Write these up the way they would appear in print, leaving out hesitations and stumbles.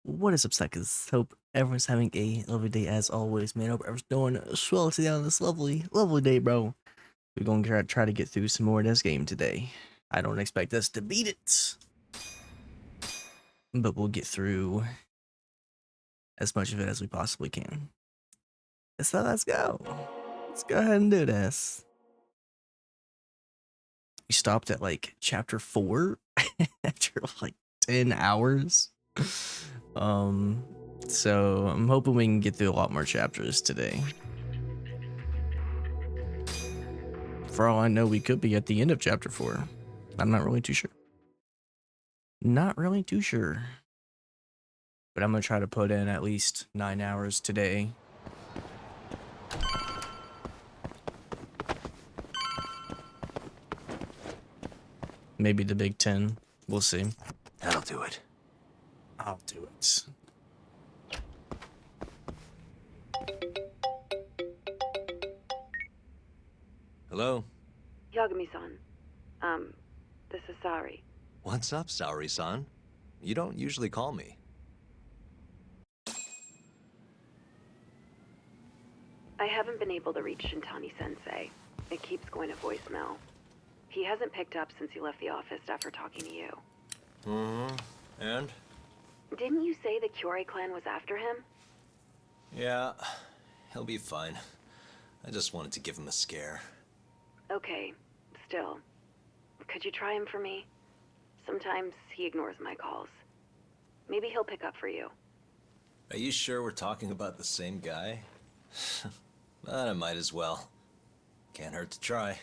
What is up, suckers? Hope everyone's having a lovely day as always, man. Hope everyone's doing swell today on this lovely, lovely day, bro. We're going to try to get through some more of this game today. I don't expect us to beat it, but we'll get through as much of it as we possibly can. So let's go. Let's go ahead and do this. We stopped at like chapter 4 after like 10 hours. So I'm hoping we can get through a lot more chapters today. For all I know, we could be at the end of chapter 4. I'm not really too sure. Not really too sure. But I'm gonna try to put in at least 9 hours today. Maybe the big 10. We'll see. That'll do it. I'll do it. Hello? Yagami-san. This is Sari. What's up, Saori-san? You don't usually call me. I haven't been able to reach Shintani-sensei. It keeps going to voicemail. He hasn't picked up since he left the office after talking to you. Mm-hmm. And? Didn't you say the Kyorei clan was after him? Yeah, he'll be fine. I just wanted to give him a scare. Okay, still. Could you try him for me? Sometimes he ignores my calls. Maybe he'll pick up for you. Are you sure we're talking about the same guy? But I might as well. Can't hurt to try.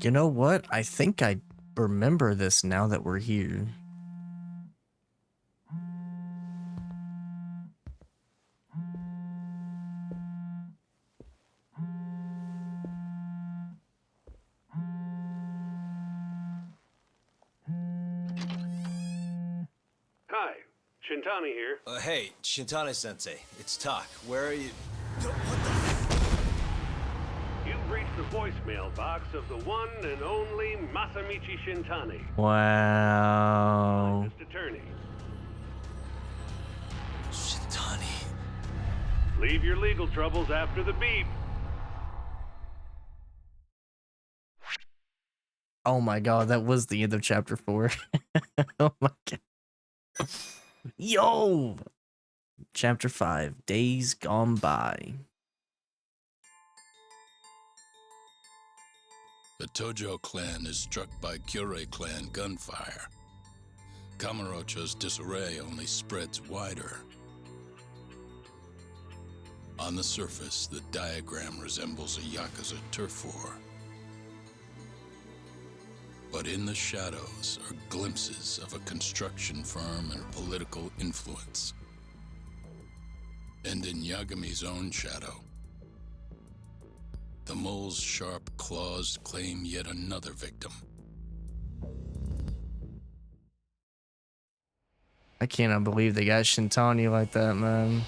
You know what? I think I remember this now that we're here. Hi, Shintani here. Hey, Shintani-sensei, it's Tak. Where are you? You've reached the voicemail box of the one and only Masamichi Shintani, Wow. licensed attorney. Shintani. Leave your legal troubles after the beep. Oh my god, that was the end of chapter 4. Oh my god. Yo! Chapter 5, Days Gone By. The Tojo clan is struck by Kyorei clan gunfire. Kamurocho's disarray only spreads wider. On the surface, the diagram resembles a Yakuza turf war. But in the shadows are glimpses of a construction firm and political influence. And in Yagami's own shadow, the mole's sharp claws claim yet another victim. I cannot believe they got Shintani like that, man.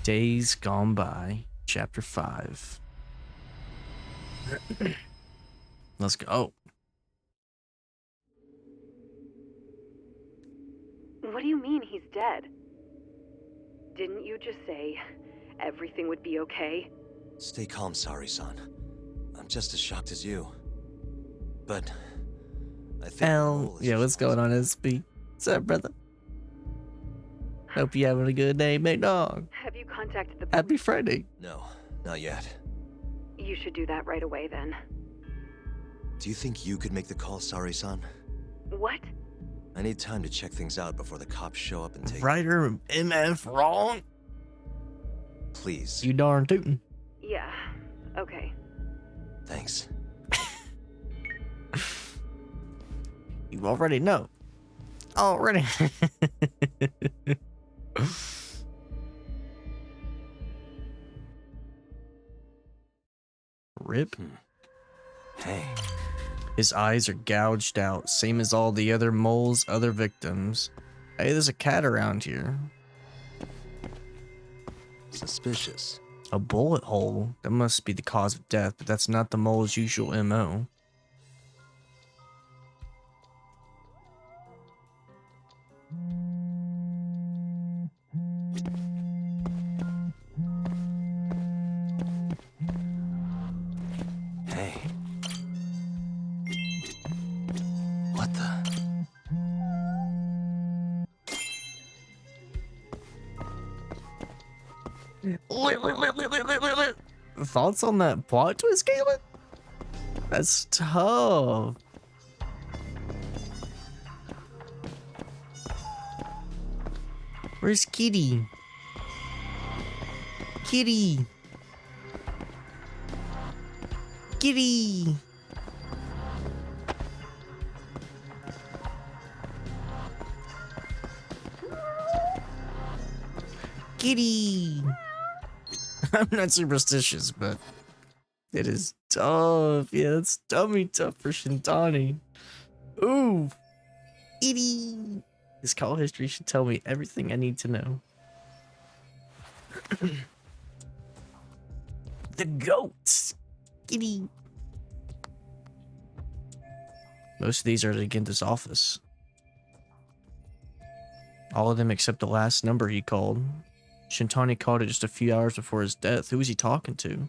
Days Gone By, Chapter 5. Let's go. What do you mean he's dead? Didn't you just say everything would be okay? Stay calm, Saori-san. I'm just as shocked as you. But I think Yeah, what's going on, SB? What's up, brother? Hope you having a good day, big dog. Have you contacted the Happy Friday. No, not yet. You should do that right away then. Do you think you could make the call, Saori-san? What? I need time to check things out before the cops show up and take... Writer MF wrong? Please. You darn tootin'. Yeah, okay. Thanks. You already know. Already. Rip. Hey, His eyes are gouged out, same as all the other mole's other victims. Hey, there's a cat around here. suspicious. A bullet hole. That must be the cause of death, but that's not the mole's usual MO. Hey. What the? Thoughts on that plot twist, Galen? That's tough. Where's Kitty? Kitty. Kitty. Kitty. I'm not superstitious, but it is tough. Yeah, it's dummy tough for Shintani. Ooh. Kitty. His call history should tell me everything I need to know. The goats. Kitty. Most of these are at Ginda's office. All of them except the last number he called. Shintani called it just a few hours before his death. Who was he talking to?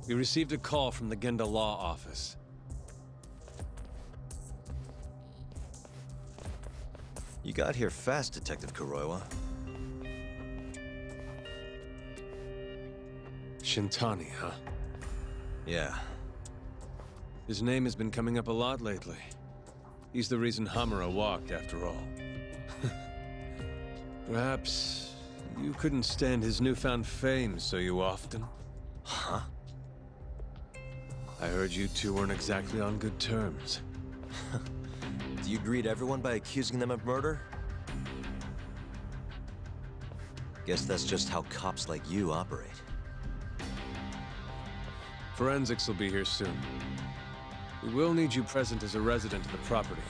We received a call from the Genda Law Office. You got here fast, Detective Kuroiwa. Shintani, huh? Yeah. His name has been coming up a lot lately. He's the reason Hamura walked, after all. Perhaps you couldn't stand his newfound fame so you often? Huh? I heard you two weren't exactly on good terms. Do you greet everyone by accusing them of murder? Guess that's just how cops like you operate. Forensics will be here soon. We will need you present as a resident of the property.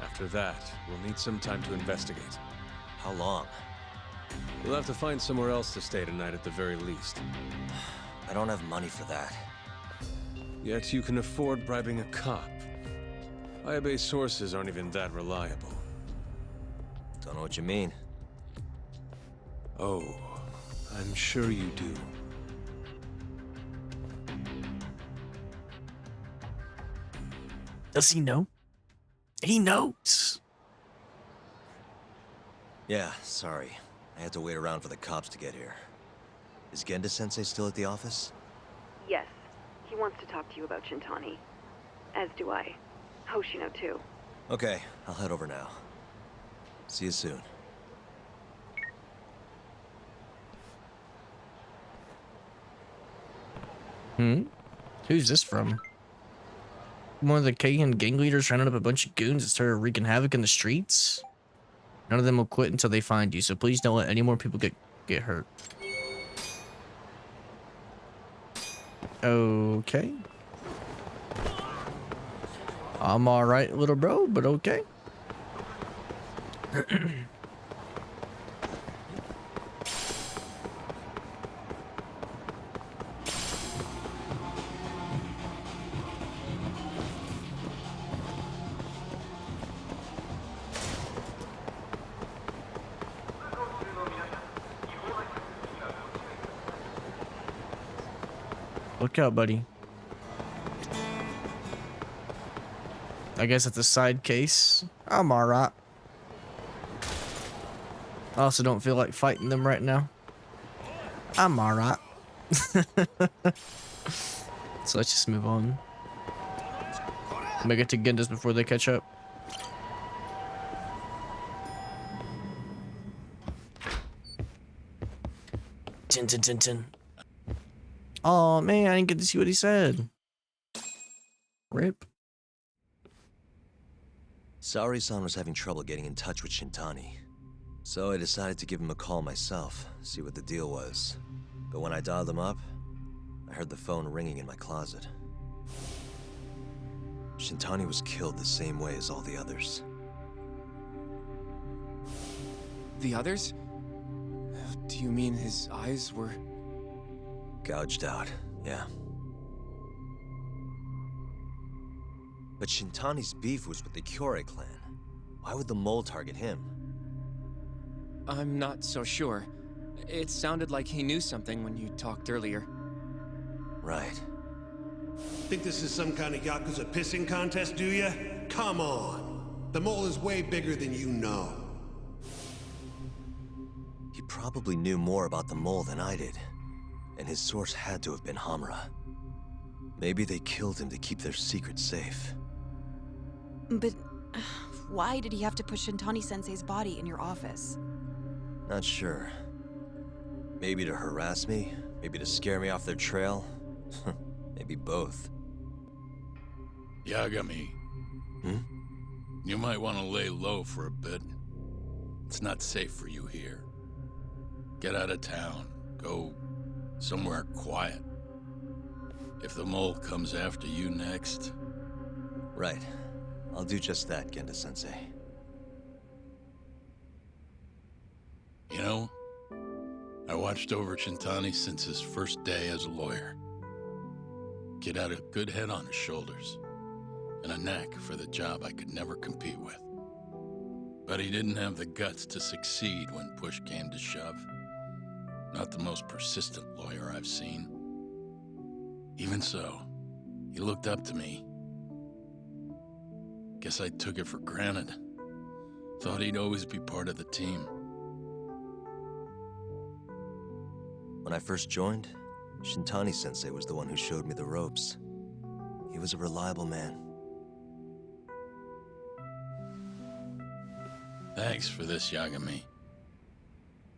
After that, we'll need some time to investigate. How long? You'll have to find somewhere else to stay tonight at the very least. I don't have money for that. Yet you can afford bribing a cop. Ayabei sources aren't even that reliable. Don't know what you mean. Oh, I'm sure you do. Does he know? He knows. Yeah, sorry. I had to wait around for the cops to get here. Is Genda-sensei still at the office? Yes. He wants to talk to you about Shintani. As do I. Hoshino, too. Okay, I'll head over now. See you soon. Who's this from? One of the Kagan gang leaders rounded up a bunch of goons and started wreaking havoc in the streets? None of them will quit until they find you, so please don't let any more people get hurt. Okay. I'm alright, little bro, but okay. Look out, buddy. I guess it's a side case. I'm alright. I also don't feel like fighting them right now. I'm alright. So let's just move on. Make it to Genda's before they catch up. Tin tin tin tin. Oh man, I didn't get to see what he said. Rip. Saori-san was having trouble getting in touch with Shintani. So I decided to give him a call myself, see what the deal was. But when I dialed him up, I heard the phone ringing in my closet. Shintani was killed the same way as all the others. The others? Do you mean his eyes were... Gouged out, yeah. But Shintani's beef was with the Kyorei clan. Why would the mole target him? I'm not so sure. It sounded like he knew something when you talked earlier. Right. Think this is some kind of Yakuza pissing contest, do ya? Come on. The mole is way bigger than you know. He probably knew more about the mole than I did. And his source had to have been Hamura. Maybe they killed him to keep their secret safe. But why did he have to put Shintani-sensei's body in your office? Not sure. Maybe to harass me, maybe to scare me off their trail. Maybe both. Yagami. Hmm? You might want to lay low for a bit. It's not safe for you here. Get out of town. Go somewhere quiet. If the mole comes after you next... Right. I'll do just that, Genda-sensei. You know, I watched over Shintani since his first day as a lawyer. Kid had a good head on his shoulders, and a knack for the job I could never compete with. But he didn't have the guts to succeed when push came to shove. Not the most persistent lawyer I've seen. Even so, he looked up to me. Guess I took it for granted. Thought he'd always be part of the team. When I first joined, Shintani-sensei was the one who showed me the ropes. He was a reliable man. Thanks for this, Yagami.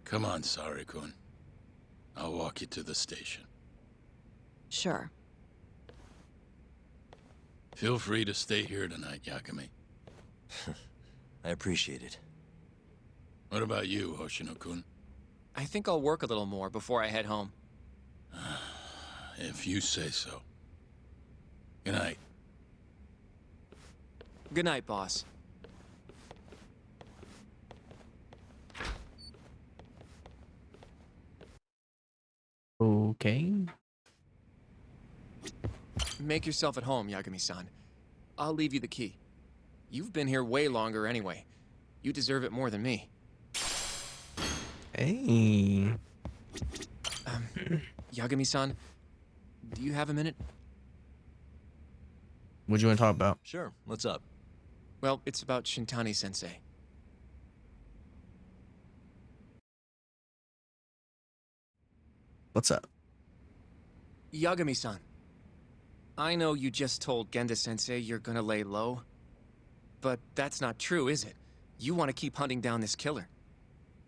Come on, Sari-kun. I'll walk you to the station. Sure. Feel free to stay here tonight, Yagami. I appreciate it. What about you, Hoshino-kun? I think I'll work a little more before I head home. If you say so. Good night. Good night, boss. Okay. Make yourself at home, Yagami-san. I'll leave you the key. You've been here way longer anyway. You deserve it more than me. Hey. Yagami-san, do you have a minute? What do you want to talk about? Sure, what's up? Well, it's about Shintani-sensei. What's up? Yagami-san, I know you just told Genda-sensei you're gonna lay low, but that's not true, is it? You want to keep hunting down this killer.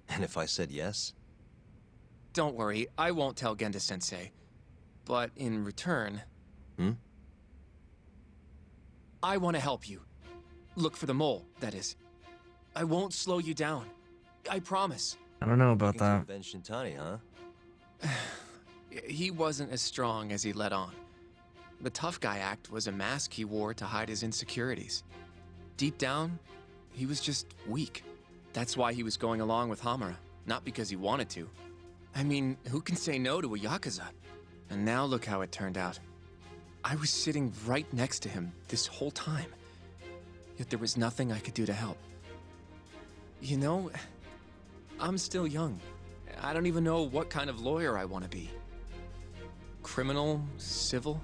And if I said yes? Don't worry, I won't tell Genda-sensei. But in return... Hmm? I want to help you. Look for the mole, that is. I won't slow you down. I promise. I don't know about Looking to that. avenge Shintani, huh? He wasn't as strong as he let on. The tough guy act was a mask he wore to hide his insecurities. Deep down, he was just weak. That's why he was going along with Hamura, not because he wanted to. I mean, who can say no to a Yakuza? And now look how it turned out. I was sitting right next to him this whole time, yet there was nothing I could do to help. You know, I'm still young. I don't even know what kind of lawyer I want to be. Criminal? Civil?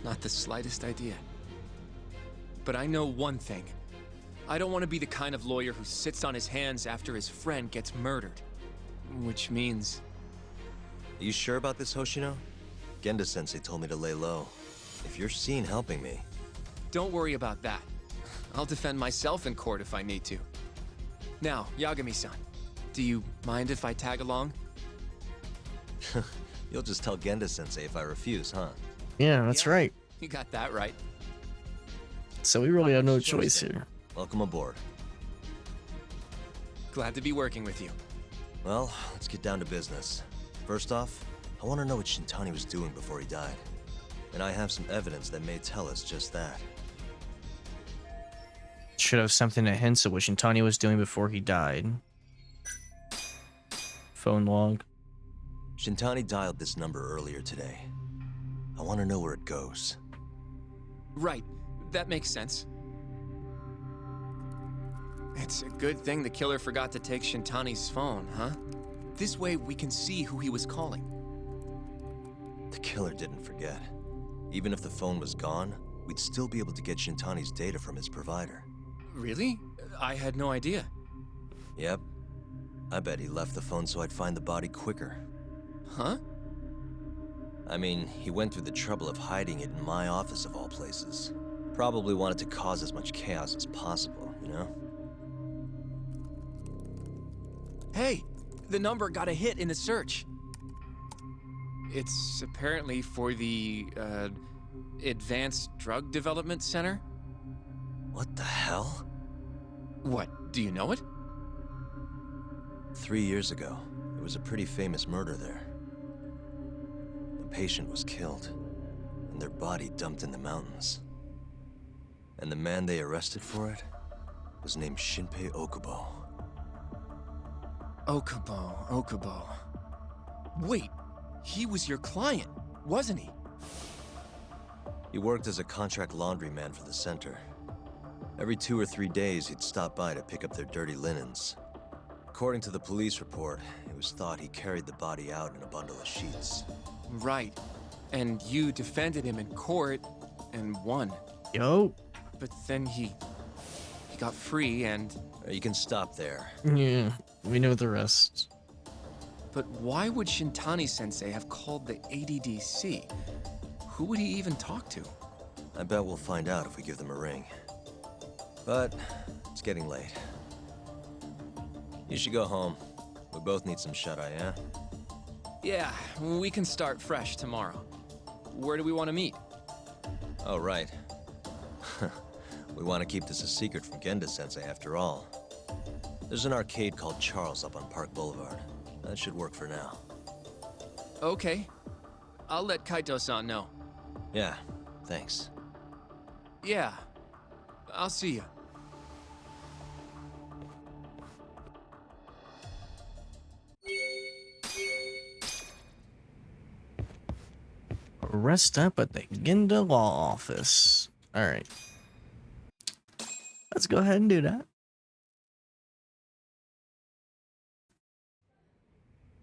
Not the slightest idea. But I know one thing. I don't want to be the kind of lawyer who sits on his hands after his friend gets murdered. Which means... Are you sure about this, Hoshino? Genda-sensei told me to lay low. If you're seen helping me... Don't worry about that. I'll defend myself in court if I need to. Now, Yagami-san, do you mind if I tag along? You'll just tell Genda-sensei if I refuse, huh? Yeah, that's Yeah. right. You got that right. So we really have no Sure, choice Sam. here. Welcome aboard. Glad to be working with you. Well, let's get down to business. First off, I want to know what Shintani was doing before he died. And I have some evidence that may tell us just that. Should have something that hints at what Shintani was doing before he died. Phone log. Shintani dialed this number earlier today. I want to know where it goes. Right. That makes sense. It's a good thing the killer forgot to take Shintani's phone, huh? This way we can see who he was calling. The killer didn't forget. Even if the phone was gone, we'd still be able to get Shintani's data from his provider. Really? I had no idea. Yep. I bet he left the phone so I'd find the body quicker. Huh? I mean, he went through the trouble of hiding it in my office of all places. Probably wanted to cause as much chaos as possible, you know? Hey, the number got a hit in the search. It's apparently for the, Advanced Drug Development Center? What the hell? What, do you know it? 3 years ago, there was a pretty famous murder there. A patient was killed, and their body dumped in the mountains. And the man they arrested for it was named Shinpei Okubo. Okubo. Wait, he was your client, wasn't he? He worked as a contract laundryman for the center. Every 2 or 3 days, he'd stop by to pick up their dirty linens. According to the police report, it was thought he carried the body out in a bundle of sheets. Right. And you defended him in court and won. Yo. But then he got free and... You can stop there. Yeah, we know the rest. But why would Shintani-sensei have called the ADDC? Who would he even talk to? I bet we'll find out if we give them a ring. But it's getting late. You should go home. We both need some shut-eye, yeah? Yeah, we can start fresh tomorrow. Where do we want to meet? Oh, right. We want to keep this a secret from Genda-sensei after all. There's an arcade called Charles up on Park Boulevard. That should work for now. Okay. I'll let Kaito-san know. Yeah, thanks. Yeah. I'll see you. Rest up at the Ginda Law Office. Alright. Let's go ahead and do that.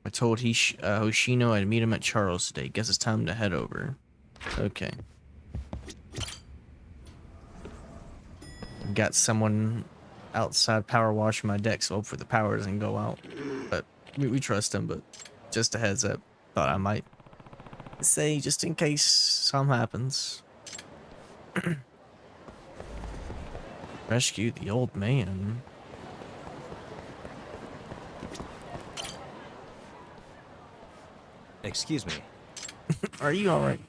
I told Hoshino I'd meet him at Charles today. Guess it's time to head over. Okay. Got someone outside power washing my deck, so hopefully the power doesn't go out. But we trust him, but just a heads up. Thought I might say just in case something happens. Rescue the old man. Excuse me. Are you alright?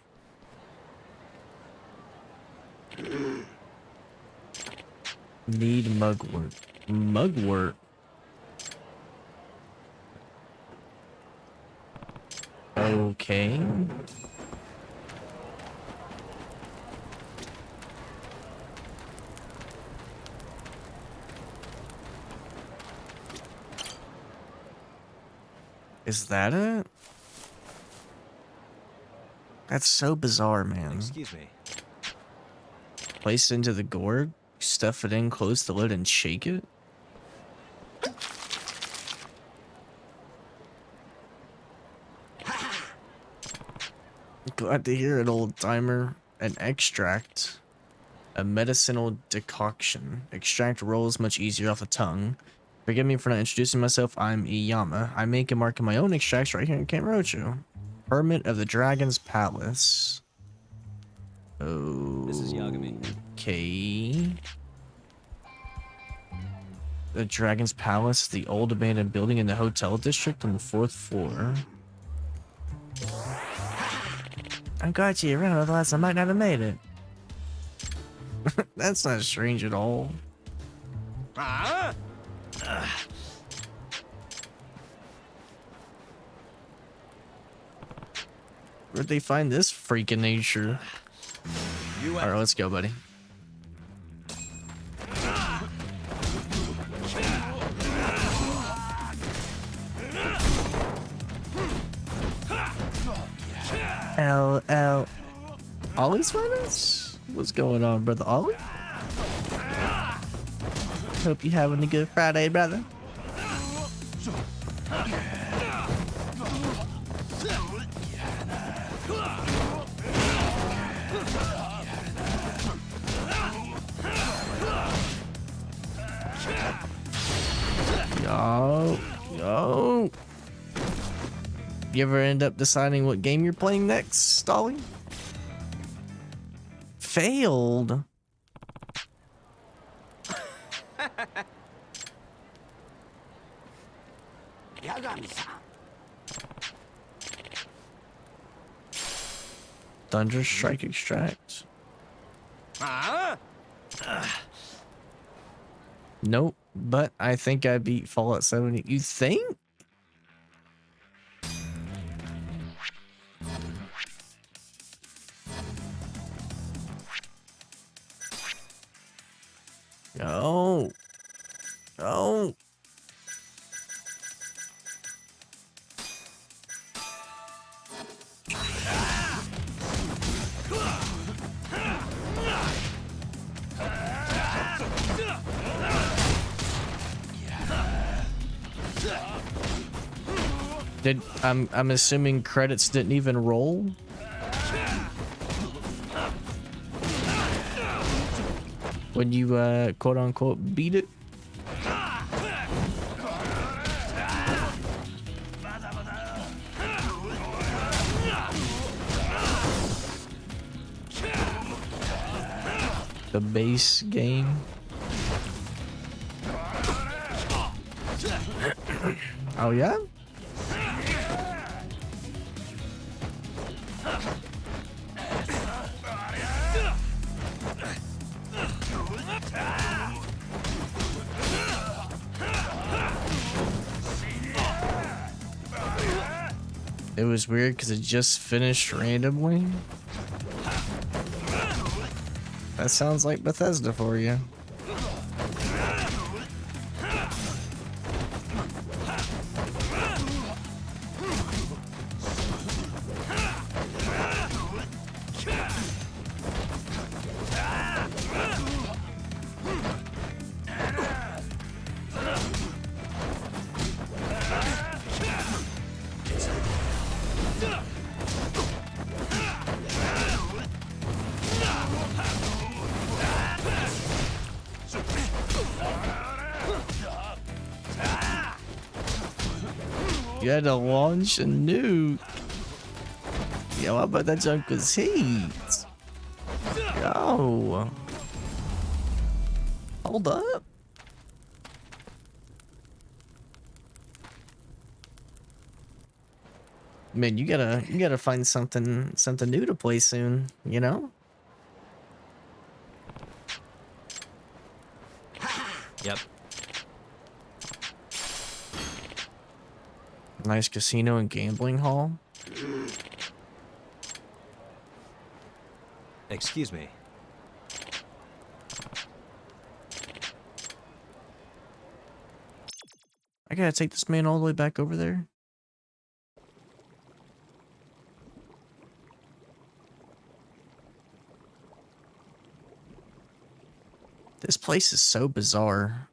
Need mugwort. Mugwort? Okay. Is that it? That's so bizarre, man. Excuse me. Place it into the gourd, stuff it in, close the lid, and shake it? Glad to hear it, old timer. An extract. A medicinal decoction. Extract rolls much easier off the tongue. Forgive me for not introducing myself. I'm Iyama. I make and market my own extracts right here in Kamurocho. Hermit of the Dragon's Palace. Oh. This is Yagami. Okay. The Dragon's Palace, the old abandoned building in the hotel district on the 4th floor. I'm glad you're around, otherwise I might not have made it. That's not strange at all. Where'd they find this freak in nature? Alright, let's go, buddy. L. Ollie's finest? What's going on, brother Ollie? Hope you having a good Friday, brother. Yo. You ever end up deciding what game you're playing next, Stolly? Failed. Thunder Strike Extract. Nope, but I think I beat Fallout 70. You think? No. No. I'm assuming credits didn't even roll. When you quote unquote beat it. The base game. Oh yeah? It was weird because it just finished randomly. That sounds like Bethesda for you. You had to launch a nuke. Yo, I bet that junk was heat. Yo. Hold up. Man, you gotta find something new to play soon, you know? Yep. Nice casino and gambling hall. Excuse me. I gotta take this man all the way back over there. This place is so bizarre.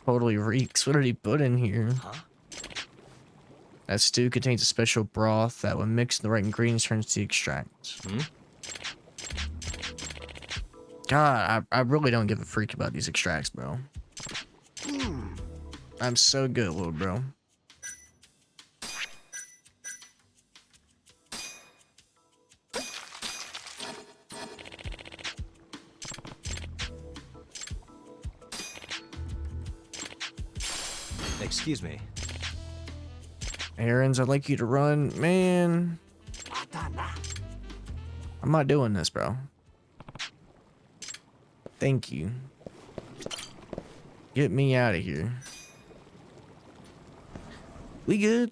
Totally reeks. What did he put in here? Huh? That stew contains a special broth that, when mixed with the right ingredients, turns to extract. Hmm? God, I really don't give a freak about these extracts, bro. I'm so good, little bro. Excuse me. Errands I'd like you to run, man. I'm not doing this, bro. Thank you. Get me out of here. We good?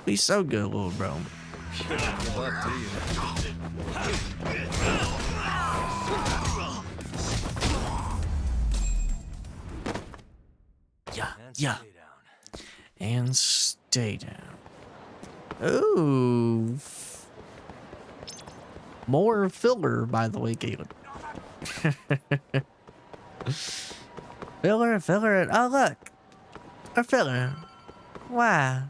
We so good, little bro. Give up, do you? Yeah, And yeah. stay down. And stay down. Ooh. More filler, by the way, Caleb. Filler. Oh, look. A filler. Wow.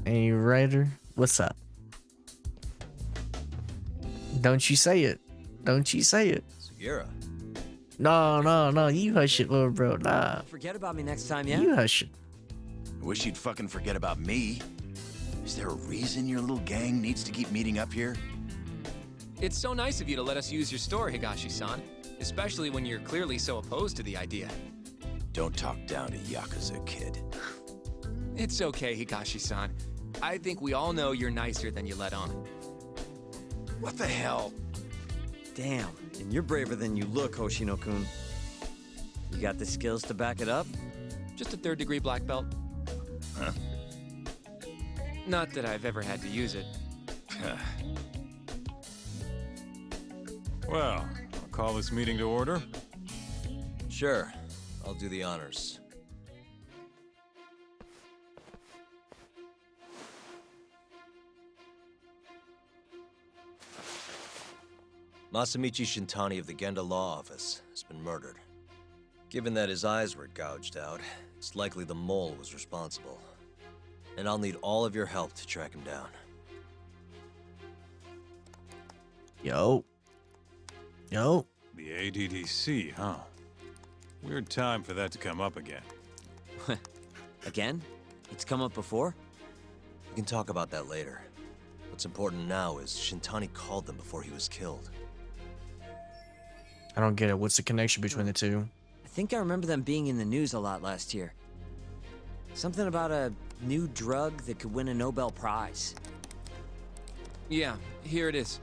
Hey, Ryder, what's up? Don't you say it. Don't you say it. Segura. No, you hush it, little bro. Nah, Forget about me next time, yeah? you hush it. I wish you'd fucking forget about me. Is there a reason your little gang needs to keep meeting up here? It's so nice of you to let us use your store, Higashi-san. Especially when you're clearly so opposed to the idea. Don't talk down to Yakuza, kid. It's okay, Higashi-san. I think we all know you're nicer than you let on. What the hell? Damn, and you're braver than you look, Hoshino-kun. You got the skills to back it up? Just a third-degree black belt. Huh? Not that I've ever had to use it. Well, I'll call this meeting to order. Sure. I'll do the honors. Masamichi Shintani of the Genda Law Office has been murdered. Given that his eyes were gouged out, it's likely the mole was responsible. And I'll need all of your help to track him down. Yo. The ADDC, huh? Weird time for that to come up again. Again? It's come up before? We can talk about that later. What's important now is Shintani called them before he was killed. I don't get it. What's the connection between the two? I think I remember them being in the news a lot last year. Something about a new drug that could win a Nobel Prize. Yeah, here it is.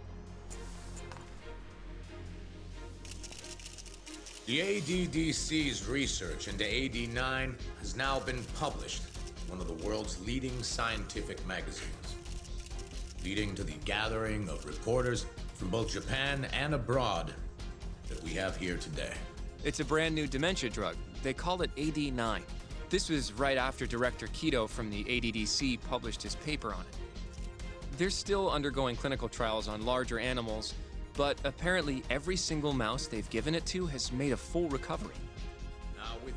The ADDC's research into AD9 has now been published in one of the world's leading scientific magazines, leading to the gathering of reporters from both Japan and abroad that we have here today. It's a brand new dementia drug. They call it AD9. This was right after Director Kido from the ADDC published his paper on it. They're still undergoing clinical trials on larger animals, but apparently every single mouse they've given it to has made a full recovery. Now with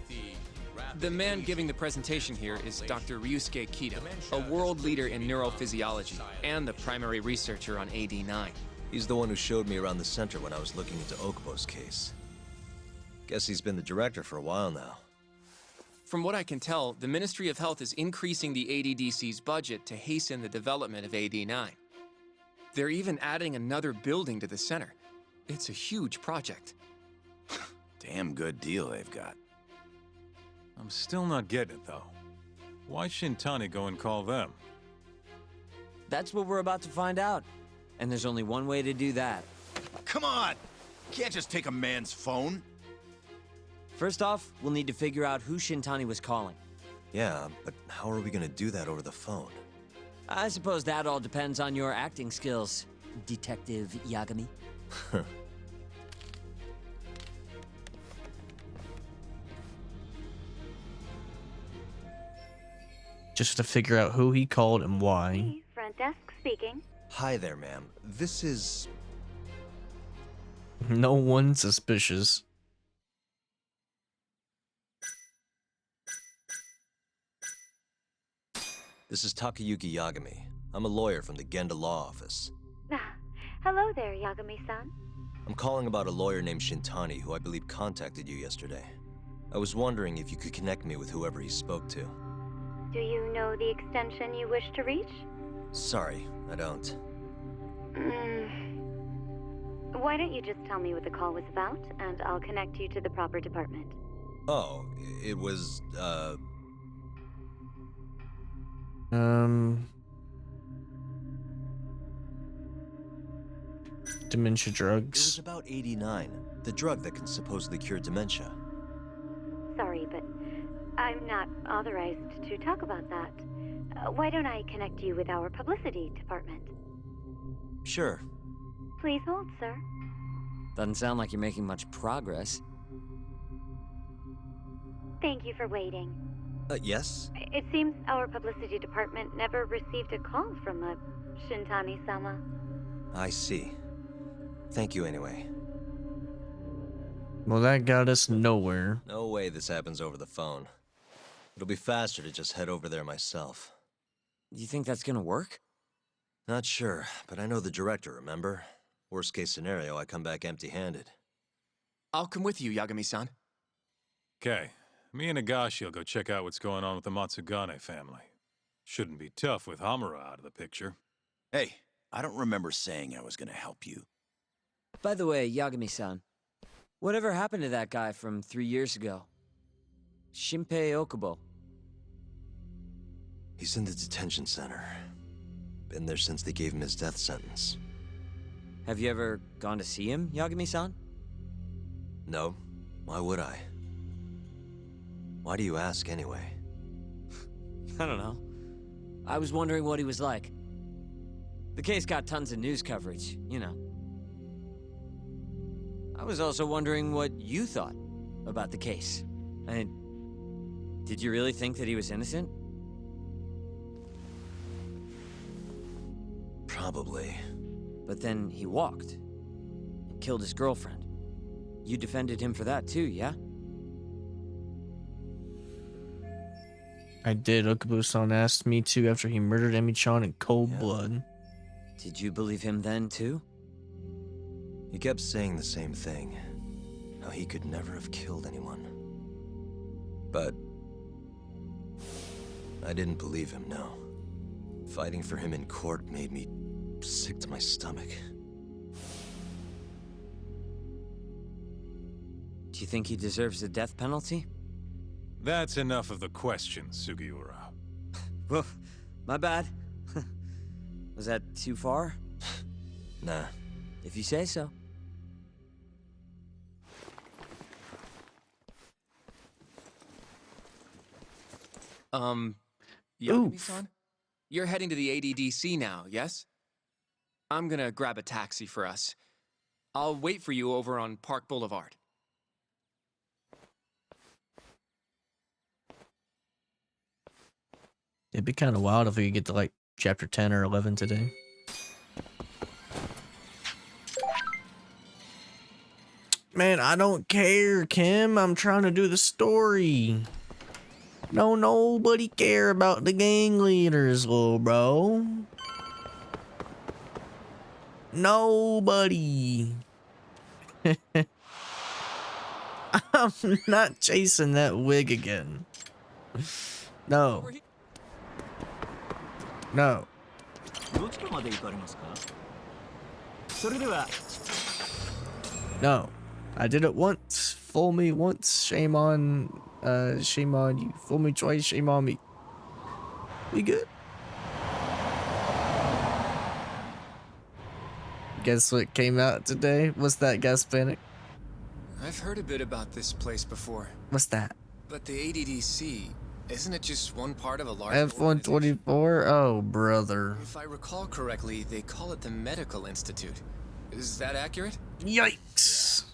The man giving the presentation here is Dr. Ryusuke Kido, a world leader in neurophysiology and the primary researcher on AD9. He's the one who showed me around the center when I was looking into Okubo's case. Guess he's been the director for a while now. From what I can tell, the Ministry of Health is increasing the ADDC's budget to hasten the development of AD9. They're even adding another building to the center. It's a huge project. Damn good deal they've got. I'm still not getting it, though. Why Shintani go and call them? That's what we're about to find out. And there's only one way to do that. Come on! Can't just take a man's phone. First off, we'll need to figure out who Shintani was calling. Yeah, but how are we gonna do that over the phone? I suppose that all depends on your acting skills, Detective Yagami. Just to figure out who he called and why. Front desk speaking. Hi there, ma'am. This is... No one suspicious. This is Takayuki Yagami. I'm a lawyer from the Genda Law Office. Hello there, Yagami-san. I'm calling about a lawyer named Shintani who I believe contacted you yesterday. I was wondering if you could connect me with whoever he spoke to. Do you know the extension you wish to reach? Sorry, I don't. Why don't you just tell me what the call was about, and I'll connect you to the proper department. Oh, it was, Dementia It was drugs. about 89, the drug that can supposedly cure dementia. Sorry, but I'm not authorized to talk about that. Why don't I connect you with our publicity department? Sure. Please hold, sir. Doesn't sound like you're making much progress. Thank you for waiting. Yes? It seems our publicity department never received a call from a Shintani-sama. I see. Thank you anyway. Well, that got us nowhere. No way this happens over the phone. It'll be faster to just head over there myself. You think that's gonna work? Not sure, but I know the director, remember? Worst case scenario, I come back empty-handed. I'll come with you, Yagami-san. Okay, me and Nagashi will go check out what's going on with the Matsugane family. Shouldn't be tough with Hamura out of the picture. Hey, I don't remember saying I was gonna help you. By the way, Yagami-san, whatever happened to that guy from 3 years ago? Shinpei Okubo. He's in the detention center. Been there since they gave him his death sentence. Have you ever gone to see him, Yagami-san? No. Why would I? Why do you ask anyway? I don't know. I was wondering what he was like. The case got tons of news coverage, you know. I was also wondering what you thought about the case. Did you really think that he was innocent? Probably. But then he walked and killed his girlfriend. You defended him for that too, yeah? I did. Okubo-san asked me to after he murdered Emi-chan in cold blood. Did you believe him then too? He kept saying the same thing. How he could never have killed anyone. But I didn't believe him, no. Fighting for him in court made me sick to my stomach. Do you think he deserves the death penalty? That's enough of the questions, Sugiura. Well, my bad. Was that too far? Nah. If you say so. Yagami-san? You're heading to the ADDC now, yes? I'm gonna grab a taxi for us. I'll wait for you over on Park Boulevard. It'd be kind of wild if we could get to like chapter 10 or 11 today. Man, I don't care, Kim. I'm trying to do the story. Nobody care about the gang leaders, little bro. Nobody. I'm not chasing that wig again. No. No. No. I did it once. Fool me once. Shame on you. Fool me twice. Shame on me. We good? Guess what came out today? What's that, Gas Panic? I've heard a bit about this place before. What's that? But the ADDC, isn't it just one part of a large F-124? Oh, brother. If I recall correctly, they call it the Medical Institute. Is that accurate? Yikes.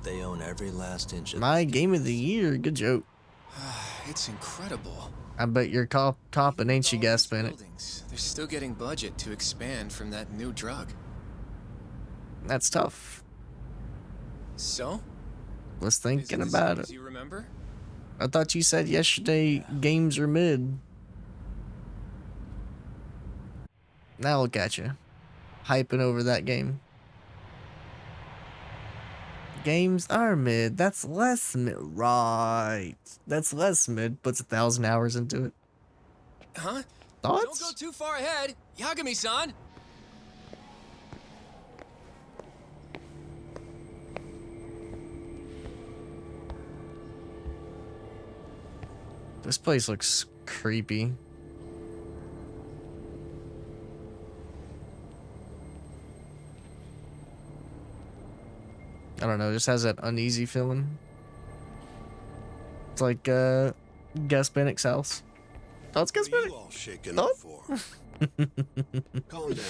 They own every last inch of My game of the year. Good joke. It's incredible. I bet you're topping, ain't you, Gas Panic? They're still getting budget to expand from that new drug. That's tough. So? Was thinking about it. You remember? I thought you said yesterday games are mid. Now look at you. Hyping over that game. games are mid. That's less mid. Right. That's less mid. Puts 1,000 hours into it. Huh? Thoughts? Don't go too far ahead. Yagami-san! This place looks creepy. I don't know, it just has that uneasy feeling. It's like Gus Bennick's house. Oh, it's Gus What are Bennick. you all shaking Oh. up for? Calm down.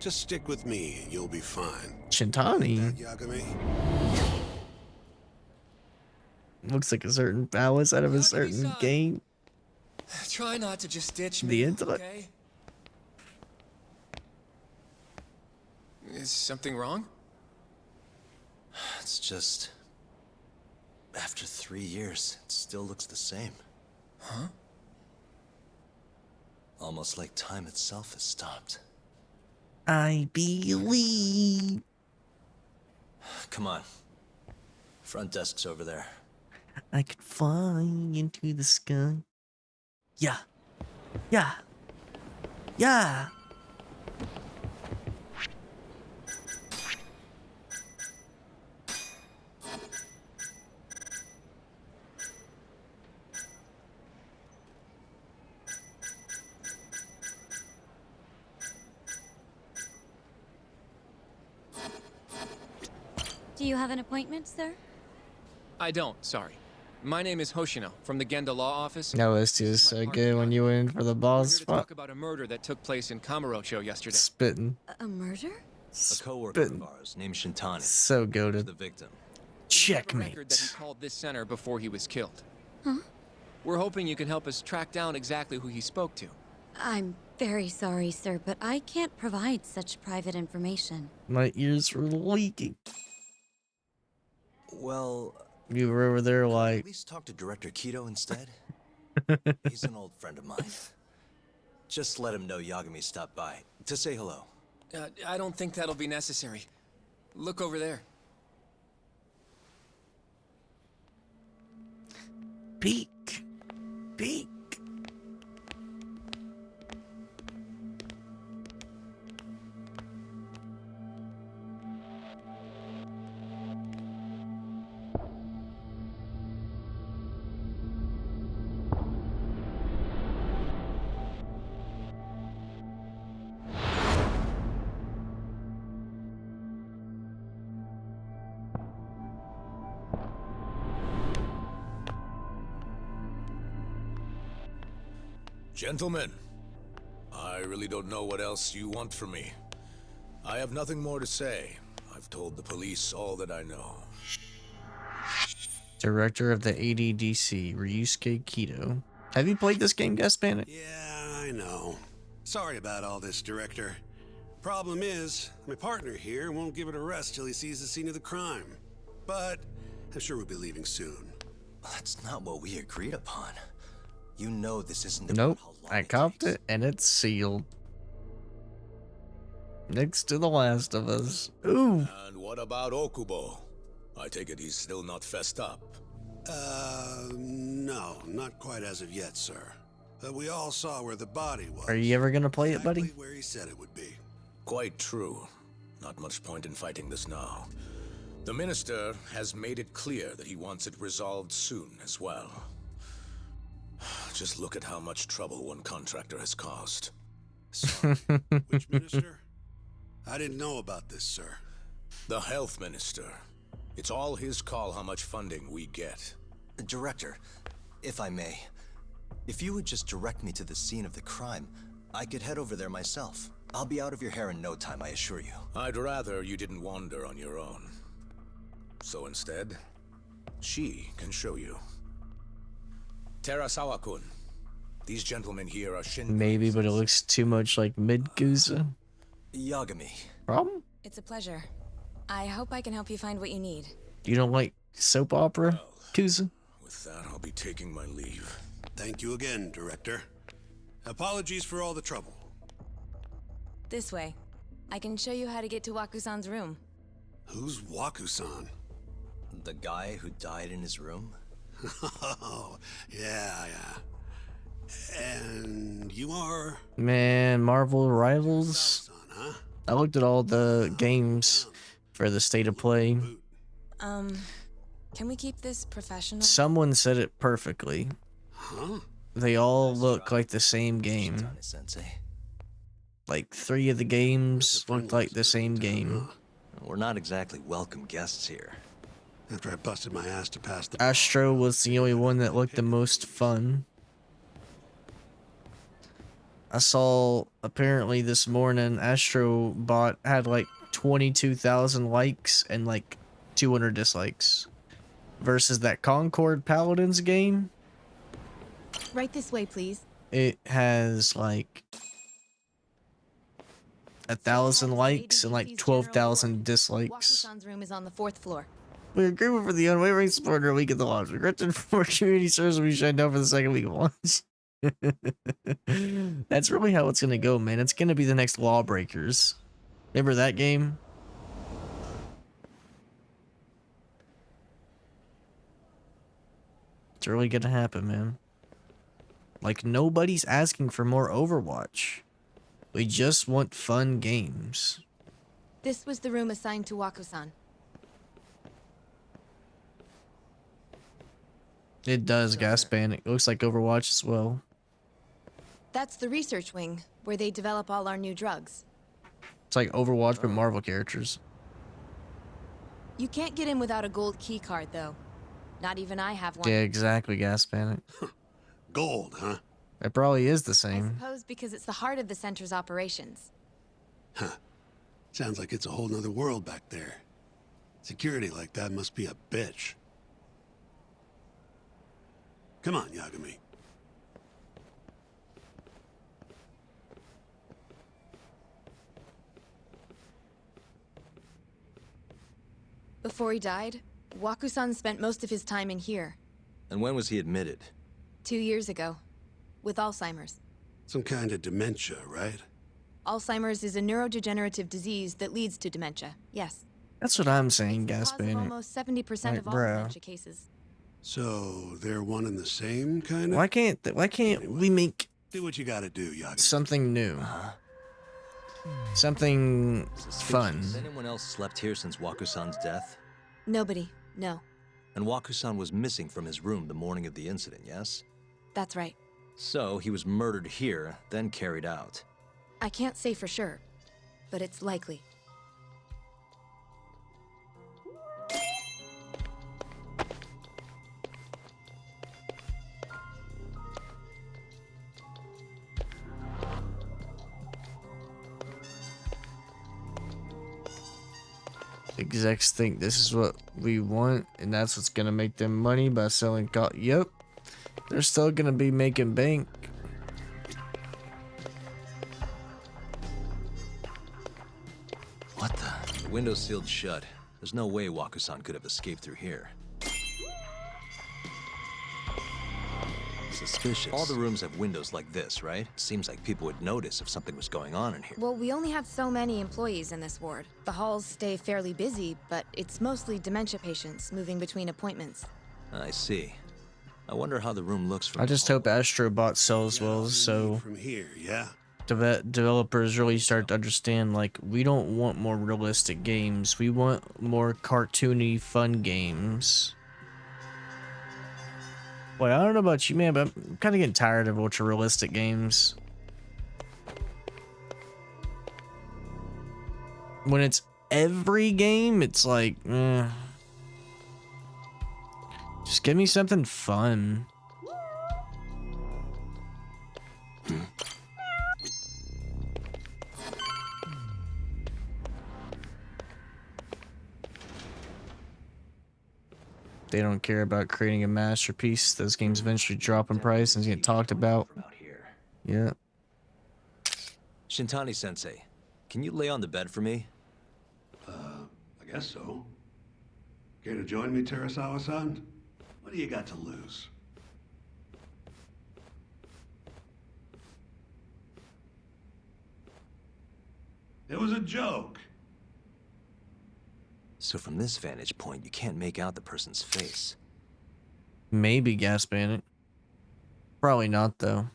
Just stick with me and you'll be fine. Shintani. Yagami? Looks like a certain palace out of a certain Yagami-san. game. Try not to just ditch me, The intellect. okay? Is something wrong? It's just... After 3 years, it still looks the same. Huh? Almost like time itself has stopped. I believe. Come on. Front desk's over there. I could fly into the sky. Yeah. Yeah. Yeah. Do you have an appointment, sir? I don't, sorry. My name is Hoshino, from the Genda Law Office. No, it's This is just my so partner, good when Yagi. you went in for the We're boss here to spot. talk about a murder that took place in Kamurocho yesterday. Spitting. A murder? A coworker of ours named Shintani. So is goaded. the victim. We have a record that he Checkmate. called this center before he was killed. Huh? We're hoping you can help us track down exactly who he spoke to. I'm very sorry, sir, but I can't provide such private information. My ears were leaking. Well, You were over there at like, least talk to Director Kido instead. He's an old friend of mine. Just let him know Yagami stopped by to say hello. I don't think that'll be necessary. Look over there. peek. Peek. Gentlemen, I really don't know what else you want from me. I have nothing more to say. I've told the police all that I know. Director of the ADDC, Ryusuke Kido. Have you played this game, Gus Panic? Yeah, I know. Sorry about all this, Director. Problem is, my partner here won't give it a rest till he sees the scene of the crime. But I'm sure we'll be leaving soon. That's not what we agreed upon. You know this isn't Nope. about how long I copped it and it's sealed. Next to The Last of Us. Ooh. And what about Okubo? I take it he's still not fessed up. No, not quite as of yet, sir. We all saw where the body was. Are you ever gonna play it, buddy? Exactly where he said it would be. Quite true. Not much point in fighting this now. The minister has made it clear that he wants it resolved soon as well. Just look at how much trouble one contractor has caused. Sorry. Which minister? I didn't know about this, sir. The health minister. It's all his call how much funding we get. Director, if I may, if you would just direct me to the scene of the crime, I could head over there myself. I'll be out of your hair in no time, I assure you. I'd rather you didn't wander on your own. So instead, she can show you. Terasawa-kun, these gentlemen here are Shin. Maybe, but it looks too much like Mid-Guza. Yagami. Problem? It's a pleasure. I hope I can help you find what you need. You don't like soap opera, Kuza? With that, I'll be taking my leave. Thank you again, Director. Apologies for all the trouble. This way. I can show you how to get to Wakusan's room. Who's Waku-san? the guy who died in his room? Oh, yeah. And you are? Man, Marvel Rivals. Huh? I looked at all the games for the state of play. Can we keep this professional? Someone said it perfectly. Huh? They all look like the same game. Sensei. Like 3 of the games looked like the same game. We're not exactly welcome guests here. After I busted my ass to pass the Astro was the only one that looked the most fun. I saw apparently this morning Astro bot had like 22,000 likes and like 200 dislikes. Versus that Concord Paladins game, Right this way, please. it has like 1,000 likes and like 12,000 dislikes. Wakusan's room is on the 4th floor. We are grateful for the unwavering support of our week of the launch. Regretted for community service we shut down for the second week of launch. That's really how it's gonna go, man. It's gonna be the next Lawbreakers. Remember that game? It's really gonna happen, man. Like, nobody's asking for more Overwatch. We just want fun games. This was the room assigned to Wakusan. It does, Gaspan. It looks like Overwatch as well. That's the research wing, where they develop all our new drugs. It's like Overwatch, but Marvel characters. You can't get in without a gold key card, though. Not even I have one. Yeah, exactly, Gaspan. Gold, huh? It probably is the I same. suppose because it's the heart of the center's operations. Huh. Sounds like it's a whole nother world back there. Security like that must be a bitch. Come on, Yagami. Before he died, Wakusan spent most of his time in here. And when was he admitted? 2 years ago. With Alzheimer's. Some kind of dementia, right? Alzheimer's is a neurodegenerative disease that leads to dementia, yes. That's what I'm saying, Cause of Gaspan. almost 70% Like, of all bro. dementia cases. So, they're one and the same, kind of? Why can't we make Do what you gotta do, Yagami. something new? Something fun. Has anyone else slept here since Wakusan's death? Nobody, no. And Wakusan was missing from his room the morning of the incident, yes? That's right. So, he was murdered here, then carried out. I can't say for sure, but it's likely. Execs think this is what we want, and that's what's gonna make them money by selling Yep. They're still gonna be making bank. What the? The window's sealed shut. There's no way Wakusan could have escaped through here. Suspicious. All the rooms have windows like this, right? Seems like people would notice if something was going on in here. Well, we only have so many employees in this ward. The halls stay fairly busy, but it's mostly dementia patients moving between appointments. I see. I wonder how the room looks from I just hope Astrobot sells well, so From here, yeah? developers really start to understand, like, we don't want more realistic games. We want more cartoony, fun games. Boy, I don't know about you, man, but I'm kind of getting tired of ultra realistic games. When it's every game, it's like, just give me something fun. They don't care about creating a masterpiece. Those games eventually drop in price and get talked about. Yeah. Shintani-sensei, can you lay on the bed for me? I guess so. Care to join me, Terasawa-san? What do you got to lose? It was a joke. So from this vantage point, you can't make out the person's face. Maybe Gas Bandit. Probably not, though.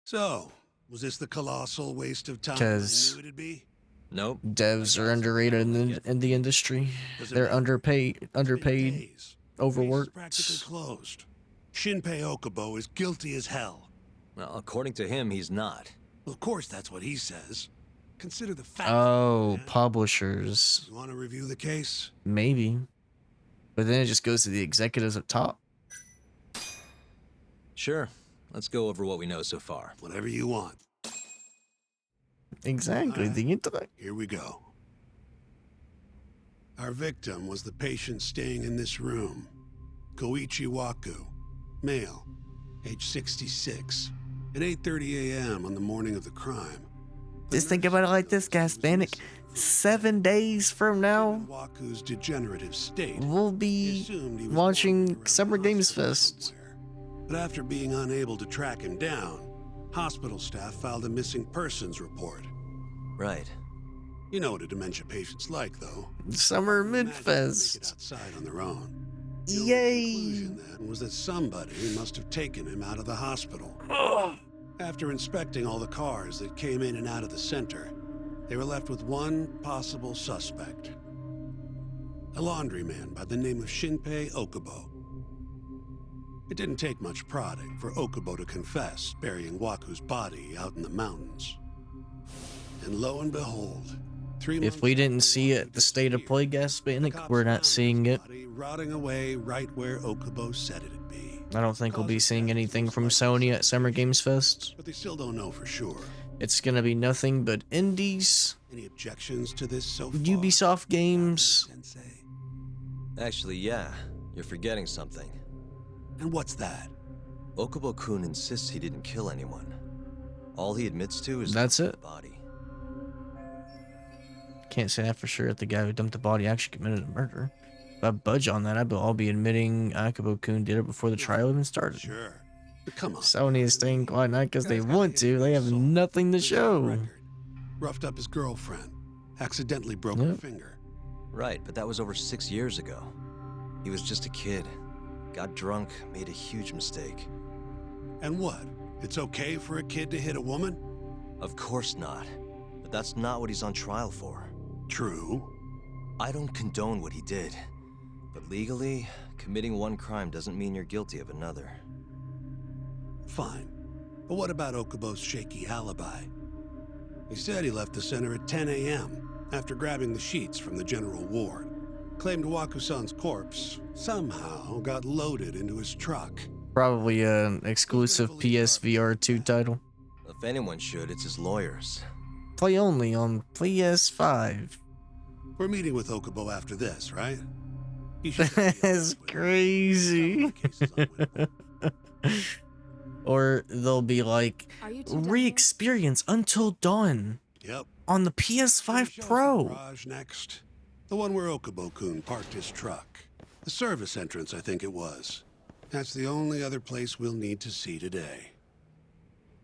So, was this the colossal waste of time I 'Cause knew it'd be? Nope. Devs are underrated in the industry. Does it They're matter? underpaid, It's been underpaid, days. Case is practically overworked. closed. Shinpei Okubo is guilty as hell. Well, according to him, he's not. Well, of course, that's what he says. Consider the facts. Oh, man. publishers. You want to review the case? Maybe. But then it just goes to the executives up top. Sure. Let's go over what we know so far. Whatever you want. Exactly, Alright. the intellect. Here we go. Our victim was the patient staying in this room. Koichi Waku, male, age 66. At 8:30 a.m. on the morning of the crime. Just think about it like this, Gas Bandit. 7 days from now, Waku's degenerative state. we'll be watching Summer Games Fest. But after being unable to track him down, hospital staff filed a missing persons report. Right. You know what a dementia patient's like, though. Summer Imagine they Midfest. make it outside on their own. The only Yay! conclusion then was that somebody must have taken him out of the hospital. After inspecting all the cars that came in and out of the center, they were left with one possible suspect. A laundryman by the name of Shinpei Okubo. It didn't take much prodding for Okubo to confess burying Waku's body out in the mountains. And lo and behold, 3 months If we didn't after see Waku it, the state of play, Gas Bandit, cops we're not found seeing his it. body rotting away right where Okubo said it'd be. I don't think we'll be seeing anything from Sony at Summer Games Fest. But they still don't know for sure. It's gonna be nothing but indies, Any objections to this so far? Ubisoft games. Sensei? Actually, yeah. You're forgetting something. And what's that? Okubo-kun insists he didn't kill anyone. All he admits to is That's the it. body. Can't say that for sure if the guy who dumped the body actually committed a murder. If I budge on that, I'll be admitting Akubo-kun did it before the trial even started. Sure. But come on. Sony is staying quiet not because they Guy's got want hit to, with they an have assault. nothing to It's on show. record. Roughed up his girlfriend. Accidentally broke her Yep. finger. Right, but that was over 6 years ago. He was just a kid. Got drunk, made a huge mistake. And what? It's okay for a kid to hit a woman? Of course not. But that's not what he's on trial for. True. I don't condone what he did. But legally, committing one crime doesn't mean you're guilty of another. Fine. But what about Okubo's shaky alibi? He said he left the center at 10 a.m. after grabbing the sheets from the general ward. Claimed Waku-san's corpse somehow got loaded into his truck. Probably an exclusive PSVR 2 title. If anyone should, it's his lawyers. Play only on PS5. We're meeting with Okubo after this, right? He should That's crazy. Or they'll be like, Are you two done here? re-experience Until Dawn Yep. on the PS5 Show us the Pro. garage next. The one where Okubo-kun parked his truck. The service entrance, I think it was. That's the only other place we'll need to see today.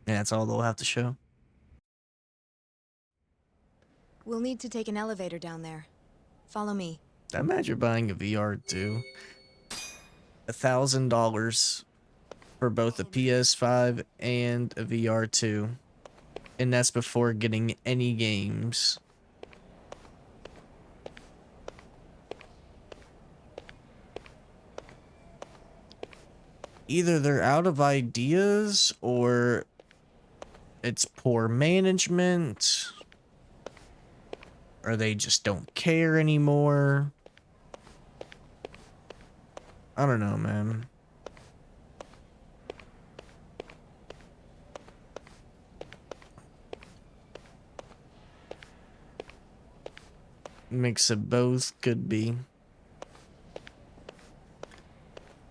And that's all they'll have to show. We'll need to take an elevator down there. Follow me. I imagine buying a VR too. $1,000 for both a PS5 and a VR 2. And that's before getting any games. Either they're out of ideas or it's poor management or they just don't care anymore. I don't know, man. Mix of both could be.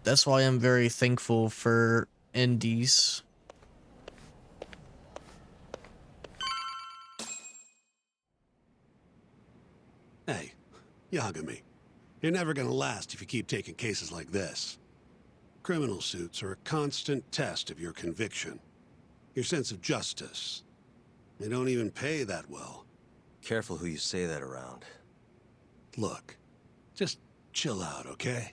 That's why I'm very thankful for indies. Hey, Yagami, you're never gonna last if you keep taking cases like this. Criminal suits are a constant test of your conviction, your sense of justice. They don't even pay that well. Careful who you say that around. Look, Just chill out, okay?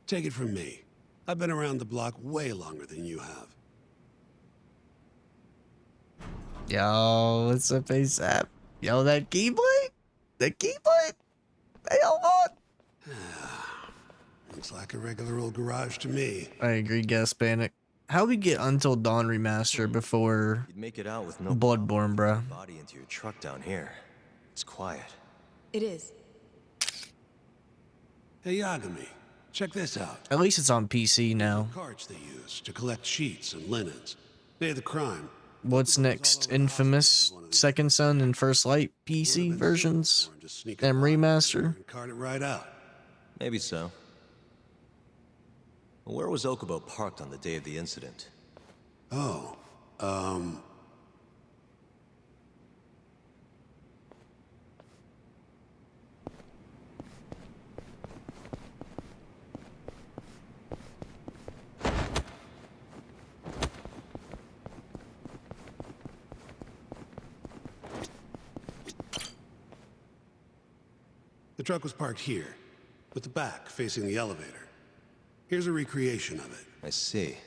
Take it from me. I've been around the block way longer than you have. Yo, what's up, ASAP? Yo, that keyblade? The keyblade? Hey, hold on. Looks like a regular old garage to me. I agree, Gas Panic. How we get Until Dawn remaster before You'd make it out with no Bloodborne, bro? body into your truck down here. It's quiet. It is. Hey, Yagami, check this out. At least it's on PC now. Carts they use to collect sheets and linens. Day of the crime. What's next? Infamous Second Son and First Light PC versions? And remaster? Cart it right out. Maybe so. Where was Okubo parked on the day of the incident? Oh, the truck was parked here, with the back facing the elevator. Here's a recreation of it. I see.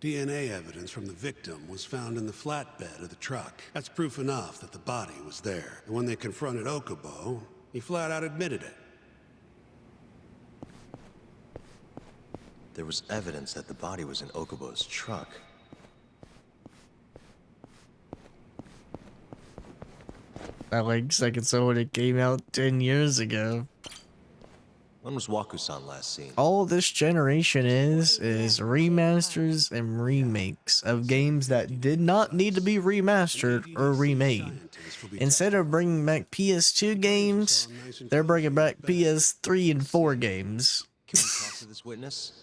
DNA evidence from the victim was found in the flatbed of the truck. That's proof enough that the body was there. And when they confronted Okubo, he flat out admitted it. There was evidence that the body was in Okubo's truck. That like Second Son when it came out 10 years ago. When was Waku-san last seen? All this generation is remasters and remakes of games that did not need to be remastered or remade. Instead of bringing back PS2 games, they're bringing back PS3 and 4 games. Can we talk to this witness?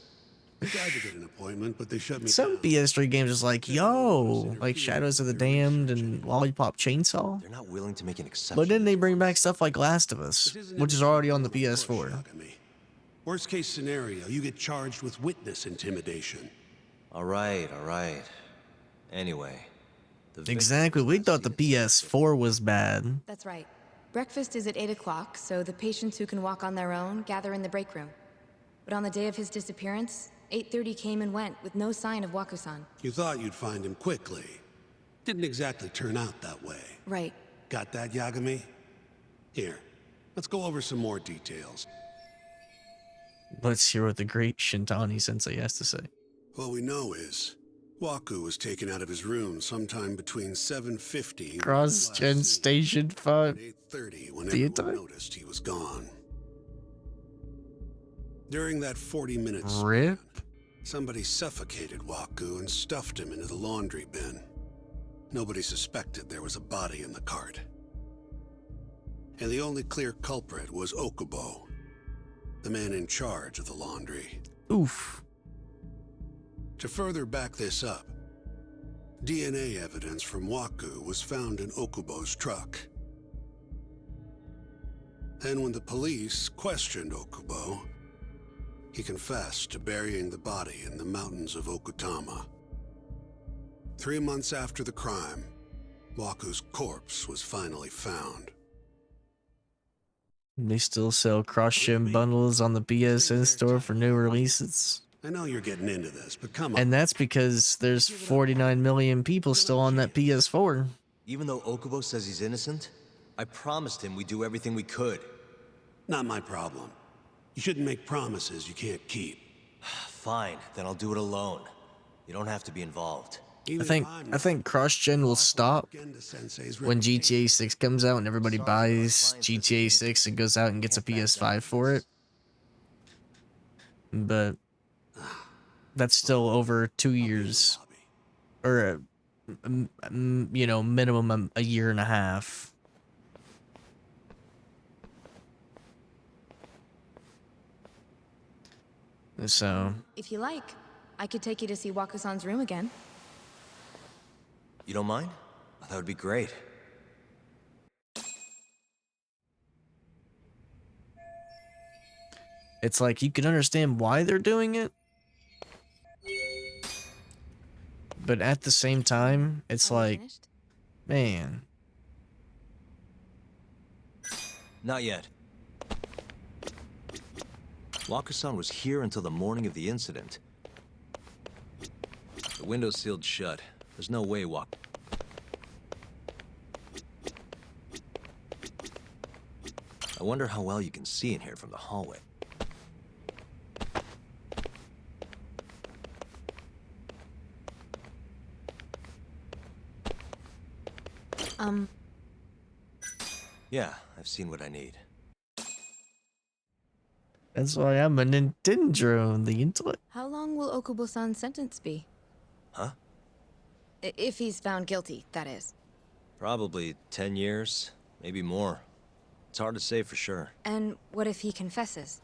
I tried to get an appointment, but they shut me Some down. PS3 games is like, yo, like Shadows of the Damned and Lollipop Chainsaw. They're not willing to make an exception. But then they bring back stuff like Last of Us, which is already on the PS4. Worst case scenario, you get charged with witness intimidation. All right, all right. Anyway. Exactly, we thought the PS4 was bad. That's right. Breakfast is at 8 o'clock, so the patients who can walk on their own gather in the break room. But on the day of his disappearance, 8:30 came and went with no sign of Waku-san. You thought you'd find him quickly. Didn't exactly turn out that way. Right. Got that, Yagami? Here, let's go over some more details. Let's hear what the great Shintani sensei has to say. What we know is, Waku was taken out of his room sometime between 7:50 Cross-gen Station 5. 8:30 when everyone noticed he was gone. During that 40-minute Rip? somebody suffocated Waku and stuffed him into the laundry bin. Nobody suspected there was a body in the cart. And the only clear culprit was Okubo, the man in charge of the laundry. Oof. To further back this up, DNA evidence from Waku was found in Okubo's truck. And when the police questioned Okubo, he confessed to burying the body in the mountains of Okutama. 3 months after the crime, Waku's corpse was finally found. They still sell cross-gen bundles on the PSN store for new releases. I know you're getting into this, but come on. And that's because there's 49 million people still on that PS4. Even though Okubo says he's innocent, I promised him we'd do everything we could. Not my problem. You shouldn't make promises you can't keep. Fine, then I'll do it alone. You don't have to be involved. I think cross-gen will stop when GTA 6 comes out and everybody buys GTA 6 and goes out and gets a PS5 for it. But that's still over 2 years, or you know, minimum a year and a half. So If you like, I could take you to see Waku-san's room again. You don't mind? That would be great. it's like you can understand why they're doing it, but at the same time, it's like, man. Not yet. Wakusan was here until the morning of the incident. The window's sealed shut. There's no way I wonder how well you can see in here from the hallway. Yeah, I've seen what I need. That's why I'm a Nintendo, the intellect. How long will Okubo-san's sentence be? Huh? If he's found guilty, that is. Probably 10 years, maybe more. It's hard to say for sure. And what if he confesses?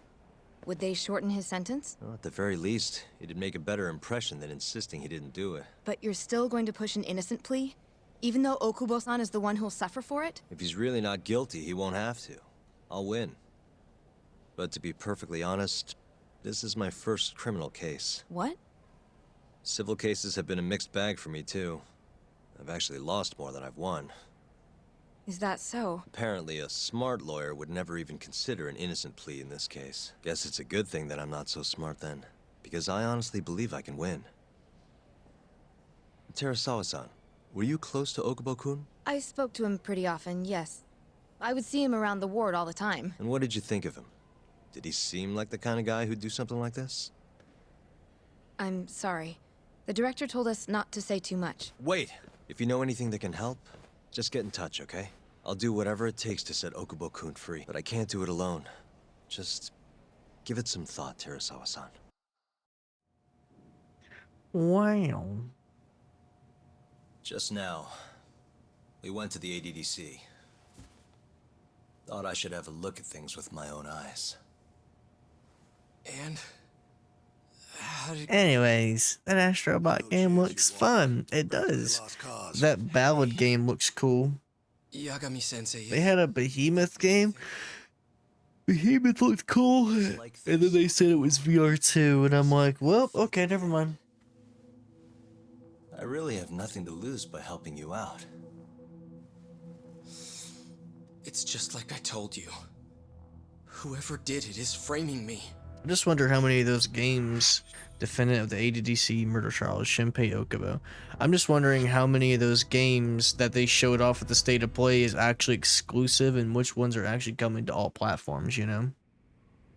Would they shorten his sentence? Well, at the very least, it'd make a better impression than insisting he didn't do it. But you're still going to push an innocent plea? Even though Okubo-san is the one who'll suffer for it? If he's really not guilty, he won't have to. I'll win. But to be perfectly honest, this is my first criminal case. What? Civil cases have been a mixed bag for me, too. I've actually lost more than I've won. Is that so? Apparently, a smart lawyer would never even consider an innocent plea in this case. Guess it's a good thing that I'm not so smart then, because I honestly believe I can win. Terasawa-san, were you close to Okubo-kun? I spoke to him pretty often, yes. I would see him around the ward all the time. And what did you think of him? Did he seem like the kind of guy who'd do something like this? I'm sorry. The director told us not to say too much. Wait! If you know anything that can help, just get in touch, okay? I'll do whatever it takes to set Okubo-kun free, but I can't do it alone. Just give it some thought, Terasawa-san. Wow. Just now, we went to the ADDC. Thought I should have a look at things with my own eyes. And how did... Anyways, that Astrobot game looks fun. It does. That ballad game looks cool. Yagami-sensei... They had a Behemoth game. Behemoth looked cool. And then they said it was VR too. And I'm like, well, okay, never mind. I really have nothing to lose by helping you out. It's just like I told you. Whoever did it is framing me. I just wonder how many of those games, defendant of the ADDC murder trial is Shinpei Okubo. I'm just wondering how many of those games that they showed off at the State of Play is actually exclusive and which ones are actually coming to all platforms, you know?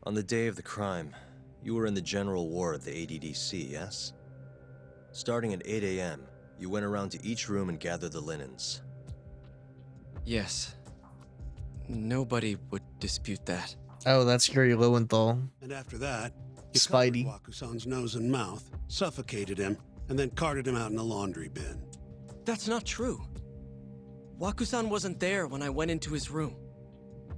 On the day of the crime, you were in the general ward of the ADDC, yes? Starting at 8 a.m., you went around to each room and gathered the linens. Yes. Nobody would dispute that. Oh, that's Gary Lowenthal. And after that, you Spidey. covered Wakusan's nose and mouth, suffocated him, and then carted him out in the laundry bin. That's not true. Wakusan wasn't there when I went into his room.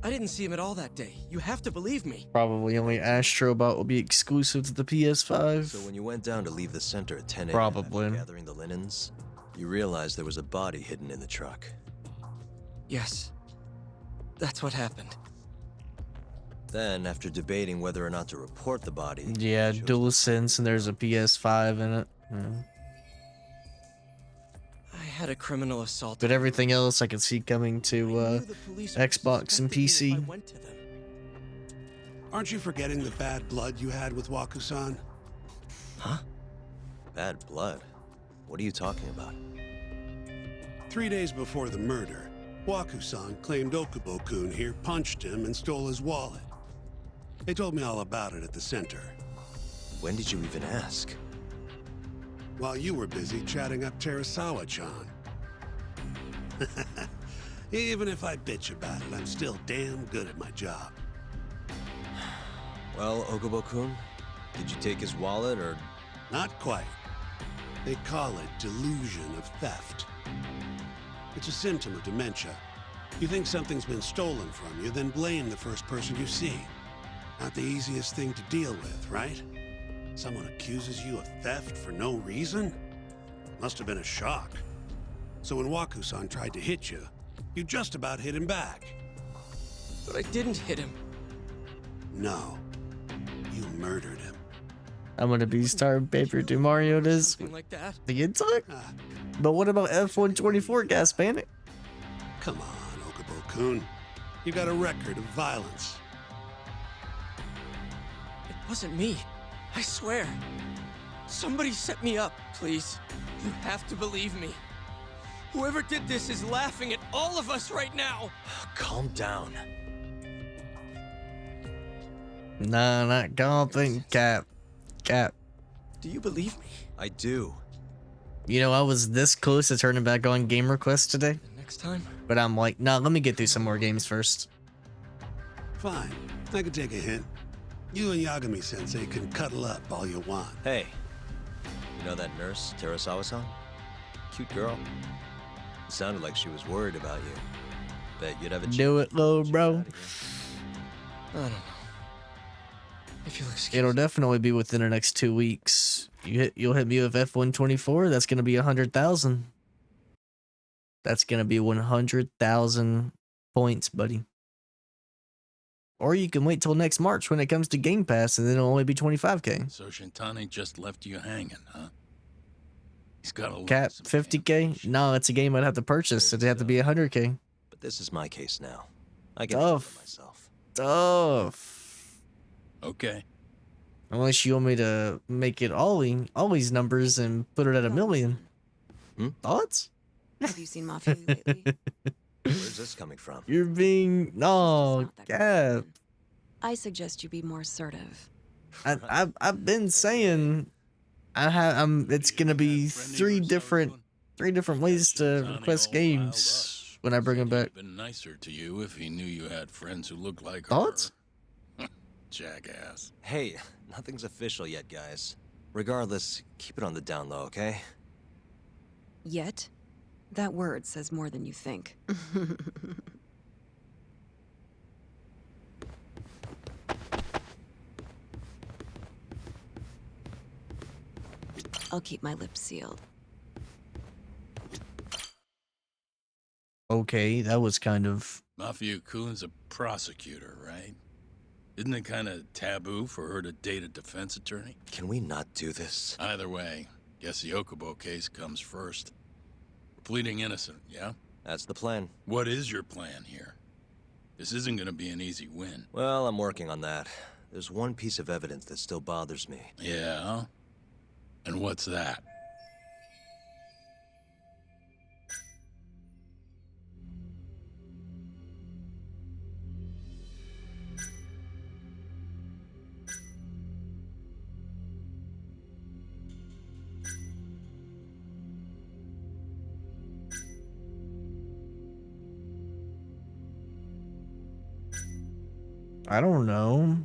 I didn't see him at all that day. You have to believe me. Probably only Astrobot will be exclusive to the PS5. So when you went down to leave the center at 10 a.m. Probably. after gathering the linens, you realized there was a body hidden in the truck. Yes. That's what happened. Then, after debating whether or not to report the body... Yeah, DualSense, and there's a PS5 in it. Yeah. I had a criminal assault. But everything else I could see coming to Xbox and PC. Aren't you forgetting the bad blood you had with Wakusan? Huh? Bad blood? What are you talking about? 3 days before the murder, Wakusan claimed Okubo-kun here punched him and stole his wallet. They told me all about it at the center. When did you even ask? While you were busy chatting up Terasawa-chan. Even if I bitch about it, I'm still damn good at my job. Well, Okubo-kun, did you take his wallet or... Not quite. They call it delusion of theft. It's a symptom of dementia. You think something's been stolen from you, then blame the first person you see. Not the easiest thing to deal with, right? Someone accuses you of theft for no reason? Must have been a shock. So when Wakusan tried to hit you, you just about hit him back. But I didn't hit him. No. You murdered him. I'm gonna be starring paper to Mario this. Something like that. The intellect? But what about F-124 Gas Panic? Come on, Okubo-kun. You got a record of violence. It wasn't me. I swear. Somebody set me up, please. You have to believe me. Whoever did this is laughing at all of us right now. Calm down. Nah, not golfing, Cap. Cap. Do you believe me? I do. You know, I was this close to turning back on game requests today, Next time? but I'm like, nah, let me get through some more games first. Fine. I can take a hint. You and Yagami-sensei can cuddle up all you want. Hey, you know that nurse, Terasawa-san? Cute girl. Sounded like she was worried about you. Bet you'd have a Do it, little bro. I don't know. If you'll excuse It'll me. definitely be within the next 2 weeks. You'll hit me with F124. That's gonna be 100,000. That's gonna be 100,000 points, buddy. Or you can wait till next March when it comes to Game Pass, and then it'll only be 25k. So Shintani just left you hanging, huh? He's got a Cap 50k? No, it's a game I'd have to purchase. It'd have to be 100k. But this is my case now. I can Tough. handle it myself. Tough. Okay. Unless you want me to make it all these numbers and put it at 1 million. Thoughts? Have you seen Mafia lately? Where's this coming from? You're being no, Cap. I suggest you be more assertive. I've been saying it's gonna be three different ways to request games when I bring them back. He'd been nicer to you if he knew you had friends who looked like Thoughts? her. Jackass. Hey, nothing's official yet, guys. Regardless, keep it on the down low, okay? Yet? That word says more than you think. I'll keep my lips sealed. Okay, that was kind of Mafia Kun's a prosecutor, right? Isn't it kind of taboo for her to date a defense attorney? Can we not do this? Either way, guess the Okubo case comes first. We're pleading innocent, yeah? That's the plan. What is your plan here? This isn't gonna be an easy win. Well, I'm working on that. There's one piece of evidence that still bothers me. Yeah? And what's that? I don't know.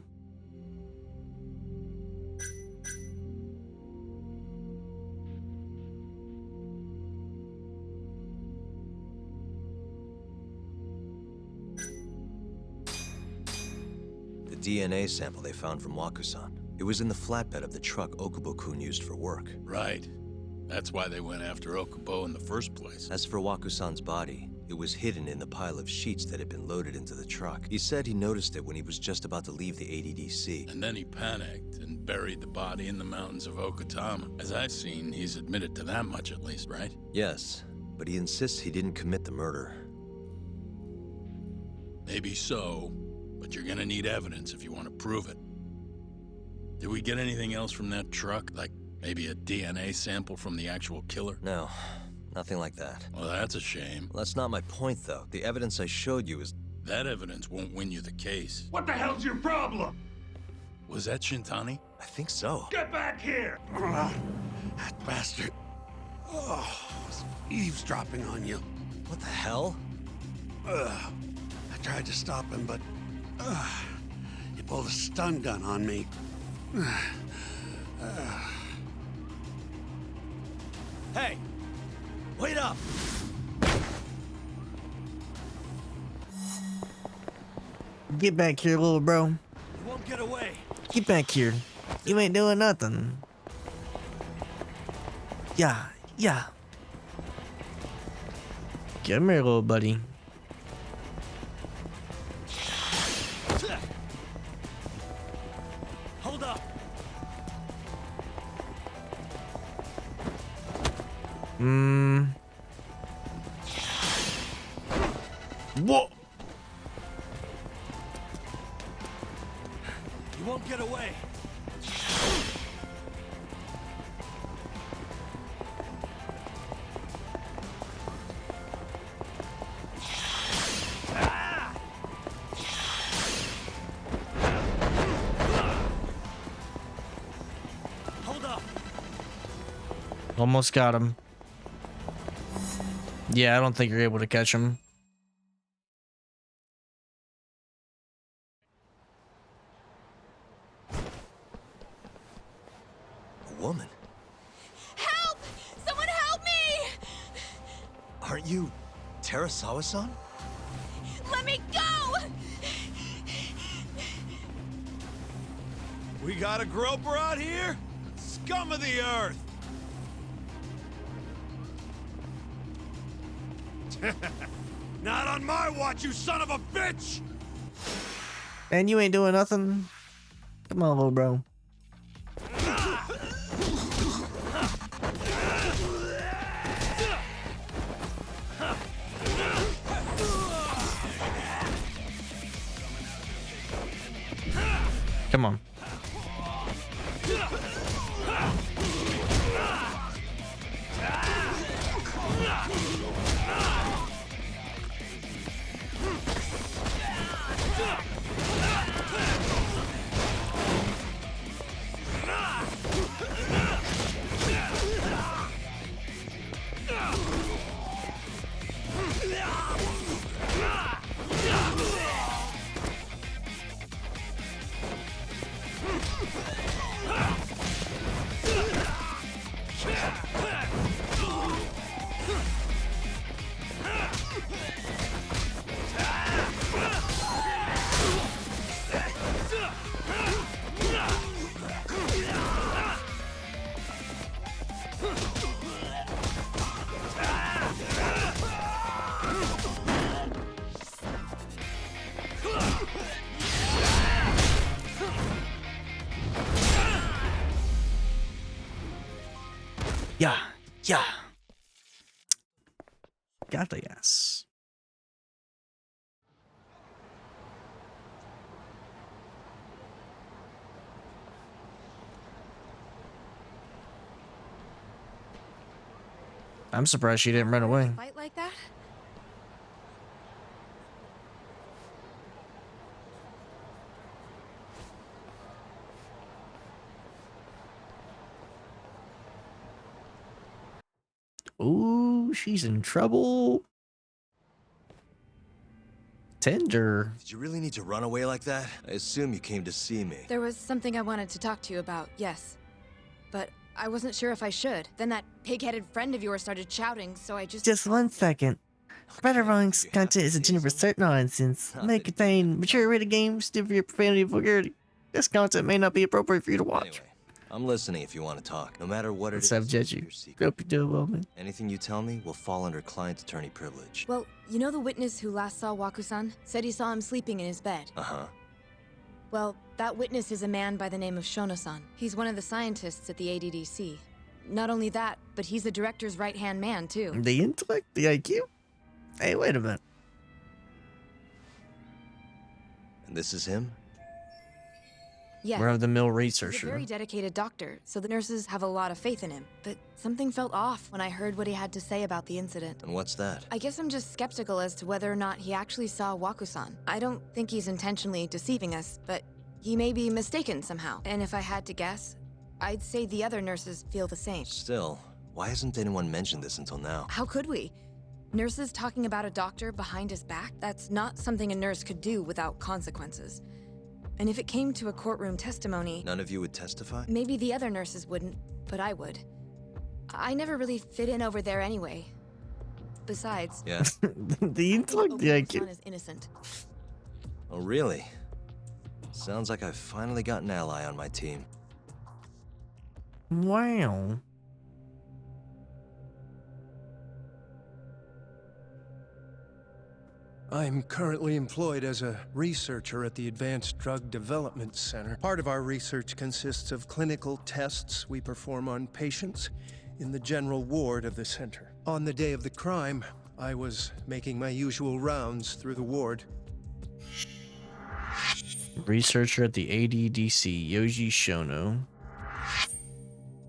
The DNA sample they found from Wakusan. It was in the flatbed of the truck Okubo-kun used for work. Right. That's why they went after Okubo in the first place. As for Wakusan's body, it was hidden in the pile of sheets that had been loaded into the truck. He said he noticed it when he was just about to leave the ADDC. And then he panicked and buried the body in the mountains of Okutama. As I've seen, he's admitted to that much at least, right? Yes, but he insists he didn't commit the murder. Maybe so, but you're gonna need evidence if you want to prove it. Did we get anything else from that truck? Like maybe a DNA sample from the actual killer? No, nothing like that. Well, that's a shame. Well, that's not my point, though. The evidence I showed you is... That evidence won't win you the case. What the hell's your problem? Was that Shintani? I think so. Get back here! That bastard. Oh, was eavesdropping on you. What the hell? I tried to stop him, but... he pulled a stun gun on me. Hey! Wait up! Get back here, little bro. You won't get away. Get back here. You ain't doing nothing. Yeah. Come here, little buddy. Hold up! Whoa! You won't get away. Almost got him. Yeah, I don't think you're able to catch him. A woman? Help! Someone help me! Aren't you Terasawa-san? Let me go! We got a groper out here? Scum of the earth! Not on my watch, you son of a bitch! And you ain't doing nothing. Come on, little bro. Come on. Yeah. Got the ass. I'm surprised she didn't run away. Fight like that? Ooh, she's in trouble. Tender. Did you really need to run away like that? I assume you came to see me. There was something I wanted to talk to you about, yes. But I wasn't sure if I should. Then that pig-headed friend of yours started shouting, so I just... Just 1 second. Better Wrong's content is intended for certain audiences. May contain mature rated games, severe profanity and vulgarity. This content may not be appropriate for you to watch. Anyway, I'm listening if you want to talk. No matter what it Let's is. have judge you. Hope you're doing well, man. Anything you tell me will fall under client attorney privilege. Well, you know the witness who last saw Waku-san? Said he saw him sleeping in his bed. Uh-huh. Well, that witness is a man by the name of Shono-san. He's one of the scientists at the ADDC. Not only that, but he's the director's right-hand man, too. The intellect? The IQ? Hey, wait a minute. And this is him? Yeah. Run-of-the-mill He's a researcher. very dedicated doctor, so the nurses have a lot of faith in him. But something felt off when I heard what he had to say about the incident. And what's that? I guess I'm just skeptical as to whether or not he actually saw Waku-san. I don't think he's intentionally deceiving us, but he may be mistaken somehow. And if I had to guess, I'd say the other nurses feel the same. Still, why hasn't anyone mentioned this until now? How could we? Nurses talking about a doctor behind his back? That's not something a nurse could do without consequences. And if it came to a courtroom testimony... None of you would testify? Maybe the other nurses wouldn't, but I would. I never really fit in over there anyway. Besides... Yeah. The intellect? The IQ. Son is innocent. Oh, really? Sounds like I've finally got an ally on my team. Wow. I'm currently employed as a researcher at the Advanced Drug Development Center. Part of our research consists of clinical tests we perform on patients in the general ward of the center. On the day of the crime, I was making my usual rounds through the ward. Researcher at the ADDC, Yoji Shono.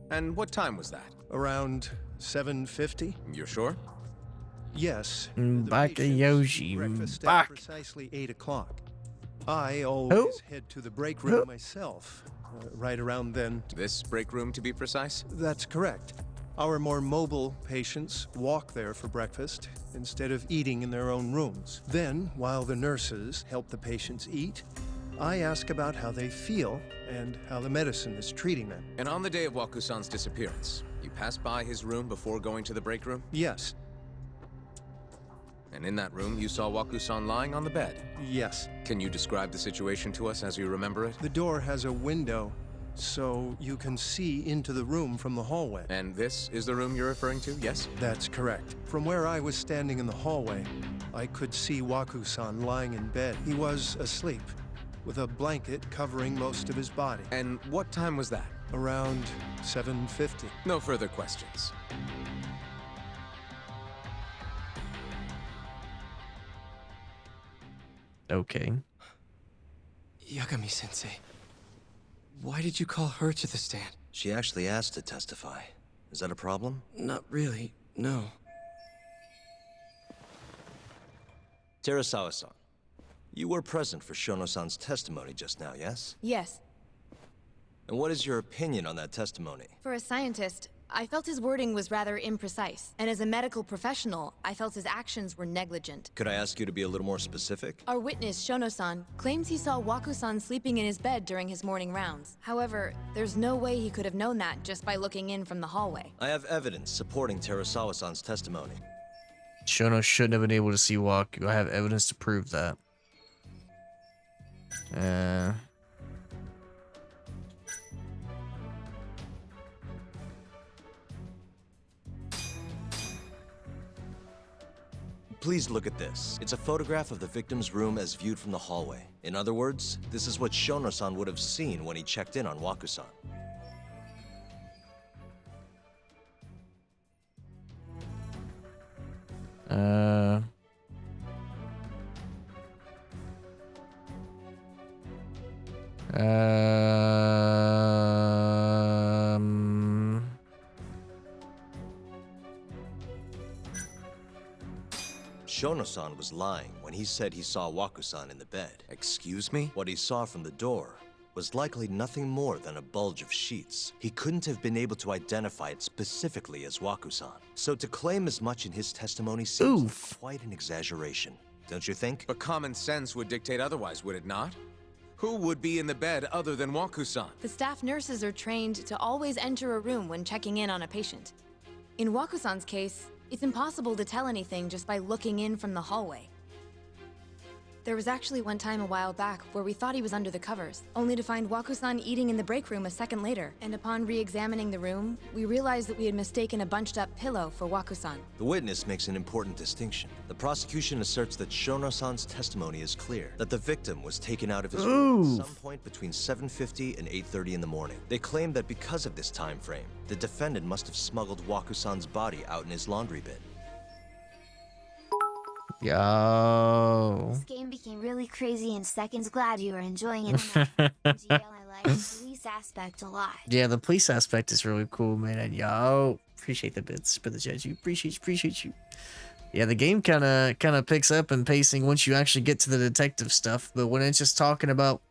And what time was that? Around 7:50? You're sure? Yes. Back to Yoji. Breakfast at Back. precisely 8 o'clock. I always head to the break room myself, right around then. This break room, to be precise? That's correct. Our more mobile patients walk there for breakfast instead of eating in their own rooms. Then, while the nurses help the patients eat, I ask about how they feel and how the medicine is treating them. And on the day of Wakusan's disappearance, you passed by his room before going to the break room? Yes. And in that room, you saw Wakusan lying on the bed? Yes. Can you describe the situation to us as you remember it? The door has a window, so you can see into the room from the hallway. And this is the room you're referring to, yes? That's correct. From where I was standing in the hallway, I could see Waku-san lying in bed. He was asleep, with a blanket covering most of his body. And what time was that? Around 7:50. No further questions. Okay. Yagami-sensei, why did you call her to the stand? She actually asked to testify. Is that a problem? Not really, no. Terasawa-san, you were present for Shono-san's testimony just now, yes? Yes. And what is your opinion on that testimony? For a scientist, I felt his wording was rather imprecise. And as a medical professional, I felt his actions were negligent. Could I ask you to be a little more specific? Our witness, Shono-san, claims he saw Waku-san sleeping in his bed during his morning rounds. However, there's no way he could have known that just by looking in from the hallway. I have evidence supporting Terasawa-san's testimony. Shono shouldn't have been able to see Waku. I have evidence to prove that. Please look at this. It's a photograph of the victim's room as viewed from the hallway. In other words, this is what Shono-san would have seen when he checked in on Waku-san. Shono-san was lying when he said he saw Waku-san in the bed. Excuse me? What he saw from the door was likely nothing more than a bulge of sheets. He couldn't have been able to identify it specifically as Waku-san. So to claim as much in his testimony seems like quite an exaggeration, don't you think? But common sense would dictate otherwise, would it not? Who would be in the bed other than Waku-san? The staff nurses are trained to always enter a room when checking in on a patient. In Waku-san's case, it's impossible to tell anything just by looking in from the hallway. There was actually one time a while back where we thought he was under the covers, only to find Waku-san eating in the break room a second later. And upon re-examining the room, we realized that we had mistaken a bunched-up pillow for Waku-san. The witness makes an important distinction. The prosecution asserts that Shono-san's testimony is clear, that the victim was taken out of his room at some point between 7:50 and 8:30 in the morning. They claim that because of this time frame, the defendant must have smuggled Waku-san's body out in his laundry bin. Yo. This game became really crazy in seconds. Glad you were enjoying it. I like the police aspect a lot. Yeah, the police aspect is really cool, man. And yo, appreciate the bits for the judge. You appreciate you. Yeah, the game kind of picks up in pacing once you actually get to the detective stuff, but when it's just talking about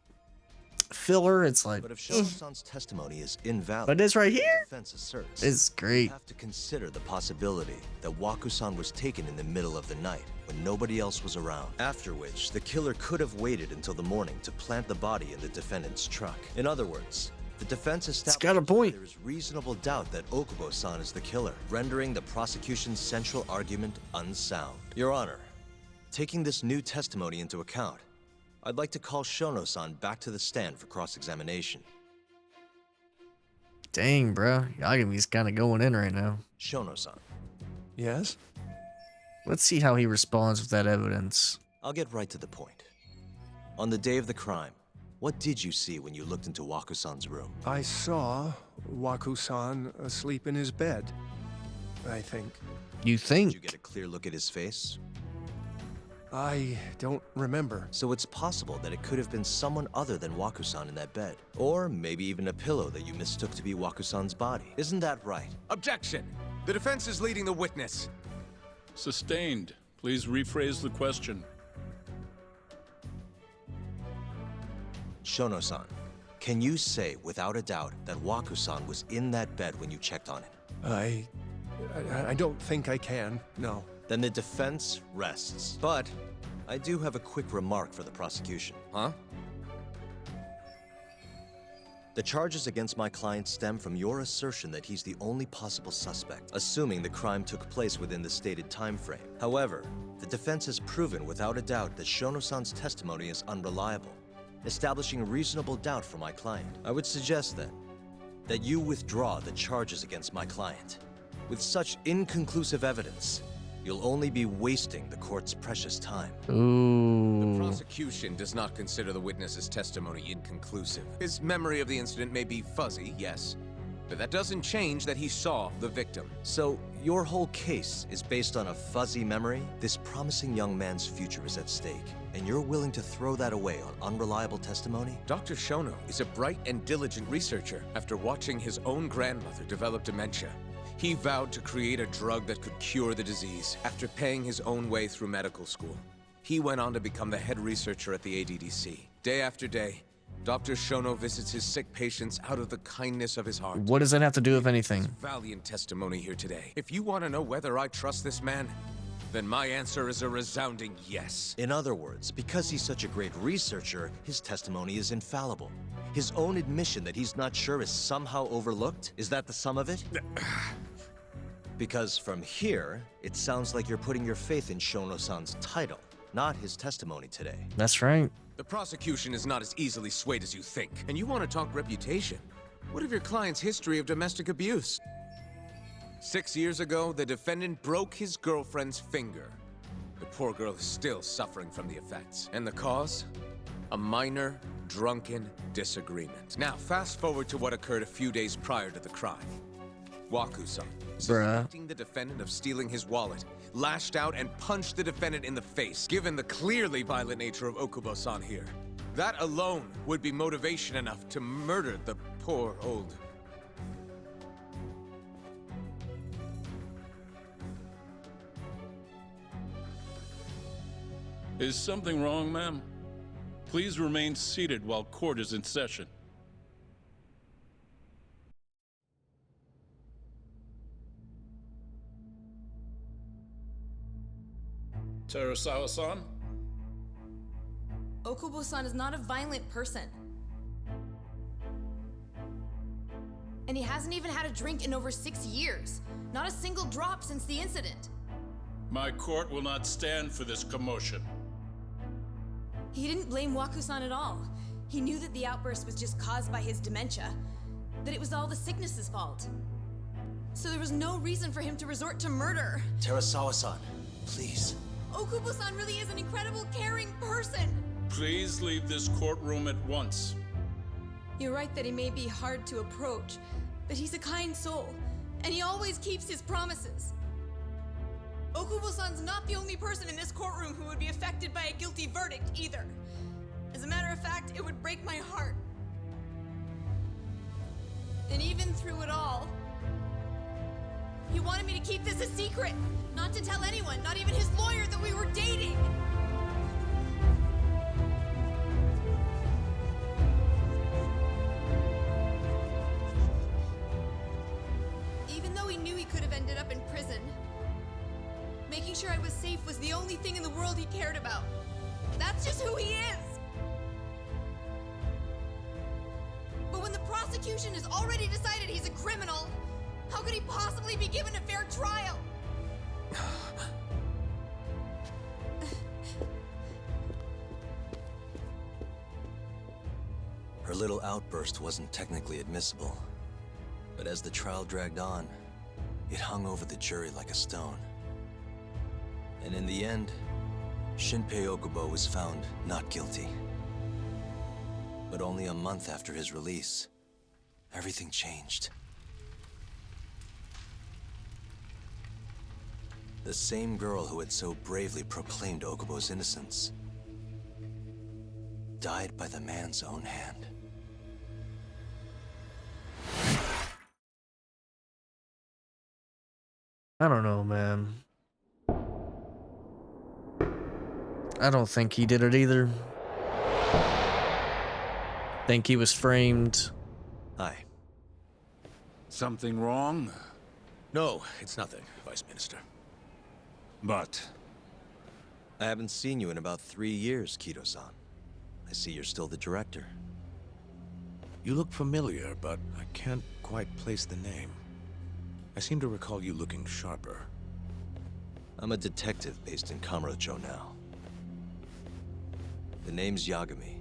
filler, it's like. But if Shono-san's testimony is invalid, but it's right here. The defense asserts It's great. you have to consider the possibility that Waku-san was taken in the middle of the night when nobody else was around. After which, the killer could have waited until the morning to plant the body in the defendant's truck. In other words, the defense establishes got a point. there is reasonable doubt that Okubo-san is the killer, rendering the prosecution's central argument unsound. Your Honor, taking this new testimony into account, I'd like to call Shono-san back to the stand for cross-examination. Dang, bro. Yagami's kind of going in right now. Shono-san. Yes? Let's see how he responds with that evidence. I'll get right to the point. On the day of the crime, what did you see when you looked into Waku-san's room? I saw Waku-san asleep in his bed, I think. You think? Did you get a clear look at his face? I don't remember. So it's possible that it could have been someone other than Waku-san in that bed. Or maybe even a pillow that you mistook to be Waku-san's body. Isn't that right? Objection! The defense is leading the witness. Sustained. Please rephrase the question. Shono-san, can you say without a doubt that Waku-san was in that bed when you checked on him? I don't think I can, no. Then the defense rests. But I do have a quick remark for the prosecution. Huh? The charges against my client stem from your assertion that he's the only possible suspect, assuming the crime took place within the stated time frame. However, the defense has proven without a doubt that Shono-san's testimony is unreliable, establishing reasonable doubt for my client. I would suggest then that you withdraw the charges against my client. With such inconclusive evidence, you'll only be wasting the court's precious time. Ooh. The prosecution does not consider the witness's testimony inconclusive. His memory of the incident may be fuzzy, yes, but that doesn't change that he saw the victim. So, your whole case is based on a fuzzy memory? This promising young man's future is at stake, and you're willing to throw that away on unreliable testimony? Dr. Shono is a bright and diligent researcher. After watching his own grandmother develop dementia, he vowed to create a drug that could cure the disease. After paying his own way through medical school, he went on to become the head researcher at the ADDC. Day after day, Dr. Shono visits his sick patients out of the kindness of his heart. What does that have to do with anything? Valiant testimony here today. If you want to know whether I trust this man, then my answer is a resounding yes. In other words, because he's such a great researcher, his testimony is infallible. His own admission that he's not sure is somehow overlooked? Is that the sum of it? Because from here, it sounds like you're putting your faith in Shono-san's title, not his testimony today. That's right. The prosecution is not as easily swayed as you think. And you want to talk reputation? What of your client's history of domestic abuse? 6 years ago, the defendant broke his girlfriend's finger. The poor girl is still suffering from the effects. And the cause? A minor, drunken disagreement. Now, fast forward to what occurred a few days prior to the crime. Yakuza, suspecting the defendant of stealing his wallet, lashed out and punched the defendant in the face. Given the clearly violent nature of Okubo-san here, that alone would be motivation enough to murder the poor old... Is something wrong, ma'am? Please remain seated while court is in session. Terasawa-san? Okubo-san is not a violent person. And he hasn't even had a drink in over 6 years. Not a single drop since the incident. My court will not stand for this commotion. He didn't blame Waku-san at all. He knew that the outburst was just caused by his dementia, that it was all the sickness's fault. So there was no reason for him to resort to murder. Terasawa-san, please. Okubo-san really is an incredible, caring person. Please leave this courtroom at once. You're right that he may be hard to approach, but he's a kind soul, and he always keeps his promises. Okubo-san's not the only person in this courtroom who would be affected by a guilty verdict, either. As a matter of fact, it would break my heart. And even through it all, he wanted me to keep this a secret, not to tell anyone, not even his lawyer, that we were dating. Even though he knew he could have ended up in prison, making sure I was safe was the only thing in the world he cared about. That's just who he is. But when the prosecution has already decided he's a criminal, how could he possibly be given a fair trial? Her little outburst wasn't technically admissible, but as the trial dragged on, it hung over the jury like a stone. And in the end, Shinpei Okubo was found not guilty. But only a month after his release, everything changed. The same girl who had so bravely proclaimed Okubo's innocence died by the man's own hand. I don't know, man. I don't think he did it either. Think he was framed. Hi. Something wrong? No, it's nothing, Vice Minister. But... I haven't seen you in about 3 years, Kido-san. I see you're still the director. You look familiar, but I can't quite place the name. I seem to recall you looking sharper. I'm a detective based in Kamurocho now. The name's Yagami.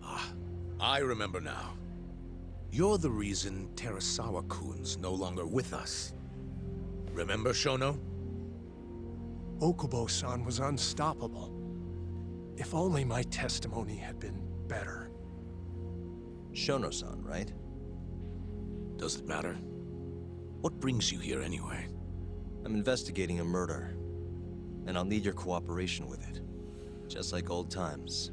Ah, I remember now. You're the reason Terasawa-kun's no longer with us. Remember, Shono? Okubo-san was unstoppable. If only my testimony had been better. Shono-san, right? Does it matter? What brings you here anyway? I'm investigating a murder, and I'll need your cooperation with it. Just like old times.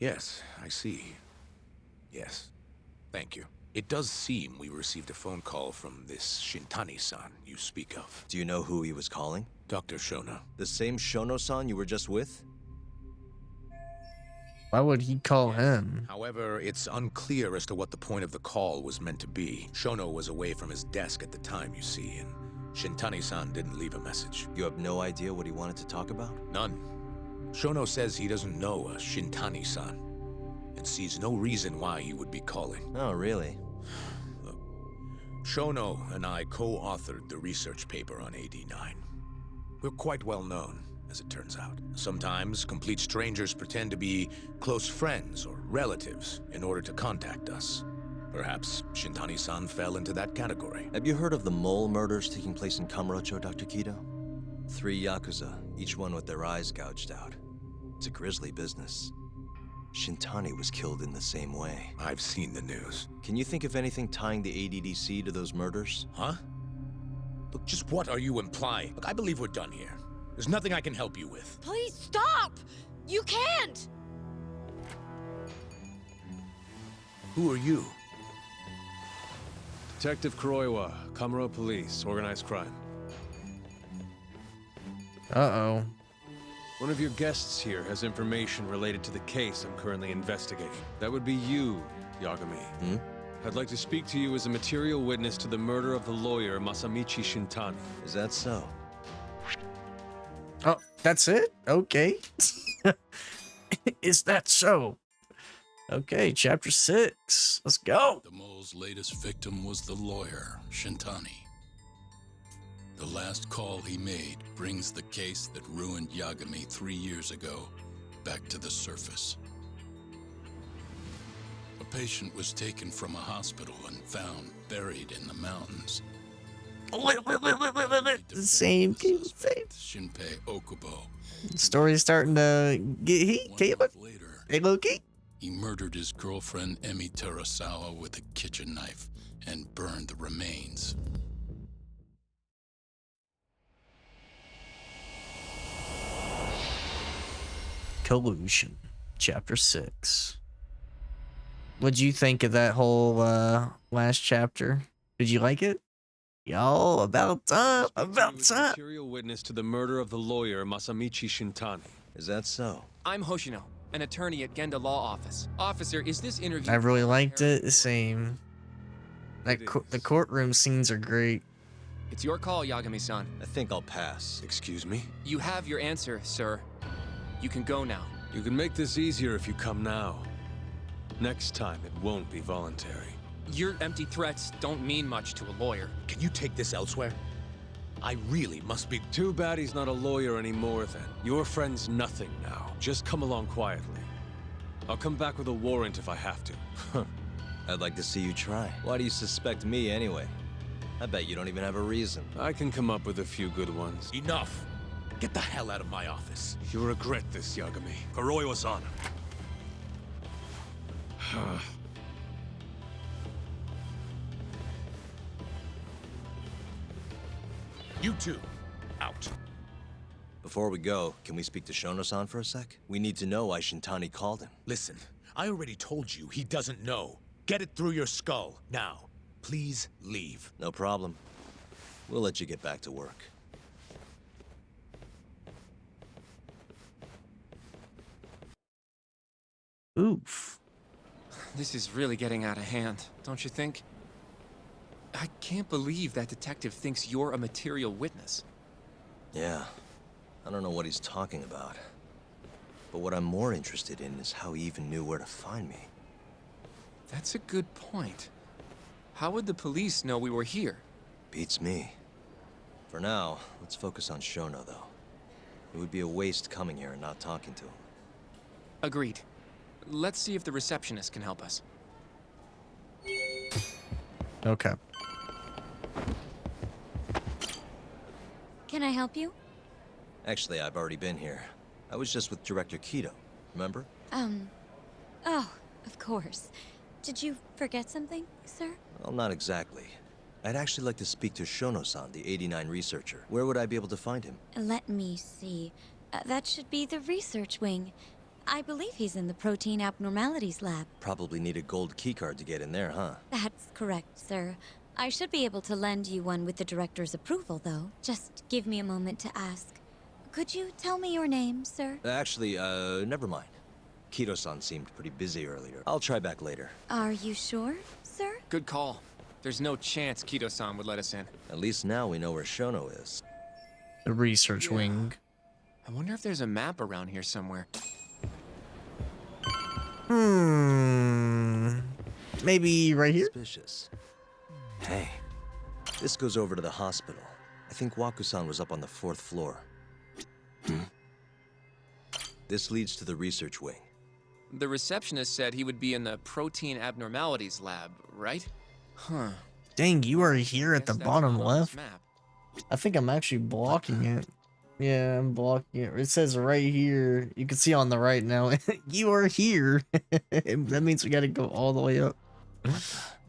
Yes, I see. Yes. Thank you. It does seem we received a phone call from this Shintani-san you speak of. Do you know who he was calling? Dr. Shono. The same Shono-san you were just with? Why would he call him? However, it's unclear as to what the point of the call was meant to be. Shono was away from his desk at the time, you see, and Shintani-san didn't leave a message. You have no idea what he wanted to talk about? None. Shono says he doesn't know a Shintani-san, and sees no reason why he would be calling. Oh, really? Look, Shono and I co-authored the research paper on AD9. We're quite well known, as it turns out. Sometimes, complete strangers pretend to be close friends or relatives in order to contact us. Perhaps Shintani-san fell into that category. Have you heard of the mole murders taking place in Kamurocho, Dr. Kido? 3 Yakuza, each one with their eyes gouged out. It's a grisly business. Shintani was killed in the same way. I've seen the news. Can you think of anything tying the ADDC to those murders? Huh? Look, just what are you implying? Look, I believe we're done here. There's nothing I can help you with. Please stop! You can't! Who are you? Detective Kuroiwa, Kamuro Police, Organized Crime. Uh-oh. One of your guests here has information related to the case I'm currently investigating. That would be you, Yagami. Hmm? I'd like to speak to you as a material witness to the murder of the lawyer Masamichi Shintani. Is that so? Oh, that's it? Okay. Is that so? Okay, chapter 6. Let's go. The mole's latest victim was the lawyer, Shintani. The last call he made brings the case that ruined Yagami 3 years ago back to the surface. A patient was taken from a hospital and found buried in the mountains. The same. Shinpei Okubo. Story's starting to get heat. Hey, Loki. He murdered his girlfriend Emi Terasawa with a kitchen knife and burned the remains. Collusion, chapter 6. What'd you think of that whole last chapter? Did you like it? Y'all, about time. Material witness to the murder of the lawyer Masamichi Shintani. Is that so? I'm Hoshino, an attorney at Genda Law Office. Officer, is this interview... I really liked it. The same. The courtroom scenes are great. It's your call, Yagami-san. I think I'll pass. Excuse me? You have your answer, sir. You can go now. You can make this easier if you come now. Next time, it won't be voluntary. Your empty threats don't mean much to a lawyer. Can you take this elsewhere? I really must be... Too bad he's not a lawyer anymore, then. Your friend's nothing now. Just come along quietly. I'll come back with a warrant if I have to. I'd like to see you try. Why do you suspect me anyway? I bet you don't even have a reason. I can come up with a few good ones. Enough! Get the hell out of my office. You'll regret this, Yagami. Kuroiwa-san. You two, out. Before we go, can we speak to Shono-san for a sec? We need to know why Shintani called him. Listen, I already told you he doesn't know. Get it through your skull. Now, please leave. No problem. We'll let you get back to work. Oof. This is really getting out of hand, don't you think? I can't believe that detective thinks you're a material witness. Yeah, I don't know what he's talking about. But what I'm more interested in is how he even knew where to find me. That's a good point. How would the police know we were here? Beats me. For now, let's focus on Shono, though. It would be a waste coming here and not talking to him. Agreed. Let's see if the receptionist can help us. Okay. Can I help you? Actually, I've already been here. I was just with Director Kido, remember? Oh, of course. Did you forget something, sir? Well, not exactly. I'd actually like to speak to Shono-san, the 89 researcher. Where would I be able to find him? Let me see. That should be the research wing. I believe he's in the protein abnormalities lab. Probably need a gold keycard to get in there, huh? That's correct, sir. I should be able to lend you one with the director's approval, though. Just give me a moment to ask. Could you tell me your name, sir? Actually, never mind. Kido-san seemed pretty busy earlier. I'll try back later. Are you sure, sir? Good call. There's no chance Kido-san would let us in. At least now we know where Shono is. The research wing. I wonder if there's a map around here somewhere. Maybe right here? Suspicious. Hey, this goes over to the hospital. I think Waku-san was up on the 4th floor. This leads to the research wing. The receptionist said he would be in the protein abnormalities lab, right? Huh. Dang, you are here at the Guess that's bottom not on this left. map. I think I'm actually blocking it. Yeah, I'm blocking it. It says right here. You can see on the right now. You are here. That means we gotta go all the way up.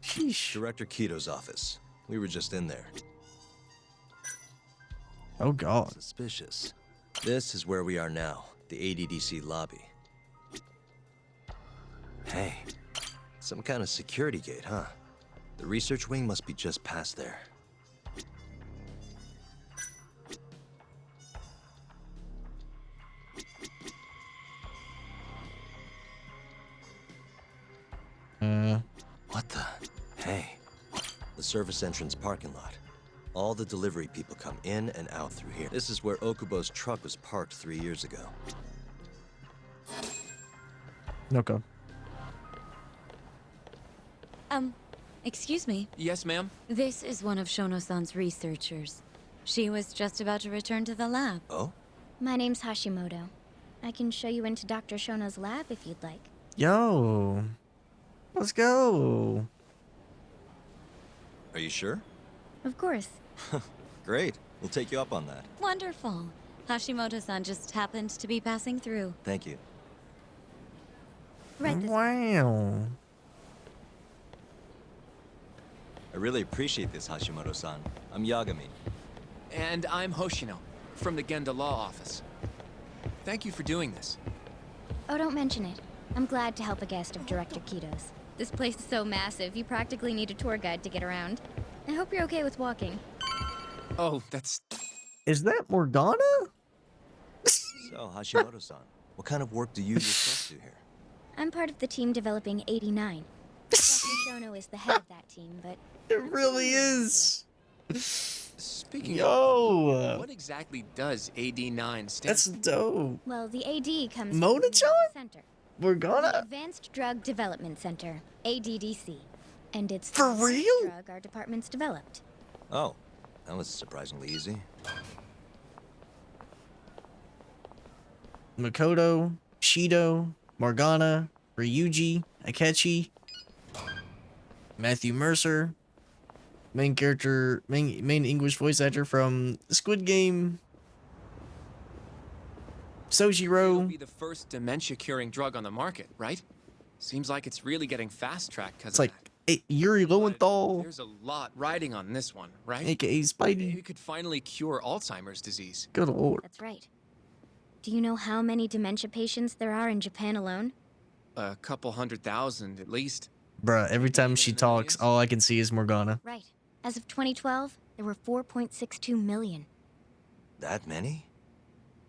Sheesh. Director Kido's office. We were just in there. Oh god. Suspicious. This is where we are now, the ADDC lobby. Hey, some kind of security gate, huh? The research wing must be just past there. What the? Hey, the service entrance parking lot. All the delivery people come in and out through here. This is where Okubo's truck was parked 3 years ago. Okay. Excuse me. Yes, ma'am? This is one of Shono-san's researchers. She was just about to return to the lab. Oh? My name's Hashimoto. I can show you into Dr. Shono's lab if you'd like. Yo. Let's go. Are you sure? Of course. Great. We'll take you up on that. Wonderful. Hashimoto-san just happened to be passing through. Thank you. Right this Wow. I really appreciate this, Hashimoto-san. I'm Yagami. And I'm Hoshino, from the Genda Law Office. Thank you for doing this. Oh, don't mention it. I'm glad to help a guest of Director Kido's. This place is so massive, you practically need a tour guide to get around. I hope you're okay with walking. Oh, that's... Is that Morgana? So, Hashimoto-san, what kind of work do you yourself do here? I'm part of the team developing 89. Dr. Shono is the head of that team, but... It really is. Speaking Yo. of, what exactly does AD9 stand That's dope. Well, the AD comes Mona-chan? from the center. The Morgana? Advanced Drug Development Center, ADDC. And it's For the real? drug our department's developed. Oh, that was surprisingly easy. Makoto, Shido, Morgana, Ryuji, Akechi, Matthew Mercer, main character, main English voice actor from Squid Game, It'll Sojiro. be the first dementia-curing drug on the market, right? Seems like it's really getting fast-tracked because It's of like that. Yuri Lowenthal, There's a lot riding on this one, right? aka Spidey. It could finally cure Alzheimer's disease. Good lord. That's right. Do you know how many dementia patients there are in Japan alone? A couple 100,000 at least. Bruh, every time she talks, all I can see is Morgana. Right. As of 2012, there were 4.62 million. That many?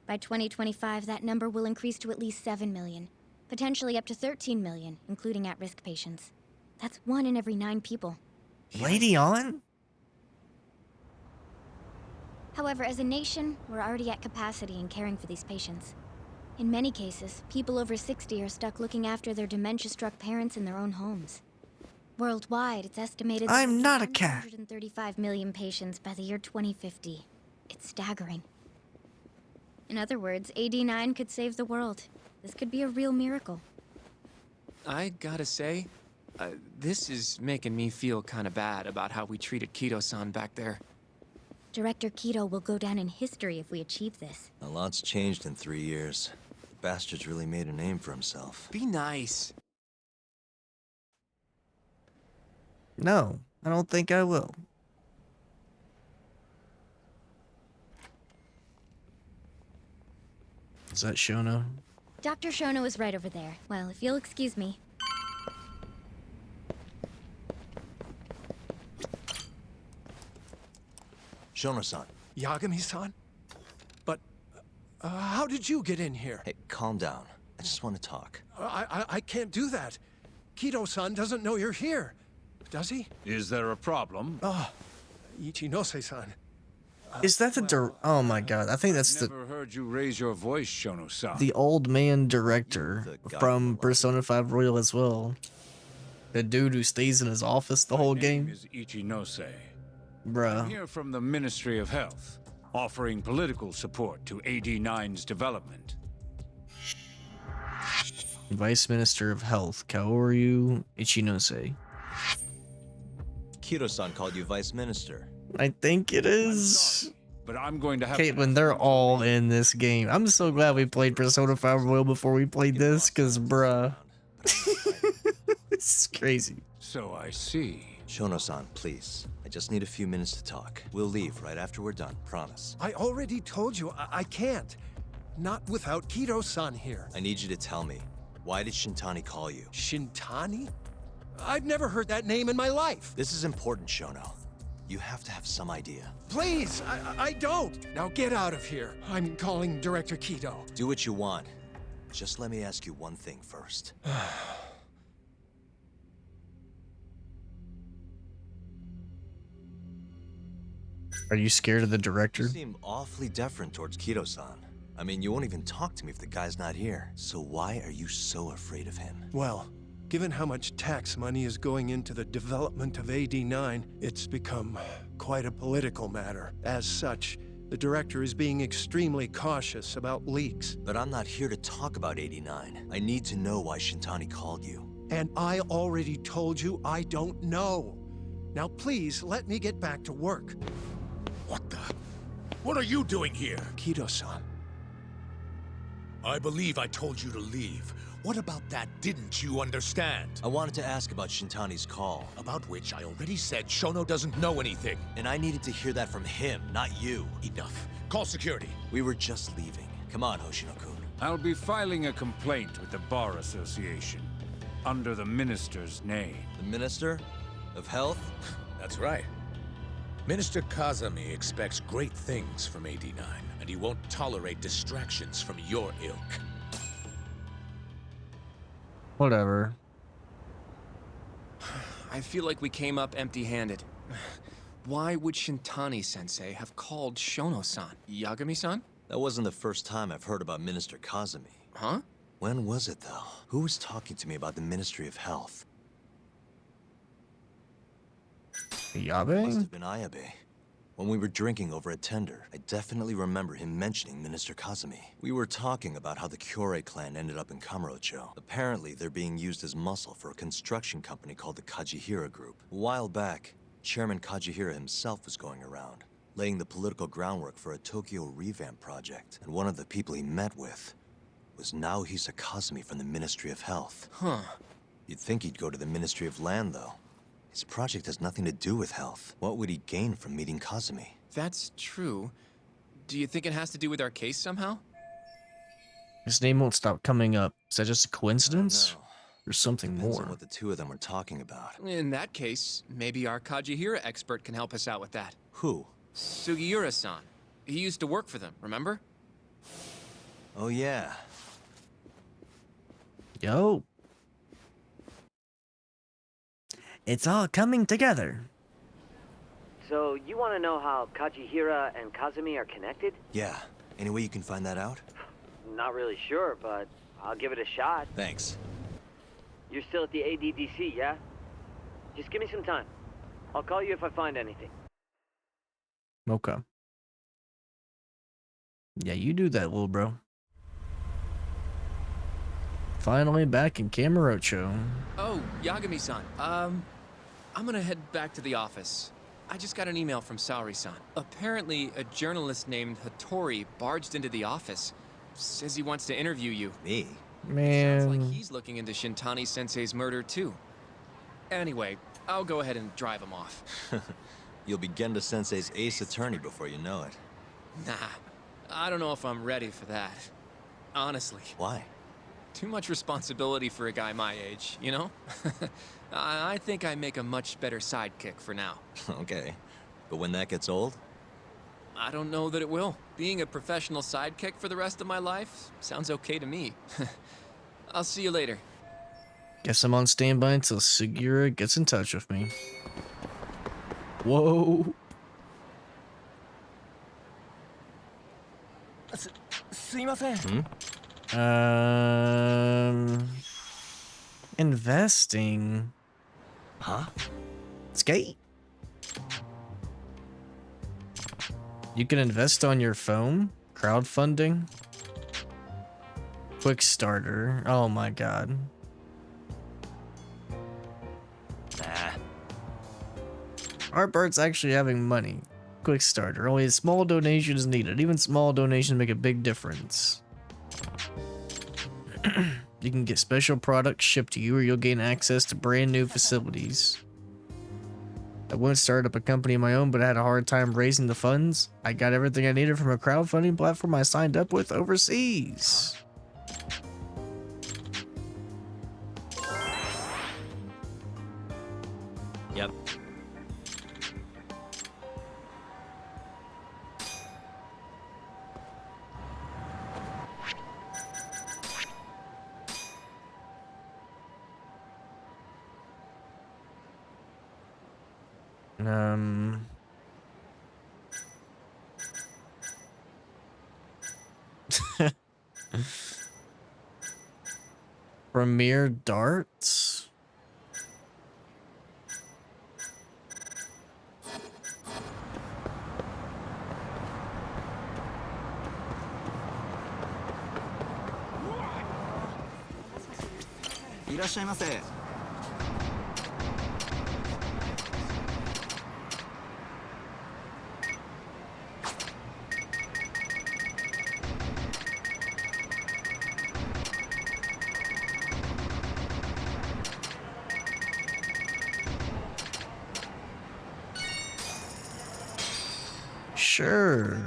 By 2025, that number will increase to at least 7 million. Potentially up to 13 million, including at-risk patients. That's 1 in every 9 people. Lady on? However, as a nation, we're already at capacity in caring for these patients. In many cases, people over 60 are stuck looking after their dementia-struck parents in their own homes. Worldwide, it's estimated that I'm not a cat. 135 million patients by the year 2050. It's staggering. In other words, AD9 could save the world. This could be a real miracle. I gotta say, this is making me feel kind of bad about how we treated Kido-san back there. Director Kido will go down in history if we achieve this. A lot's changed in 3 years. The bastard's really made a name for himself. Be nice. No, I don't think I will. Is that Shono? Dr. Shono is right over there. Well, if you'll excuse me. Shono-san. Yagami-san? But, how did you get in here? Hey, calm down. I just want to talk. I can't do that. Kido-san doesn't know you're here. Does he? Is there a problem? Ichinose-san. Is that the oh my god, I think that's Never heard you raise your voice, Shono-san. the old man director from Persona 5 Royal as well. The dude who stays in his office the whole game. Is Ichinose. Bruh. I'm here from the Ministry of Health, offering political support to AD9's development. Vice Minister of Health, Kaoru Ichinose. Kido-san called you Vice Minister. I think it is. But I'm going to have Caitlin, they're all in this game. I'm so glad we played Persona 5 Royal before we played this, because bruh. This is crazy. So I see. Shono-san, please. I just need a few minutes to talk. We'll leave right after we're done, promise. I already told you I can't. Not without Kido-san here. I need you to tell me, why did Shintani call you? Shintani? I've never heard that name in my life. This is important, Shono. You have to have some idea. Please, I don't. Now get out of here. I'm calling Director Kido. Do what you want. Just let me ask you one thing first. Are you scared of the director? You seem awfully deferent towards Kido-san. I mean, you won't even talk to me if the guy's not here. So why are you so afraid of him? Well, given how much tax money is going into the development of AD9, it's become quite a political matter. As such, the director is being extremely cautious about leaks. But I'm not here to talk about 89. I need to know why Shintani called you. And I already told you I don't know. Now please, let me get back to work. What the? What are you doing here? Kido-san. I believe I told you to leave. What about that didn't you understand? I wanted to ask about Shintani's call. About which I already said Shono doesn't know anything. And I needed to hear that from him, not you. Enough. Call security. We were just leaving. Come on, Hoshino-kun. I'll be filing a complaint with the Bar Association, under the Minister's name. The Minister of Health? That's right. Minister Kazami expects great things from AD9, and he won't tolerate distractions from your ilk. Whatever. I feel like we came up empty-handed. Why would Shintani-sensei have called Shono-san? Yagami-san? That wasn't the first time I've heard about Minister Kazami. Huh? When was it, though? Who was talking to me about the Ministry of Health? Yabe? Must have been Ayabe. When we were drinking over at Tender, I definitely remember him mentioning Minister Kazami. We were talking about how the Kyorei clan ended up in Kamurocho. Apparently, they're being used as muscle for a construction company called the Kajihira Group. A while back, Chairman Kajihira himself was going around, laying the political groundwork for a Tokyo revamp project. And one of the people he met with was Naohisa Kazami from the Ministry of Health. Huh. You'd think he'd go to the Ministry of Land, though. His project has nothing to do with health. What would he gain from meeting Kazami? That's true. Do you think it has to do with our case somehow? His name won't stop coming up. Is that just a coincidence? Or something Depends more? on what the two of them were talking about. In that case, maybe our Kajihira expert can help us out with that. Who? Sugiura-san. He used to work for them, remember? Oh, yeah. Yo. It's all coming together. So, you want to know how Kajihira and Kazumi are connected? Yeah. Any way you can find that out? Not really sure, but I'll give it a shot. Thanks. You're still at the ADDC, yeah? Just give me some time. I'll call you if I find anything. Okay. Yeah, you do that, little bro. Finally back in Kamurocho. Oh, Yagami-san. I'm gonna head back to the office. I just got an email from Saori-san. Apparently, a journalist named Hattori barged into the office. Says he wants to interview you. Me? Man. Sounds like he's looking into Shintani-sensei's murder, too. Anyway, I'll go ahead and drive him off. You'll be Genda-sensei's ace attorney before you know it. Nah, I don't know if I'm ready for that. Honestly. Why? Too much responsibility for a guy my age, you know? I think I make a much better sidekick for now. Okay. But when that gets old? I don't know that it will. Being a professional sidekick for the rest of my life sounds okay to me. I'll see you later. Guess I'm on standby until Segura gets in touch with me. Whoa. Investing. Huh? Skate. You can invest on your phone? Crowdfunding? Quick starter. Oh my god. Nah. Artbird's actually having money. Quick starter. Only a small donation is needed. Even small donations make a big difference. You can get special products shipped to you, or you'll gain access to brand new facilities. I once started up a company of my own, but I had a hard time raising the funds. I got everything I needed from a crowdfunding platform I signed up with overseas. Yep. Premier Darts? Sure.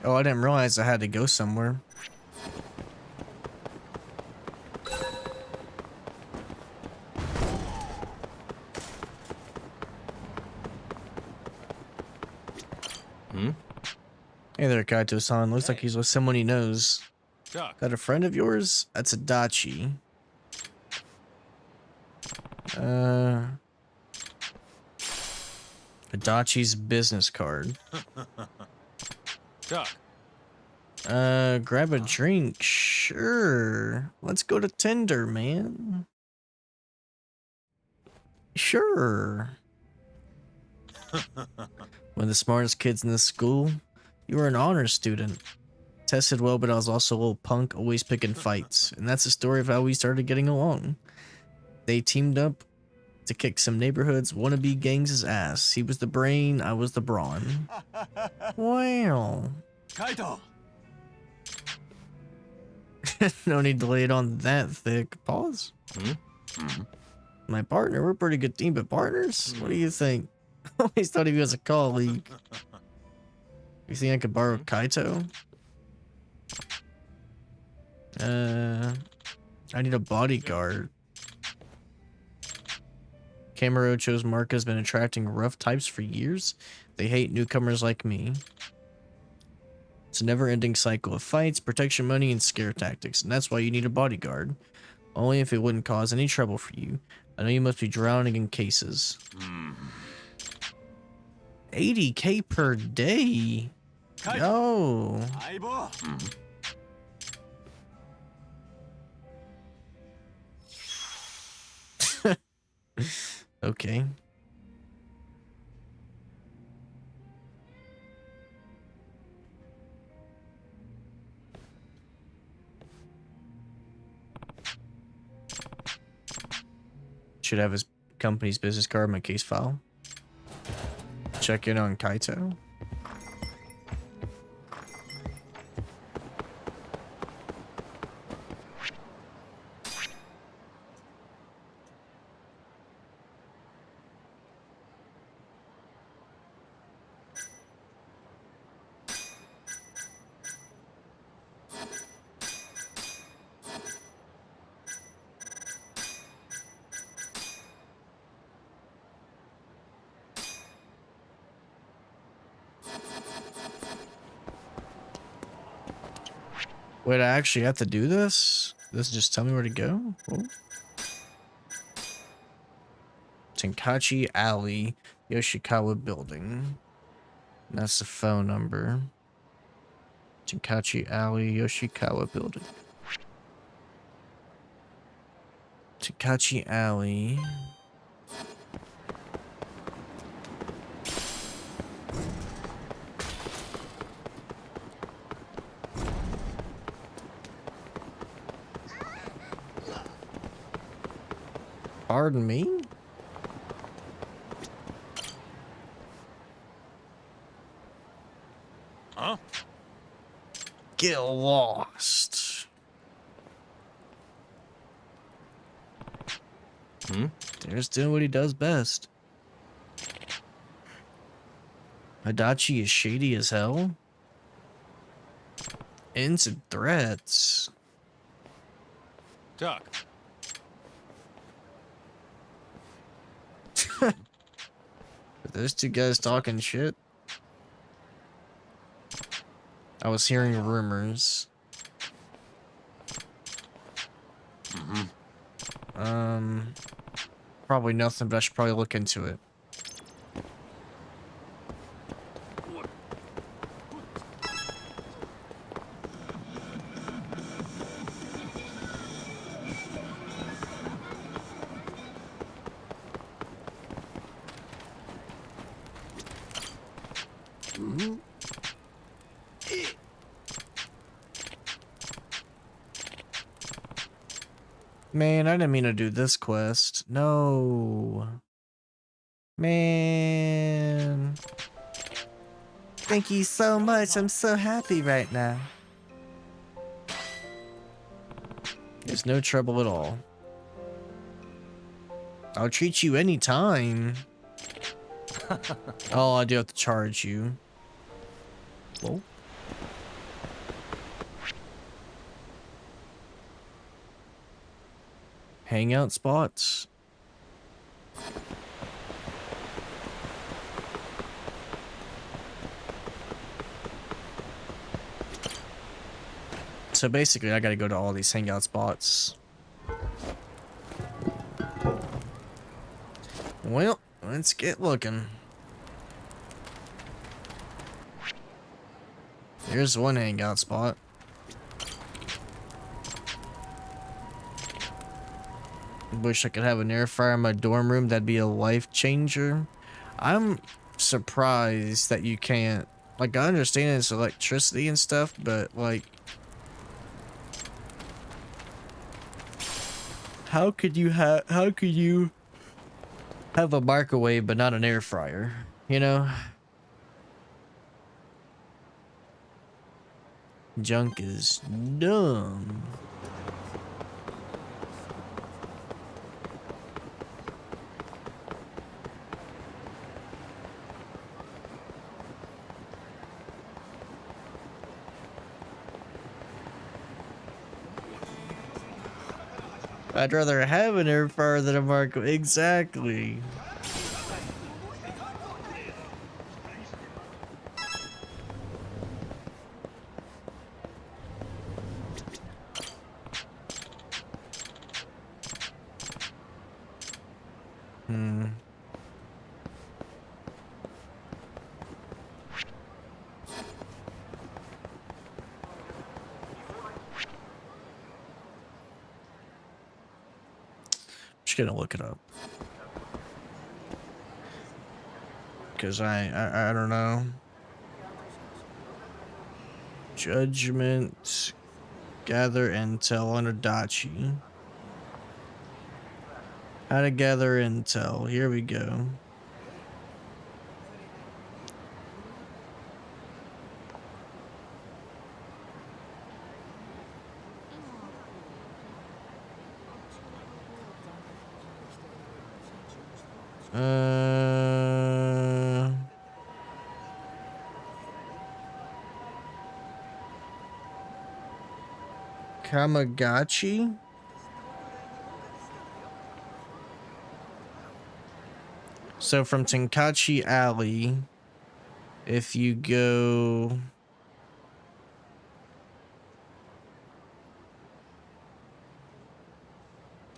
Oh, I didn't realize I had to go somewhere. Hey there, Kaito-san. Looks like he's with someone he knows. That a friend of yours? That's Adachi. Adachi's business card. Grab a drink. Sure. Let's go to Tinder, man. Sure. One of the smartest kids in the school. You were an honor student. Tested well, but I was also a little punk, always picking fights. And that's the story of how we started getting along. They teamed up to kick some neighborhoods wannabe gangs' ass. He was the brain, I was the brawn. Wow. Kaito! No need to lay it on that thick. Pause. My partner, we're a pretty good team, but partners? What do you think? I always thought he was a colleague. You think I could borrow Kaito? I need a bodyguard. Kamurocho's mark has been attracting rough types for years. They hate newcomers like me. It's a never-ending cycle of fights, protection money, and scare tactics, and that's why you need a bodyguard. Only if it wouldn't cause any trouble for you. I know you must be drowning in cases. 80K per day? Yo. Okay. Should have his company's business card in my case file. Check in on Kaito. Wait, I actually have to do this? This just tell me where to go? Oh. Tenkachi Alley, Yoshikawa Building. That's the phone number. Tenkachi Alley, Yoshikawa Building. Tenkachi Alley. Pardon me? Huh? Get lost. There's doing what he does best. Adachi is shady as hell. Instant threats. Duck. Those two guys talking shit. I was hearing rumors. Probably nothing, but I should probably look into it. Man, I didn't mean to do this quest. No. Man. Thank you so much. I'm so happy right now. There's no trouble at all. I'll treat you anytime. Oh, I do have to charge you. Whoa. Hangout spots. So basically, I gotta go to all these hangout spots. Well, let's get looking. Here's one hangout spot. Wish I could have an air fryer in my dorm room. That'd be a life changer. I'm surprised that you can't. Like, I understand it's electricity and stuff, but like, how could you have a microwave but not an air fryer? You know? Junk is dumb. I'd rather have an air fryer than a microwave. Exactly. Just gonna look it up. Because I don't know. Judgment. Gather intel on Adachi. How to gather intel. Here we go. Kamagachi? So from Tenkachi Alley, if you go...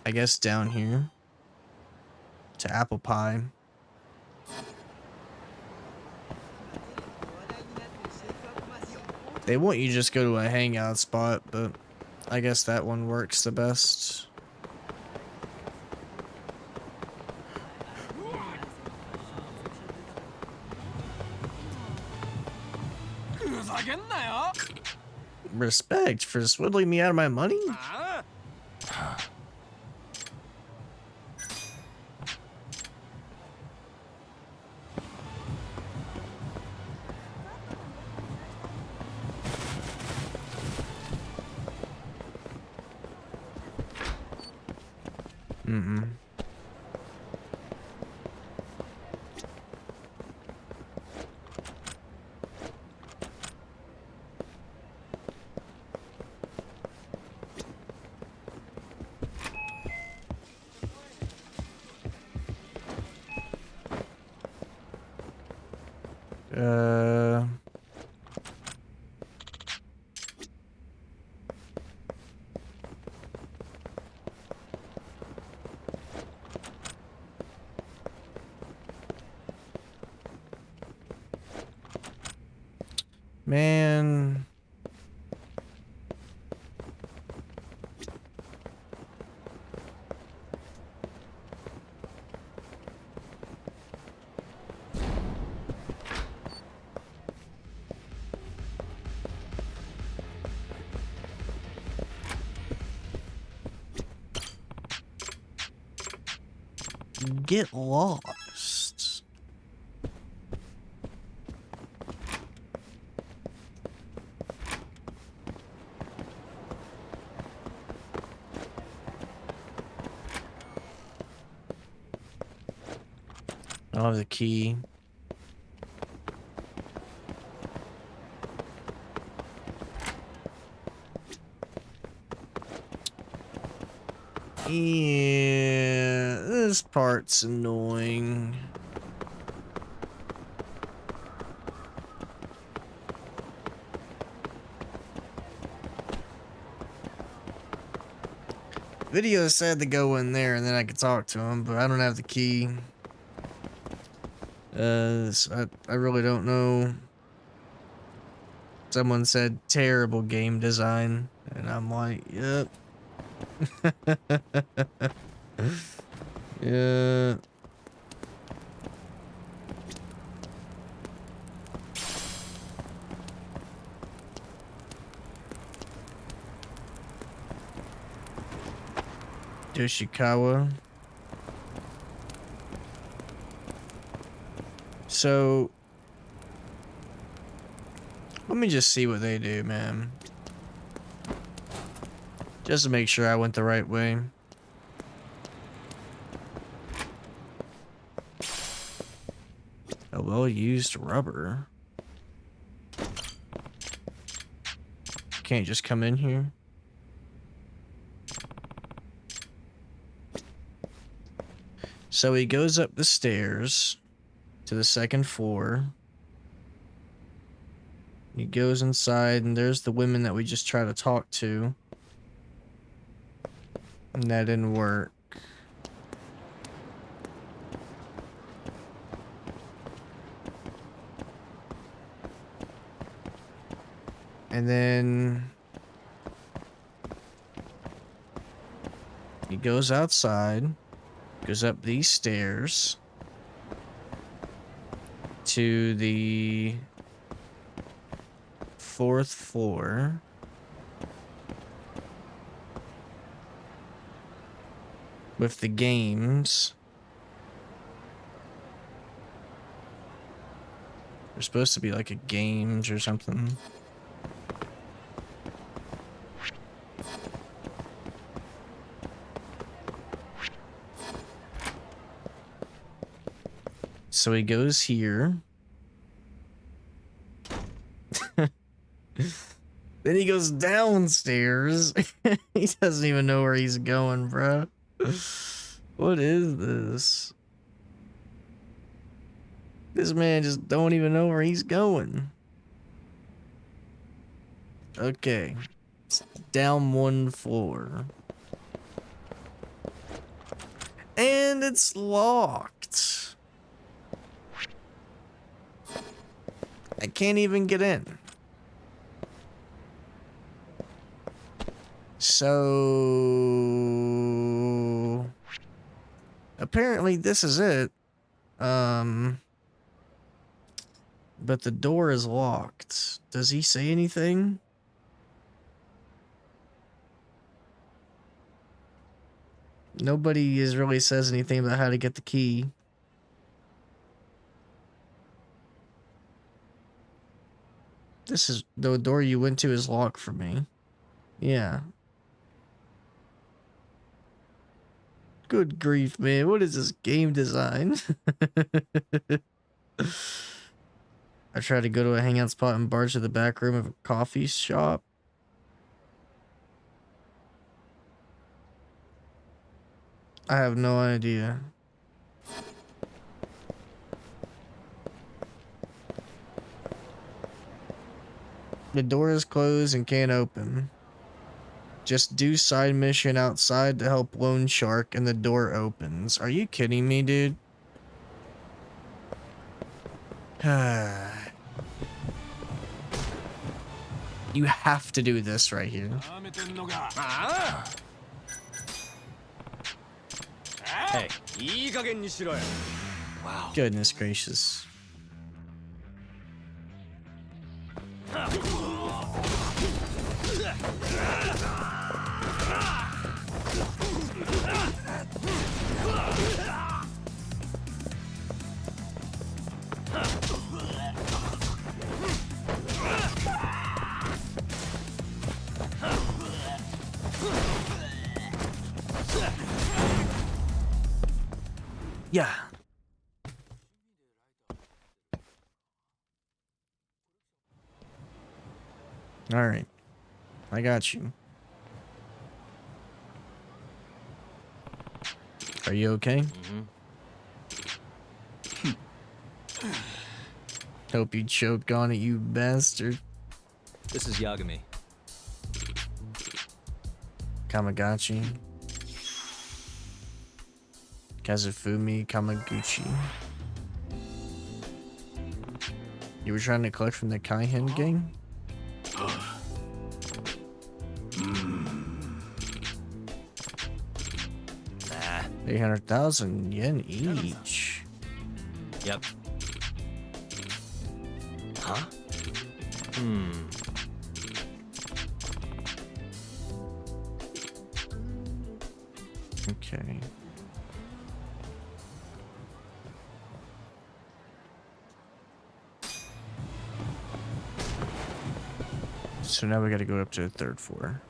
I guess down here to Apple Pie. They want you to just go to a hangout spot, but I guess that one works the best. Respect for swindling me out of my money? Man. Get lost. I don't have the key. Yeah, this part's annoying. Video said to go in there and then I could talk to him, but I don't have the key. So I really don't know. Someone said terrible game design, and I'm like, yep. Yeah. Yoshikawa. So let me just see what they do, man. Just to make sure I went the right way. A well-used rubber. Can't just come in here. So he goes up the stairs to the second floor. He goes inside, and there's the women that we just tried to talk to. And that didn't work. And then he goes outside, goes up these stairs to the 4th floor. With the games. There's supposed to be like a games or something. So he goes here. Then he goes downstairs. He doesn't even know where he's going, bro. What is this? This man just don't even know where he's going. Okay. It's down 1 floor. And it's locked. I can't even get in. So apparently this is it. But the door is locked. Does he say anything? Nobody really says anything about how to get the key. This is the door you went to is locked for me. Yeah. Good grief, man. What is this game design? I tried to go to a hangout spot and barge to the back room of a coffee shop. I have no idea. The door is closed and can't open. Just do side mission outside to help Lone Shark and the door opens. Are you kidding me, dude? You have to do this right here. Hey. Wow. Goodness gracious. Yeah. All right. I got you. Are you okay? Hope you choke on it, you bastard. This is Yagami. Kamagachi. Kazufumi Kamaguchi. You were trying to collect from the Kaihen gang? 800,000 yen each. Yep. Huh? Okay. So now we gotta go up to the 3rd floor.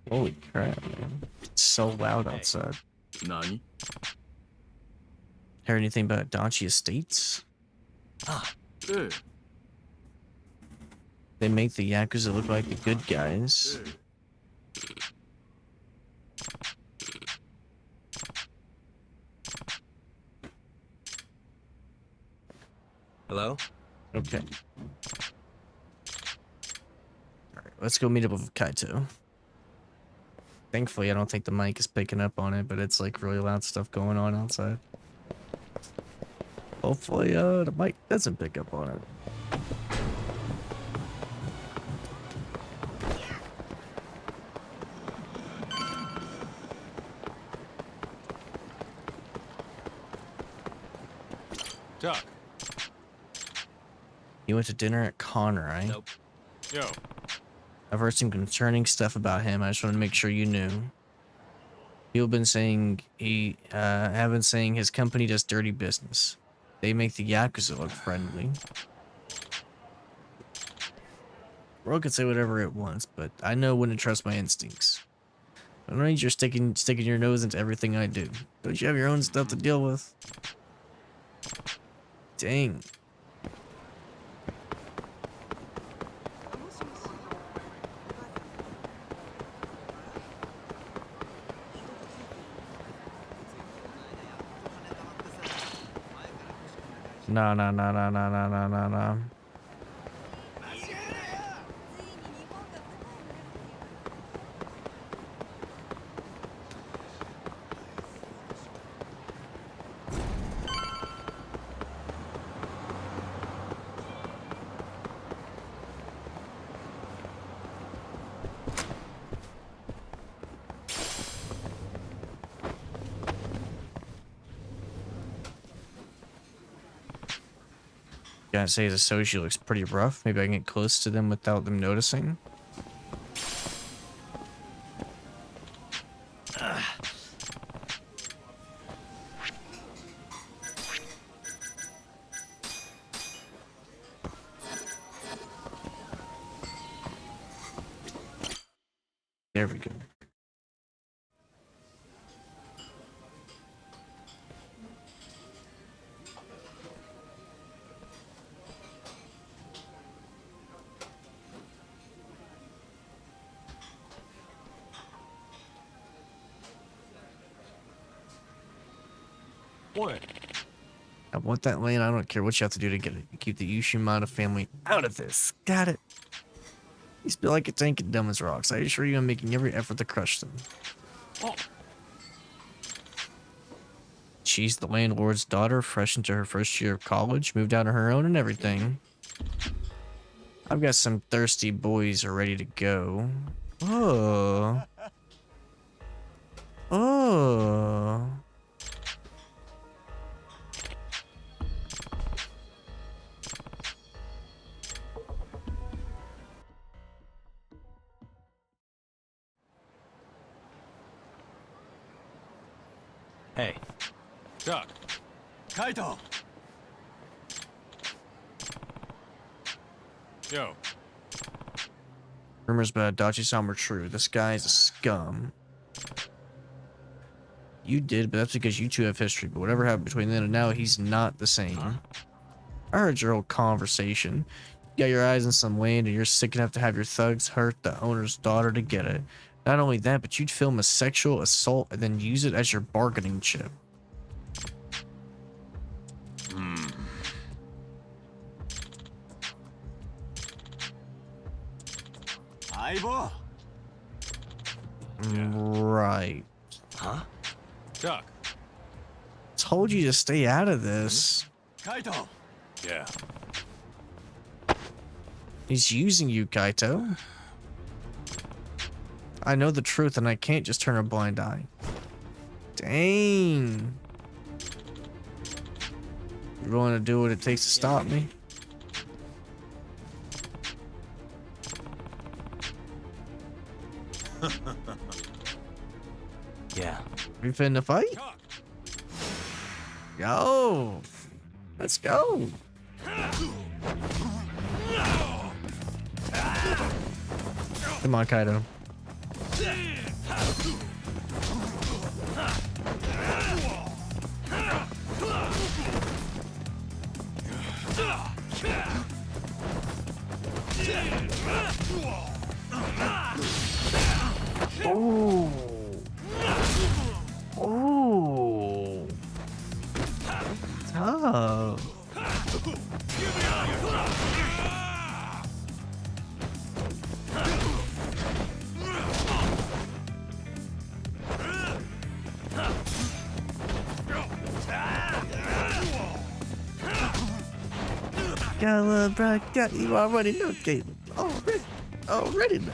Holy crap, man. It's so loud outside. Nani? Heard anything about Adachi Estates? They make the Yakuza look like the good guys. Hello? Okay. Alright, let's go meet up with Kaito. Thankfully, I don't think the mic is picking up on it, but it's like really loud stuff going on outside. Hopefully, the mic doesn't pick up on it. Doc. You went to dinner at Connor, right? Nope. Yo. I've heard some concerning stuff about him. I just want to make sure you knew. People been saying have been saying his company does dirty business. They make the Yakuza look friendly. World can say whatever it wants, but I know when to trust my instincts. I don't need you sticking your nose into everything I do. Don't you have your own stuff to deal with? Dang. No. Gotta say his associate looks pretty rough. Maybe I can get close to them without them noticing. There we go. What? I want that land. I don't care what you have to do to get it. You keep the Ushimata family out of this. Got it. You feel like a tank and dumb as rocks. I assure you I'm making every effort to crush them. Oh. She's the landlord's daughter, fresh into her first year of college, moved out on her own and everything. I've got some thirsty boys who are ready to go. Oh. Oh. Hey. Doc. Kaito! Yo. Rumors about Adachi-san were true. This guy is a scum. You did, but that's because you two have history. But whatever happened between then and now, he's not the same. Huh? I heard your whole conversation. You got your eyes on some land and you're sick enough to have your thugs hurt the owner's daughter to get it. Not only that, but you'd film a sexual assault and then use it as your bargaining chip. Aibo? Right. Huh? Doc. Told you to stay out of this. Kaito! Yeah. He's using you, Kaito. I know the truth and I can't just turn a blind eye. Dang. You're willing to do what it takes to stop me? Yeah. We finna fight? Yo. Let's go. Come on, Kaito. Gala, bro, got you already know, Caitlin. Already know.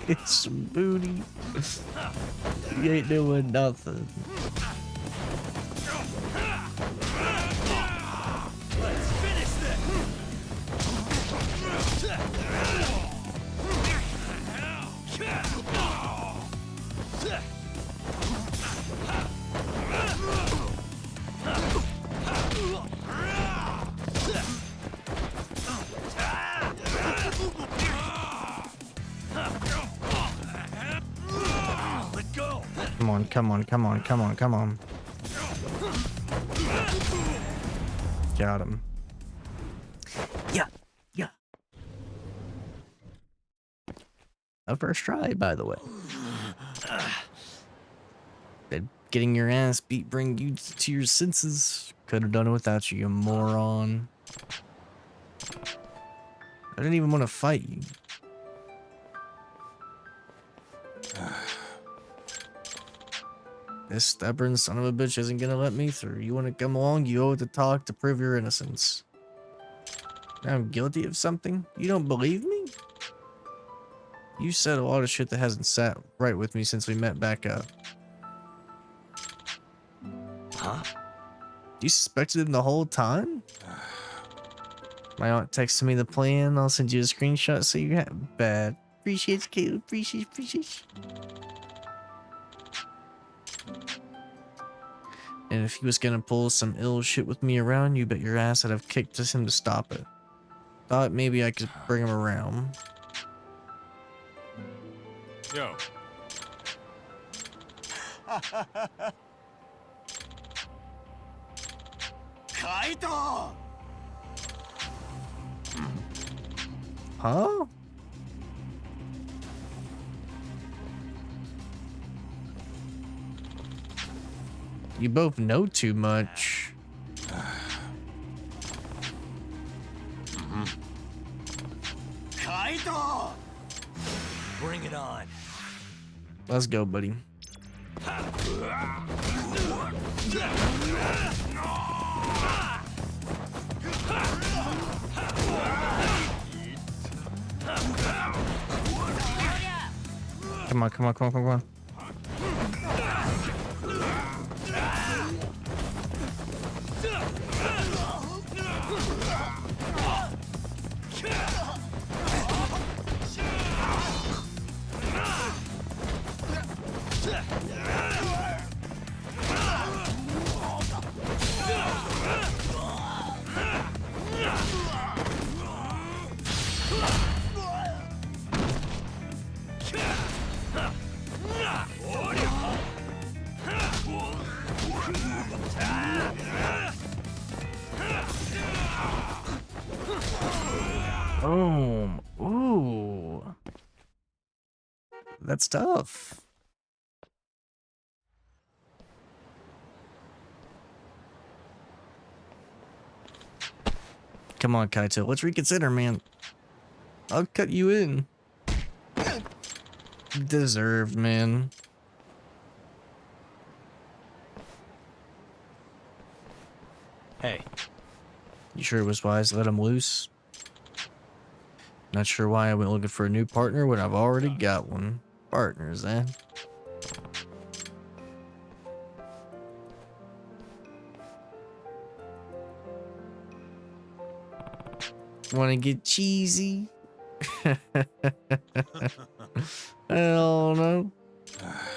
Get some booty. You ain't doing nothing. Let's finish this. Let go. Come on, come on, come on, come on, come on. Got him. Yeah, yeah. A first try, by the way. Did getting your ass beat bring you to your senses? Could have done it without you, you moron. I didn't even want to fight you. This stubborn son of a bitch isn't gonna let me through. You wanna come along? You owe it to talk to prove your innocence. I'm guilty of something? You don't believe me? You said a lot of shit that hasn't sat right with me since we met back up. Huh? You suspected him the whole time? My aunt texted me the plan. I'll send you a screenshot so you have bad. Appreciate you, Caleb. Appreciate you. And if he was gonna pull some ill shit with me around, you bet your ass I'd have kicked him to stop it. Thought maybe I could bring him around. Yo. Kaito! Huh? You both know too much. Kaito! Bring it on. Let's go, buddy. Come on, come on, come on, come on. Boom. Ooh. That's tough. Come on, Kaito. Let's reconsider, man. I'll cut you in. Deserved, man. Hey. You sure it was wise to let him loose? Not sure why I went looking for a new partner when I've already got one. Partners, eh? Wanna get cheesy? I don't know.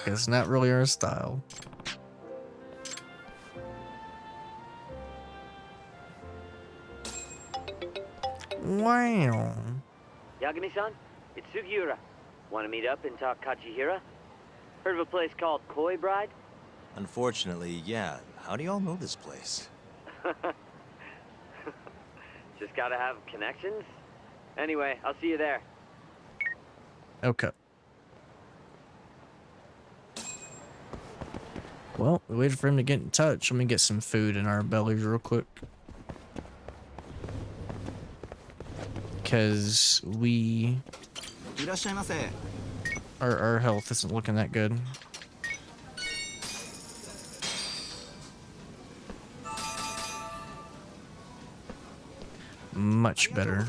It's not really our style. Wow. Yagami-san, it's Sugiura. Want to meet up and talk Kachihira? Heard of a place called Koi Bride? Unfortunately, yeah. How do y'all know this place? Just gotta have connections. Anyway, I'll see you there. Okay. Well, we waited for him to get in touch. Let me get some food in our bellies real quick. Because our health isn't looking that good. Much better.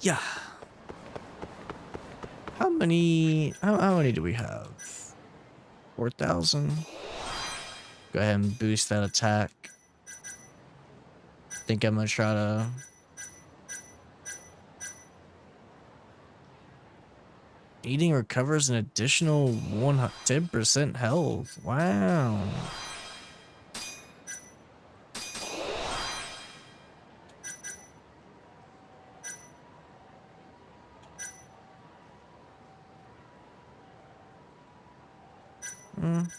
Yeah. How many do we have? 4,000. Go ahead and boost that attack. Think I'm gonna try to eating recovers an additional 10% health. Wow.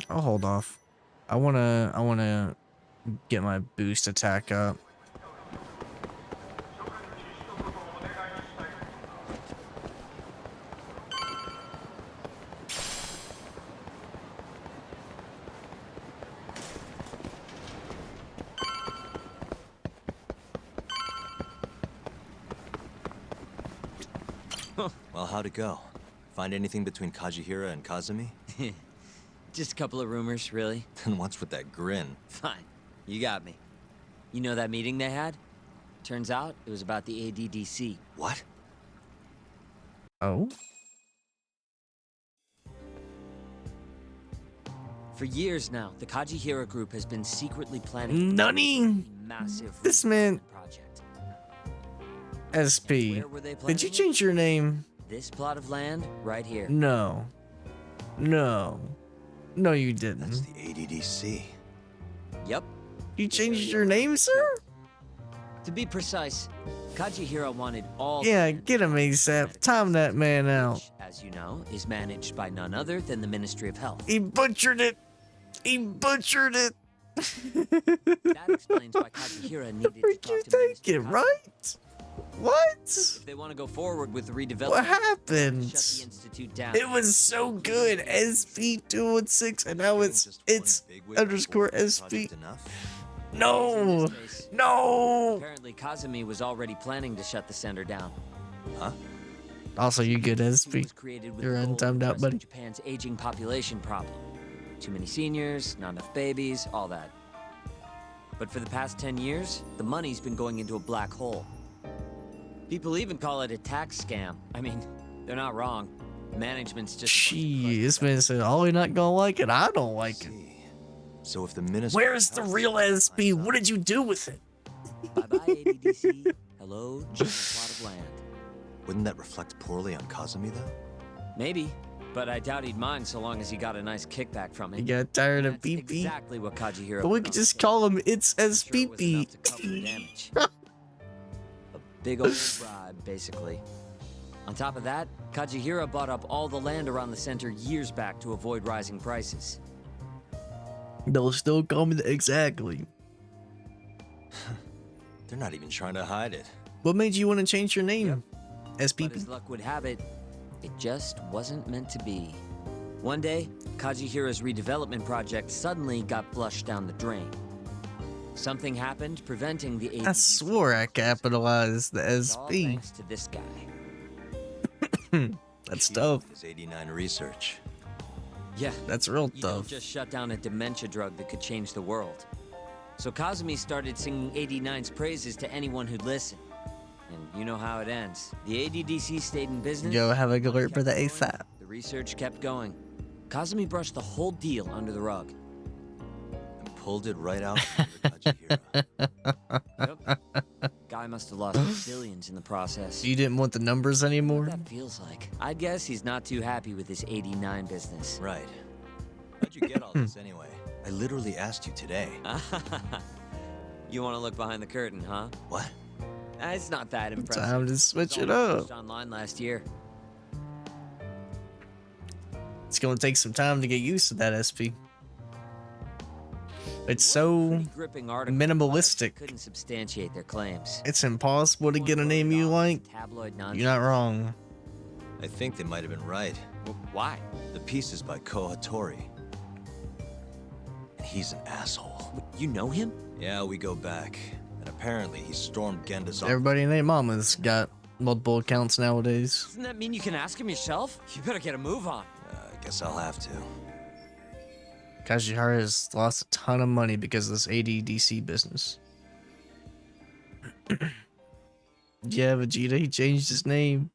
I'll hold off. I wanna get my boost attack up. Well, how'd it go? Find anything between Kajihira and Kazumi? Just a couple of rumors, really. Then what's with that grin? Fine. You got me. You know that meeting they had? Turns out it was about the ADDC. What? Oh? For years now, the Kajihira group has been secretly planning Nani? massive This man project. SP. Did you change your name? This plot of land right here. No, you didn't. That's the ADDC. Yep. You changed your name, sir? To be precise, Kajihira wanted all. Yeah, get him ASAP. Time that man out. Which, as you know, is managed by none other than the Ministry of Health. He butchered it. That explains why Kajihira needed to talk to Take it, right? What? If they want to go forward with the redevelopment, What happened? shut the institute down. It was so good. SP216, and now it's underscore SP. No. Apparently, Kazumi was already planning to shut the center down. Huh? Also, you good, SP. Created with You're the goal of untimed out, addressing buddy. Japan's aging population problem. Too many seniors, not enough babies, all that. But for the past 10 years, the money's been going into a black hole. People even call it a tax scam. I mean, they're not wrong. Management's just. Gee, this man said, "Oh, you're not gonna like it. I don't like it." So if the minister. Where's the real SP? What did you do with it? Bye-bye, ADDC. Hello, giant plot of land. Wouldn't that reflect poorly on Kazumi, though? Maybe, but I doubt he'd mind so long as he got a nice kickback from it. You got tired of That's BP? exactly what Kajihira. But we could just call him It's SPP. Big old bribe, basically. On top of that, Kajihira bought up all the land around the center years back to avoid rising prices. They'll still call me exactly. They're not even trying to hide it. What made you want to change your name? But SPP? as luck would have it, it just wasn't meant to be. One day, Kajihira's redevelopment project suddenly got flushed down the drain. Something happened preventing the I swore I capitalized the all SP. thanks to this guy. That's tough. His 89 research. Yeah, That's real you don't tough. just shut down a dementia drug that could change the world. So Kazumi started singing 89's praises to anyone who'd listen. And you know how it ends. The ADDC stayed in business. Go have a alert for the ASAP. The research kept going. Kazumi brushed the whole deal under the rug. And pulled it right out from under Kajihira. Guy must have lost billions in the process. You didn't want the numbers anymore? What that feels like. I'd guess he's not too happy with his 89 business. Right. How'd you get all this anyway? I literally asked you today. You want to look behind the curtain, huh? What? It's not that impressive. Time to switch it all up. published online last year. It's gonna take some time to get used to that SP. It's so Pretty gripping article, minimalistic. but couldn't substantiate their claims. It's impossible to get a name you like. Tabloid nonsense. You're not wrong. I think they might have been right. Why? The piece is by Ko Hattori. And he's an asshole. You know him? Yeah, we go back. And apparently he stormed Genda's office. Everybody and their mama's got multiple accounts nowadays. Doesn't that mean you can ask him yourself? You better get a move on. I guess I'll have to. Kajihara has lost a ton of money because of this ADDC business. Yeah, Vegeta, he changed his name.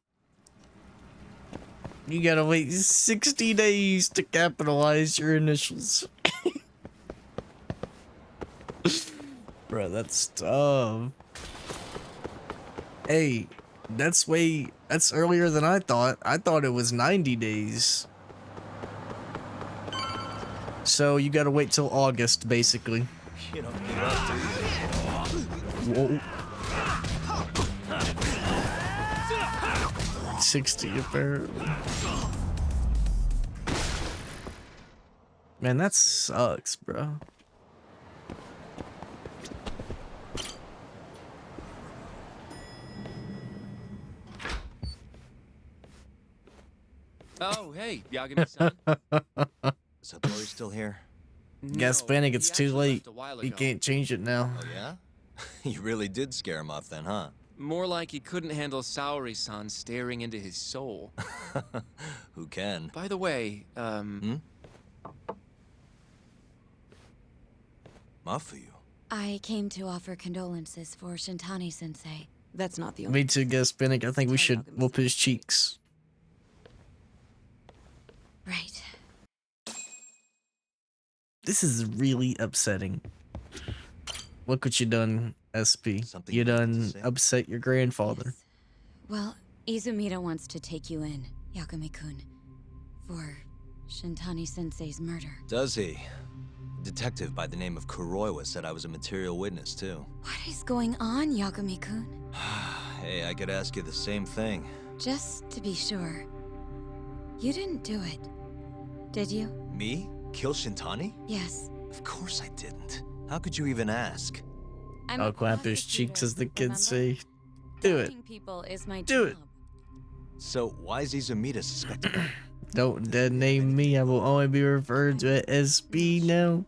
You gotta wait 60 days to capitalize your initials. Bro, that's tough. Hey, that's earlier than I thought. I thought it was 90 days. So you gotta wait till August, basically. You don't give up, do Whoa. 60 apparently. Man, that sucks, bro. Oh, hey, Yagami-san. Is Hattori still here? Guess Panic, it's too late. You can't change it now. Oh, yeah? You really did scare him off then, huh? More like he couldn't handle Saori-san staring into his soul. Who can? By the way, Mafuyu. I came to offer condolences for Shintani-sensei. That's not the only... Me too, Guess Panic. I think we should whoop his cheeks. Right. This is really upsetting. Look what you done, SP. You done upset your grandfather. Well, Izumida wants to take you in, Yakumi-kun, for Shintani-sensei's murder. Does he? A detective by the name of Kuroiwa said I was a material witness, too. What is going on, Yakumi-kun? Hey, I could ask you the same thing. Just to be sure, you didn't do it, did you? Me? Kill Shintani? Yes. Of course I didn't. How could you even ask? I'll clap his cheeks, as the kids say. Do it. People is my Do it. So why is Izumida suspected? Don't dead name me. I will only be referred to as SP now.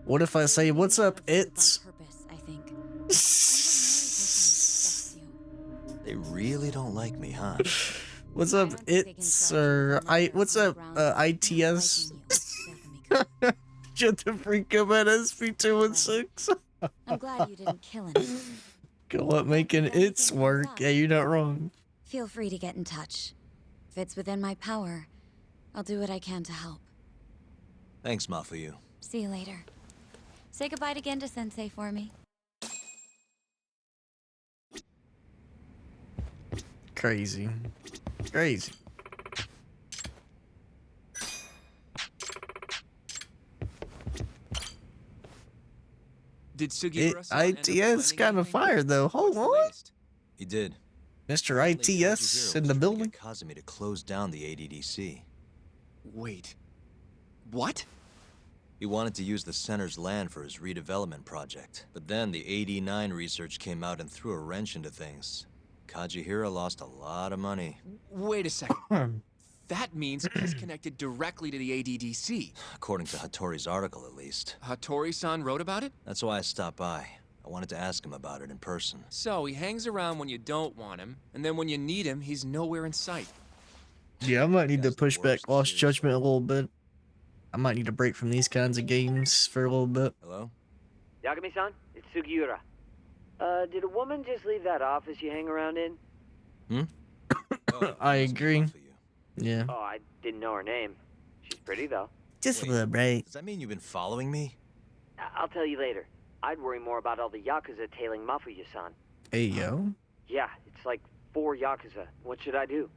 What if I say, "What's up, it's"? I think. They really don't like me, huh? What's up, it's, or what's up, ITS? Shut the freak up at SP216. I'm glad you didn't kill him. Go up making its work. Yeah, you're not wrong. Feel free to get in touch. If it's within my power, I'll do what I can to help. Thanks, Mafuyu. See you later. Say goodbye to Genda Sensei for me. Crazy. Crazy. did Sugiura-san ITS kind of fired though. Hold on. He did. Mr. ITS in the building. Kazumi to close down the ADDC. Wait. What? He wanted to use the center's land for his redevelopment project. But then the AD9 research came out and threw a wrench into things. Kajihira lost a lot of money. Wait a second. That means he's connected directly to the ADDC. According to Hattori's article, at least. Hattori-san wrote about it? That's why I stopped by. I wanted to ask him about it in person. So he hangs around when you don't want him, and then when you need him, he's nowhere in sight. Yeah, I might need to push back Lost Judgment a little bit. I might need a break from these kinds of games for a little bit. Hello? Yagami-san, it's Sugiura. Did a woman just leave that office you hang around in? I agree. Yeah. Oh, I didn't know her name. She's pretty, though. Just a little break. Does that mean you've been following me? I'll tell you later. I'd worry more about all the Yakuza tailing Mafuyu-san. Hey, yo. Yeah, it's like 4 Yakuza. What should I do?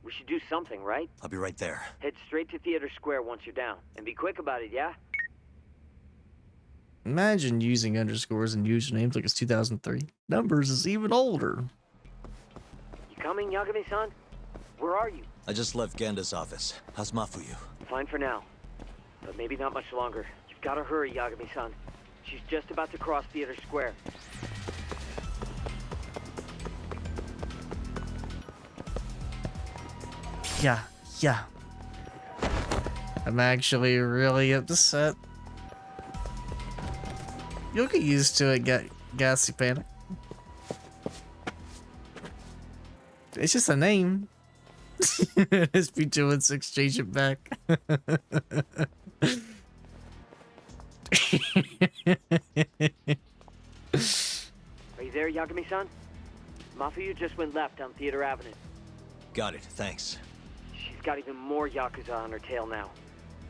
We should do something, right? I'll be right there. Head straight to Theater Square once you're down. And be quick about it, yeah? Imagine using underscores and usernames like it's 2003. Numbers is even older. You coming, Yagami-san? Where are you? I just left Genda's office. How's Mafuyu? Fine for now. But maybe not much longer. You've got to hurry, Yagami-san. She's just about to cross Theater Square. Yeah. I'm actually really upset. You'll get used to it, Gassy Panic. It's just a name. SP2 exchange it back. Are you there, Yagami-san? Mafia just went left on Theater Avenue. Got it, thanks. She's got even more Yakuza on her tail now.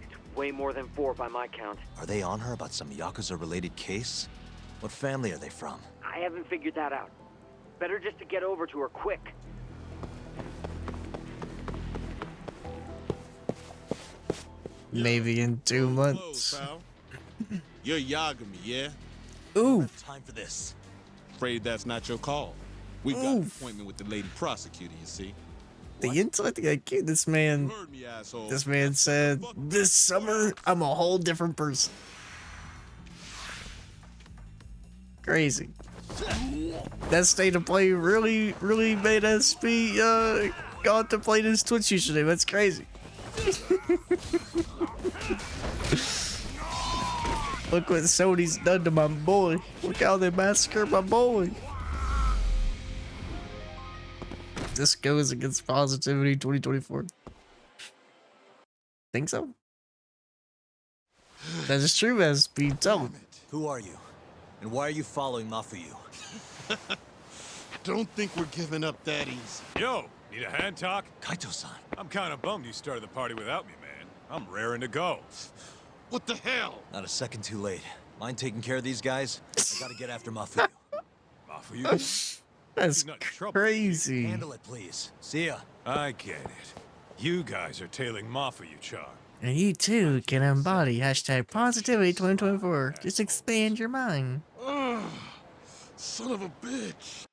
It's way more than 4 by my count. Are they on her about some Yakuza-related case? What family are they from? I haven't figured that out. Better just to get over to her quick. Maybe in 2 months. You're Yagami, yeah? Ooh. Time for this. Afraid that's not your call. We've got an appointment with the lady prosecutor, you see. The intellect IQ, this man said, this summer, I'm a whole different person. Crazy. That state of play really made SP contemplate his Twitch username. That's crazy. Look what Sony's done to my boy. Look how they massacred my boy. This goes against positivity 2024. Think so? That is true, SP. Tell me. Who are you? And why are you following Mafuyu? Don't think we're giving up that easy. Yo, need a hand talk? Kaito-san. I'm kind of bummed you started the party without me, man. I'm raring to go. What the hell? Not a second too late. Mind taking care of these guys? I gotta get after Mafuyu. Mafuyu? That's crazy. Handle it, please. See ya. I get it. You guys are tailing Mafuyu-chan. And you too can embody hashtag positivity 2024. Just expand your mind. Son of a bitch.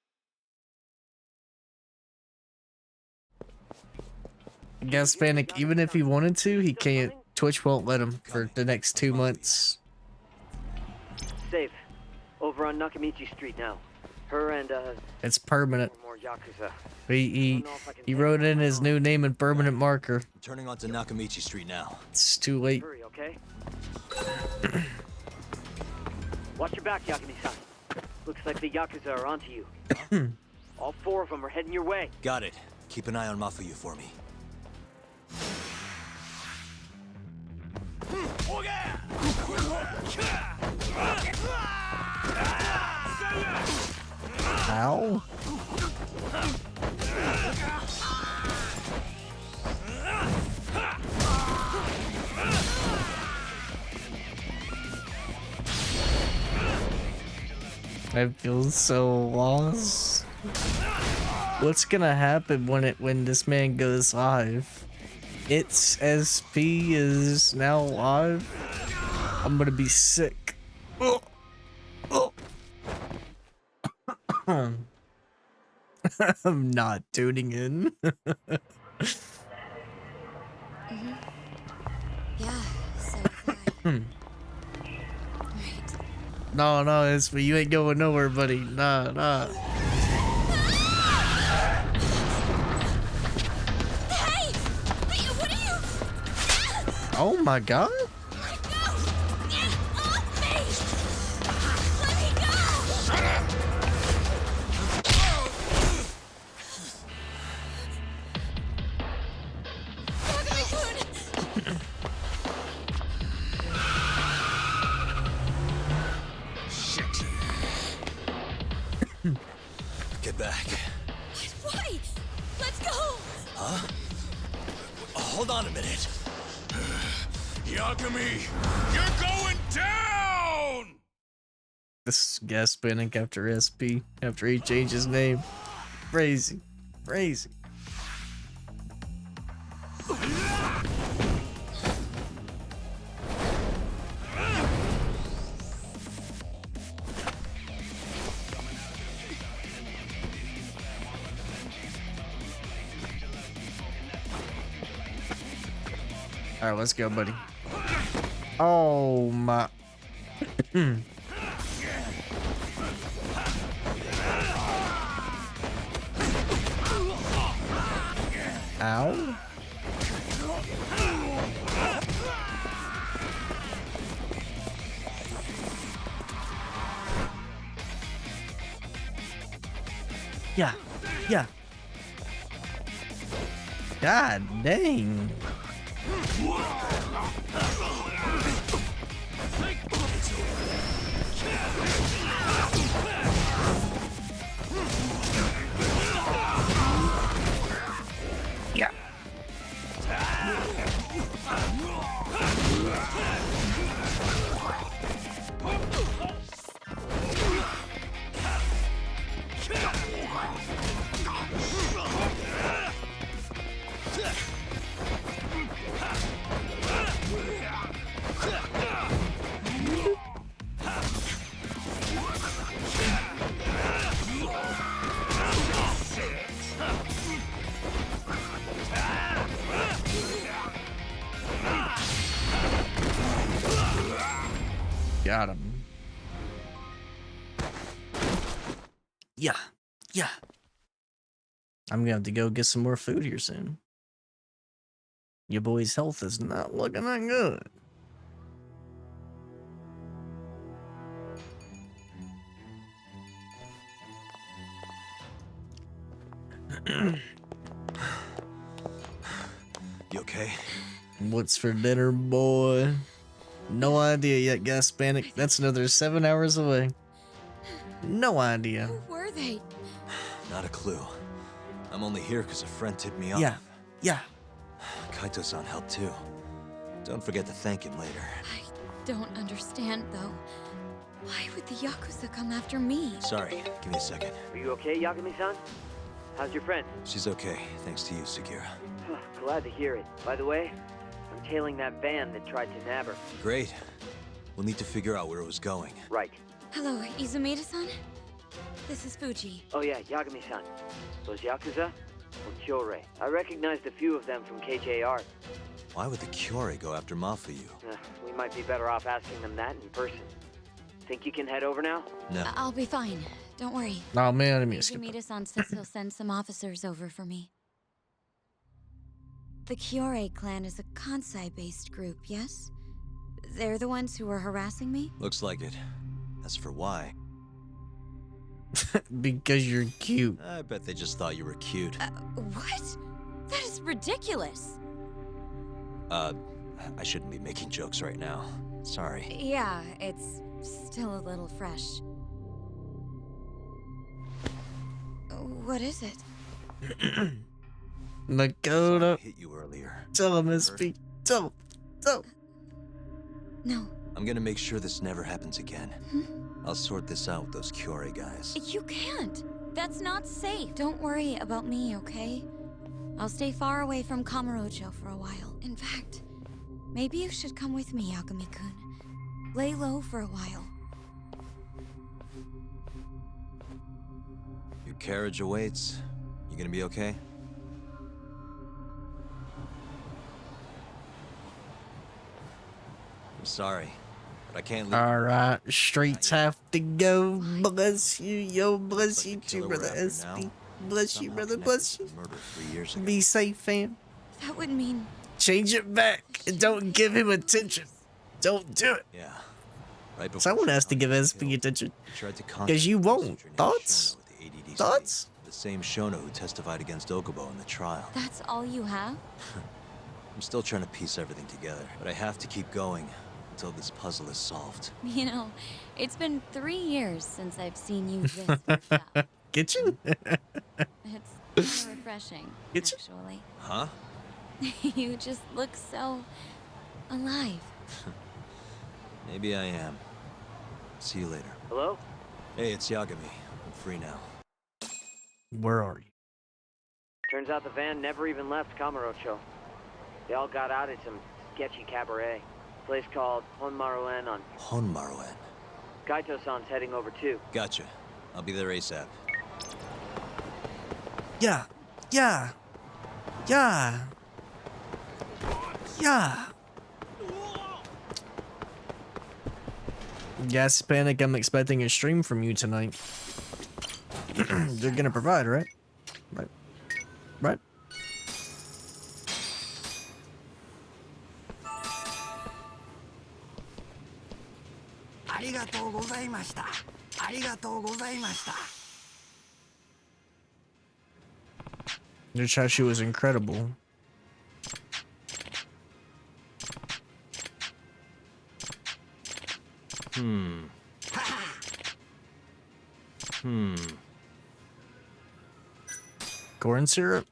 Gas Panic, even if he wanted to, he can't. Twitch won't let him for the next 2 months. Safe. Over on Nakamichi Street now. Her and, It's permanent. more Yakuza. He wrote in his new name in permanent marker. I'm turning onto Nakamichi Street now. It's too late. Hurry, okay? Watch your back, Yagami-san. Looks like the Yakuza are onto you. All 4 of them are heading your way. Got it. Keep an eye on Mafuyu for me. Ow. I feel so lost. What's gonna happen when this man goes live? It's SP is now live. I'm gonna be sick. Oh. Oh. I'm not tuning in. Yeah, so No, it's me. You ain't going nowhere, buddy. Nah. Hey! Hey, what are you? Oh my god. Get back. Why? Let's go! Huh? Hold on a minute. Yagami, you're going down! This gas Panic after SP, after he changed his name. Crazy. Alright, let's go, buddy. Oh my. Ow. Yeah. Yeah. God dang. Yeah. Got him. Yeah. Yeah. I'm gonna have to go get some more food here soon. Your boy's health is not looking that good. You okay? What's for dinner, boy? No idea yet, guess Panic. That's another 7 hours away. No idea. Who were they? Not a clue. I'm only here because a friend tipped me off. Yeah. Yeah. Kaito-san helped too. Don't forget to thank him later. I don't understand, though. Why would the Yakuza come after me? Sorry, give me a second. Are you okay, Yagami-san? How's your friend? She's okay, thanks to you, Sekira. Glad to hear it. By the way, I'm tailing that van that tried to nab her. Great. We'll need to figure out where it was going. Right. Hello, Izumida-san? This is Fuji. Oh yeah, Yagami-san. Those Yakuza? Or Kyorei. I recognized a few of them from KJR. Why would the Kyorei go after Mafuyu? We might be better off asking them that in person. Think you can head over now? No. I'll be fine. Don't worry. Oh man, I missed it. Izumida-san says he'll send some officers over for me. The Kyorei clan is a Kansai-based group, yes? They're the ones who were harassing me? Looks like it. As for why? Because you're cute. I bet they just thought you were cute. What? That is ridiculous. I shouldn't be making jokes right now. Sorry. Yeah, it's still a little fresh. What is it? Makoto. Hit you earlier. Tell him to speak. Tell. No. I'm gonna make sure this never happens again. I'll sort this out with those Kyorei guys. You can't. That's not safe. Don't worry about me, okay? I'll stay far away from Kamurocho for a while. In fact, maybe you should come with me, Yagami-kun. Lay low for a while. Your carriage awaits. You gonna be okay? I'm sorry, but I can't leave. Alright, streets have to go. Bless you, yo, bless you too, killer brother we're after SP. now Bless you, brother, bless you. Murder 3 years ago. Be safe, fam. That would mean... Change it back and don't give him attention. Don't do it. Yeah. Right before Someone has to give SP attention. Because you won't. Thoughts? Thoughts? The same Shono who testified against Okubo in the trial. That's all you have? I'm still trying to piece everything together, but I have to keep going until this puzzle is solved. You know, it's been 3 years since I've seen you this worked up. Get you? It's kinda refreshing, Get you? actually. Huh? You just look so... alive. Maybe I am. See you later. Hello? Hey, it's Yagami. I'm free now. Where are you? Turns out the van never even left Kamurocho. They all got out at some sketchy cabaret. Place called Honmaruen on... Honmaruen. Kaito-san's heading over too. Gotcha. I'll be there ASAP. Yeah. Yeah. Yeah. Yeah. Yes, Panic, I'm expecting a stream from you tonight. You're gonna provide, right? Right. Right? Your Chachi was incredible. Corn syrup?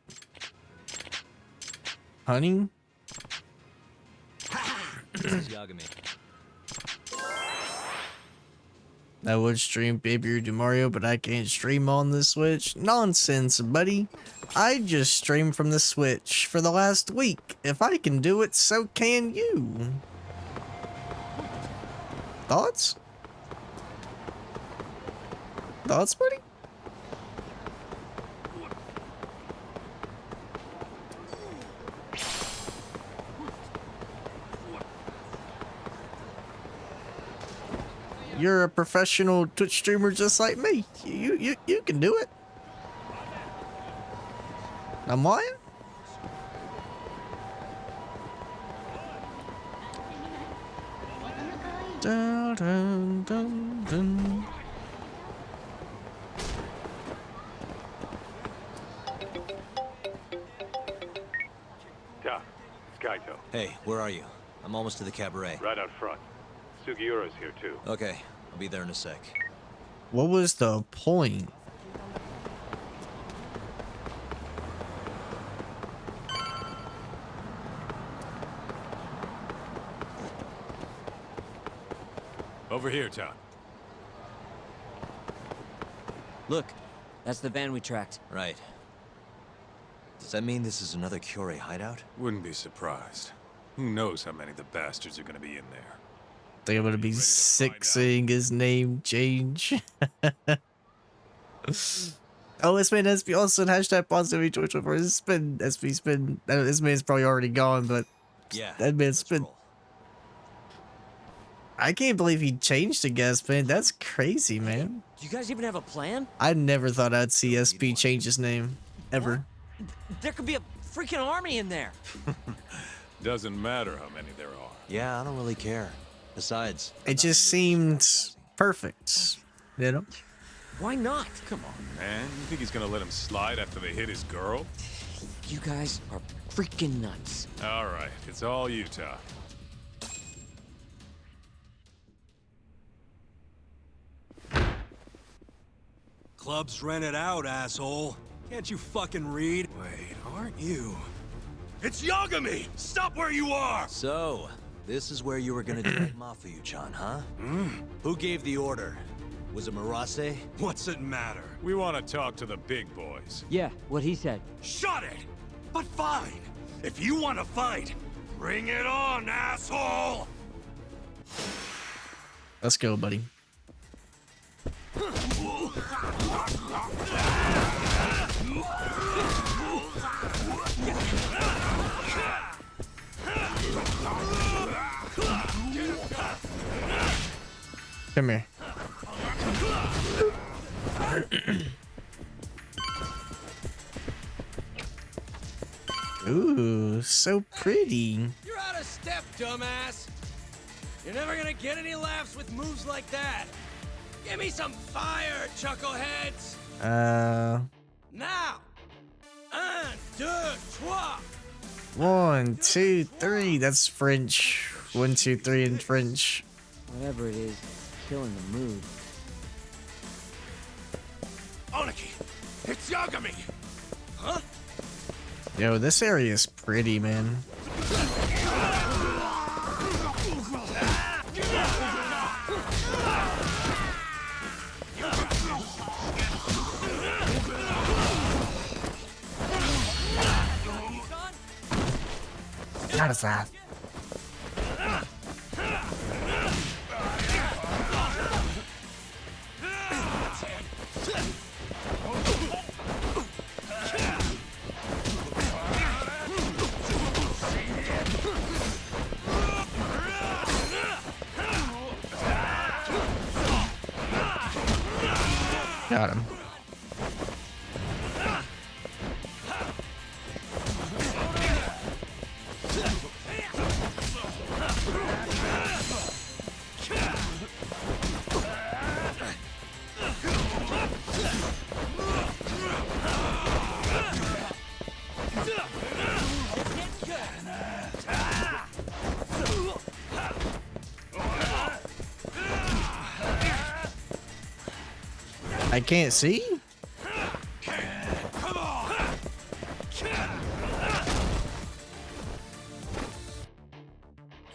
Honey? This is Yagami. I would stream Baby Do Mario, but I can't stream on the Switch. Nonsense, buddy. I just streamed from the Switch for the last week. If I can do it, so can you. Thoughts? Thoughts, buddy? You're a professional Twitch streamer just like me. You can do it. I'm lying? Dun, dun, dun, dun. Ta, it's Kaito. Hey, where are you? I'm almost to the cabaret. Right out front. Sugiura's here too. Okay, I'll be there in a sec. What was the point? Over here, Tom. Look, that's the van we tracked. Right. Does that mean this is another Kyorei hideout? Wouldn't be surprised. Who knows how many of the bastards are gonna be in there? They're gonna be sick seeing his name change. Oh, this man SB also hashtag positivity Twitch for his spin. SB spin. This man's probably already gone, but yeah, that man's spin. I can't believe he changed to guest, man. That's crazy, man. Do you guys even have a plan? I never thought I'd see SP change his name ever. There could be a freaking army in there. Doesn't matter how many there are. Yeah, I don't really care. Besides, it just seemed perfect, you know? Why not? Come on, man. You think he's gonna let him slide after they hit his girl? You guys are freaking nuts. All right, it's all Utah. Club's rented out, asshole. Can't you fucking read? Wait, aren't you? It's Yagami! Stop where you are! So, this is where you were gonna drag Mafuyu-chan, huh? Who gave the order? Was it Murase? What's it matter? We want to talk to the big boys. Yeah, what he said. Shut it! But fine. If you want to fight, bring it on, asshole! Let's go, buddy. Come here. Ooh, so pretty. You're out of step, dumbass. You're never gonna get any laughs with moves like that. Give me some fire, chuckleheads. Now. 1, 2, 3. 1, 2, 3. That's French. 1, 2, 3 in French. Whatever it is, killing the mood. Oniki, it's Yagami! Huh? Yo, this area is pretty, man. How does that? Got him. I can't see? Come on!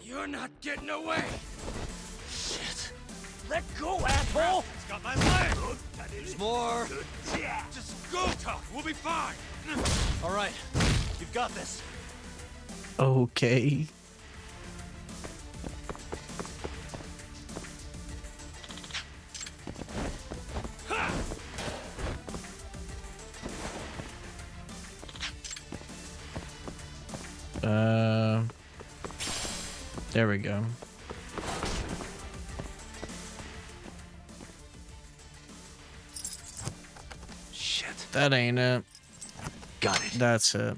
You're not getting away. Shit! Let go, asshole! It's got my leg! There's more! Just go, Tuck! We'll be fine! All right, you've got this. Okay. There we go. Shit. That ain't it. Got it. That's it.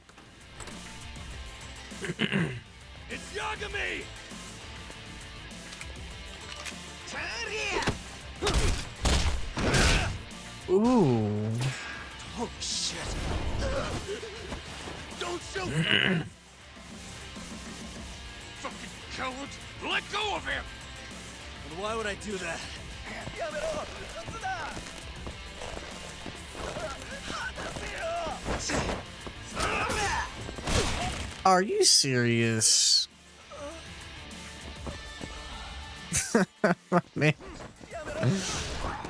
It's Yagami! Ooh. Oh, shit! Don't shoot! Fucking coward! Let go of him! And why would I do that? Are you serious? Man.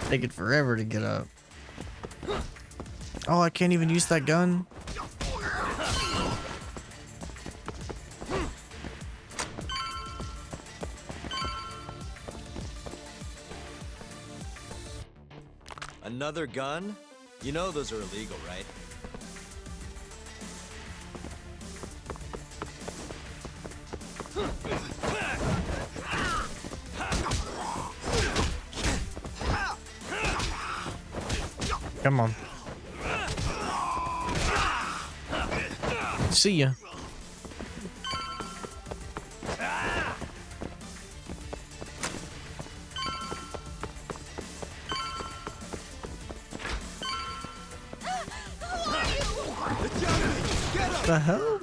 Taking forever to get up. Oh, I can't even use that gun? Another gun? You know those are illegal, right? Come on. See ya. The hell?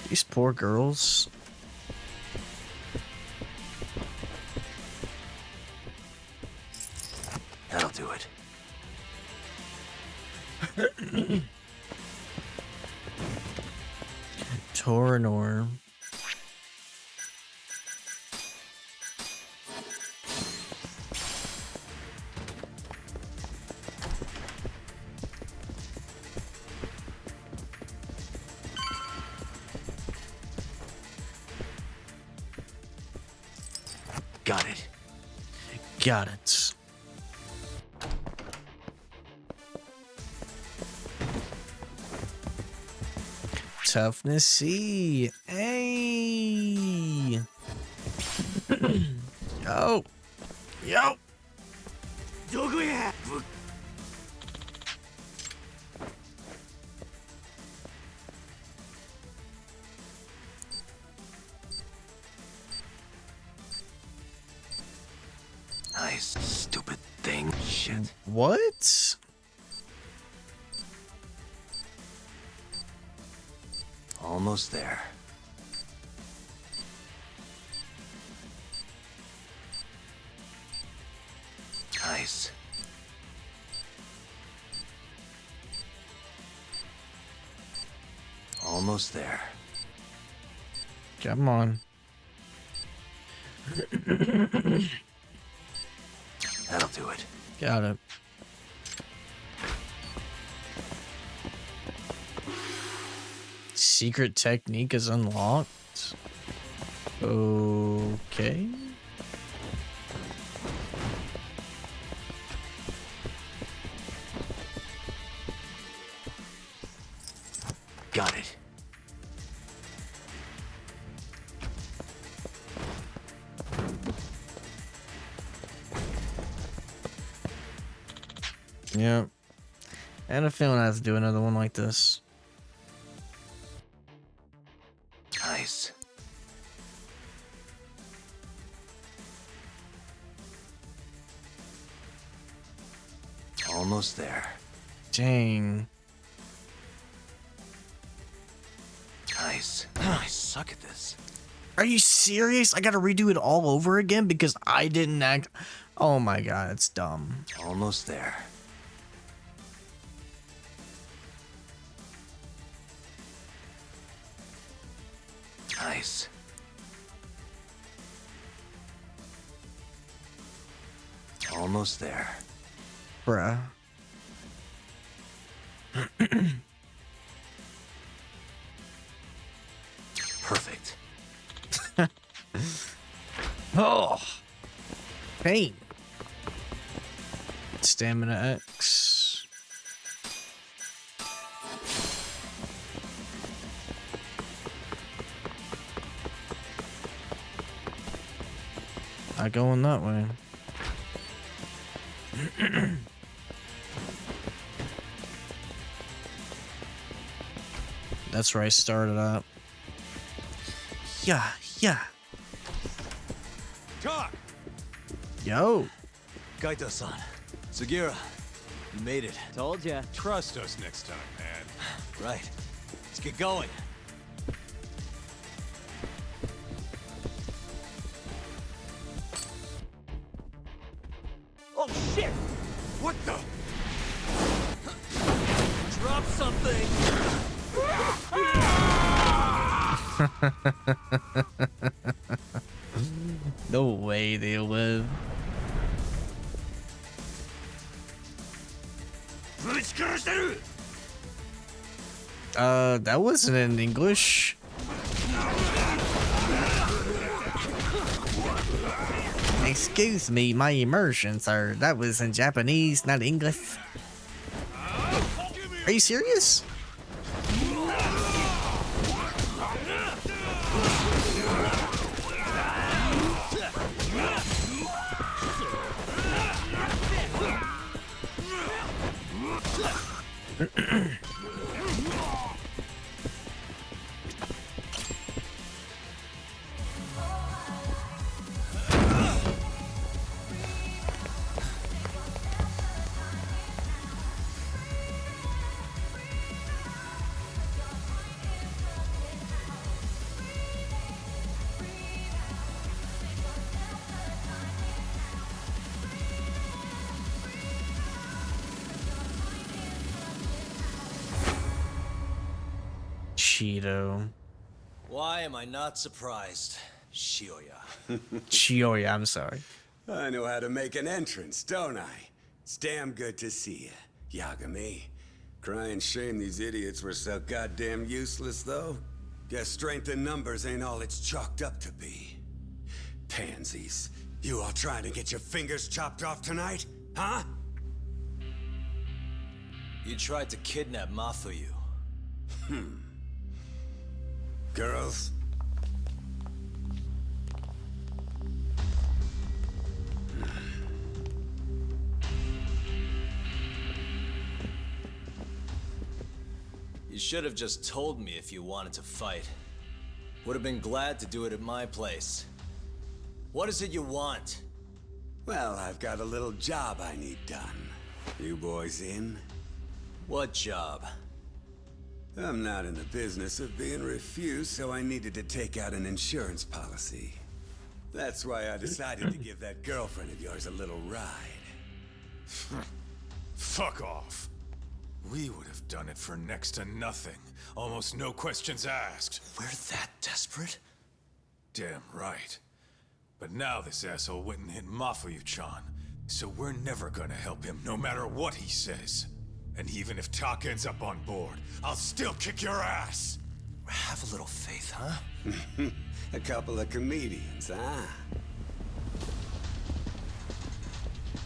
These poor girls. That'll do it. Torinor. Got it. Got it. Toughness C. Hey. Yo. Yo. Nice, stupid thing. Shit. What? Almost there. Nice. Almost there. Come on. That'll do it. Got it. Secret technique is unlocked. Okay. Got it. Yep. And a feeling I have to do another one like this. Nice. Almost there. Dang. Nice. I suck at this. Are you serious? I gotta redo it all over again because I didn't act. Oh my god, it's dumb. Almost there. Nice. Almost there. Bruh. Perfect. Oh. Pain. Stamina X. Not going that way. That's where I started up. Yeah. Talk! Yo. Kaito-san. Sugira. You made it. Told ya. Trust us next time, man. Right. Let's get going. Oh shit! What the? Drop something! No way they live. That wasn't in English. Excuse me, my immersion, sir. That was in Japanese, not English. Are you serious? Cheeto. Why am I not surprised? Shioya. Chioya, I'm sorry. I know how to make an entrance, don't I? It's damn good to see you, Yagami. Cry and shame these idiots were so goddamn useless, though. Guess strength in numbers ain't all it's chalked up to be. Pansies. You all trying to get your fingers chopped off tonight? Huh? You tried to kidnap Mafuyu. Girls? You should have just told me if you wanted to fight. Would have been glad to do it at my place. What is it you want? Well, I've got a little job I need done. You boys in? What job? I'm not in the business of being refused, so I needed to take out an insurance policy. That's why I decided to give that girlfriend of yours a little ride. Fuck off. We would have done it for next to nothing. Almost no questions asked. We're that desperate? Damn right. But now this asshole went and hit Mafuyu-chan, so we're never gonna help him no matter what he says. And even if Tak ends up on board, I'll still kick your ass! Have a little faith, huh? A couple of comedians, huh?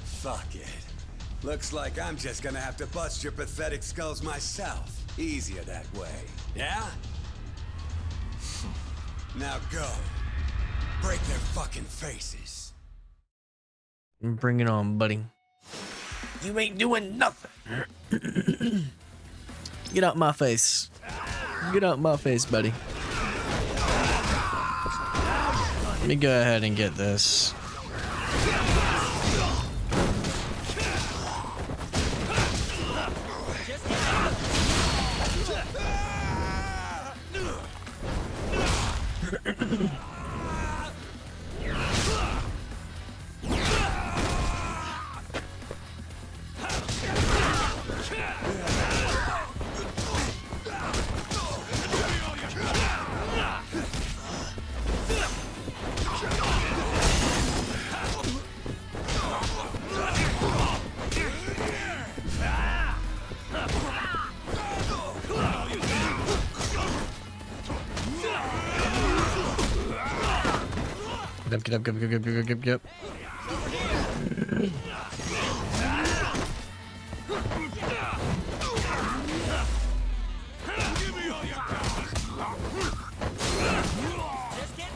Fuck it. Looks like I'm just gonna have to bust your pathetic skulls myself. Easier that way, yeah? Now go. Break their fucking faces. Bring it on, buddy. You ain't doing nothing. Get out my face. Get out my face, buddy. Let me go ahead and get this. Get up, get up, get up, get up, get up, get up.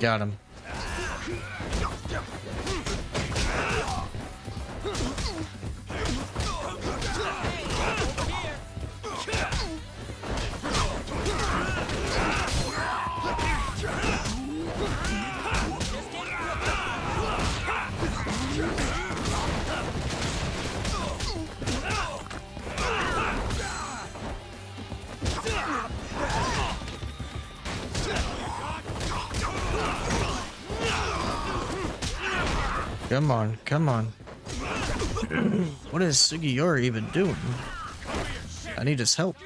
Got him. Come on, come on. What is Sugiura even doing? I need his help.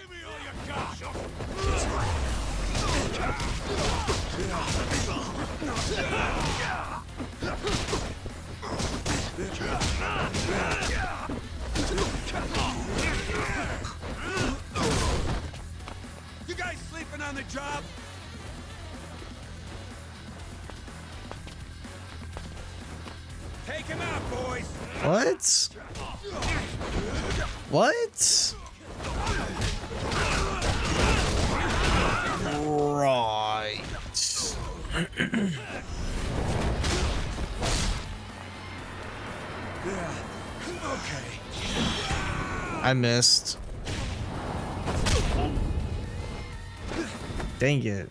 You guys sleeping on the job? Take him out, boys. What? What? Right. Okay. I missed. Dang it.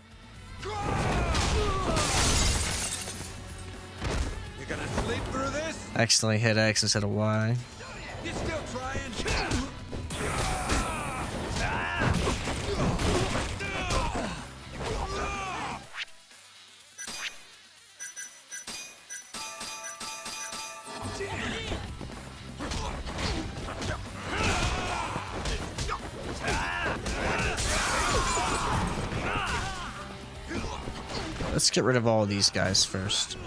You gonna sleep through this? Accidentally hit X instead of Y. You still trying? Let's get rid of all of these guys first.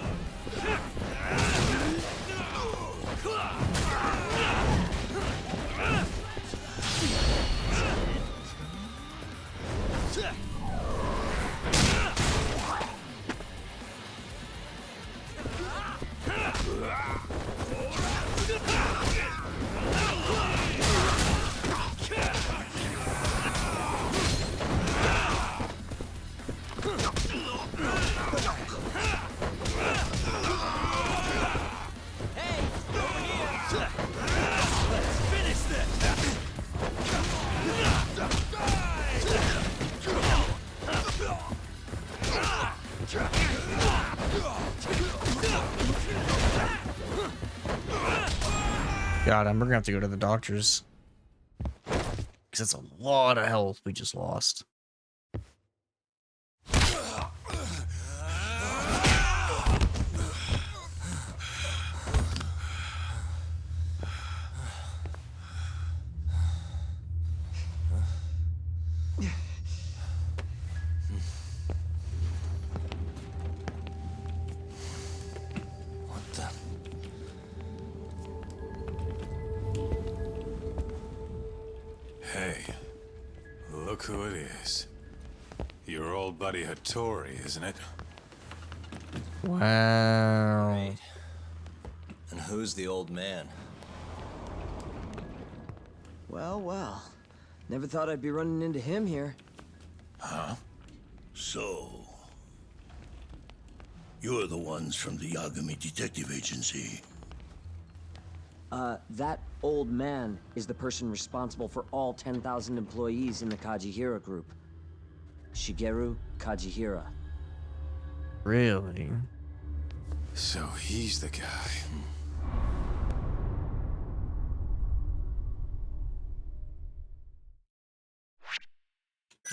God, we're gonna have to go to the doctors. Because that's a lot of health we just lost. Hey, look who it is. Your old buddy Hattori, isn't it? Wow. And who's the old man? Well, well. Never thought I'd be running into him here. Huh? So, you're the ones from the Yagami Detective Agency. That old man is the person responsible for all 10,000 employees in the Kajihira group. Shigeru Kajihira. Really? So he's the guy.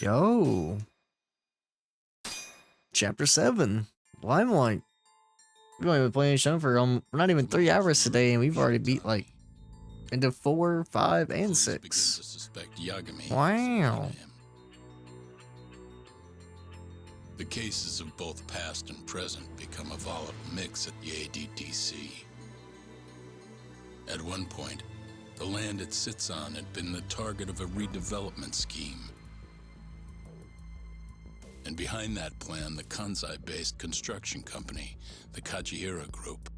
Yo. Chapter 7. Limelight. We've only been playing show for not even 3 hours today, and we've already beat like into 4, 5, and 6. Wow. The cases of both past and present become a volatile mix at the ADDC. At one point, the land it sits on had been the target of a redevelopment scheme. And behind that plan, the Kansai-based construction company, the Kajihira Group,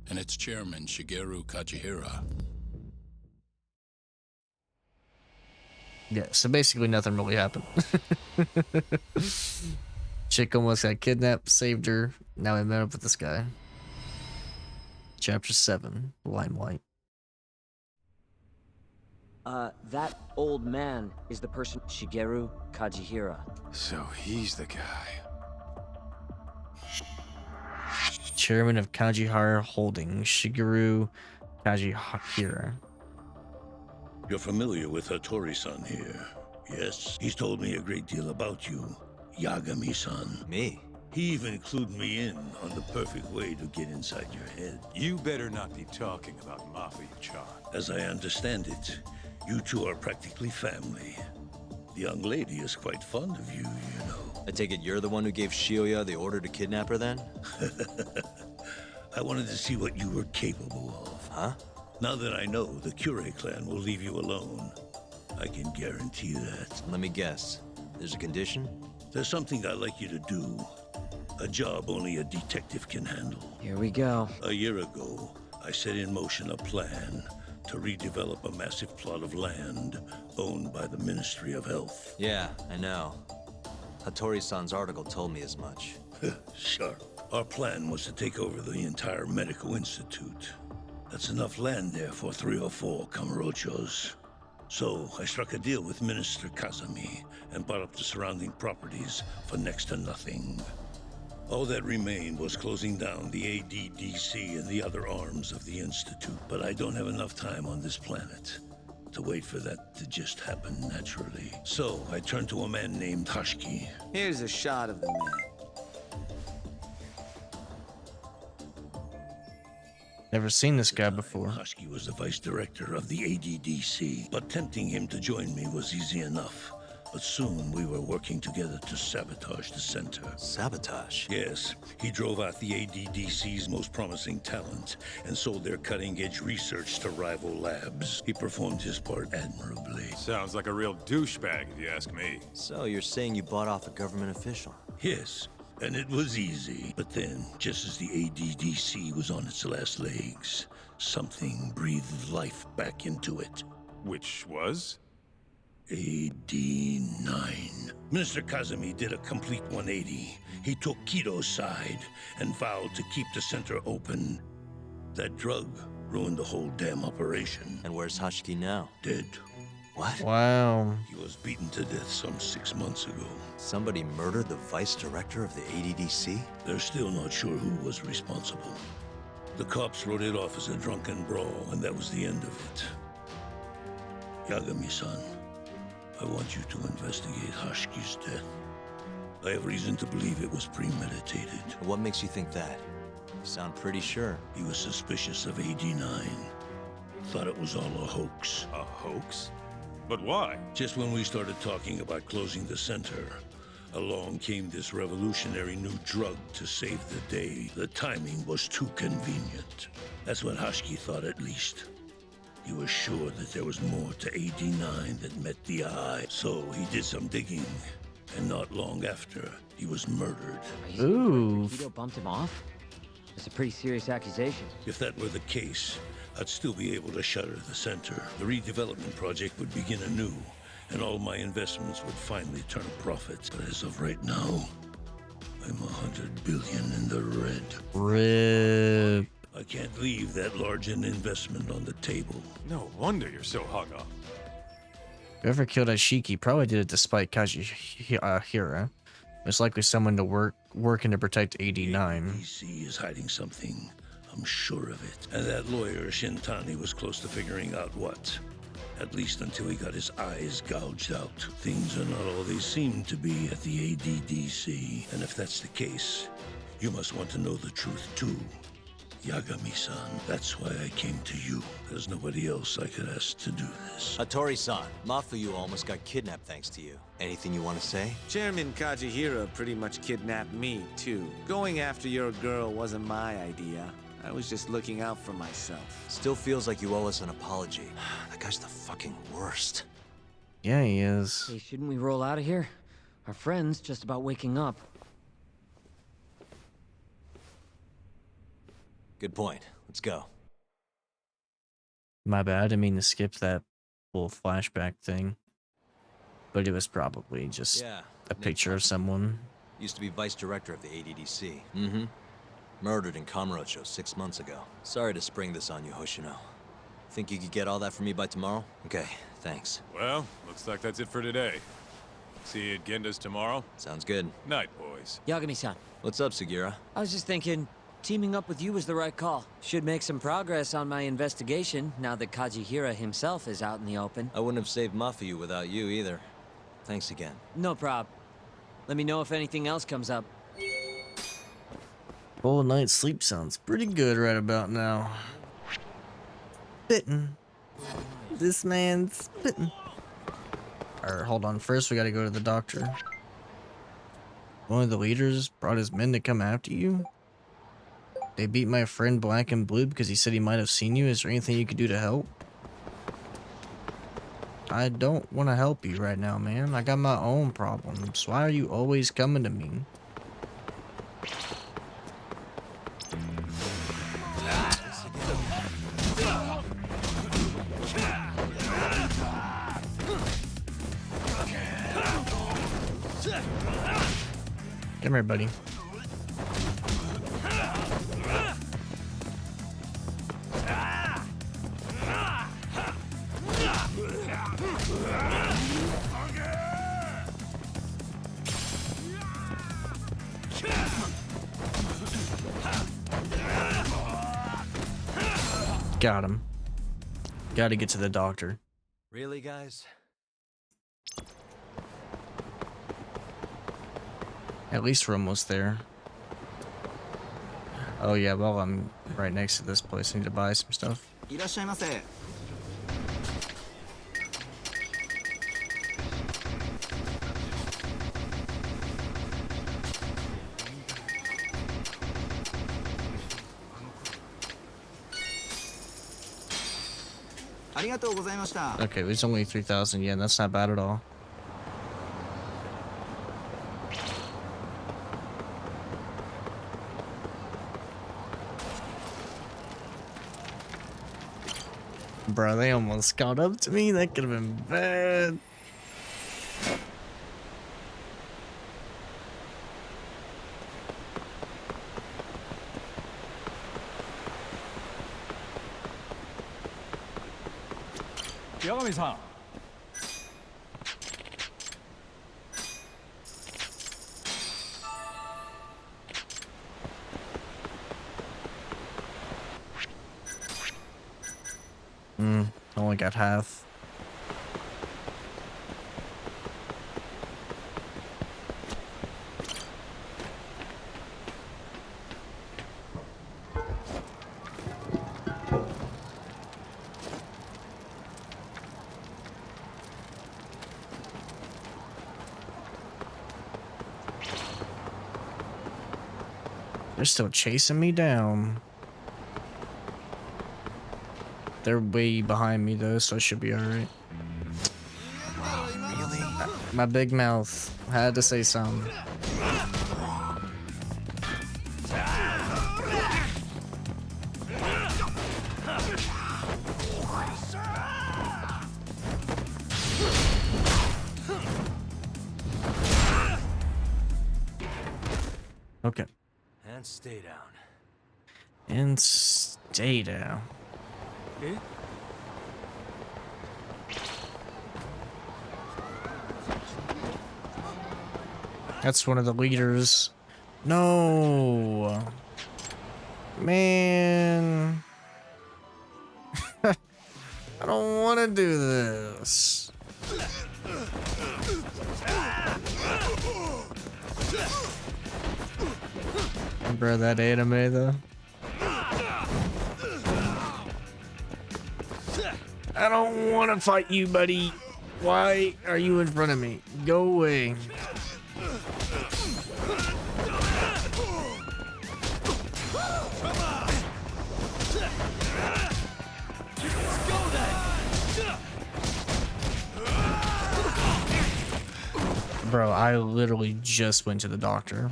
and its chairman, Shigeru Kajihira. Yeah, so basically nothing really happened. Chick almost got kidnapped, saved her. Now we met up with this guy. Chapter 7, Limelight. That old man is the person Shigeru Kajihira. So he's the guy. Chairman of Kajihira Holdings, Shigeru Kajihira. You're familiar with Hattori-san here, yes? He's told me a great deal about you, Yagami-san. Me? He even clued me in on the perfect way to get inside your head. You better not be talking about Mafia-chan. As I understand it, you two are practically family. The young lady is quite fond of you, you know. I take it you're the one who gave Shioya the order to kidnap her then? I wanted to see what you were capable of. Huh? Now that I know the Kure clan will leave you alone, I can guarantee that. Let me guess. There's a condition? There's something I'd like you to do. A job only a detective can handle. Here we go. A year ago, I set in motion a plan to redevelop a massive plot of land owned by the Ministry of Health. Yeah, I know. Hattori-san's article told me as much. Sharp. Our plan was to take over the entire medical institute. That's enough land there for 3 or 4 Kamurochos. So I struck a deal with Minister Kazami and bought up the surrounding properties for next to nothing. All that remained was closing down the ADDC and the other arms of the Institute. But I don't have enough time on this planet to wait for that to just happen naturally. So I turned to a man named Hashiki. Here's a shot of the man. Never seen this guy before. Hashiki was the vice director of the ADDC, but tempting him to join me was easy enough. But soon we were working together to sabotage the center. Sabotage? Yes. He drove out the ADDC's most promising talent and sold their cutting-edge research to rival labs. He performed his part admirably. Sounds like a real douchebag, if you ask me. So you're saying you bought off a government official? Yes. And it was easy. But then, just as the ADDC was on its last legs, something breathed life back into it. Which was? AD9. Minister Kazami did a complete 180. He took Kido's side and vowed to keep the center open. That drug ruined the whole damn operation. And where's Hashiki now? Dead. What? Wow. He was beaten to death some 6 months ago. Somebody murdered the vice director of the ADDC? They're still not sure who was responsible. The cops wrote it off as a drunken brawl, and that was the end of it. Yagami-san, I want you to investigate Hashiki's death. I have reason to believe it was premeditated. What makes you think that? You sound pretty sure. He was suspicious of AD9. Thought it was all a hoax. A hoax? But why? Just when we started talking about closing the center, along came this revolutionary new drug to save the day. The timing was too convenient. That's what Hashiki thought, at least. He was sure that there was more to AD9 that met the eye. So he did some digging, and not long after, he was murdered. Ooh. Kido bumped him off? That's a pretty serious accusation. If that were the case, I'd still be able to shutter the center. The redevelopment project would begin anew, and all my investments would finally turn a profit. But as of right now, I'm 100 billion in the red. Rip. I can't leave that large an investment on the table. No wonder you're so hung up. Whoever killed Ashiki probably did it despite Kajihira. Most likely someone to working to protect AD9. DC is hiding something. I'm sure of it. And that lawyer, Shintani, was close to figuring out what. At least until he got his eyes gouged out. Things are not all they seem to be at the ADDC. And if that's the case, you must want to know the truth too. Yagami-san, that's why I came to you. There's nobody else I could ask to do this. Hattori-san, Mafuyu almost got kidnapped thanks to you. Anything you want to say? Chairman Kajihira pretty much kidnapped me, too. Going after your girl wasn't my idea. I was just looking out for myself. Still feels like you owe us an apology. That guy's the fucking worst. Yeah, he is. Hey, shouldn't we roll out of here? Our friend's just about waking up. Good point. Let's go. My bad. I didn't mean to skip that little flashback thing. But it was probably just a picture of someone. Used to be vice director of the ADDC. Mm-hmm. Murdered in Kamurocho 6 months ago. Sorry to spring this on you, Hoshino. Think you could get all that for me by tomorrow? Okay, thanks. Well, looks like that's it for today. See you at Genda's tomorrow? Sounds good. Night, boys. Yagami-san. What's up, Sugira? I was just thinking, teaming up with you was the right call. Should make some progress on my investigation now that Kajihira himself is out in the open. I wouldn't have saved Mafuyu without you either. Thanks again. No prob. Let me know if anything else comes up. Full night's sleep sounds pretty good right about now. Spitting. This man's spitting. Alright, hold on. First, we gotta go to the doctor. One of the leaders brought his men to come after you? They beat my friend Black and Blue because he said he might have seen you. Is there anything you could do to help? I don't want to help you right now, man. I got my own problems. Why are you always coming to me? Come here, buddy. Got him. Gotta get to the doctor. Really, guys? At least we're almost there. Oh yeah, well, I'm right next to this place. I need to buy some stuff. いらっしゃいませ。ありがとうございました。 Okay, there's only 3,000 yen. That's not bad at all. Bro, they almost caught up to me. That could have been bad. Yagami-san. Only got half. They're still chasing me down. They're way behind me though, so I should be alright. Really? My big mouth. Had to say something. Okay. And stay down. And stay down. That's one of the leaders. No. Man. I don't want gonna do this. Bro, that anime though. I don't want to fight you, buddy. Why are you in front of me? Go away. Bro, I literally just went to the doctor.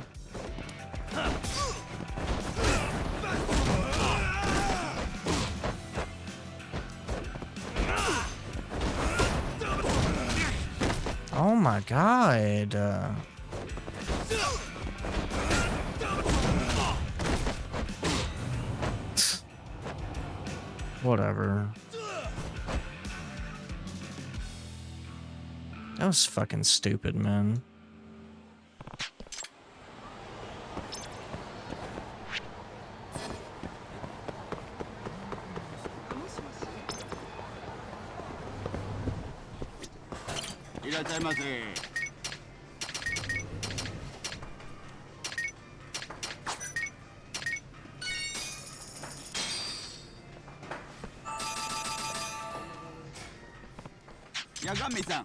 Oh my god. Whatever. That was fucking stupid, man. Yagami-san.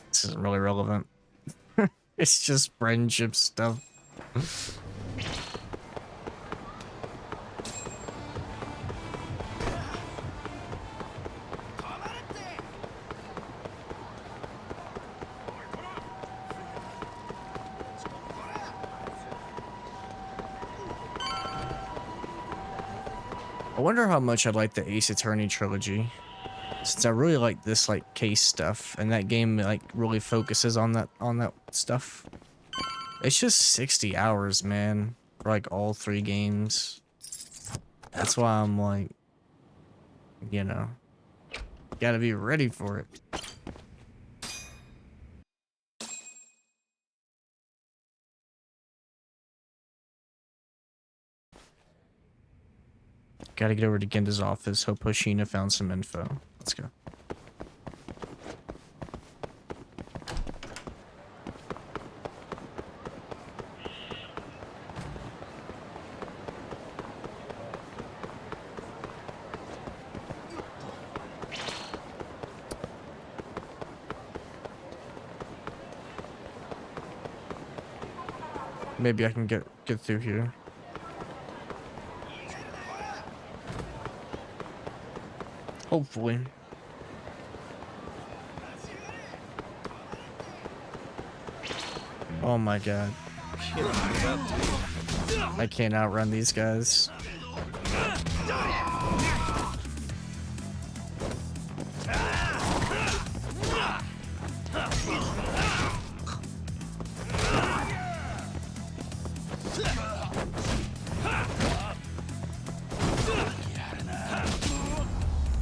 This isn't really relevant. It's just friendship stuff. I wonder how much I like the Ace Attorney trilogy, since I really like this like case stuff, and that game like really focuses on that stuff. It's just 60 hours, man, for like all 3 games. That's why I'm like, you know, gotta be ready for it. Gotta get over to Genda's office. Hope Hoshina found some info. Let's go. Maybe I can get through here. Hopefully. Oh my god. I can't outrun these guys.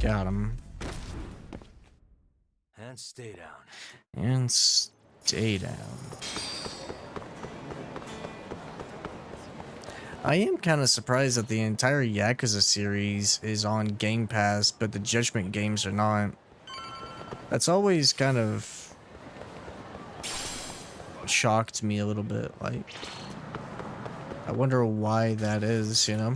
Got him. And stay down. And stay down. I am kind of surprised that the entire Yakuza series is on Game Pass, but the Judgment games are not. That's always kind of shocked me a little bit. Like, I wonder why that is, you know?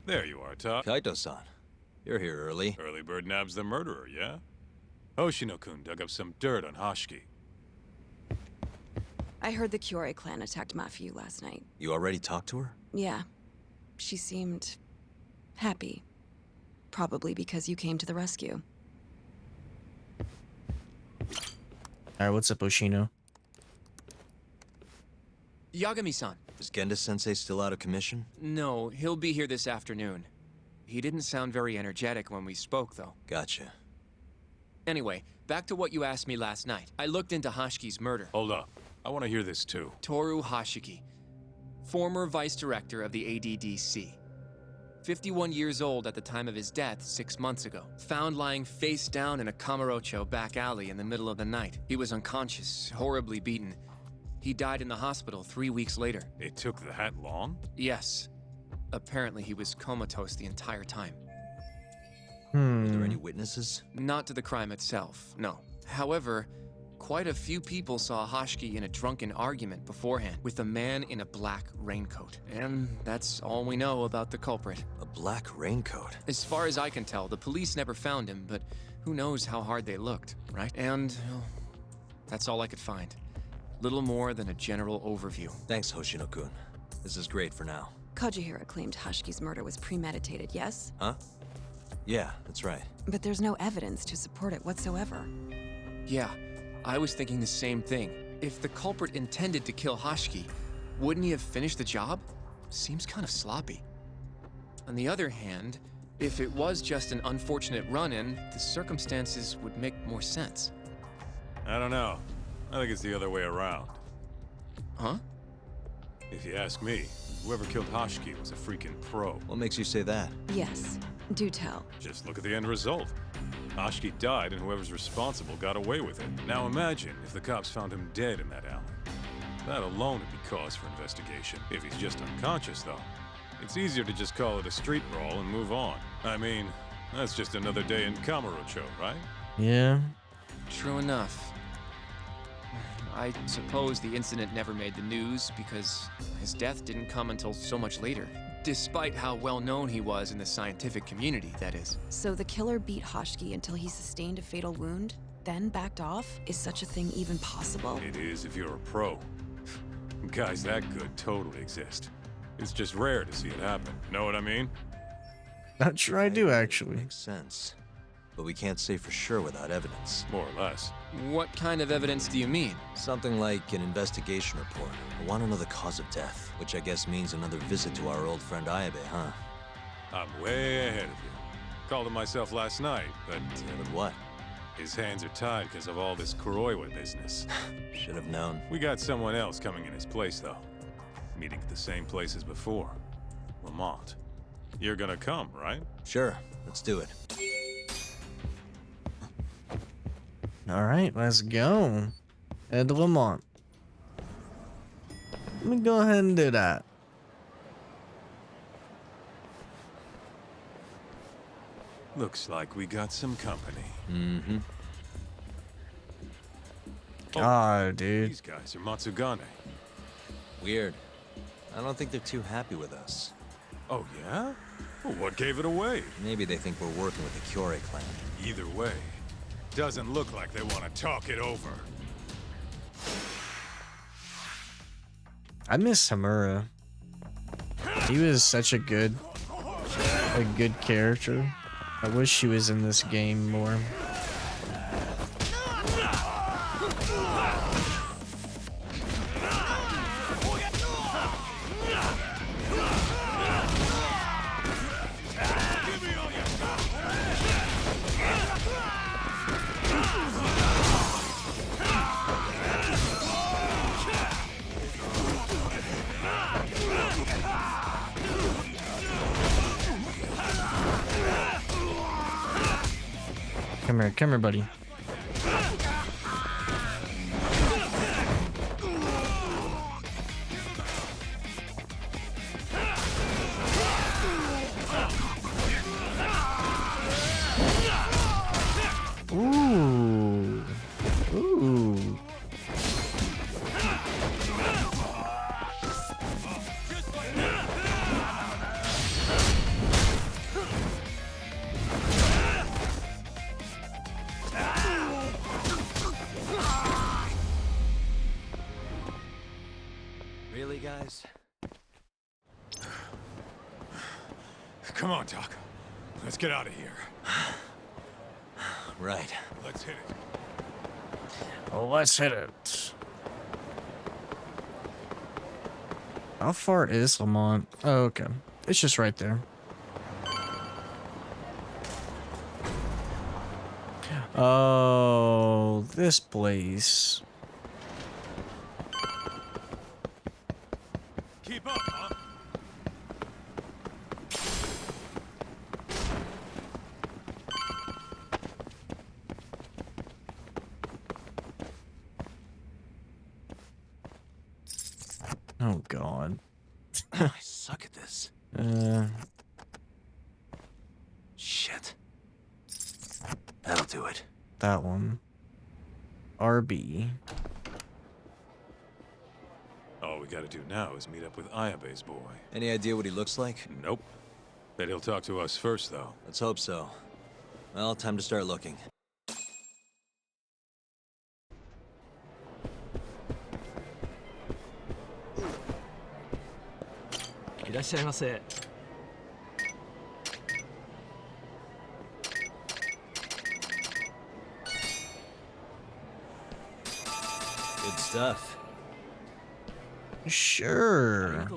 There you are, Top. Kaito-san, you're here early. Early bird nabs the murderer, yeah? Hoshino-kun dug up some dirt on Hashiki. I heard the Kyorei clan attacked Mafiu last night. You already talked to her? Yeah. She seemed happy. Probably because you came to the rescue. Alright, what's up, Oshino? Yagami-san. Is Genda-sensei still out of commission? No, he'll be here this afternoon. He didn't sound very energetic when we spoke, though. Gotcha. Anyway, back to what you asked me last night. I looked into Hashiki's murder. Hold up. I want to hear this too. Toru Hashiki, former vice director of the ADDC. 51 years old at the time of his death 6 months ago. Found lying face down in a Kamurocho back alley in the middle of the night. He was unconscious, horribly beaten. He died in the hospital 3 weeks later. It took that long? Yes. Apparently he was comatose the entire time. Were there any witnesses? Not to the crime itself, no. However, quite a few people saw Hashki in a drunken argument beforehand with a man in a black raincoat. And that's all we know about the culprit. A black raincoat? As far as I can tell, the police never found him, but who knows how hard they looked, right? And well, that's all I could find. Little more than a general overview. Thanks, Hoshino-kun. This is great for now. Kajihira claimed Hashki's murder was premeditated, yes? Huh? Yeah, that's right. But there's no evidence to support it whatsoever. Yeah, I was thinking the same thing. If the culprit intended to kill Hashki, wouldn't he have finished the job? Seems kind of sloppy. On the other hand, if it was just an unfortunate run-in, the circumstances would make more sense. I don't know. I think it's the other way around. Huh? If you ask me, whoever killed Hashki was a freaking pro. What makes you say that? Yes, do tell. Just look at the end result. Hashki died and whoever's responsible got away with it. Now imagine if the cops found him dead in that alley. That alone would be cause for investigation. If he's just unconscious, though, it's easier to just call it a street brawl and move on. I mean, that's just another day in Kamurocho, right? Yeah. True enough. I suppose the incident never made the news because his death didn't come until so much later. Despite how well known he was in the scientific community, that is. So the killer beat Hashki until he sustained a fatal wound, then backed off? Is such a thing even possible? It is if you're a pro. Guys that good totally exist. It's just rare to see it happen. Know what I mean? Not sure I do, actually. Makes sense. But we can't say for sure without evidence. More or less. What kind of evidence do you mean? Something like an investigation report. I want to know the cause of death, which I guess means another visit to our old friend Ayabe, huh? I'm way ahead of you. Called him myself last night, but... But what? His hands are tied because of all this Kuroiwa business. Should have known. We got someone else coming in his place, though. Meeting at the same place as before. Lamont. You're gonna come, right? Sure. Let's do it. All right, let's go. Head to Lamont. Let me go ahead and do that. Looks like we got some company. Mm-hmm. God, dude. These guys are Matsugane. Weird. I don't think they're too happy with us. Oh, yeah? Well, what gave it away? Maybe they think we're working with the Kyorei clan. Either way, doesn't look like they want to talk it over. I miss Hamura. He was such a good character. I wish he was in this game more. Come here, buddy. Ooh. Ooh. Really, guys? Come on, Doc. Let's get out of here. Right. Let's hit it. Oh, let's hit it. How far is Lamont? Oh, okay. It's just right there. Oh, this place. Keep up, huh? I suck at this. Shit. That'll do it. That one. RB. All we gotta do now is meet up with Ayabe's boy. Any idea what he looks like? Nope. Bet he'll talk to us first, though. Let's hope so. Well, time to start looking. Good stuff. Sure.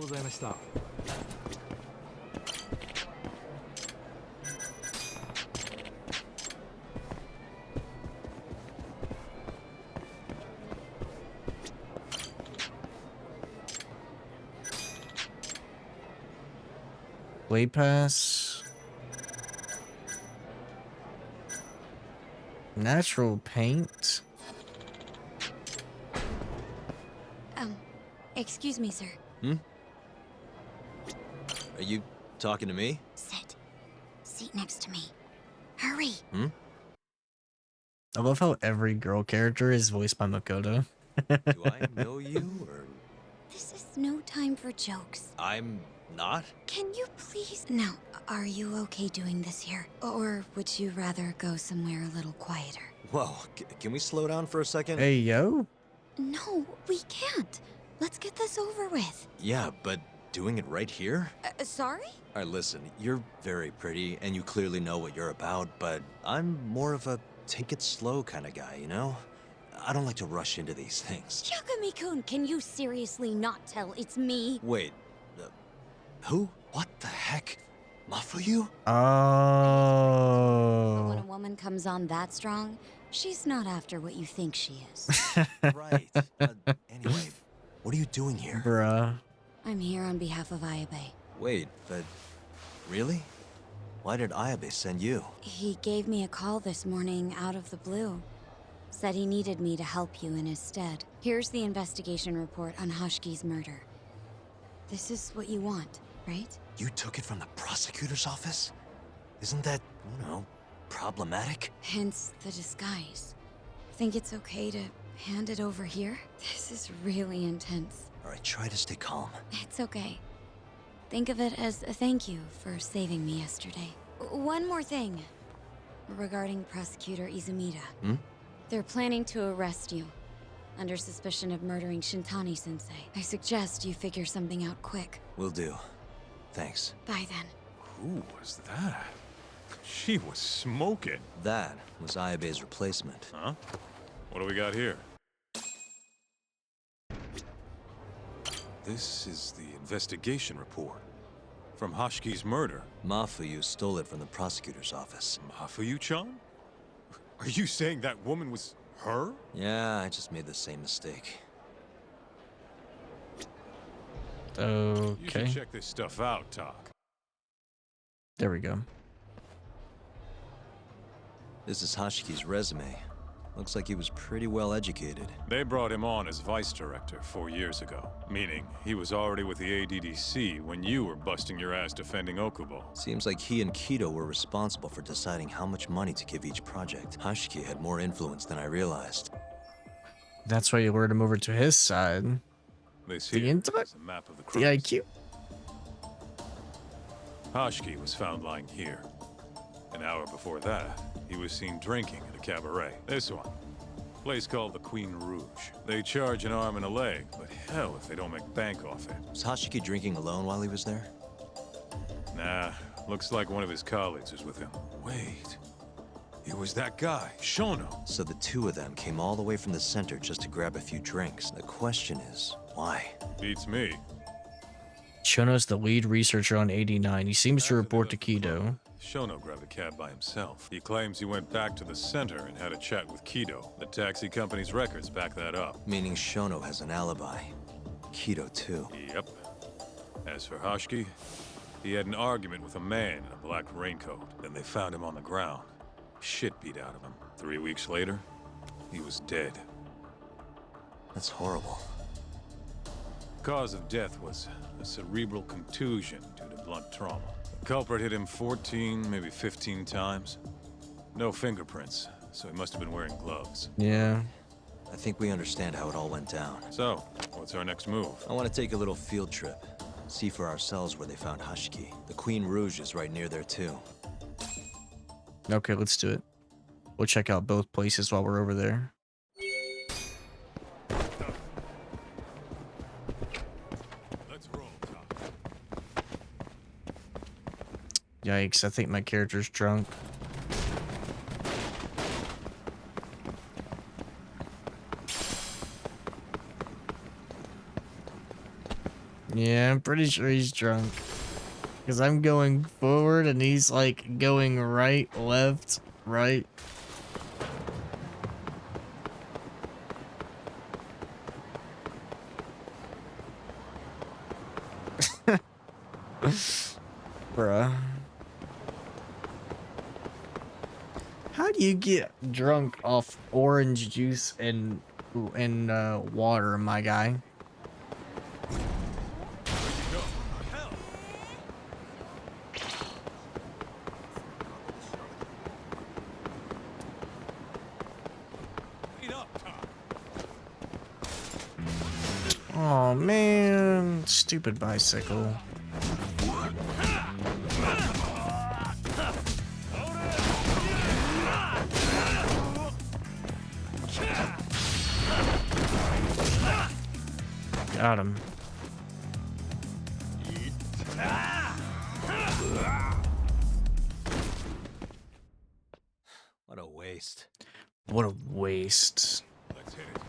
Way pass. Natural paint. Excuse me, sir. Are you talking to me? Sit. Seat next to me. Hurry. I love how every girl character is voiced by Makoto. Do I know you, or...? This is no time for jokes. I'm not? Can you please... Now, are you okay doing this here? Or would you rather go somewhere a little quieter? Whoa, can we slow down for a second? Hey, yo. No, we can't. Let's get this over with. Yeah, but doing it right here? Sorry? Alright, listen, you're very pretty, and you clearly know what you're about, but I'm more of a take it slow kind of guy, you know? I don't like to rush into these things. Yagami-kun, can you seriously not tell it's me? Wait, who? What the heck? Mafuyu? Oh. When a woman comes on that strong, she's not after what you think she is. Right. Anyway, what are you doing here? Bruh. I'm here on behalf of Ayabe. Wait, but... Really? Why did Ayabe send you? He gave me a call this morning out of the blue. Said he needed me to help you in his stead. Here's the investigation report on Hoshki's murder. This is what you want, right? You took it from the prosecutor's office? Isn't that, you know, problematic? Hence the disguise. Think it's okay to hand it over here? This is really intense. Alright, try to stay calm. It's okay. Think of it as a thank you for saving me yesterday. One more thing. Regarding Prosecutor Izumida. They're planning to arrest you. Under suspicion of murdering Shintani-sensei. I suggest you figure something out quick. Will do. Thanks. Bye then. Who was that? She was smoking. That was Ayabe's replacement. Huh? What do we got here? This is the investigation report. From Hoshki's murder. Mafuyu stole it from the prosecutor's office. Mafuyu-chan? Are you saying that woman was her? Yeah, I just made the same mistake. Okay. You should check this stuff out, Tak. There we go. This is Hoshki's resume. Looks like he was pretty well educated. They brought him on as vice director 4 years ago, meaning he was already with the ADDC when you were busting your ass defending Okubo. Seems like he and Kido were responsible for deciding how much money to give each project. Hoshki had more influence than I realized. That's why you lured him over to his side. This The here intellect? is a map of the The crimes. IQ? Hoshki was found lying here. An hour before that, he was seen drinking at a cabaret. This one. Place called the Queen Rouge. They charge an arm and a leg, but hell if they don't make bank off it. Was Hoshiki drinking alone while he was there? Nah, looks like one of his colleagues was with him. Wait, it was that guy, Shono. So the two of them came all the way from the center just to grab a few drinks. The question is, why? Beats me. Shono's the lead researcher on 89. He seems to report to Kido. Shono grabbed a cab by himself. He claims he went back to the center and had a chat with Kido. The taxi company's records back that up. Meaning Shono has an alibi. Kido too. Yep. As for Hoshki, he had an argument with a man in a black raincoat. Then they found him on the ground. Shit beat out of him. 3 weeks later, he was dead. That's horrible. Cause of death was a cerebral contusion due to blunt trauma. The culprit hit him 14, maybe 15 times. No fingerprints, so he must have been wearing gloves. Yeah. I think we understand how it all went down. So, what's our next move? I want to take a little field trip. See for ourselves where they found Hashki. The Queen Rouge is right near there, too. Okay, let's do it. We'll check out both places while we're over there. Let's roll, Top. Yikes, I think my character's drunk. Yeah, I'm pretty sure he's drunk. Because I'm going forward and he's like going right, left, right. Bruh. How do you get drunk off orange juice and water, my guy? Oh man, stupid bicycle. Got him. What a waste. What a waste. Let's hit it.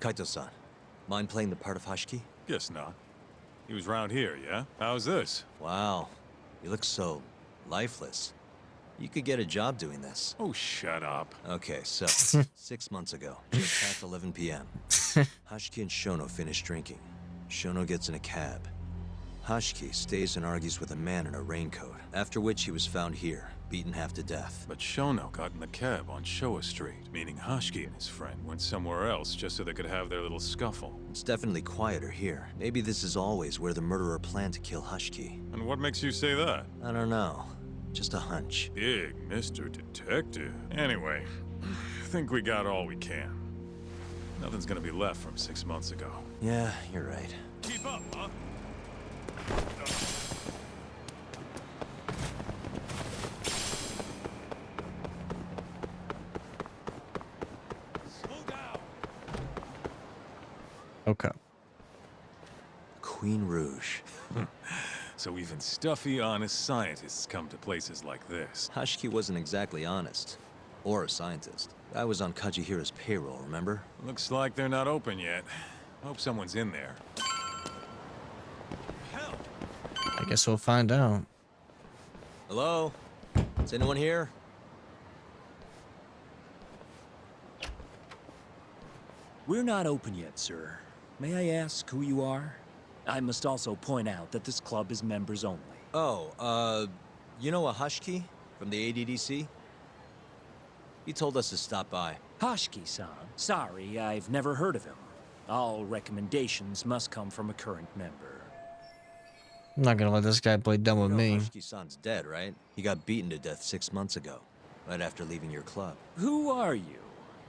Kaito-san, mind playing the part of Hashki? Guess not. He was round here, yeah? How's this? Wow, you look so lifeless. You could get a job doing this. Oh, shut up. Okay, so 6 months ago, just past 11 p.m., Hashki and Shono finish drinking. Shono gets in a cab. Hashki stays and argues with a man in a raincoat, after which he was found here, beaten half to death. But Shono got in the cab on Showa Street, meaning Hashki and his friend went somewhere else just so they could have their little scuffle. It's definitely quieter here. Maybe this is always where the murderer planned to kill Hashki. And what makes you say that? I don't know. Just a hunch. Big Mr. Detective. Anyway, I think we got all we can. Nothing's gonna be left from 6 months ago. Yeah, you're right. Keep up, huh? Slow down. Okay. Queen Rouge. So even stuffy, honest scientists come to places like this. Hashki wasn't exactly honest. Or a scientist. I was on Kajihira's payroll, remember? Looks like they're not open yet. Hope someone's in there. I guess we'll find out. Hello? Is anyone here? We're not open yet, sir. May I ask who you are? I must also point out that this club is members only. Oh, you know a Hashki from the ADDC? He told us to stop by. Hashki-san. Sorry, I've never heard of him. All recommendations must come from a current member. I'm not gonna let this guy play dumb with me. Hashki-san's dead, right? He got beaten to death 6 months ago, right after leaving your club. Who are you?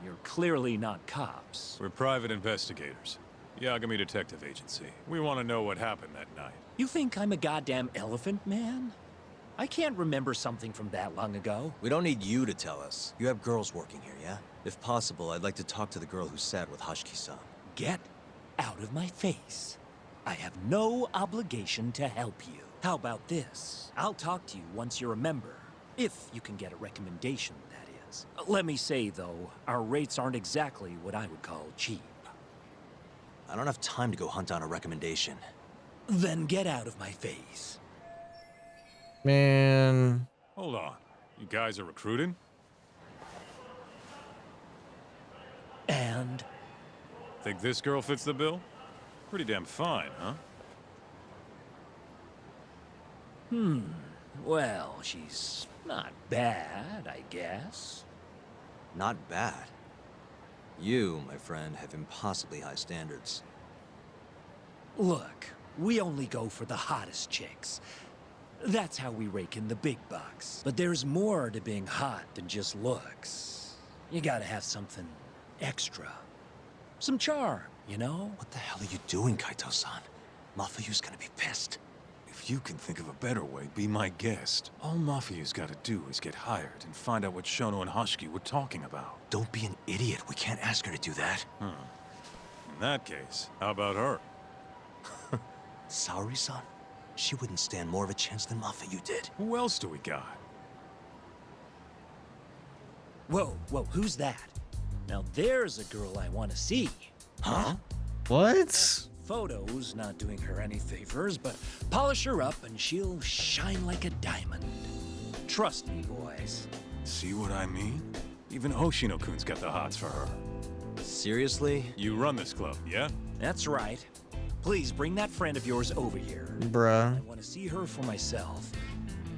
You're clearly not cops. We're private investigators. Yagami Detective Agency. We want to know what happened that night. You think I'm a goddamn elephant man? I can't remember something from that long ago. We don't need you to tell us. You have girls working here, yeah? If possible, I'd like to talk to the girl who sat with Hashki-san. Get out of my face. I have no obligation to help you. How about this? I'll talk to you once you're a member. If you can get a recommendation, that is. Let me say, though, our rates aren't exactly what I would call cheap. I don't have time to go hunt down a recommendation. Then get out of my face. Man. Hold on. You guys are recruiting? And? Think this girl fits the bill? Pretty damn fine, huh? Well, she's not bad, I guess. Not bad. You, my friend, have impossibly high standards. Look, we only go for the hottest chicks. That's how we rake in the big bucks. But there's more to being hot than just looks. You gotta have something extra. Some charm, you know? What the hell are you doing, Kaito-san? Mafuyu's gonna be pissed. If you can think of a better way, be my guest. All Mafuyu's gotta do is get hired and find out what Shono and Hoshiki were talking about. Don't be an idiot. We can't ask her to do that. In that case, how about her? Saori-san? She wouldn't stand more of a chance than Mafuyu did. Who else do we got? Whoa, who's that? Now there's a girl I want to see. Huh? What? Photos not doing her any favors, but polish her up and she'll shine like a diamond. Trust me, boys. See what I mean? Even Hoshino-kun's got the hots for her. Seriously? You run this club, yeah? That's right. Please bring that friend of yours over here. Bruh. I want to see her for myself.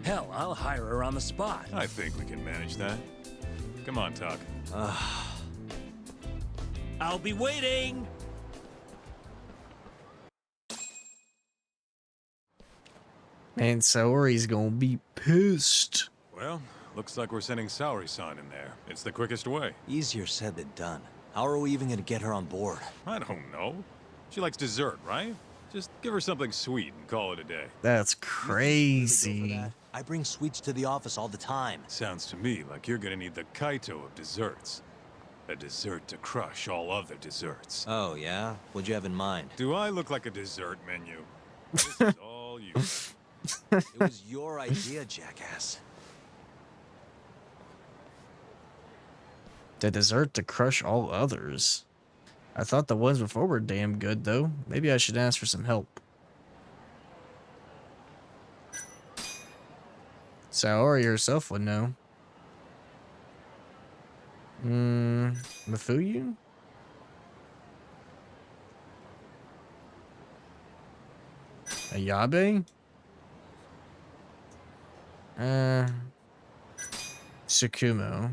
Hell, I'll hire her on the spot. I think we can manage that. Come on, Tuck. I'll be waiting! Man, Saori's gonna be pissed. Well, looks like we're sending Saori-san in there. It's the quickest way. Easier said than done. How are we even gonna get her on board? I don't know. She likes dessert, right? Just give her something sweet and call it a day. That's crazy. I bring sweets to the office all the time. Sounds to me like you're gonna need the Kaito of desserts. A dessert to crush all other desserts. Oh, yeah? What'd you have in mind? Do I look like a dessert menu? This is all you. It was your idea, jackass. The dessert to crush all others. I thought the ones before were damn good, though. Maybe I should ask for some help. Saori herself would know. Mafuyu? Ayabe? Tsukumo.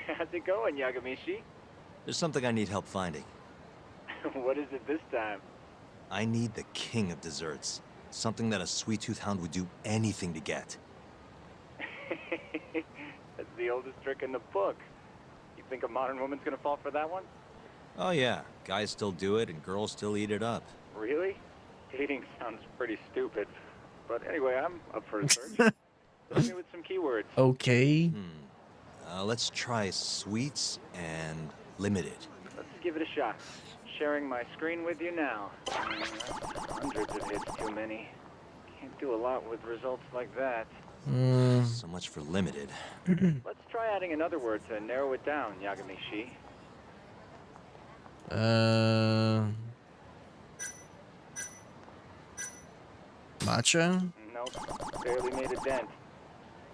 How's it going, Yagamishi? There's something I need help finding. What is it this time? I need the king of desserts. Something that a sweet-tooth hound would do anything to get. That's the oldest trick in the book. You think a modern woman's gonna fall for that one? Oh yeah, guys still do it and girls still eat it up. Really? Dating sounds pretty stupid. But anyway, I'm up for a search. Hit me with some keywords. Okay. Let's try sweets and limited. Let's give it a shot. Sharing my screen with you now. Hundreds of hits too many. Can't do a lot with results like that. So much for limited. Let's try adding another word to narrow it down, Yagamishi. Matcha? Nope, barely made a dent.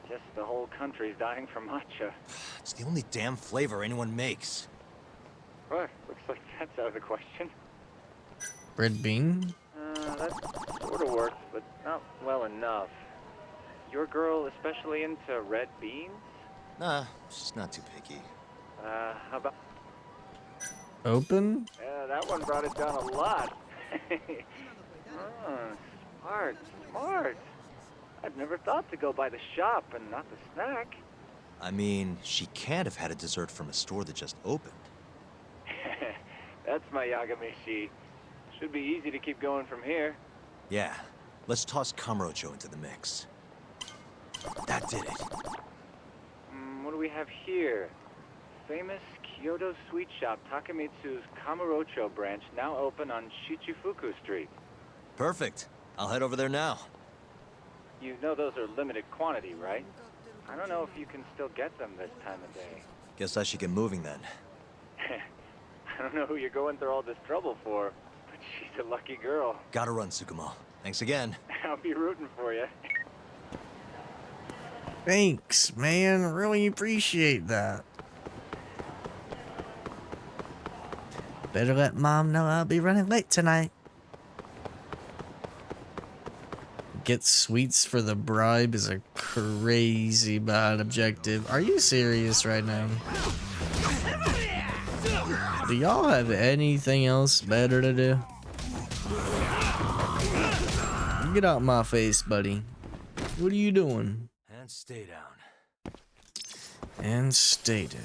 Guess the whole country's dying for matcha. It's the only damn flavor anyone makes. What? Looks like that's out of the question. Red bean? That sort of works, but not well enough. Your girl especially into red beans? Nah, she's not too picky. How about... Open? Yeah, that one brought it down a lot. Smart. I've never thought to go by the shop and not the snack. I mean, she can't have had a dessert from a store that just opened. That's my Yagamishi. Should be easy to keep going from here. Yeah, let's toss Kamurocho into the mix. That did it. What do we have here? Famous Kyoto sweet shop Takemitsu's Kamurocho branch now open on Shichifuku Street. Perfect. I'll head over there now. You know those are limited quantity, right? I don't know if you can still get them this time of day. Guess I should get moving then. I don't know who you're going through all this trouble for, but she's a lucky girl. Gotta run, Tsukumo. Thanks again. I'll be rooting for you. Thanks, man. Really appreciate that. Better let Mom know I'll be running late tonight. Get sweets for the bribe is a crazy bad objective. Are you serious right now? Do y'all have anything else better to do? Get out my face, buddy. What are you doing? And stay down. And stay down.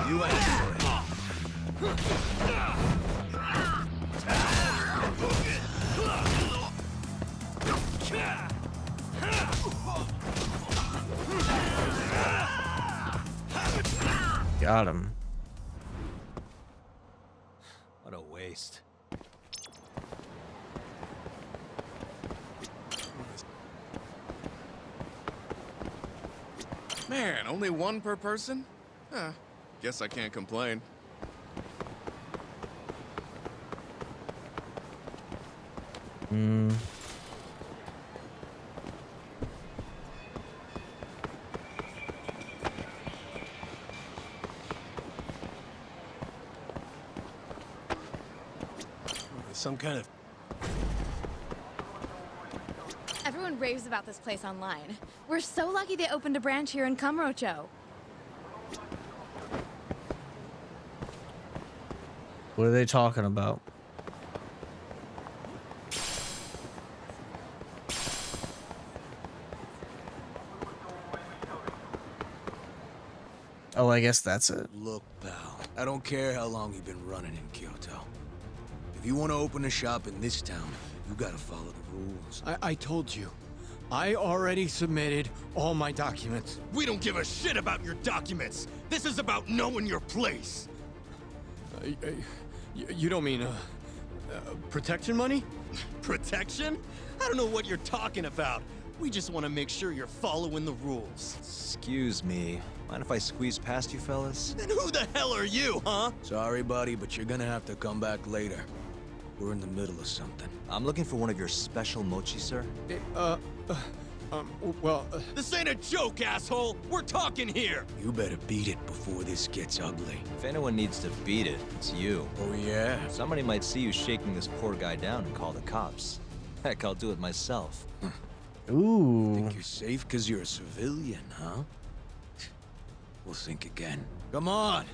You answer it. Got him. What a waste. Man, only one per person? Guess I can't complain. Some kind of... Everyone raves about this place online. We're so lucky they opened a branch here in Kamurocho. What are they talking about? Oh, I guess that's it. Look, pal, I don't care how long you've been running in Kyoto. If you want to open a shop in this town, you gotta follow the rules. I told you. I already submitted all my documents. We don't give a shit about your documents. This is about knowing your place. You don't mean, protection money? Protection? I don't know what you're talking about. We just want to make sure you're following the rules. Excuse me. Mind if I squeeze past you fellas? Then who the hell are you, huh? Sorry, buddy, but you're gonna have to come back later. We're in the middle of something. I'm looking for one of your special mochi, sir. This ain't a joke, asshole! We're talking here! You better beat it before this gets ugly. If anyone needs to beat it, it's you. Oh, yeah? Somebody might see you shaking this poor guy down and call the cops. Heck, I'll do it myself. Ooh. Think you're safe because you're a civilian, huh? We'll think again. Come on!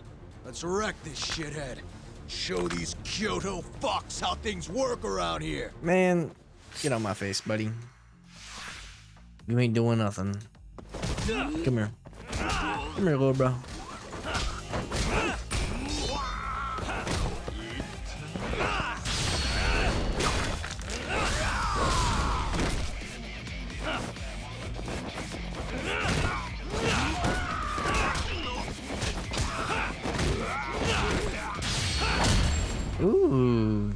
Let's wreck this shithead. Show these Kyoto fucks how things work around here. Man, get on my face, buddy. You ain't doing nothing. Come here. Come here, little bro. Ooh.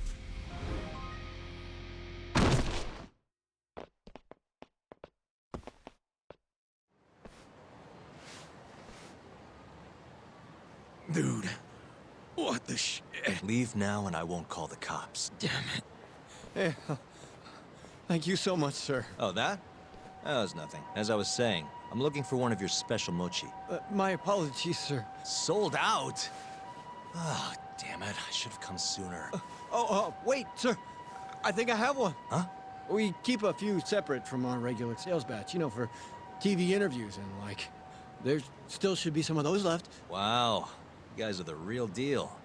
Dude, what the shit? Leave now and I won't call the cops. Damn it. Hey, thank you so much, sir. Oh, that? That was nothing. As I was saying, I'm looking for one of your special mochi. My apologies, sir. Sold out? Oh, damn it. I should have come sooner. Wait, sir. I think I have one. Huh? We keep a few separate from our regular sales batch, you know, for TV interviews and like. There still should be some of those left. Wow. You guys are the real deal.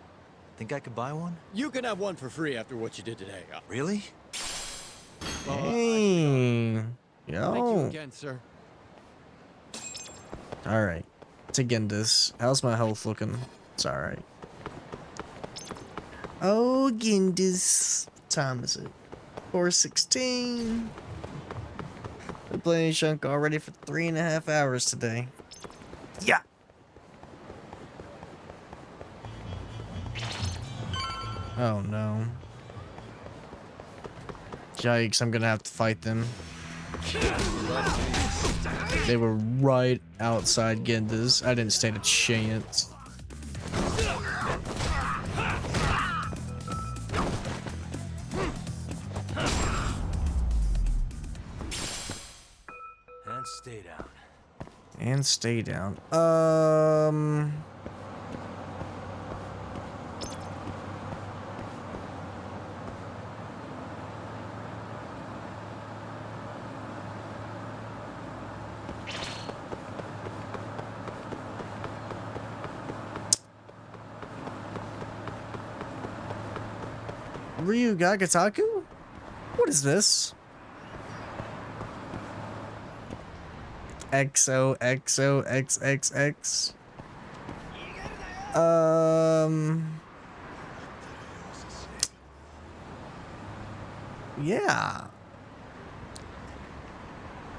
Think I could buy one? You can have one for free after what you did today. Really? Dang. Yo. Thank you again, sir. Alright. To Gendis. How's my health looking? It's alright. Oh, Gendis. What time is it? 4:16. Been playing Shunk already for 3.5 hours today. Yeah. Oh no. Yikes, I'm gonna have to fight them. They were right outside Genda's. I didn't stand a chance. stay down. And stay down. Ryu Gagataku? What is this? XOXOXXX. Yeah.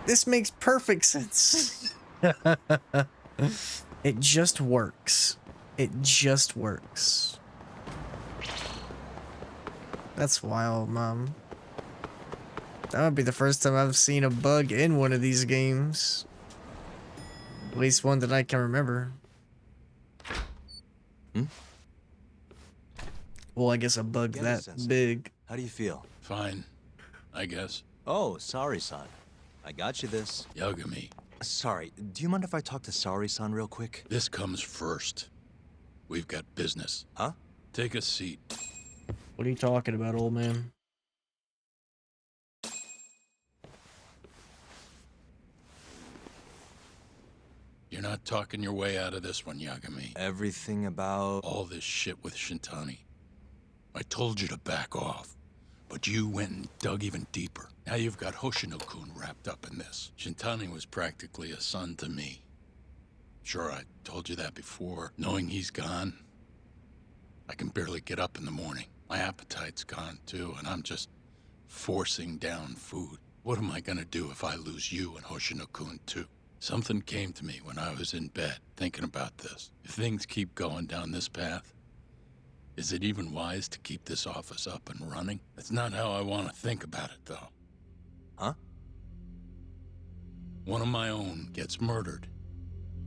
This makes perfect sense. It just works. It just works. That's wild, Mom. That would be the first time I've seen a bug in one of these games. At least one that I can remember. Well, I guess a bug that big. How do you feel? Fine, I guess. Oh, sorry-san. I got you this. Yagami. Sorry, do you mind if I talk to Sorry-san real quick? This comes first. We've got business. Huh? Take a seat. What are you talking about, old man? You're not talking your way out of this one, Yagami. Everything about... all this shit with Shintani. I told you to back off, but you went and dug even deeper. Now you've got Hoshino-kun wrapped up in this. Shintani was practically a son to me. Sure, I told you that before. Knowing he's gone, I can barely get up in the morning. My appetite's gone too, and I'm just forcing down food. What am I gonna do if I lose you and Hoshino-kun too? Something came to me when I was in bed, thinking about this. If things keep going down this path, is it even wise to keep this office up and running? That's not how I want to think about it, though. Huh? One of my own gets murdered,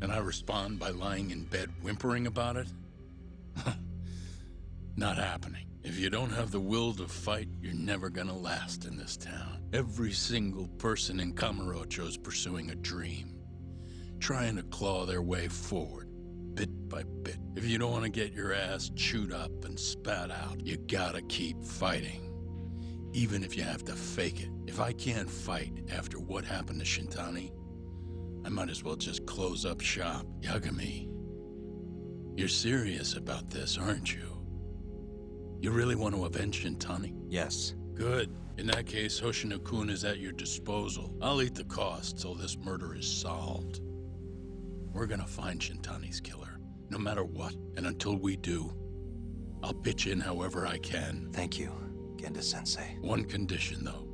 and I respond by lying in bed whimpering about it? Not happening. If you don't have the will to fight, you're never gonna last in this town. Every single person in Kamurocho's pursuing a dream, trying to claw their way forward, bit by bit. If you don't want to get your ass chewed up and spat out, you gotta keep fighting. Even if you have to fake it. If I can't fight after what happened to Shintani, I might as well just close up shop. Yagami, you're serious about this, aren't you? You really want to avenge Shintani? Yes. Good. In that case, Hoshino-kun is at your disposal. I'll eat the cost till this murder is solved. We're gonna find Shintani's killer, no matter what. And until we do, I'll pitch in however I can. Thank you, Genda-sensei. One condition, though.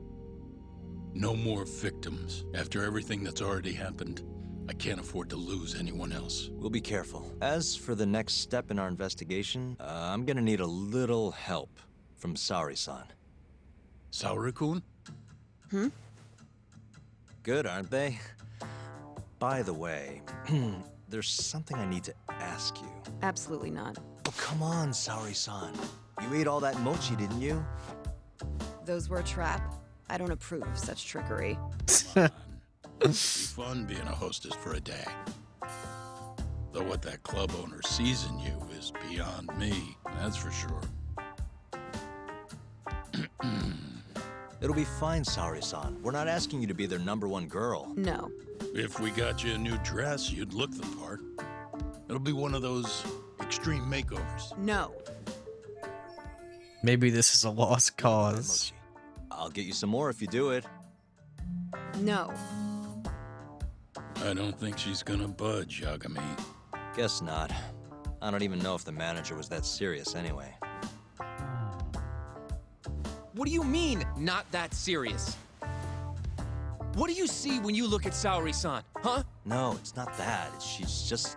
No more victims. After everything that's already happened, I can't afford to lose anyone else. We'll be careful. As for the next step in our investigation, I'm gonna need a little help from Sari-san. Saori-kun? Good, aren't they? By the way, there's something I need to ask you. Absolutely not. Oh, come on, Saori-san. You ate all that mochi, didn't you? Those were a trap. I don't approve of such trickery. It'd be fun being a hostess for a day. Though what that club owner sees in you is beyond me, that's for sure. It'll be fine, Sari-san. We're not asking you to be their #1 girl. No. If we got you a new dress, you'd look the part. It'll be one of those extreme makeovers. No. Maybe this is a lost cause. I'll get you some more if you do it. No. I don't think she's gonna budge, Yagami. Guess not. I don't even know if the manager was that serious anyway. What do you mean, not that serious? What do you see when you look at Saori-san, huh? No, it's not that. She's just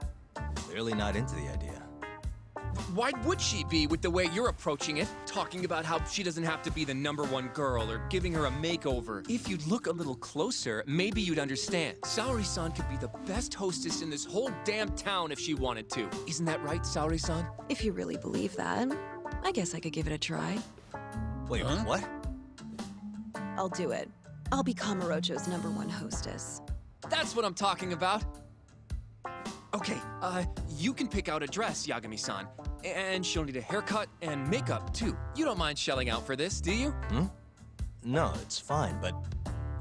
clearly not into the idea. Why would she be with the way you're approaching it? Talking about how she doesn't have to be the #1 girl or giving her a makeover. If you'd look a little closer, maybe you'd understand. Saori-san could be the best hostess in this whole damn town if she wanted to. Isn't that right, Saori-san? If you really believe that, I guess I could give it a try. Wait, what? I'll do it. I'll be Kamurocho's #1 hostess. That's what I'm talking about. Okay, you can pick out a dress, Yagami-san. And she'll need a haircut and makeup, too. You don't mind shelling out for this, do you? No, it's fine, but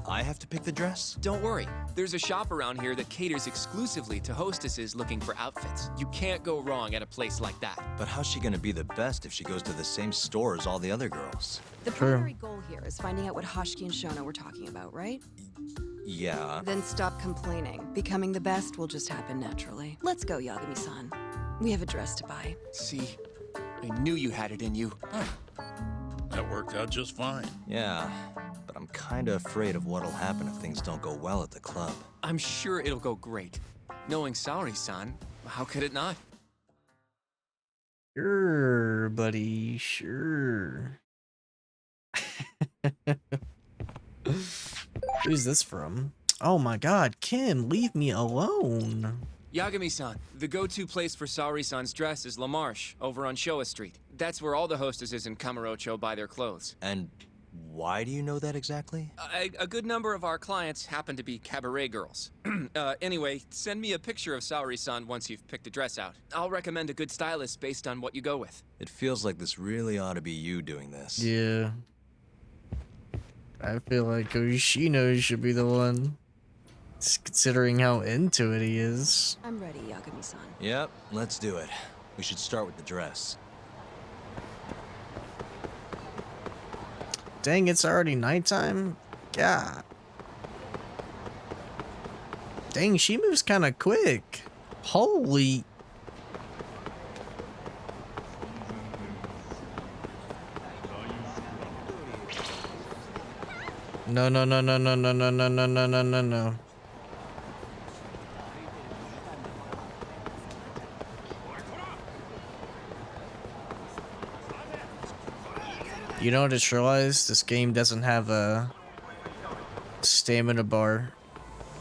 I have to pick the dress? Don't worry. There's a shop around here that caters exclusively to hostesses looking for outfits. You can't go wrong at a place like that. But how's she gonna be the best if she goes to the same store as all the other girls? The primary goal here is finding out what Hoshiki and Shona were talking about, right? Yeah. Then stop complaining. Becoming the best will just happen naturally. Let's go, Yagami-san. We have a dress to buy. See? I knew you had it in you. That worked out just fine. Yeah, but I'm kinda afraid of what'll happen if things don't go well at the club. I'm sure it'll go great. Knowing Saori-san, how could it not? Sure, buddy, sure. Who's this from? Oh my god, Kim, leave me alone. Yagami-san, the go-to place for Saori-san's dress is La Marche, over on Showa Street. That's where all the hostesses in Kamurocho buy their clothes. And why do you know that exactly? A good number of our clients happen to be cabaret girls. Anyway, send me a picture of Saori-san once you've picked a dress out. I'll recommend a good stylist based on what you go with. It feels like this really ought to be you doing this. Yeah. I feel like Yoshino should be the one. Considering how into it he is. I'm ready, Yagami-san. Yep, let's do it. We should start with the dress. Dang, it's already nighttime? God. Dang, she moves kind of quick. Holy. No, no, no, no, no, no, no, no, no, no, no, no, no. You know what I just realized? This game doesn't have a stamina bar.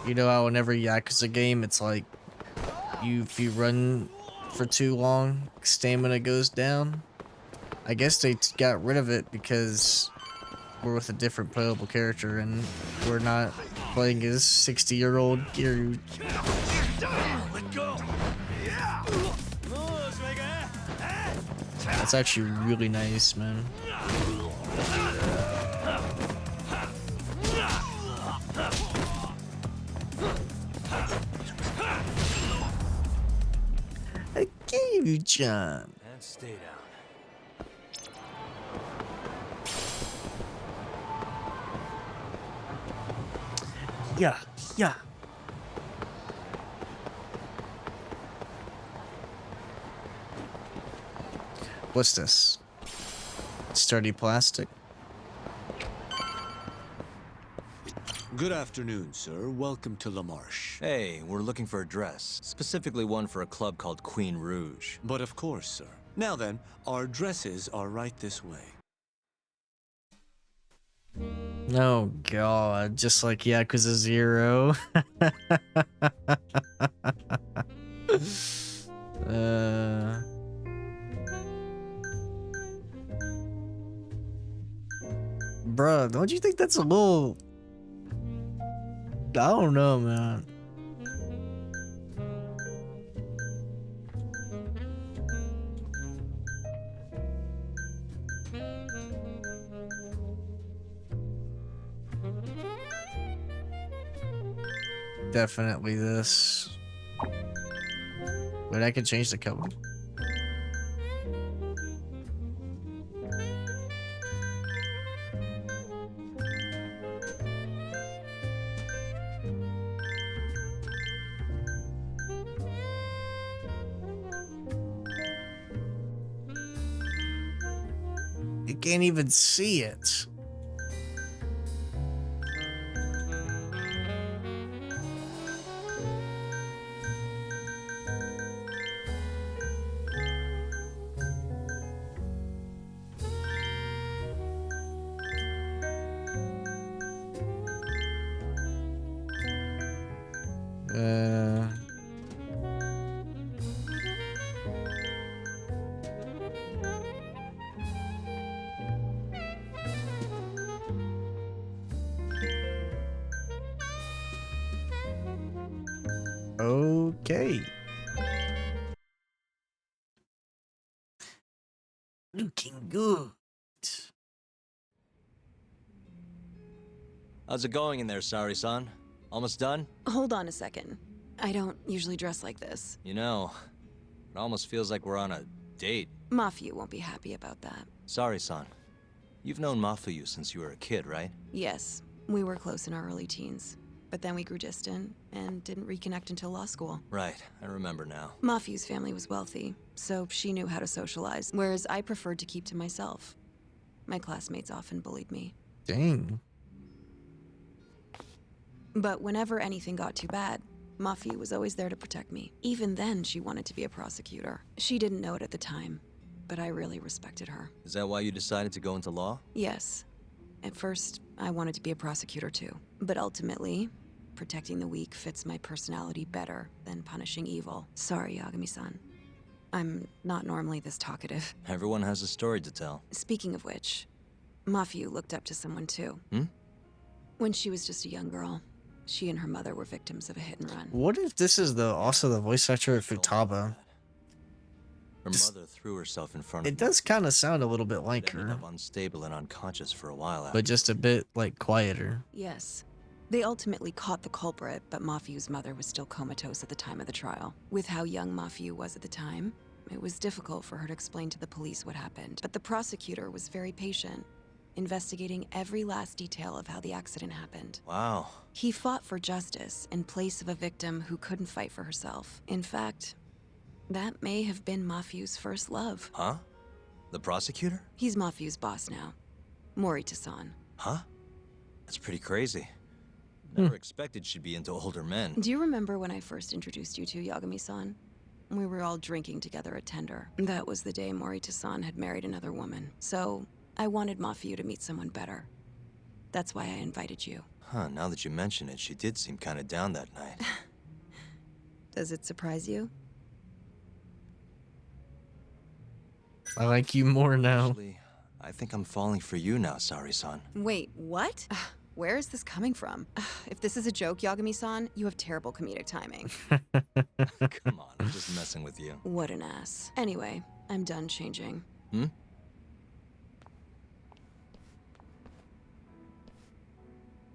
You know how in every Yakuza game it's like if you run for too long, stamina goes down? I guess they got rid of it because we're with a different playable character and we're not playing as 60-year-old Kiryu. Let go. That's actually really nice, man. I gave you John. And stay down. Yeah, yeah. What's this? Sturdy plastic. Good afternoon, sir. Welcome to La Marche. Hey, we're looking for a dress. Specifically one for a club called Queen Rouge. But of course, sir. Now then, our dresses are right this way. Oh god, just like Yakuza 0. Bruh, don't you think that's a little... I don't know, man. Definitely this. But I can change the color. You can't even see it. Okay. Looking good. How's it going in there, Sari-san? Almost done? Hold on a second. I don't usually dress like this. You know, it almost feels like we're on a date. Mafuyu won't be happy about that. Sari-san, you've known Mafuyu since you were a kid, right? Yes, we were close in our early teens. But then we grew distant and didn't reconnect until law school. Right, I remember now. Mafuyu's family was wealthy, so she knew how to socialize, whereas I preferred to keep to myself. My classmates often bullied me. Dang. But whenever anything got too bad, Mafuyu was always there to protect me. Even then, she wanted to be a prosecutor. She didn't know it at the time, but I really respected her. Is that why you decided to go into law? Yes. At first, I wanted to be a prosecutor too. But ultimately, protecting the weak fits my personality better than punishing evil. Sorry, Yagami-san. I'm not normally this talkative. Everyone has a story to tell. Speaking of which, Mafuyu looked up to someone too. Hmm? When she was just a young girl, she and her mother were victims of a hit and run. What if this is also the voice actor of Futaba? Her mother threw herself in front of It does kind of sound a little bit like ended her, up unstable and unconscious for a while after. but just a bit like quieter. Yes. They ultimately caught the culprit, but Mafuyu's mother was still comatose at the time of the trial. With how young Mafuyu was at the time, it was difficult for her to explain to the police what happened. But the prosecutor was very patient, investigating every last detail of how the accident happened. Wow. He fought for justice in place of a victim who couldn't fight for herself. In fact, that may have been Mafuyu's first love. Huh? The prosecutor? He's Mafuyu's boss now, Morita-san. Huh? That's pretty crazy. Never expected she'd be into older men. Do you remember when I first introduced you to Yagami-san? We were all drinking together at Tender. That was the day Morita-san had married another woman. So I wanted Mafuyu to meet someone better. That's why I invited you. Huh, now that you mention it, she did seem kind of down that night. Does it surprise you? I like you more now. Actually, I think I'm falling for you now, Sari-san. Wait, what? Where is this coming from? If this is a joke, Yagami-san, you have terrible comedic timing. Come on, I'm just messing with you. What an ass. Anyway, I'm done changing. Hmm?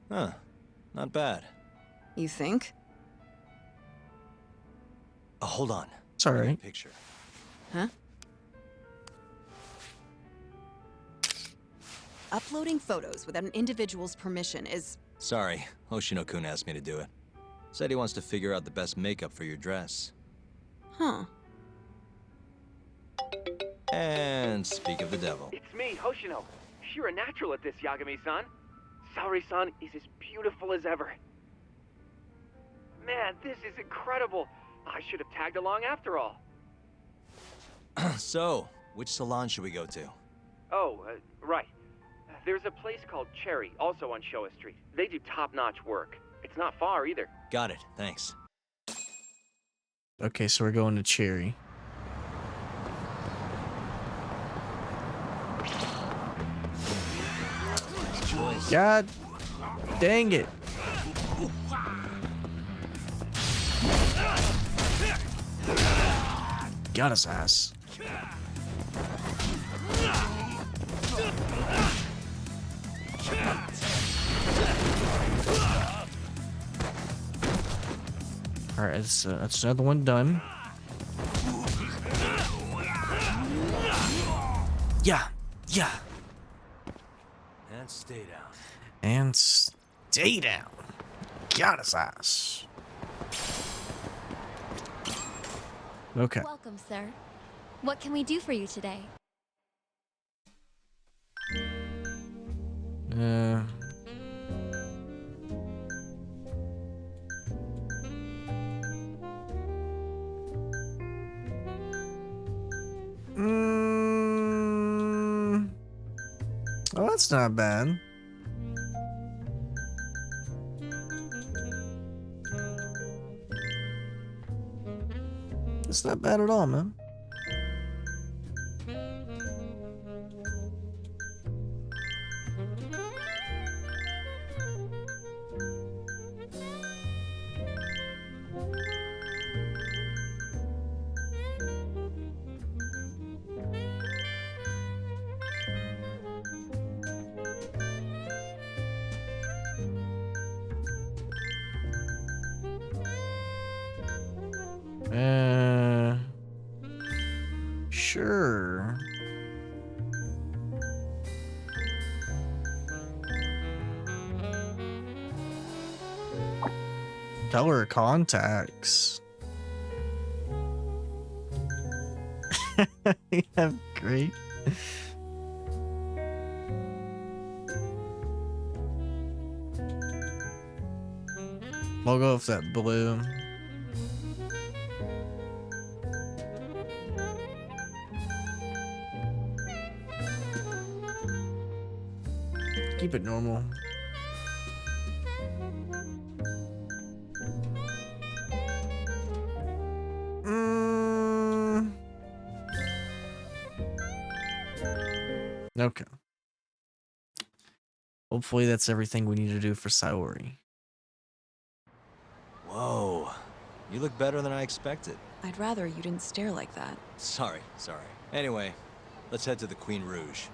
Huh. Not bad. You think? Oh, hold on. It's alright. Picture. Huh? Uploading photos without an individual's permission is... Sorry, Hoshino-kun asked me to do it. Said he wants to figure out the best makeup for your dress. Huh. And speak of the devil. It's me, Hoshino. You're a natural at this, Yagami-san. Sari-san is as beautiful as ever. Man, this is incredible. I should have tagged along after all. So, which salon should we go to? Oh, right. There's a place called Cherry, also on Showa Street. They do top-notch work. It's not far either. Got it, thanks. Okay, so we're going to Cherry. God dang it. Got his ass. Alright, that's another one done. Yeah, yeah. And stay down. And stay down. Got his ass. Okay. Welcome, sir. What can we do for you today? Oh, that's not bad. It's not bad at all, man. Color contacts. Yeah, great. We'll go with that blue. Keep it normal. Okay. Hopefully that's everything we need to do for Saori. Whoa. You look better than I expected. I'd rather you didn't stare like that. Sorry. Anyway, let's head to the Queen Rouge.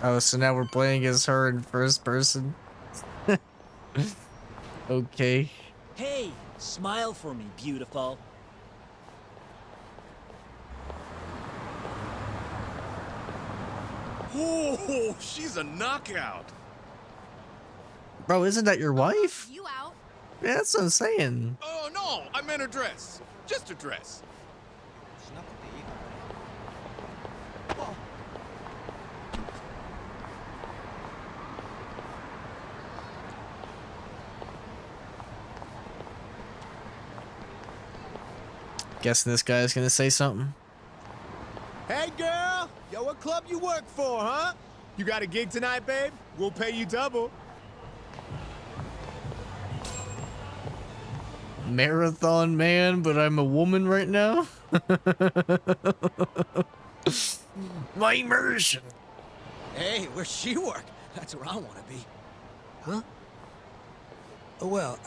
Oh, so now we're playing as her in first person? Okay. Hey, smile for me, beautiful. Oh, she's a knockout. Bro, isn't that your wife? You out? Yeah, that's what I'm saying. Oh, no, I meant a dress. Just a dress. Guessing this guy's gonna say something. Hey, girl! Yo, what club you work for, huh? You got a gig tonight, babe? We'll pay you double. Marathon man, but I'm a woman right now? My immersion. Hey, where's she work? That's where I want to be. Huh? Well,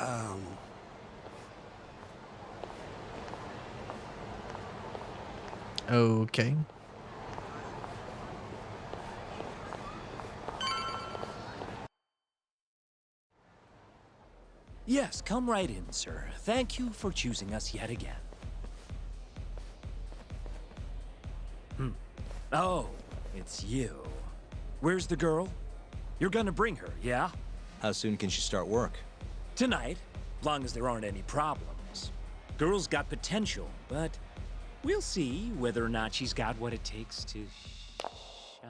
Okay. Yes, come right in, sir. Thank you for choosing us yet again. Oh, it's you. Where's the girl? You're gonna bring her, yeah? How soon can she start work? Tonight, long as there aren't any problems. Girl's got potential, but we'll see whether or not she's got what it takes to shine.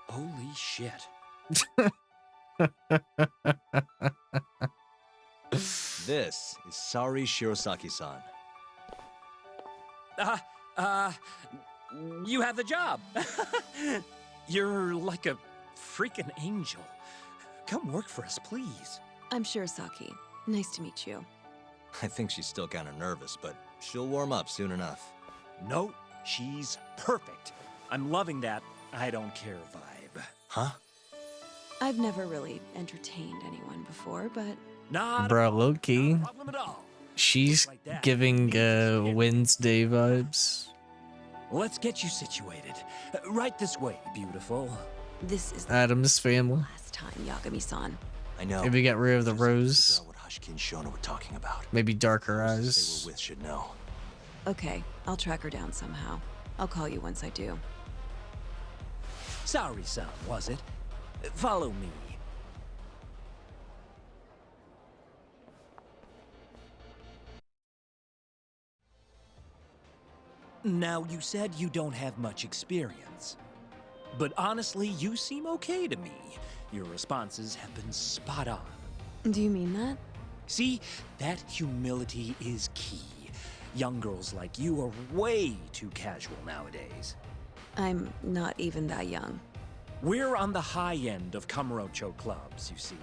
Holy shit. This is Saori Shirosaki-san. You have the job. You're like a freaking angel. Come work for us, please. I'm Shirosaki. Nice to meet you. I think she's still kind of nervous, but she'll warm up soon enough. No, she's perfect. I'm loving that I don't care vibe. Huh? I've never really entertained anyone before, but... Bro, low-key. She's giving Wednesday vibes. Let's get you situated. Right this way, beautiful. This is Adam's family. last time, Yagami-san. I know. If we got rid of the rose, What Hashiki and Shona were talking about. maybe darker They eyes. were with should know. Okay, I'll track her down somehow. I'll call you once I do. Sorry, son, was it? Follow me. Now, you said you don't have much experience. But honestly, you seem okay to me. Your responses have been spot on. Do you mean that? See, that humility is key. Young girls like you are way too casual nowadays. I'm not even that young. We're on the high end of Kamurocho clubs, you see.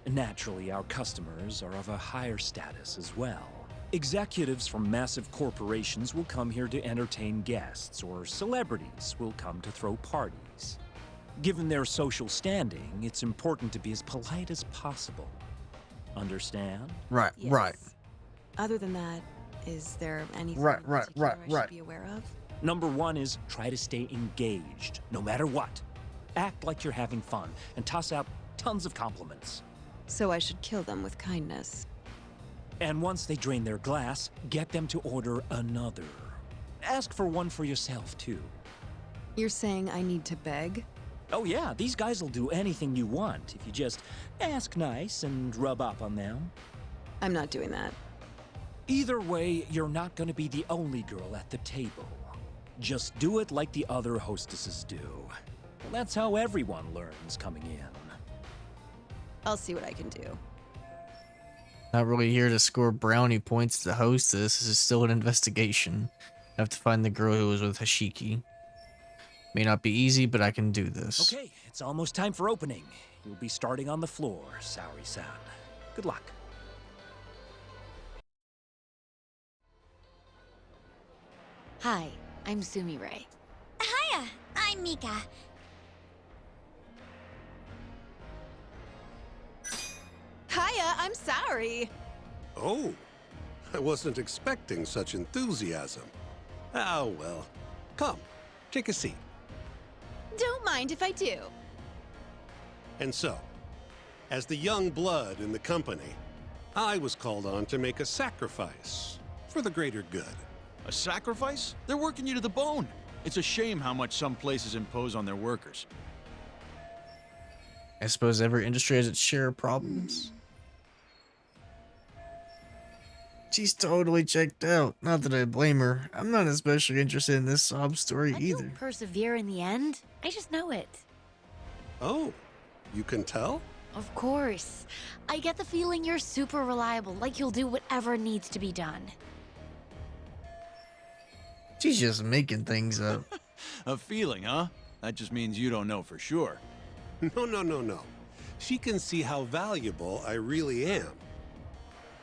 Naturally, our customers are of a higher status as well. Executives from massive corporations will come here to entertain guests, or celebrities will come to throw parties. Given their social standing, it's important to be as polite as possible. Understand? Right, Yes. right. Other than that, is there anything Right, in right, particular right, I should be aware of? Number one is try to stay engaged, no matter what. Act like you're having fun, and toss out tons of compliments. So I should kill them with kindness. And once they drain their glass, get them to order another. Ask for one for yourself, too. You're saying I need to beg? Oh yeah, these guys will do anything you want if you just ask nice and rub up on them. I'm not doing that. Either way, you're not gonna be the only girl at the table. Just do it like the other hostesses do. That's how everyone learns coming in. I'll see what I can do. Not really here to score brownie points to the hostess. This is still an investigation. I have to find the girl who was with Hashiki. May not be easy, but I can do this. Okay, it's almost time for opening. You'll be starting on the floor, Saori-san. Good luck. Hi, I'm Sumire. Hiya, I'm Mika. Hiya, I'm Saori. Oh, I wasn't expecting such enthusiasm. Oh, well. Come, take a seat. Don't mind if I do. And so, as the young blood in the company, I was called on to make a sacrifice for the greater good. A sacrifice? They're working you to the bone. It's a shame how much some places impose on their workers. I suppose every industry has its share of problems. She's totally checked out. Not that I blame her. I'm not especially interested in this sob story either. Persevere in the end. I just know it. Oh, you can tell? Of course. I get the feeling you're super reliable, like you'll do whatever needs to be done. She's just making things up. A feeling, huh? That just means you don't know for sure. No. She can see how valuable I really am.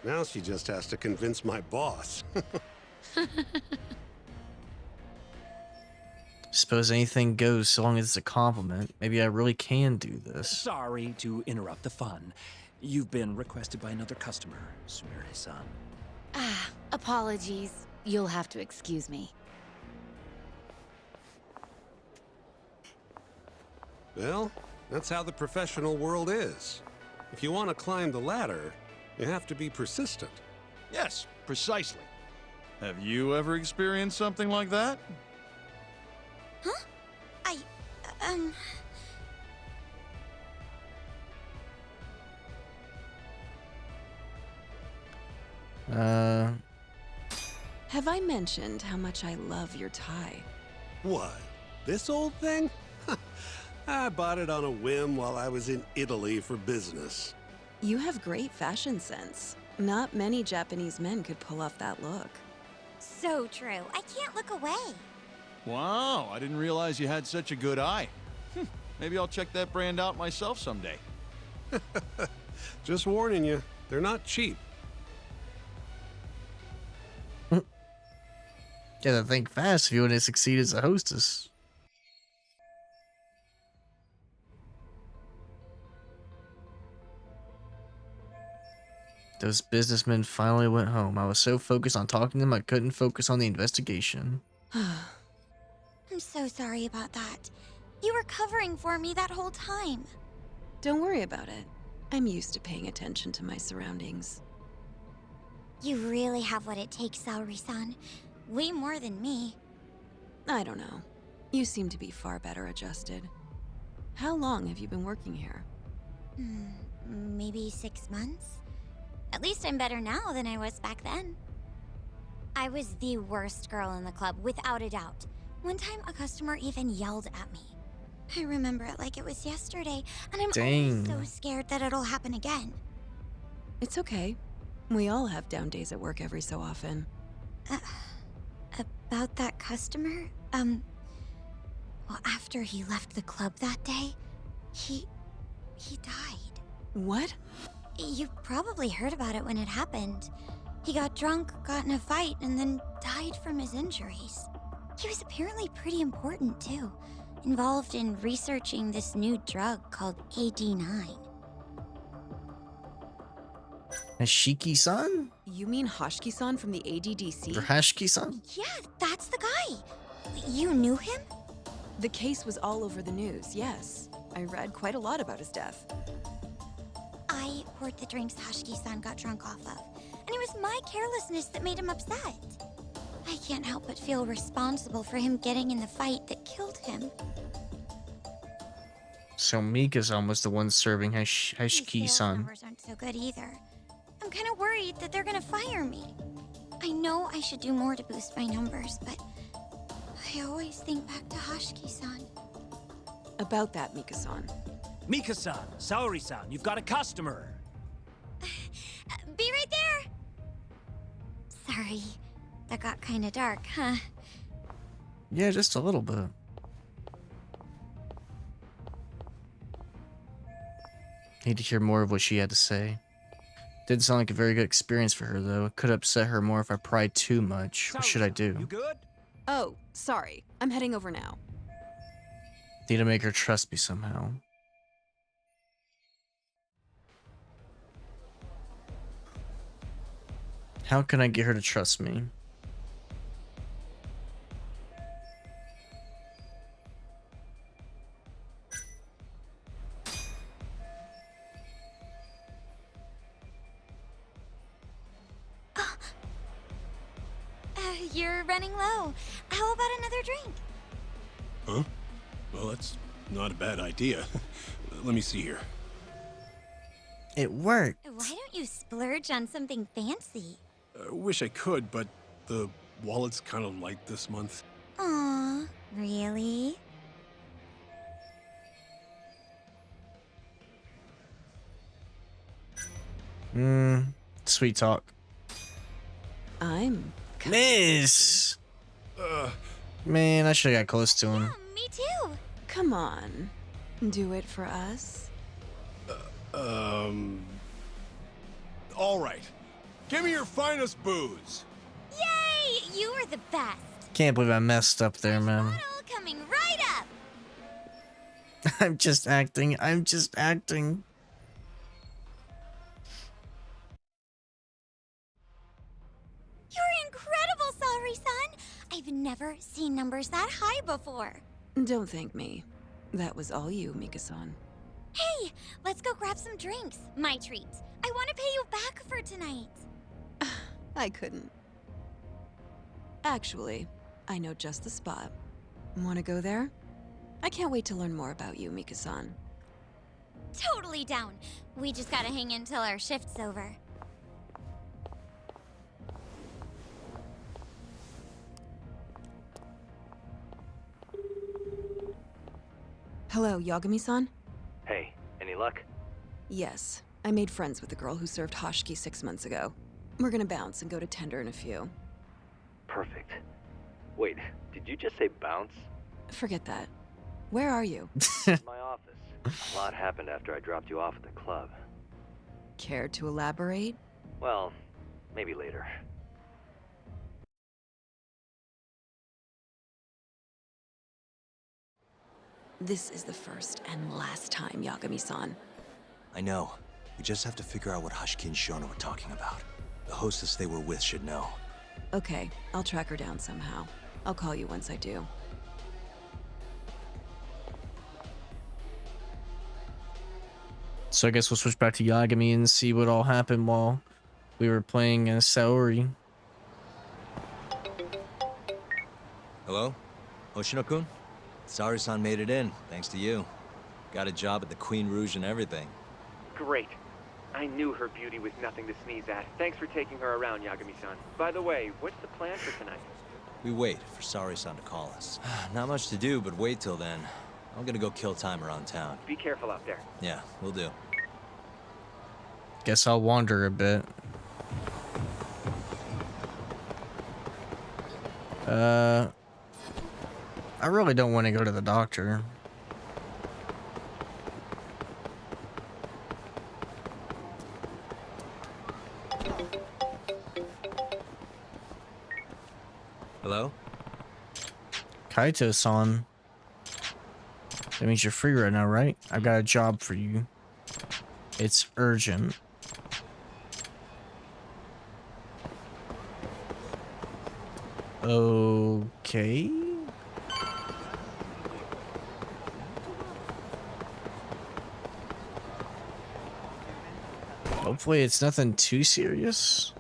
Now she just has to convince my boss. Suppose anything goes so long as it's a compliment. Maybe I really can do this. Sorry to interrupt the fun. You've been requested by another customer, Sumire-san. Ah, apologies. You'll have to excuse me. Well, that's how the professional world is. If you want to climb the ladder, you have to be persistent. Yes, precisely. Have you ever experienced something like that? Huh? Have I mentioned how much I love your tie? What? This old thing? I bought it on a whim while I was in Italy for business. You have great fashion sense. Not many Japanese men could pull off that look. So true. I can't look away. Wow, I didn't realize you had such a good eye. Maybe I'll check that brand out myself someday. Just warning you, they're not cheap. Gotta think fast if you want to succeed as a hostess. Those businessmen finally went home. I was so focused on talking to them, I couldn't focus on the investigation. I'm so sorry about that. You were covering for me that whole time. Don't worry about it. I'm used to paying attention to my surroundings. You really have what it takes, Saori-san. Way more than me. I don't know. You seem to be far better adjusted. How long have you been working here? Maybe 6 months? At least I'm better now than I was back then. I was the worst girl in the club, without a doubt. One time, a customer even yelled at me. I remember it like it was yesterday, and I'm always so scared that it'll happen again. It's okay. We all have down days at work every so often. About that customer? Well, after he left the club that day, he died. What? You probably heard about it when it happened. He got drunk, got in a fight, and then died from his injuries. He was apparently pretty important, too. Involved in researching this new drug called AD9. Hashiki-san? You mean Hashiki-san from the ADDC? Or Hashiki-san? Yeah, that's the guy. You knew him? The case was all over the news, yes. I read quite a lot about his death. I poured the drinks Hashiki-san got drunk off of. And it was my carelessness that made him upset. I can't help but feel responsible for him getting in the fight that killed him. So Mika-san was the one serving These sales Hashiki-san. numbers aren't so good either. I'm kind of worried that they're gonna fire me. I know I should do more to boost my numbers, but I always think back to Hashiki-san. About that, Mika-san. Mika-san, Saori-san, you've got a customer. Be right there! Sorry, that got kind of dark, huh? Yeah, just a little bit. Need to hear more of what she had to say. Didn't sound like a very good experience for her, though. It could upset her more if I pried too much. What should I do? You good? Oh, sorry. I'm heading over now. Need to make her trust me somehow. How can I get her to trust me? You're running low. How about another drink? Huh? Well, that's not a bad idea. Let me see here. It worked. Why don't you splurge on something fancy? I wish I could, but the wallet's kind of light this month. Aw, really? Sweet talk. I'm... Miss! Man, I should've got close to him. Me too. Come on. Do it for us. All right. Give me your finest booze. Yay! You were the best. Can't believe I messed up there, man. Bottle coming right up. I'm just acting. I'm just acting. You're incredible, Saori-san. I've never seen numbers that high before. Don't thank me. That was all you, Mika-san. Hey, let's go grab some drinks. My treat. I want to pay you back for tonight. I couldn't. Actually, I know just the spot. Want to go there? I can't wait to learn more about you, Mika-san. Totally down. We just gotta hang in till our shift's over. Hello, Yagami-san? Hey, any luck? Yes. I made friends with the girl who served Hashiki 6 months ago. We're gonna bounce and go to Tender in a few. Perfect. Wait, did you just say bounce? Forget that. Where are you? My office. A lot happened after I dropped you off at the club. Care to elaborate? Well, maybe later. This is the first and last time, Yagami-san. I know. We just have to figure out what Hashiki and Shona were talking about. The hostess they were with should know. Okay, I'll track her down somehow. I'll call you once I do. So I guess we'll switch back to Yagami and see what all happened while we were playing Saori. Hello? Hoshino-kun? Saori-san made it in, thanks to you. Got a job at the Queen Rouge and everything. Great. I knew her beauty was nothing to sneeze at. Thanks for taking her around, Yagami-san. By the way, what's the plan for tonight? We wait for Saori-san to call us. Not much to do, but wait till then. I'm gonna go kill time around town. Be careful out there. Yeah, we'll do. Guess I'll wander a bit. I really don't want to go to the doctor. Hello? Kaito-san. That means you're free right now, right? I've got a job for you. It's urgent. Okay. Hopefully it's nothing too serious.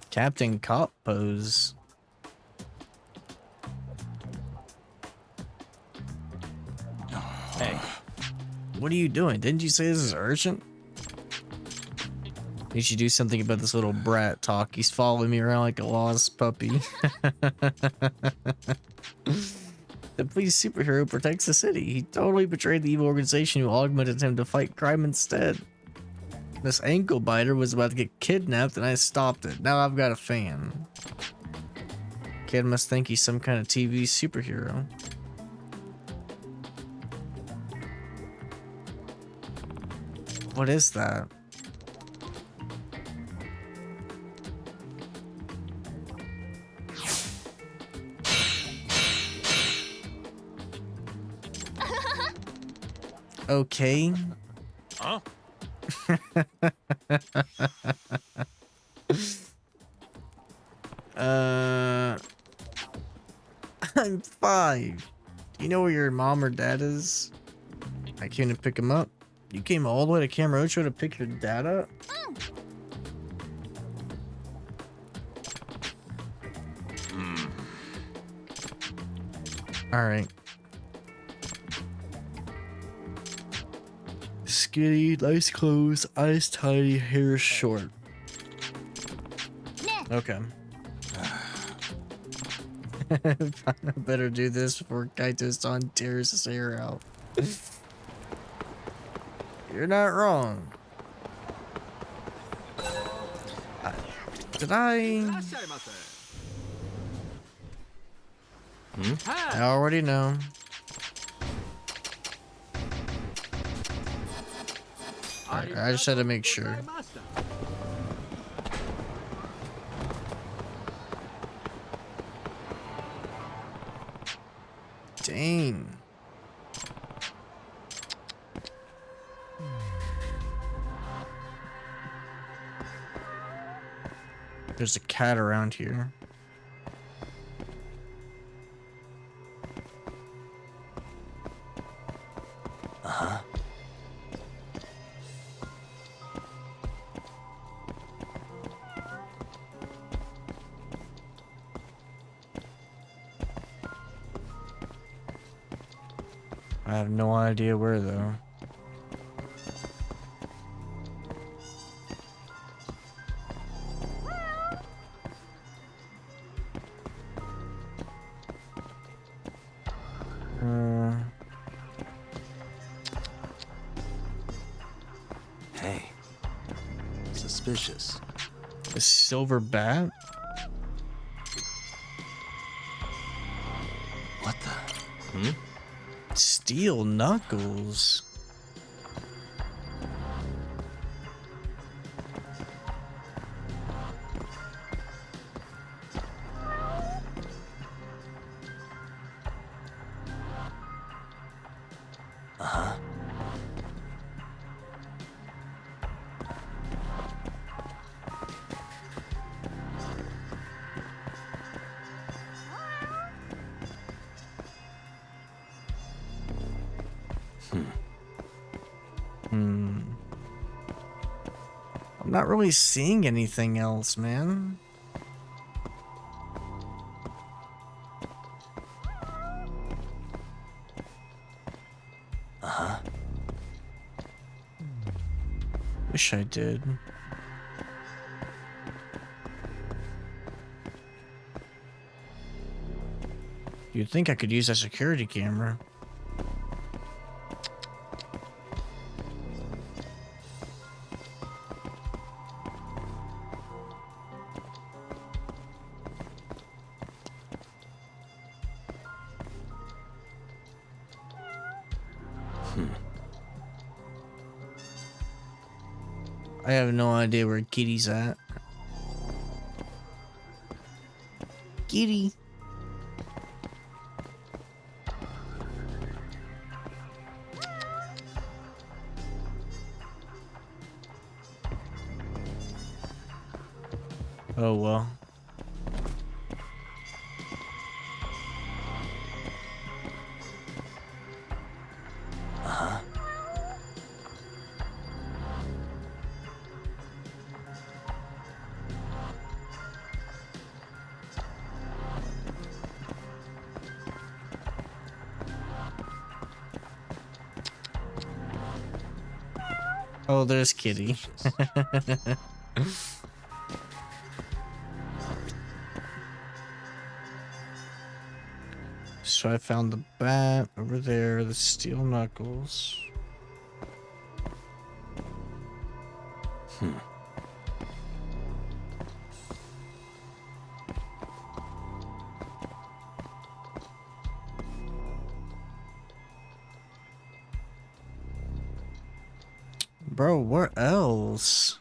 Captain Cop pose. Hey, what are you doing? Didn't you say this is urgent? You should do something about this little brat talk. He's following me around like a lost puppy. The police superhero protects the city. He totally betrayed the evil organization who augmented him to fight crime instead. This ankle biter was about to get kidnapped and I stopped it. Now I've got a fan. Kid must think he's some kind of TV superhero. What is that? Okay. Huh? I'm 5. Do you know where your mom or dad is? I came to pick him up. You came all the way to Kamurocho to pick your dad up? Alright. Skinny, nice clothes, eyes tiny, hair short. Okay. I better do this before Kaito-san tears his hair out. You're not wrong. Did I? I already know. Alright, I just had to make sure. Dang. There's a cat around here. Uh-huh. I have no idea where though. Hey. Suspicious. A silver bat? What the? Steel knuckles. Uh-huh. I'm not really seeing anything else, man. Uh-huh. Wish I did. You'd think I could use a security camera. I have no idea where Kitty's at. Kitty. Oh well. Oh, there's Kitty. So I found the bat over there, the steel knuckles. Bro, where else?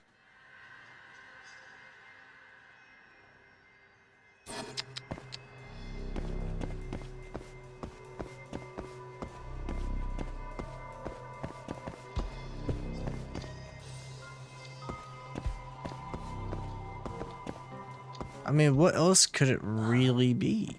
I mean, what else could it really be?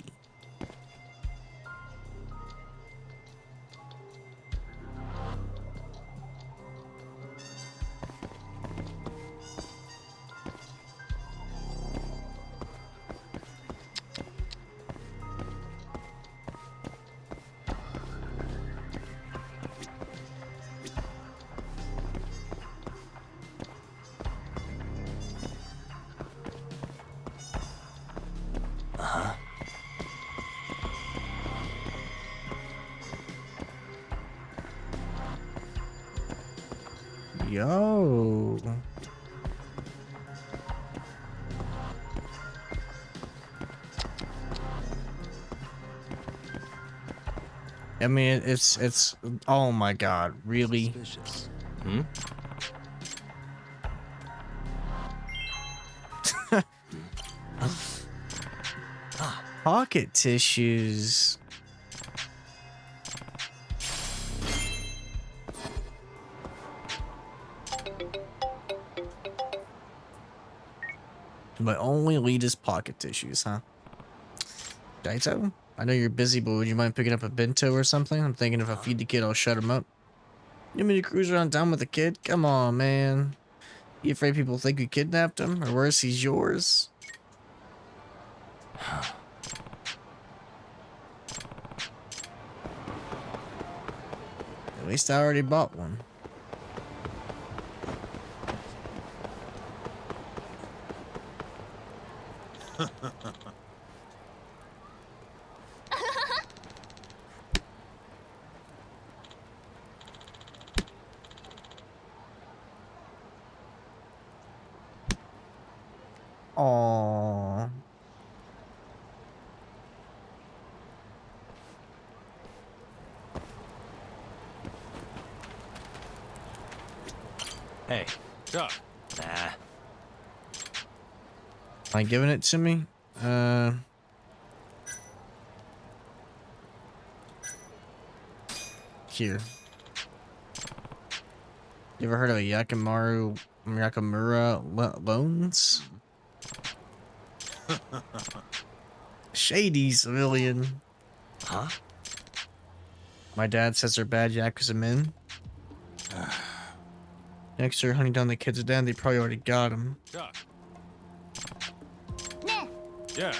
Yo. I mean, it's oh my god, really? Suspicious. Pocket tissues. My only lead is pocket tissues, huh? Daito? I know you're busy, but would you mind picking up a bento or something? I'm thinking if I feed the kid, I'll shut him up. You mean to cruise around town with a kid? Come on, man. You afraid people think you kidnapped him? Or worse, he's yours? At least I already bought one. Aww. Hey. Doc. Nah. Am I giving it to me? Here. You ever heard of a Yakamura loans? Shady civilian. Huh? My dad says they're bad Yakuza men. Next year, hunting down the kids down, they probably already got him. Doc. Yeah.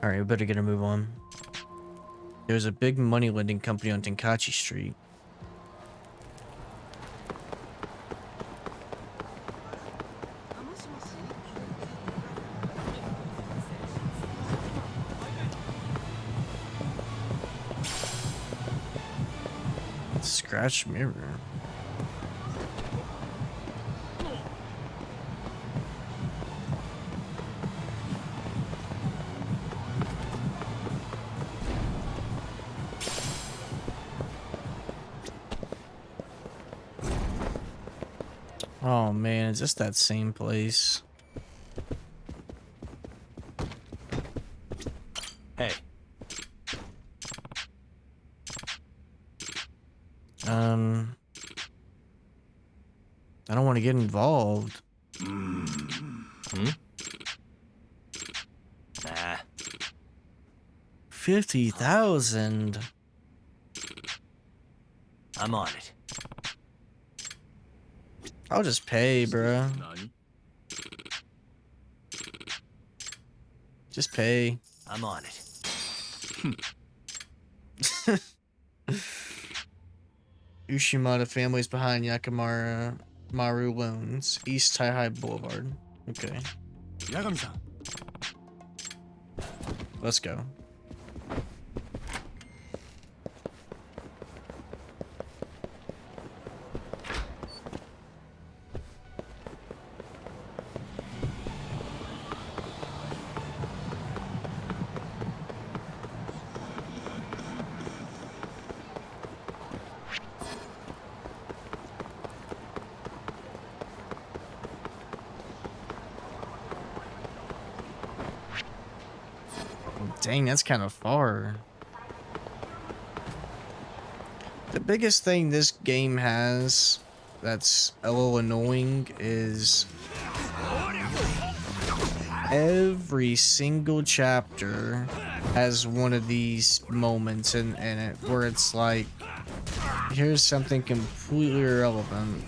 Alright, we better get a move on. There's a big money lending company on Tenkachi Street. Scratch mirror. Oh man, is this that same place? Hey. I don't want to get involved. Nah. 50,000. I'm on it. I'll just pay, bro. Just pay. I'm on it. Ushimata families behind Yakamara Maru loans. East Taihai Boulevard. Okay. Yagami-san. Let's go. Dang, that's kind of far. The biggest thing this game has that's a little annoying is every single chapter has one of these moments in it where it's like, here's something completely irrelevant.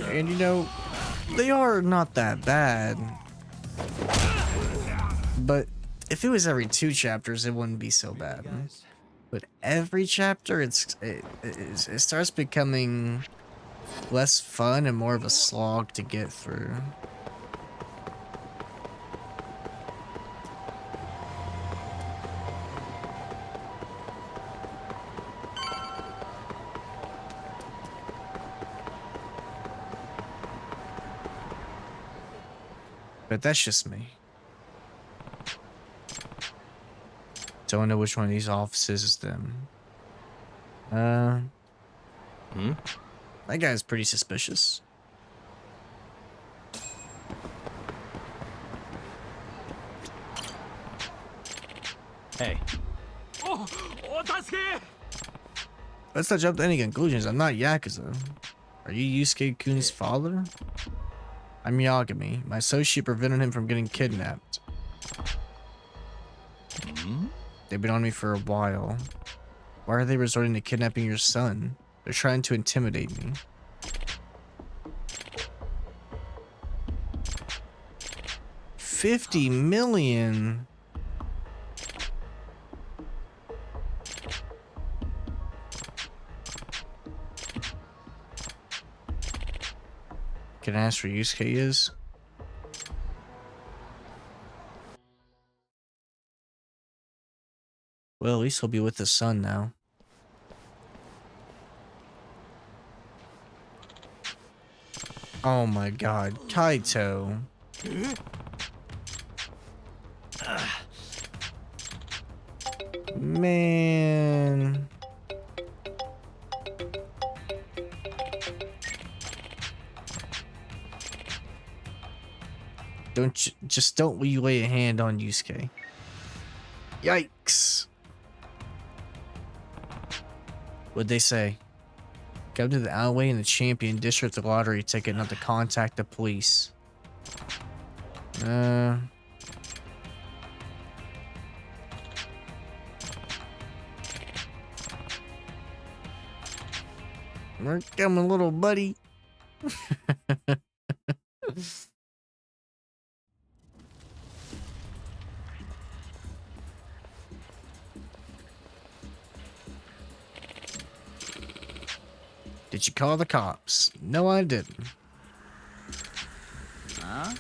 And you know, they are not that bad. But if it was every 2 chapters, it wouldn't be so bad. But every chapter, it starts becoming less fun and more of a slog to get through. But that's just me. Don't know which one of these offices is them. That guy's pretty suspicious. Hey. Let's not jump to any conclusions. I'm not Yakuza. Are you Yusuke-kun's father? I'm Yagami. My associate prevented him from getting kidnapped. They've been on me for a while. Why are they resorting to kidnapping your son? They're trying to intimidate me. $50 million. Can I ask where Yusuke is? Well, at least he'll be with his son now. Oh my god, Kaito. Man. Just don't you lay a hand on Yusuke. Yikes. What'd they say? Go to the alleyway in the Champion District, the lottery ticket, not to contact the police. We're coming, little buddy. Did you call the cops? No, I didn't. Huh?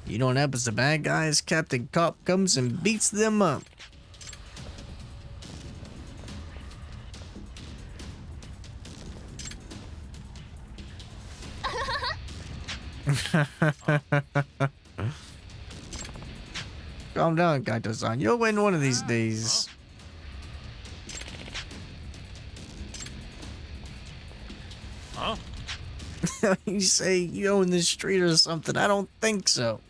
You know what happens to bad guys? Captain Cop comes and beats them up. Calm down, Kaito-san. You'll win one of these days. Huh? You say you own this street or something. I don't think so.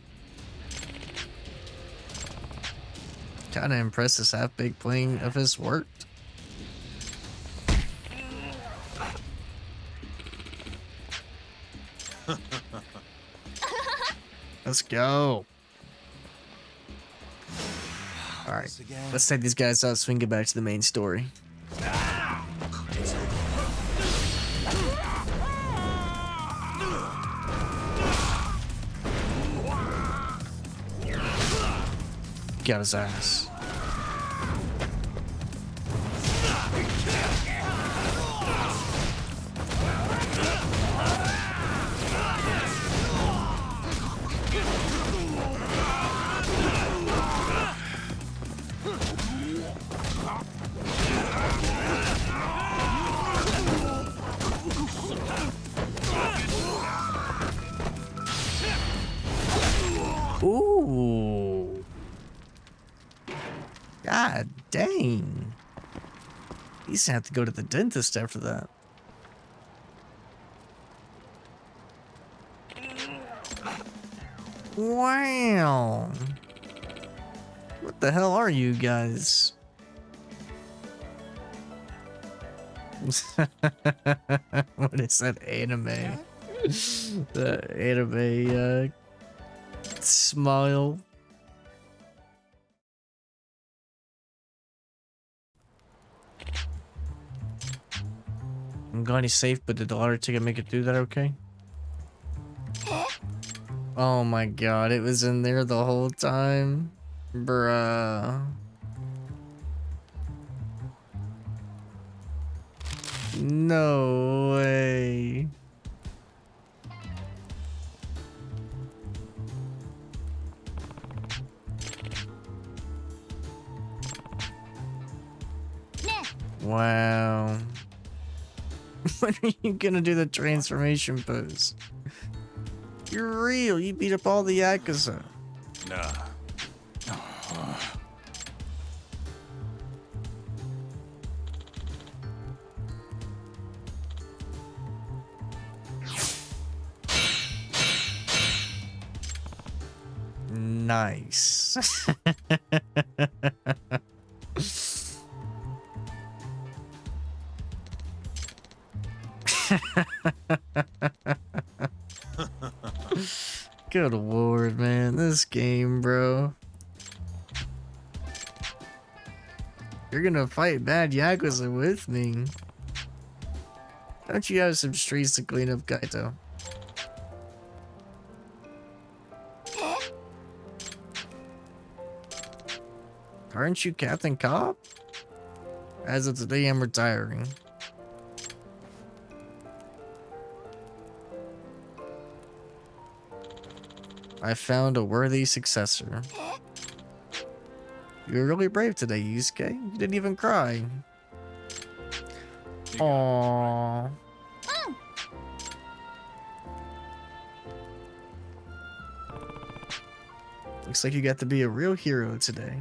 Kinda impressed this half-baked playing of his worked. Let's go. Alright, let's take these guys out so we can get back to the main story. Got his ass. Ooh. God dang. He's gonna have to go to the dentist after that. Wow. What the hell are you guys? What is that anime? The anime smile. I'm glad he's safe, but did the lottery ticket make it through that okay? Oh my god, it was in there the whole time? Bruh. No way. Wow. When are you gonna do the transformation pose? You're real. You beat up all the Yakuza. Nah. Nice. Good lord, man. This game, bro. You're gonna fight bad Yakuza with me. Don't you have some streets to clean up, Kaito? Aren't you Captain Cop? As of today, I'm retiring. I found a worthy successor. You were really brave today, Yusuke. You didn't even cry. Aww. Looks like you got to be a real hero today.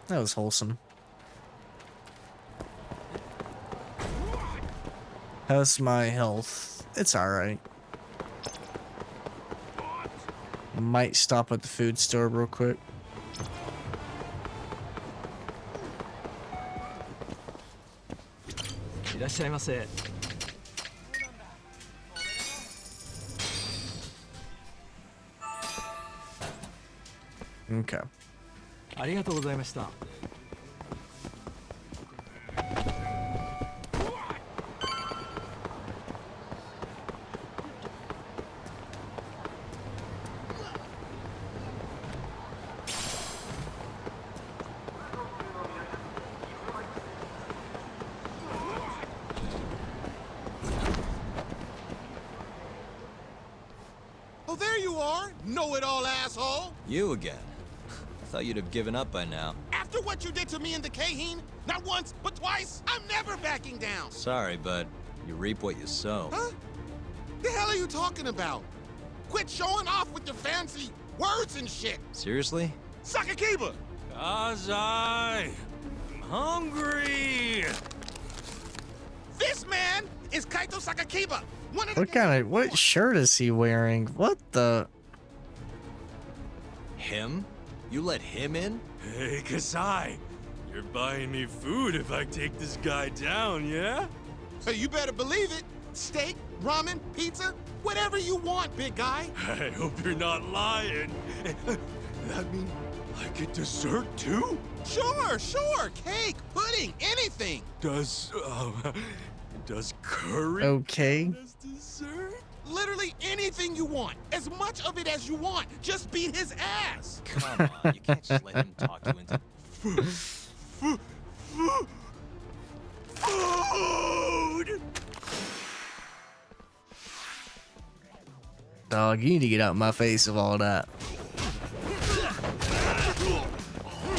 That was wholesome. How's my health? It's alright. Might stop at the food store real quick. Okay. ありがとうございました。Oh, there you are! Know-it-all asshole! You again. Thought you'd have given up by now. After what you did to me and the Kaheen, not once, but twice, I'm never backing down! Sorry, but you reap what you sow. Huh? The hell are you talking about? Quit showing off with your fancy words and shit! Seriously? Sakakiba! Kazai! I'm hungry! This man is Kaito Sakakiba! One of the What shirt is he wearing? What the? Him? You let him in? Hey, Kasai! You're buying me food if I take this guy down, yeah? Hey, you better believe it! Steak, ramen, pizza, whatever you want, big guy! I hope you're not lying. That mean I get dessert too? Sure, sure! Cake, pudding, anything! Does curry Okay. as dessert? literally anything you want. As much of it as you want. Just beat his ass. Come on, you can't just let him talk you into... Food! Dog, you need to get out my face of all that.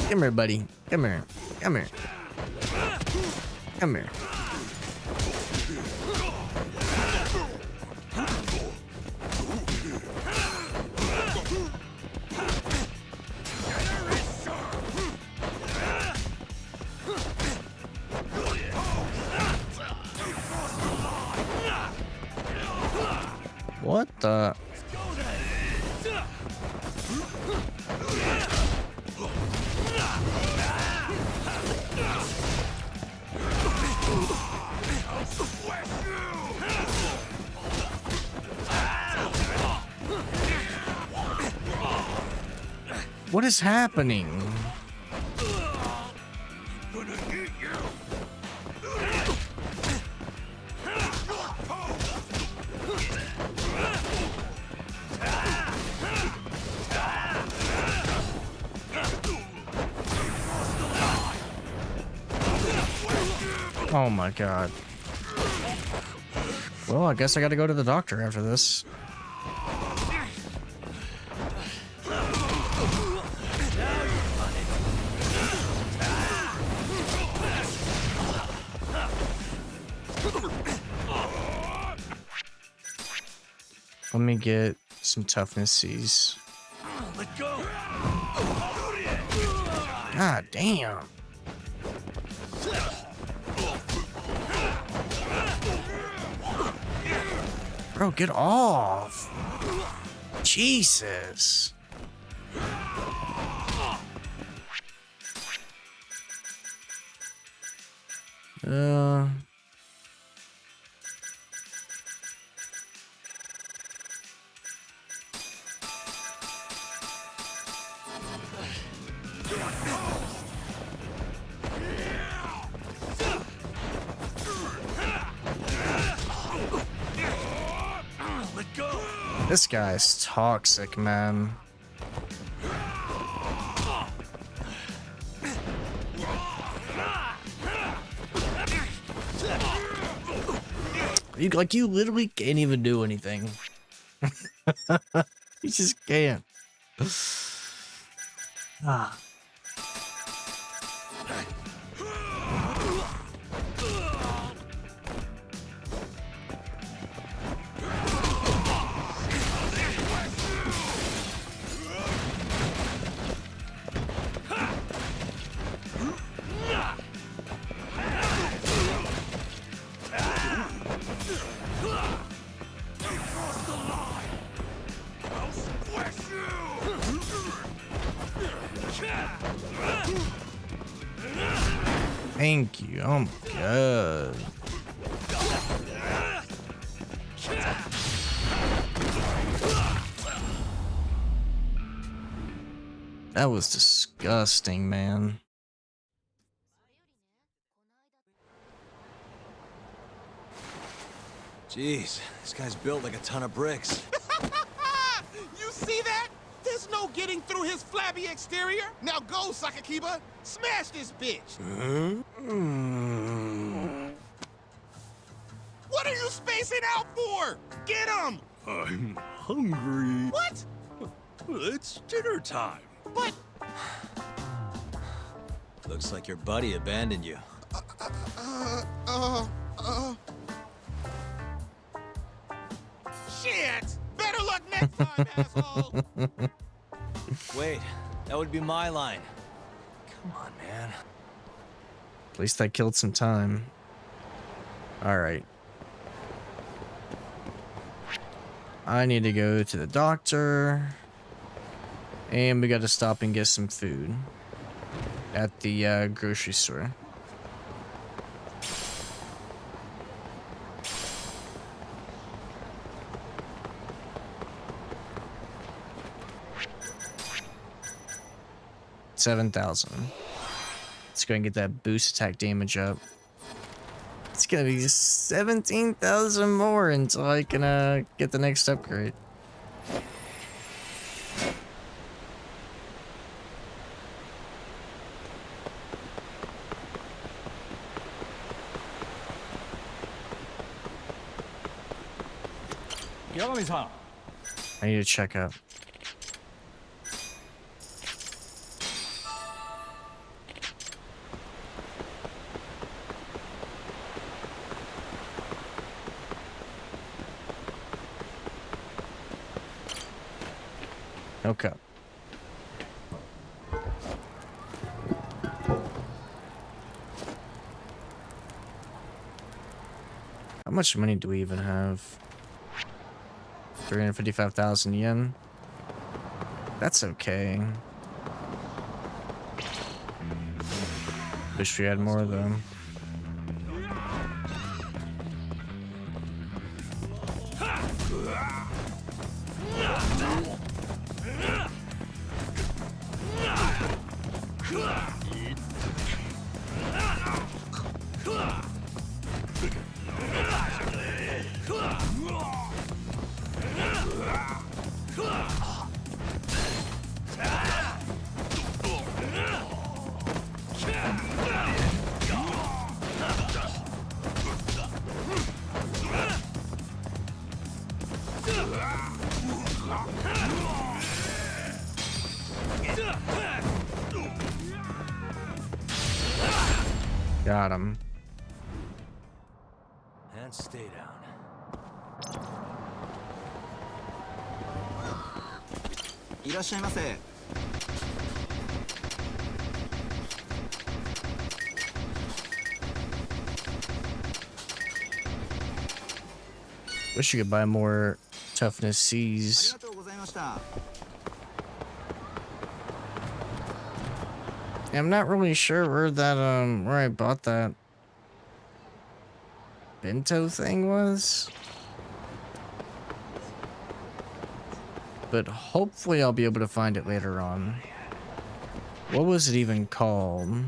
Come here, buddy. Come here. Come here. Come here. What the? What is happening? Oh my god. Well, I guess I gotta go to the doctor after this. Let me get some toughness C's. Let go. God damn. Bro, get off. Jesus. This guy's toxic, man. You literally can't even do anything. You just can't. Ah. Thank you. Oh my god. That was disgusting, man. Jeez, this guy's built like a ton of bricks. You see that? There's no getting through his flabby exterior. Now go, Sakakiba. Smash this bitch. What are you spacing out for? Get him! I'm hungry. What? It's dinner time. But... Looks like your buddy abandoned you. Shit! Better luck next time, asshole! Wait, that would be my line. Come on, man. At least I killed some time. Alright. I need to go to the doctor. And we gotta stop and get some food. At the grocery store. $7,000. Let's go and get that boost attack damage up. Let's It's gonna be 17,000 more until I can get the next upgrade. Yagami-san. I need to check out. Okay. How much money do we even have? 355,000 yen. That's okay. Wish we had more though. Got him. And stay down. Wish you could buy more toughness C's. I'm not really sure where that where I bought that bento thing was. But hopefully I'll be able to find it later on. What was it even called?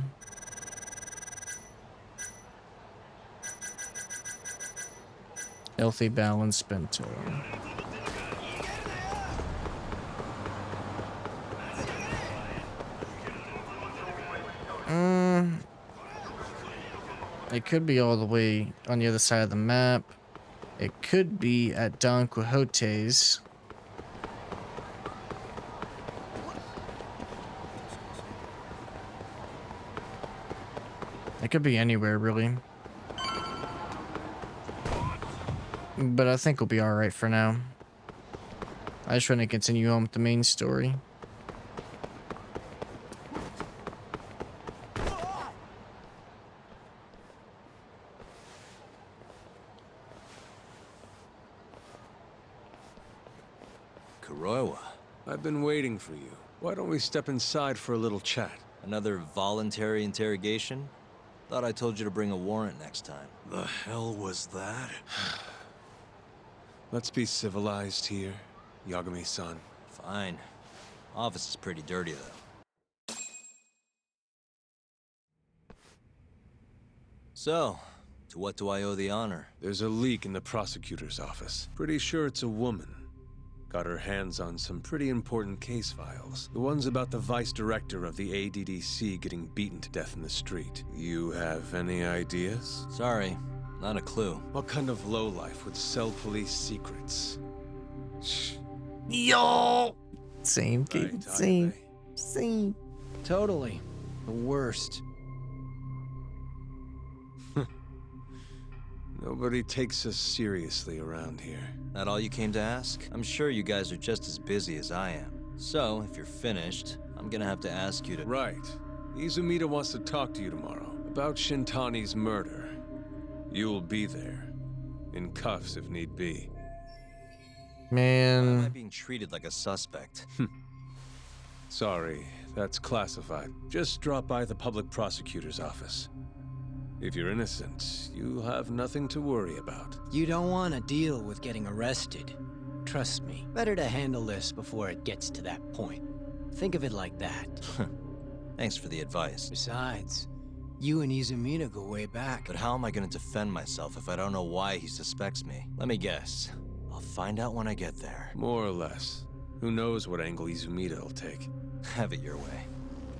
Healthy Balance Bento. It could be all the way on the other side of the map. It could be at Don Quixote's. It could be anywhere, really. But I think we'll be alright for now. I just want to continue on with the main story. Kuroiwa. I've been waiting for you. Why don't we step inside for a little chat? Another voluntary interrogation? Thought I told you to bring a warrant next time. The hell was that? Let's be civilized here, Yagami-san. Fine. Office is pretty dirty, though. So, to what do I owe the honor? There's a leak in the prosecutor's office. Pretty sure it's a woman. Got her hands on some pretty important case files. The ones about the vice director of the ADDC getting beaten to death in the street. You have any ideas? Sorry, not a clue. What kind of lowlife would sell police secrets? Shh. Yo! Same, kid. Right, Same. Totally. The worst. Nobody takes us seriously around here. That all you came to ask? I'm sure you guys are just as busy as I am. So, if you're finished, I'm gonna have to ask you to— Right. Izumida wants to talk to you tomorrow about Shintani's murder. You'll be there. In cuffs if need be. Why am I Man. being treated like a suspect? Sorry, that's classified. Just drop by the public prosecutor's office. If you're innocent, you'll have nothing to worry about. You don't want to deal with getting arrested. Trust me, better to handle this before it gets to that point. Think of it like that. Thanks for the advice. Besides, You and Izumida go way back. But how am I gonna defend myself if I don't know why he suspects me? Let me guess. I'll find out when I get there. More or less. Who knows what angle Izumida will take. Have it your way.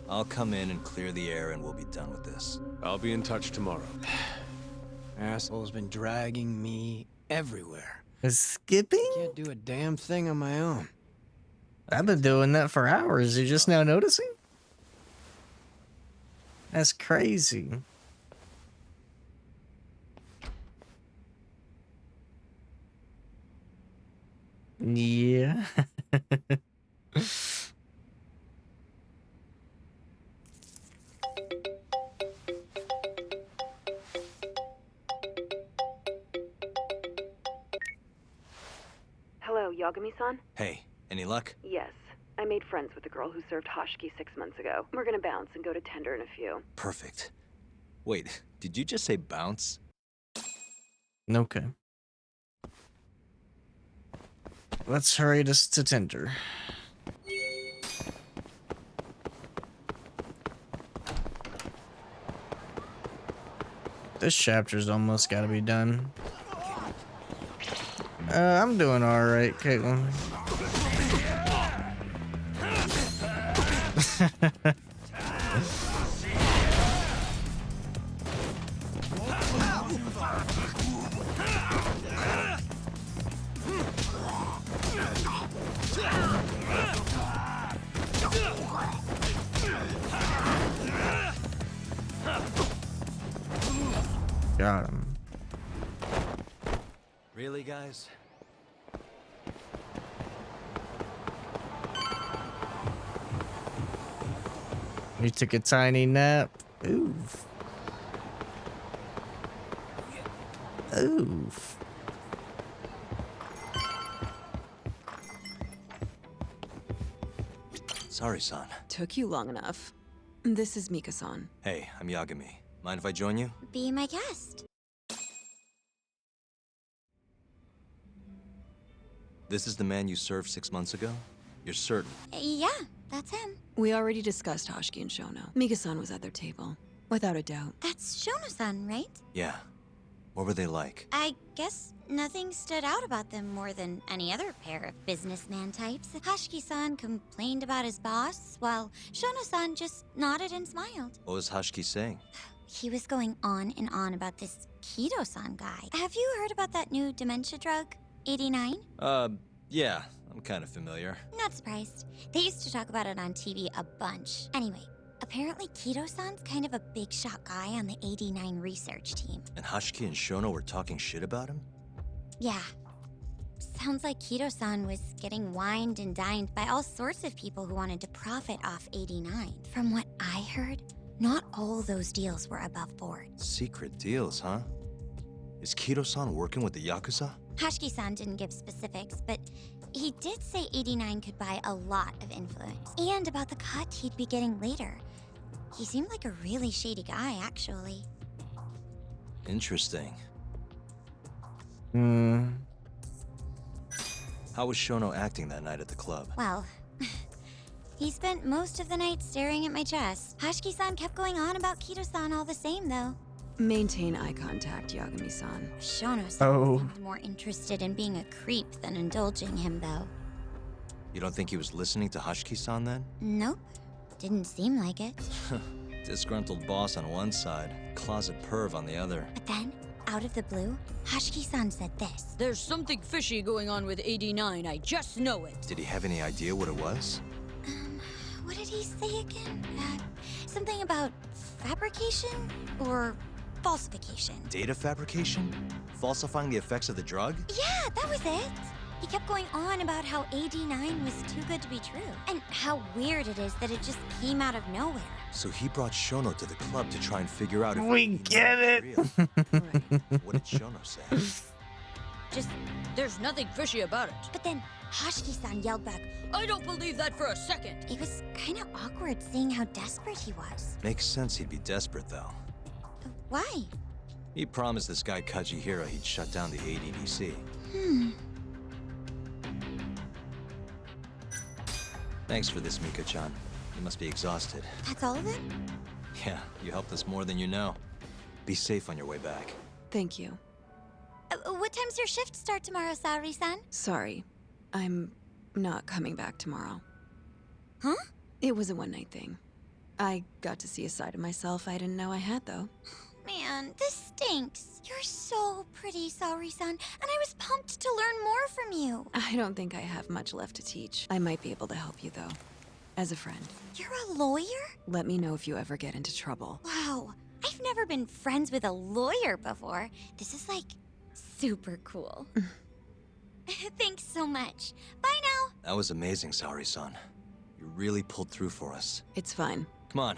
I'll come in and clear the air and we'll be done with this. I'll be in touch tomorrow. Asshole's been dragging me everywhere. Skipping? Can't do a damn thing on my own. I've been doing that for hours. You're just now noticing? That's crazy. Yeah. Hello, Yagami-san? Hey, any luck? Yes. I made friends with the girl who served Hashiki 6 months ago. We're gonna bounce and go to Tender in a few. Perfect. Wait, did you just say bounce? Okay. Let's hurry this to Tinder. This chapter's almost gotta be done. I'm doing alright, Caitlin. Got him. Really, guys? You took a tiny nap. Oof. Oof. Sorry, son. Took you long enough. This is Mika-san. Hey, I'm Yagami. Mind if I join you? Be my guest. This is the man you served 6 months ago? You're certain? Yeah, that's him. We already discussed Hashiki and Shono. Mika-san was at their table. Without a doubt. That's Shono-san, right? Yeah. What were they like? I guess nothing stood out about them more than any other pair of businessman types. Hashiki-san complained about his boss, while Shono-san just nodded and smiled. What was Hashiki saying? He was going on and on about this Kido-san guy. Have you heard about that new dementia drug, 89? Yeah, I'm kind of familiar. Not surprised. They used to talk about it on TV a bunch. Anyway, apparently Kido-san's kind of a big shot guy on the 89 research team. And Hashiki and Shono were talking shit about him? Yeah. Sounds like Kido-san was getting wined and dined by all sorts of people who wanted to profit off 89. From what I heard, not all those deals were above board. Secret deals, huh? Is Kido-san working with the Yakuza? Hashiki-san didn't give specifics, but he did say 89 could buy a lot of influence. And about the cut he'd be getting later. He seemed like a really shady guy, actually. Interesting. Hmm. How was Shono acting that night at the club? Well, he spent most of the night staring at my chest. Hashiki-san kept going on about Kido-san all the same, though. Maintain eye contact, Yagami-san. Shono-san seemed more interested in being a creep than indulging him, though. You don't think he was listening to Hashiki-san then? Nope. Didn't seem like it. Disgruntled boss on one side, closet perv on the other. But then, out of the blue, Hashiki-san said this. There's something fishy going on with 89, I just know it. Did he have any idea what it was? What did he say again? Something about fabrication or falsification? Data fabrication? Falsifying the effects of the drug? Yeah, that was it. He kept going on about how 89 was too good to be true, and how weird it is that it just came out of nowhere. So he brought Shono to the club to try and figure out if we get it. Real. What did Shono say? Just, there's nothing fishy about it. But then Hashiki-san yelled back, I don't believe that for a second. It was kind of awkward seeing how desperate he was. Makes sense he'd be desperate, though. Why? He promised this guy Kajihira he'd shut down the ADDC. Thanks for this, Mika-chan. You must be exhausted. That's all of it? Yeah, you helped us more than you know. Be safe on your way back. Thank you. What time's your shift start tomorrow, Saori-san? Sorry. I'm not coming back tomorrow. Huh? It was a one-night thing. I got to see a side of myself I didn't know I had, though. Man, this stinks. You're so pretty, Saori-san, and I was pumped to learn more from you. I don't think I have much left to teach. I might be able to help you, though. As a friend. You're a lawyer? Let me know if you ever get into trouble. Wow, I've never been friends with a lawyer before. This is like super cool. Thanks so much. Bye now. That was amazing, Saori-san. You really pulled through for us. It's fine. Come on,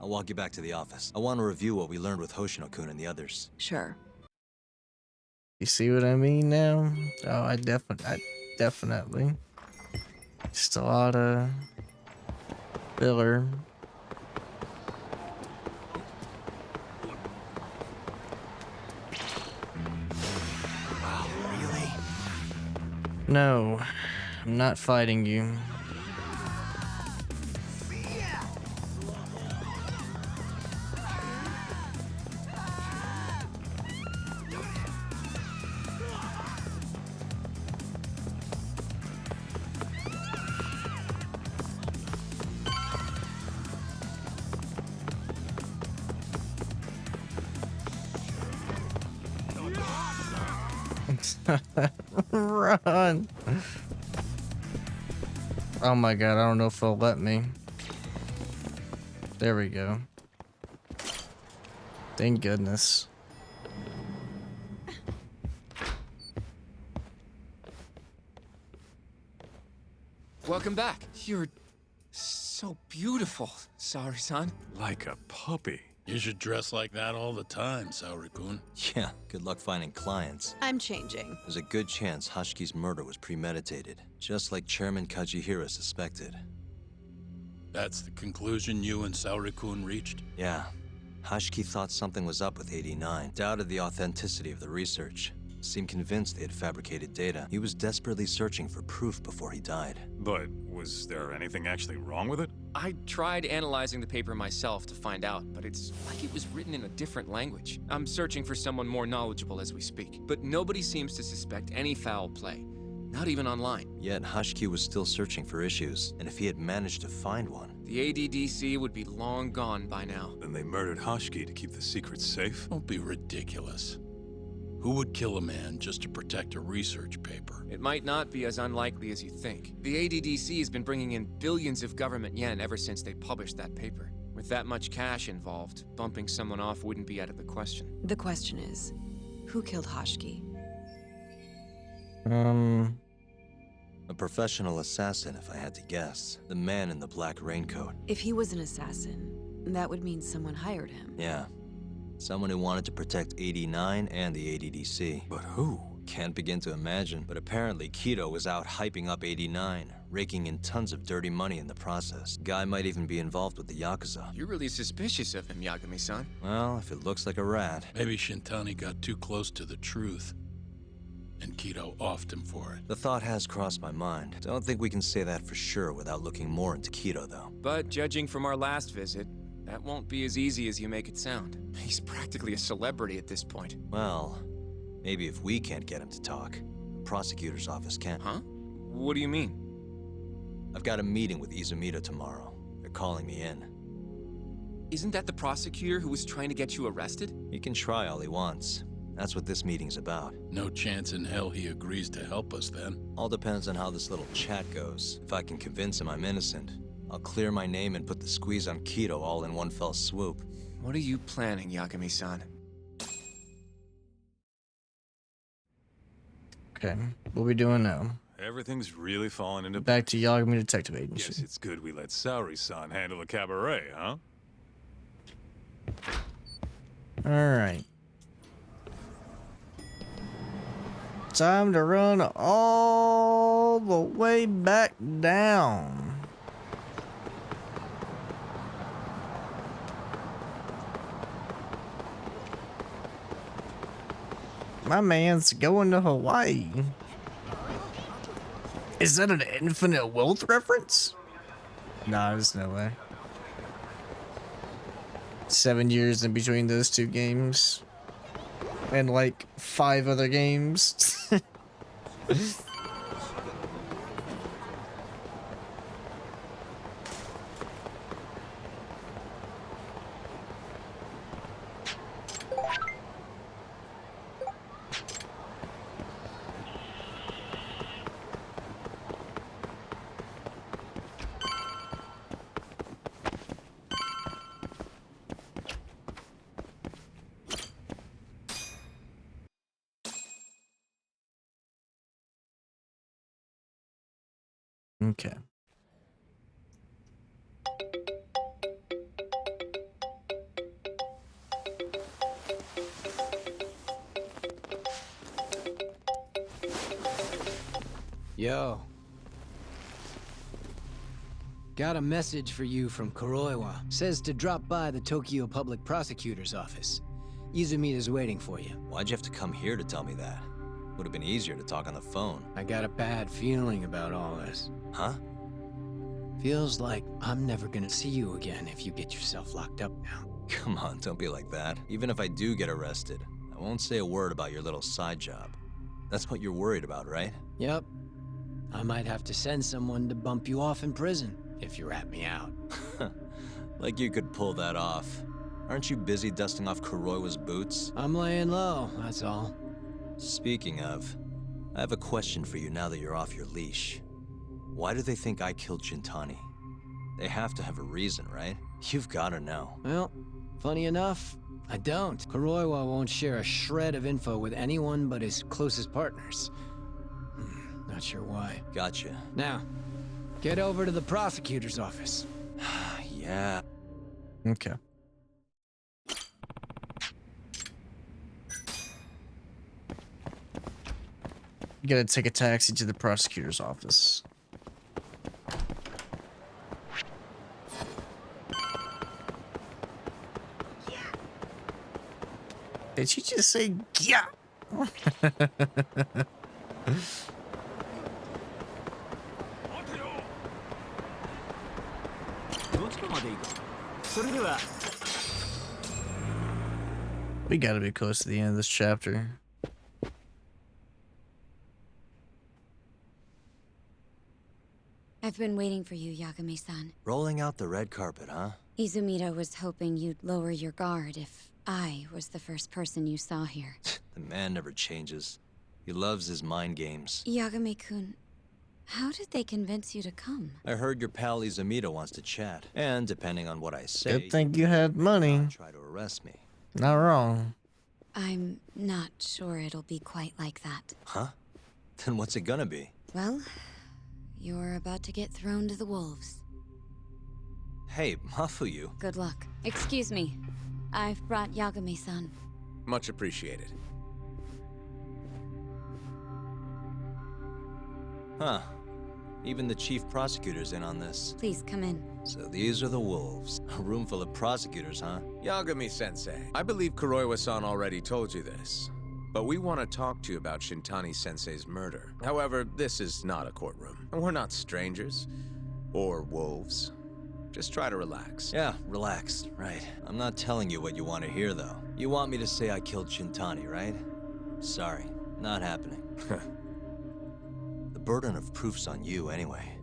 I'll walk you back to the office. I want to review what we learned with Hoshino-kun and the others. Sure. You see what I mean now? Oh, I definitely. Just a lot of filler. Wow, really? No, I'm not fighting you. Run. Oh my god, I don't know if they'll let me. There we go. Thank goodness. Welcome back. You're so beautiful, Saori-san. Like a puppy. You should dress like that all the time, Saori-kun. Yeah, good luck finding clients. I'm changing. There's a good chance Hashiki's murder was premeditated, just like Chairman Kajihira suspected. That's the conclusion you and Saori-kun reached? Yeah. Hashiki thought something was up with 89, doubted the authenticity of the research, seemed convinced they had fabricated data. He was desperately searching for proof before he died. But was there anything actually wrong with it? I tried analyzing the paper myself to find out, but it's like it was written in a different language. I'm searching for someone more knowledgeable as we speak, but nobody seems to suspect any foul play, not even online. Yet Hashiki was still searching for issues, and if he had managed to find one... The ADDC would be long gone by now. Then they murdered Hashiki to keep the secret safe? Don't be ridiculous. Who would kill a man just to protect a research paper? It might not be as unlikely as you think. The ADDC has been bringing in billions of government yen ever since they published that paper. With that much cash involved, bumping someone off wouldn't be out of the question. The question is, who killed Hashiki? A professional assassin, if I had to guess. The man in the black raincoat. If he was an assassin, that would mean someone hired him. Yeah. Someone who wanted to protect 89 and the ADDC. But who? Can't begin to imagine, but apparently Kido was out hyping up 89, raking in tons of dirty money in the process. Guy might even be involved with the Yakuza. You're really suspicious of him, Yagami-san. Well, if it looks like a rat. Maybe Shintani got too close to the truth, and Kido offed him for it. The thought has crossed my mind. Don't think we can say that for sure without looking more into Kido, though. But judging from our last visit, that won't be as easy as you make it sound. He's practically a celebrity at this point. Well, maybe if we can't get him to talk, the prosecutor's office can. Huh? What do you mean? I've got a meeting with Izumida tomorrow. They're calling me in. Isn't that the prosecutor who was trying to get you arrested? He can try all he wants. That's what this meeting's about. No chance in hell he agrees to help us then. All depends on how this little chat goes. If I can convince him I'm innocent, I'll clear my name and put the squeeze on Kido all in one fell swoop. What are you planning, Yagami-san? Okay, what are we doing now? Everything's really falling into... Back to Yagami Detective Agency. Guess it's good we let Saori-san handle the cabaret, huh? Alright. Time to run all the way back down. My man's going to Hawaii. Is that an Infinite Wealth reference? Nah, there's no way. 7 years in between those two games. And like 5 other games. Okay. Yo. Got a message for you from Kuroiwa. Says to drop by the Tokyo Public Prosecutor's office. Izumida's waiting for you. Why'd you have to come here to tell me that? Would have been easier to talk on the phone. I got a bad feeling about all this. Huh? Feels like I'm never gonna see you again if you get yourself locked up now. Come on, don't be like that. Even if I do get arrested, I won't say a word about your little side job. That's what you're worried about, right? Yep. I might have to send someone to bump you off in prison if you rat me out. Like you could pull that off. Aren't you busy dusting off Kuroiwa's boots? I'm laying low, that's all. Speaking of, I have a question for you now that you're off your leash. Why do they think I killed Shintani? They have to have a reason, right? You've gotta know. Well, funny enough, I don't. Kuroiwa won't share a shred of info with anyone but his closest partners. Not sure why. Gotcha. Now, get over to the prosecutor's office. Yeah. Okay. You gotta take a taxi to the prosecutor's office. Did she just say yeah? We gotta be close to the end of this chapter. I've been waiting for you, Yagami-san. Rolling out the red carpet, huh? Izumida was hoping you'd lower your guard if I was the first person you saw here. The man never changes. He loves his mind games. Yagami-kun, how did they convince you to come? I heard your pal Izumida wants to chat. And depending on what I say... Good thing you had money. ...try to arrest me. Not wrong. I'm not sure it'll be quite like that. Huh? Then what's it gonna be? Well, you're about to get thrown to the wolves. Hey, Mafuyu. Good luck. Excuse me. I've brought Yagami-san. Much appreciated. Huh. Even the chief prosecutor's in on this. Please come in. So these are the wolves. A room full of prosecutors, huh? Yagami-sensei, I believe Kuroiwa-san already told you this, but we want to talk to you about Shintani-sensei's murder. However, this is not a courtroom, and we're not strangers. Or wolves. Just try to relax. Yeah, relax, right. I'm not telling you what you want to hear, though. You want me to say I killed Shintani, right? Sorry, not happening. The burden of proof's on you, anyway.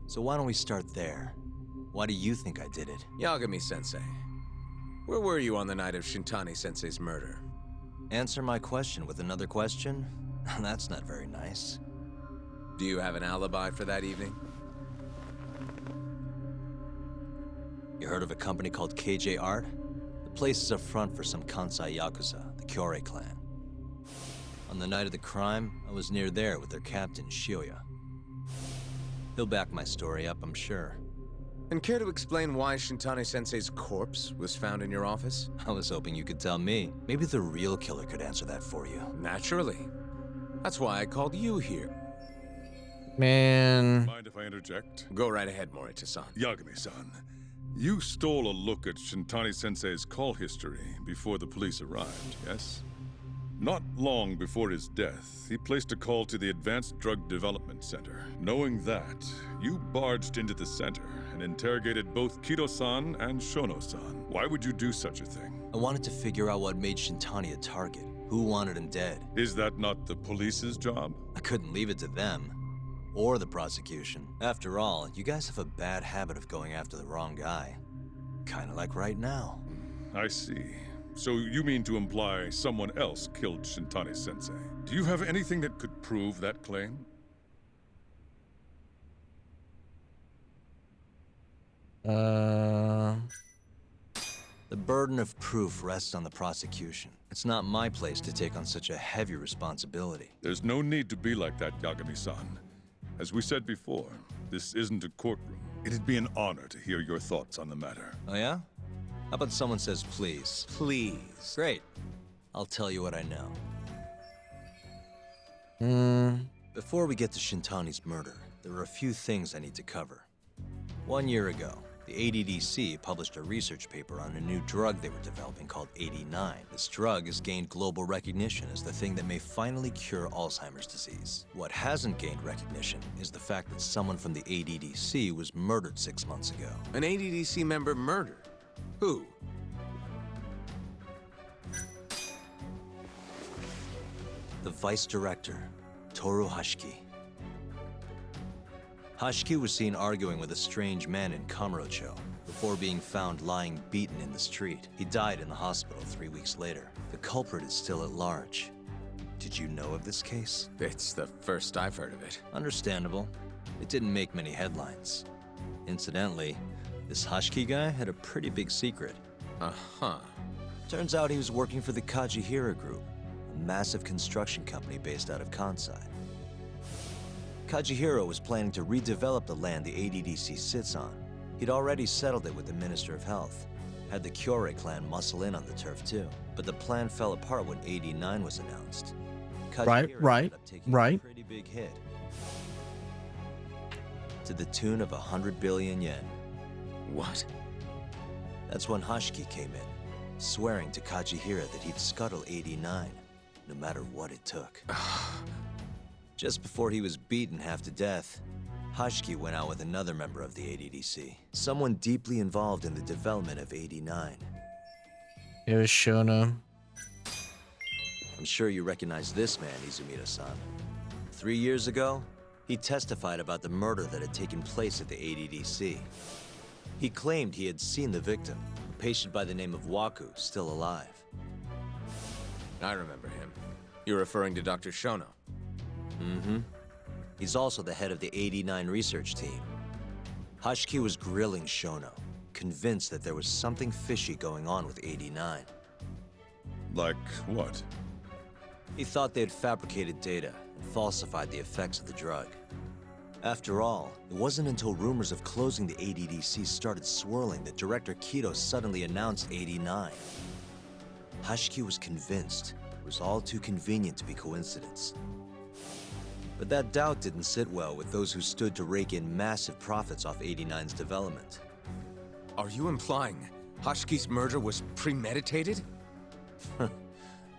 So why don't we start there? Why do you think I did it? Yagami-sensei, where were you on the night of Shintani-sensei's murder? Answer my question with another question? That's not very nice. Do you have an alibi for that evening? You heard of a company called KJ Art? The place is a front for some Kansai Yakuza, the Kyorei clan. On the night of the crime, I was near there with their captain, Shioya. He'll back my story up, I'm sure. And care to explain why Shintani-sensei's corpse was found in your office? I was hoping you could tell me. Maybe the real killer could answer that for you. Naturally. That's why I called you here. Man. Mind if I interject? Go right ahead, Morita-san. Yagami-san, you stole a look at Shintani-sensei's call history before the police arrived, yes? Not long before his death, he placed a call to the Advanced Drug Development Center. Knowing that, you barged into the center and interrogated both Kido-san and Shono-san. Why would you do such a thing? I wanted to figure out what made Shintani a target. Who wanted him dead? Is that not the police's job? I couldn't leave it to them. Or the prosecution. After all, you guys have a bad habit of going after the wrong guy. Kinda like right now. I see. So you mean to imply someone else killed Shintani-sensei? Do you have anything that could prove that claim? The burden of proof rests on the prosecution. It's not my place to take on such a heavy responsibility. There's no need to be like that, Yagami-san. As we said before, this isn't a courtroom. It'd be an honor to hear your thoughts on the matter. Oh yeah? How about someone says please? Please. Great. I'll tell you what I know. Before we get to Shintani's murder, there are a few things I need to cover. 1 year ago, the ADDC published a research paper on a new drug they were developing called 89. This drug has gained global recognition as the thing that may finally cure Alzheimer's disease. What hasn't gained recognition is the fact that someone from the ADDC was murdered 6 months ago. An ADDC member murdered? Who? The vice director, Toru Hashiki. Hashiki was seen arguing with a strange man in Kamurocho before being found lying beaten in the street. He died in the hospital 3 weeks later. The culprit is still at large. Did you know of this case? It's the first I've heard of it. Understandable. It didn't make many headlines. Incidentally, this Hashiki guy had a pretty big secret. Uh-huh. Turns out he was working for the Kajihira Group, a massive construction company based out of Kansai. Kajihiro was planning to redevelop the land the ADDC sits on. He'd already settled it with the Minister of Health. Had the Kyorei clan muscle in on the turf too. But the plan fell apart when 89 was announced. Kajihiro ended up taking a pretty big hit. To the tune of 100 billion yen. What? That's when Hashiki came in, swearing to Kajihira that he'd scuttle 89, no matter what it took. Just before he was beaten half to death, Hashiki went out with another member of the ADDC, someone deeply involved in the development of 89. It was Shono. I'm sure you recognize this man, Izumida-san. 3 years ago, he testified about the murder that had taken place at the ADDC. He claimed he had seen the victim, a patient by the name of Waku, still alive. I remember him. You're referring to Dr. Shono. Mm-hmm. He's also the head of the 89 research team. Hashiki was grilling Shono, convinced that there was something fishy going on with 89. Like what? He thought they had fabricated data and falsified the effects of the drug. After all, it wasn't until rumors of closing the ADDC started swirling that Director Kido suddenly announced 89. Hashiki was convinced it was all too convenient to be coincidence. But that doubt didn't sit well with those who stood to rake in massive profits off 89's development. Are you implying Hashiki's murder was premeditated?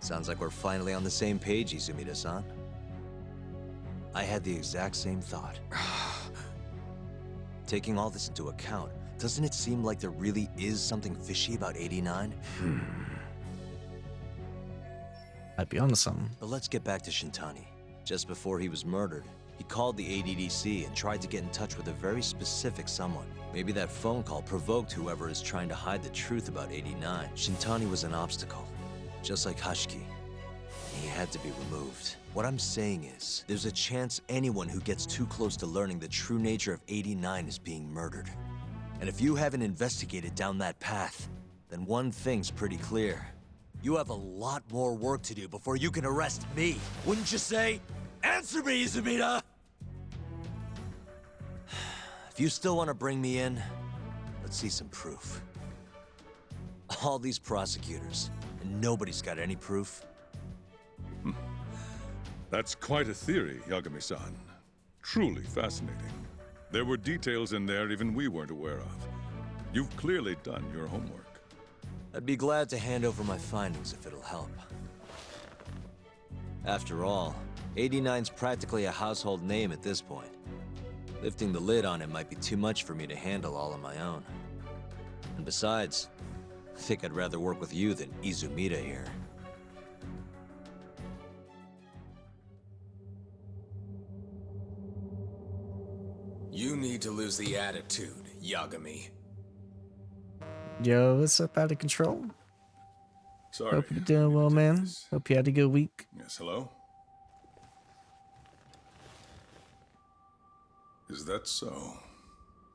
Sounds like we're finally on the same page, Izumida-san. I had the exact same thought. Taking all this into account, doesn't it seem like there really is something fishy about 89? I'd be onto something. But let's get back to Shintani. Just before he was murdered, he called the ADDC and tried to get in touch with a very specific someone. Maybe that phone call provoked whoever is trying to hide the truth about 89. Shintani was an obstacle, just like Hashiki. He had to be removed. What I'm saying is, there's a chance anyone who gets too close to learning the true nature of 89 is being murdered. And if you haven't investigated down that path, then one thing's pretty clear. You have a lot more work to do before you can arrest me. Wouldn't you say? Answer me, Izumida! If you still want to bring me in, let's see some proof. All these prosecutors, and nobody's got any proof. That's quite a theory, Yagami-san. Truly fascinating. There were details in there even we weren't aware of. You've clearly done your homework. I'd be glad to hand over my findings if it'll help. After all, 89's practically a household name at this point. Lifting the lid on it might be too much for me to handle all on my own. And besides, I think I'd rather work with you than Izumida here. You need to lose the attitude, Yagami. Yo, what's up? Out of control? Sorry. Hope you're doing well, man. Hope you had a good week. Yes, hello? Is that so?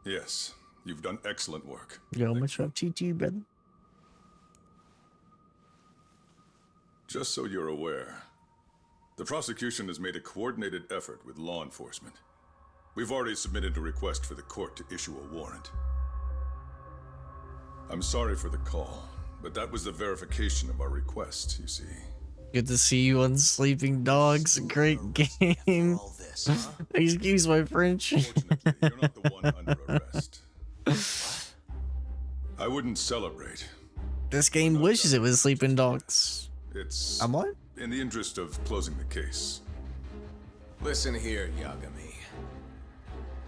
Yes, you've done excellent work. Yo, much love to you, brother. Just so you're aware, the prosecution has made a coordinated effort with law enforcement. We've already submitted a request for the court to issue a warrant. I'm sorry for the call, but that was the verification of our request, you see. Good to see you on Sleeping Dogs. Great game. Excuse my French. Fortunately, you're not the one under arrest. I wouldn't celebrate. This game wishes it was Sleeping Dogs. It's I'm what? in the interest of closing the case. Listen here, Yagami.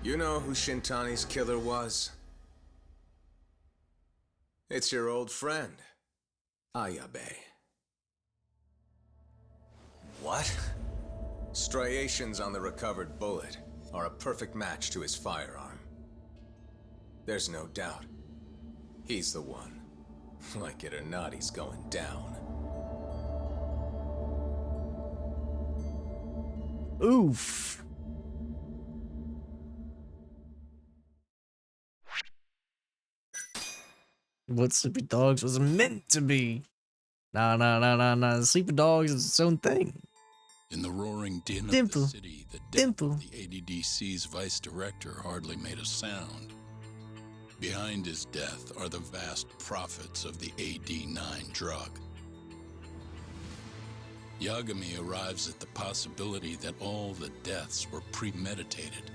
You know who Shintani's killer was? It's your old friend, Ayabe. What? Striations on the recovered bullet are a perfect match to his firearm. There's no doubt. He's the one. Like it or not, he's going down. Oof. What Sleeping Dogs was meant to be. Nah. Sleeping Dogs is its own thing. In the roaring din Dimple. of the city, the death of the ADDC's vice director hardly made a sound. Behind his death are the vast profits of the AD9 drug. Yagami arrives at the possibility that all the deaths were premeditated.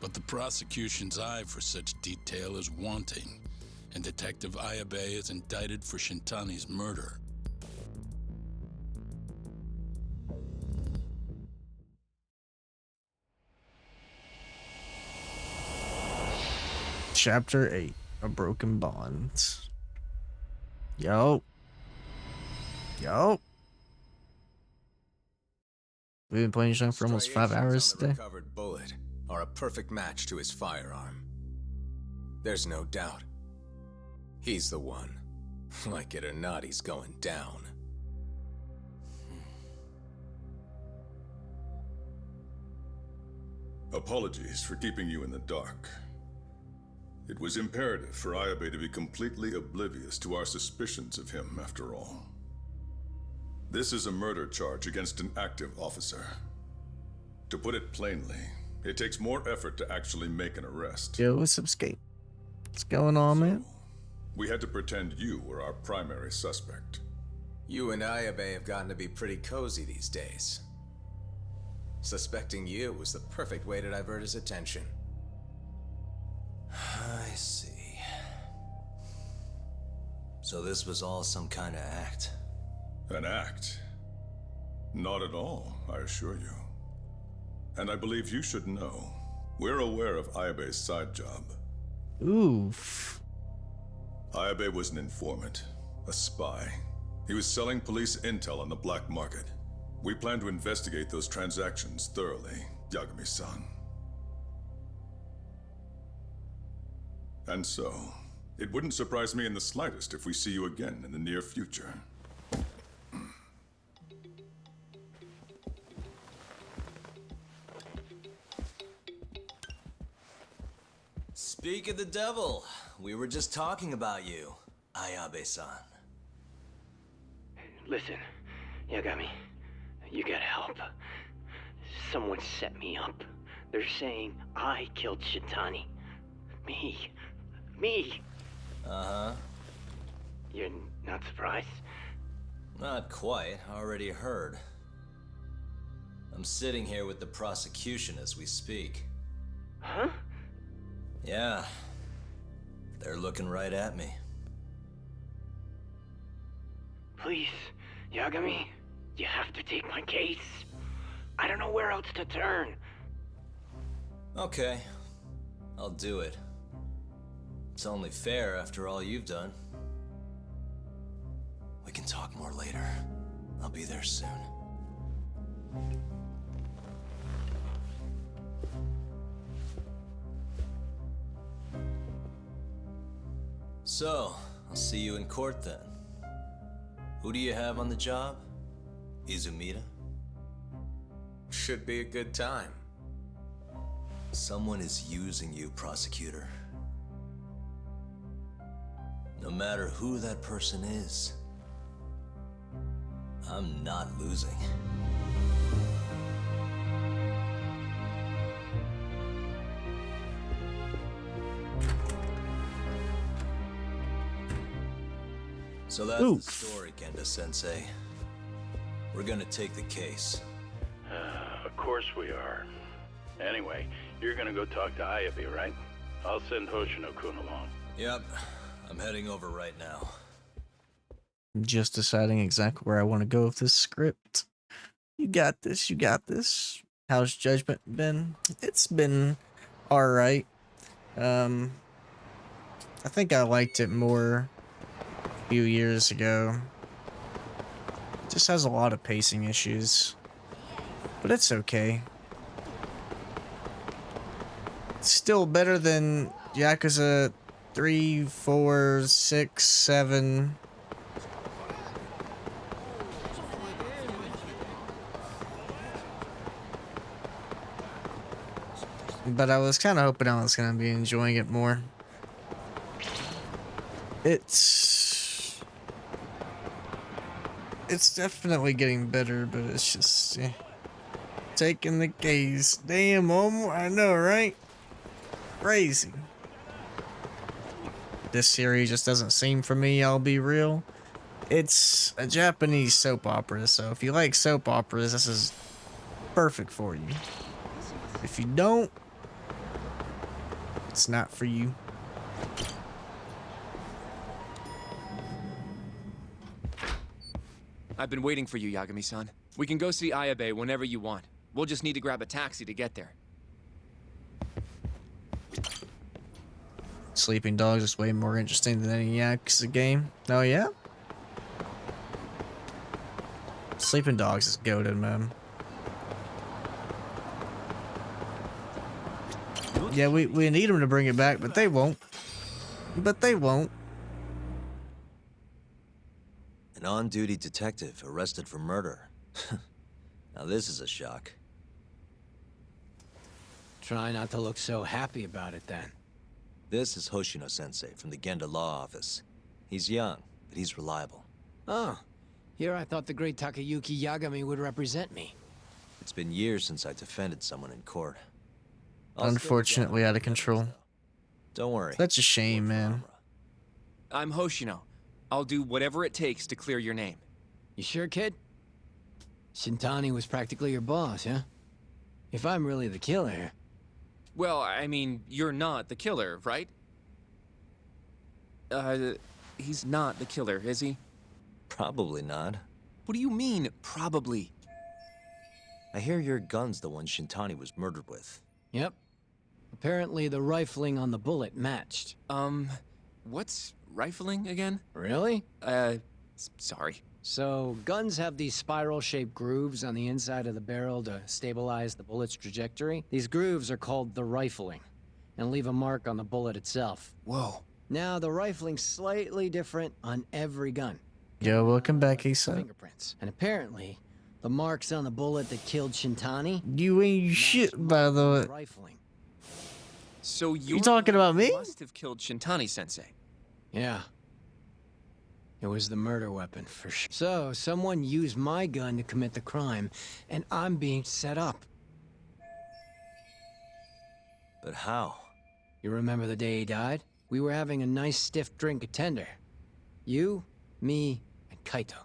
But the prosecution's eye for such detail is wanting, and Detective Ayabe is indicted for Shintani's murder. Chapter 8, A Broken Bond. Yo. We've been playing Shang for almost 5 hours Striations on the today. recovered bullet are a perfect match to his firearm. There's no doubt. He's the one. Like it or not, he's going down. Apologies for keeping you in the dark. It was imperative for Ayabe to be completely oblivious to our suspicions of him, after all. This is a murder charge against an active officer. To put it plainly, it takes more effort to actually make an arrest. Yo, what's up, Skate? What's going on, man? We had to pretend you were our primary suspect. You and Ayabe have gotten to be pretty cozy these days. Suspecting you was the perfect way to divert his attention. I see. So this was all some kind of act. An act? Not at all, I assure you. And I believe you should know. We're aware of Ayabe's side job. Oof. Ayabe was an informant, a spy. He was selling police intel on the black market. We plan to investigate those transactions thoroughly, Yagami-san. And so, it wouldn't surprise me in the slightest if we see you again in the near future. Speak of the devil, we were just talking about you, Ayabe-san. Listen, Yagami, you gotta help. Someone set me up. They're saying I killed Shintani. Me. Uh-huh. You're not surprised? Not quite, already heard. I'm sitting here with the prosecution as we speak. Huh? Yeah. They're looking right at me. Please, Yagami, you have to take my case. I don't know where else to turn. Okay, I'll do it. It's only fair after all you've done. We can talk more later. I'll be there soon. So, I'll see you in court then. Who do you have on the job? Izumida? Should be a good time. Someone is using you, prosecutor. No matter who that person is, I'm not losing. So that's the story, Genda-sensei. We're gonna take the case. Of course we are. Anyway, you're gonna go talk to Ayabe, right? I'll send Hoshino-kun along. Yep, I'm heading over right now. I'm just deciding exactly where I want to go with this script. You got this, you got this. How's Judgment been? It's been alright. I think I liked it more a few years ago. It just has a lot of pacing issues. But it's okay. It's still better than Yakuza 3, 4, 6, 7. But I was kind of hoping I was going to be enjoying it more. It's definitely getting better, but it's just taking the case. Damn, I know, right? Crazy. This series just doesn't seem for me, I'll be real. It's a Japanese soap opera, so if you like soap operas, this is perfect for you. If you don't, it's not for you. I've been waiting for you, Yagami-san. We can go see Ayabe whenever you want. We'll just need to grab a taxi to get there. Sleeping Dogs is way more interesting than any Yakuza game. Oh yeah? Sleeping Dogs is goated, man. Yeah, we need them to bring it back, but they won't. But they won't. An on-duty detective arrested for murder. Now this is a shock. Try not to look so happy about it then. This is Hoshino-sensei from the Genda Law Office. He's young, but he's reliable. Oh, here I thought the great Takayuki Yagami would represent me. It's been years since I defended someone in court. Unfortunately out of control. Don't worry. That's a shame, man. I'm Hoshino. I'll do whatever it takes to clear your name. You sure, kid? Shintani was practically your boss, huh? If I'm really the killer... Well, I mean, you're not the killer, right? He's not the killer, is he? Probably not. What do you mean, probably? I hear your gun's the one Shintani was murdered with. Yep. Apparently the rifling on the bullet matched. What's rifling again? Really? Sorry. So, guns have these spiral-shaped grooves on the inside of the barrel to stabilize the bullet's trajectory. These grooves are called the rifling, and leave a mark on the bullet itself. Whoa. Now, the rifling's slightly different on every gun. Yo, welcome back, Issa. Fingerprints. And apparently, the marks on the bullet that killed Shintani... You ain't shit, by the way. Rifling. So you talking about me? Must have killed Shintani-sensei. Yeah. It was the murder weapon, for sure. So, someone used my gun to commit the crime, and I'm being set up. But how? You remember the day he died? We were having a nice stiff drink at Tender. You, me, and Kaito.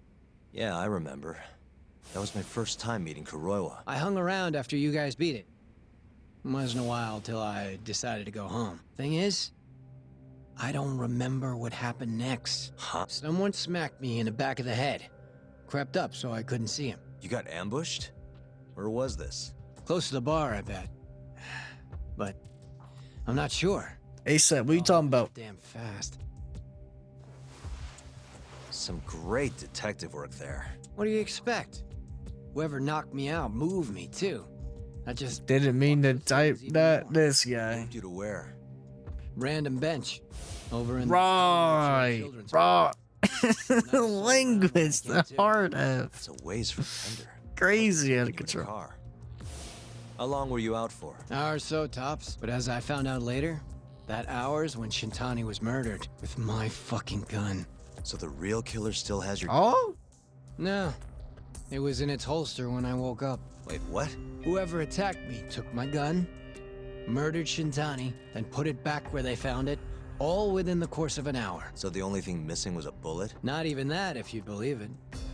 Yeah, I remember. That was my first time meeting Kuroiwa. I hung around after you guys beat it. It wasn't a while till I decided to go home. Thing is, I don't remember what happened next. Huh? Someone smacked me in the back of the head. Crept up so I couldn't see him. You got ambushed? Where was this? Close to the bar, I bet. But I'm not sure. ASAP, what are you talking about? Damn fast. Some great detective work there. What do you expect? Whoever knocked me out moved me, too. I just didn't mean to type that. This guy. Moved you to where? Random bench. Over in Right. Right. Language, the hard F. It's a ways from Fender. Crazy out of control. Car. How long were you out for? Hour or so tops. But as I found out later, that hour's when Shintani was murdered with my fucking gun. So the real killer still has your... Oh? No. It was in its holster when I woke up. Wait, what? Whoever attacked me took my gun, murdered Shintani, then put it back where they found it, all within the course of an hour. So the only thing missing was a bullet? Not even that, if you'd believe it.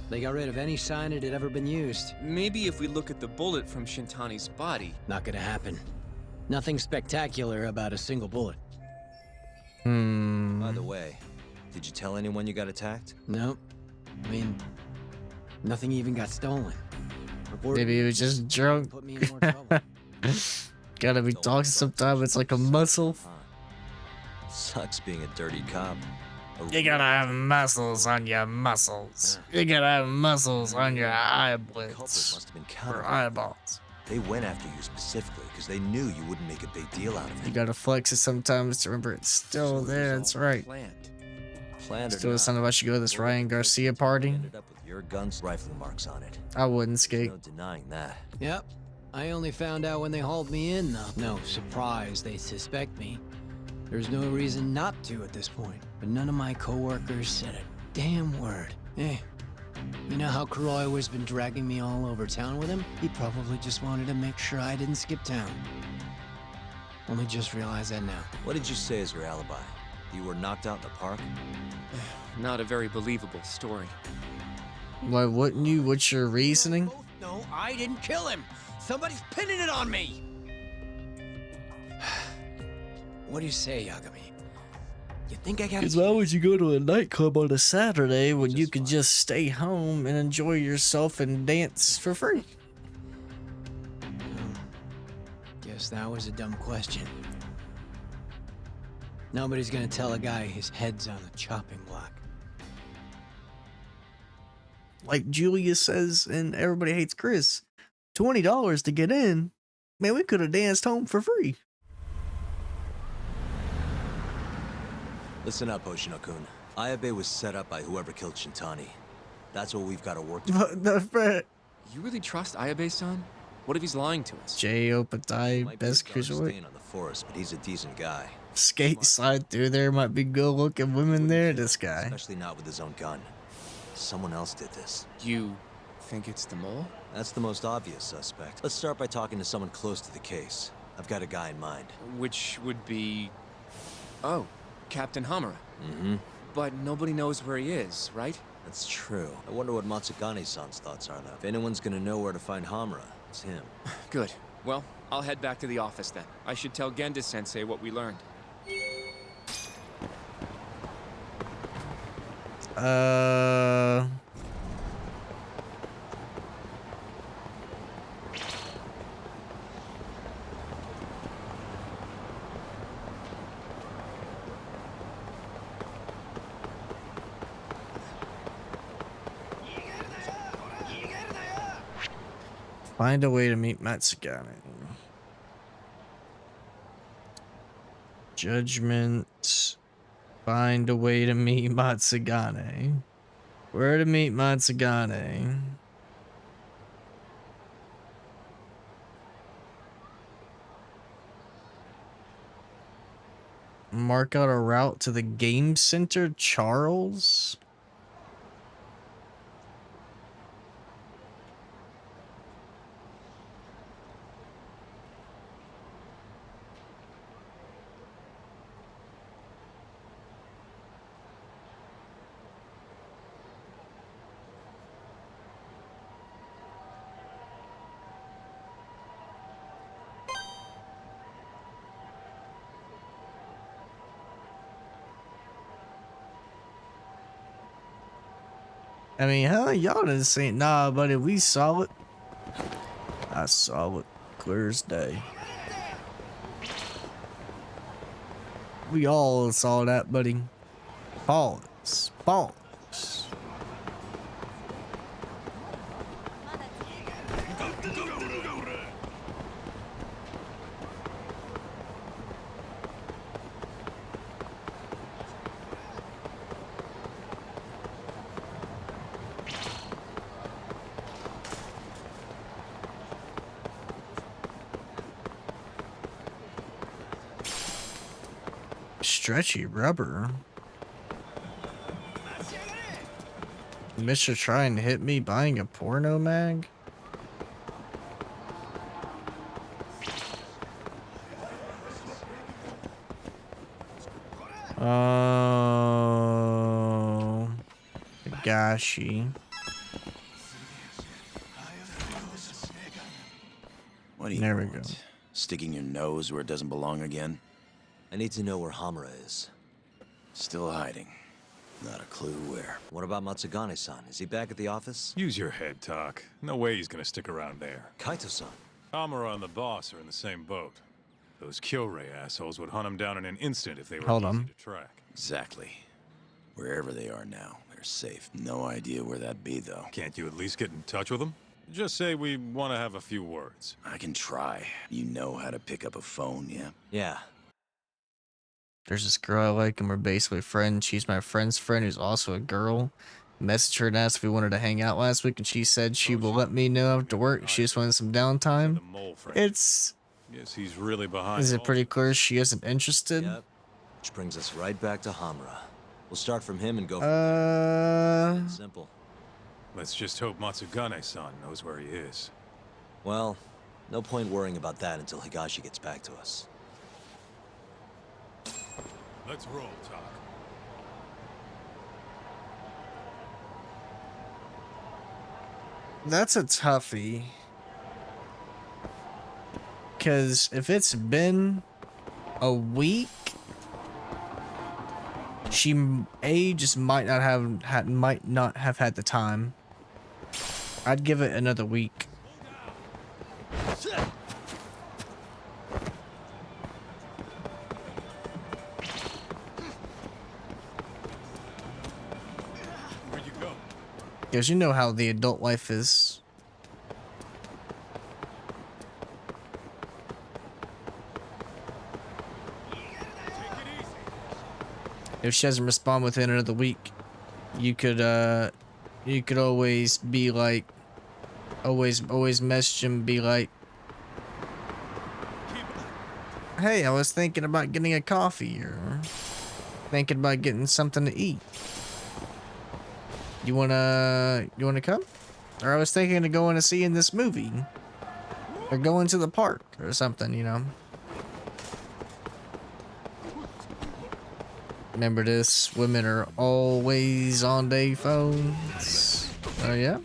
They got rid of any sign it had ever been used. Maybe if we look at the bullet from Shintani's body. Not gonna happen. Nothing spectacular about a single bullet. By the way, did you tell anyone you got attacked? Nope. I mean, nothing even got stolen. Maybe he was just drunk. Put me in more trouble. Gotta be talking sometimes. It's like a muscle. Sucks being a dirty cop. You gotta have muscles on your muscles. You gotta have muscles on your Culprit eyelids must have been or counterfeit. eyeballs. They went after you specifically because they knew you wouldn't make a big deal out of You it. gotta flex it sometimes to remember it's still there. That's right. Planned or Still not, something about you go to this Ryan Garcia party. ended up with your gun's rifle marks on it. I wouldn't skate. No denying that. Yep. I only found out when they hauled me in, though. No surprise they suspect me. There's no reason not to at this point. But none of my coworkers said a damn word. Hey, you know how Kuroiwa has been dragging me all over town with him? He probably just wanted to make sure I didn't skip town. Only just realized that now. What did you say as your alibi? You were knocked out in the park? Not a very believable story. Why wouldn't you? What's your reasoning? No, I didn't kill him. Somebody's pinning it on me. What do you say, Yagami? You think I got? Because why would you go to a nightclub on a Saturday when you could just stay home and enjoy yourself and dance for free? Guess that was a dumb question. Nobody's gonna tell a guy his head's on the chopping block. Like Julia says in Everybody Hates Chris, $20 to get in. Man, we could have danced home for free. Listen up, Hoshino-kun. Ayabe was set up by whoever killed Shintani. That's what we've got to work to. You really trust Ayabe-san? What if he's lying to us? J.O. Patai, Might be best a dark cruiserweight. stain on the force, but he's a decent guy. Skate slide through there, might be good looking women there. This guy. Especially not with his own gun. Someone else did this. You think it's the mole? That's the most obvious suspect. Let's start by talking to someone close to the case. I've got a guy in mind. Which would be... Oh, Captain Hamura. Mm-hmm. But nobody knows where he is, right? That's true. I wonder what Matsugane-san's thoughts are, though. If anyone's gonna know where to find Hamura, it's him. Good. Well, I'll head back to the office then. I should tell Genda-sensei what we learned. Find a way to meet Matsugane. Judgment. Find a way to meet Matsugane. Where to meet Matsugane? Mark out a route to the game center, Charles? I mean, hell, y'all didn't see it. Nah, buddy, we saw it. I saw it clear as day. We all saw that, buddy. Pause. Pause. Stretchy rubber. Mr. trying to hit me buying a porno mag? Oh, Gashi. What do you There we want? go. Sticking your nose where it doesn't belong again? I need to know where Hamura is. Still hiding. Not a clue where. What about Matsugane-san? Is he back at the office? Use your head, Talk. No way he's gonna stick around there. Kaito-san. Amara and the boss are in the same boat. Those Kyorai assholes would hunt him down in an instant if they were Hold easy on. to track. Exactly. Wherever they are now, they're safe. No idea where that'd be, though. Can't you at least get in touch with them? Just say we want to have a few words. I can try. You know how to pick up a phone, yeah? Yeah. There's this girl I like and we're basically friends. She's my friend's friend who's also a girl. Messaged her and asked if we wanted to hang out last week and she said she will let me know after work. She just wanted some downtime. It's... Yes, he's really behind. Is it pretty clear she isn't interested? Yep. Which brings us right back to Hamura. We'll start from him and go from simple. Let's just hope Matsugane-san knows where he is. Well, no point worrying about that until Higashi gets back to us. Let's roll, Talk. That's a toughie. Because if it's been a week, she just might not have had the time. I'd give it another week. Where'd you go? Because you know how the adult life is. If she doesn't respond within another week, you could always be like, always message him, be like, hey, I was thinking about getting a coffee or thinking about getting something to eat. You wanna come? Or I was thinking of going to see in this movie. Or going to the park or something, you know. Remember this, women are always on their phones. Oh yeah?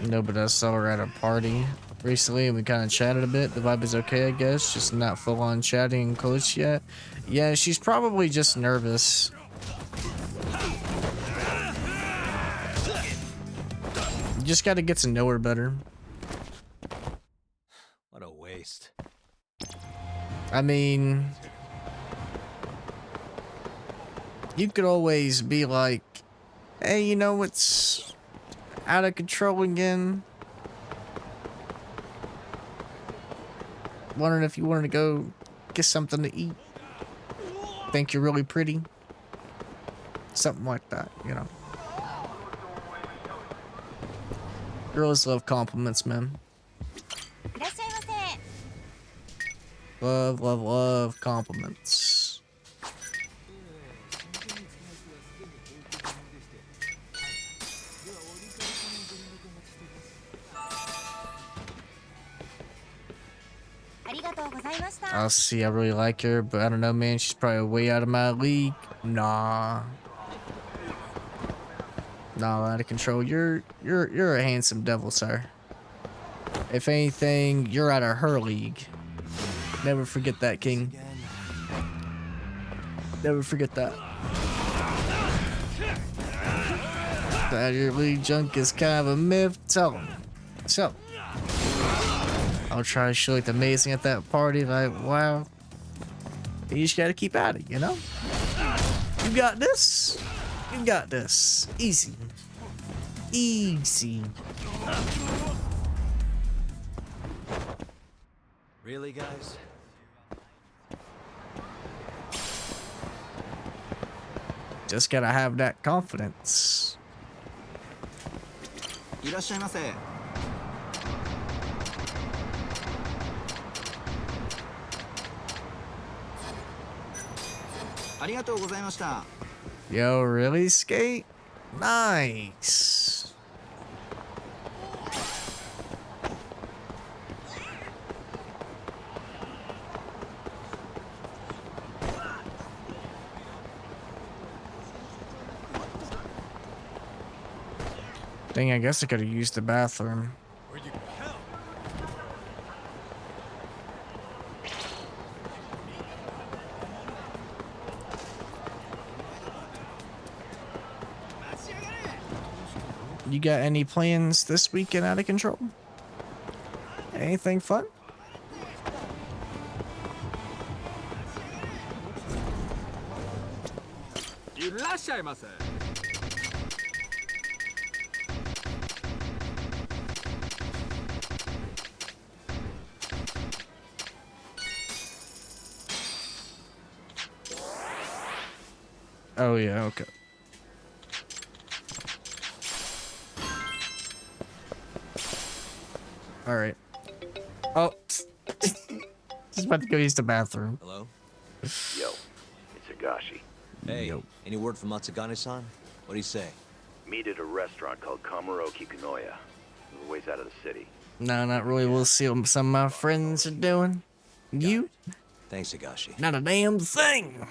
No, but I saw her at a party recently and we kind of chatted a bit. The vibe is okay, I guess. Just not full on chatting and close yet. Yeah, she's probably just nervous. You just got to get to know her better. What a waste. I mean, you could always be like, hey, you know what's out of control again? Wondering if you wanted to go get something to eat. Think you're really pretty. Something like that, you know. Girls love compliments, man. Love, love, love compliments. I'll see. I really like her, but I don't know, man. She's probably way out of my league. Nah, out of control. You're a handsome devil, sir. If anything, you're out of her league. Never forget that, King. Never forget that. That your league junk is kind of a myth. So, I'll try to show like amazing at that party. Like, wow. You just gotta keep at it, you know? You got this. You got this. Easy. Easy. Really, guys? Just gotta have that confidence. いらっしゃいませ。ありがとうございました。 Yo, really, Skate? Nice. Dang, I guess I could have used the bathroom. You got any plans this weekend out of control? Anything fun? Oh yeah, okay. All right. Oh, just about to go use the bathroom. Hello? Yo, it's Higashi. Hey, any word from Matsugane-san? What'd he say? Meet at a restaurant called Kamuroki Kanoya. A little ways out of the city. No, not really. We'll see what some of my friends are doing. You? Thanks, Higashi. Not a damn thing.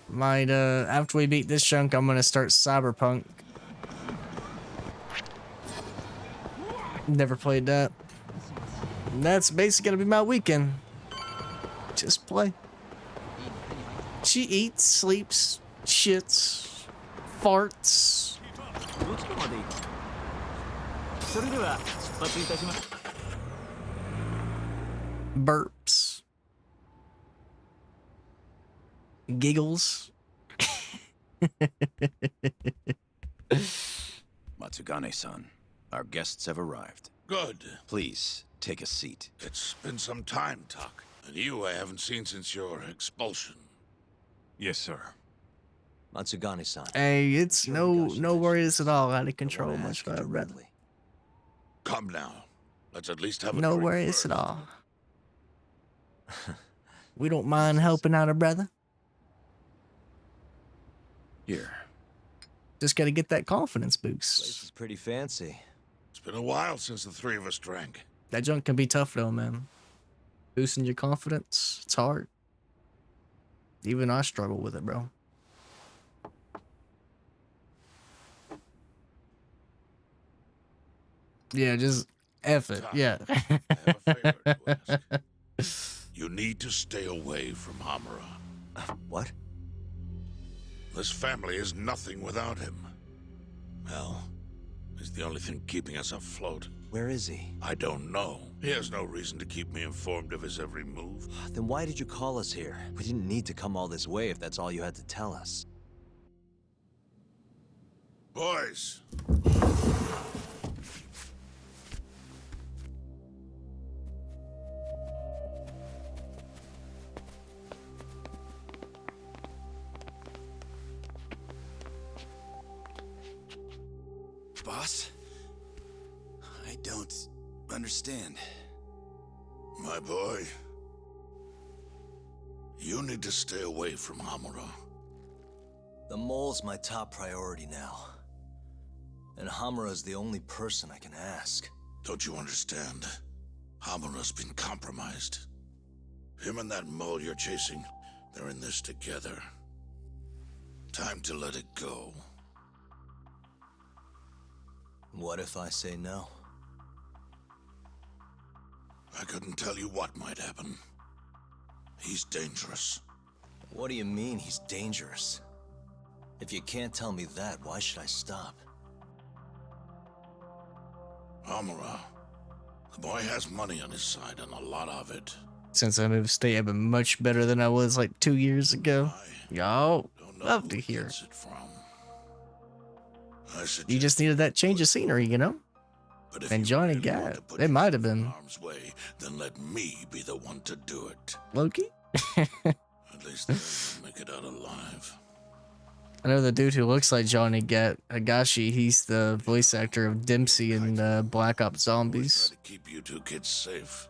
Might, after we beat this chunk, I'm gonna start Cyberpunk. Never played that. That's basically gonna be my weekend. Just play. She eats, sleeps, shits, farts. Burps. Giggles. Matsugane-san, our guests have arrived. Good. Please, take a seat. It's been some time, Tuck. And you I haven't seen since your expulsion. Yes, sir. Matsugane-san. Hey, it's no worries at all. Out of control, much brother. Come now. Let's at least have a No drink worries first. at all. We don't mind helping out a brother. Here. Just gotta get that confidence boost. This is pretty fancy. It's been a while since the three of us drank. That junk can be tough though, man. Boosting your confidence, it's hard. Even I struggle with it, bro. Yeah, just F it. Yeah. I have a favor to ask. You need to stay away from Hamura. What? This family is nothing without him. Well, he's the only thing keeping us afloat. Where is he? I don't know. He has no reason to keep me informed of his every move. Then why did you call us here? We didn't need to come all this way if that's all you had to tell us. Boys! Boss? I don't understand. My boy, you need to stay away from Hamura. The mole's my top priority now. And Hamura's the only person I can ask. Don't you understand? Hamura's been compromised. Him and that mole you're chasing, they're in this together. Time to let it go. What if I say no? I couldn't tell you what might happen. He's dangerous. What do you mean he's dangerous? If you can't tell me that, why should I stop? Amara, the boy has money on his side and a lot of it. Since I moved state, I've been much better than I was like 2 years ago. Y'all love to hear. You just needed that change of scenery, you know? And Johnny got it. It might have been Way, then let me be the one to do it. Loki. At least they'll make it out alive. I know the dude who looks like Johnny Gat, Higashi, he's the voice actor of Dempsey in Black Ops Zombies. To keep you two kids safe.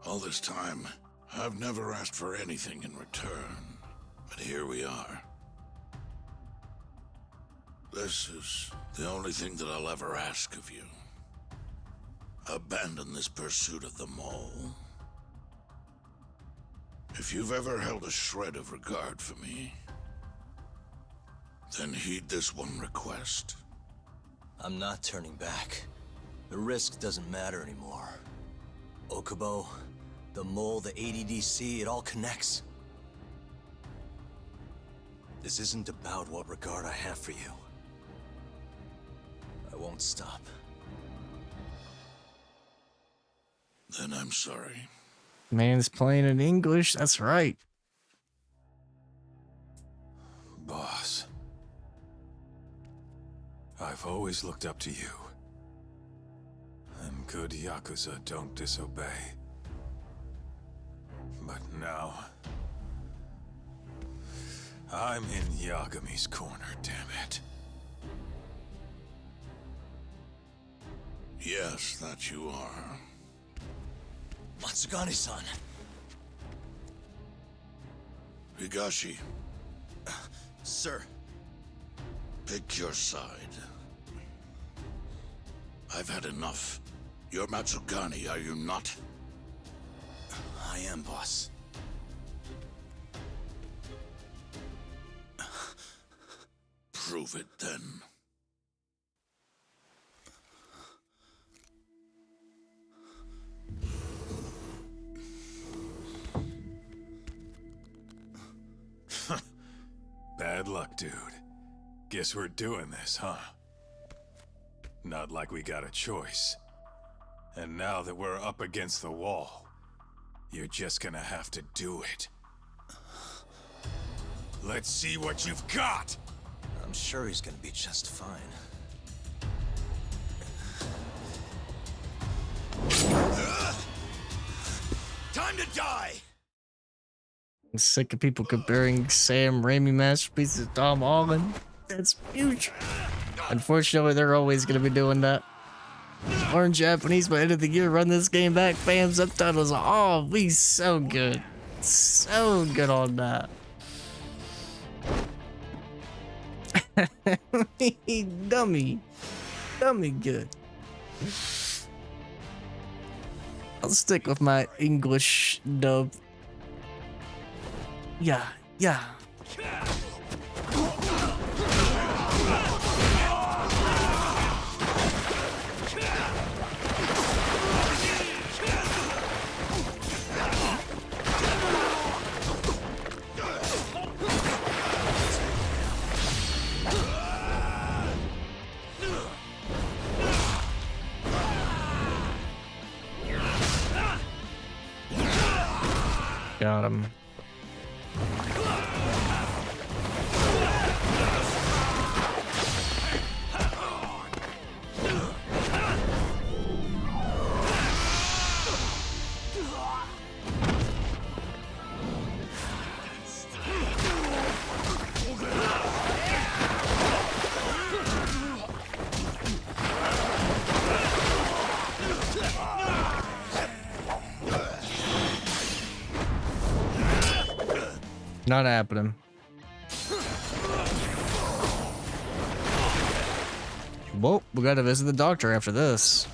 All this time, I've never asked for anything in return. But here we are. This is the only thing that I'll ever ask of you. Abandon this pursuit of the mole. If you've ever held a shred of regard for me, then heed this one request. I'm not turning back. The risk doesn't matter anymore. Okubo, the mole, the ADDC, it all connects. This isn't about what regard I have for you. I won't stop. Then I'm sorry. Man's playing in English, that's right. Boss, I've always looked up to you. And good Yakuza don't disobey. But now, I'm in Yagami's corner, damn it. Yes, that you are. Matsugane-san. Higashi. Sir. Pick your side. I've had enough. You're Matsugane, are you not? I am, boss. Prove it then. Bad luck, dude. Guess we're doing this, huh? Not like we got a choice. And now that we're up against the wall, you're just gonna have to do it. Let's see what you've got! I'm sure he's gonna be just fine. Time to die! I'm sick of people comparing Sam Raimi masterpieces to Tom Holland. That's huge. Unfortunately, they're always going to be doing that. Learn Japanese by end of the year, run this game back, fam. Subtitles are all be so good. So good on that. Dummy. Dummy good. I'll stick with my English dub. Yeah, yeah. Got him. Not happening. Well, we gotta visit the doctor after this.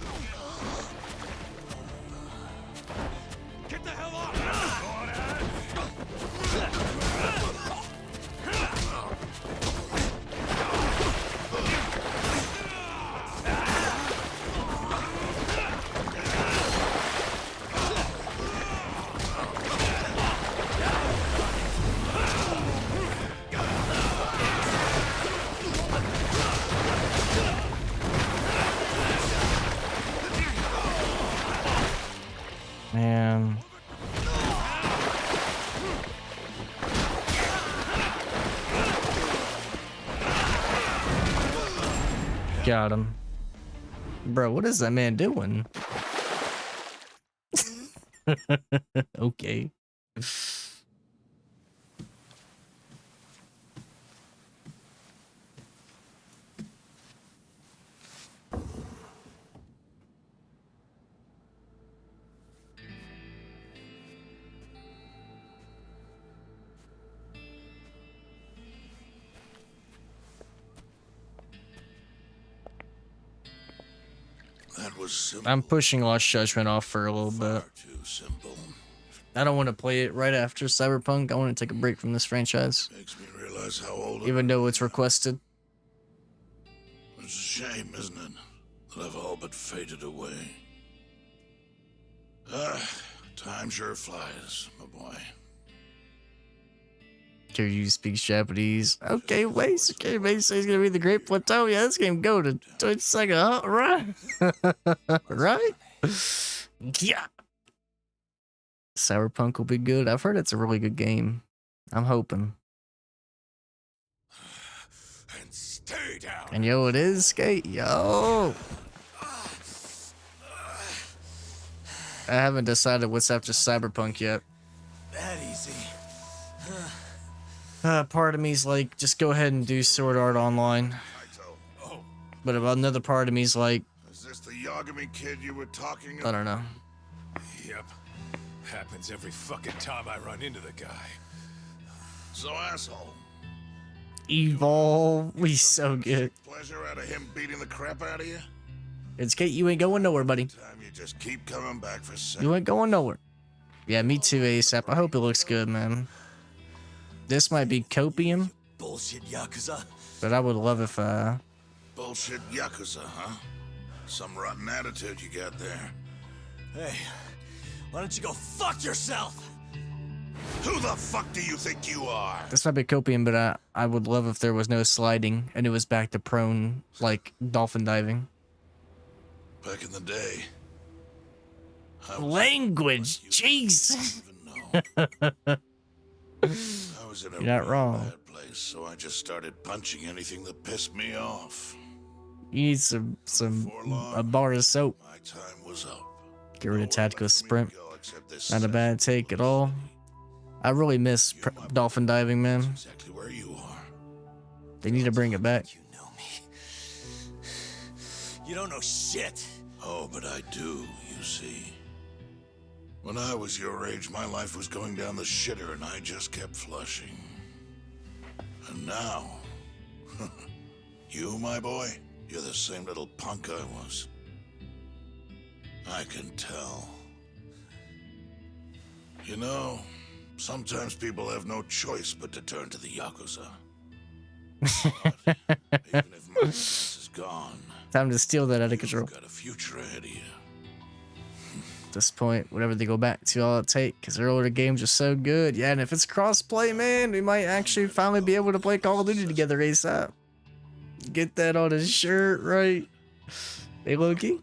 Get the hell off! Got him. Bro, what is that man doing? Okay. That was simple. I'm pushing Lost Judgment off for a little bit. Too simple. I don't want to play it right after Cyberpunk. I want to take a break from this franchise. Makes me realize how old I Even though it's requested. It's a shame, isn't it? That I've all but faded away. Time sure flies, my boy. Kiryu speaks Japanese. Okay, wait. Okay, wait. So he's gonna be the Great Plateau. Yeah, this game go to 22nd, huh? Right? Right? Yeah. Cyberpunk will be good. I've heard it's a really good game. I'm hoping. And stay down. And yo, it is Skate. Yo. I haven't decided what's after Cyberpunk yet. That easy. Part of me's like, just go ahead and do Sword Art Online. But another part of me's like, Is this the Yagami kid you were talking I don't know. Yep. Happens every fucking time I run into the guy. So, asshole. Evolve. We so good. Pleasure out of him beating the crap out of you? It's Kate, you ain't going nowhere, buddy. Time you just keep coming back for seconds. You ain't going nowhere. Yeah, me too, ASAP. I hope it looks good, man. This might be copium, Bullshit Yakuza. but I would love if Bullshit Yakuza, huh? Some rotten attitude you got there. Hey, why don't you go fuck yourself? Who the fuck do you think you are? this might be copium, but I would love if there was no sliding and it was back to prone, like dolphin diving. Back in the day. Language, jeez. I was in a You're not real wrong. bad place, so I just started punching anything that pissed me off. You need a bar of soap. My time was up. Get rid of tactical sprint. Not a bad take at all. I really miss dolphin diving, man. Exactly where you are. They need to bring it back. You don't know shit. Oh, but I do, you see. When I was your age, my life was going down the shitter and I just kept flushing. And now, you, my boy, you're the same little punk I was. I can tell. You know, sometimes people have no choice but to turn to the Yakuza. But even if my ass is gone, Time to steal that out of control. you've got a future ahead of you. At this point, whatever they go back to, all it take, because their older games are so good. Yeah, and if it's cross-play, man, we might actually finally be able to play Call of Duty together ASAP. Get that on his shirt, right? Hey, Loki.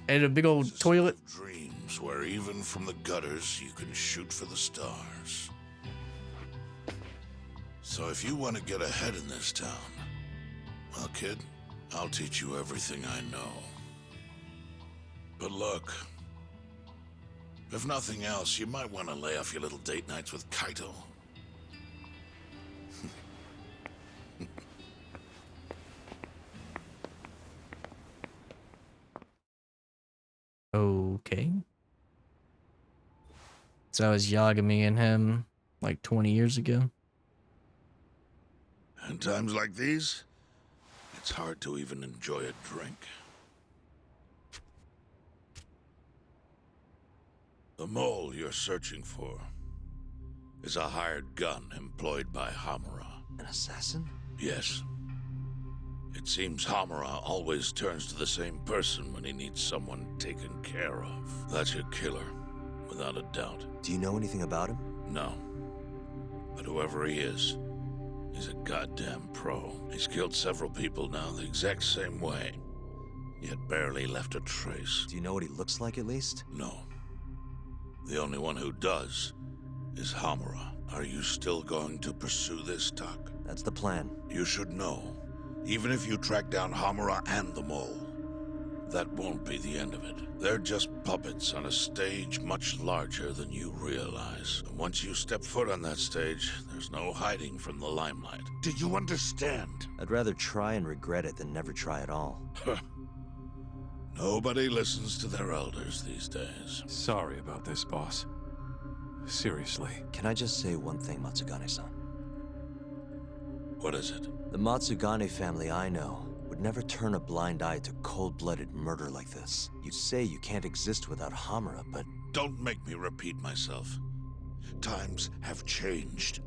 And a big old toilet. Dreams where even from the gutters you can shoot for the stars. So if you want to get ahead in this town, well, kid, I'll teach you everything I know. But look, if nothing else, you might want to lay off your little date nights with Kaito. Okay. So that was Yagami and him like 20 years ago. In times like these, it's hard to even enjoy a drink. The mole you're searching for is a hired gun employed by Hamura. An assassin? Yes. It seems Hamura always turns to the same person when he needs someone taken care of. That's your killer, without a doubt. Do you know anything about him? No. But whoever he is, he's a goddamn pro. He's killed several people now the exact same way, yet barely left a trace. Do you know what he looks like, at least? No. The only one who does is Hamura. Are you still going to pursue this, Tak? That's the plan. You should know Even if you track down Hamura and the mole, that won't be the end of it. They're just puppets on a stage much larger than you realize. And once you step foot on that stage, there's no hiding from the limelight. Do you understand? I'd rather try and regret it than never try at all. Nobody listens to their elders these days. Sorry about this, boss. Seriously. Can I just say one thing, Matsugane-san? What is it? The Matsugane family I know would never turn a blind eye to cold-blooded murder like this. You say you can't exist without Hamura, but... Don't make me repeat myself. Times have changed.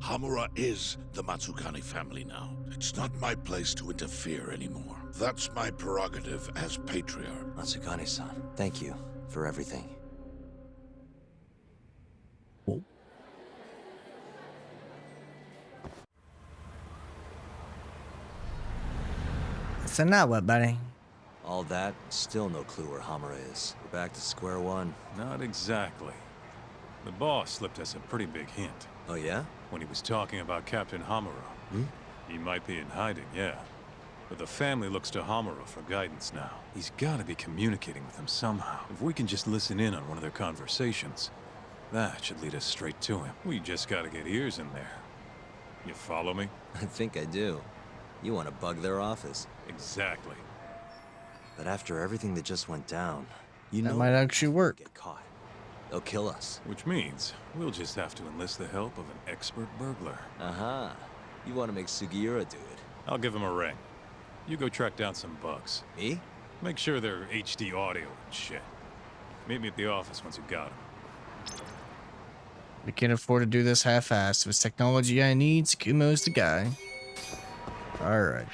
Hamura is the Matsugane family now. It's not my place to interfere anymore. That's my prerogative as patriarch. Matsugane-san, thank you for everything. So now what, buddy? All that, still no clue where Hamura is. We're back to square one. Not exactly. The boss slipped us a pretty big hint. Oh yeah? When he was talking about Captain Hamura. He might be in hiding, yeah. But the family looks to Hamura for guidance now. He's gotta be communicating with them somehow. If we can just listen in on one of their conversations, that should lead us straight to him. We just gotta get ears in there. You follow me? I think I do. You want to bug their office. Exactly. But after everything that just went down, you That know might actually work. Get caught. They'll kill us. Which means we'll just have to enlist the help of an expert burglar. Uh-huh. You want to make Sugiura do it. I'll give him a ring. You go track down some bugs. Me? Make sure they're HD audio and shit. Meet me at the office once you got them. We can't afford to do this half-assed. If it's technology I need, Tsukumo's the guy. Alright.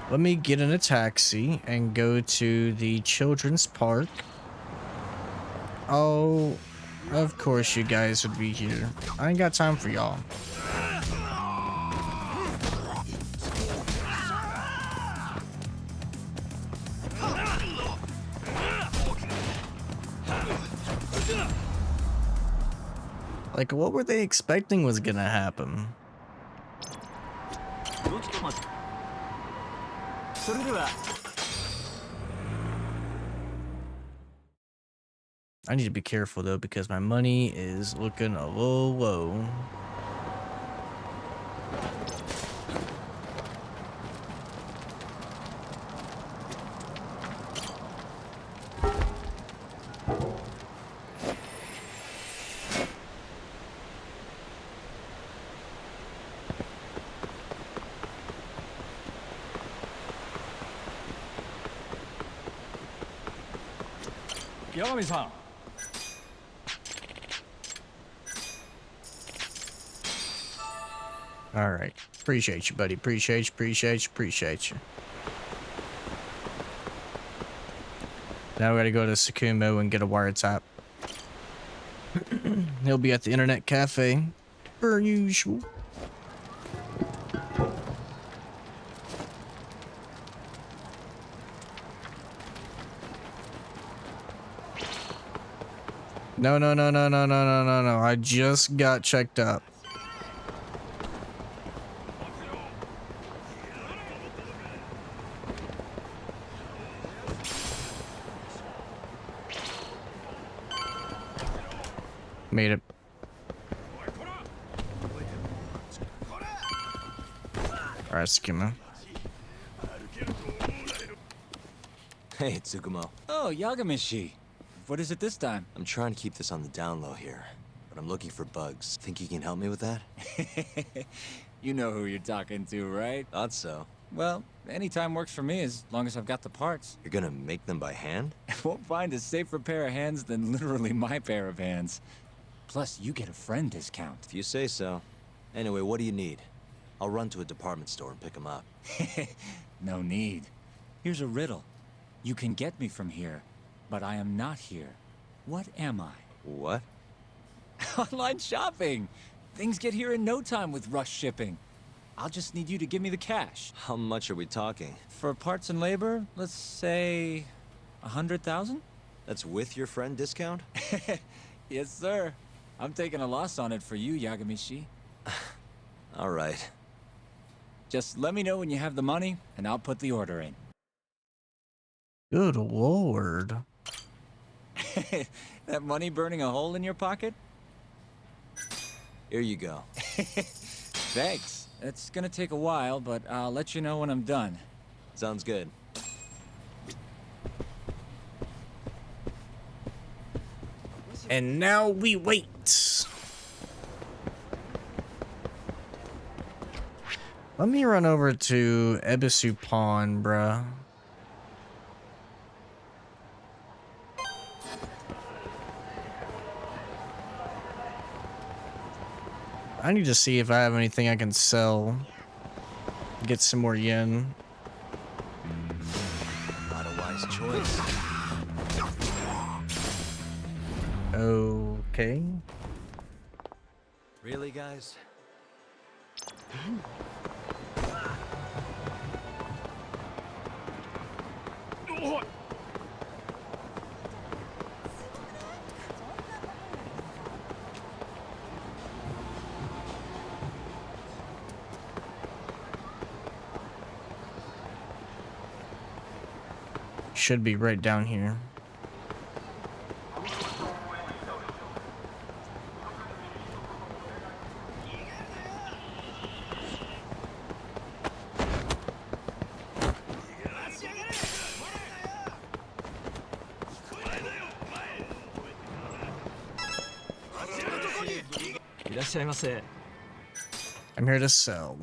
Let me get in a taxi and go to the children's park. Oh, of course you guys would be here. I ain't got time for y'all. Like, what were they expecting was gonna happen? I need to be careful though, because my money is looking a little low. Yagami-san. All right. Appreciate you, buddy. Appreciate you. Now we gotta go to Tsukumo and get a wiretap. He'll be at the internet cafe, per usual. No. I just got checked up. Made it. Alright, Tsukumo. Hey, Tsukumo. Oh, Yagamishi. What is it this time? I'm trying to keep this on the down low here, but I'm looking for bugs. Think you can help me with that? You know who you're talking to, right? Thought so. Well, anytime works for me as long as I've got the parts. You're gonna make them by hand? Won't find a safer pair of hands than literally my pair of hands. Plus, you get a friend discount. If you say so. Anyway, what do you need? I'll run to a department store and pick them up. No need. Here's a riddle. You can get me from here, but I am not here. What am I? What? Online shopping! Things get here in no time with rush shipping. I'll just need you to give me the cash. How much are we talking? For parts and labor, let's say 100,000? That's with your friend discount? Yes, sir. I'm taking a loss on it for you, Yagamishi. All right. Just let me know when you have the money, and I'll put the order in. Good lord. That money burning a hole in your pocket? Here you go. Thanks. It's gonna take a while, but I'll let you know when I'm done. Sounds good. And now we wait. Let me run over to Ebisu Pawn, bruh. I need to see if I have anything I can sell. Get some more yen. Not a wise choice. Okay. Really, guys? Should be right down here. I'm here to sell.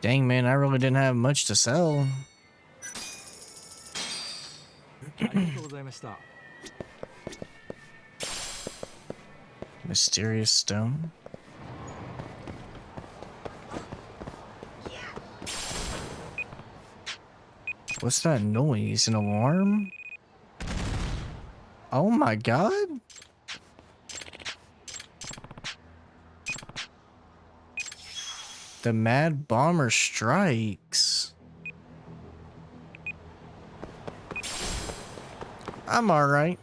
Dang, man, I really didn't have much to sell. Mysterious stone. What's that noise? An alarm? Oh my god. The Mad Bomber strikes. I'm alright.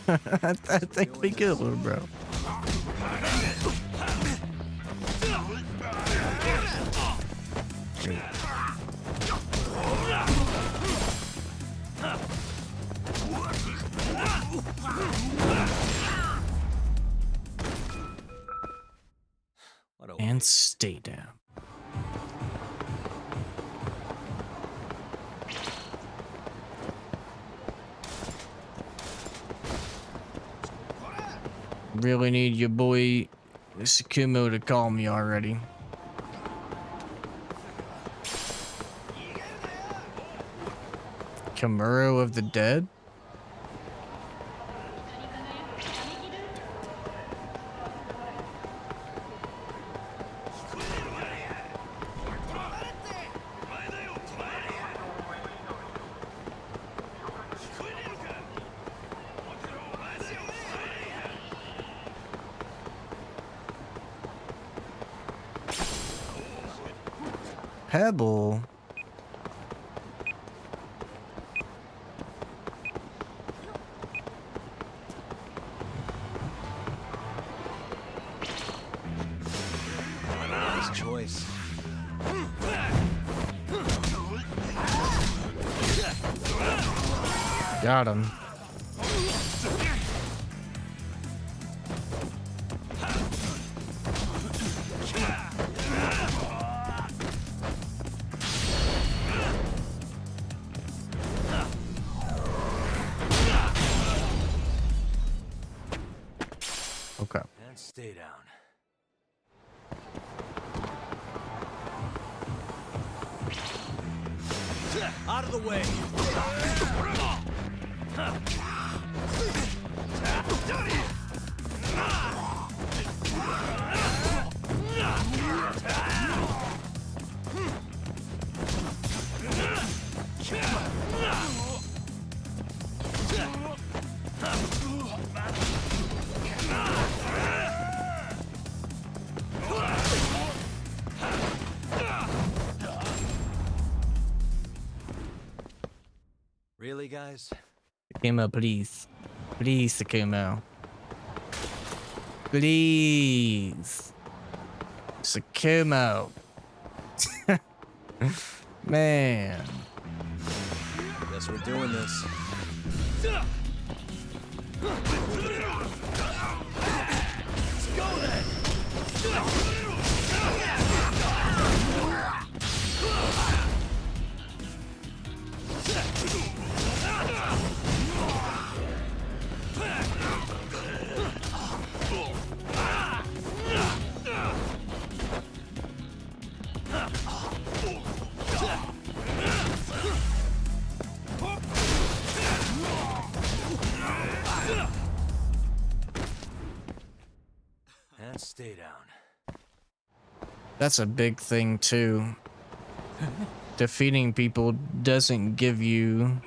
I think we good, little bro. And stay down. Really need your boy Sakumo to call me already. Kamuro of the Dead? Pebble. Nice choice. Got him. Okay. And stay down. Out of the way! Really, guys? Sakuma, please. Please, Sakuma. Please. Sakuma. Man. Guess we're doing this. Let's go then! And stay down. That's a big thing, too. Defeating people doesn't give you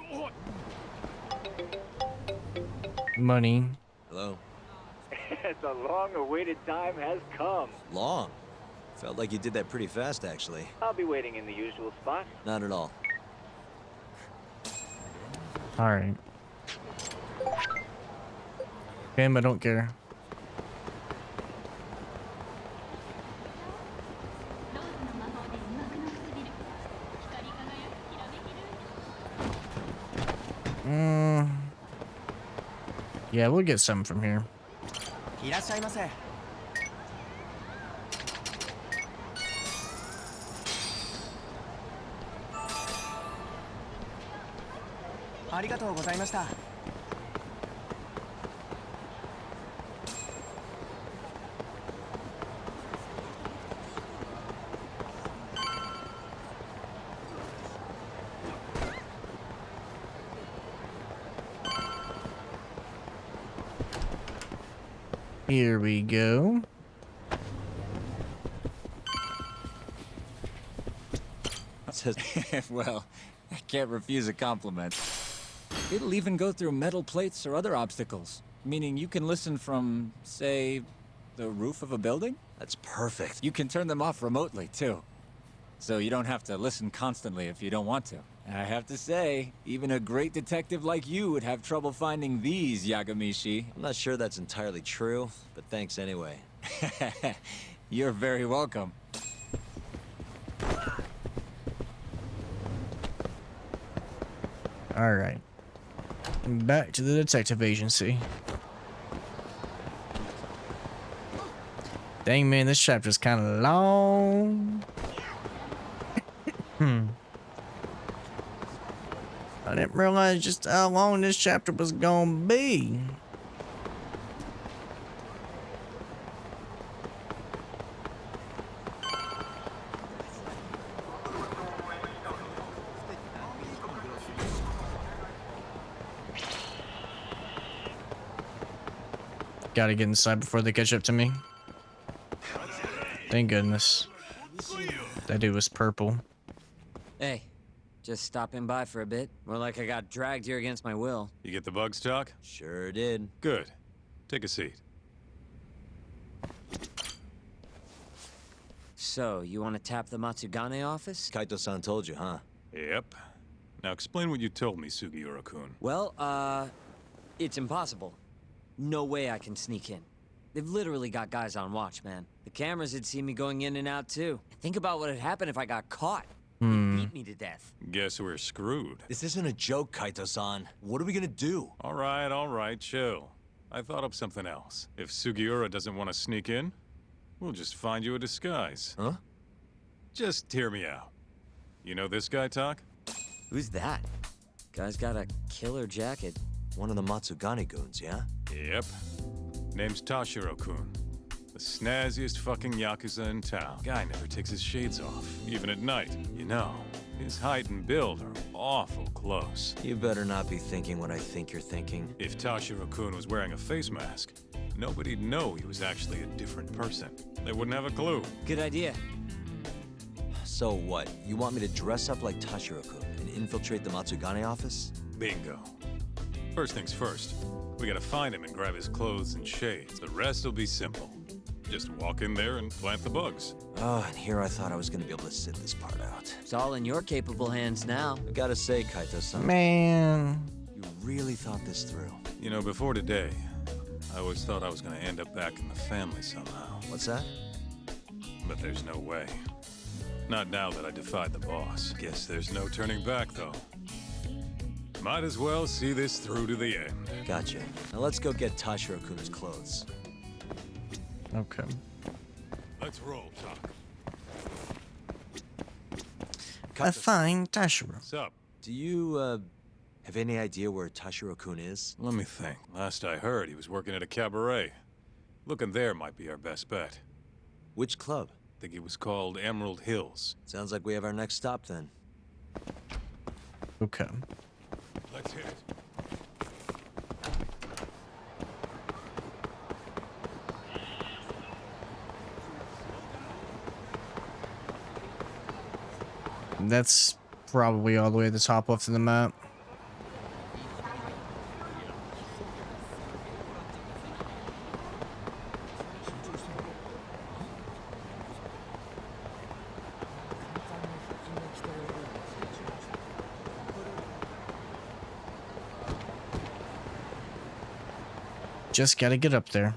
money. Hello? The long-awaited time has come. Long? Felt like you did that pretty fast, actually. I'll be waiting in the usual spot. Not at all. Alright. Him, I don't care. Yeah, we'll get some from here. いらっしゃいませ。ありがとうございました。Here we go. Well, I can't refuse a compliment. It'll even go through metal plates or other obstacles, meaning you can listen from, say, the roof of a building? That's perfect. You can turn them off remotely, too. So you don't have to listen constantly if you don't want to. I have to say, even a great detective like you would have trouble finding these, Yagamishi. I'm not sure that's entirely true, but thanks anyway. You're very welcome. Alright. Back to the detective agency. Dang, man, this chapter's kind of long. I didn't realize just how long this chapter was gonna be. Gotta get inside before they catch up to me. Thank goodness. That dude was purple. Hey, just stopping by for a bit. More like I got dragged here against my will. You get the bugs talk? Sure did. Good. Take a seat. So, you want to tap the Matsugane office? Kaito-san told you, huh? Yep. Now explain what you told me, Sugiura-kun. Well, it's impossible. No way I can sneak in. They've literally got guys on watch, man. The cameras had seen me going in and out, too. Think about what had happened if I got caught. They beat me to death. Guess we're screwed. This isn't a joke, Kaito-san. What are we gonna do? All right, chill. I thought up something else. If Sugiura doesn't want to sneak in, we'll just find you a disguise. Huh? Just hear me out. You know this guy, Talk? Who's that? Guy's got a killer jacket. One of the Matsugane goons, yeah? Yep. Name's Tashiro-kun. The snazziest fucking Yakuza in town. Guy never takes his shades off, even at night. You know, His height and build are awful close. You better not be thinking what I think you're thinking. If Tashiro-kun was wearing a face mask, nobody'd know he was actually a different person. They wouldn't have a clue. Good idea. So what? You want me to dress up like Tashiro-kun and infiltrate the Matsugane office? Bingo. First things first, we gotta find him and grab his clothes and shades. The rest will be simple. Just walk in there and plant the bugs. Oh, and here I thought I was gonna be able to sit this part out. It's all in your capable hands now. I gotta say, Kaito-san. Man. You really thought this through. You know, before today, I always thought I was gonna end up back in the family somehow. What's that? But there's no way. Not now that I defied the boss. Guess there's no turning back, though. Might as well see this through to the end. Gotcha. Now let's go get Tashiro-kun's clothes. Okay. Let's roll, Talk. I find Tashiro. What's up? Do you, have any idea where Tashiro-kun is? Let me think. Last I heard, he was working at a cabaret. Looking there might be our best bet. Which club? Think it was called Emerald Hills. Sounds like we have our next stop then. Okay. Let's hit it. That's probably all the way to the top left of the map. Just gotta get up there.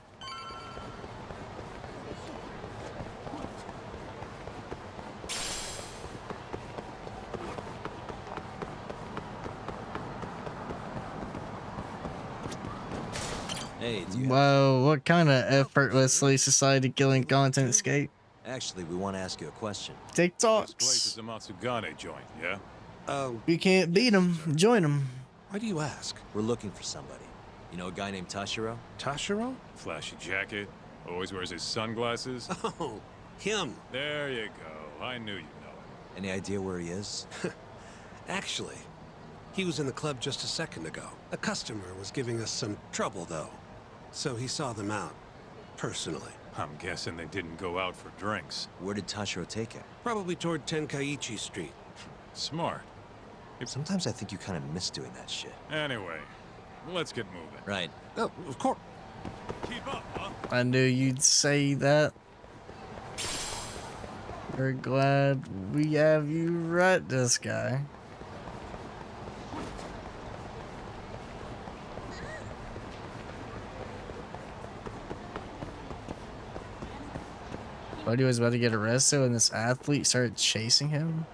Hey, do you Whoa, what kind of effortlessly society killing content escape? Actually, we want to ask you a question. This place TikToks. is a Matsugane joint, yeah? You can't beat them. Join them. Why do you ask? We're looking for somebody. You know a guy named Tashiro? Tashiro? Flashy jacket, always wears his sunglasses. Oh, him. There you go. I knew you'd know him. Any idea where he is? Actually, he was in the club just a second ago. A customer was giving us some trouble, though. So he saw them out, personally. I'm guessing they didn't go out for drinks. Where did Tashiro take him? Probably toward Tenkaichi Street. Smart. Sometimes I think you kind of miss doing that shit. Anyway, let's get moving. Right. Oh, of course. Keep up, huh? I knew you'd say that. We're glad we have you right, this guy. Buddy was about to get arrested when this athlete started chasing him.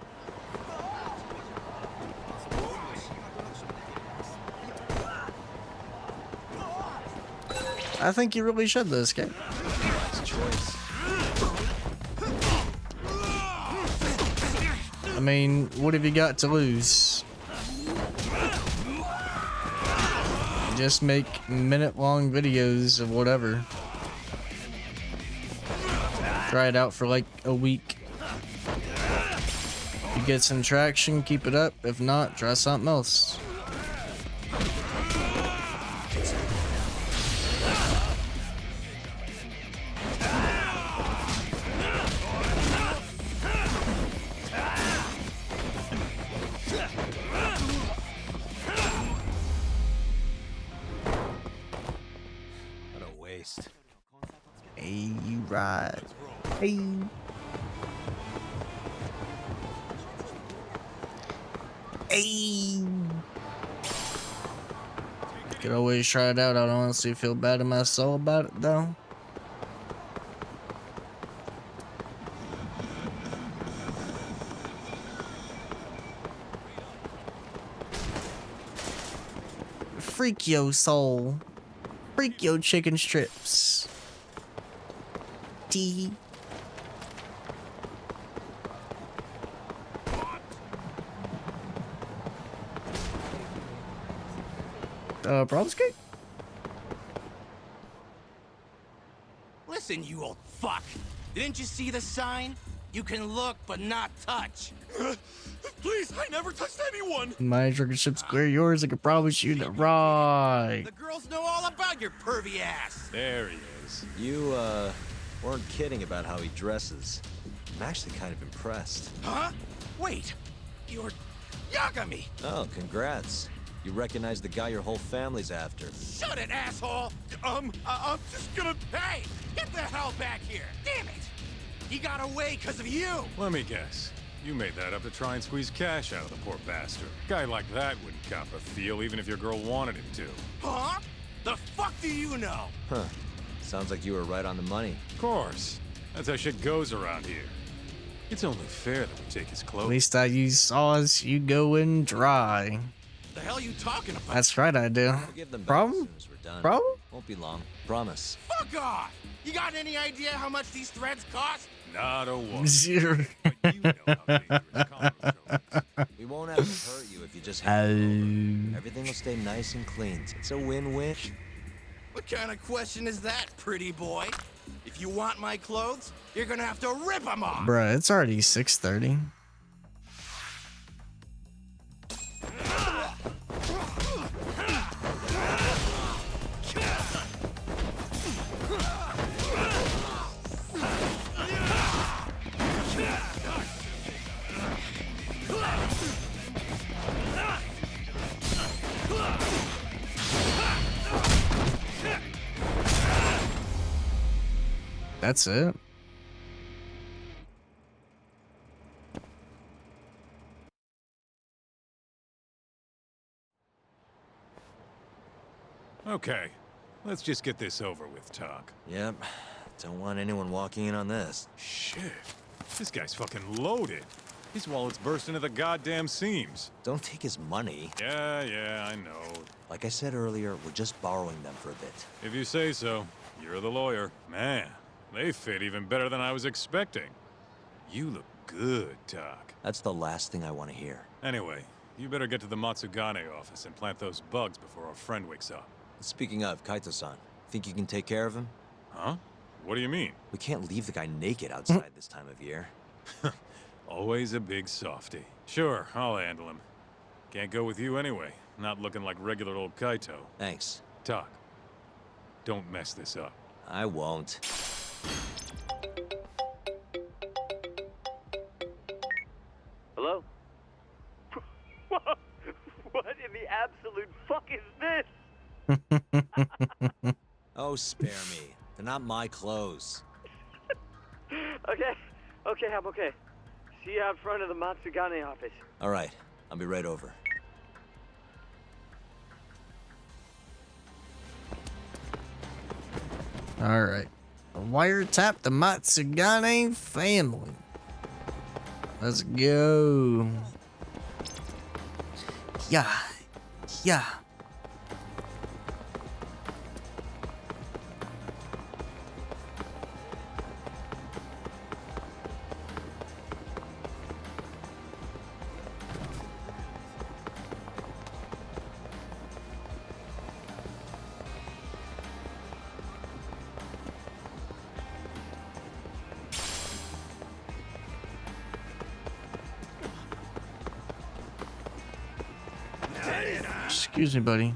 I think you really should this game. I mean, what have you got to lose? Just make minute-long videos of whatever. Try it out for like a week. You get some traction, keep it up. If not, try something else. What a waste. Hey, you ride. Hey. Hey. Could always try it out. I don't honestly feel bad in my soul about it though. Freak yo soul. Freak yo chicken strips. T. Problem skate? Listen, you old fuck. Didn't you see the sign? You can look, but not touch. Please, I never touched anyone. My drinking ship square yours. I could promise you the right. The girls know all about your pervy ass. There he is. You, weren't kidding about how he dresses. I'm actually kind of impressed. Huh? Wait, you're Yagami. Oh, congrats. You recognize the guy your whole family's after. Shut it, asshole. I'm just gonna... Hey, get the hell back here. Damn it. He got away because of you. Let me guess. You made that up to try and squeeze cash out of the poor bastard. Guy like that wouldn't cop a feel even if your girl wanted him to. Huh? The fuck do you know? Huh. Sounds like you were right on the money. Of course. That's how shit goes around here. It's only fair that we take his At clothes. least I use sauce. You going dry. The hell you talking about? That's right, I do. We'll give them back Problem? as soon as we're done. Problem? Won't be long. Promise. Fuck off. You got any idea how much these threads cost? Not a one. Zero. We won't have to hurt you if you just everything will stay nice and clean. It's a win-win. What kind of question is that, pretty boy? If you want my clothes, you're gonna have to rip them off. Bruh, it's already 6:30. That's it. Okay. Let's just get this over with, Talk. Yep. Don't want anyone walking in on this. Shit. This guy's fucking loaded. His wallet's bursting to the goddamn seams. Don't take his money. Yeah, I know. Like I said earlier, we're just borrowing them for a bit. If you say so. You're the lawyer. Man, they fit even better than I was expecting. You look good, Talk. That's the last thing I want to hear. Anyway, you better get to the Matsugane office and plant those bugs before our friend wakes up. Speaking of, Kaito-san, think you can take care of him? Huh? What do you mean? We can't leave the guy naked outside this time of year. Always a big softy. Sure, I'll handle him. Can't go with you anyway. Not looking like regular old Kaito. Thanks. Talk. Don't mess this up. I won't. Hello? What in the absolute fuck is this? Oh, spare me. They're not my clothes. Okay, I'm okay. See you out front of the Matsugane office. All right, I'll be right over. All right. Wiretap the Matsugane family. Let's go. Yeah. Yeah. Excuse me, buddy.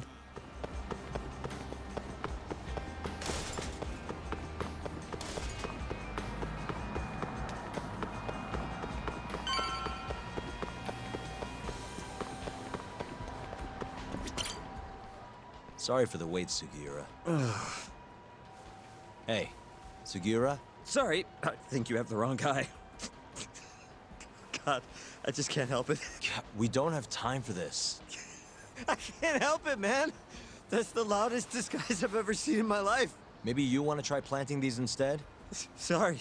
Sorry for the wait, Sugiura. Hey, Sugiura? Sorry, I think you have the wrong guy. God, I just can't help it. We don't have time for this. I can't help it, man. That's the loudest disguise I've ever seen in my life. Maybe you want to try planting these instead? Sorry.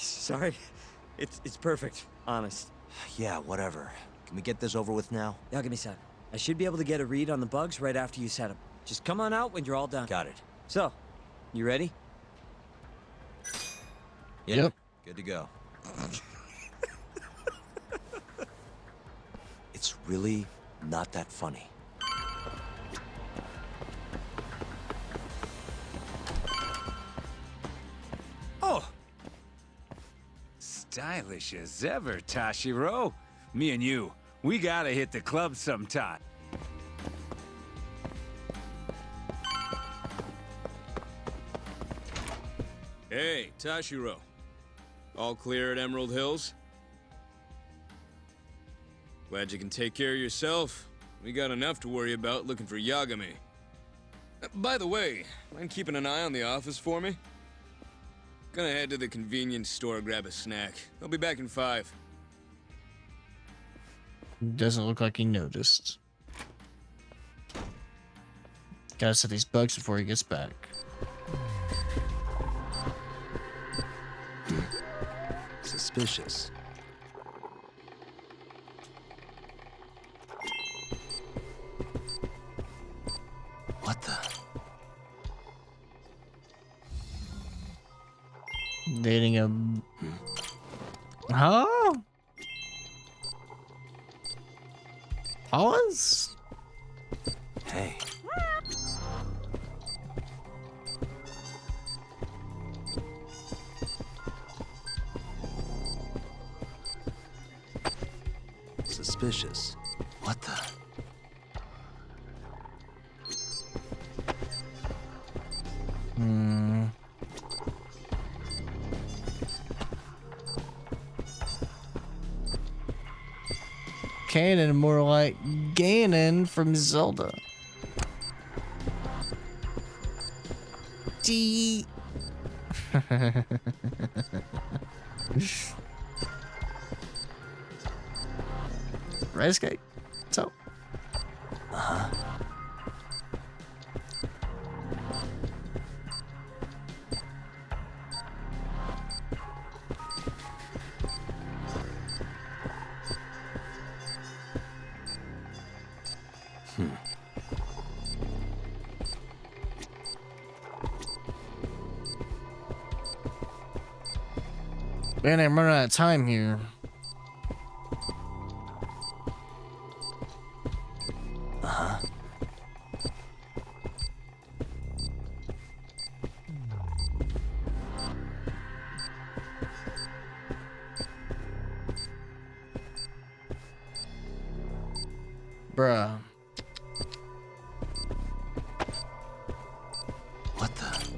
It's perfect, honest. Yeah, whatever. Can we get this over with now? Yagami-san, I should be able to get a read on the bugs right after you set them. Just come on out when you're all done. Got it. So, you ready? Yep. Good to go. It's really not that funny. Oh! Stylish as ever, Tashiro. Me and you, We gotta hit the club sometime. Hey, Tashiro. All clear at Emerald Hills? Glad you can take care of yourself. We got enough to worry about looking for Yagami. By the way, mind keeping an eye on the office for me? Gonna head to the convenience store, grab a snack. I'll be back in 5. Doesn't look like he noticed. Gotta set these bugs before he gets back. Suspicious. What the? Dating a... Huh? Pause? Hey. Suspicious. What the? Canon, more like Ganon from Zelda. D. Right escape. So. Man, I'm running out of time here. Bruh. What the?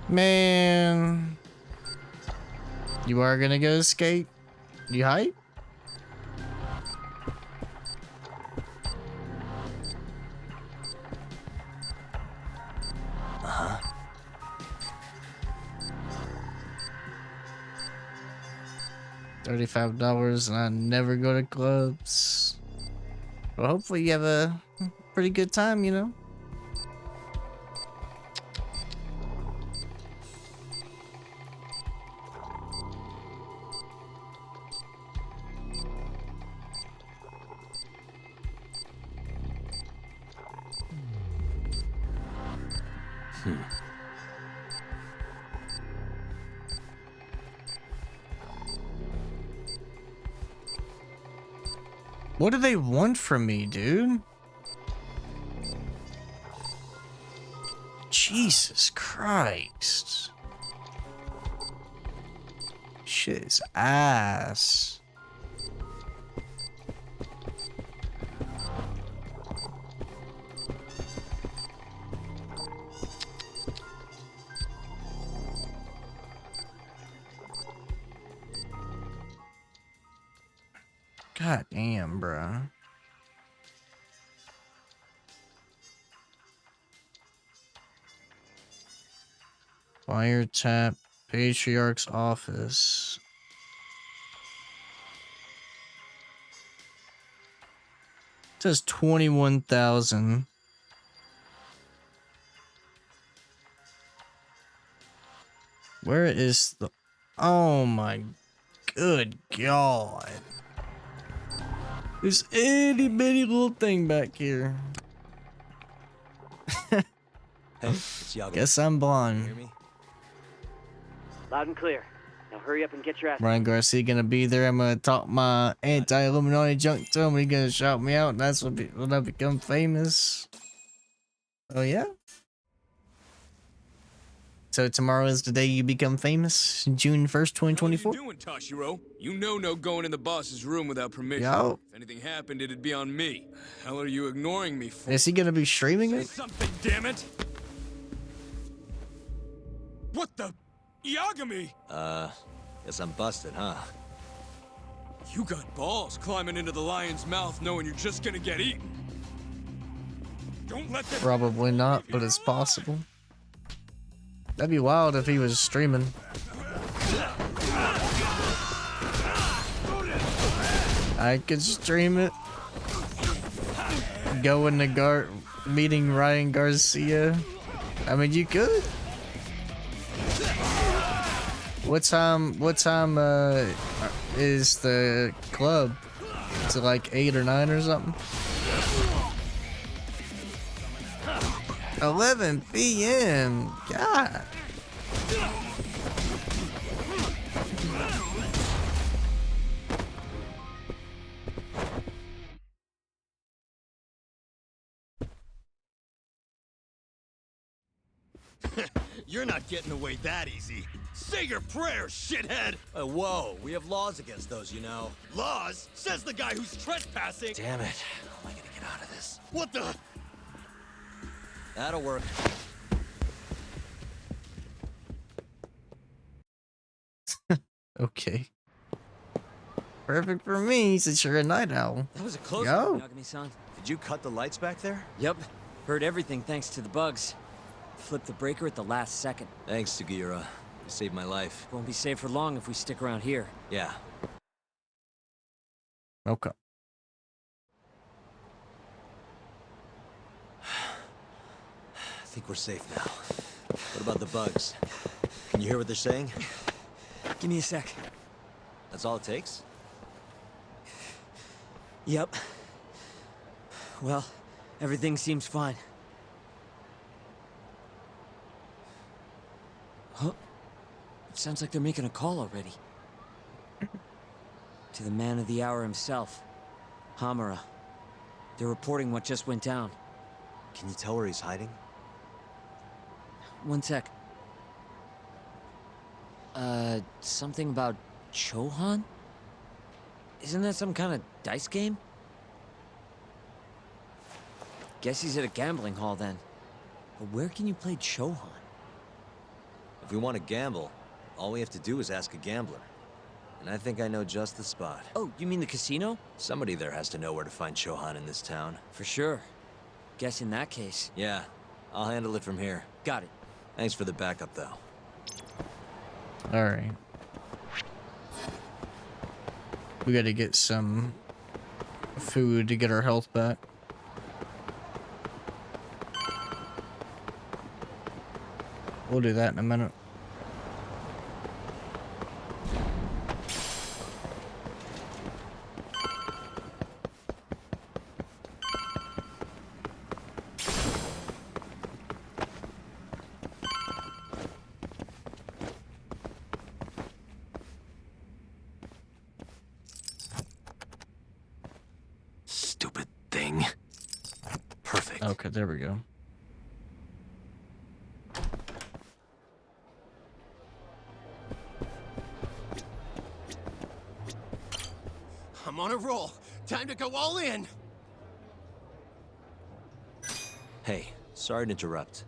Man. You are gonna go skate? You hype? $35 and I never go to clubs. Well, hopefully you have a pretty good time, you know? What do they want from me, dude? Jesus Christ. Shit is ass. God damn, bruh. Wiretap Patriarch's office. says 21,000. Where is the... Oh my good God. There's itty bitty little thing back here. Hey, it's Yakuza. Guess I'm Can you blind. hear me? Loud and clear. Now hurry up and get your ass. Ryan Garcia gonna be there. I'm gonna talk my anti-Illuminati junk to him. He's gonna shout me out, and that's when I become famous. Oh yeah. So tomorrow is the day you become famous, June 1st, 2024. What are you doing, Toshiro? You know no going in the boss's room without permission. Yo. If anything happened, it'd be on me. Hell are you ignoring me for? Is he gonna be streaming it? Something, damn it! What the? Yagami! Guess I'm busted, huh? You got balls climbing into the lion's mouth knowing you're just gonna get eaten. Don't let that... Probably not, but it's possible. That'd be wild if he was streaming. I could stream it. Go in the meeting Ryan Garcia. I mean, you could. What time is the club? Is it like 8 or 9 or something? 11 p.m. God. You're not getting away that easy. Say your prayers, shithead! Whoa, we have laws against those, you know. Laws? Says the guy who's trespassing! Damn it. How am I gonna get out of this? What the? That'll work. Okay. Perfect for me, since you're a night owl. That was a close Yo. one, Yagami-san. Did you cut the lights back there? Yep. Heard everything thanks to the bugs. Flipped the breaker at the last second. Thanks, Sugiura. You saved my life. Won't be safe for long if we stick around here. Yeah. Okay. I think we're safe now. What about the bugs? Can you hear what they're saying? Give me a sec. That's all it takes? Yep. Well, everything seems fine. Huh? It sounds like they're making a call already. To the man of the hour himself, Hamura. They're reporting what just went down. Can you tell where he's hiding? One sec. Something about Chohan? Isn't that some kind of dice game? Guess he's at a gambling hall then. But where can you play Chohan? If we want to gamble, all we have to do is ask a gambler. And I think I know just the spot. Oh, you mean the casino? Somebody there has to know where to find Chohan in this town. For sure. Guess in that case. Yeah, I'll handle it from here. Got it. Thanks for the backup, though. Alright. We gotta get some food to get our health back. We'll do that in a minute. Stupid thing. Perfect. Okay, there we go. I'm on a roll. Time to go all in. Hey, sorry to interrupt.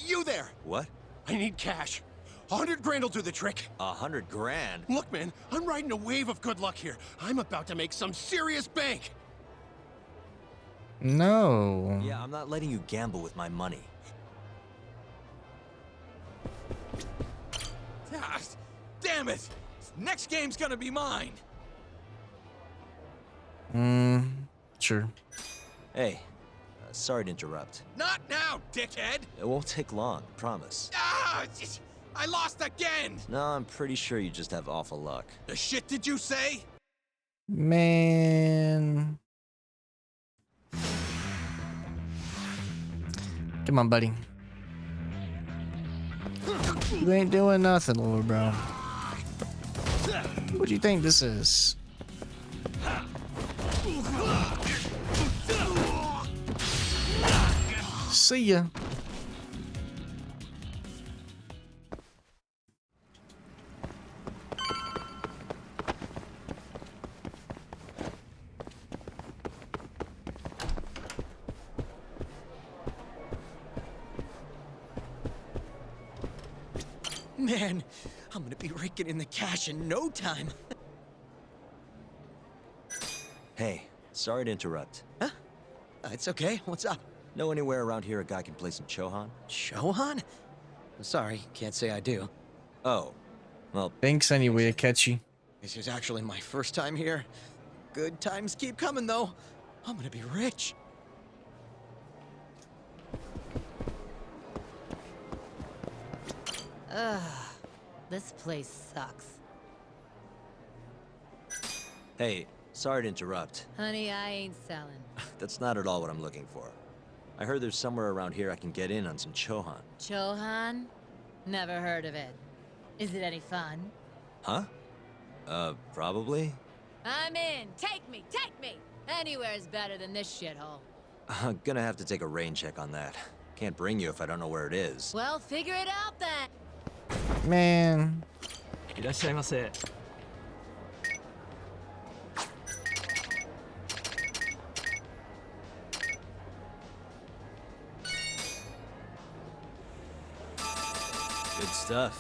You there. What? I need cash. 100 grand will do the trick. 100 grand? Look, man, I'm riding a wave of good luck here. I'm about to make some serious bank. No. Yeah, I'm not letting you gamble with my money. Ah, damn it! Next game's gonna be mine. sure. Hey, sorry to interrupt. Not now, dickhead! It won't take long, promise. Ah! I lost again! No, I'm pretty sure you just have awful luck. The shit did you say? Man. Come on, buddy. You ain't doing nothing, little bro. What do you think this is? See ya. Man, I'm gonna be raking in the cash in no time. Hey, sorry to interrupt. Huh? It's okay. What's up? Know anywhere around here a guy can play some Chohan? Chohan? I'm sorry, can't say I do. Oh, well... Thanks anyway, Akechi. This is actually my first time here. Good times keep coming, though. I'm gonna be rich. Ugh, this place sucks. Hey, sorry to interrupt. Honey, I ain't selling. That's not at all what I'm looking for. I heard there's somewhere around here I can get in on some Chohan. Chohan? Never heard of it. Is it any fun? Huh? Probably? I'm in. Take me, take me. Anywhere's better than this shithole. I'm gonna have to take a rain check on that. Can't bring you if I don't know where it is. Well, figure it out then. Man. いらっしゃいませ。Good stuff.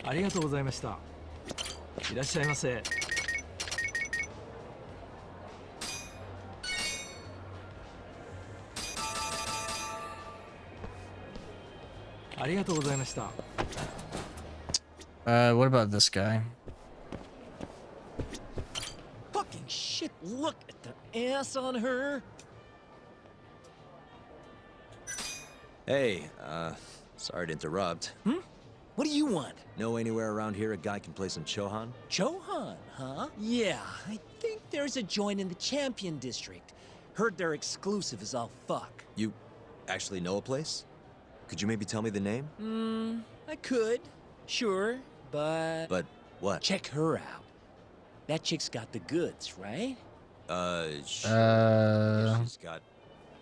ありがとうございました。いらっしゃいませ。ありがとうございました。What about this guy? Fucking shit, look at the ass on her. Hey, sorry to interrupt. Hmm? What do you want? Know anywhere around here a guy can play some Chohan? Chohan, huh? Yeah, I think there's a joint in the Champion District. Heard they're exclusive as all fuck. You actually know a place? Could you maybe tell me the name? I could. Sure, but... But what? Check her out. That chick's got the goods, right? She's got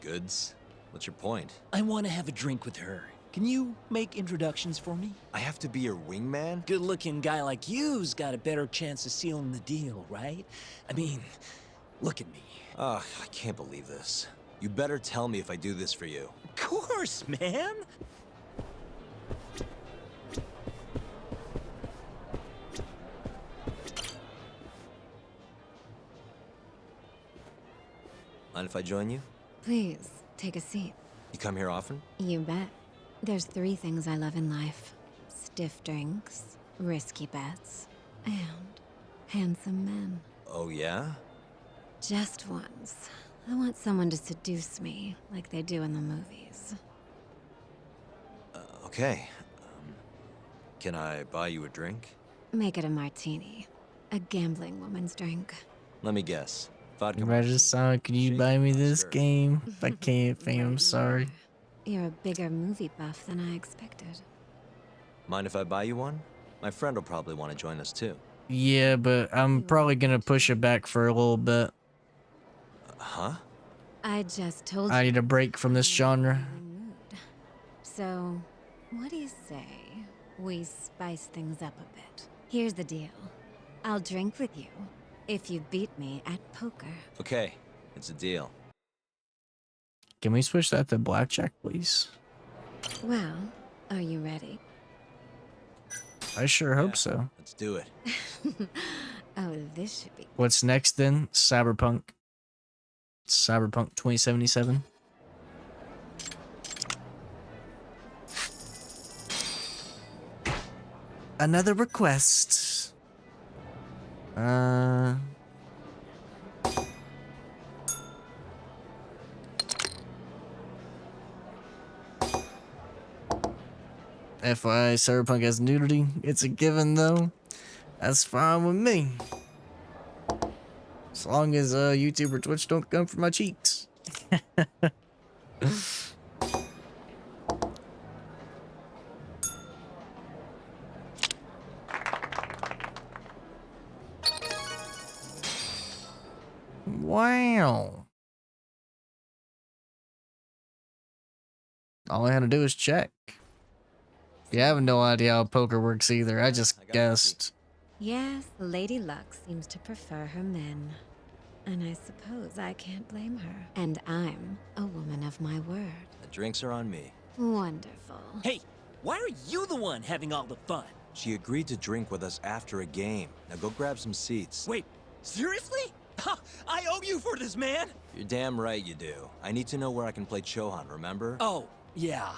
goods? What's your point? I want to have a drink with her. Can you make introductions for me? I have to be your wingman? Good-looking guy like you's got a better chance of sealing the deal, right? I mean, look at me. Ugh, I can't believe this. You better tell me if I do this for you. Of course, man! Mind if I join you? Please, take a seat. You come here often? You bet. There's 3 things I love in life. Stiff drinks, risky bets, and handsome men. Oh, yeah? Just once. I want someone to seduce me, like they do in the movies. Okay. Can I buy you a drink? Make it a martini. A gambling woman's drink. Let me guess. Vodka. Rajasthan, can you buy me this game? If I can't, fam, I'm sorry. You're a bigger movie buff than I expected. Mind if I buy you one? My friend will probably want to join us too. Yeah, but I'm probably gonna push it back for a little bit. Huh? I just told you. I need a break from this genre. So, what do you say we spice things up a bit? Here's the deal. I'll drink with you if you beat me at poker. Okay, it's a deal. Can we switch that to blackjack, please? Well, are you ready? I sure hope so. Let's do it. Oh, this should be... What's next then? Cyberpunk. Cyberpunk 2077. Another request. FYI, Cyberpunk has nudity. It's a given, though. That's fine with me. As long as YouTube or Twitch don't come for my cheeks. Wow. All I had to do was check. Yeah, I have no idea how poker works either. I just guessed. Yes, Lady Luck seems to prefer her men. And I suppose I can't blame her. And I'm a woman of my word. The drinks are on me. Wonderful. Hey, why are you the one having all the fun? She agreed to drink with us after a game. Now go grab some seats. Wait, seriously? I owe you for this, man! You're damn right you do. I need to know where I can play Chohan, remember? Oh, yeah.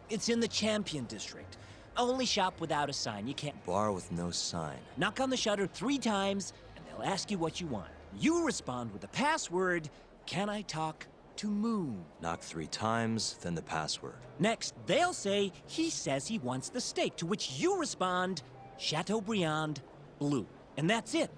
It's in the Champion District. Only shop without a sign. You can't... Bar with no sign. Knock on the shutter 3 times, and they'll ask you what you want. You respond with the password, "Can I talk to Moon?" Knock 3 times, then the password. Next, they'll say, "He says he wants the steak," to which you respond, "Chateaubriand Blue." And that's it.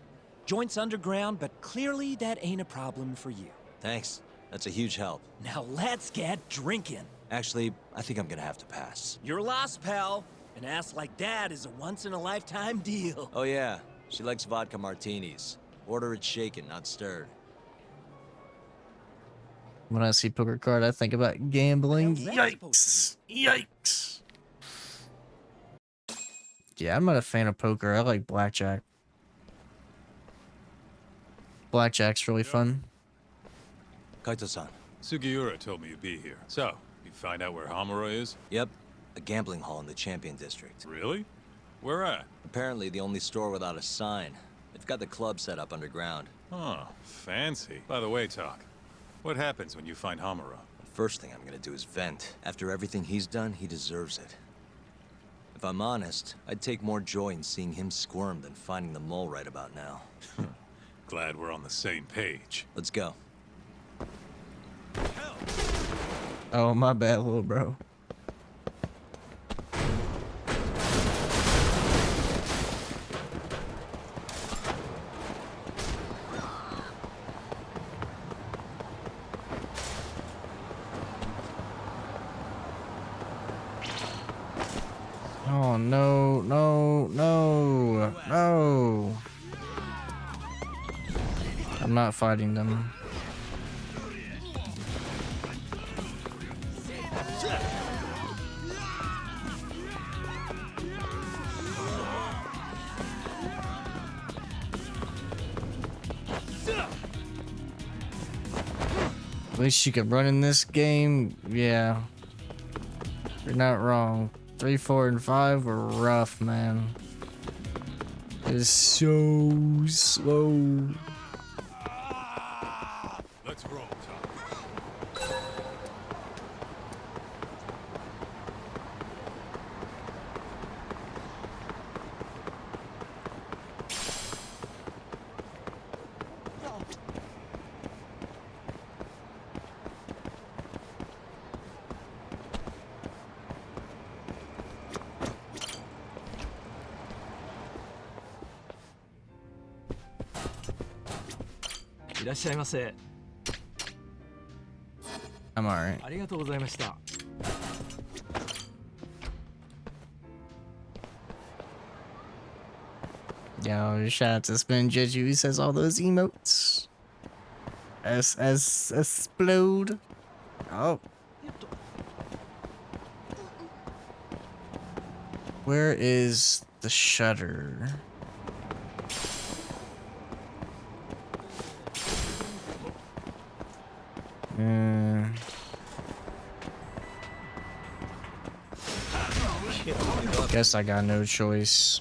Joint's underground, but clearly that ain't a problem for you. Thanks. That's a huge help. Now let's get drinking. Actually, I think I'm gonna have to pass. You're lost, pal. An ass like that is a once-in-a-lifetime deal. Oh yeah, she likes vodka martinis. Order it shaken, not stirred. When I see poker card, I think about gambling. Yikes! Yikes! Yeah, I'm not a fan of poker. I like blackjack. Blackjack's really fun. Kaito-san. Sugiura told me you'd be here. So, you find out where Hamura is? Yep. A gambling hall in the Champion District. Really? Where at? Apparently the only store without a sign. They've got the club set up underground. Huh, fancy. By the way, Talk, what happens when you find Hamura? The first thing I'm gonna do is vent. After everything he's done, he deserves it. If I'm honest, I'd take more joy in seeing him squirm than finding the mole right about now. Glad we're on the same page. Let's go. Oh, my bad, little bro. Oh, no, no, no, no. I'm not fighting them. At least you could run in this game. Yeah. You're not wrong. 3, 4, and 5 were rough, man. It's so slow. Let's roll, Talk. I'm alright. Yo, shout out to Spin Jeju. He says all those emotes. Explode. Oh. Where is the shutter? Guess I got no choice.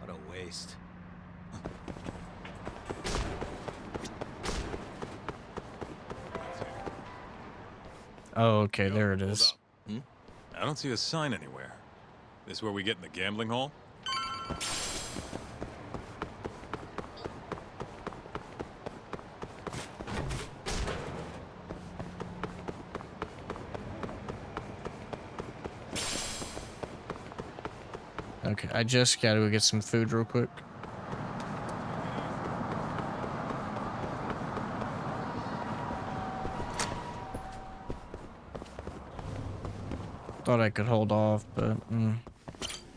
What a waste. Oh, okay, there it is. I don't see a sign anywhere. This where we get in the gambling hall? Okay, I just gotta go get some food real quick. Thought I could hold off, but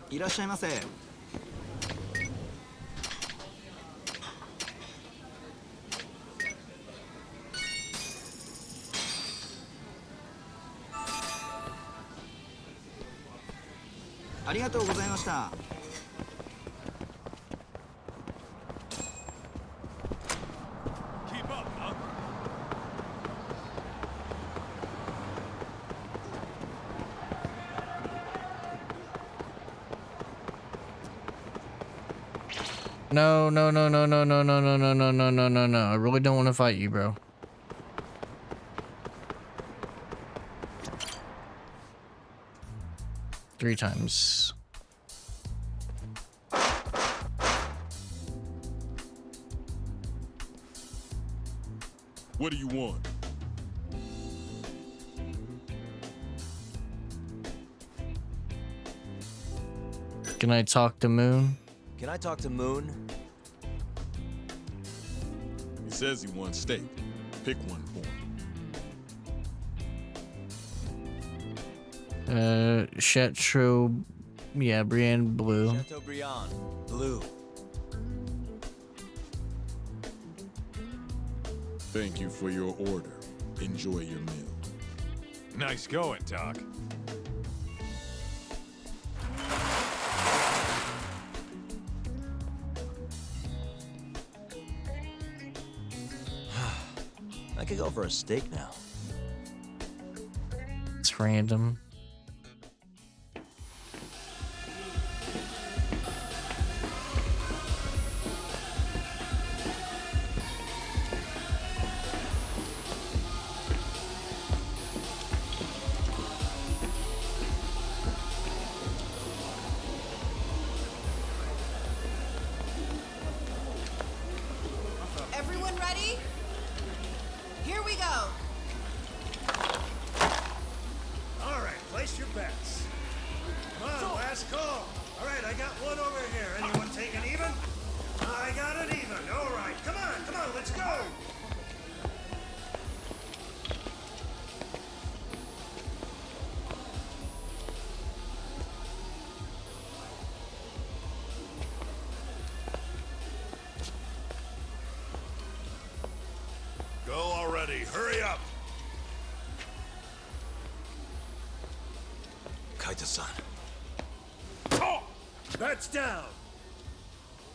いらっしゃいませ。ありがとうございました。No, no, no, no, no, no, no, no, no, no, no, no, no, no. I really don't want to fight you, bro. Three times. What do you want? Can I talk to Moon? Can I talk to Moon? He says he wants steak. Pick one for him. Chateau, yeah, Brienne Blue. Chateaubriand, Blue. Thank you for your order. Enjoy your meal. Nice going, Doc. I could go for a steak now. It's random. Everyone ready? Here we go. All right, place your bets. Come on, last call. All right, I got one over here. Anyone take an even? I got an even. All right, come on, let's go. Go already. Hurry up. Kaita-san. Bets down.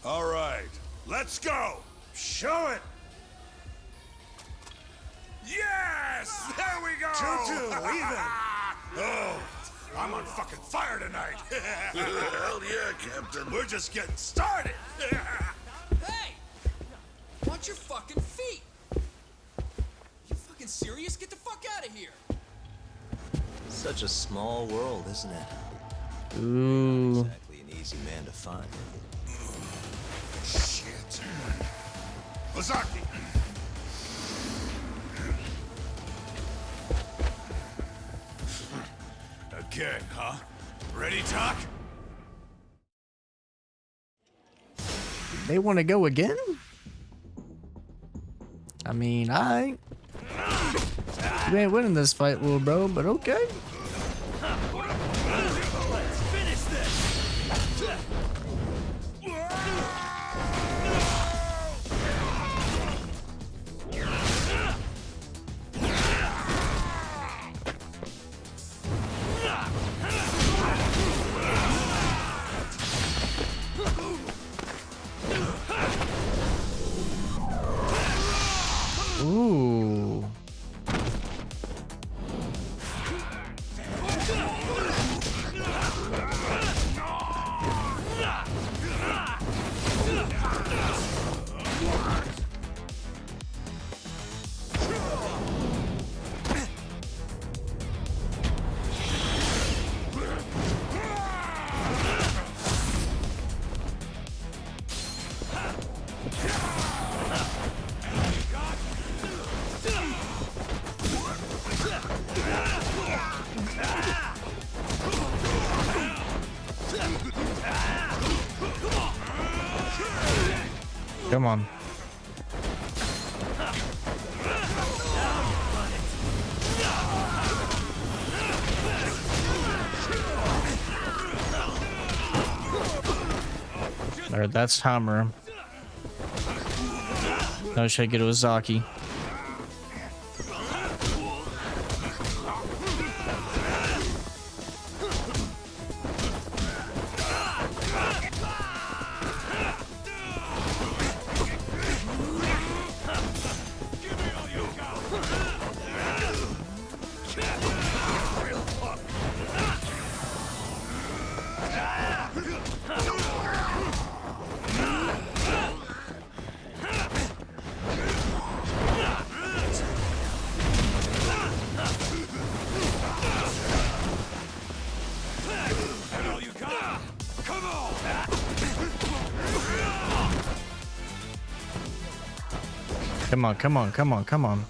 All right. Let's go. Show it. Yes! There we go! 2-2, even. Oh, I'm on fucking fire tonight. Hell yeah, Captain. We're just getting started. Hey! Watch your fucking feet! You fucking serious? Get the fuck out of here! Such a small world, isn't it? Ooh. Exactly an easy man to find. Shit. Lazaki. Again, huh? Ready, Doc? They want to go again? I mean, you ain't winning this fight, little bro, but okay. Let's finish this. Ooh. Come on. Alright, that's Hamura. Now should I get Ozaki? Come on, come on, come on, come on.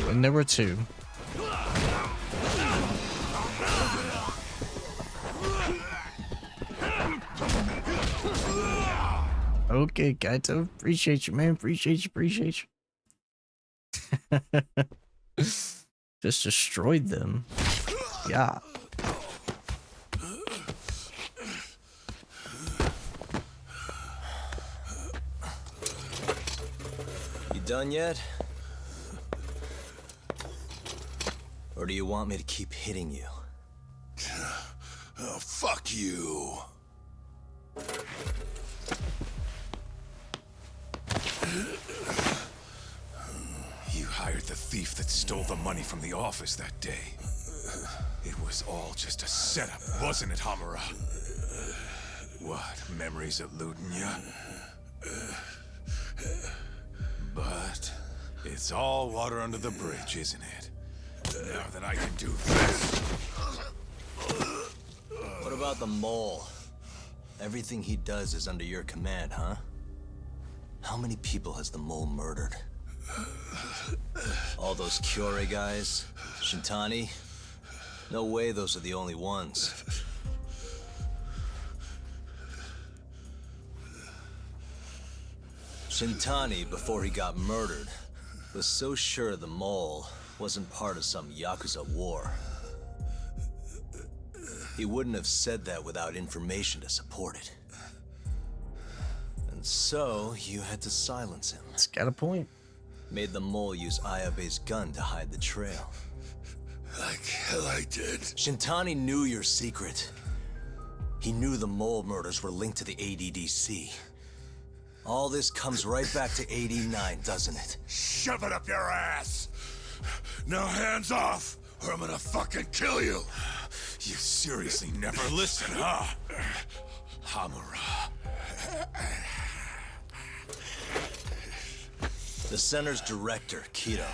And there were two. Okay, Kaito. Appreciate you, man. Appreciate you. Appreciate you. Just destroyed them. Yeah. You done yet? Or do you want me to keep hitting you? Oh, fuck you. You hired the thief that stole the money from the office that day. It was all just a setup, wasn't it, Hamura? What, memories eluding you? But it's all water under the bridge, isn't it? Now that I can do this. What about the mole? Everything he does is under your command, huh? How many people has the mole murdered? All those Kyorei guys? Shintani? No way those are the only ones. Shintani, before he got murdered, was so sure the mole wasn't part of some Yakuza war. He wouldn't have said that without information to support it. And so, you had to silence him. It's got a point. Made the mole use Ayabe's gun to hide the trail. Like hell I did. Shintani knew your secret. He knew the mole murders were linked to the ADDC. All this comes right back to 89, doesn't it? Shove it up your ass! Now hands off, or I'm gonna fucking kill you! You seriously never listen, huh? Hamura. The center's director, Kido.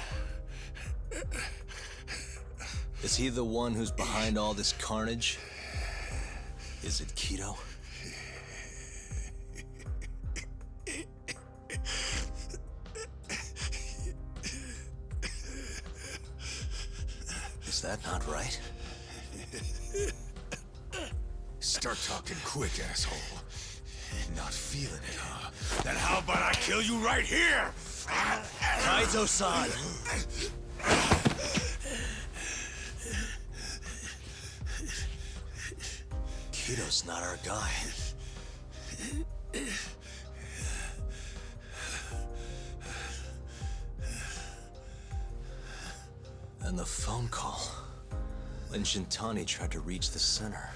Is he the one who's behind all this carnage? Is it Kido? Is that not right? Start talking quick, asshole. Not feeling it, huh? Then how about I kill you right here? Kaito-san! Kido's not our guy. And the phone call. When Shintani tried to reach the center,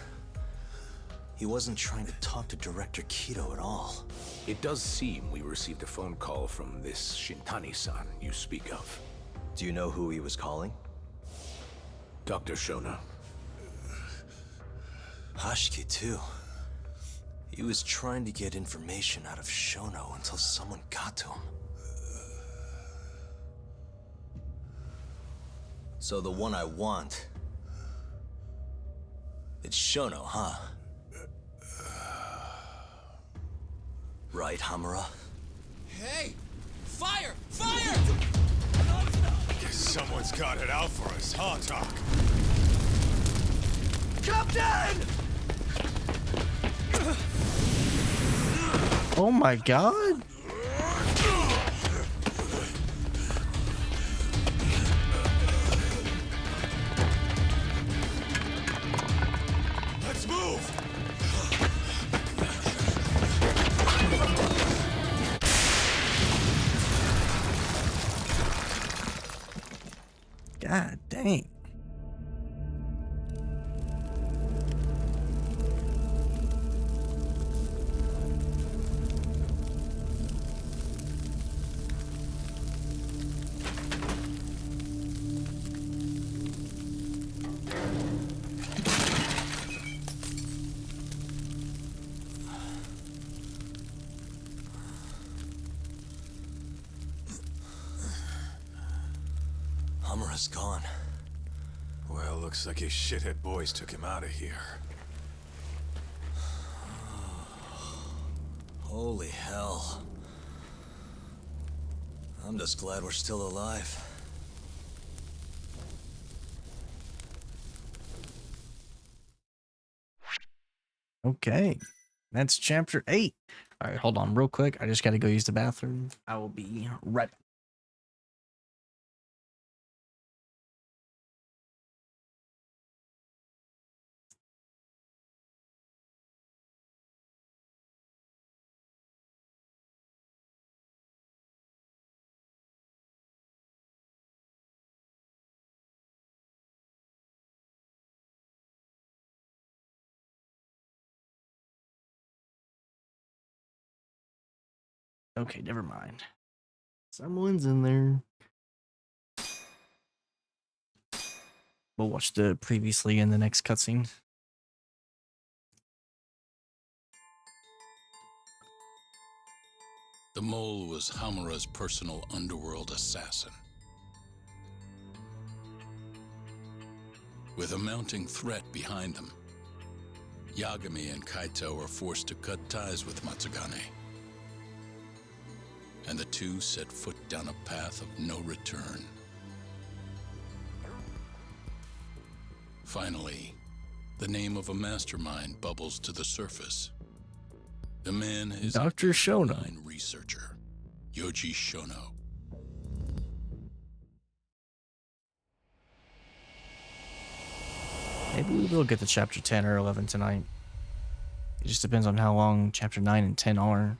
he wasn't trying to talk to Director Kido at all. It does seem we received a phone call from this Shintani-san you speak of. Do you know who he was calling? Dr. Shona. Hashiki, too. He was trying to get information out of Shono until someone got to him. So the one I want It's Shono, huh? Right, Hamura? Hey! Fire! Fire! Guess someone's got it out for us, huh, Talk? Captain! Oh my god. Let's move! God dang. Hamura's gone. Well, looks like his shithead boys took him out of here. Holy hell. I'm just glad we're still alive. Okay. That's chapter 8. All right, hold on real quick. I just got to go use the bathroom. I will be right back. Okay, never mind. Someone's in there. We'll watch the previously in the next cutscene. The mole was Hamura's personal underworld assassin. With a mounting threat behind them, Yagami and Kaito were forced to cut ties with Matsugane. And the two set foot down a path of no return. Finally, the name of a mastermind bubbles to the surface. The man is Dr. Shono, a researcher, Yoji Shono. Maybe we will get to chapter 10 or 11 tonight. It just depends on how long chapter 9 and 10 are.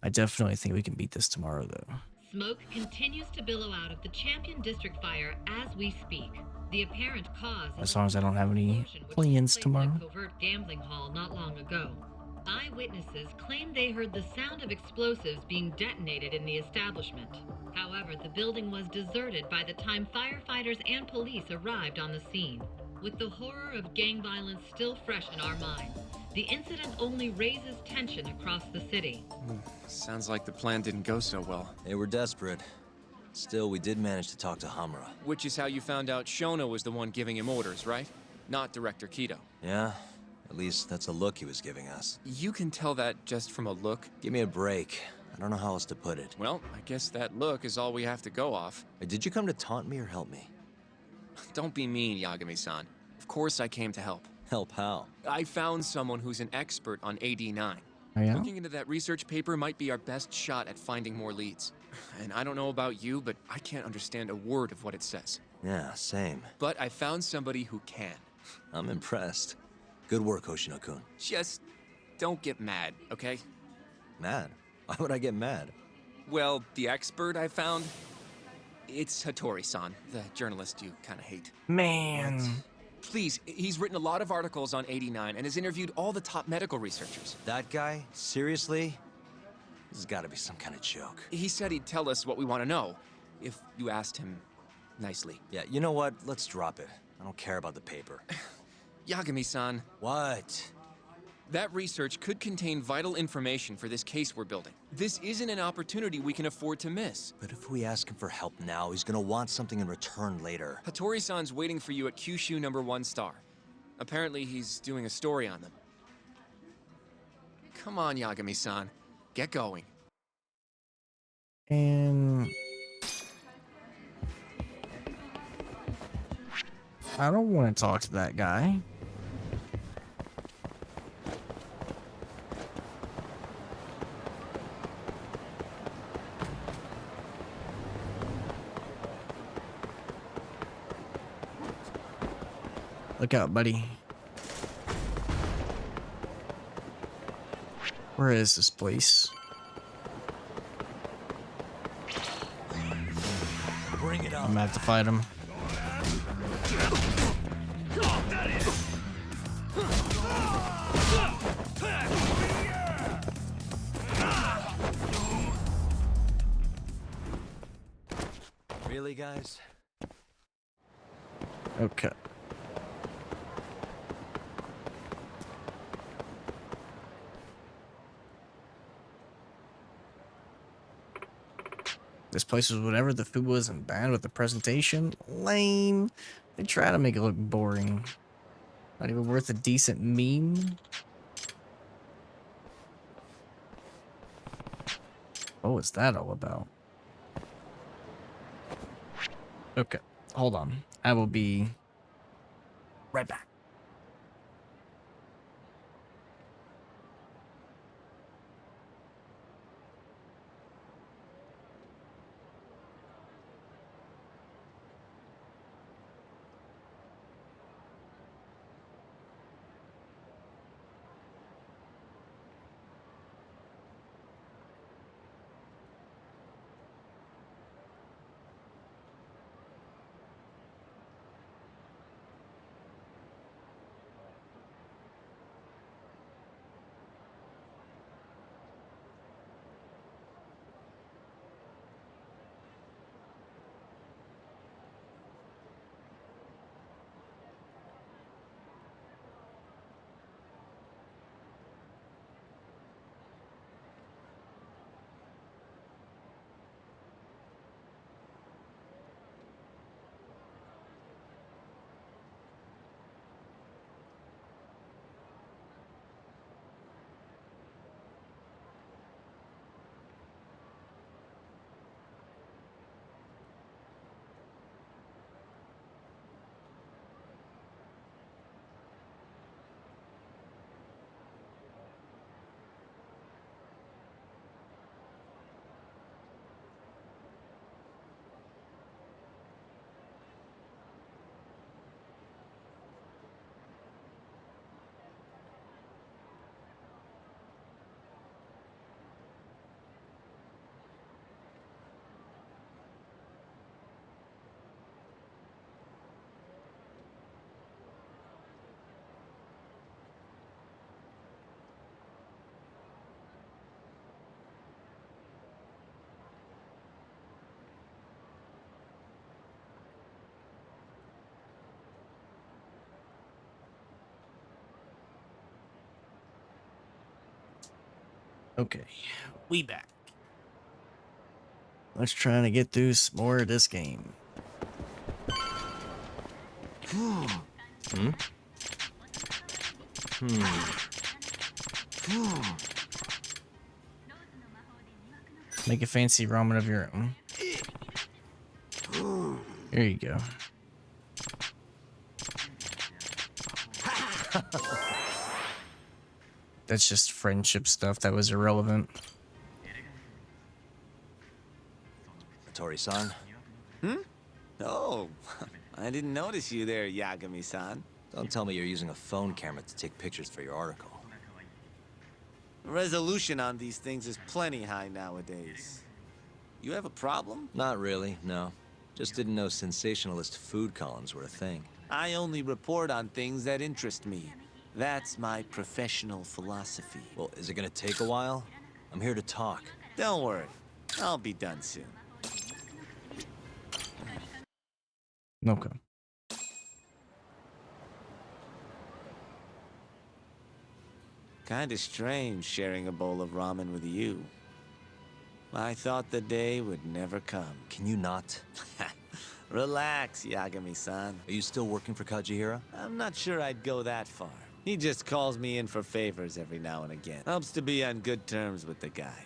I definitely think we can beat this tomorrow, though. Smoke continues to billow out of the Champion District fire as we speak. The apparent cause As long as I don't have any plans tomorrow. a covert gambling hall not long ago. Eyewitnesses claim they heard the sound of explosives being detonated in the establishment. However, the building was deserted by the time firefighters and police arrived on the scene. With the horror of gang violence still fresh in our minds, the incident only raises tension across the city. Sounds like the plan didn't go so well. They were desperate. Still, we did manage to talk to Hamura. Which is how you found out Shono was the one giving him orders, right? Not Director Kido. Yeah? At least that's a look he was giving us. You can tell that just from a look? Give me a break. I don't know how else to put it. Well, I guess that look is all we have to go off. Hey, did you come to taunt me or help me? Don't be mean, Yagami-san. Of course I came to help. Help how? I found someone who's an expert on AD9. Oh, yeah? Looking into that research paper might be our best shot at finding more leads. And I don't know about you, but I can't understand a word of what it says. Yeah, same. But I found somebody who can. I'm impressed. Good work, Hoshino-kun. Just don't get mad, okay? Mad? Why would I get mad? Well, the expert I found, it's Hattori-san, the journalist you kind of hate. Man. What? Please, he's written a lot of articles on 89 and has interviewed all the top medical researchers. That guy? Seriously? This has got to be some kind of joke. He said he'd tell us what we want to know, if you asked him nicely. Yeah, you know what? Let's drop it. I don't care about the paper. Yagami-san. What? That research could contain vital information for this case we're building. This isn't an opportunity we can afford to miss. But if we ask him for help now, he's gonna want something in return later. Hattori-san's waiting for you at Kyushu number 1 star. Apparently he's doing a story on them. Come on, Yagami-san. Get going. And I don't want to talk to that guy. Look out, buddy. Where is this place? Bring it on. I'm gonna have to fight him. Really, guys? Okay. This place was whatever. The food wasn't bad, with the presentation lame. They try to make it look boring. Not even worth a decent meme. What was that all about? Okay, hold on. I will be right back. Okay, we back. Let's try to get through some more of this game. Hmm? Make a fancy ramen of your own. There you go. That's just friendship stuff that was irrelevant. Hattori-san? Oh, I didn't notice you there, Yagami-san. Don't tell me you're using a phone camera to take pictures for your article. Resolution on these things is plenty high nowadays. You have a problem? Not really, no. Just didn't know sensationalist food columns were a thing. I only report on things that interest me. That's my professional philosophy. Well, is it gonna take a while? I'm here to talk. Don't worry. I'll be done soon. Okay. Kinda strange sharing a bowl of ramen with you. I thought the day would never come. Can you not? Relax, Yagami-san. Are you still working for Kajihira? I'm not sure I'd go that far. He just calls me in for favors every now and again. Helps to be on good terms with the guy.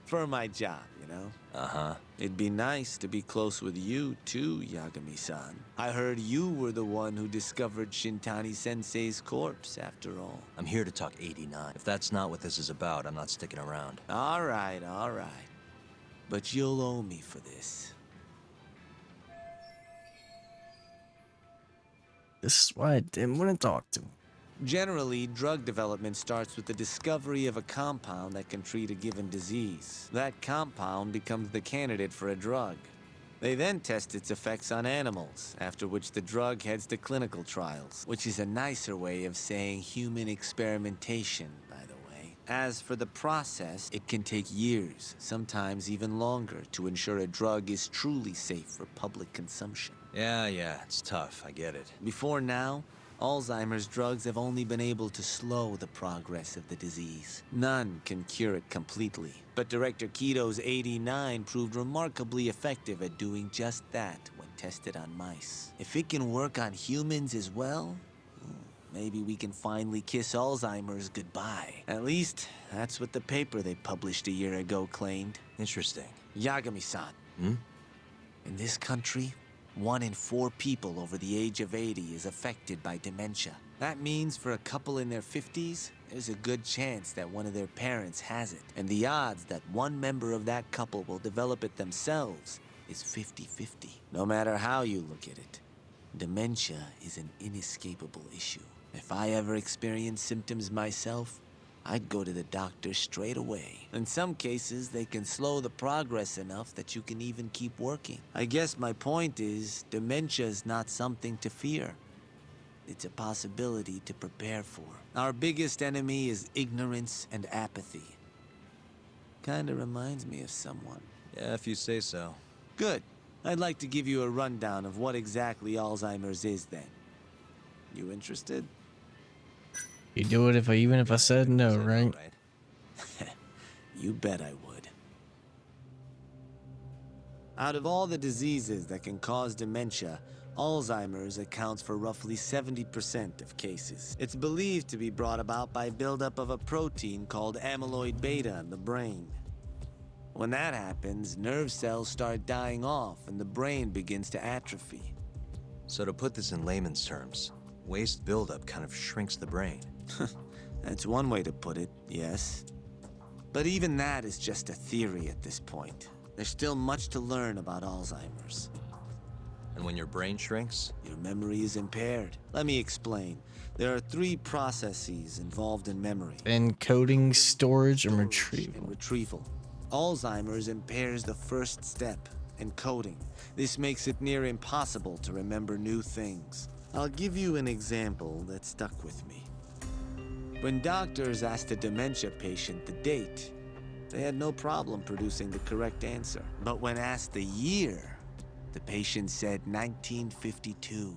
For my job, you know? Uh-huh. It'd be nice to be close with you, too, Yagami-san. I heard you were the one who discovered Shintani-sensei's corpse, after all. I'm here to talk 89. If that's not what this is about, I'm not sticking around. All right. But you'll owe me for this. This is why I didn't want to talk to him. Generally, drug development starts with the discovery of a compound that can treat a given disease. That compound becomes the candidate for a drug. They then test its effects on animals, after which the drug heads to clinical trials, which is a nicer way of saying human experimentation, by the way. As for the process, it can take years, sometimes even longer, to ensure a drug is truly safe for public consumption. Yeah, it's tough, I get it. Before now, Alzheimer's drugs have only been able to slow the progress of the disease. None can cure it completely. But Director Kito's 89 proved remarkably effective at doing just that when tested on mice. If it can work on humans as well, maybe we can finally kiss Alzheimer's goodbye. At least, that's what the paper they published a year ago claimed. Interesting. Yagami-san. In this country, 1 in 4 people over the age of 80 is affected by dementia. That means for a couple in their 50s, there's a good chance that one of their parents has it. And the odds that one member of that couple will develop it themselves is 50-50. No matter how you look at it, dementia is an inescapable issue. If I ever experience symptoms myself, I'd go to the doctor straight away. In some cases, they can slow the progress enough that you can even keep working. I guess my point is, dementia is not something to fear. It's a possibility to prepare for. Our biggest enemy is ignorance and apathy. Kinda reminds me of someone. Yeah, if you say so. Good. I'd like to give you a rundown of what exactly Alzheimer's is then. You interested? You do it even if I said no, right? You bet I would. Out of all the diseases that can cause dementia, Alzheimer's accounts for roughly 70% of cases. It's believed to be brought about by buildup of a protein called amyloid beta in the brain. When that happens, nerve cells start dying off and the brain begins to atrophy. So to put this in layman's terms, waste buildup kind of shrinks the brain. That's one way to put it, yes. But even that is just a theory at this point. There's still much to learn about Alzheimer's. And when your brain shrinks? Your memory is impaired. Let me explain. There are 3 processes involved in memory. Encoding, storage, and retrieval. Alzheimer's impairs the first step, encoding. This makes it near impossible to remember new things. I'll give you an example that stuck with me. When doctors asked a dementia patient the date, they had no problem producing the correct answer. But when asked the year, the patient said 1952.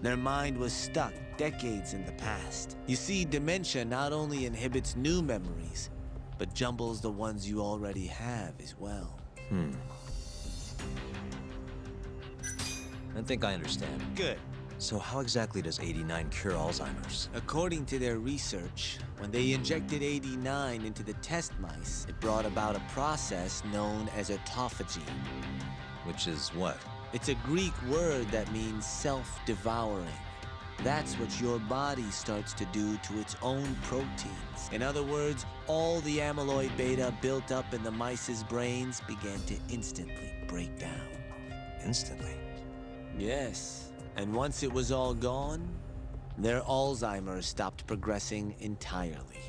Their mind was stuck decades in the past. You see, dementia not only inhibits new memories, but jumbles the ones you already have as well. I think I understand. Good. So how exactly does 89 cure Alzheimer's? According to their research, when they injected 89 into the test mice, it brought about a process known as autophagy. Which is what? It's a Greek word that means self-devouring. That's what your body starts to do to its own proteins. In other words, all the amyloid beta built up in the mice's brains began to instantly break down. Instantly? Yes. And once it was all gone, their Alzheimer's stopped progressing entirely.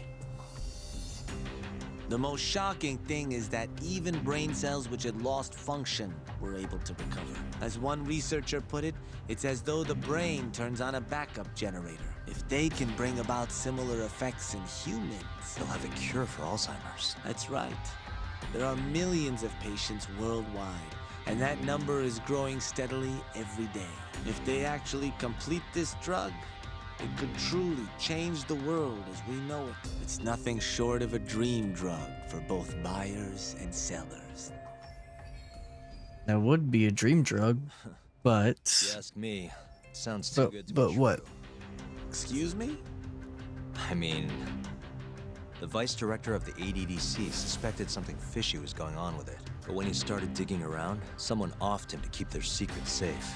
The most shocking thing is that even brain cells which had lost function were able to recover. As one researcher put it, it's as though the brain turns on a backup generator. If they can bring about similar effects in humans, they'll have a cure for Alzheimer's. That's right. There are millions of patients worldwide, and that number is growing steadily every day. If they actually complete this drug, It could truly change the world as we know it. It's nothing short of a dream drug for both buyers and sellers. That would be a dream drug, but... If you ask me, sounds too good to be true. But what? Excuse me? I mean, the vice director of the ADDC suspected something fishy was going on with it. But when he started digging around, someone offed him to keep their secret safe.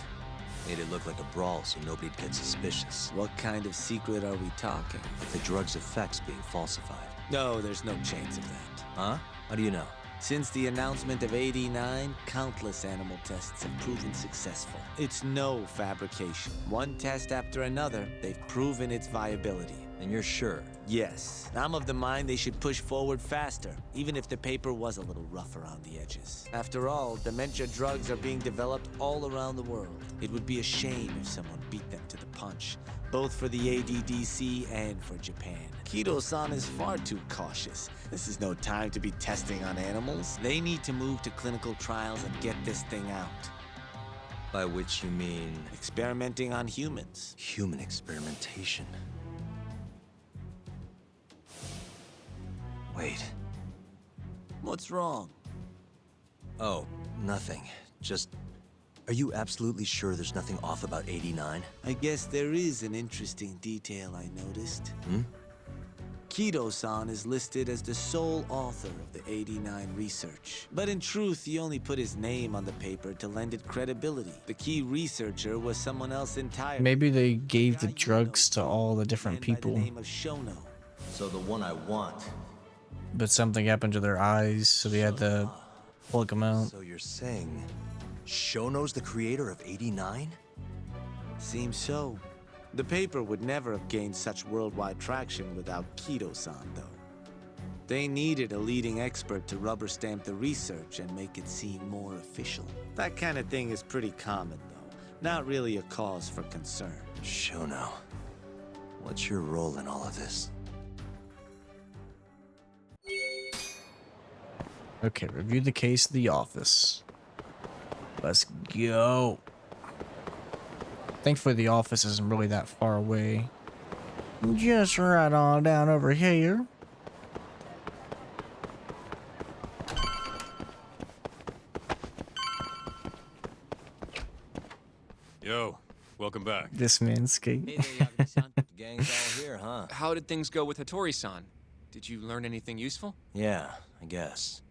Made it look like a brawl so nobody'd get suspicious. What kind of secret are we talking? Like the drug's effects being falsified. No, there's no chance of that. Huh? How do you know? Since the announcement of 89, countless animal tests have proven successful. It's no fabrication. One test after another, they've proven its viability. And you're sure? Yes. I'm of the mind they should push forward faster, even if the paper was a little rough around the edges. After all, dementia drugs are being developed all around the world. It would be a shame if someone beat them to the punch, both for the ADDC and for Japan. Kido-san is far too cautious. This is no time to be testing on animals. They need to move to clinical trials and get this thing out. By which you mean... experimenting on humans. Human experimentation. Wait. What's wrong? Oh, nothing. Just... Are you absolutely sure there's nothing off about 89? I guess there is an interesting detail I noticed. Hmm? Kido-san is listed as the sole author of the 89 research. But in truth, he only put his name on the paper to lend it credibility. The key researcher was someone else entirely. Maybe they gave the drugs to all the different people. By the name of Shono. So the one I want. But something happened to their eyes, so they had to plug them out. So you're saying Shono's the creator of 89? Seems so. The paper would never have gained such worldwide traction without Kido-san, though. They needed a leading expert to rubber stamp the research and make it seem more official. That kind of thing is pretty common, though. Not really a cause for concern. Shono, what's your role in all of this? Okay, review the case of the office. Let's go. Thankfully, the office isn't really that far away. Just right on down over here. Yo, welcome back. This man's skate. Hey there, Yakuza-san. Gang's all here, huh? How did things go with Hattori-san? Did you learn anything useful? Yeah, I guess.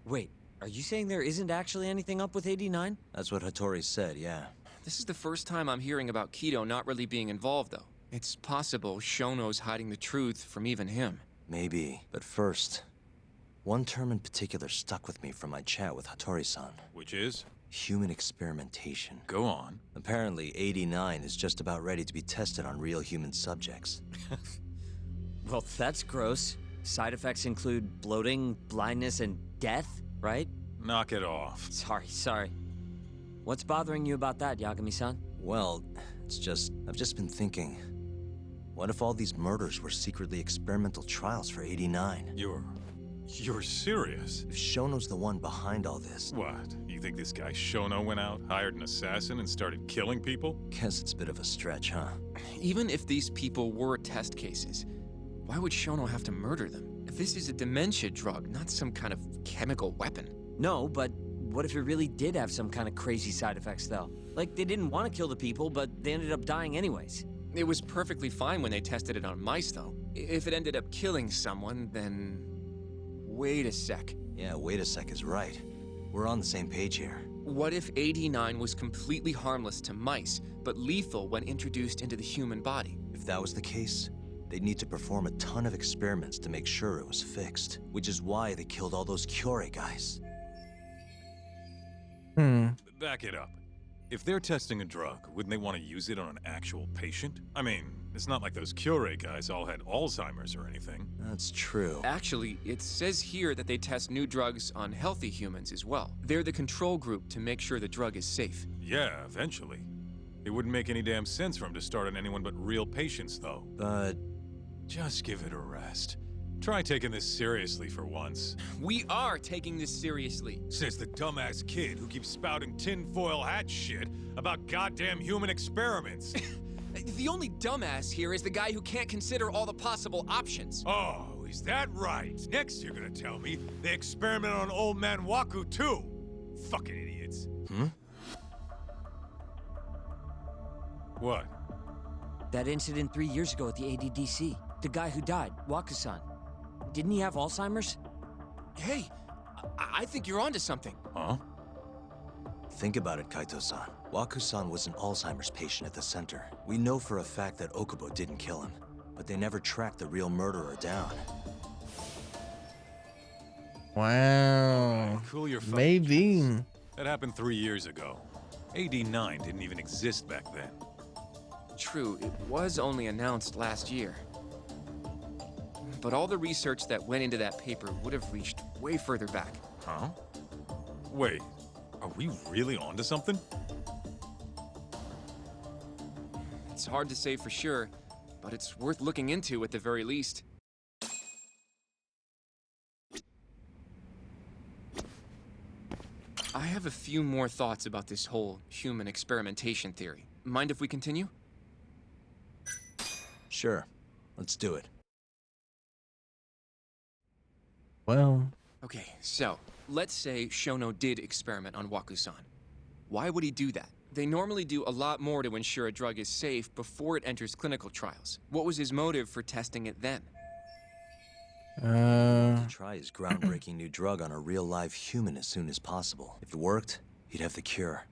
Wait, are you saying there isn't actually anything up with 89? That's what Hattori said, yeah. This is the first time I'm hearing about Kido not really being involved, though. It's possible Shono's hiding the truth from even him. Maybe. But first, one term in particular stuck with me from my chat with Hattori-san. Which is? Human experimentation. Go on. Apparently, 89 is just about ready to be tested on real human subjects. Well, that's gross. Side effects include bloating, blindness, and death, right? Knock it off. Sorry. What's bothering you about that, Yagami-san? Well, it's just... I've just been thinking... What if all these murders were secretly experimental trials for 89? You're serious? If Shono's the one behind all this... What? You think this guy Shono went out, hired an assassin, and started killing people? Guess it's a bit of a stretch, huh? Even if these people were test cases, why would Shono have to murder them? This is a dementia drug, not some kind of chemical weapon. No, but what if it really did have some kind of crazy side effects, though? Like, they didn't want to kill the people, but they ended up dying anyways. It was perfectly fine when they tested it on mice, though. If it ended up killing someone, then... Wait a sec. Yeah, wait a sec is right. We're on the same page here. What if 89 was completely harmless to mice, but lethal when introduced into the human body? If that was the case, they'd need to perform a ton of experiments to make sure it was fixed. Which is why they killed all those Kyorei guys. Back it up. If they're testing a drug, wouldn't they want to use it on an actual patient? I mean, it's not like those Kyorei guys all had Alzheimer's or anything. That's true. Actually, it says here that they test new drugs on healthy humans as well. They're the control group to make sure the drug is safe. Yeah, eventually. It wouldn't make any damn sense for him to start on anyone but real patients, though. But... Just give it a rest. Try taking this seriously for once. We are taking this seriously. Says the dumbass kid who keeps spouting tinfoil hat shit about goddamn human experiments. The only dumbass here is the guy who can't consider all the possible options. Oh, is that right? Next you're gonna tell me they experiment on old man Waku too. Fucking idiots. What? That incident 3 years ago at the ADDC. The guy who died, Waku-san. Didn't he have Alzheimer's? Hey, I think you're onto something. Huh? Think about it, Kaito-san. Waku-san was an Alzheimer's patient at the center. We know for a fact that Okubo didn't kill him, but they never tracked the real murderer down. Wow. Cool your fucking Maybe. jets. That happened 3 years ago. AD9 didn't even exist back then. True, it was only announced last year. But all the research that went into that paper would have reached way further back. Huh? Wait, are we really onto something? It's hard to say for sure, but it's worth looking into at the very least. I have a few more thoughts about this whole human experimentation theory. Mind if we continue? Sure, let's do it. Well. Okay, so, let's say Shono did experiment on Waku-san. Why would he do that? They normally do a lot more to ensure a drug is safe before it enters clinical trials. What was his motive for testing it then? To try his groundbreaking new drug on a real live human as soon as possible. If it worked, he'd have the cure.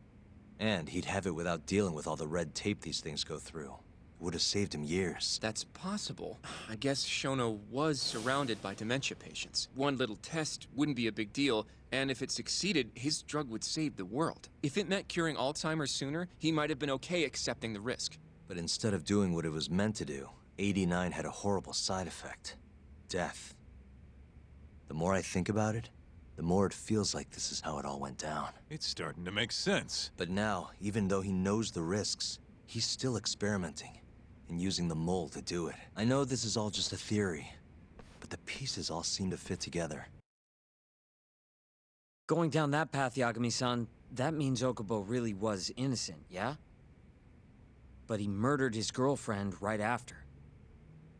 And he'd have it without dealing with all the red tape these things go through. It would have saved him years. That's possible. I guess Shono was surrounded by dementia patients. One little test wouldn't be a big deal, and if it succeeded, his drug would save the world. If it meant curing Alzheimer's sooner, he might have been okay accepting the risk. But instead of doing what it was meant to do, 89 had a horrible side effect. Death. The more I think about it, the more it feels like this is how it all went down. It's starting to make sense. But now, even though he knows the risks, he's still experimenting and using the mole to do it. I know this is all just a theory, but the pieces all seem to fit together. Going down that path, Yagami-san, that means Okubo really was innocent, yeah? But he murdered his girlfriend right after.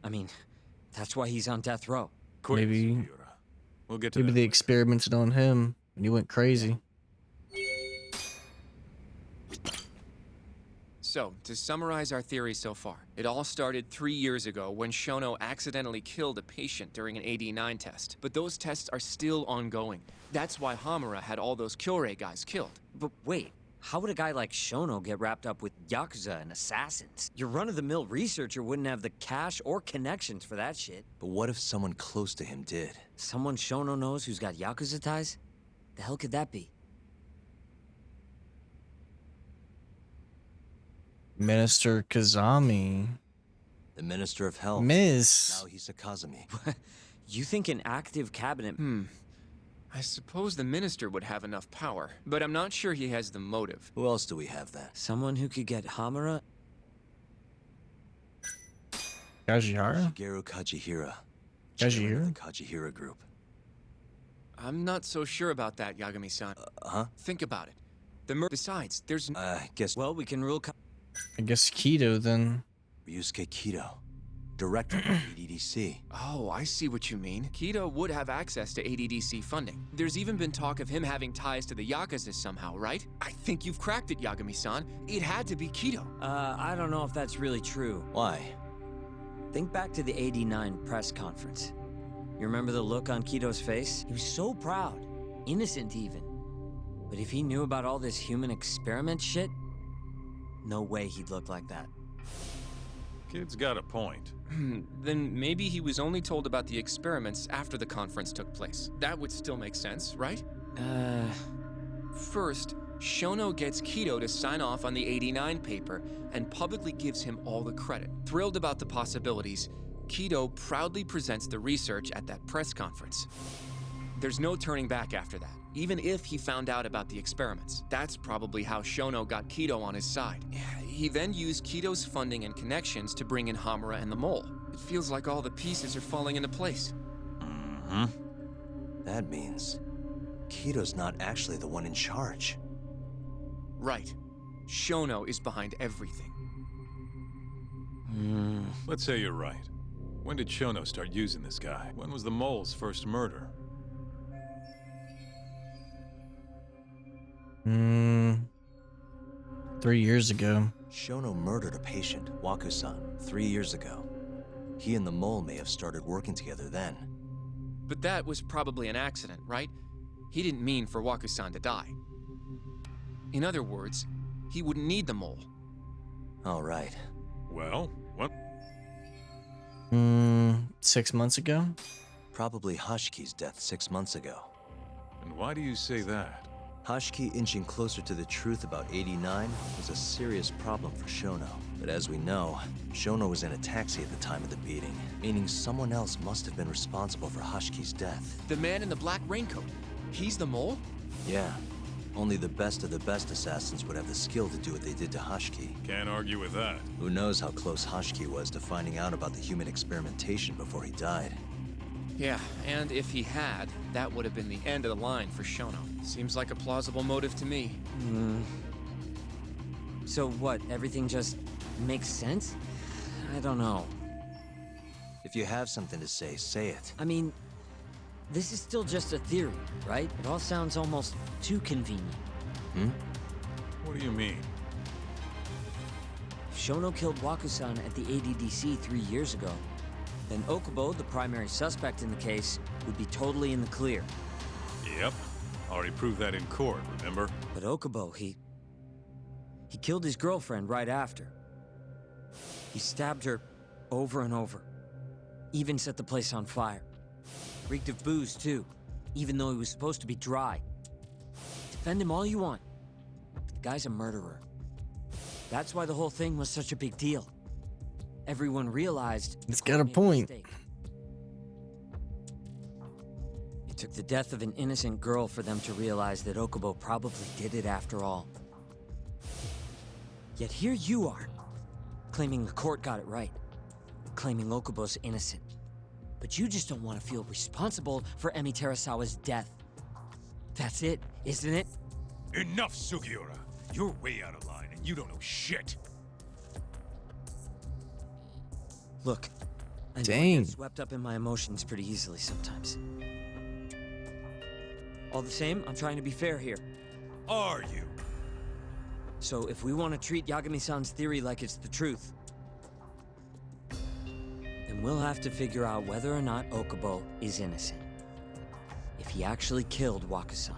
I mean, that's why he's on death row. Maybe. We'll get to Maybe that they later. experimented on him and he went crazy. So, to summarize our theory so far, it all started 3 years ago when Shono accidentally killed a patient during an AD9 test. But those tests are still ongoing. That's why Hamura had all those Kyorei guys killed. But wait, how would a guy like Shono get wrapped up with Yakuza and assassins? Your run-of-the-mill researcher wouldn't have the cash or connections for that shit. But what if someone close to him did? Someone Shono knows who's got Yakuza ties? The hell could that be? Minister Kazami. The Minister of Health. Miss. Naohisa Kazumi. You think an active cabinet... I suppose the minister would have enough power, but I'm not sure he has the motive. Who else do we have then? Someone who could get Hamura? Kajihara? Shigeru Kajihira. Kajihira? Chairman of the Kajihira Group. I'm not so sure about that, Yagami-san. Huh? Think about it. Besides, there's... guess... Well, we can rule... I guess Keto then. Ryusuke Kido. Director of ADDC. Oh, I see what you mean. Kido would have access to ADDC funding. There's even been talk of him having ties to the Yakuza somehow, right? I think you've cracked it, Yagami-san. It had to be Kido. I don't know if that's really true. Why? Think back to the '89 press conference. You remember the look on Kido's face? He was so proud. Innocent, even. But if he knew about all this human experiment shit, no way he'd look like that. Kid's got a point. Then maybe he was only told about the experiments after the conference took place. That would still make sense, right? First, Shono gets Kido to sign off on the '89 paper and publicly gives him all the credit. Thrilled about the possibilities, Kido proudly presents the research at that press conference. There's no turning back after that, even if he found out about the experiments. That's probably how Shono got Kido on his side. He then used Kido's funding and connections to bring in Hamura and the Mole. It feels like all the pieces are falling into place. Mm-hmm. That means Kito's not actually the one in charge. Right. Shono is behind everything. Let's say you're right. When did Shono start using this guy? When was the mole's first murder? 3 years ago. Shono murdered a patient, Waku-san, 3 years ago. He and the mole may have started working together then. But that was probably an accident, right? He didn't mean for Waku-san to die. In other words, he wouldn't need the mole. All right. Well, what? 6 months ago? Probably Hashki's death 6 months ago. And why do you say that? Hashki inching closer to the truth about 89 was a serious problem for Shono. But as we know, Shono was in a taxi at the time of the beating, meaning someone else must have been responsible for Hashki's death. The man in the black raincoat. He's the mole? Yeah. Only the best of the best assassins would have the skill to do what they did to Hashki. Can't argue with that. Who knows how close Hashki was to finding out about the human experimentation before he died. Yeah, and if he had, that would have been the end of the line for Shono. Seems like a plausible motive to me. So what, everything just makes sense? I don't know. If you have something to say it. I mean, this is still just a theory, right? It all sounds almost too convenient. What do you mean? If Shono killed Waku-san at the ADDC 3 years ago, then Okubo, the primary suspect in the case, would be totally in the clear. Yep. Already proved that in court, remember? But Okubo, he killed his girlfriend right after. He stabbed her over and over. Even set the place on fire. Reeked of booze, too, even though he was supposed to be dry. Defend him all you want, but the guy's a murderer. That's why the whole thing was such a big deal. Everyone realized It's got a point. It took the death of an innocent girl for them to realize that Okubo probably did it after all. Yet here you are, claiming the court got it right, claiming Okubo's innocent. But you just don't want to feel responsible for Emi Terasawa's death. That's it, isn't it? Enough, Sugiura! You're way out of line, and you don't know shit! Look, I know I get swept up in my emotions pretty easily sometimes. All the same, I'm trying to be fair here. Are you? So if we want to treat Yagami-san's theory like it's the truth, then we'll have to figure out whether or not Okubo is innocent. If he actually killed Waku-san.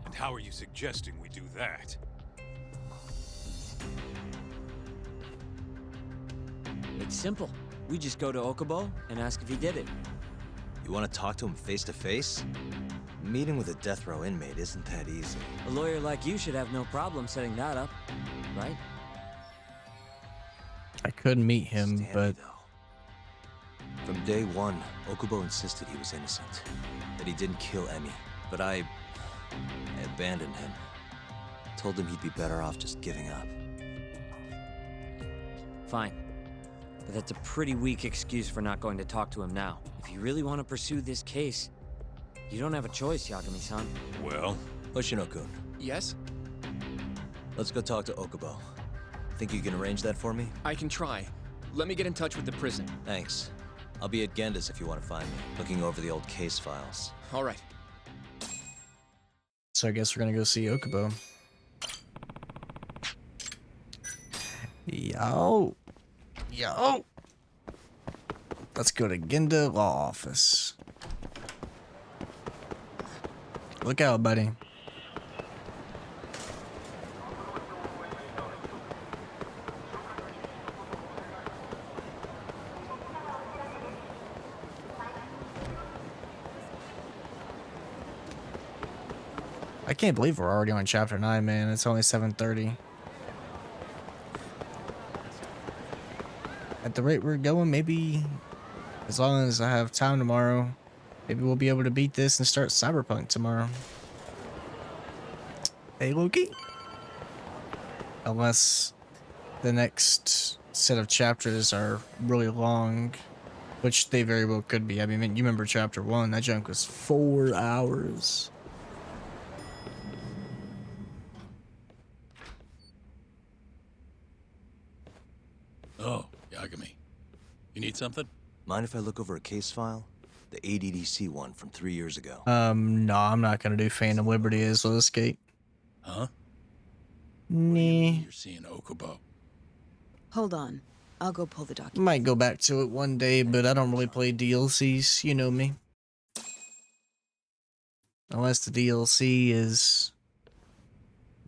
And how are you suggesting we do that? It's simple. We just go to Okubo and ask if he did it. You want to talk to him face to face? Meeting with a death row inmate isn't that easy. A lawyer like you should have no problem setting that up, right? I could meet him, but... From day one, Okubo insisted he was innocent. That he didn't kill Emi. But I abandoned him. Told him he'd be better off just giving up. Fine. But that's a pretty weak excuse for not going to talk to him now. If you really want to pursue this case, you don't have a choice, Yagami-san. Well? Hoshino-kun. Yes? Let's go talk to Okubo. Think you can arrange that for me? I can try. Let me get in touch with the prison. Thanks. I'll be at Genda's if you want to find me, looking over the old case files. All right. So I guess we're gonna go see Okubo. Yo. Let's go to Genda Law Office. Look out, buddy. I can't believe we're already on chapter 9, man. It's only 7:30. At the rate we're going, maybe as long as I have time tomorrow, maybe we'll be able to beat this and start Cyberpunk tomorrow. Hey, Loki. Unless the next set of chapters are really long Which they very well could be. I mean, you remember chapter 1, that junk was 4 hours. Oh, Yagami. You need something? Mind if I look over a case file? The ADDC one from 3 years ago. No, I'm not gonna do Phantom Liberty as well as Skate. Huh? Nah. You're seeing Okubo. Hold on. I'll go pull the document. Might go back to it one day, but I don't really play DLCs, you know me. Unless the DLC is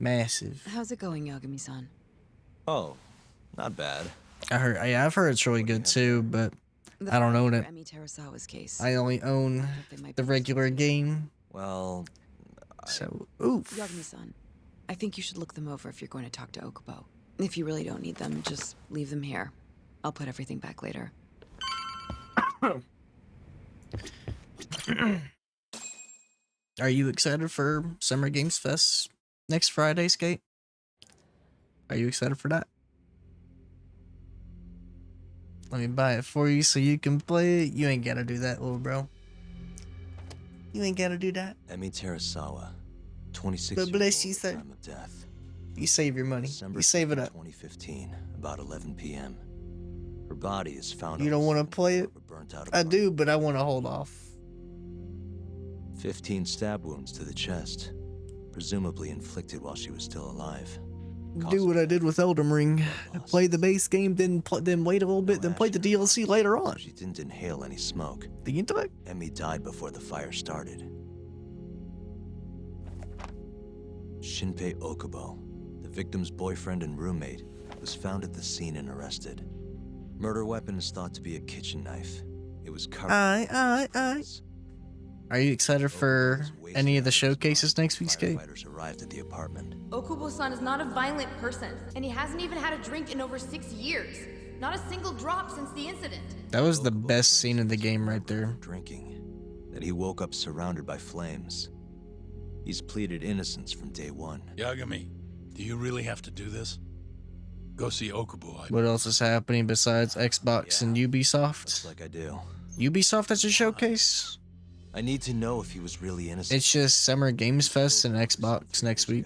massive. How's it going, Yagami-san? Oh, not bad. I've heard it's really good too, but I don't own it. Emi Terasawa's case. I only own the regular game. Well, so oof. Yagami-san, I think you should look them over if you're going to talk to Okubo. If you really don't need them, just leave them here. I'll put everything back later. Are you excited for Summer Games Fest next Friday, Skate? Are you excited for that? Let me buy it for you so you can play it. You ain't gotta do that, little bro. You ain't gotta do that. Emi Terasawa, 26 God bless you, years sir. old, time of death. You save your money. December You save it up. 2015, about 11 p.m. Her body is found. You don't want to play it? I do, but I want to hold off. 15 stab wounds to the chest, presumably inflicted while she was still alive. Do what I did with Elden Ring. Play the base game, then wait a little bit, then play the DLC later on. She didn't inhale any smoke. The intellect? Emi died before the fire started. Shinpei Okubo, the victim's boyfriend and roommate, was found at the scene and arrested. Murder weapon is thought to be a kitchen knife. It was covered. Are you excited for any of the showcases next week, Skate? Firefighters arrived at the apartment. Okubo-san is not a violent person, and he hasn't even had a drink in over 6 years. Not a single drop since the incident. That was the best scene in the game right there. Drinking. That he woke up surrounded by flames. He's pleaded innocence from day one. Yagami, do you really have to do this? Go see Okubo. What else is happening besides Xbox and Ubisoft? Looks like I do. Ubisoft has a showcase? I need to know if he was really innocent. It's just Summer Games Fest and Xbox next week.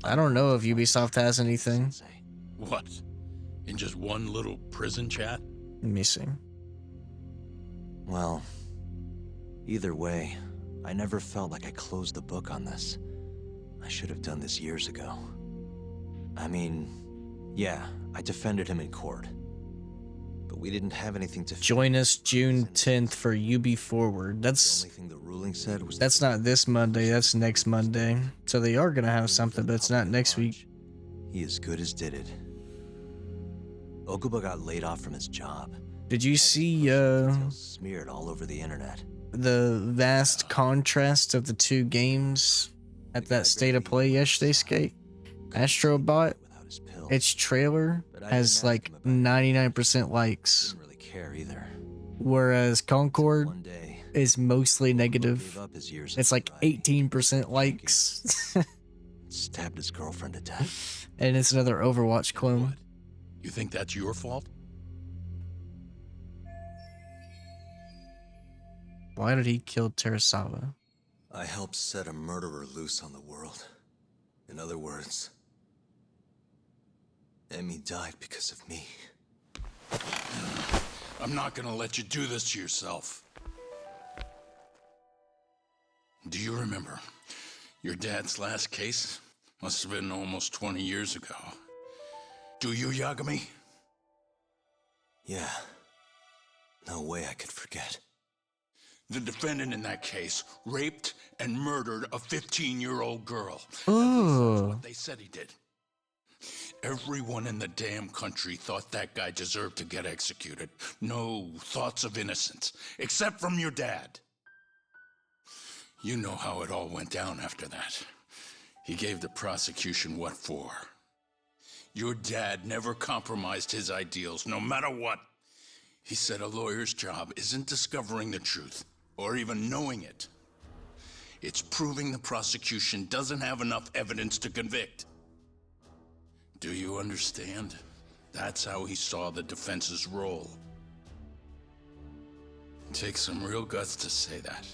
I don't know if Ubisoft has anything. What? In just one little prison chat? Let me see. Well, either way, I never felt like I closed the book on this. I should have done this years ago. I mean, yeah, I defended him in court. But we didn't have anything to join us June 10th for UB Forward. That's the only thing the ruling said was that's not this Monday, that's next Monday. So they are gonna have something, but it's not next week. He as good as did it. Okubo got laid off from his job. Did you see smeared all over the internet? The vast contrast of the two games at that state of play yesterday, Skate? Astrobot, its trailer has like 99% likes. Didn't really care either. Whereas Concord is mostly negative. It's like 18% likes. Stabbed his girlfriend to death. And it's another Overwatch clone. You think that's your fault? Why did he kill Terasawa? I helped set a murderer loose on the world. In other words, Emi died because of me. I'm not gonna let you do this to yourself. Do you remember your dad's last case? Must have been almost 20 years ago. Do you, Yagami? Yeah. No way I could forget. The defendant in that case raped and murdered a 15-year-old girl. Oh. That's what they said he did. Everyone in the damn country thought that guy deserved to get executed. No thoughts of innocence, except from your dad. You know how it all went down after that. He gave the prosecution what for. Your dad never compromised his ideals, no matter what. He said a lawyer's job isn't discovering the truth, or even knowing it. It's proving the prosecution doesn't have enough evidence to convict. Do you understand? That's how he saw the defense's role. It takes some real guts to say that.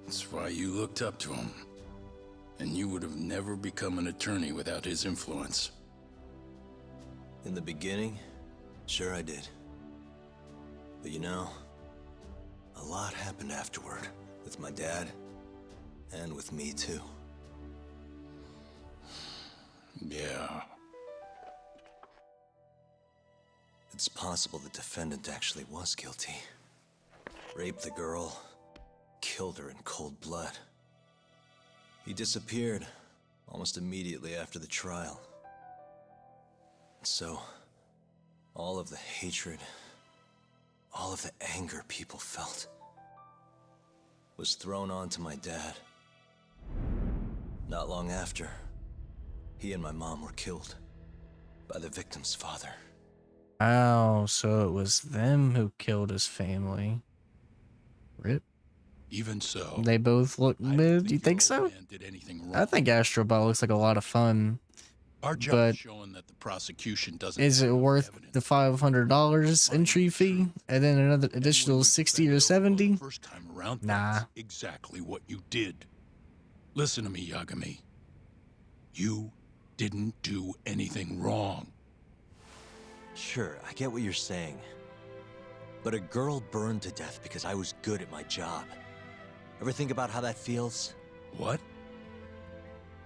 That's why you looked up to him. And you would have never become an attorney without his influence. In the beginning, sure I did. But you know, a lot happened afterward. With my dad, and with me too. Yeah. It's possible the defendant actually was guilty. Raped the girl, killed her in cold blood. He disappeared almost immediately after the trial. So, all of the hatred, all of the anger people felt was thrown onto my dad. Not long after, he and my mom were killed by the victim's father. Oh, so it was them who killed his family. Rip. Even so, They both look mid. You think so? I think Astro Ball looks like a lot of fun. our job But is showing that the prosecution doesn't. is it worth the $500 entry fee and then another additional 60 or 70? First time around, Nah. that's exactly what you did. Listen to me, Yagami. You didn't do anything wrong. Sure, I get what you're saying. But a girl burned to death because I was good at my job. Ever think about how that feels? What?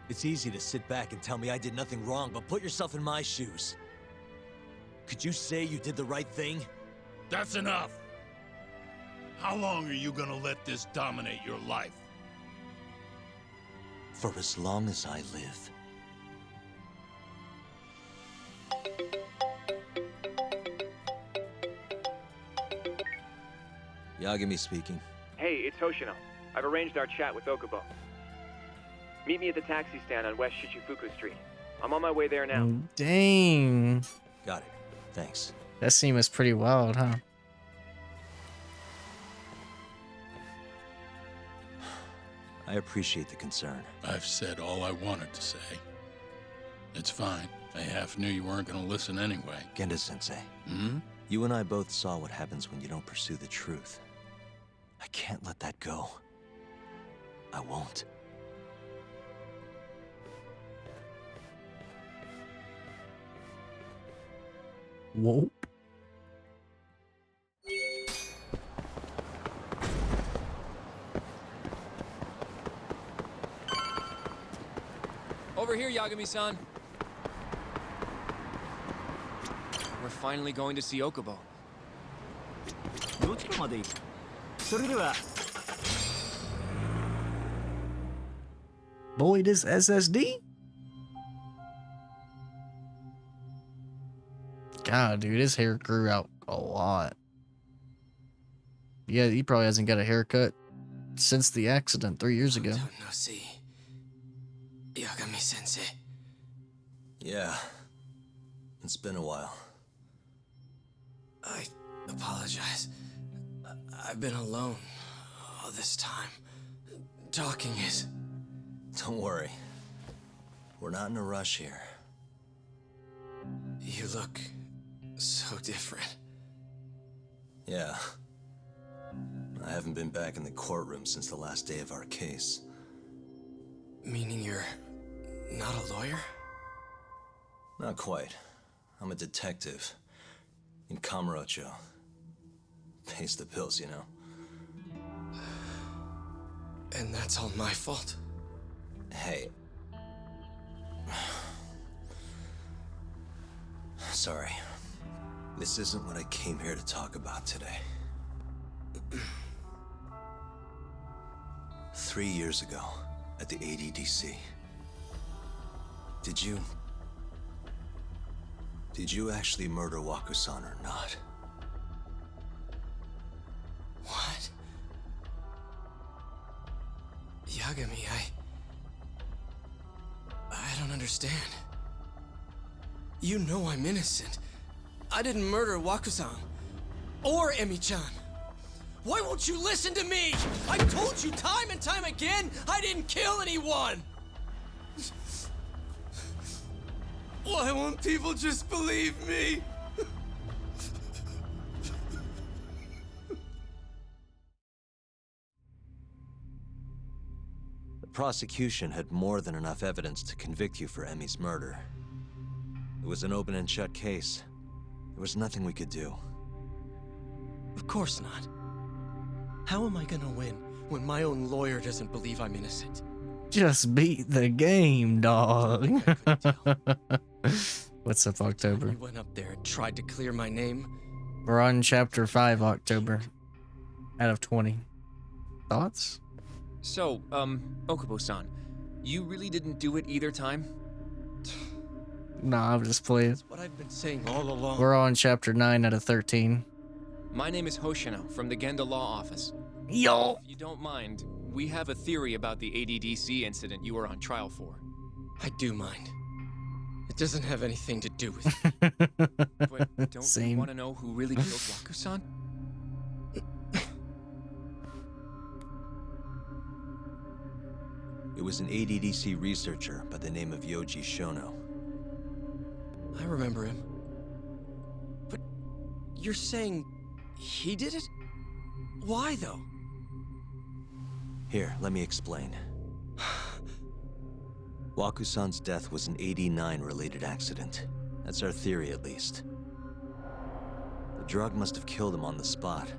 It's easy to sit back and tell me I did nothing wrong, but put yourself in my shoes. Could you say you did the right thing? That's enough. How long are you gonna let this dominate your life? For as long as I live. Yagami speaking. Hey, it's Hoshino. I've arranged our chat with Okubo. Meet me at the taxi stand on West Shichifuku Street. I'm on my way there now. Dang. Got it. Thanks. That scene was pretty wild, huh? I appreciate the concern. I've said all I wanted to say. It's fine. I half knew you weren't gonna listen anyway. Genda-sensei. Hmm? You and I both saw what happens when you don't pursue the truth. I can't let that go. I won't. Whoa. Over here, Yagami-san. We're finally going to see Okubo. Boy, this SSD? God, dude, his hair grew out a lot. Yeah, he probably hasn't got a haircut since the accident 3 years ago. No, see. Yagami-sensei. Yeah. It's been a while. I apologize. I've been alone all this time. Talking is... Don't worry. We're not in a rush here. You look so different. Yeah. I haven't been back in the courtroom since the last day of our case. Meaning you're not a lawyer? Not quite. I'm a detective. In Kamurocho. Pays the bills, you know. And that's all my fault? Hey. Sorry. This isn't what I came here to talk about today. 3 years ago, at the ADDC. Did you actually murder Waku-san or not? What? Yagami, I don't understand. You know I'm innocent. I didn't murder Waku-san. Or Emi-chan. Why won't you listen to me? I've told you time and time again, I didn't kill anyone! Why won't people just believe me? prosecution had more than enough evidence to convict you for Emmy's murder. It was an open and shut case. There was nothing we could do. Of course not. How am I gonna win when my own lawyer doesn't believe I'm innocent? Just beat the game, dog. What's up, October? You went up there and tried to clear my name. We're on chapter 5, October. Out of 20. Thoughts? So, Okubo-san, you really didn't do it either time? Nah, I'm just playing. That's what I've been saying all along. We're on chapter 9 out of 13. My name is Hoshino from the Genda Law Office. Yo! If you don't mind, we have a theory about the ADDC incident you were on trial for. I do mind. It doesn't have anything to do with But don't you want to know who really killed Waku-san? It was an ADDC researcher by the name of Yoji Shono. I remember him. But you're saying he did it? Why, though? Here, let me explain. Waku-san's death was an 89-related accident. That's our theory, at least. The drug must have killed him on the spot.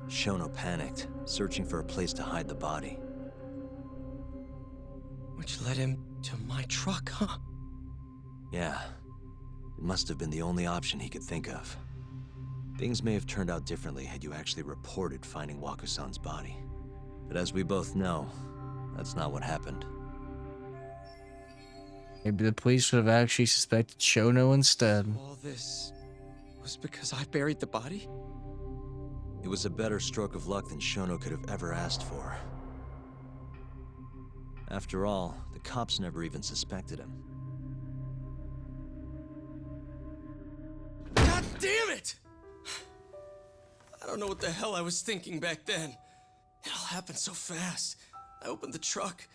Shono panicked, searching for a place to hide the body. Which led him to my truck, huh? Yeah. It must have been the only option he could think of. Things may have turned out differently had you actually reported finding Waku-san's body. But as we both know, that's not what happened. Maybe the police should have actually suspected Shono instead. All this was because I buried the body? It was a better stroke of luck than Shono could have ever asked for. After all, the cops never even suspected him. God damn it! I don't know what the hell I was thinking back then. It all happened so fast. I opened the truck,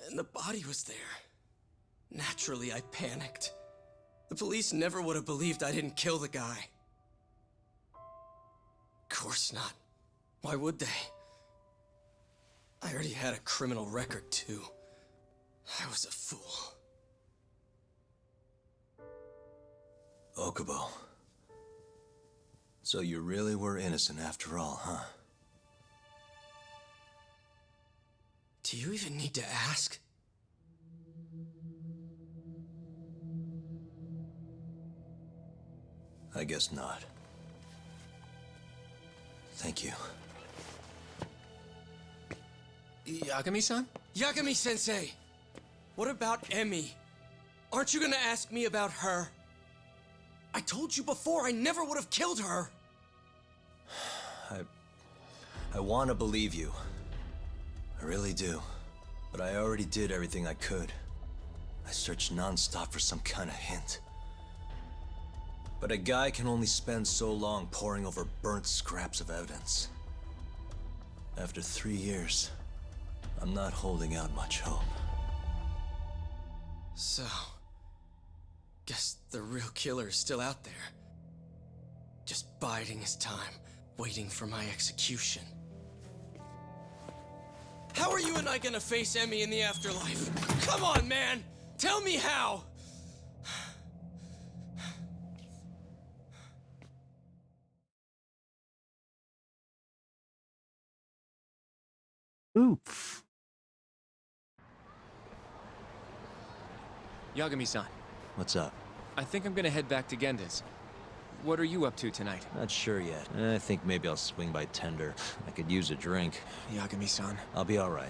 and the body was there. Naturally, I panicked. The police never would have believed I didn't kill the guy. Of course not. Why would they? I already had a criminal record, too. I was a fool. Okubo. So you really were innocent after all, huh? Do you even need to ask? I guess not. Thank you. Yagami-san? Yagami-sensei! What about Emmy? Aren't you gonna ask me about her? I told you before I never would have killed her! I want to believe you. I really do. But I already did everything I could. I searched non-stop for some kind of hint. But a guy can only spend so long poring over burnt scraps of evidence. After 3 years, I'm not holding out much hope. So, guess the real killer is still out there. Just biding his time, waiting for my execution. How are you and I gonna face Emmy in the afterlife? Come on, man! Tell me how! Oof. Yagami-san. What's up? I think I'm gonna head back to Genda's. What are you up to tonight? Not sure yet. I think maybe I'll swing by Tender. I could use a drink. Yagami-san. I'll be alright.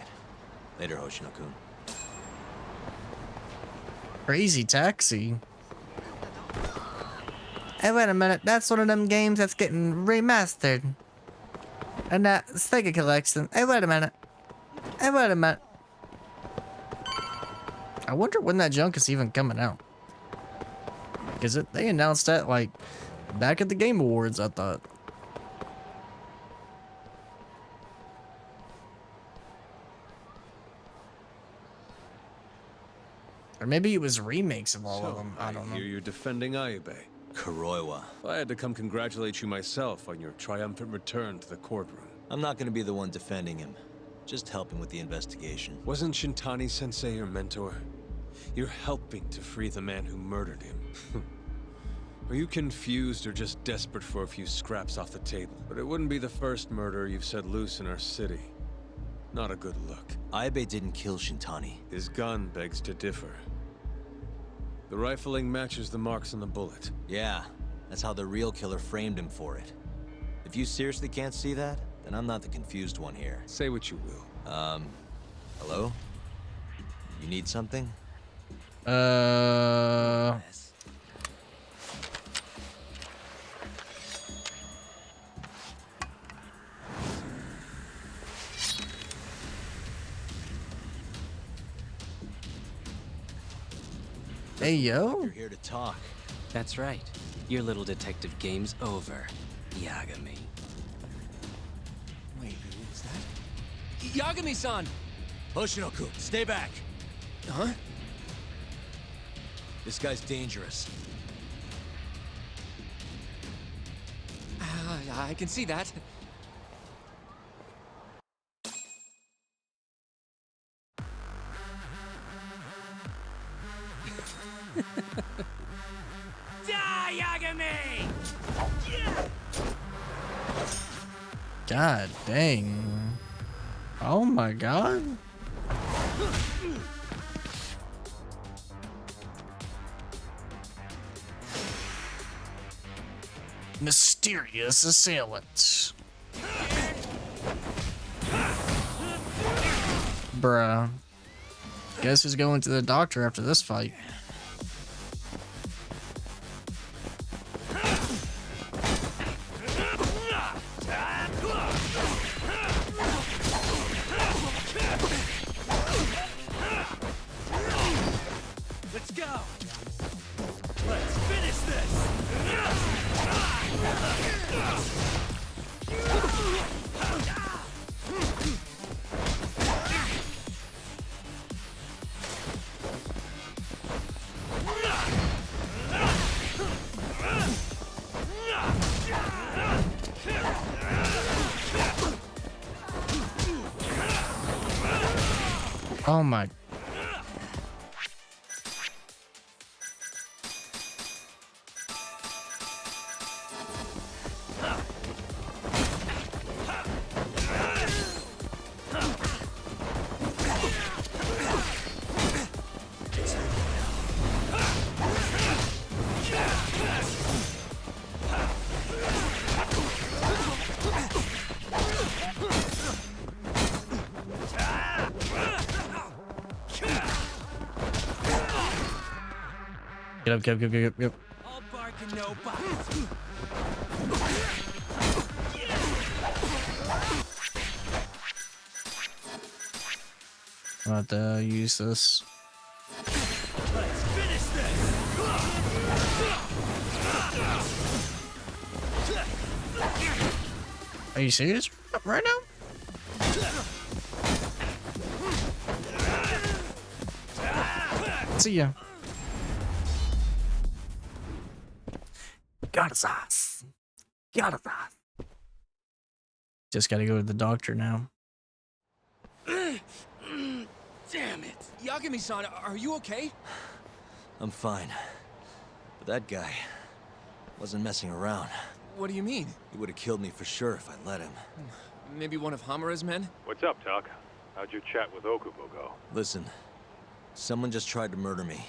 Later, Hoshino-kun. Crazy Taxi. Hey, wait a minute. That's one of them games that's getting remastered. And that Sega collection. Hey, wait a minute. Hey, wait a minute. I wonder when that junk is even coming out. Because they announced that, like, back at the Game Awards, I thought. Or maybe it was remakes of all of them. I don't know. Hear you're defending Ayube. Kuroiwa. I had to come congratulate you myself on your triumphant return to the courtroom. I'm not gonna be the one defending him. Just helping with the investigation. Wasn't Shintani-sensei your mentor? You're helping to free the man who murdered him. Are you confused or just desperate for a few scraps off the table? But it wouldn't be the first murder you've set loose in our city. Not a good look. Aibe didn't kill Shintani. His gun begs to differ. The rifling matches the marks on the bullet. Yeah, that's how the real killer framed him for it. If you seriously can't see that, then I'm not the confused one here. Say what you will. Hello? You need something? Hey, yo. You're here to talk. That's right. Your little detective game's over, Yagami. Wait, who is that? Yagami-san! Hoshinoku, stay back! Huh? This guy's dangerous. I can see that. Die, Yagami! God dang. Oh my god. Mysterious assailant. Bruh. Guess who's going to the doctor after this fight? Let's go! Let's finish this! Oh my. Get up. All bark and no bite. I'm about to use this. Let's finish this! Are you serious right now? See ya. Got his ass. Just gotta go to the doctor now. Damn it. Yagami-san, are you okay? I'm fine. But that guy wasn't messing around. What do you mean? He would have killed me for sure if I let him. Maybe one of Hamura's men? What's up, Tuck? How'd your chat with Okubo go? Listen, someone just tried to murder me.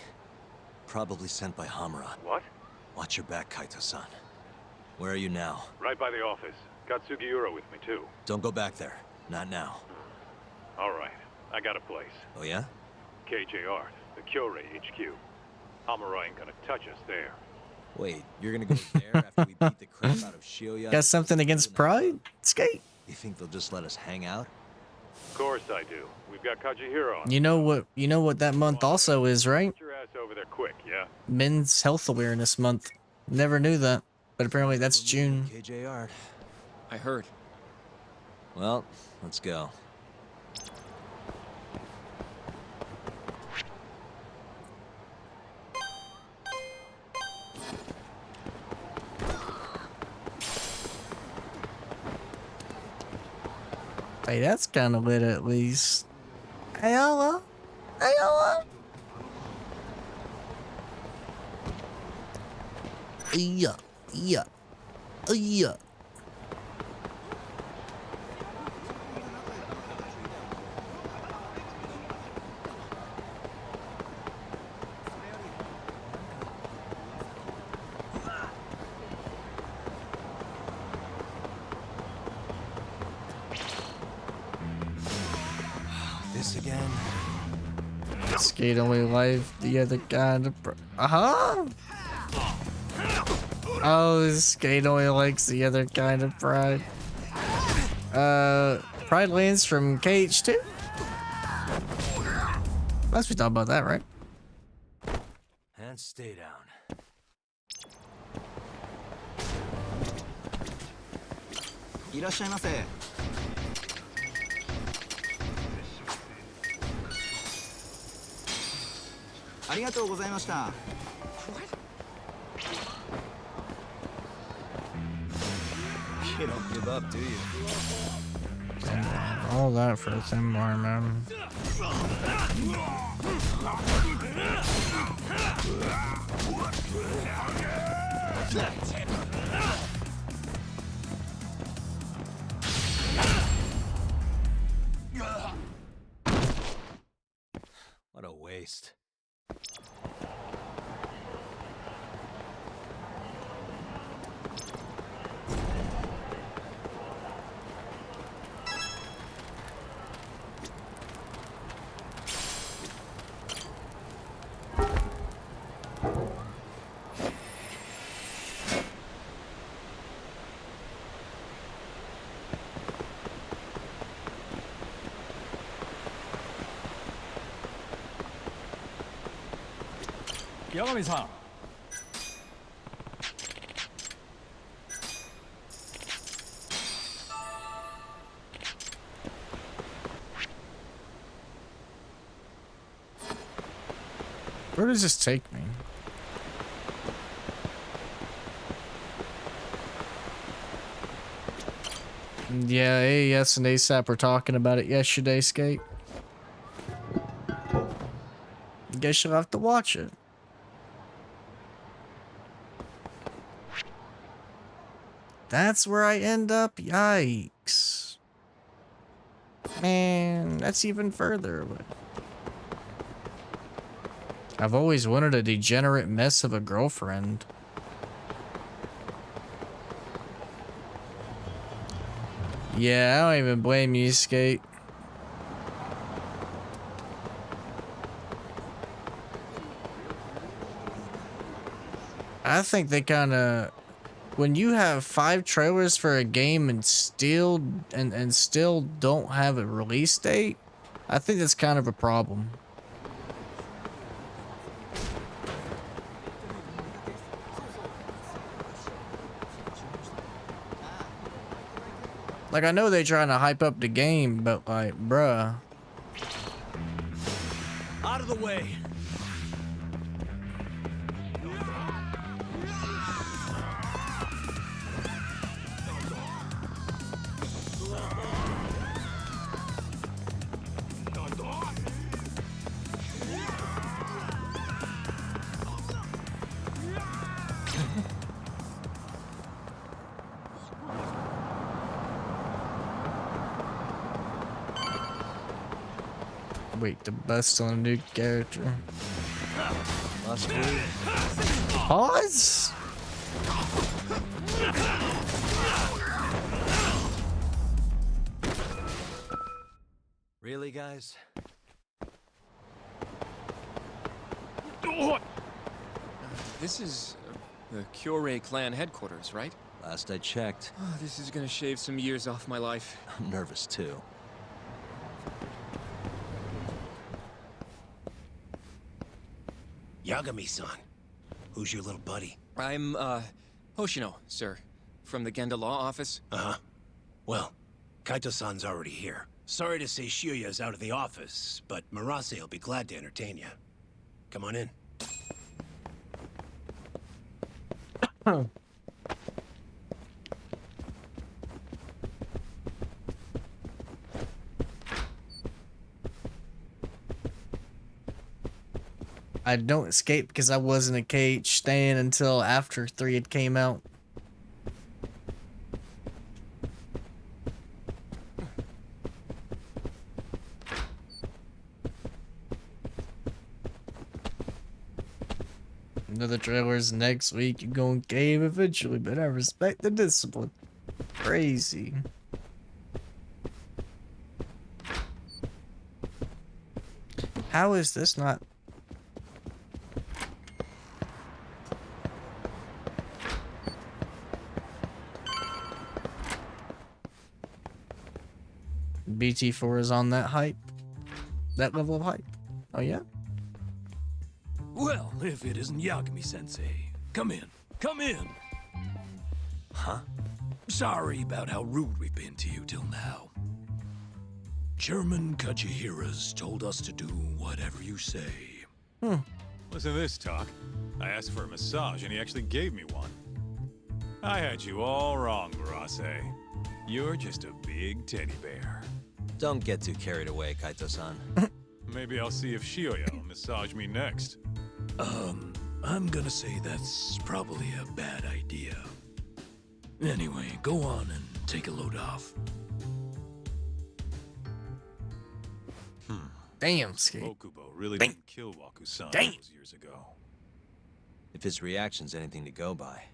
Probably sent by Hamura. What? Watch your back, Kaito-san. Where are you now? Right by the office. Got Sugiura with me, too. Don't go back there. Not now. All right. I got a place. Oh, yeah? KJ Art, the Kyorei HQ. Hamura ain't gonna touch us there. Wait, you're gonna go there after we beat the crap out of Shioya? Got something against Pride? Skate. You think they'll just let us hang out? Of course I do. We've got Kajihiro on. You know what that month also is, right? Get your ass over there quick, yeah? Men's Health Awareness Month. Never knew that, but apparently that's June. KJ Art. I heard. Well, let's go. Hey, that's kind of lit at least. Hey, hello. Hey, hello. Yeah, yeah, yeah. This again? Skate only life, the other kind of. Oh, skate only likes the other kind of pride. Pride lands from KH2? Must be talking about that, right? And stay down. いらっしゃいませ。ありがとうございました。You don't give up, do you? All that for a thin bar, man. What a waste. Yagami-san. Where does this take me? Yeah, AES and ASAP were talking about it yesterday, Skate. Guess you'll have to watch it. That's where I end up? Yikes. Man, that's even further away. I've always wanted a degenerate mess of a girlfriend. Yeah, I don't even blame you, Skate. I think they kind of... When you have 5 trailers for a game and still don't have a release date, I think that's kind of a problem. Like, I know they're trying to hype up the game, but like, bruh. Out of the way. Wait, the best on a new character. Must be. Pause? Really, guys? This is the Kyorei clan headquarters, right? Last I checked. Oh, this is gonna shave some years off my life. I'm nervous, too. Yagami-san. Who's your little buddy? I'm, Hoshino, sir. From the Genda Law Office. Uh-huh. Well, Kaito-san's already here. Sorry to say Shiuya's out of the office, but Murase will be glad to entertain you. Come on in. I don't escape because I was in a cage staying until after 3 had came out. Another trailers next week. You go in cave eventually, but I respect the discipline. Crazy. How is this not? BT4 is on that hype. That level of hype. Oh yeah? Well, if it isn't Yagami-sensei. Come in. Come in. Huh? Sorry about how rude we've been to you till now. Chairman Kajihira's told us to do whatever you say. Listen to this talk. I asked for a massage and he actually gave me one. I had you all wrong, brotha. You're just a big teddy bear. Don't get too carried away, Kaito-san. Maybe I'll see if Shioya will massage me next. I'm gonna say that's probably a bad idea. Anyway, go on and take a load off. Damn, Skate. Okubo really didn't kill Waku-san those years ago. If his reaction's anything to go by.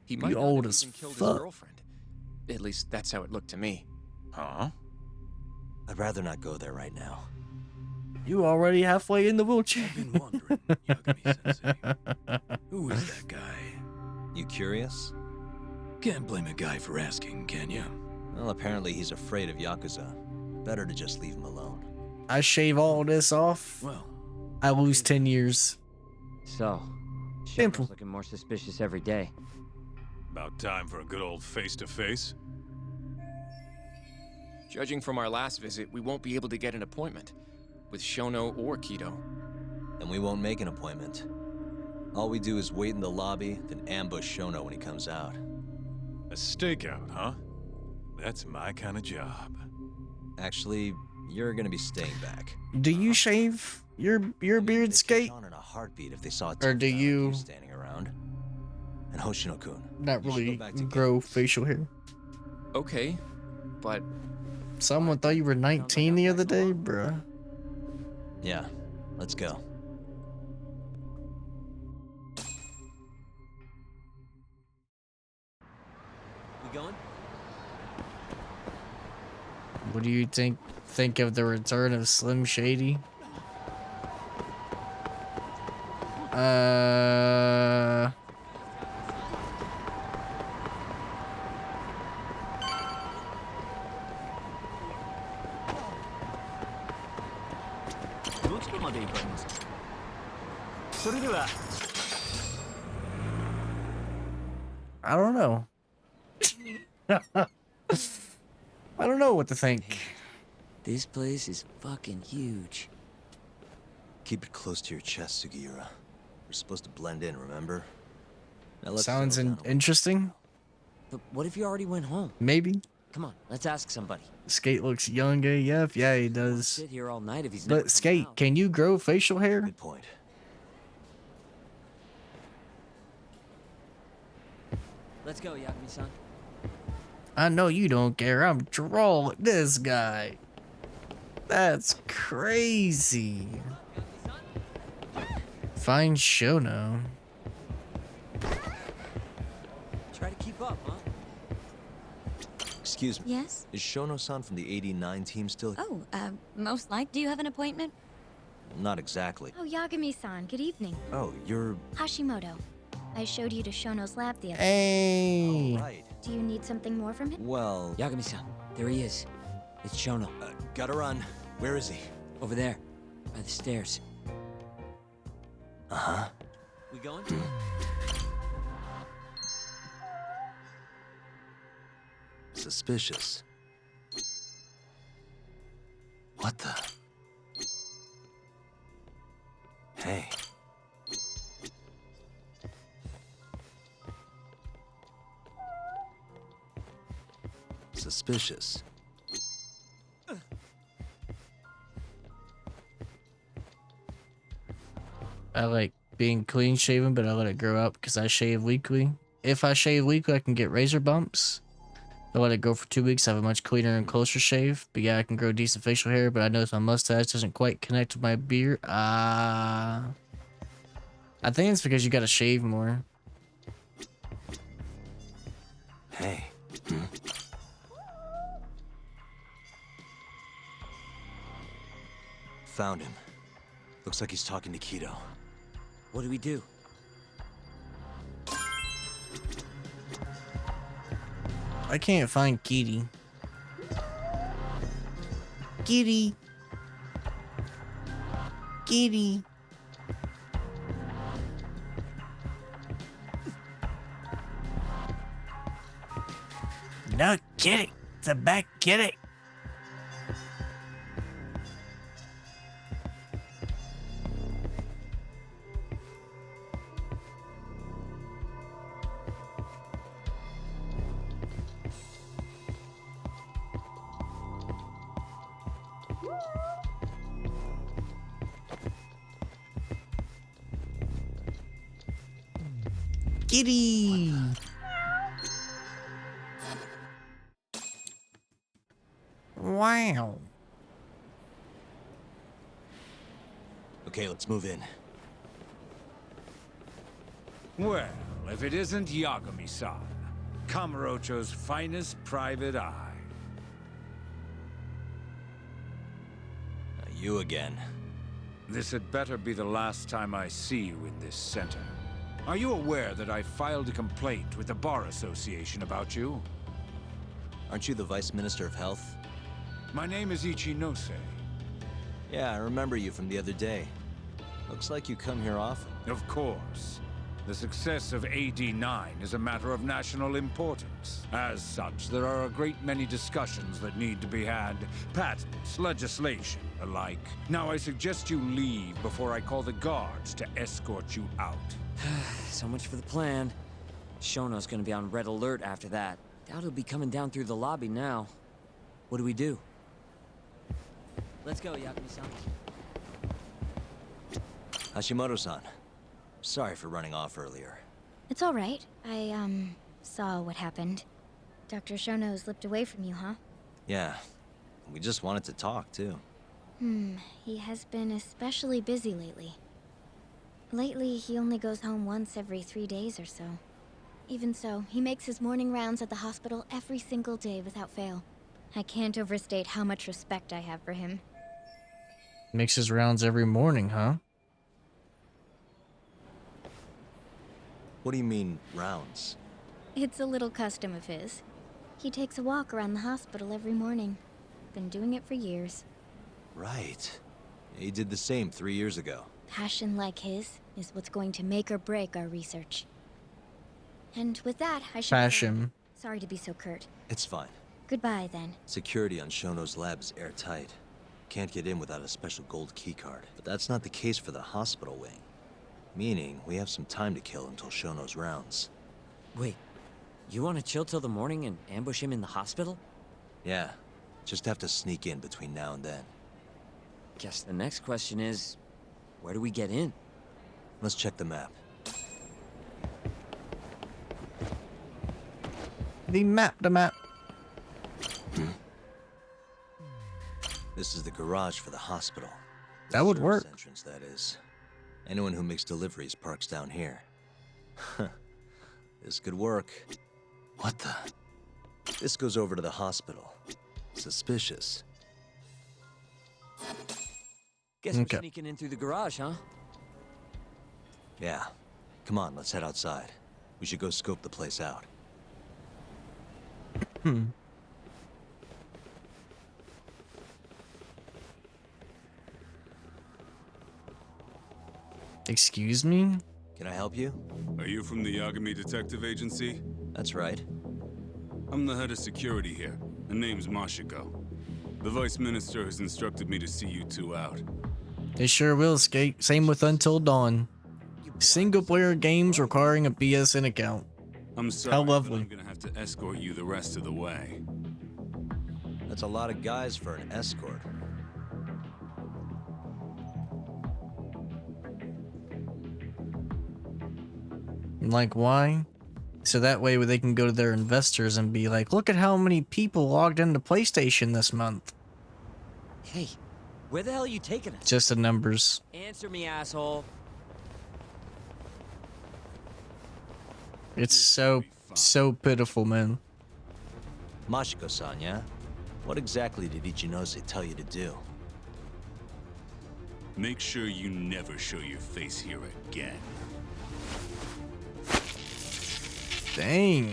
He might You not old have as even killed his fuck. girlfriend. At least that's how it looked to me. Huh? I'd rather not go there right now. You already halfway in the wheelchair. I've been wondering, Yagami-sensei. Who is that guy? You curious? Can't blame a guy for asking, can you? Well, apparently he's afraid of Yakuza. Better to just leave him alone. I shave all this off. Well, I lose 10 years. So, Simple. Shadow's looking more suspicious every day. About time for a good old face-to-face. Judging from our last visit, we won't be able to get an appointment with Shono or Kido. And we won't make an appointment. All we do is wait in the lobby, then ambush Shono when he comes out. A stakeout, huh? That's my kind of job. Actually, you're gonna be staying back. Do you shave your beard, Skate? On in a heartbeat if they saw Or do you standing around. And Hoshino-kun. not really grow facial hair? Okay, but Someone thought you were 19 the other day, bruh. Yeah, let's go. We going? What do you think of the return of Slim Shady? I don't know. I don't know what to think. This place is fucking huge. Keep it close to your chest, Sugiura. We're supposed to blend in, remember? Now let's Sounds settle down. interesting. But what if you already went home? Maybe. Come on, let's ask somebody. Skate looks young AF. Yeah, he does. Sit here all night if he's never But Skate, can you grow facial hair? Good point. Let's go, Yagami-san. I know you don't care. I'm trolling this guy. That's crazy. Find Shono. Try to keep up, huh? Excuse me. Yes? Is Shono-san from the 89 team still? Oh, most like. Do you have an appointment? Not exactly. Oh, Yagami-san, good evening. Oh, you're... Hashimoto. I showed you to Shono's lab the other Hey. Right. Do you need something more from him? Well... Yagami-san, there he is. It's Shono. Gotta run. Where is he? Over there, by the stairs. Uh-huh. We going? Suspicious. What the? Hey. Suspicious. I like being clean shaven, but I let it grow out because I shave weekly. If I shave weekly, I can get razor bumps. If I let it go for 2 weeks, I have a much cleaner and closer shave. But yeah, I can grow decent facial hair, but I notice my mustache doesn't quite connect with my beard. I think it's because you gotta shave more. Hey. Found him. Looks like he's talking to Keto. What do we do? I can't find Kitty. Kitty. Kitty. No, Kitty. It's a back Kitty. Kitty. Wow. Okay, let's move in. Well, if it isn't Yagami-san, Kamurocho's finest private eye. You again. This had better be the last time I see you in this center. Are you aware that I filed a complaint with the Bar Association about you? Aren't you the Vice Minister of Health? My name is Ichinose. Yeah, I remember you from the other day. Looks like you come here often. Of course. The success of AD-9 is a matter of national importance. As such, there are a great many discussions that need to be had. Patents, legislation, alike. Now I suggest you leave before I call the guards to escort you out. So much for the plan. Shono's gonna be on red alert after that. Doubt he'll be coming down through the lobby now. What do we do? Let's go, Yakuza-san. Hashimoto-san. Sorry for running off earlier. It's all right. I, saw what happened. Dr. Shono slipped away from you, huh? Yeah. We just wanted to talk, too. He has been especially busy lately. Lately, he only goes home once every 3 days or so. Even so, he makes his morning rounds at the hospital every single day without fail. I can't overstate how much respect I have for him. Makes his rounds every morning, huh? What do you mean, rounds? It's a little custom of his. He takes a walk around the hospital every morning. Been doing it for years. Right. He did the same 3 years ago. Passion like his is what's going to make or break our research. And with that, I should... Passion. Sorry to be so curt. It's fine. Goodbye, then. Security on Shono's lab is airtight. Can't get in without a special gold keycard. But that's not the case for the hospital wing. Meaning, we have some time to kill until Shono's rounds. Wait, you want to chill till the morning and ambush him in the hospital? Yeah, just have to sneak in between now and then. Guess the next question is, where do we get in? Let's check the map. The map. This is the garage for the hospital. That would work. Entrance, that is. Anyone who makes deliveries parks down here. This could work. What the? This goes over to the hospital. Suspicious. Guess we're sneaking in through the garage, huh? Yeah. Come on, let's head outside. We should go scope the place out. Excuse me? Can I help you? Are you from the Yagami Detective Agency? That's right. I'm the head of security here. My name's Mashiko. The Vice Minister has instructed me to see you two out. They sure will, Skate. Same with Until Dawn. Single-player games requiring a BSN account. I'm sorry, How lovely. but I'm gonna have to escort you the rest of the way. That's a lot of guys for an escort. Like, why? So that way they can go to their investors and be like, look at how many people logged into PlayStation this month. Hey, where the hell are you taking us? Just the numbers. Answer me, asshole. It's so pitiful, man. Mashiko-san, yeah? What exactly did Ichinose tell you to do? Make sure you never show your face here again. Dang.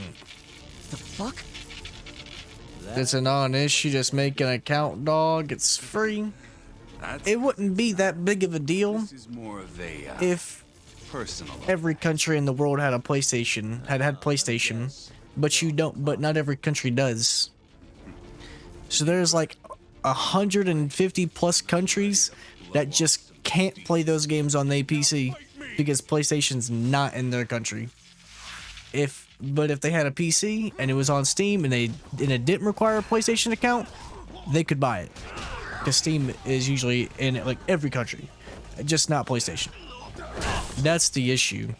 The fuck? It's a non-issue. Just make an account, dog. It's free. It wouldn't be that big of a deal This is more of a if personal. every country in the world had a PlayStation, had PlayStation, but you don't. But not every country does. So there's like 150 plus countries that just can't play those games on their PC because PlayStation's not in their country. But if they had a PC and it was on Steam and it didn't require a PlayStation account, they could buy it. Because Steam is usually in like every country, just not PlayStation. That's the issue.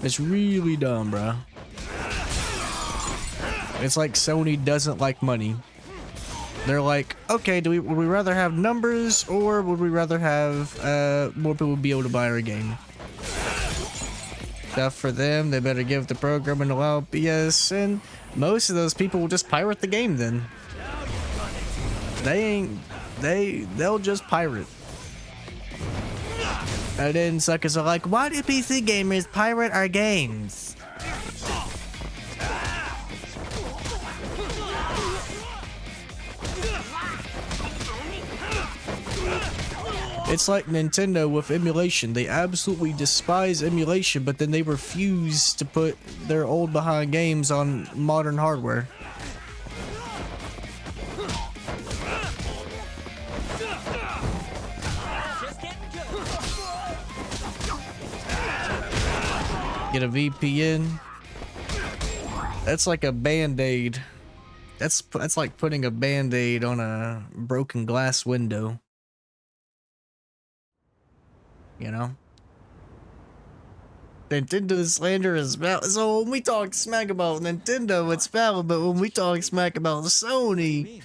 It's really dumb, bro. It's like Sony doesn't like money. They're like, okay, would we rather have numbers or would we rather have more people be able to buy our game? Stuff for them, they better give the program and allow BS, and most of those people will just pirate the game then. They'll just pirate. And then suckers are like, why do PC gamers pirate our games? It's like Nintendo with emulation. They absolutely despise emulation, but then they refuse to put their old behind games on modern hardware. Get a VPN. That's like a band-aid. That's like putting a band-aid on a broken glass window. You know? Nintendo slander is valid. So when we talk smack about Nintendo, it's valid, but when we talk smack about Sony,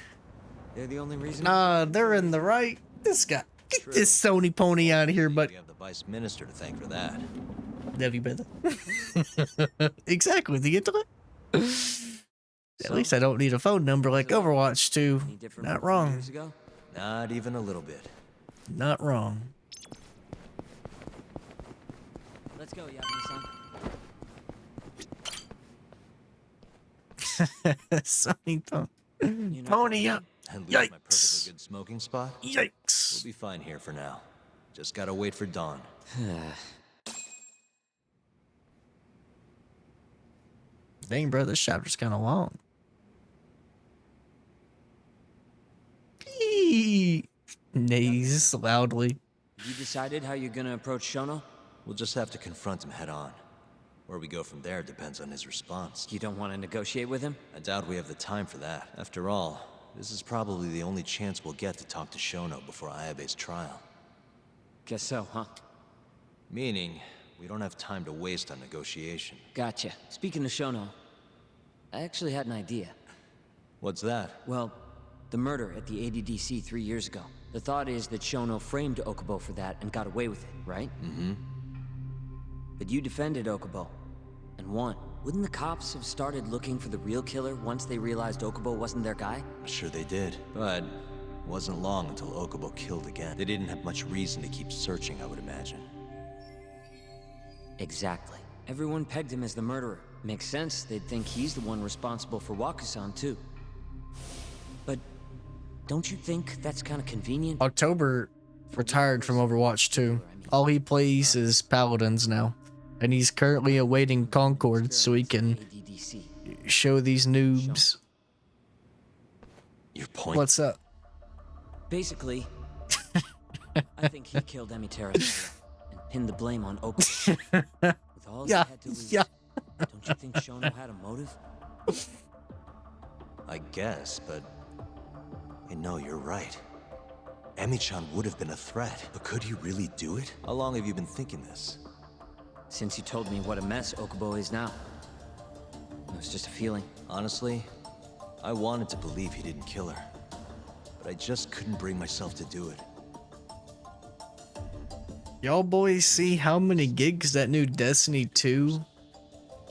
They're the only reason. nah, they're in the right. This guy, get this Sony pony out of here, but We have the vice minister to thank for that. have you been there? Exactly, the internet. At least I don't need a phone number like Overwatch 2. Not wrong. Not even a little bit. Not wrong. Let's go, Yakuza-san. Sony pony up. And lose my perfectly good smoking spot? Yikes. We'll be fine here for now. Just gotta wait for dawn. Dang, bro, this chapter's kind of long. Nays loudly. You decided how you're gonna approach Shono? We'll just have to confront him head on. Where we go from there depends on his response. You don't want to negotiate with him? I doubt we have the time for that. After all, this is probably the only chance we'll get to talk to Shono before Ayabe's trial. Guess so, huh? Meaning, we don't have time to waste on negotiation. Gotcha. Speaking of Shono, I actually had an idea. What's that? Well, the murder at the ADDC 3 years ago. The thought is that Shono framed Okubo for that and got away with it, right? Mm-hmm. But you defended Okubo, and won. Wouldn't the cops have started looking for the real killer once they realized Okubo wasn't their guy? I'm sure they did, but it wasn't long until Okubo killed again. They didn't have much reason to keep searching, I would imagine. Exactly. Everyone pegged him as the murderer. Makes sense, they'd think he's the one responsible for Wakusan, too. But don't you think that's kind of convenient? October retired from Overwatch 2. All he plays is Paladins now. And he's currently awaiting Concord so he can show these noobs. Your point? What's up? Basically, I think he killed Emitera and pinned the blame on Okubo. With all he had to lose, don't you think Shono had a motive? I guess, but... I know you're right. Emi-chan would have been a threat, but could he really do it? How long have you been thinking this? since you told me what a mess Okubo is now. It was just a feeling. Honestly, I wanted to believe he didn't kill her, but I just couldn't bring myself to do it. Y'all boys see how many gigs that new Destiny 2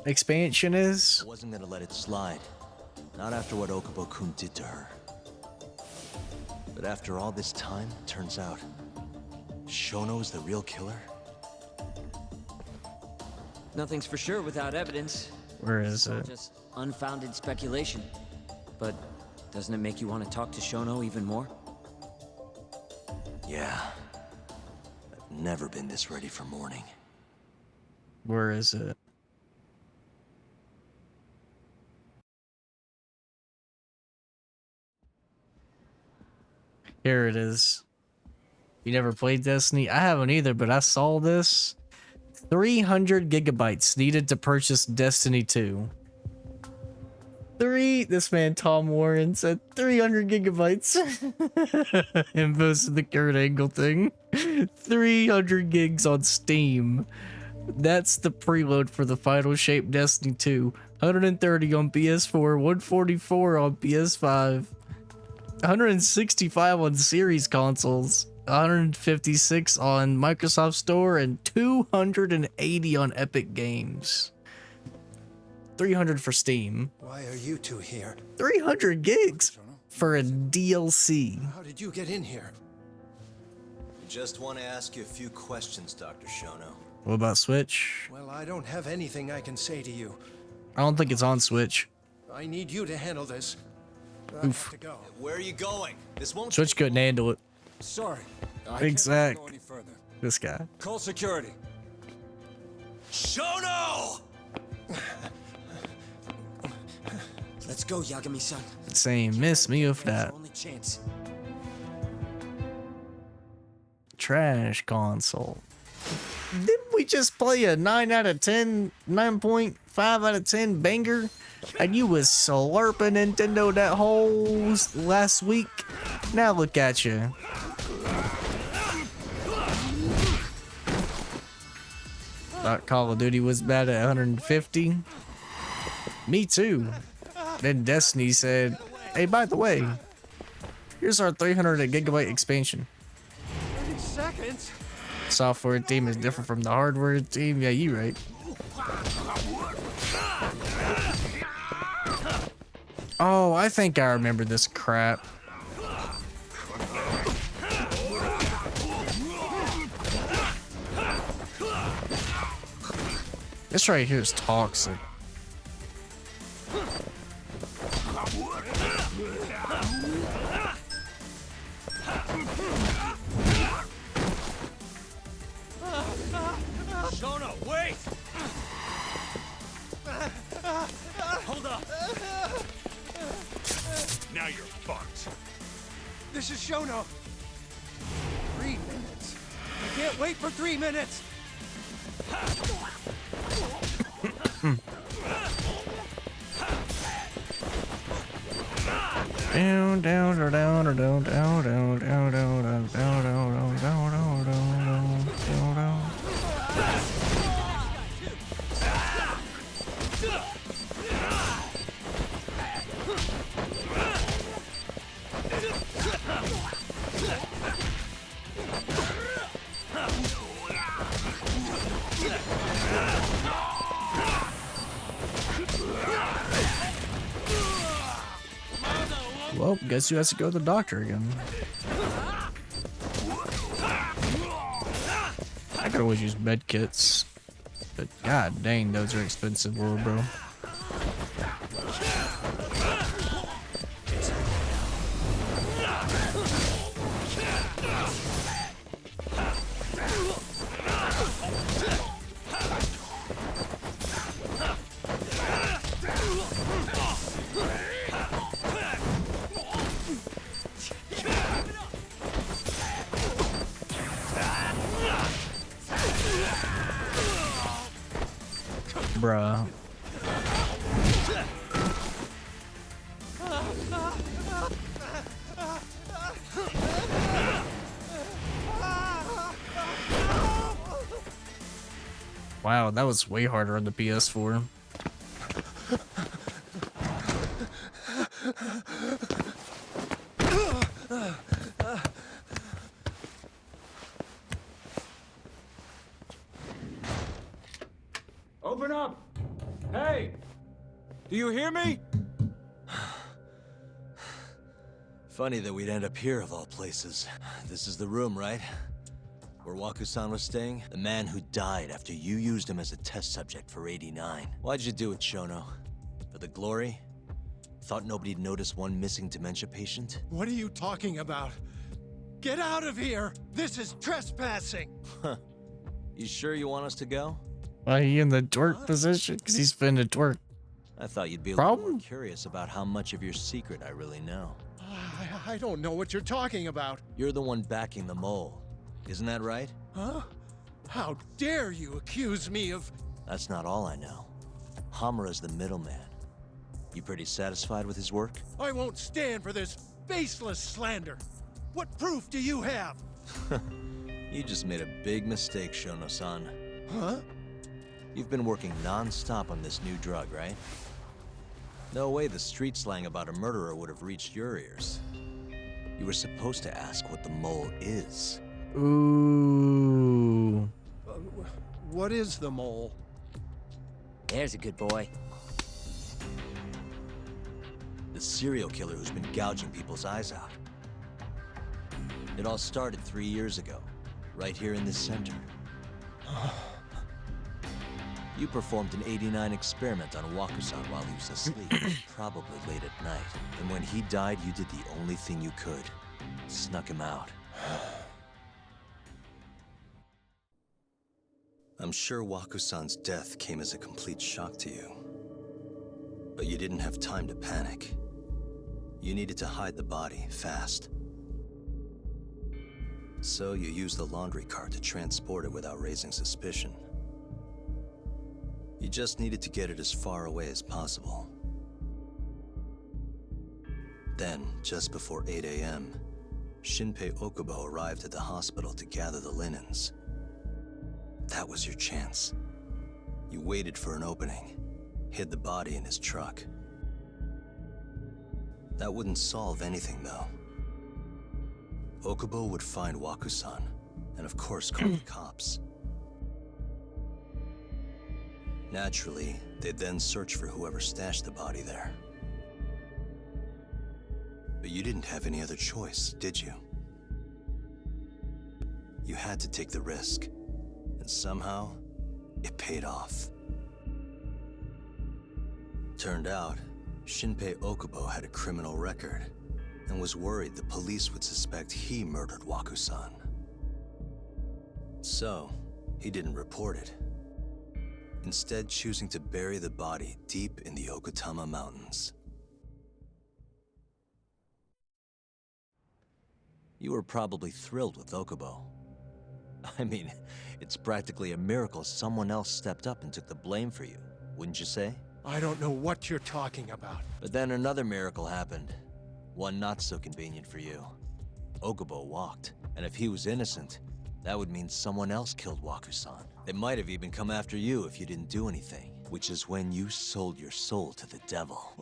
expansion is? I wasn't gonna let it slide. Not after what Okubo-kun did to her. But after all this time, turns out, Shono is the real killer? Nothing's for sure without evidence. Where is It's all it? just unfounded speculation. But doesn't it make you want to talk to Shono even more? Yeah. I've never been this ready for morning. Where is it? Here it is. You never played Destiny? I haven't either, but I saw this. 300 gigabytes needed to purchase Destiny 2. This man Tom Warren said 300 gigabytes and posted the Kurt Angle thing. 300 gigs on Steam. That's the preload for the final shape Destiny 2. 130 on PS4, 144 on PS5, 165 on series consoles, 156 on Microsoft Store, and 280 on Epic Games. 300 for Steam. Why are you two here? 300 gigs for a DLC. How did you get in here? Just want to ask you a few questions, Dr. Shono. What about Switch? Well, I don't have anything I can say to you. I don't think it's on Switch. I need you to handle this. I Oof. have to go. Where are you going? This won't. Switch couldn't handle it. Sorry. I Exact. can't go any further. This guy. Call security. Shono! Let's go, Yagami-san. Saying miss me with that. Only chance. Trash console. Didn't we just play a 9 out of 10, 9.5 out of 10 banger? And you was slurping Nintendo that whole last week? Now look at you. Thought Call of Duty was bad at 150. Me too. Then Destiny said, hey, by the way, here's our 300 gigabyte expansion. 30 seconds? Software team is different from the hardware team. Yeah, you right. Oh, I think I remember this crap. This right here is toxic. Shono, wait! Hold up! Now you're fucked. This is Shono. 3 minutes. I can't wait for 3 minutes. Down, down, down, down, down, down, down, down, down, down, down, down, down, down, down. Well, guess who has to go to the doctor again? I could always use med kits, but god dang, those are expensive, little bro. Bruh. Wow, that was way harder on the PS4. Open up! Hey! Do you hear me? Funny that we'd end up here of all places. This is the room, right? Where Waku-san was staying? The man who died after you used him as a test subject for 89. Why'd you do it, Shono? For the glory? Thought nobody'd notice one missing dementia patient? What are you talking about? Get out of here! This is trespassing! Huh. You sure you want us to go? Why are you in the dork position? Because he's been a dork. I thought you'd be a little more curious about how much of your secret I really know. I don't know what you're talking about. You're the one backing the mole. Isn't that right? Huh? How dare you accuse me of... That's not all I know. Hamura's the middleman. You pretty satisfied with his work? I won't stand for this baseless slander. What proof do you have? You just made a big mistake, Shono-san. Huh? You've been working non-stop on this new drug, right? No way the street slang about a murderer would have reached your ears. You were supposed to ask what the mole is. Ooh. What is the mole? There's a good boy. The serial killer who's been gouging people's eyes out. It all started 3 years ago, right here in this center. You performed an 89 experiment on Waku-san while he was asleep, probably late at night. And when he died, you did the only thing you could. Snuck him out. I'm sure Waku-san's death came as a complete shock to you. But you didn't have time to panic. You needed to hide the body, fast. So you used the laundry cart to transport it without raising suspicion. You just needed to get it as far away as possible. Then, just before 8 a.m., Shinpei Okubo arrived at the hospital to gather the linens. That was your chance. You waited for an opening, hid the body in his truck. That wouldn't solve anything, though. Okubo would find Waku-san, and of course call the cops. Naturally, they'd then search for whoever stashed the body there. But you didn't have any other choice, did you? You had to take the risk, and somehow, it paid off. Turned out, Shinpei Okubo had a criminal record, and was worried the police would suspect he murdered Waku-san. So, he didn't report it. Instead choosing to bury the body deep in the Okutama Mountains. You were probably thrilled with Okubo. I mean, it's practically a miracle someone else stepped up and took the blame for you, wouldn't you say? I don't know what you're talking about. But then another miracle happened. One not so convenient for you. Okubo walked, and if he was innocent, that would mean someone else killed Waku-san. They might have even come after you if you didn't do anything, which is when you sold your soul to the devil.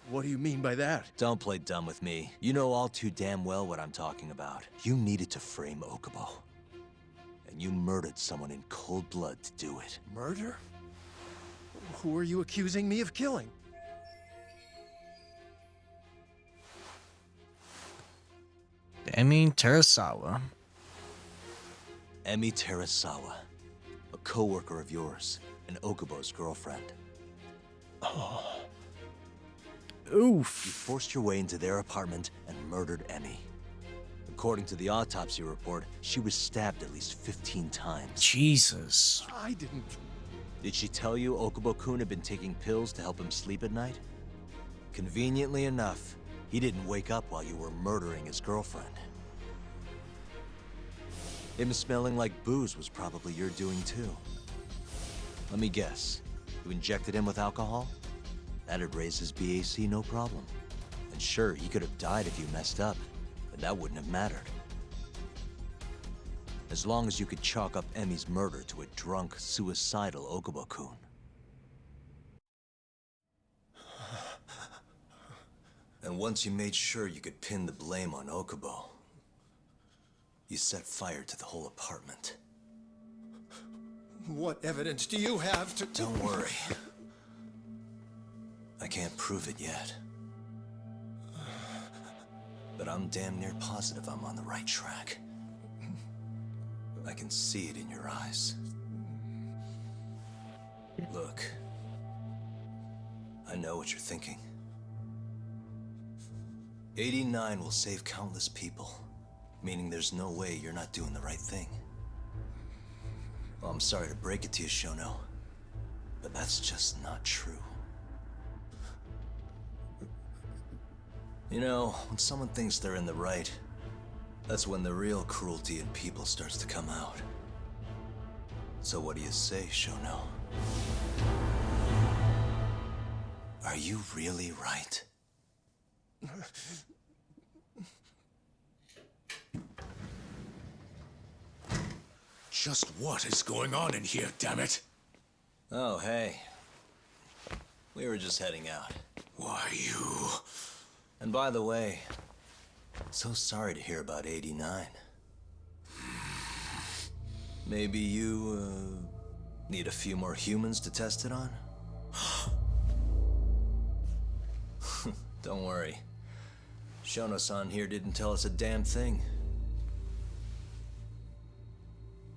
What do you mean by that? Don't play dumb with me. You know all too damn well what I'm talking about. You needed to frame Okubo. And you murdered someone in cold blood to do it. Murder? Who are you accusing me of killing? Emi Terasawa. Emi Terasawa, a co-worker of yours, and Okubo's girlfriend. Oh. Oof. You forced your way into their apartment and murdered Emi. According to the autopsy report, she was stabbed at least 15 times. Jesus. I didn't... Did she tell you Okubo-kun had been taking pills to help him sleep at night? Conveniently enough, he didn't wake up while you were murdering his girlfriend. Him smelling like booze was probably your doing too. Let me guess. You injected him with alcohol? That'd raise his BAC no problem. And sure, he could have died if you messed up, but that wouldn't have mattered. As long as you could chalk up Emi's murder to a drunk, suicidal Okubo-kun. And once you made sure you could pin the blame on Okubo, you set fire to the whole apartment. What evidence do you have to... Don't worry. I can't prove it yet. But I'm damn near positive I'm on the right track. I can see it in your eyes. Look. I know what you're thinking. 89 will save countless people, meaning there's no way you're not doing the right thing. Well, I'm sorry to break it to you, Shono, but that's just not true. You know, when someone thinks they're in the right, that's when the real cruelty in people starts to come out. So what do you say, Shono? Are you really right? Just what is going on in here, damn it? Oh, hey. We were just heading out. Why, you... And by the way, so sorry to hear about 89. Maybe you, need a few more humans to test it on? Don't worry. Shono-san here didn't tell us a damn thing.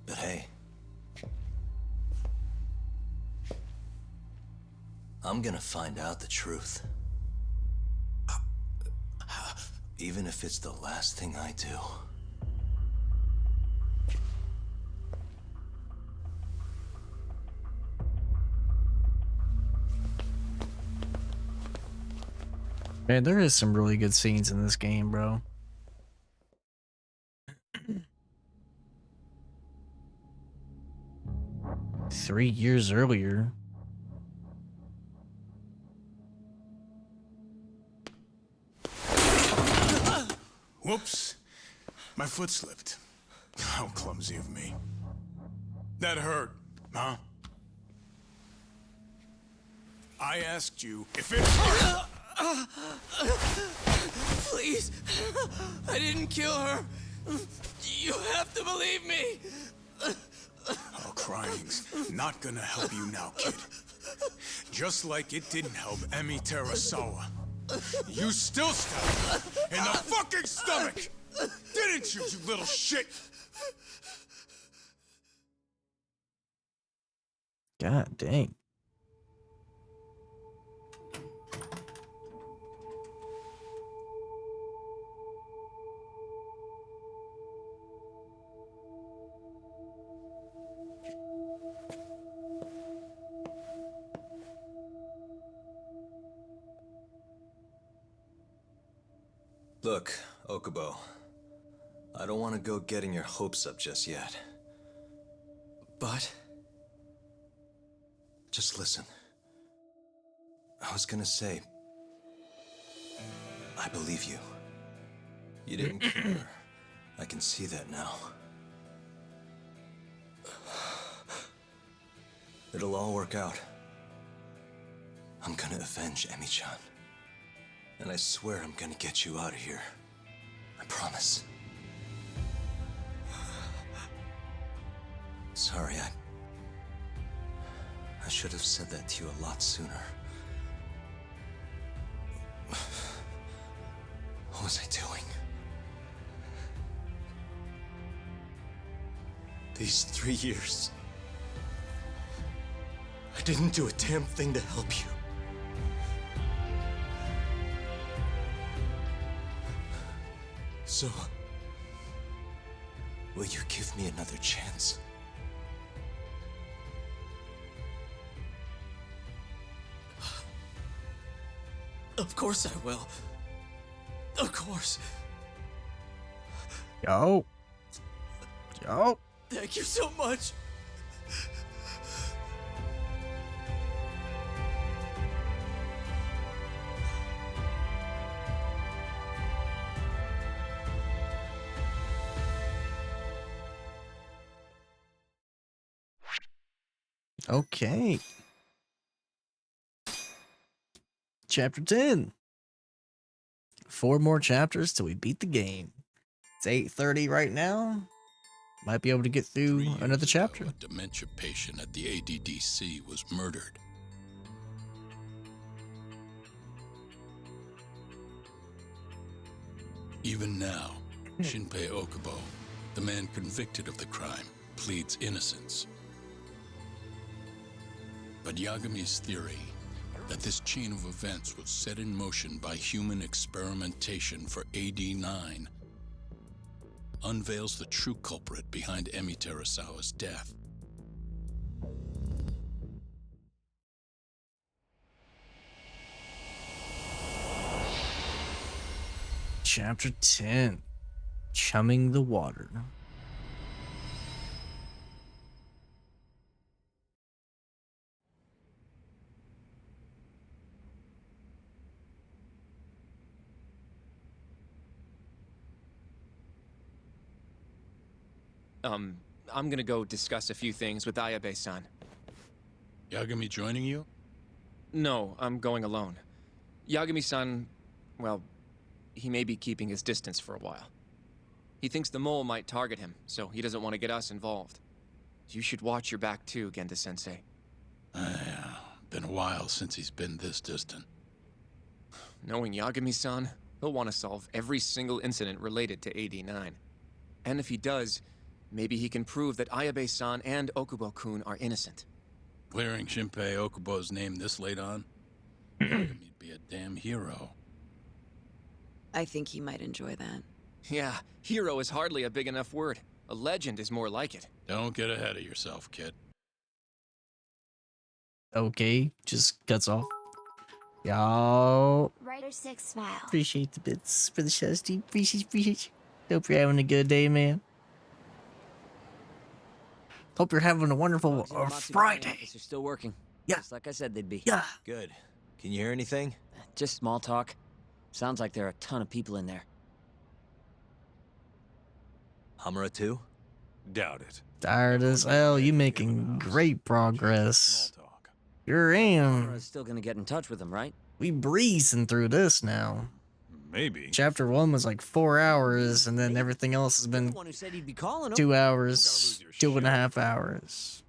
But hey, I'm gonna find out the truth. Even if it's the last thing I do. Man, there is some really good scenes in this game, bro. 3 years earlier. Whoops. My foot slipped. How clumsy of me. That hurt, huh? I asked you if it hurt. Please, I didn't kill her. You have to believe me. Oh, crying's not gonna help you now, kid. Just like it didn't help Emi Terasawa. You still stabbed her in the fucking stomach! Didn't you, you little shit? God dang. Look, Okubo. I don't want to go getting your hopes up just yet. But... just listen. I was gonna say... I believe you. You didn't kill her. I can see that now. It'll all work out. I'm gonna avenge Emi-chan. And I swear I'm gonna get you out of here. I promise. Sorry, I should have said that to you a lot sooner. What was I doing? These 3 years, I didn't do a damn thing to help you. So, will you give me another chance? Of course I will. Of course. Yo. Yo. Thank you so much. Okay. Chapter 10. 4 more chapters till we beat the game. It's 8:30 right now. Might be able to get through another chapter. A dementia patient at the ADDC was murdered. Even now, Shinpei Okubo, the man convicted of the crime, pleads innocence. But Yagami's theory that this chain of events was set in motion by human experimentation for AD9 unveils the true culprit behind Emi Terasawa's death. Chapter 10. Chumming the water. I'm gonna go discuss a few things with Ayabe-san. Yagami joining you? No, I'm going alone. Yagami-san, well, he may be keeping his distance for a while. He thinks the mole might target him, so he doesn't want to get us involved. You should watch your back too, Genda-sensei. Yeah, been a while since he's been this distant. Knowing Yagami-san, he'll want to solve every single incident related to AD9. And if he does, maybe he can prove that Ayabe-san and Okubo-kun are innocent. Clearing Shinpei Okubo's name this late on? Yagami'd be a damn hero. I think he might enjoy that. Yeah, hero is hardly a big enough word. A legend is more like it. Don't get ahead of yourself, kid. Okay, just cuts off. Y'all. Writer 6 smile. Appreciate the bits for the Shadowsteve. Appreciate you. Hope you're having a good day, man. Hope you're having a wonderful Friday. They're still working. Yeah. Just like I said they'd be. Yeah. Good. Can you hear anything? Just small talk. Sounds like there are a ton of people in there. Hamura too? Doubt it. Tired as hell. You making great progress. You're in. We're still gonna get in touch with them, right? We breezing through this now. Maybe. Chapter 1 was like 4 hours, and then everything else has been One who said he'd be calling 2 hours, 2.5 hours.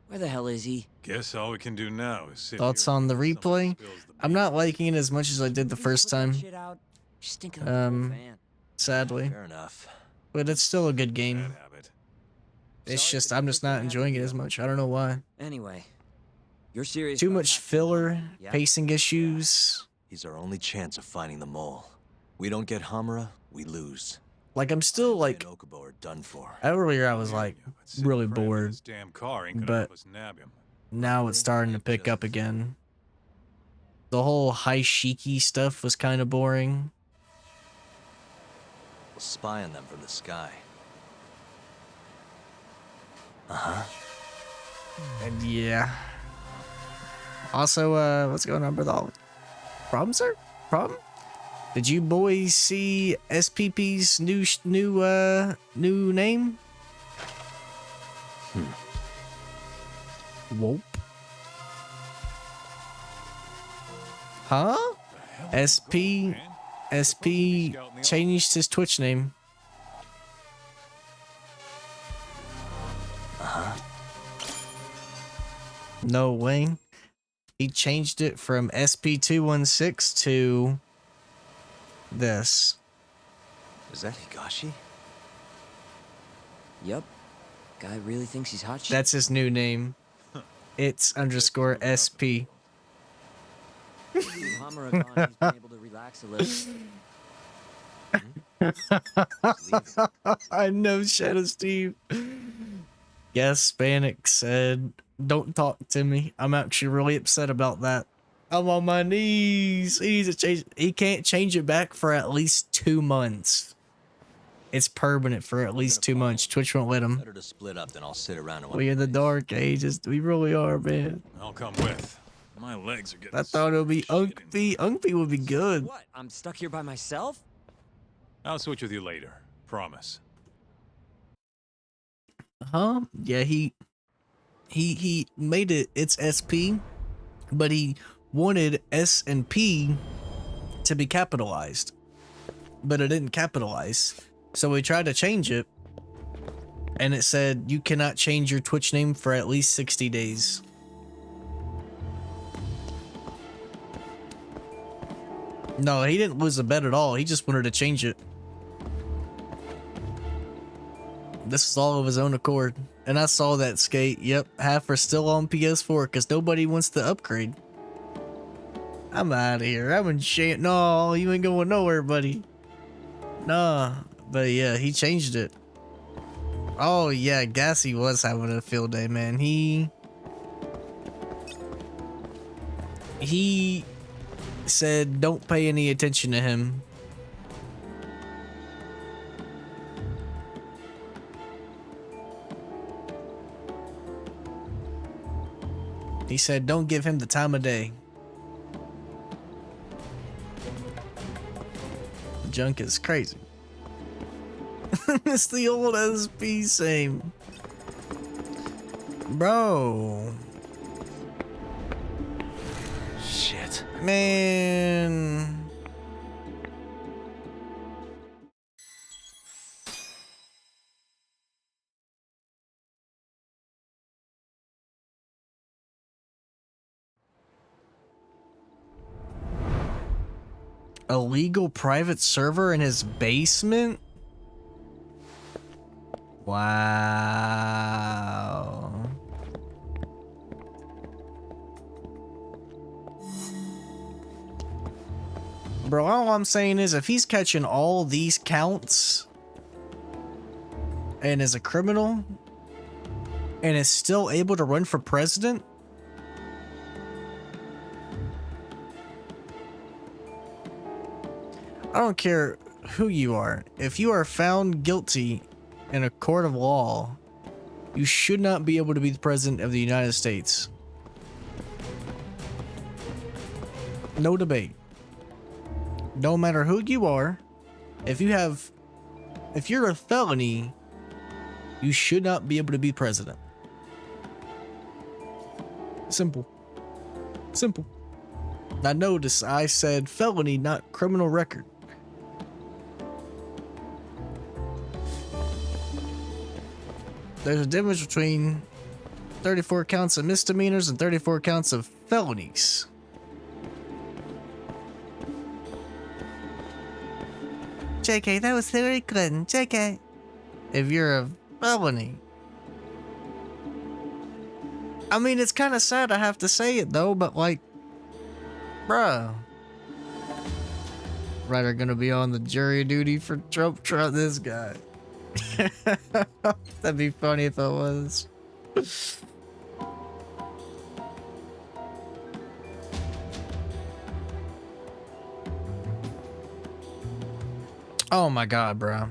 Where the hell is he? Guess all we can do now is sit Thoughts here on the until someone replay? spills the I'm not liking it as much as I did the first time. Just thinking of the whole fan. Sadly. Fair enough. But it's still a good game. It's just, I'm just not enjoying it as much. I don't know why. Anyway, you're serious. Too about much that? filler, Yeah. pacing issues. He's our only chance of finding the mole. We don't get Hamura, we lose. Like, I'm still like, Me and Okubo are done for. earlier I was like really bored, This damn car ain't gonna but help us nab him. now it's starting to pick up again. The whole Haishiki stuff was kind of boring. We'll spy on them from the sky. Uh-huh. And yeah. Also, what's going on, brother? Problem, sir? Problem? Did you boys see SPP's new name? Whoop. Huh? SP changed his Twitch name. Uh-huh. No way. He changed it from SP216 to this. Is that Higashi? Yep. Guy really thinks he's hot shit. That's his new name. It's _SP. Hamura gone, he's been able to relax a little. I know, Shadowsteve. Yes, Spanik said, "Don't talk to me." I'm actually really upset about that. I'm on my knees. He needs to change. He can't change it back for at least 2 months. It's permanent for at least 2 months. Twitch won't let him. Better to split up than I'll sit around and watch. We in the dark ages. We really are, man. I'll come with. My legs are getting. I thought it would be Unkby. Unkby would be good. What? I'm stuck here by myself? I'll switch with you later. Promise. Huh? Yeah, he made it its SP, but he wanted S and P to be capitalized, but it didn't capitalize. So we tried to change it, and it said you cannot change your Twitch name for at least 60 days. No, he didn't lose a bet at all. He just wanted to change it. This is all of his own accord. And I saw that, Skate. Yep, half are still on PS4 because nobody wants to upgrade. I'm out of here. I'm in shame. No, you ain't going nowhere, buddy. Nah, but yeah, he changed it. Oh yeah, Gassy was having a field day, man. He said don't pay any attention to him. He said don't give him the time of day. Junk is crazy. It's the old SP same. Bro. Shit. Man. A legal private server in his basement? Wow. Bro, all I'm saying is if he's catching all these counts and is a criminal and is still able to run for president, I don't care who you are. If you are found guilty in a court of law, you should not be able to be the president of the United States. No debate. No matter who you are, if you're a felony, you should not be able to be president. Simple. Simple. Now notice I said felony, not criminal record. There's a difference between 34 counts of misdemeanors and 34 counts of felonies. JK, that was very good. JK. If you're a felony. I mean, it's kind of sad I have to say it though, but like, bruh. Ryder gonna be on the jury duty for Trump. This guy. That'd be funny if it was. Oh my god, bro.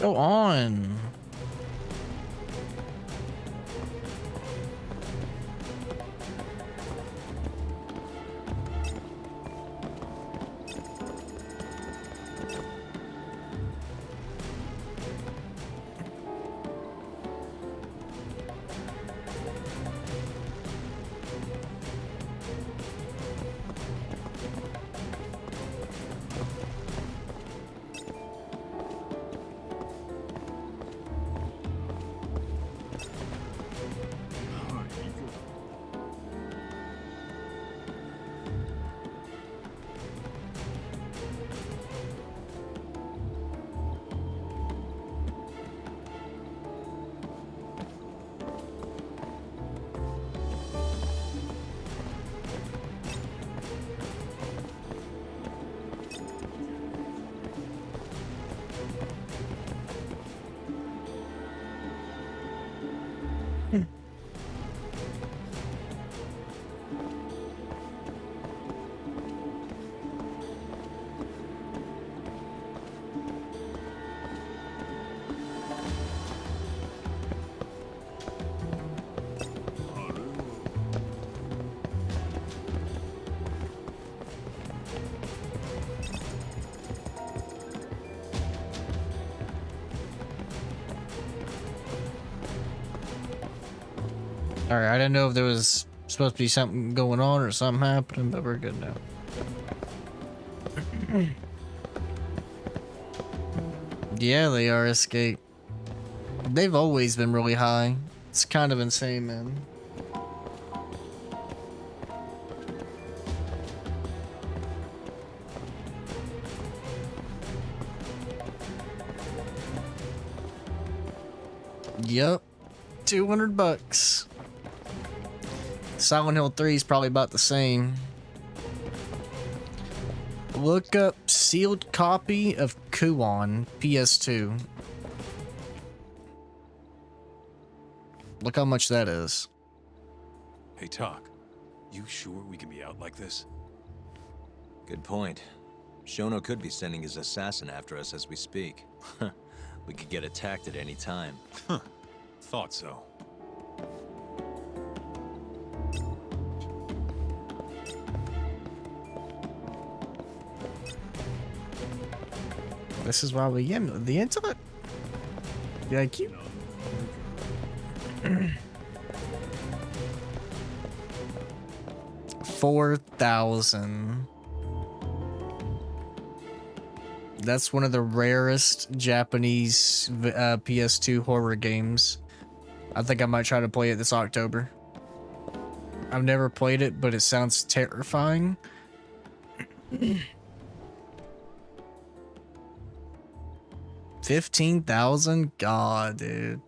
Go on. Alright, I didn't know if there was supposed to be something going on or something happening, but we're good now. Yeah, they are Escape. They've always been really high. It's kind of insane, man. Yep. $200. Silent Hill 3 is probably about the same. Look up sealed copy of Kuon PS2. Look how much that is. Hey, Talk. You sure we can be out like this? Good point. Shono could be sending his assassin after us as we speak. We could get attacked at any time. Huh. Thought so. This is why we get the intellect. Thank you. $4,000. That's one of the rarest Japanese PS2 horror games. I think I might try to play it this October. I've never played it, but it sounds terrifying. 15,000? God, dude.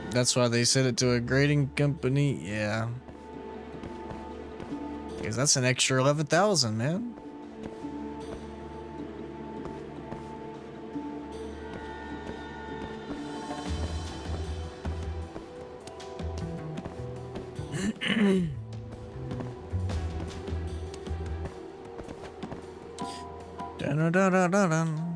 That's why they sent it to a grading company. Yeah. Because that's an extra 11,000, man. Dun, dun, dun, dun, dun, dun.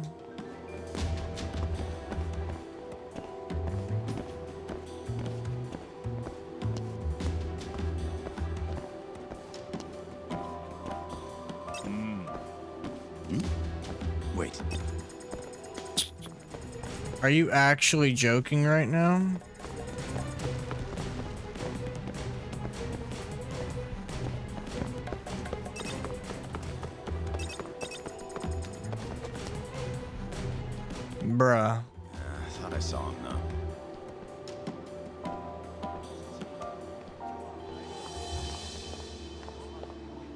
Wait. Are you actually joking right now? Bruh. I thought I saw him though.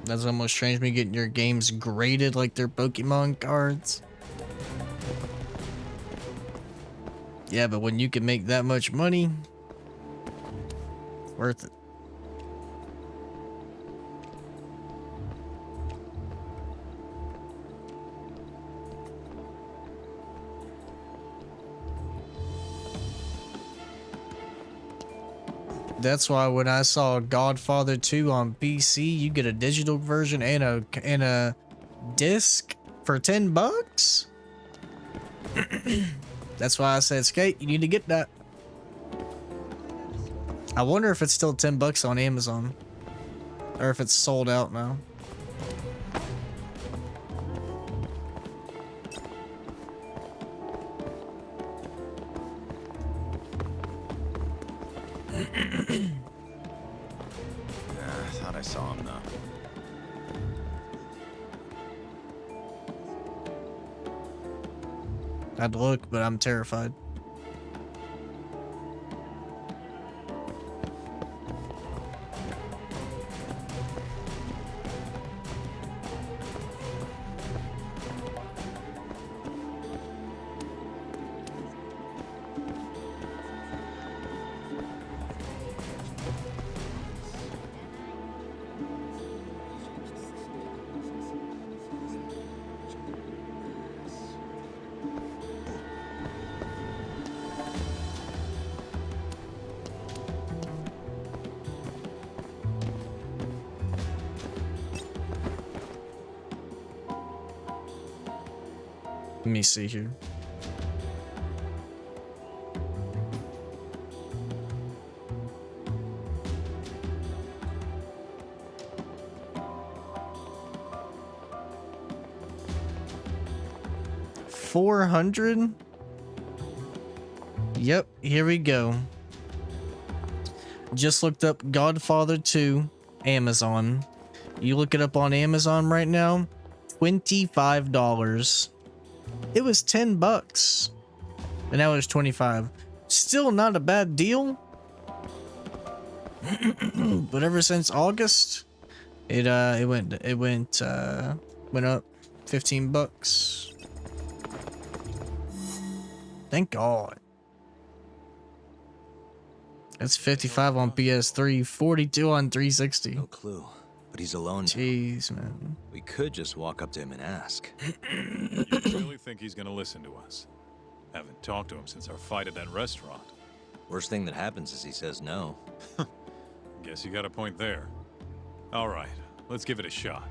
That's almost strange, me getting your games graded like they're Pokemon cards. Yeah, but when you can make that much money, worth it. That's why when I saw Godfather 2 on PC, you get a digital version and a disc for $10. That's why I said, Skate, you need to get that. I wonder if it's still $10 on Amazon, or if it's sold out now. I thought I saw him though. I'd look, but I'm terrified. Let me see here. $400. Yep, here we go. Just looked up Godfather 2, Amazon. You look it up on Amazon right now, $25. It was $10, and now it's 25. Still not a bad deal. But ever since August, it went up $15. Thank God. That's 55 on PS3, 42 on 360. No clue, but he's alone now. Jeez, man. We could just walk up to him and ask. You really think he's gonna listen to us? Haven't talked to him since our fight at that restaurant. Worst thing that happens is he says no. Guess you got a point there. All right, let's give it a shot.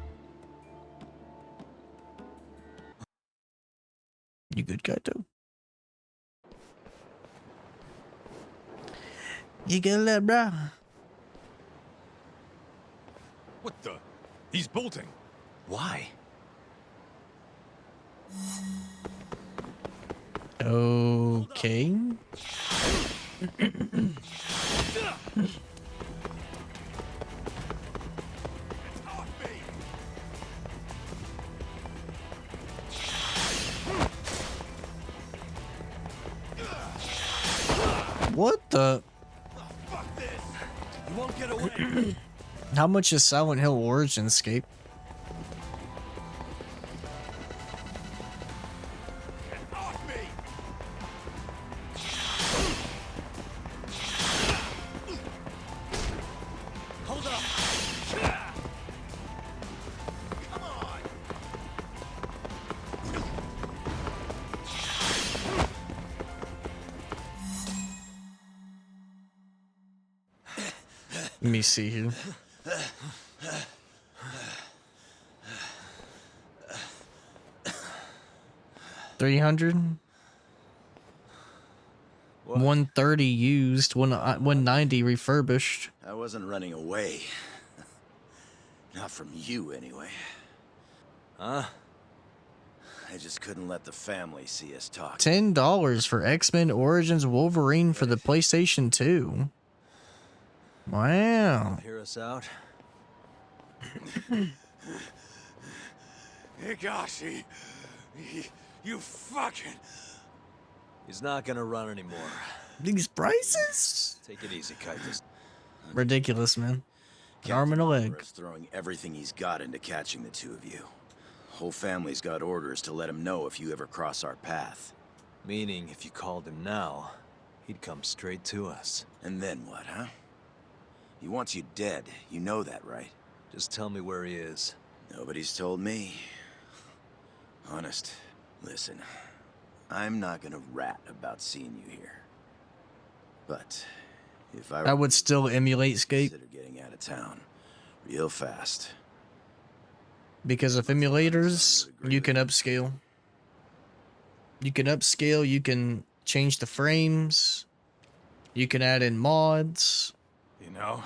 You good, Kaito? You good, little bro? What the? He's bolting. Why? Okay. What the? You won't get away. How much is Silent Hill Originscape? Hold up. Come on. Let me see here. $300. 130 used, 190 refurbished. I wasn't running away. Not from you, anyway. Huh? I just couldn't let the family see us talk. $10 for X-Men Origins Wolverine for the PlayStation 2. Wow. Hear us out? Higashi, you fucking... He's not gonna run anymore. These prices? Take it easy, Kaitis. Ridiculous, man. An arm and a leg. Is throwing everything he's got into catching the two of you. Whole family's got orders to let him know if you ever cross our path. Meaning, if you called him now, he'd come straight to us. And then what, huh? He wants you dead. You know that, right? Just tell me where he is. Nobody's told me. Honest, listen. I'm not gonna rat about seeing you here. But if I would still emulate Scape. Consider getting out of town real fast. Because of emulators, you can upscale. You can upscale, you can change the frames, you can add in mods. You know,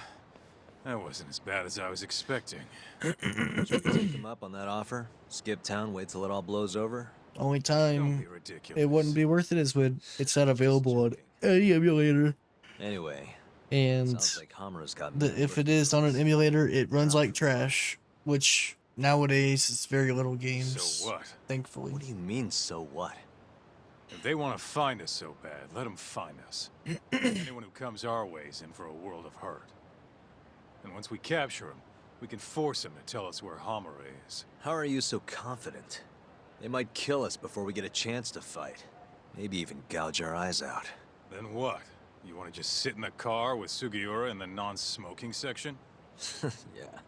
that wasn't as bad as I was expecting. Should we take him up on that offer? Skip town, wait till it all blows over? Only time it wouldn't be worth it is when it's not available on any emulator. Anyway, and sounds like Hamura's got if it is on an emulator, it runs like trash, which nowadays is very little games. So what? Thankfully. What do you mean, so what? If they want to find us so bad, let them find us. Anyone who comes our way is in for a world of hurt. And once we capture him, we can force him to tell us where Hamura is. How are you so confident? They might kill us before we get a chance to fight. Maybe even gouge our eyes out. Then what? You want to just sit in the car with Sugiura in the non-smoking section? Yeah,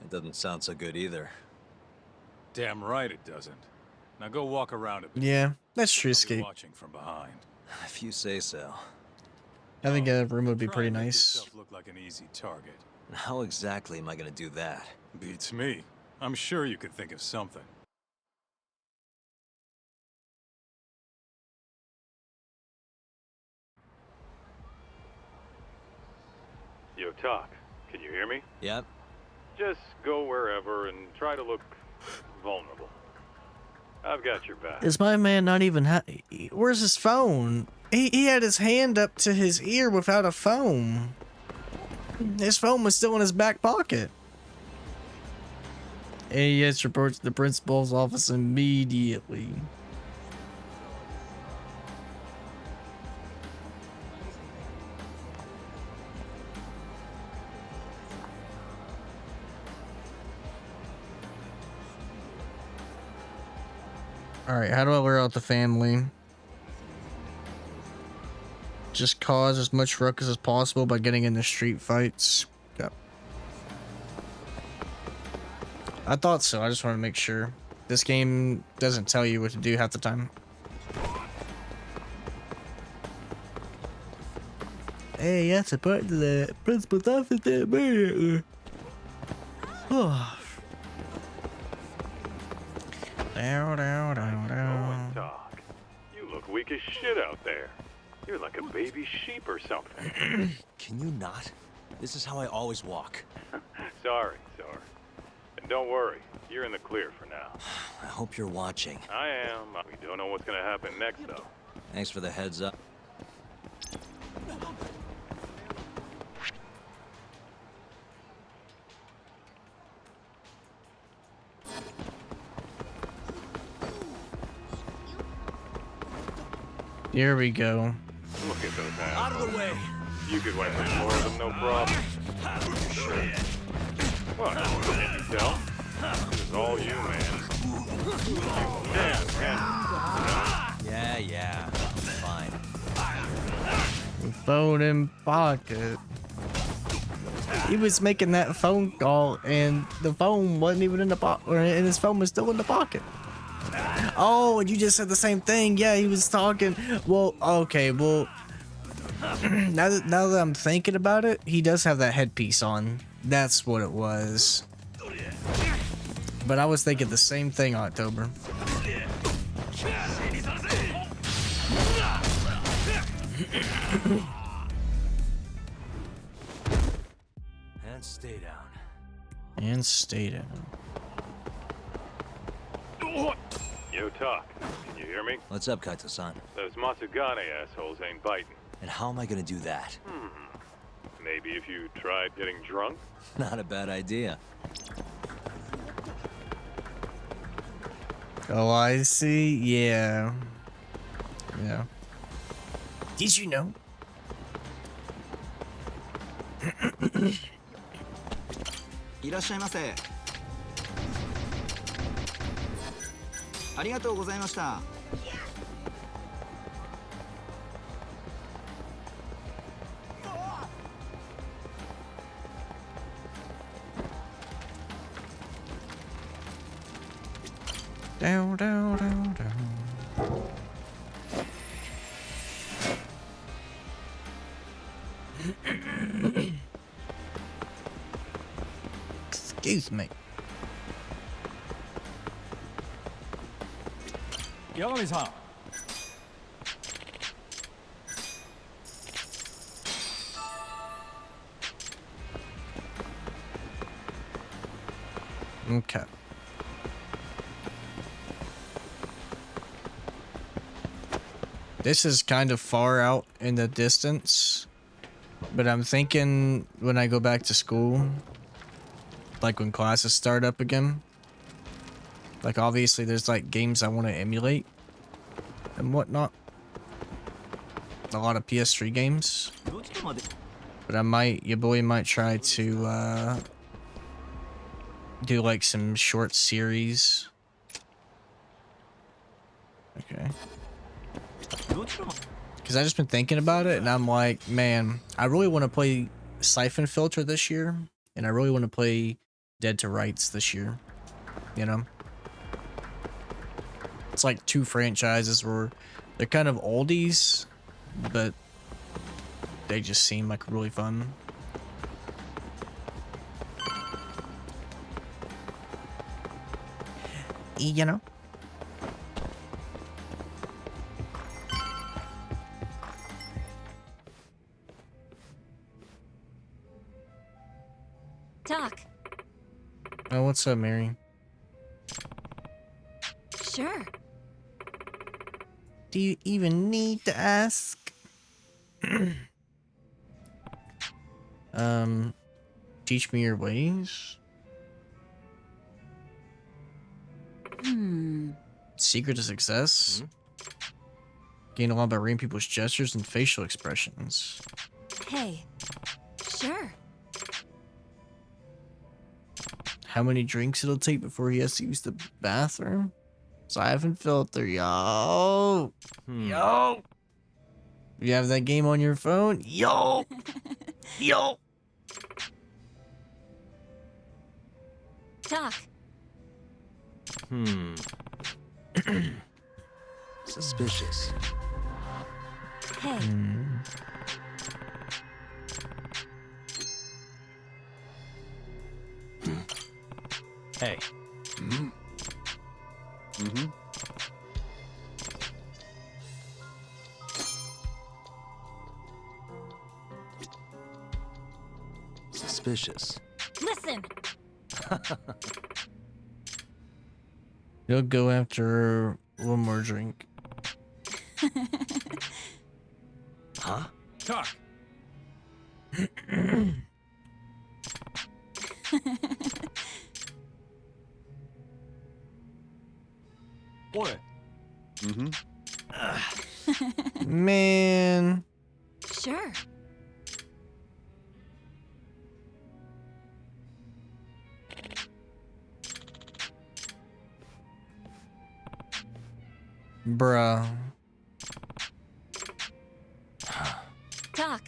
it doesn't sound so good either. Damn right it doesn't. Now go walk around a bit. Yeah, that's true, I'll be Escape. watching from behind. If you say so. I think a room would be Try pretty and make nice. yourself look like an easy target. How exactly am I gonna do that? Beats me. I'm sure you could think of something. Yo, Talk, can you hear me? Yep. Just go wherever and try to look vulnerable. I've got your back. Is my man not even where's his phone? He had his hand up to his ear without a phone. His phone was still in his back pocket. AES reports to the principal's office immediately. Alright, how do I lure out the family? Just cause as much ruckus as possible by getting into street fights. Yep. I thought so, I just want to make sure. This game doesn't tell you what to do half the time. Hey, you have to put to the principal's office there immediately. Talk. You look weak as shit out there. You're like a baby sheep or something. Can you not? This is how I always walk. Sorry. And don't worry, you're in the clear for now. I hope you're watching. I am. We don't know what's gonna happen next, though. Thanks for the heads up. Here we go. Look at those assholes. Out of the way. You could wipe through more of them, no problem. What? Can't you tell? This is all you, man. Yeah. Fine. Phone in pocket. He was making that phone call and the phone wasn't even in the pocket, and his phone was still in the pocket. Oh, and you just said the same thing. Yeah, he was talking. Well, okay, well, now that I'm thinking about it, he does have that headpiece on. That's what it was. But I was thinking the same thing, October. And stay down. And stay down. Yo, Talk. Can you hear me? What's up, Kaito-san? Those Matsugane assholes ain't biting. And how am I gonna do that? Maybe if you tried getting drunk? Not a bad idea. Oh, I see. Yeah. Did you know? Irashaimase. ありがとうございました。Down. Excuse me. Yagami-san. Okay. This is kind of far out in the distance, but I'm thinking when I go back to school, like when classes start up again, like obviously there's like games I want to emulate and whatnot. A lot of PS3 games. But your boy might try to do like some short series. Okay. Because I've just been thinking about it and I'm like, man, I really want to play Siphon Filter this year. And I really want to play Dead to Rights this year. You know? It's like two franchises where they're kind of oldies, but they just seem like really fun. You know? Talk. Oh, what's up, Mary? Sure. Do you even need to ask? Teach me your ways. Secret to success. Gain a lot by reading people's gestures and facial expressions. Hey. Sure. How many drinks it'll take before he has to use the bathroom? Siphon filter, yo. Yo. You have that game on your phone? Yo. Yo. Talk. Suspicious. Hey. Hey. Suspicious. Listen. He'll go after one more drink. Huh? Talk. Boy. Man. Sure. Bruh. Talk.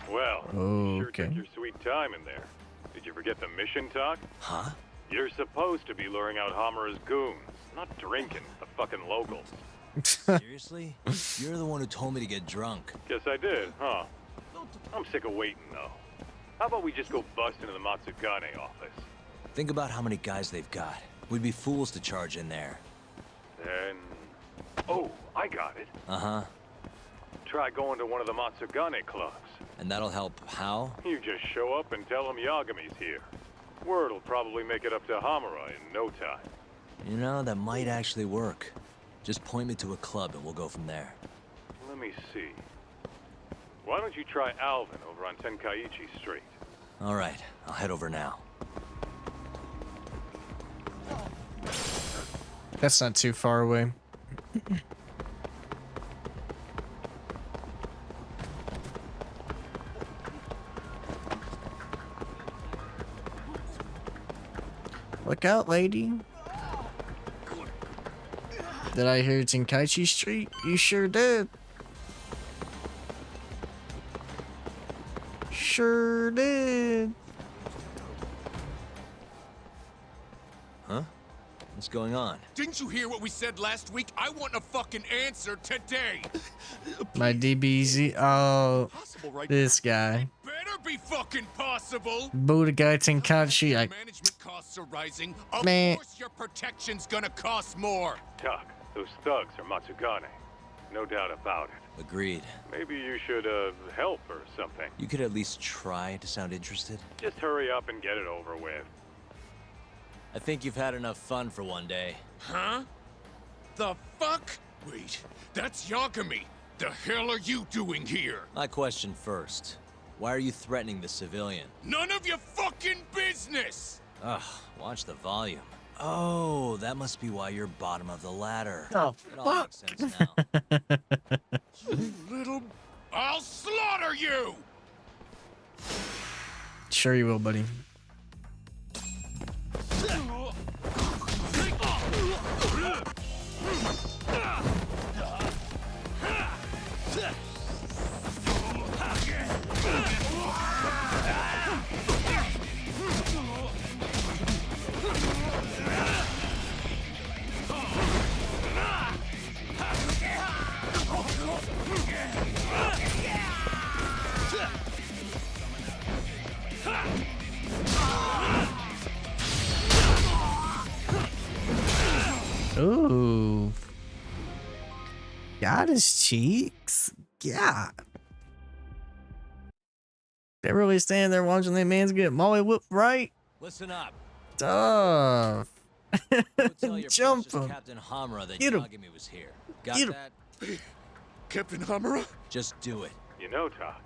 Well, sure Okay. took your sweet time in there. Did you forget the mission talk? Huh? You're supposed to be luring out Hamura's goons, not drinking the fucking locals. Seriously? You're the one who told me to get drunk. Guess I did, huh? I'm sick of waiting, though. How about we just go bust into the Matsugane office? Think about how many guys they've got. We'd be fools to charge in there. Then... Oh, I got it. Uh-huh. Try going to one of the Matsugane clubs. And that'll help how? You just show up and tell them Yagami's here. Word'll probably make it up to Hamura in no time. You know, that might actually work. Just point me to a club and we'll go from there. Let me see. Why don't you try Alvin over on Tenkaichi Street? All right, I'll head over now. That's not too far away. Look out, lady. Did I hear Tenkaichi Street? You sure did. Sure did. Huh? What's going on? Didn't you hear what we said last week? I want a fucking answer today. My DBZ. Oh, this guy. Better be fucking possible. Buddha guy Tenkaichi. Management costs are rising. Of Man. course your protection's gonna cost more. Tuck, those thugs are Matsugane. No doubt about it. Agreed. Maybe you should, help or something. You could at least try to sound interested. Just hurry up and get it over with. I think you've had enough fun for one day. Huh? The fuck? Wait, that's Yagami. The hell are you doing here? My question first. Why are you threatening the civilian? None of your fucking business! Ugh, watch the volume. Oh, that must be why you're bottom of the ladder. Oh, it all makes sense now. You little... I'll slaughter you! Sure you will, buddy. Ooh. Got his cheeks. Yeah. They're really standing there watching that man's get molly whipped right. Listen up. Tough. Go tell your Jump precious him. Captain Hamura that Get him. Yagami was here. Got Get him. that? Captain Hamura? Just do it. You know, Talk,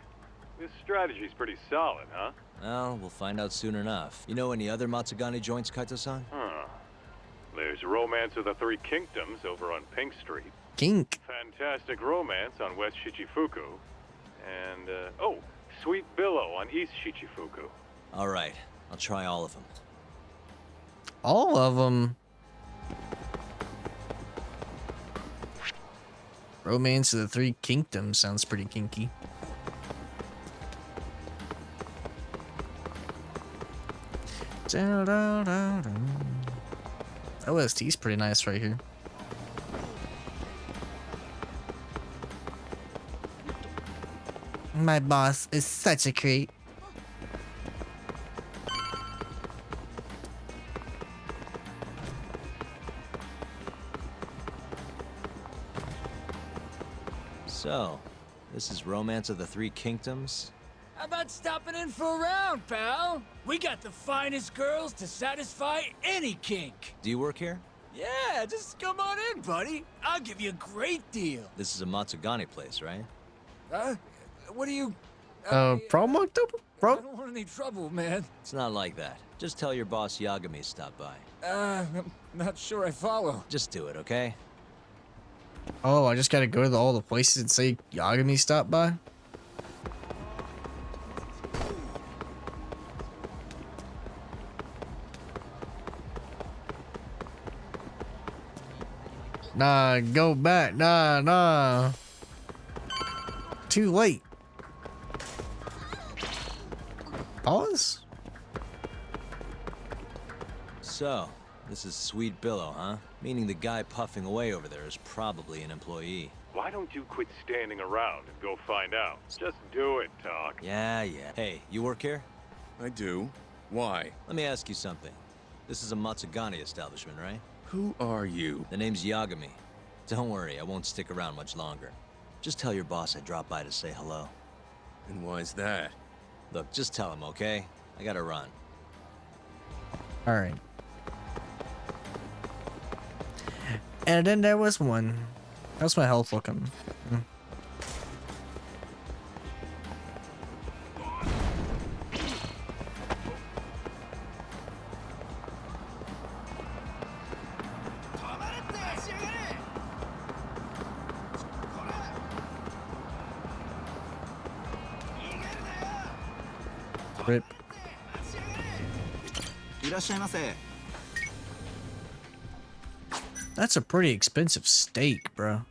this strategy's pretty solid, huh? Well, we'll find out soon enough. You know any other Matsugane joints, Kaito-san? Huh. There's Romance of the Three Kingdoms over on Pink Street. Kink. Fantastic Romance on West Shichifuku. And, oh, Sweet Billow on East Shichifuku. All right, I'll try all of them. All of them. Romance of the Three Kingdoms sounds pretty kinky. OST's pretty nice right here. My boss is such a creep. So, this is Romance of the Three Kingdoms? How about stopping in for a round, pal? We got the finest girls to satisfy any kink. Do you work here? Yeah, just come on in, buddy. I'll give you a great deal. This is a Matsugane place, right? Huh? What do you... Promo October? I don't want any trouble, man. It's not like that. Just tell your boss Yagami stopped by. I'm not sure I follow. Just do it, okay? Oh, I just gotta go to all the places and say Yagami stopped by? Nah, go back. Nah. Too late. Pause? So, this is Sweet Billow, huh? Meaning the guy puffing away over there is probably an employee. Why don't you quit standing around and go find out? Just do it, Talk. Yeah. Hey, you work here? I do. Why? Let me ask you something. This is a Matsugane establishment, right? Who are you? The name's Yagami. Don't worry, I won't stick around much longer. Just tell your boss I dropped by to say hello. And why's that? Look, just tell him, okay? I gotta run. Alright. And then there was one. How's my health looking? Rip. いらっしゃいませ。 That's a pretty expensive steak, bro.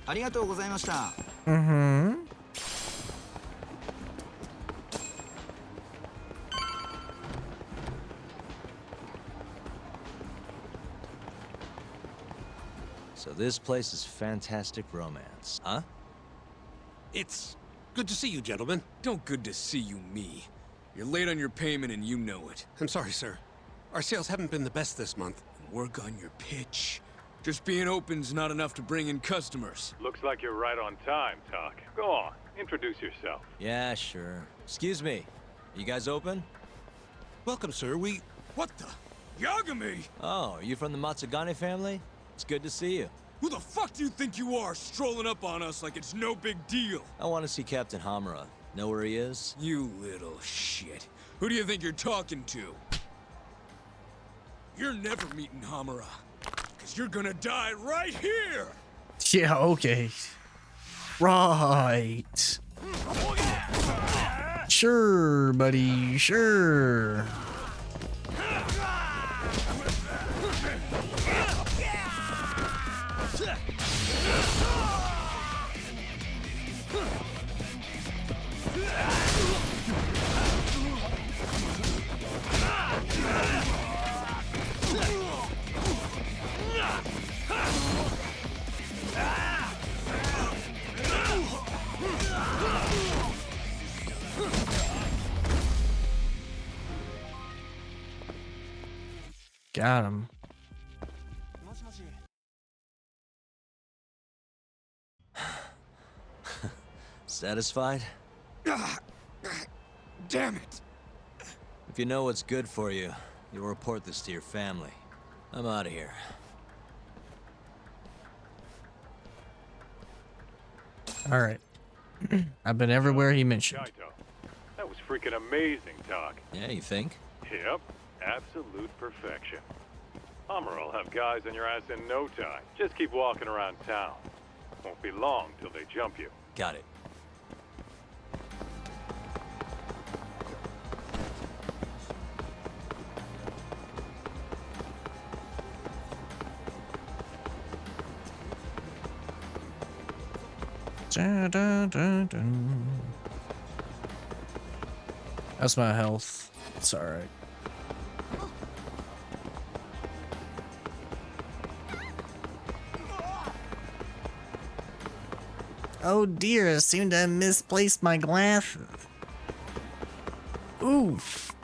ありがとうございました。 Mm-hmm. So this place is Fantastic Romance, huh? It's good to see you, gentlemen. Don't good to see you, me. You're late on your payment and you know it. I'm sorry, sir. Our sales haven't been the best this month. Work on your pitch. Just being open's not enough to bring in customers. Looks like you're right on time, Talk. Go on, introduce yourself. Yeah, sure. Excuse me. You guys open? Welcome, sir. What the? Yagami! Oh, are you from the Matsugane family? It's good to see you. Who the fuck do you think you are, strolling up on us like it's no big deal? I want to see Captain Hamura. Know where he is? You little shit. Who do you think you're talking to? You're never meeting Hamura. Because you're gonna die right here! Yeah, okay. Right. Sure, buddy, sure. Got him. Satisfied? Damn it! If you know what's good for you, you'll report this to your family. I'm out of here. All right. I've been everywhere he mentioned. Kaito, that was freaking amazing, Doc. Yeah, you think? Yep, absolute perfection. Hammer'll have guys on your ass in no time. Just keep walking around town. Won't be long till they jump you. Got it. Dun, dun, dun, dun. That's my health. It's alright. Oh dear, I seem to have misplaced my glasses. Oof.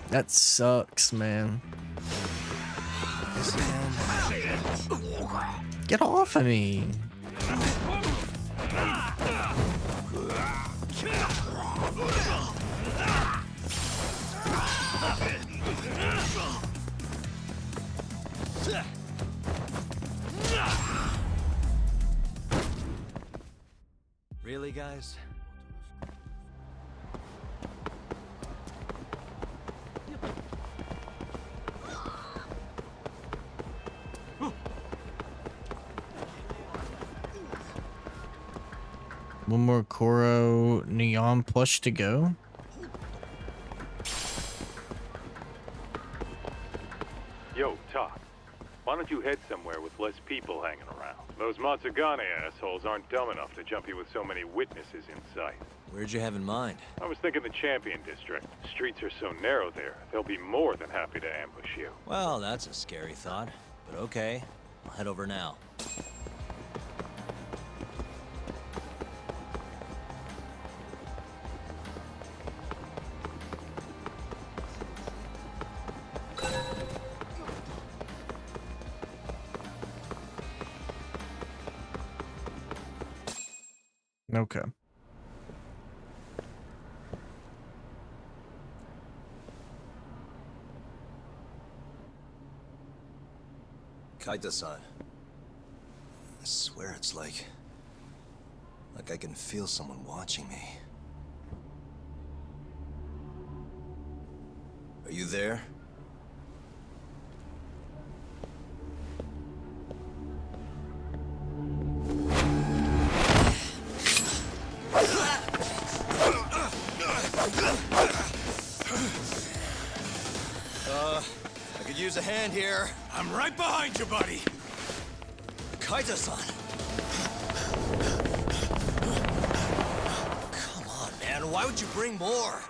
That sucks, man. Get off of me. Really, guys? One more Koro Neon plush to go. Yo, Doc, why don't you head somewhere with less people hanging around? Those Matsugane assholes aren't dumb enough to jump you with so many witnesses in sight. Where'd you have in mind? I was thinking the Champion District. Streets are so narrow there, they'll be more than happy to ambush you. Well, that's a scary thought. But okay, I'll head over now. Okay. Kaita-san. I swear it's like I can feel someone watching me. Are you there? I could use a hand here. I'm right behind you, buddy. Kaita-san. Come on, man. Why would you bring more?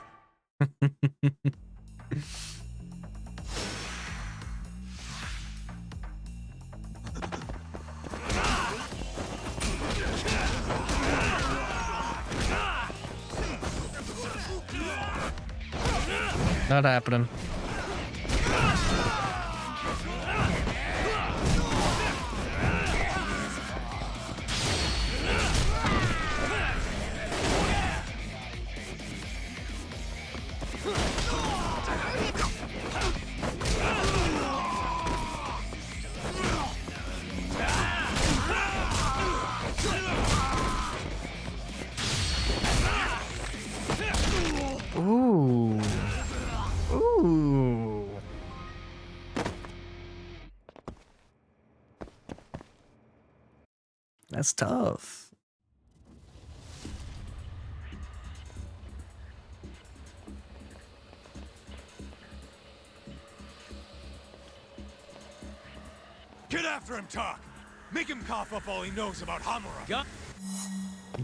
Not happening. Ooh. Ooh. That's tough. Get after him, Talk. Make him cough up all he knows about Hamura.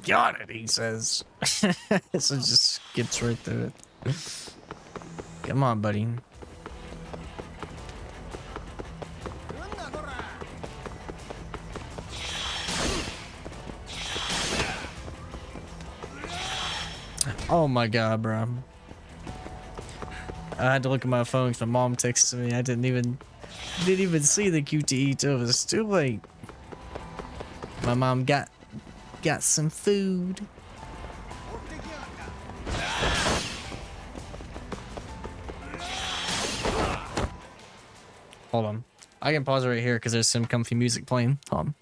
Got it, he says. So just gets right through it. Come on, buddy. Oh my god, bro. I had to look at my phone because my mom texted me. I didn't even see the QTE till it was too late. My mom got some food. Hold on. I can pause it right here because there's some comfy music playing. Hold on.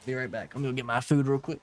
Be right back. I'm gonna get my food real quick.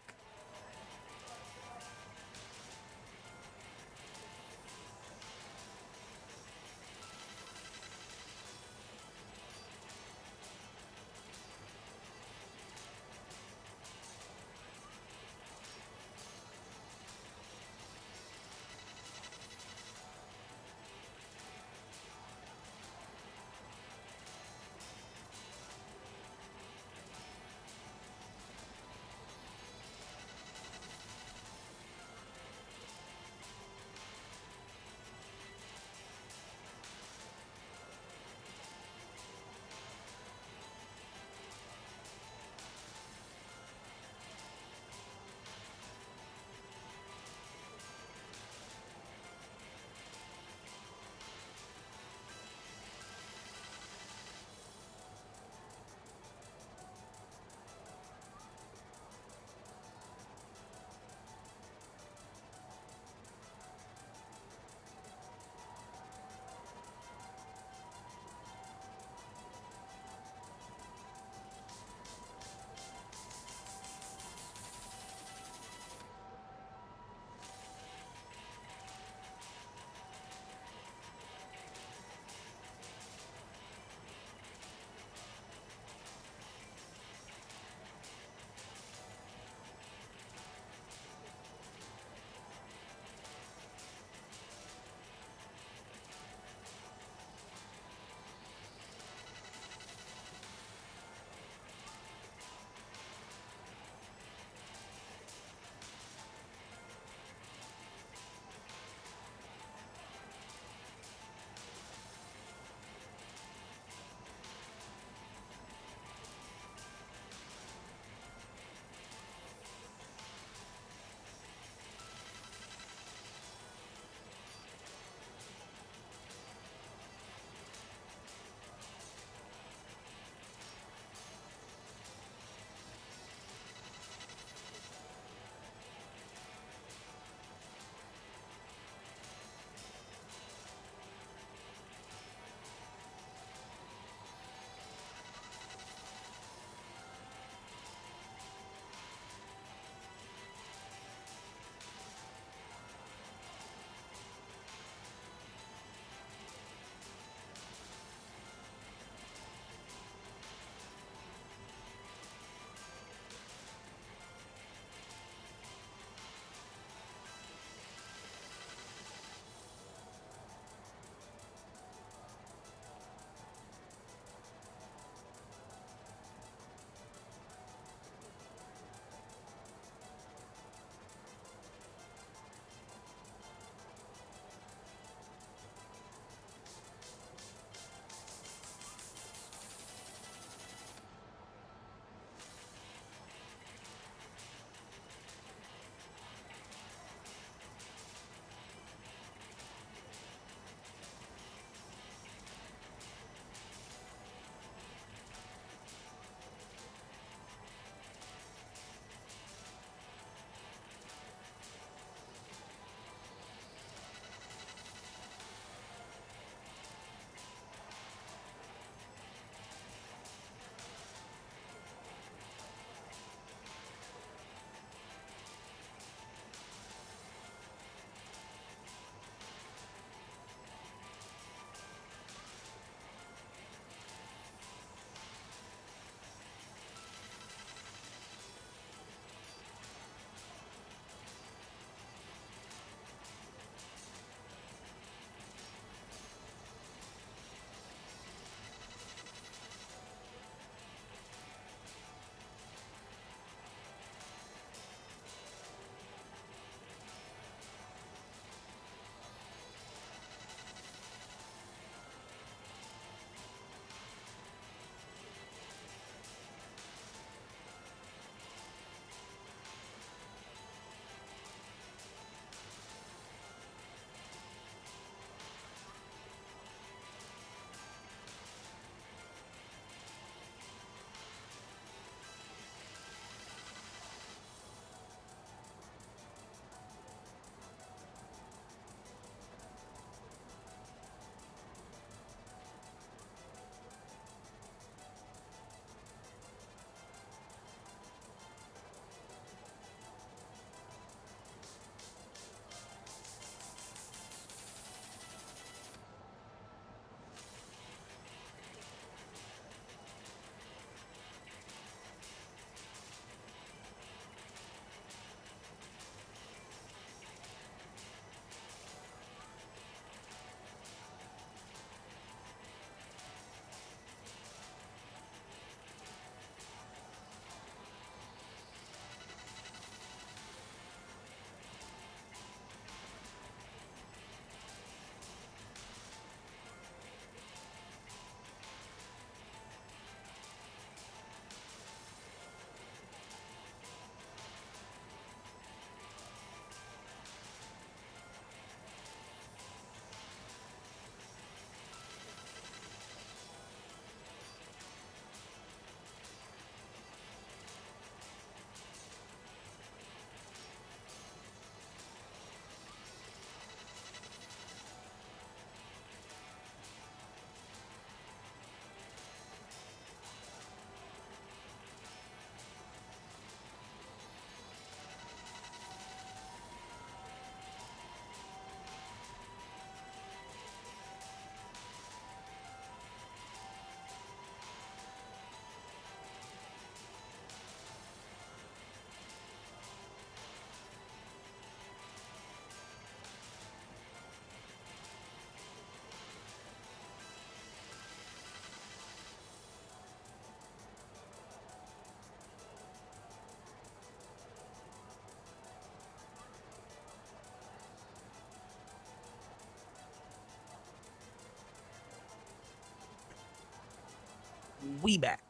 We back.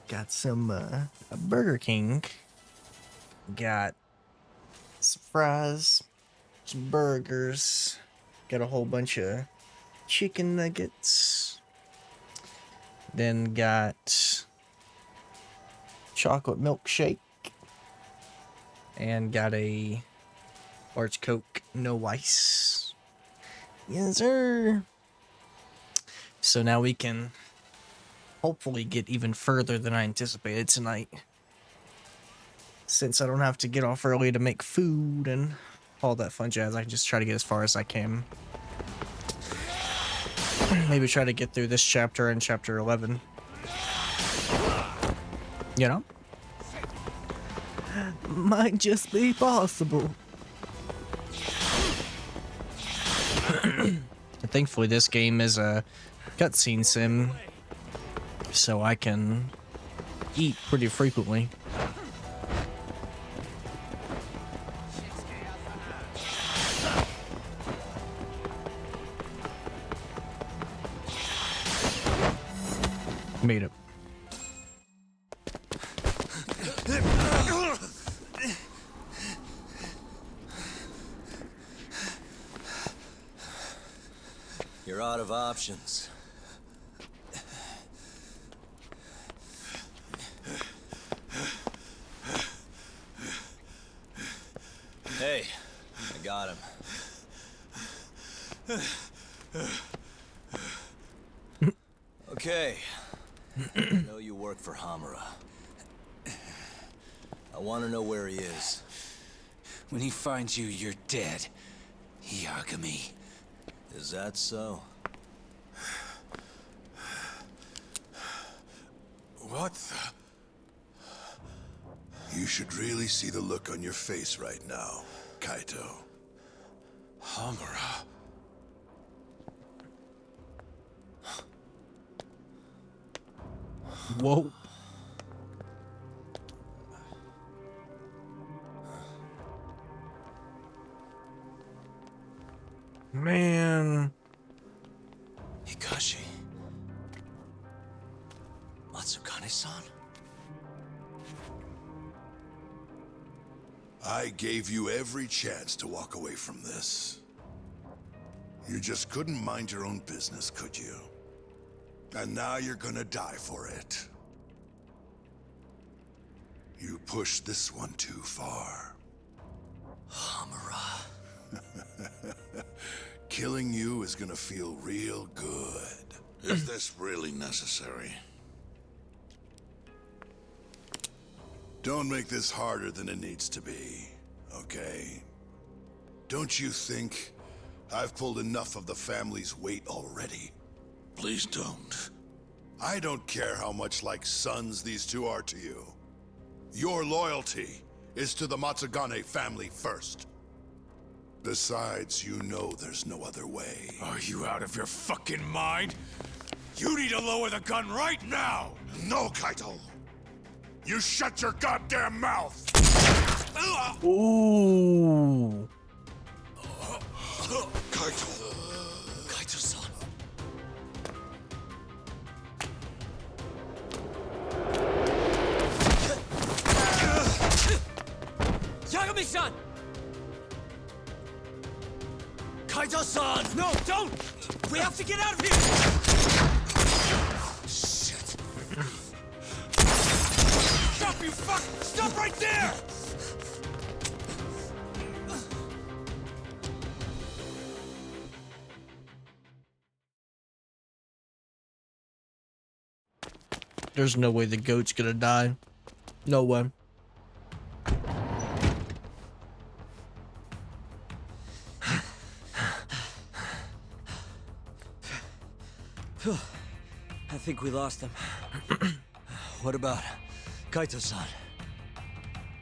Got some a Burger King. Got some fries, some burgers. Got a whole bunch of chicken nuggets. Then got chocolate milkshake. And got a large Coke, no ice. Yes, sir. So now we can hopefully get even further than I anticipated tonight. Since I don't have to get off early to make food and all that fun jazz, I can just try to get as far as I can. Maybe try to get through this chapter and chapter 11. You know? Might just be possible. Thankfully, this game is a cutscene sim, so I can eat pretty frequently. Made it. You're out of options. Hey, I got him. Okay. I know you work for Hamura. I want to know where he is. When he finds you, you're dead. Yagami. Is that so? What the? You should really see the look on your face right now, Kaito. Hamura. Whoa. Man. Hikashi. Matsukane-san? I gave you every chance to walk away from this. You just couldn't mind your own business, could you? And now you're gonna die for it. You pushed this one too far. Hamura. Killing you is gonna feel real good. Is this really necessary? Don't make this harder than it needs to be, okay? Don't you think I've pulled enough of the family's weight already? Please don't. I don't care how much like sons these two are to you. Your loyalty is to the Matsugane family first. Besides, you know there's no other way. Are you out of your fucking mind? You need to lower the gun right now! No, Kaito! You shut your goddamn mouth! Ooh. Kaito. Kaito-san. Yagami-san! Kaito-san! No, don't! We have to get out of here! Shit. Stop, you fuck! Stop right there! There's no way the goat's gonna die. No way. I think we lost him. What about Kaito-san?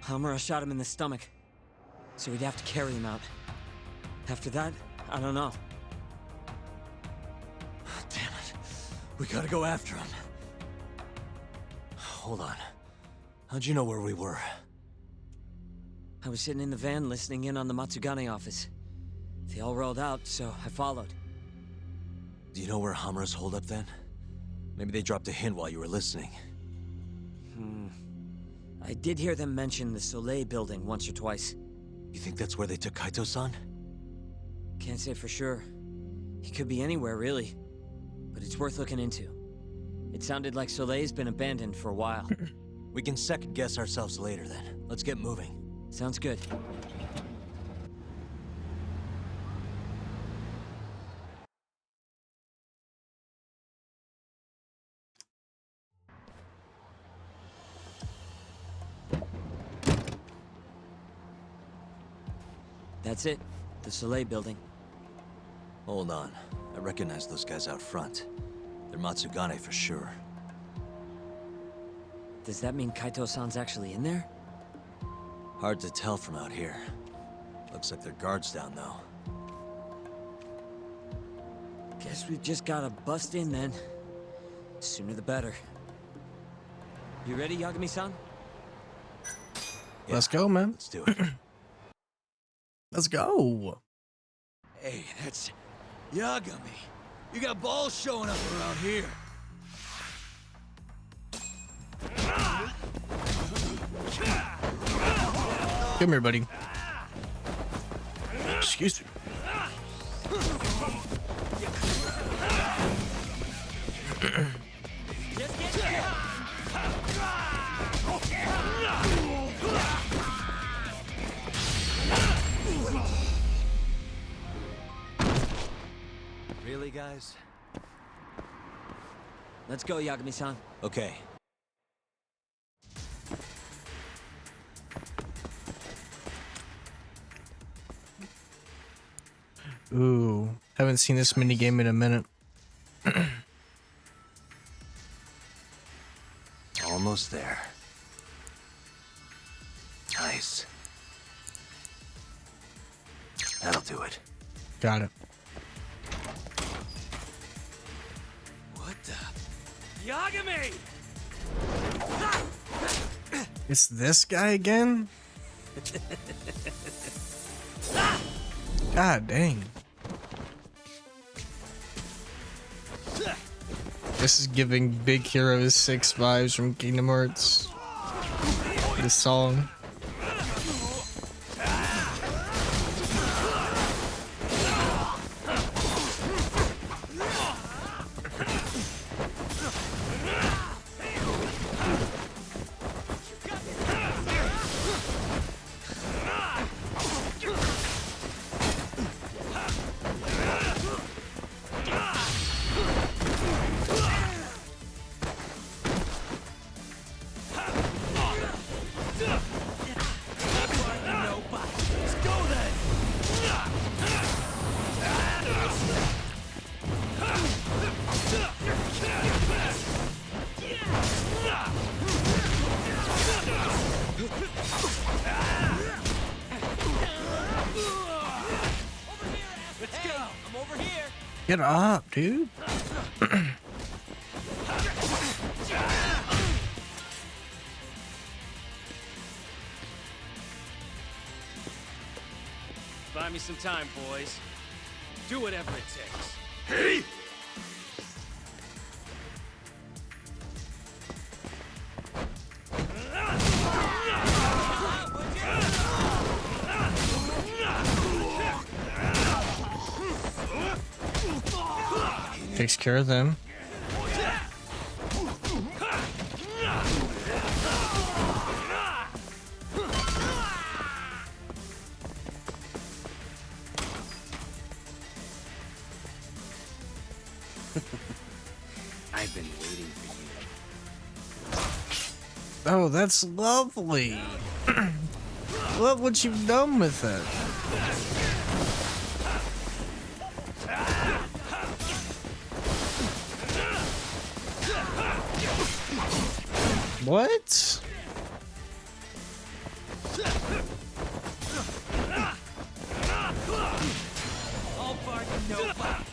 Hamura shot him in the stomach, so we'd have to carry him out. After that, I don't know. Damn it. We gotta go after him. Hold on. How'd you know where we were? I was sitting in the van listening in on the Matsugane office. They all rolled out, so I followed. Do you know where Hamura's holdup then? Maybe they dropped a hint while you were listening. I did hear them mention the Soleil building once or twice. You think that's where they took Kaito-san? Can't say for sure. He could be anywhere, really. But it's worth looking into. It sounded like Soleil's been abandoned for a while. We can second guess ourselves later then. Let's get moving. Sounds good. That's it. The Soleil building. Hold on. I recognize those guys out front. They're Matsugane for sure. Does that mean Kaito-san's actually in there? Hard to tell from out here. Looks like their guard's down, though. Guess we just gotta bust in then. Sooner the better. You ready, Yagami-san? Yeah, let's go, man. Let's do it. Let's go. Hey, that's Yagami. You got balls showing up around here. Come here, buddy. Excuse me. Really, guys? Let's go, Yagami-san. Okay. Ooh, haven't seen this mini game in a minute. Almost there. Nice. That'll do it. Got it. What the? Yagami! It's this guy again? God dang. This is giving Big Hero 6 vibes from Kingdom Hearts. This song. Get up, dude. Buy me some time, boys. Do whatever it takes. Hey! Takes care of them. I've been waiting for you. Oh, that's lovely. Love what you've done with it. What? All bark and no bite.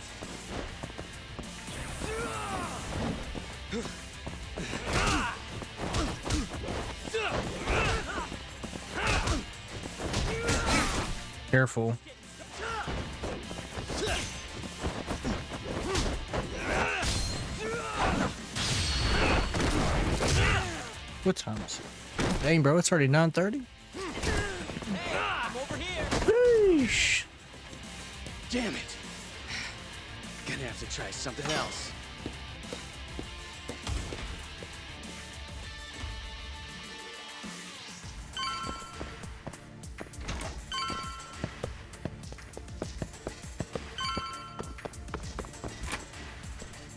Careful. What time is it? Dang, bro, it's already 9:30. I'm over here. Sheesh. Damn it. Gonna have to try something else.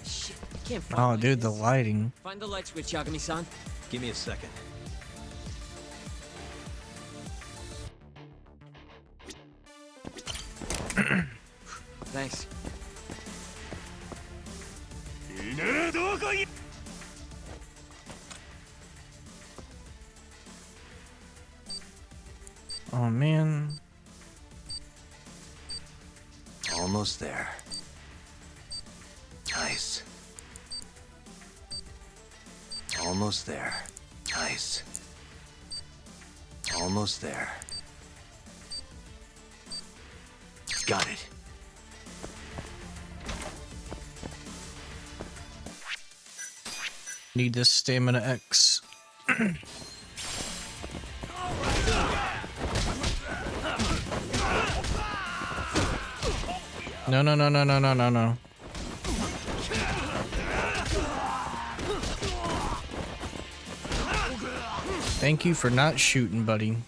Shit, I can't find Oh, my dude, the keys. lighting. Find the light switch, Yagami-san. Give me a second. Thanks. Oh man. Almost there. Nice. Almost there. Nice. Almost there. Got it. Need this stamina X. No, no, no, no, no, no, no, no. Thank you for not shooting, buddy.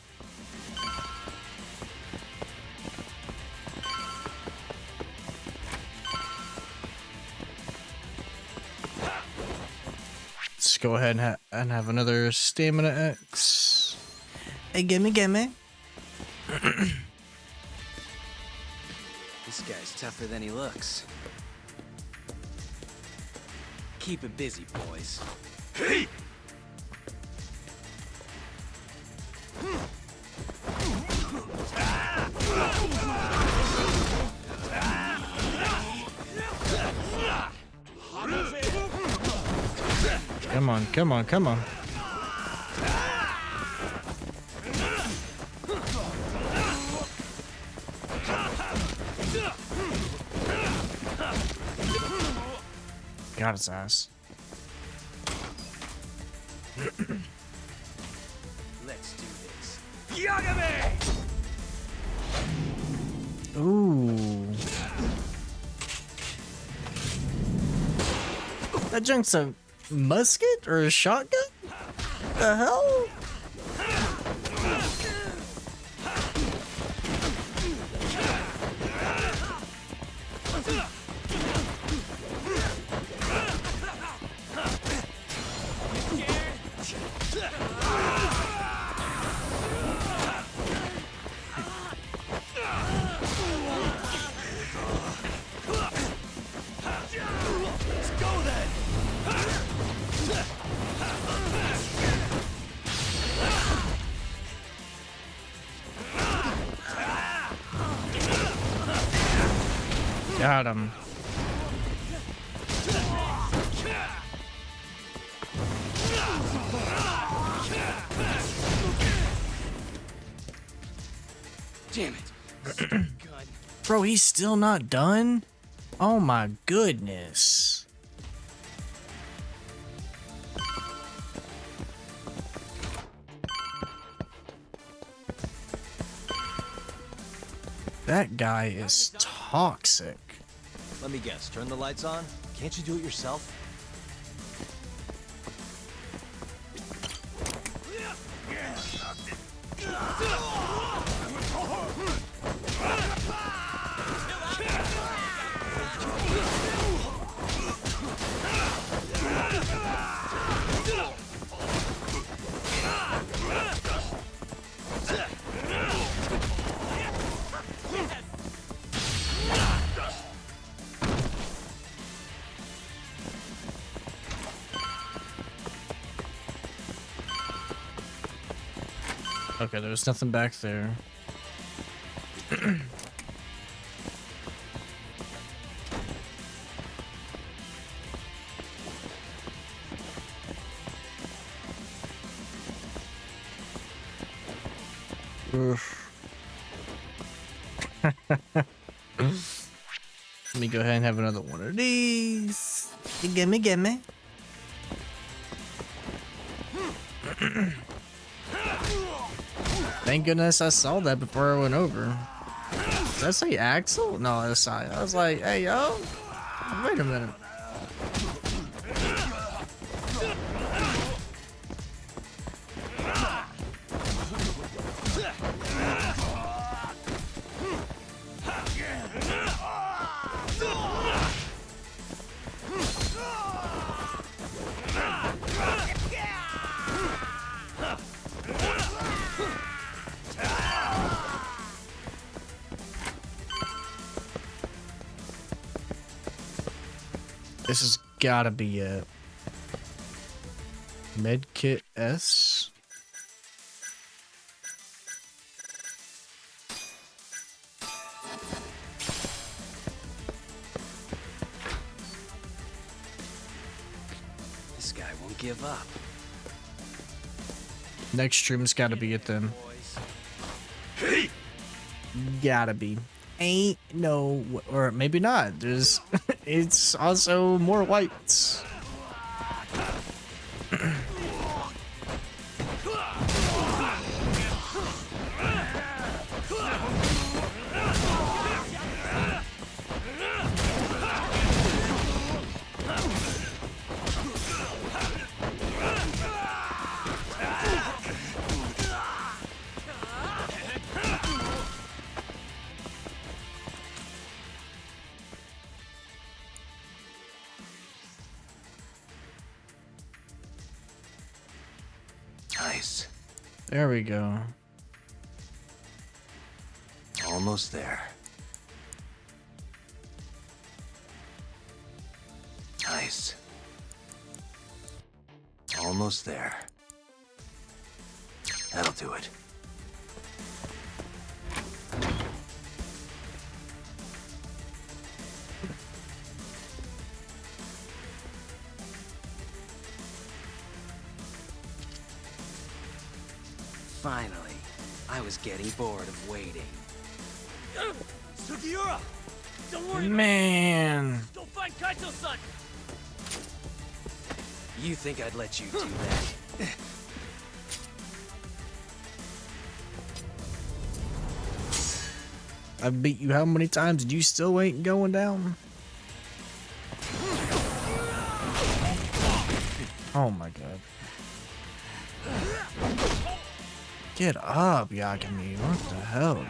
Let's go ahead and have another stamina X. Hey, gimme, gimme. This guy's tougher than he looks. Keep it busy, boys. Hey! Come on, come on, come on. Got his ass. Let's do this. Yagami! Ooh. That junk's a musket or a shotgun? The hell? Got him. Damn it. Bro, he's still not done? Oh my goodness. That guy is toxic. Let me guess, turn the lights on? Can't you do it yourself? Okay, there's nothing back there. Oof. Let me go ahead and have another one of these. Gimme, gimme. Thank goodness I saw that before I went over. Did that say Axel? No, that's not. I was like, hey, yo. Wait a minute. This has gotta be it. Medkit S. This guy won't give up. Next stream's gotta be it then. Hey! Gotta be. Ain't no, or maybe not. There's, it's also more whites. Nice. There we go. Almost there. Nice. Almost there. That'll do it. Finally, I was getting bored of waiting. Sugiura! Don't worry. Man. Go find Kaito-san! You think I'd let you do that? I've beat you how many times and you still ain't going down? Oh my god. Get up, Yakami. What the hell, dude?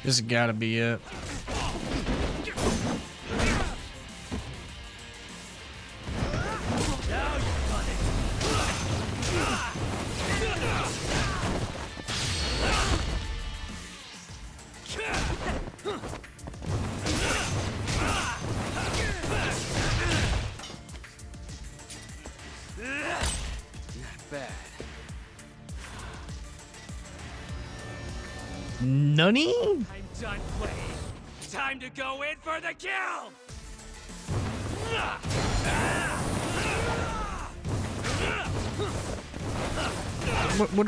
This has gotta be it. Nani? I'm done playing. Time to go in for the kill!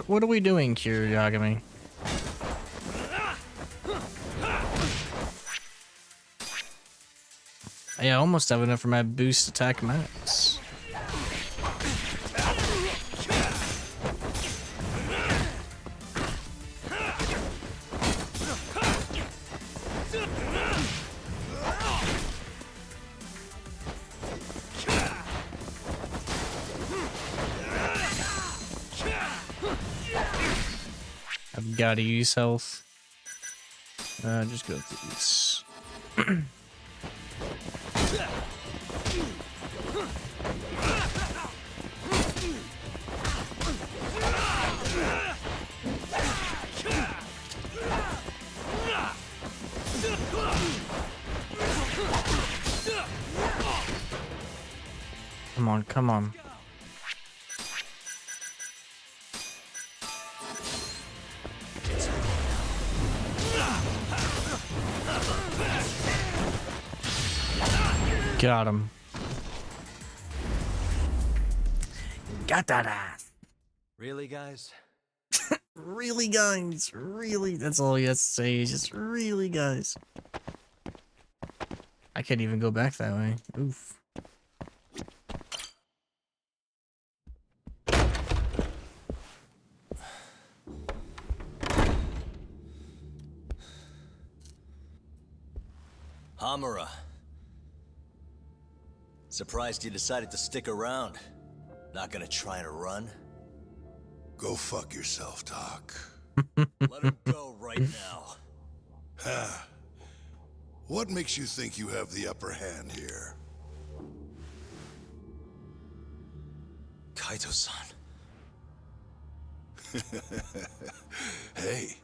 What are we doing here, Yagami? Yeah, I almost have enough for my boost attack max. I've got to use health. Just go through these. Come on, come on. Got him. Got that ass. Really, guys? Really, guys? Really? That's all he has to say. He's just, really, guys? I can't even go back that way. Oof. Hamura. Surprised you decided to stick around. Not gonna try and run? Go fuck yourself, Doc. Let him go right now. Ha. What makes you think you have the upper hand here? Kaito-san. Hey,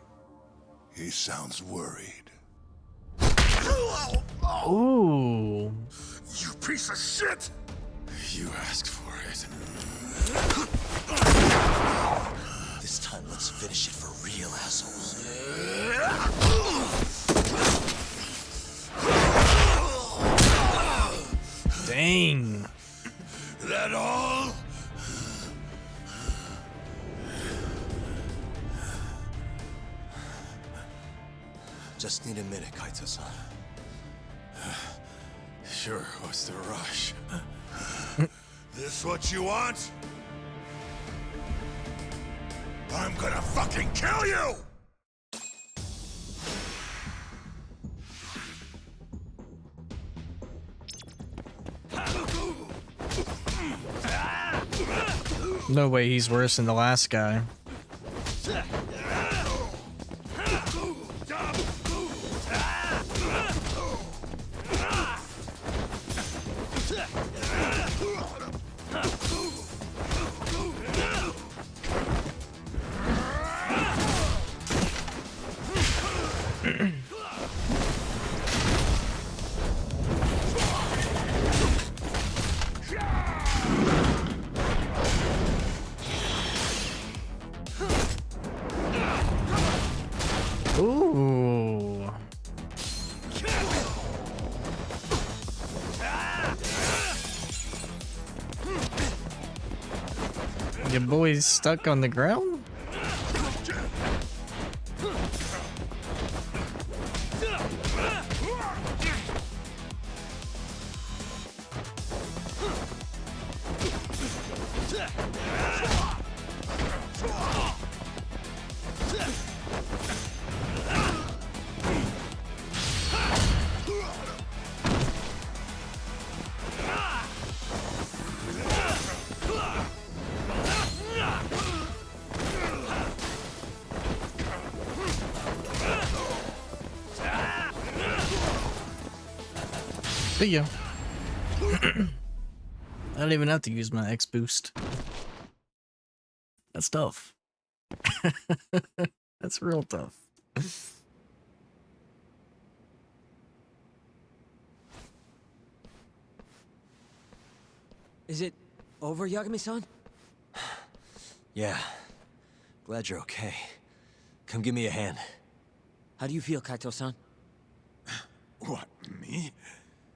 he sounds worried. Ooh. You piece of shit! You asked for it. This time, let's finish it for real, assholes. Dang. That all? Just need a minute, Kaito-san. Sure, what's the rush? This what you want? I'm gonna fucking kill you! No way he's worse than the last guy. Ooh. Your boy's stuck on the ground? See ya. I don't even have to use my X boost. That's tough. That's real tough. Is it over, Yagami-san? Yeah. Glad you're okay. Come give me a hand. How do you feel, Kaito-san? What, me?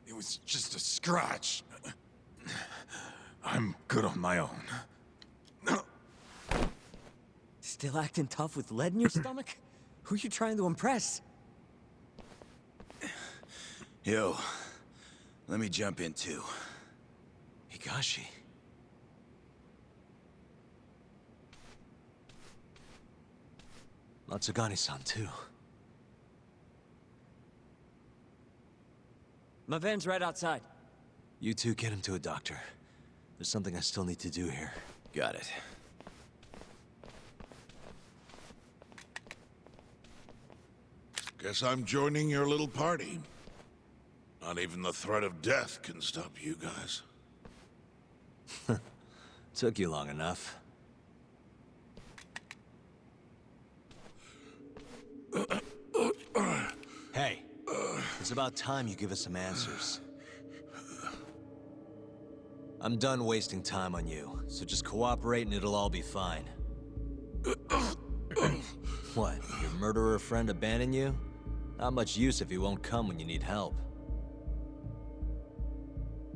It was just a scratch. I'm good on my own. Still acting tough with lead in your stomach? Who are you trying to impress? Yo, let me jump in too. Higashi. Matsugane-san too. My van's right outside. You two get him to a doctor. There's something I still need to do here. Got it. Guess I'm joining your little party. Not even the threat of death can stop you guys. Took you long enough. Hey, it's about time you give us some answers. I'm done wasting time on you, so just cooperate and it'll all be fine. What, your murderer friend abandon you? Not much use if he won't come when you need help.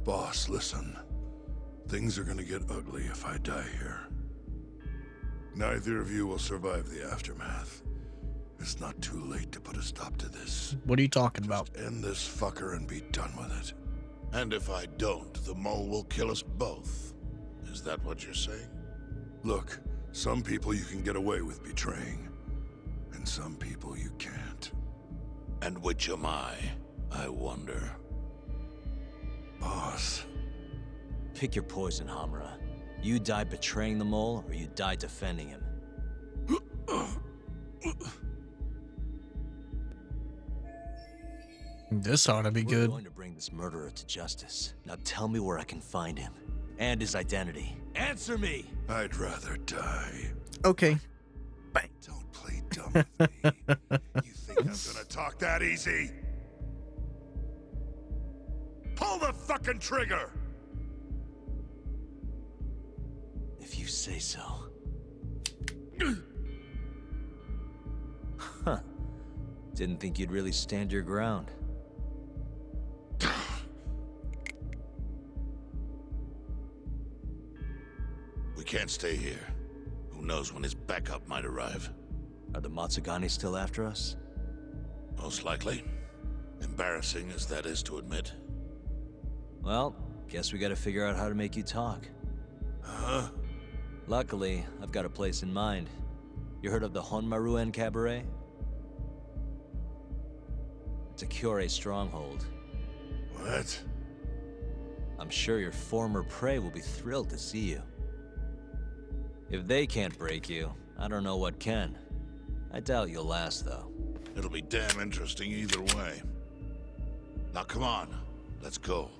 Boss, listen. Things are gonna get ugly if I die here. Neither of you will survive the aftermath. It's not too late to put a stop to this. What are you talking about? End this fucker and be done with it. And if I don't, the mole will kill us both. Is that what you're saying? Look, some people you can get away with betraying, and some people you can't. And which am I wonder? Boss. Pick your poison, Hamura. You die betraying the mole, or you die defending him. This ought to be good. We're going to bring this murderer to justice. Now tell me where I can find him. And his identity. Answer me! I'd rather die. Okay. Don't play dumb with me. You think I'm gonna talk that easy? Pull the fucking trigger! If you say so. Huh. Didn't think you'd really stand your ground. We can't stay here. Who knows when his backup might arrive? Are the Matsugane still after us? Most likely. Embarrassing as that is to admit. Well, guess we gotta figure out how to make you talk. Huh? Luckily, I've got a place in mind. You heard of the Honmaruen Cabaret? It's a Kyorei stronghold. What? I'm sure your former prey will be thrilled to see you. If they can't break you, I don't know what can. I doubt you'll last, though. It'll be damn interesting either way. Now come on, let's go.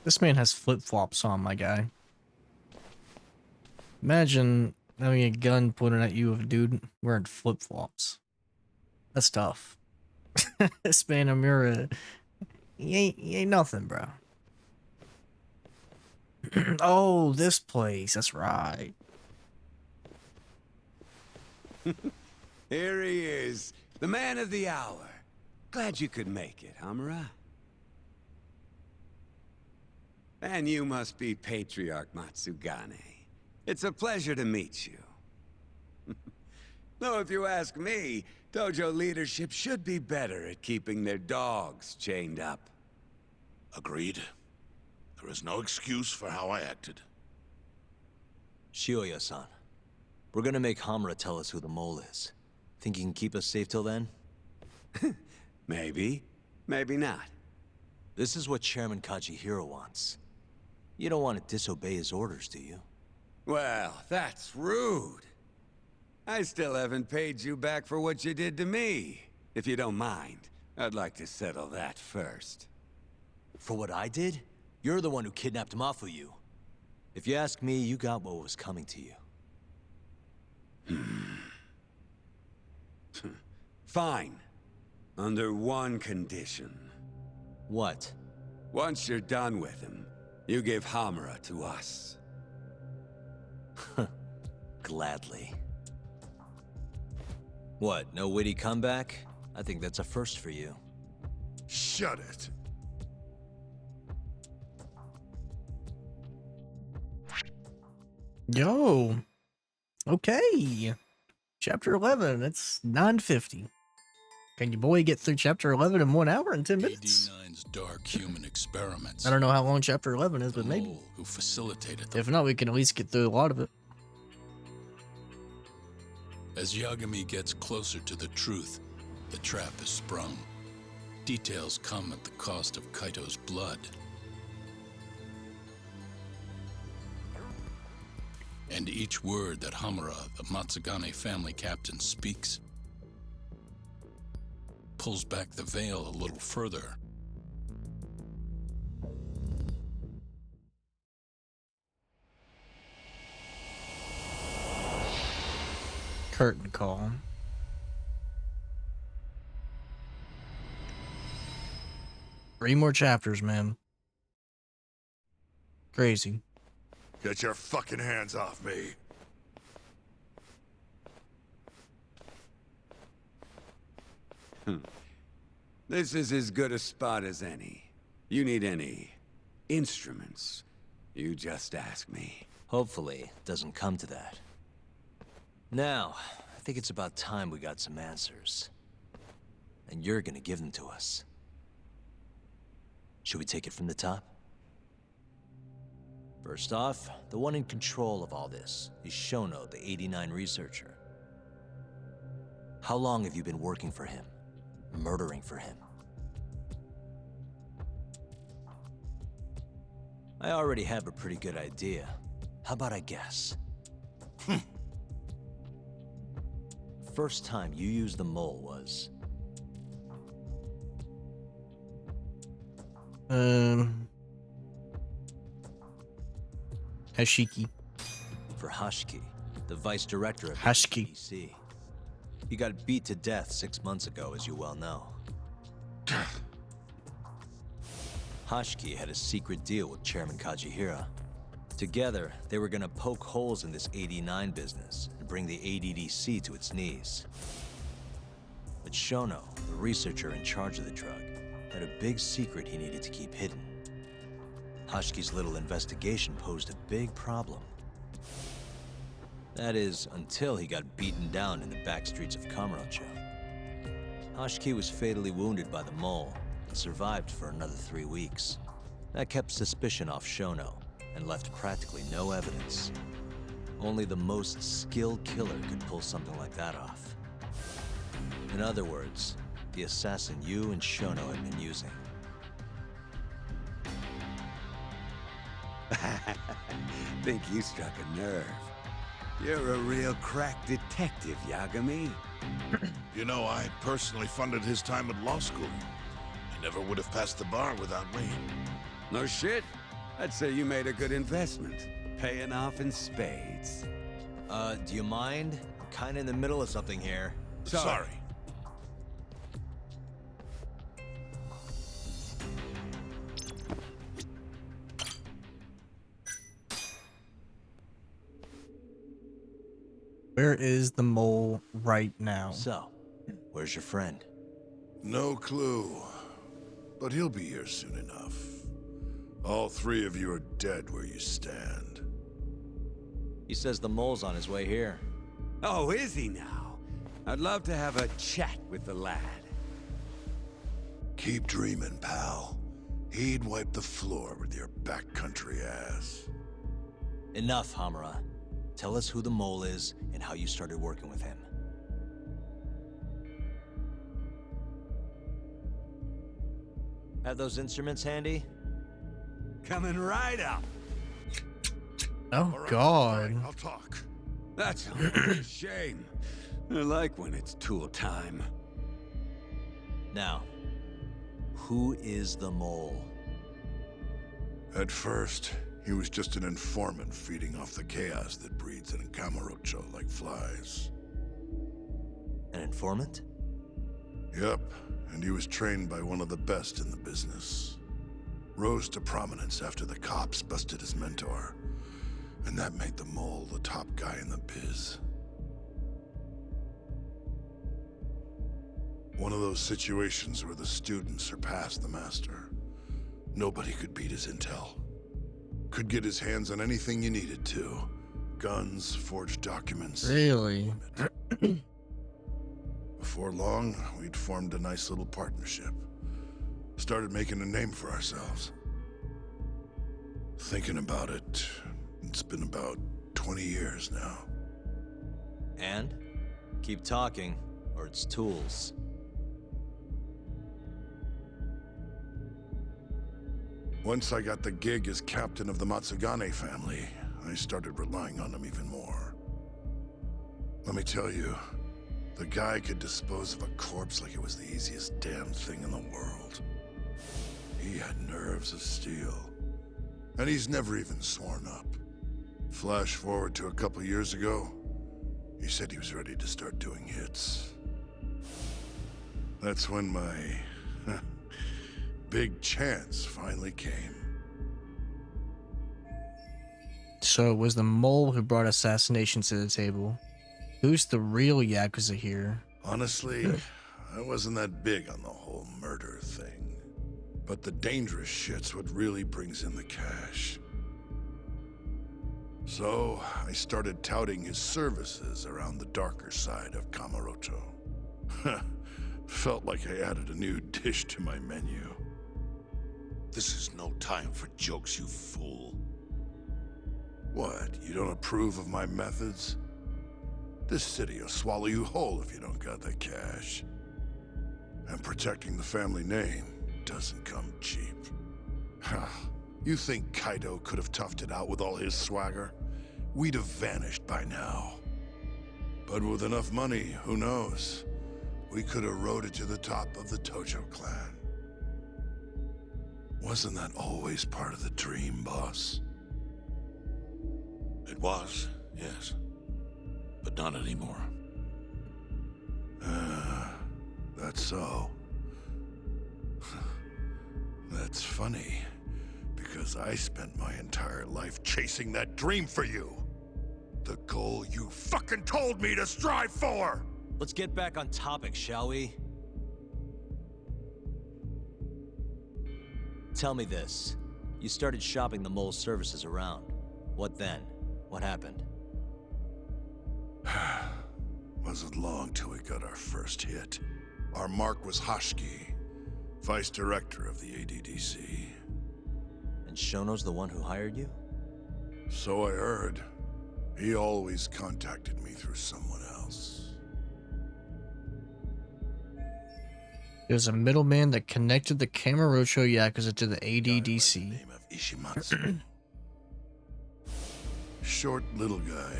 This man has flip-flops on, my guy. Imagine having a gun pointed at you of a dude wearing flip-flops. That's tough. This man, Amira, he ain't nothing, bro. Oh, this place. That's right. Here he is, the man of the hour. Glad you could make it, Hamura. And you must be Patriarch Matsugane. It's a pleasure to meet you. Though if you ask me, dojo leadership should be better at keeping their dogs chained up. Agreed. There is no excuse for how I acted. Shioya-san, we're gonna make Hamura tell us who the mole is. Think you can keep us safe till then? Maybe. Maybe not. This is what Chairman Kajihiro wants. You don't want to disobey his orders, do you? Well, that's rude. I still haven't paid you back for what you did to me. If you don't mind, I'd like to settle that first. For what I did? You're the one who kidnapped Mafuyu. If you ask me, you got what was coming to you. Fine. Under one condition. What? Once you're done with him, you give Hamura to us. Gladly. What, no witty comeback? I think that's a first for you. Shut it. Yo. Okay. Chapter 11. It's 9:50. Can your boy get through chapter 11 in 1 hour and 10 minutes? AD9's dark human experiments. I don't know how long chapter 11 is, but maybe. Mole who facilitated them. If not, we can at least get through a lot of it. As Yagami gets closer to the truth, the trap is sprung. Details come at the cost of Kaito's blood. And each word that Hamura, the Matsugane family captain, speaks pulls back the veil a little further. Curtain call. Three more chapters, man. Crazy. Get your fucking hands off me. This is as good a spot as any. You need any instruments, you just ask me. Hopefully, it doesn't come to that. Now, I think it's about time we got some answers. And you're gonna give them to us. Should we take it from the top? First off, the one in control of all this is Shono, the 89 researcher. How long have you been working for him? Murdering for him? I already have a pretty good idea. How about I guess? First time you used the mole was... Hashiki. For Hashiki, the vice director of Hashiki. the He got beat to death 6 months ago, as you well know. Hashiki had a secret deal with Chairman Kajihira. Together, they were gonna poke holes in this 89 business and bring the ADDC to its knees. But Shono, the researcher in charge of the drug, had a big secret he needed to keep hidden. Hashiki's little investigation posed a big problem. That is, until he got beaten down in the back streets of Kamurocho. Hashiki was fatally wounded by the mole and survived for another 3 weeks. That kept suspicion off Shono and left practically no evidence. Only the most skilled killer could pull something like that off. In other words, the assassin you and Shono had been using. Think you struck a nerve. You're a real crack detective, Yagami. You know, I personally funded his time at law school. He never would have passed the bar without me. No shit. I'd say you made a good investment. Paying off in spades. Do you mind? I'm kinda in the middle of something here. Sorry. Where is the mole right now? So, where's your friend? No clue. But he'll be here soon enough. All 3 of you are dead where you stand. He says the mole's on his way here. Oh, is he now? I'd love to have a chat with the lad. Keep dreaming, pal. He'd wipe the floor with your backcountry ass. Enough, Hamura. Tell us who the mole is and how you started working with him. Have those instruments handy? Coming right up. Oh, God. I'll talk. That's a shame. I like when it's tool time. Now, who is the mole? At first, he was just an informant feeding off the chaos that breeds in Kamurocho like flies. An informant? Yep, and he was trained by one of the best in the business. Rose to prominence after the cops busted his mentor. And that made the mole the top guy in the biz. One of those situations where the student surpassed the master. Nobody could beat his intel. Could get his hands on anything you needed to. Guns, forged documents. Really? Before long, we'd formed a nice little partnership. Started making a name for ourselves. Thinking about it, it's been about 20 years now. And? Keep talking, or it's tools. Once I got the gig as captain of the Matsugane family, I started relying on him even more. Let me tell you, the guy could dispose of a corpse like it was the easiest damn thing in the world. He had nerves of steel. And he's never even sworn up. Flash forward to a couple years ago, he said he was ready to start doing hits. That's when my big chance finally came. So it was the mole who brought assassinations to the table. Who's the real Yakuza here? Honestly, I wasn't that big on the whole murder thing. But the dangerous shit's what really brings in the cash. So, I started touting his services around the darker side of Kamurocho. Felt like I added a new dish to my menu. This is no time for jokes, you fool. What, you don't approve of my methods? This city will swallow you whole if you don't got the cash. And protecting the family name doesn't come cheap. You think Kaido could have toughed it out with all his swagger? We'd have vanished by now. But with enough money, who knows? We could have rode it to the top of the Tojo clan. Wasn't that always part of the dream, boss? It was, yes. But not anymore. That's so. That's funny, because I spent my entire life chasing that dream for you. The goal you fucking told me to strive for! Let's get back on topic, shall we? Tell me this. You started shopping the mole's services around. What then? What happened? Wasn't long till we got our first hit. Our mark was Hashki, vice director of the ADDC. And Shono's the one who hired you? So I heard. He always contacted me through someone else. There's a middleman that connected the Kamurocho Yakuza to the ADDC. Name of Ishimatsu. Short little guy.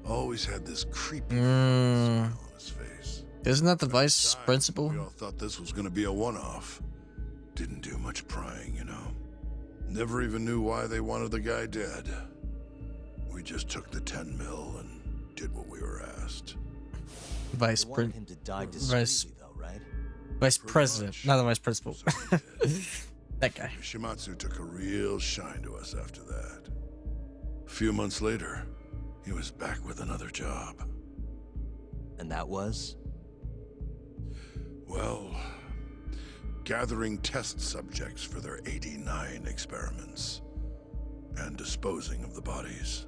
Always had this creepy smile on his face. Isn't that the vice principal? We all thought this was gonna be a one-off. Didn't do much prying, you know. Never even knew why they wanted the guy dead. We just took the 10 mil and did what we were asked. Vice him to die discreetly, though, right? Vice president, not the vice principal. That guy. Shimatsu took a real shine to us after that. A few months later, he was back with another job. And that was? Well, gathering test subjects for their 89 experiments and disposing of the bodies.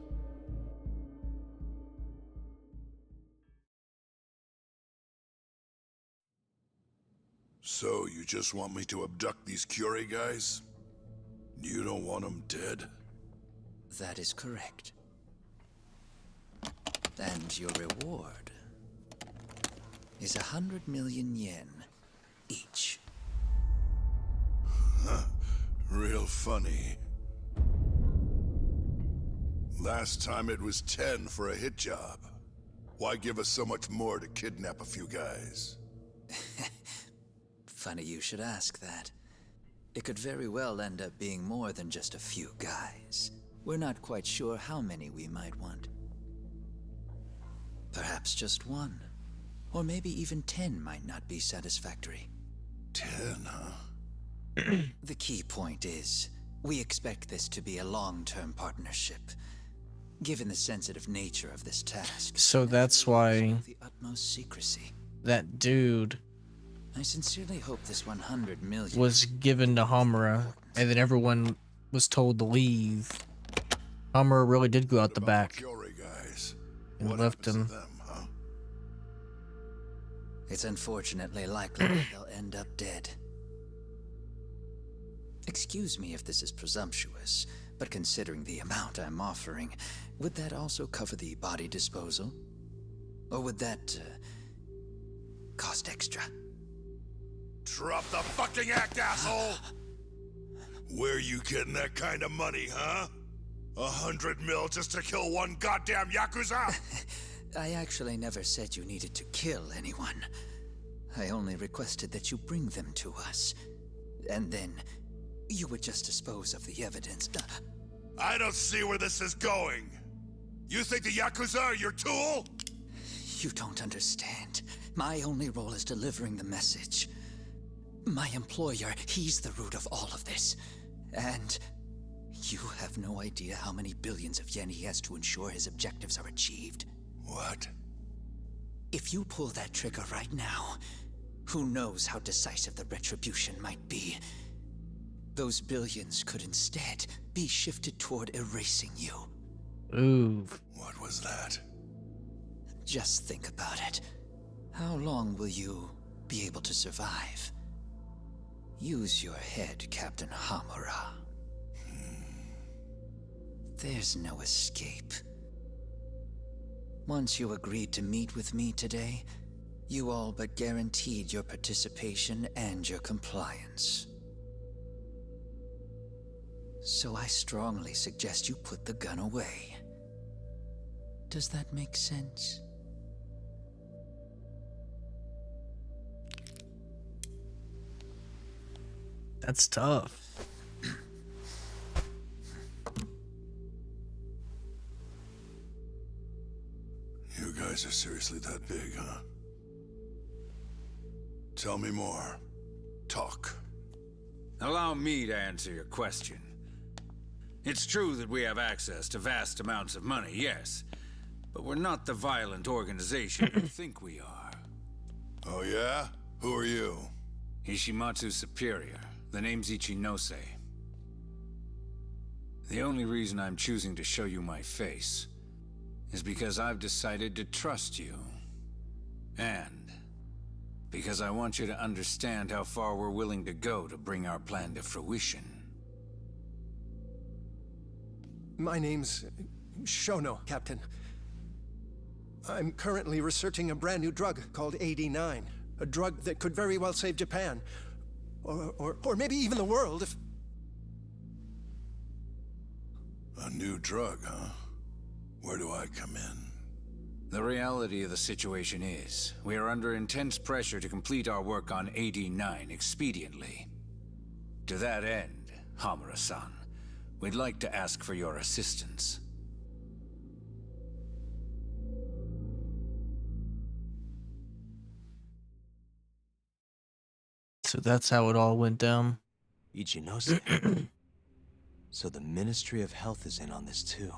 So, you just want me to abduct these Curie guys? You don't want them dead? That is correct. And your reward is 100 million yen each. Huh. Real funny. Last time it was 10 for a hit job. Why give us so much more to kidnap a few guys? Funny you should ask that. It could very well end up being more than just a few guys. We're not quite sure how many we might want. Perhaps just one. Or maybe even 10 might not be satisfactory. 10, huh? The key point is, we expect this to be a long-term partnership. Given the sensitive nature of this task. So that's why the utmost secrecy. That dude I sincerely hope this 100 million was given to Homura, and then everyone was told to leave. Homura really did go out the back and left him. It's unfortunately likely that they'll end up dead. Excuse me if this is presumptuous, but considering the amount I'm offering, would that also cover the body disposal? Or would that cost extra? Drop the fucking act, asshole! Where you getting that kind of money, huh? 100 mil just to kill one goddamn Yakuza? I actually never said you needed to kill anyone. I only requested that you bring them to us. And then, you would just dispose of the evidence. I don't see where this is going. You think the Yakuza are your tool? You don't understand. My only role is delivering the message. My employer, he's the root of all of this. And you have no idea how many billions of yen he has to ensure his objectives are achieved. What? If you pull that trigger right now, who knows how decisive the retribution might be. Those billions could instead be shifted toward erasing you. Ooh. What was that? Just think about it. How long will you be able to survive? Use your head, Captain Hamura. There's no escape. Once you agreed to meet with me today, you all but guaranteed your participation and your compliance. So I strongly suggest you put the gun away. Does that make sense? That's tough. You guys are seriously that big, huh? Tell me more. Talk. Allow me to answer your question. It's true that we have access to vast amounts of money, yes. But we're not the violent organization you think we are. Oh yeah? Who are you? Ishimatsu's superior. The name's Ichinose. The only reason I'm choosing to show you my face is because I've decided to trust you. And because I want you to understand how far we're willing to go to bring our plan to fruition. My name's Shono, Captain. I'm currently researching a brand new drug called AD9. A drug that could very well save Japan. Or maybe even the world if... A new drug, huh? Where do I come in? The reality of the situation is, we are under intense pressure to complete our work on AD9 expediently. To that end, Hamura-san, we'd like to ask for your assistance. So that's how it all went down. Ichinose. So the Ministry of Health is in on this too.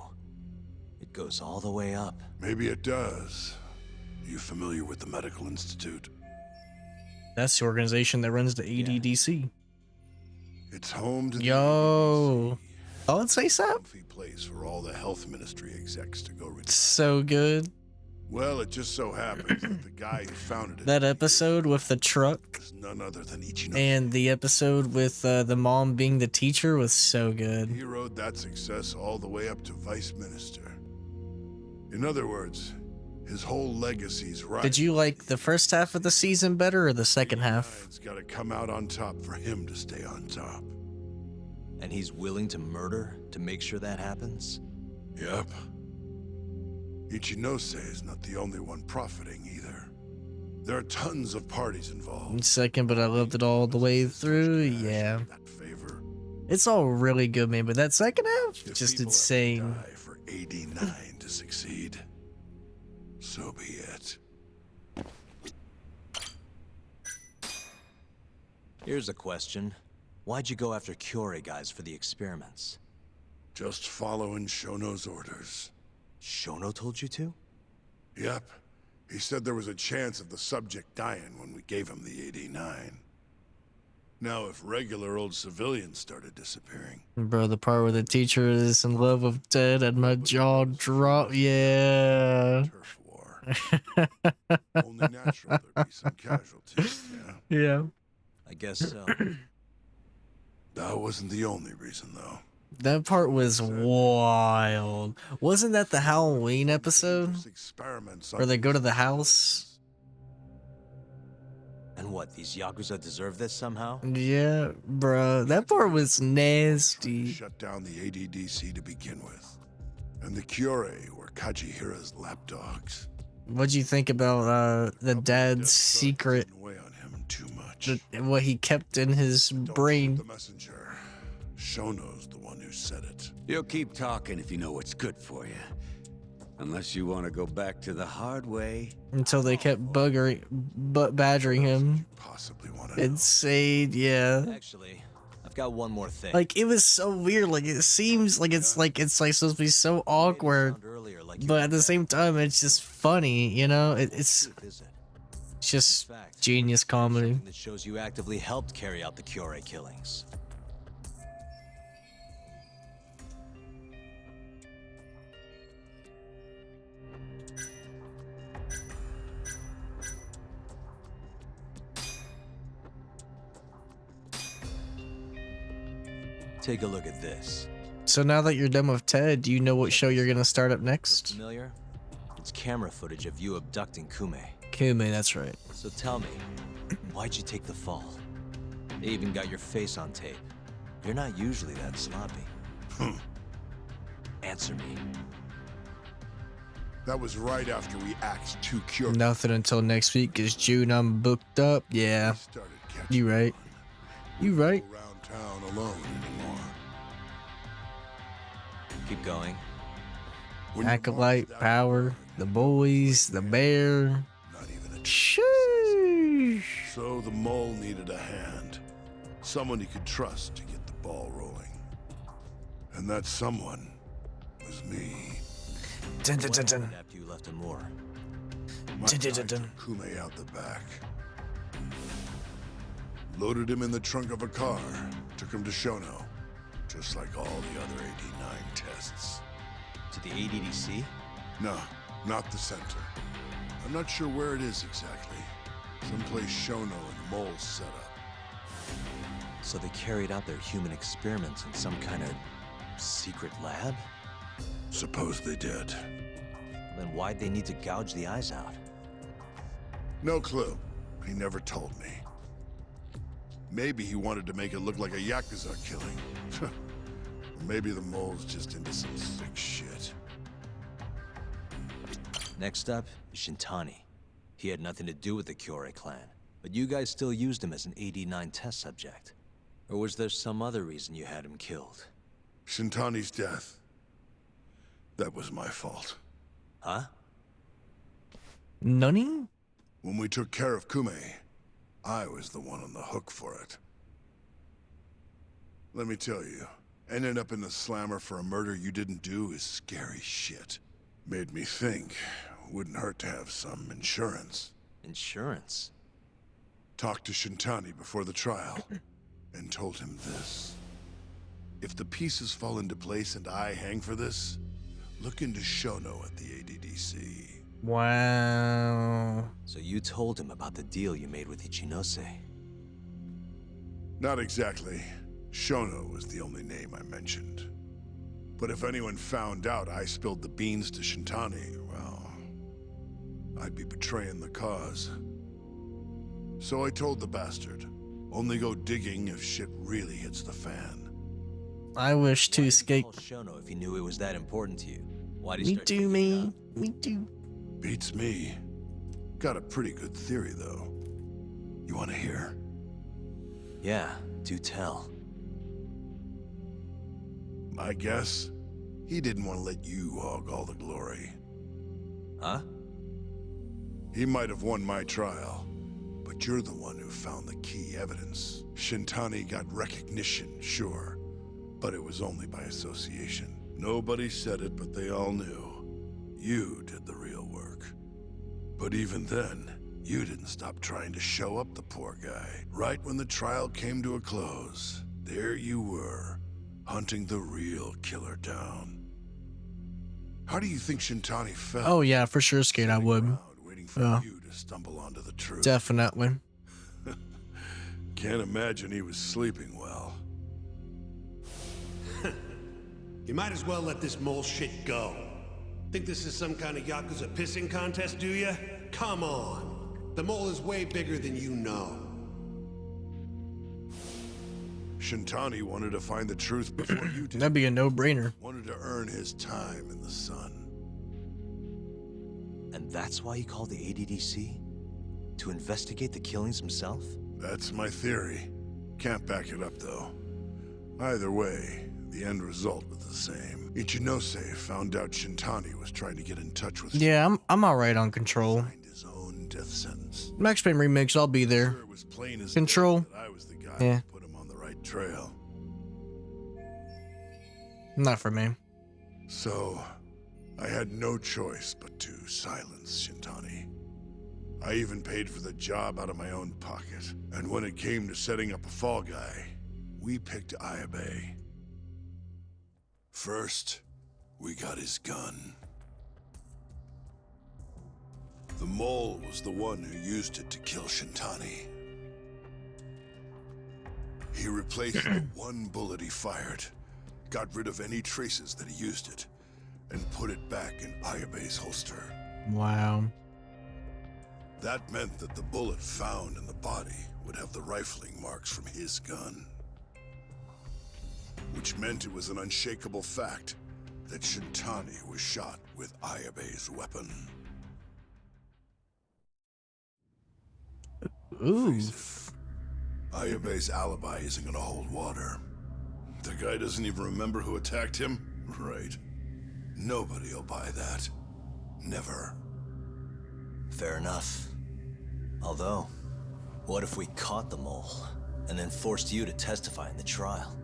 It goes all the way up. Maybe it does. You familiar with the Medical Institute? That's the organization that runs the ADDC. It's home to Yo. Oh, let's say so. the place for all the health ministry execs to go retire. So good. Well, it just so happens that the guy who founded it That episode with the truck is none other than Ichinose. and the episode with the mom being the teacher was so good. He rode that success all the way up to vice minister. In other words, his whole legacy's right. Did you like the first half of the season better or the second half? It's got to come out on top for him to stay on top. And he's willing to murder to make sure that happens? Yep. Ichinose is not the only one profiting either. There are tons of parties involved. Second, but I loved it all the way through. Yeah. It's all really good, man, but that second half, just insane. Die for AD9 to succeed. So be it. Here's a question. Why'd you go after Kyorei guys for the experiments? Just following Shono's orders. Shono told you to? Yep. He said there was a chance of the subject dying when we gave him the AD9. Now, if regular old civilians started disappearing... Bro, the part where the teacher is in love with Ted and my jaw dropped. Yeah. Turf war. Only natural there'd be some casualties, yeah? Yeah. I guess so. That wasn't the only reason, though. That part was wild. Wasn't that the Halloween episode? Where they go to the house? And what, these Yakuza deserve this somehow? Yeah, bro. That part was nasty. Shut down the ADDC to begin with. And the Kyorei were Kajihira's lapdogs. What'd you think about the dad's secret? What he kept in his brain? The messenger. Shono's the one who said it. You'll keep talking if you know what's good for you. Unless you want to go back to the hard way. Until they kept badgering him. Insane, yeah. Actually, I've got one more thing. Like, it was so weird. Like, it seems like it's supposed to be so awkward, but at the same time, it's just funny. You know, it's just genius comedy. That shows you actively helped carry out the Kyorei killings. Take a look at this. So now that you're done with Ted, do you know what show you're gonna start up Look next? familiar? It's camera footage of you abducting Kume. Kume, that's right. So tell me, why'd you take the fall? They even got your face on tape. You're not usually that sloppy. Answer me. That was right after we axed 2 cure. Nothing until next week, cause June I'm booked up. Yeah, you right. You right. Around town alone anymore. Keep going. Acolyte, Power, The Boys, The Bear. Sheesh. So the mole needed a hand. Someone he could trust to get the ball rolling. And that someone was me. Dun, dun, dun, dun. After you left him more. My guy took Kume out the back. Loaded him in the trunk of a car. Took him to Shono. Just like all the other 89 tests. To the ADDC? No, not the center. I'm not sure where it is exactly. Someplace Shono and the moles set up. So they carried out their human experiments in some kind of secret lab? Suppose they did. Then why'd they need to gouge the eyes out? No clue. He never told me. Maybe he wanted to make it look like a Yakuza killing. Or maybe the mole's just into some sick shit. Next up is Shintani. He had nothing to do with the Kyorei clan, but you guys still used him as an AD-9 test subject. Or was there some other reason you had him killed? Shintani's death. That was my fault. Huh? Nani? When we took care of Kume, I was the one on the hook for it. Let me tell you, ending up in the slammer for a murder you didn't do is scary shit. Made me think, wouldn't hurt to have some insurance. Insurance? Talked to Shintani before the trial, and told him this. If the pieces fall into place and I hang for this, look into Shono at the ADDC. Wow. So you told him about the deal you made with Ichinose? Not exactly. Shono was the only name I mentioned. But if anyone found out I spilled the beans to Shintani, well, I'd be betraying the cause. So I told the bastard, only go digging if shit really hits the fan. I wish to escape. Shono if he knew it was that important to you. Why'd he Me start too, me. Me too. Beats me. Got a pretty good theory, though. You want to hear? Yeah, do tell. My guess? He didn't want to let you hog all the glory. Huh? He might have won my trial, but you're the one who found the key evidence. Shintani got recognition, sure, but it was only by association. Nobody said it, but they all knew. You did the real work. But even then, you didn't stop trying to show up the poor guy. Right when the trial came to a close, there you were, hunting the real killer down. How do you think Shintani felt? Oh yeah, for sure scared I would. Waiting for you to stumble onto the truth. Definitely. Can't imagine he was sleeping well. You might as well let this mole shit go. Think this is some kind of Yakuza pissing contest, do ya? Come on. The mole is way bigger than you know. Shintani wanted to find the truth before you did. That'd be a no-brainer. Wanted to earn his time in the sun. And that's why he called the ADDC? To investigate the killings himself? That's my theory. Can't back it up, though. Either way, the end result was the same. Ichinose found out Shintani was trying to get in touch with Yeah, I'm alright on Control. his own death sentence. Max Payne remix, I'll be there. It was plain as Control. day that I was the guy Yeah. who put him on the right trail. Not for me. So, I had no choice but to silence Shintani. I even paid for the job out of my own pocket. And when it came to setting up a fall guy, we picked Ayabe. First, we got his gun. The mole was the one who used it to kill Shintani. He replaced the one bullet he fired, got rid of any traces that he used it, and put it back in Ayabe's holster. Wow. That meant that the bullet found in the body would have the rifling marks from his gun. Which meant it was an unshakable fact that Shintani was shot with Ayabe's weapon. Oof. Ayabe's alibi isn't gonna hold water. The guy doesn't even remember who attacked him? Right. Nobody'll buy that. Never. Fair enough. Although, what if we caught the mole, and then forced you to testify in the trial?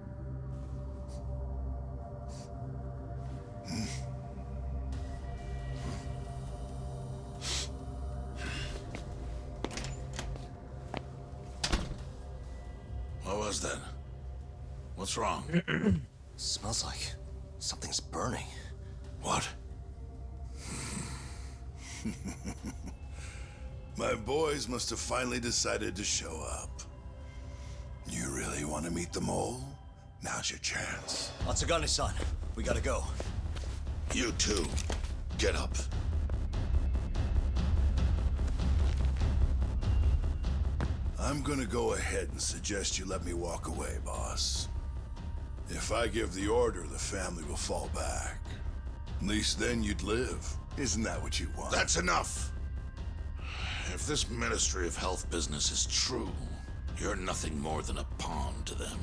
What was that? What's wrong? Smells like something's burning. What? My boys must have finally decided to show up. You really want to meet the mole? Now's your chance. Matsugane-san, we gotta go. You too. Get up. I'm gonna go ahead and suggest you let me walk away, boss. If I give the order, the family will fall back. At least then you'd live. Isn't that what you want? That's enough. If this Ministry of Health business is true, you're nothing more than a pawn to them.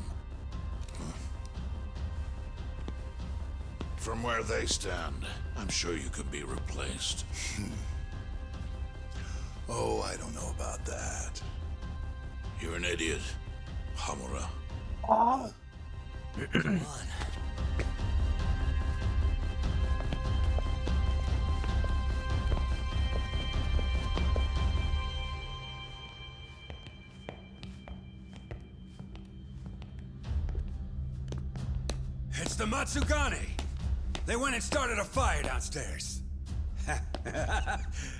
From where they stand, I'm sure you can be replaced. Oh, I don't know about that. You're an idiot, Hamura. Come on. It's the Matsugane! They went and started a fire downstairs.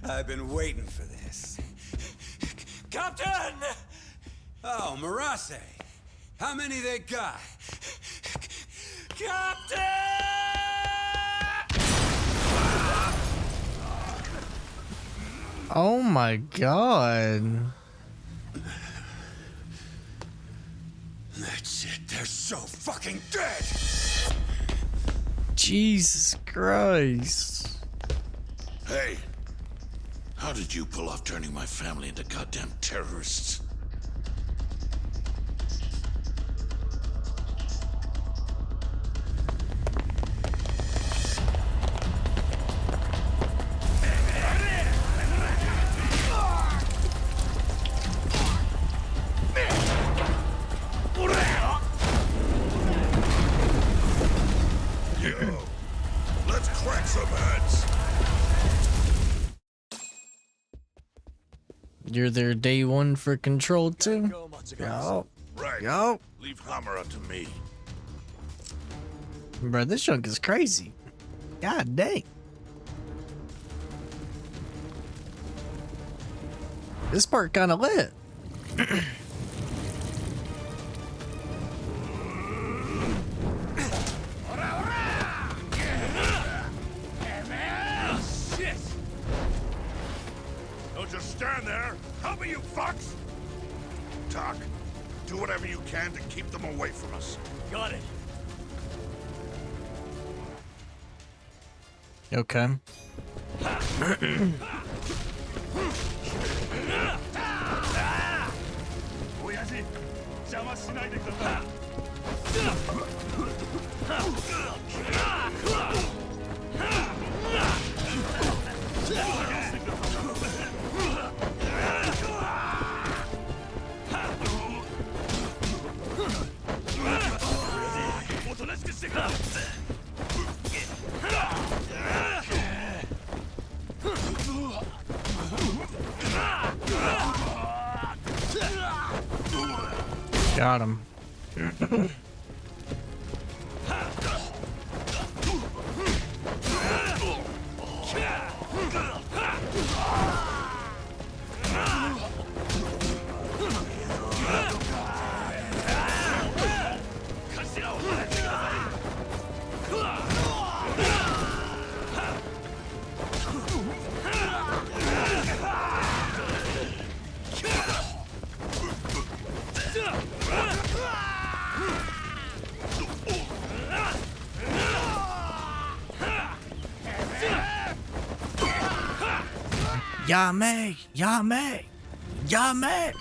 I've been waiting for this. Captain! Oh, Marase! How many they got? Captain! Oh my god. That's it, they're so fucking dead! Jesus Christ. Hey, how did you pull off turning my family into goddamn terrorists? Let's crack some heads. You're there day one for control too? Yo. Right. Yo. Leave Hamura to me. Bro, this junk is crazy. God dang. This part kind of lit. Shit! Don't just stand there. Help me, you fucks! Talk. Do whatever you can to keep them away from us. Got it. Okay. Got him. Yame! Yame! Yame!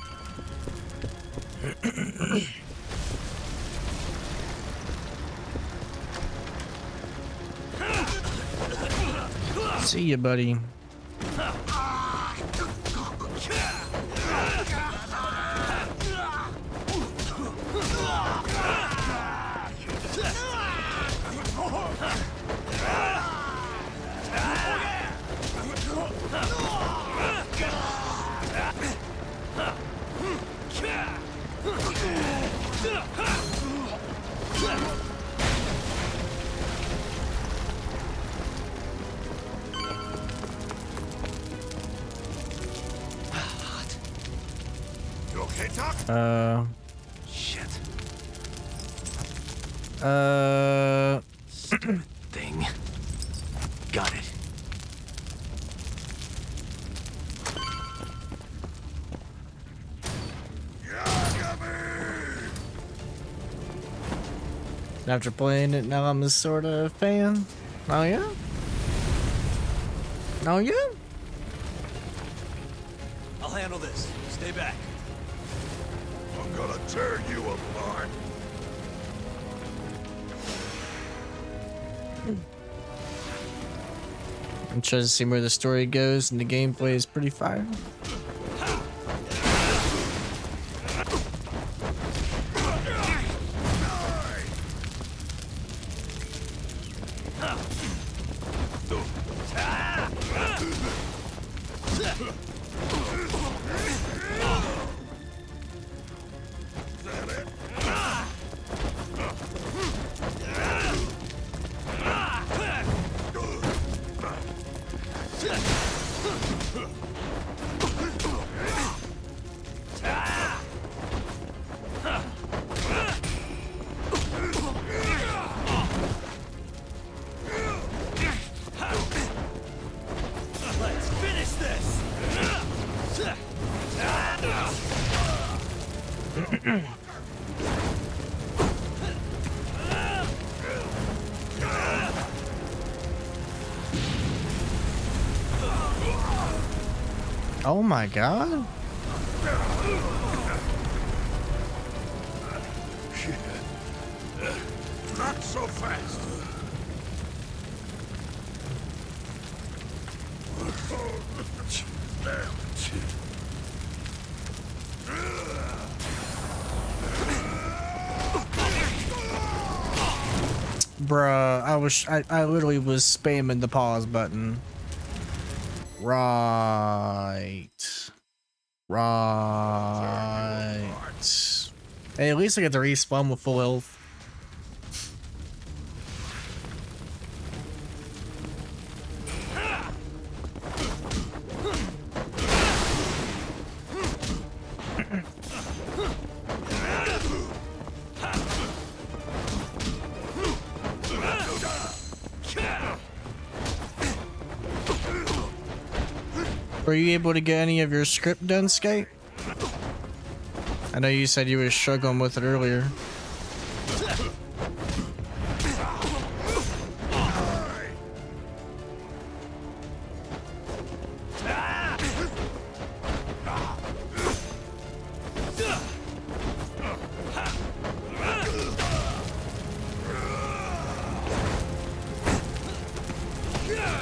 See ya, buddy. You okay, Doc? Shit. Stupid thing. Got it. After playing it, now I'm a sort of fan. Oh yeah? Oh yeah? I'll handle this. Stay back. I'm gonna tear you apart. I'm trying to see where the story goes, and the gameplay is pretty fire. Let's finish this. Oh my god. Not so fast. Bruh, I literally was spamming the pause button. Right. Hey, at least I get to respawn with full health. Were you able to get any of your script done, Skate? I know you said you were struggling with it earlier.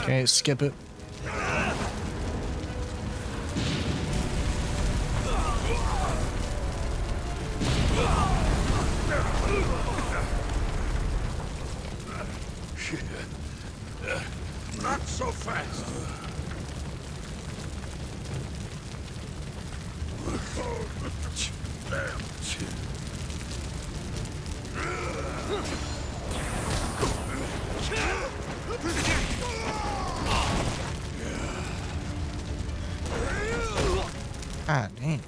Okay, skip it. Not so fast. Ah, dang.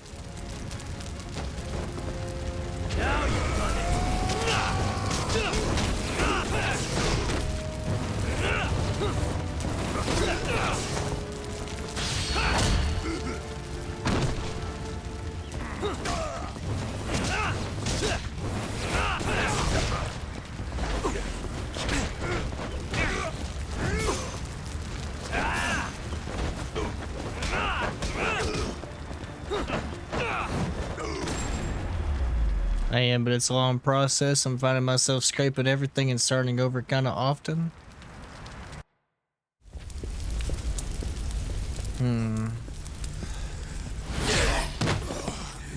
I am, but it's a long process. I'm finding myself scraping everything and starting over kind of often.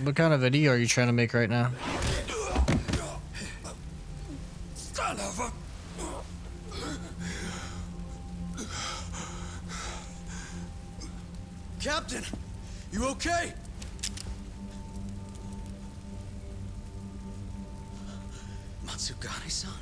What kind of video are you trying to make right now? Son of a... Captain, you okay? Matsugane-san?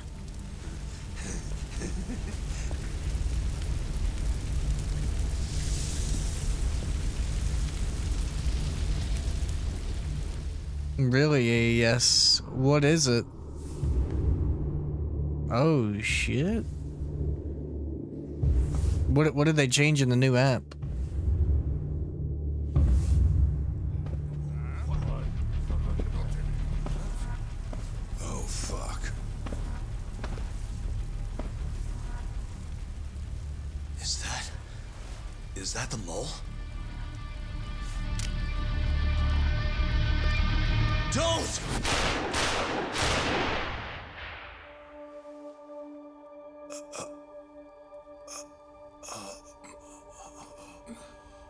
Really a yes. What is it? Oh shit. What did they change in the new app? Oh, fuck. Is that the mole? Don't!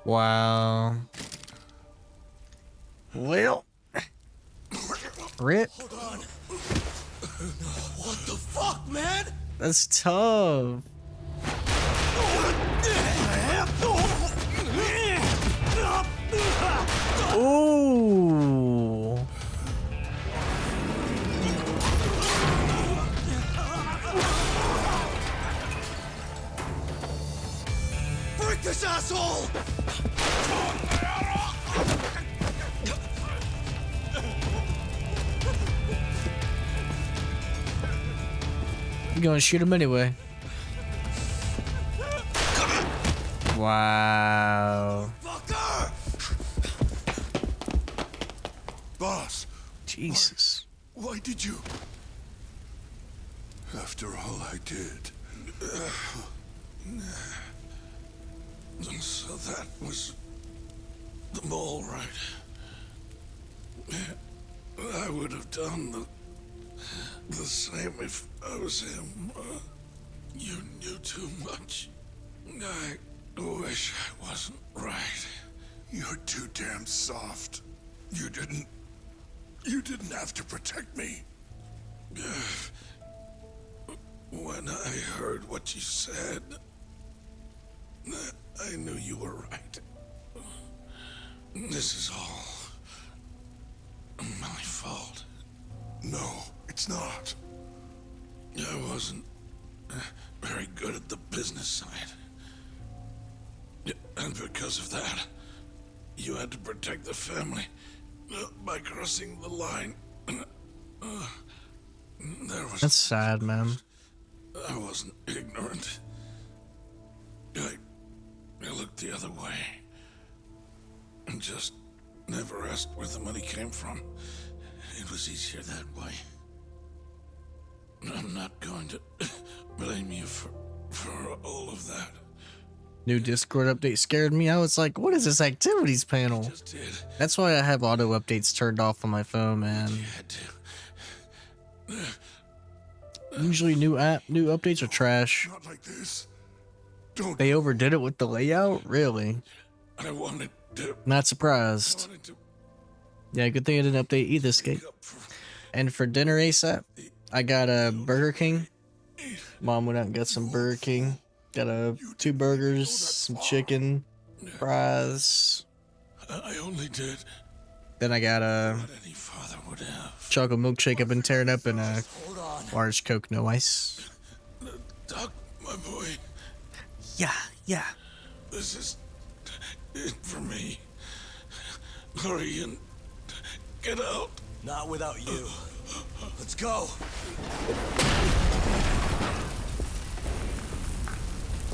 Wow. Well, Rip. Hold on. What the fuck, man? That's tough. Ooh. Break this asshole! You gonna shoot him anyway? Wow. Boss. Jesus. Why did you? After all I did. So that was the mole, right? I would have done the same if I was him. You knew too much. I wish I wasn't right. You're too damn soft. You didn't have to protect me. When I heard what you said, I knew you were right. This is all my fault. No, it's not. I wasn't very good at the business side. And because of that, you had to protect the family by crossing the line. That's sad, man. I wasn't ignorant. I looked the other way and just never asked where the money came from. It was easier that way. I'm not going to blame you for all of that. New Discord update scared me. I was like, what is this activities panel? That's why I have auto updates turned off on my phone, man. Usually new updates are trash. Not like this. They overdid it with the layout? Really? I wanted to... Not surprised. Yeah, good thing I didn't update either skate. And for dinner ASAP, I got a Burger King. Mom went out and got some Burger King. Got 2 burgers, some chicken, fries. I only did. Then I got a chocolate milkshake I've been tearing up and a large Coke, no ice. Doc, my boy. Yeah. This is it for me. Hurry and get out. Not without you. Let's go.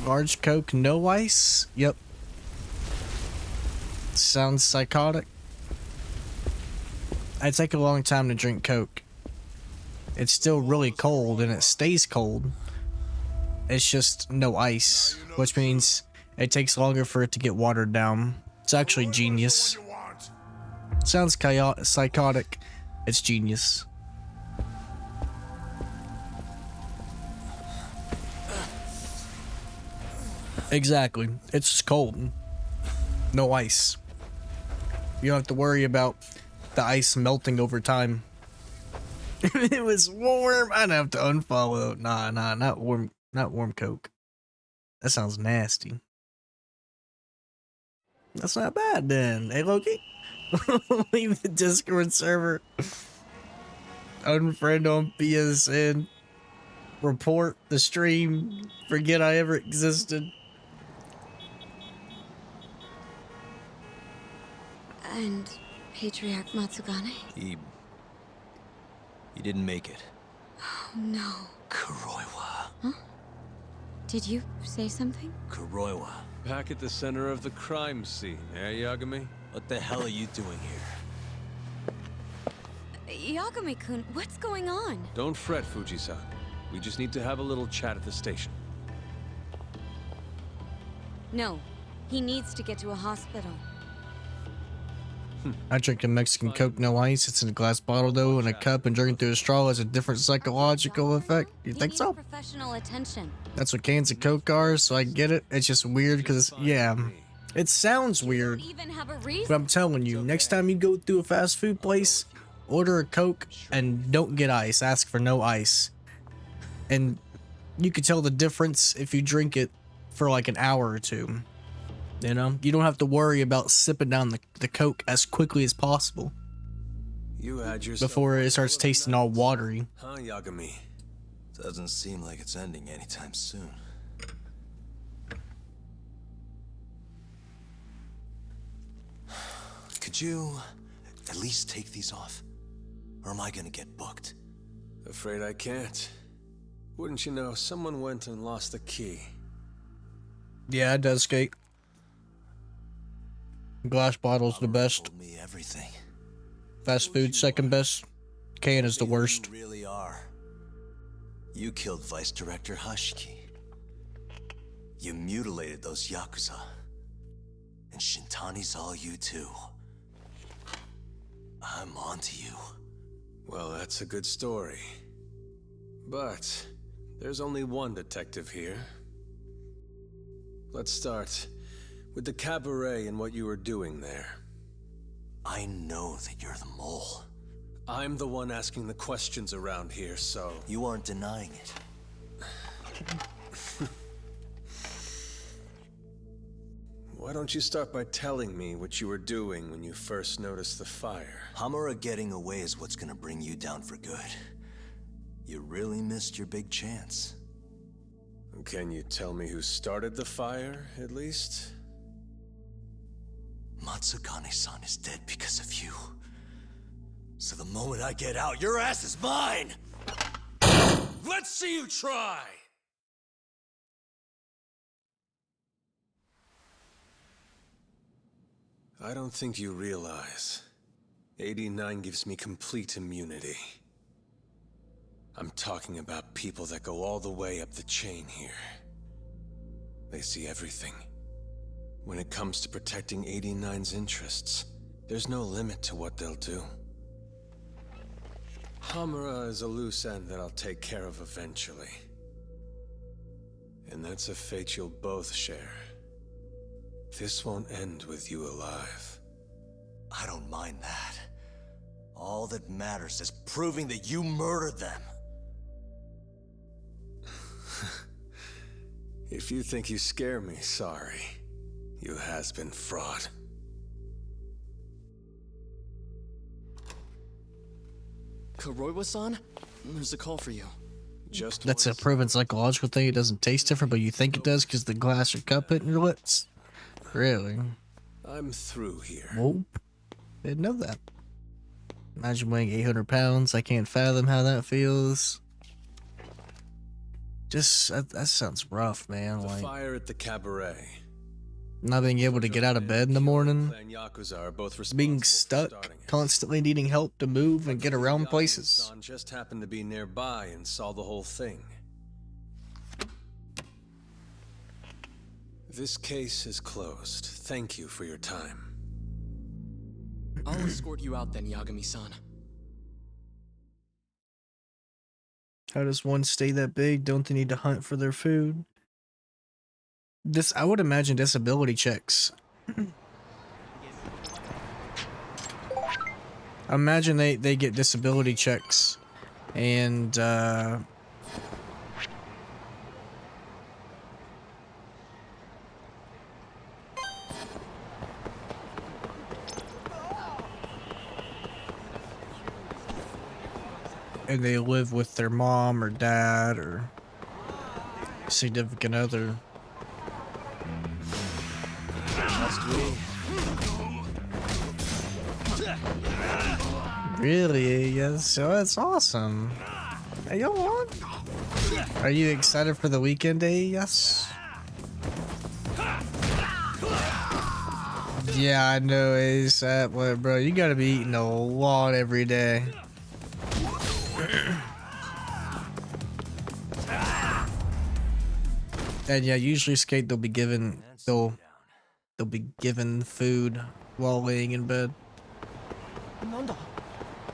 Large Coke, no ice? Yep. Sounds psychotic. I take a long time to drink Coke. It's still really cold and it stays cold. It's just no ice, which means it takes longer for it to get watered down. It's actually genius. Sounds psychotic. It's genius. Exactly. It's just cold. No ice. You don't have to worry about the ice melting over time. If it was warm, I'd have to unfollow. Nah, not warm. Not warm Coke. That sounds nasty. That's not bad then. Hey, Loki. Leave the Discord server. Unfriend on PSN. Report the stream. Forget I ever existed. And Patriarch Matsugane? He didn't make it. Oh, no. Kuroiwa. Huh? Did you say something? Kuroiwa. Back at the center of the crime scene, eh, Yagami? What the hell are you doing here? Yagami-kun, what's going on? Don't fret, Fuji-san. We just need to have a little chat at the station. No, he needs to get to a hospital. I drink a Mexican Coke, no ice. It's in a glass bottle though, in a cup, and drinking through a straw has a different psychological effect. You think so? Professional attention. That's what cans of Coke are, so I get it. It's just weird because, yeah, it sounds weird. Even have a reason. But I'm telling you, next time you go through a fast food place, order a Coke and don't get ice. Ask for no ice. And you could tell the difference if you drink it for like an hour or two. You know, you don't have to worry about sipping down the Coke as quickly as possible You had yourself before it starts tasting all watery. Huh, Yagami? Doesn't seem like it's ending anytime soon. Could you at least take these off? Or am I gonna get booked? Afraid I can't. Wouldn't you know, someone went and lost the key. Yeah, it does, Skate. Glass bottle's the best. Told me everything. Fast food second best. Can is the worst. You really are. You killed Vice Director Hashiki. You mutilated those Yakuza. And Shintani's all you too. I'm onto you. Well, that's a good story. But there's only one detective here. Let's start with the cabaret and what you were doing there. I know that you're the mole. I'm the one asking the questions around here, so... You aren't denying it. Why don't you start by telling me what you were doing when you first noticed the fire? Hamura getting away is what's gonna bring you down for good. You really missed your big chance. Can you tell me who started the fire, at least? Matsugane-san is dead because of you. So the moment I get out, your ass is mine! Let's see you try! I don't think you realize. 89 gives me complete immunity. I'm talking about people that go all the way up the chain here. They see everything. When it comes to protecting 89's interests, there's no limit to what they'll do. Hamura is a loose end that I'll take care of eventually. And that's a fate you'll both share. This won't end with you alive. I don't mind that. All that matters is proving that you murdered them. If you think you scare me, sorry. You has-been fraud. Kuroiwa-san? There's a call for you. That's a proven psychological thing. It doesn't taste different, but you think it does because the glass or cup hitting your lips. Really? I'm through here. Nope. Didn't know that. Imagine weighing 800 pounds. I can't fathom how that feels. Just, that sounds rough, man. The Like, fire at the cabaret. not being able to get out of bed in the morning. Clan Yakuza are both Being responsible for stuck. starting it. Constantly needing help to move and get around places. San just happened to be nearby and saw the whole thing. This case is closed. Thank you for your time. I'll escort you out then, Yagami-san. How does one stay that big? Don't they need to hunt for their food? This, I would imagine, disability checks. Imagine they get disability checks, and they live with their mom or dad or significant other. Really? Yes. So that's awesome. Hey, yo, what? Are you excited for the weekend day? Yes. Yeah, I know ASAP, but bro, you gotta be eating a lot every day. And yeah, usually skate they'll be given they'll be given food while laying in bed.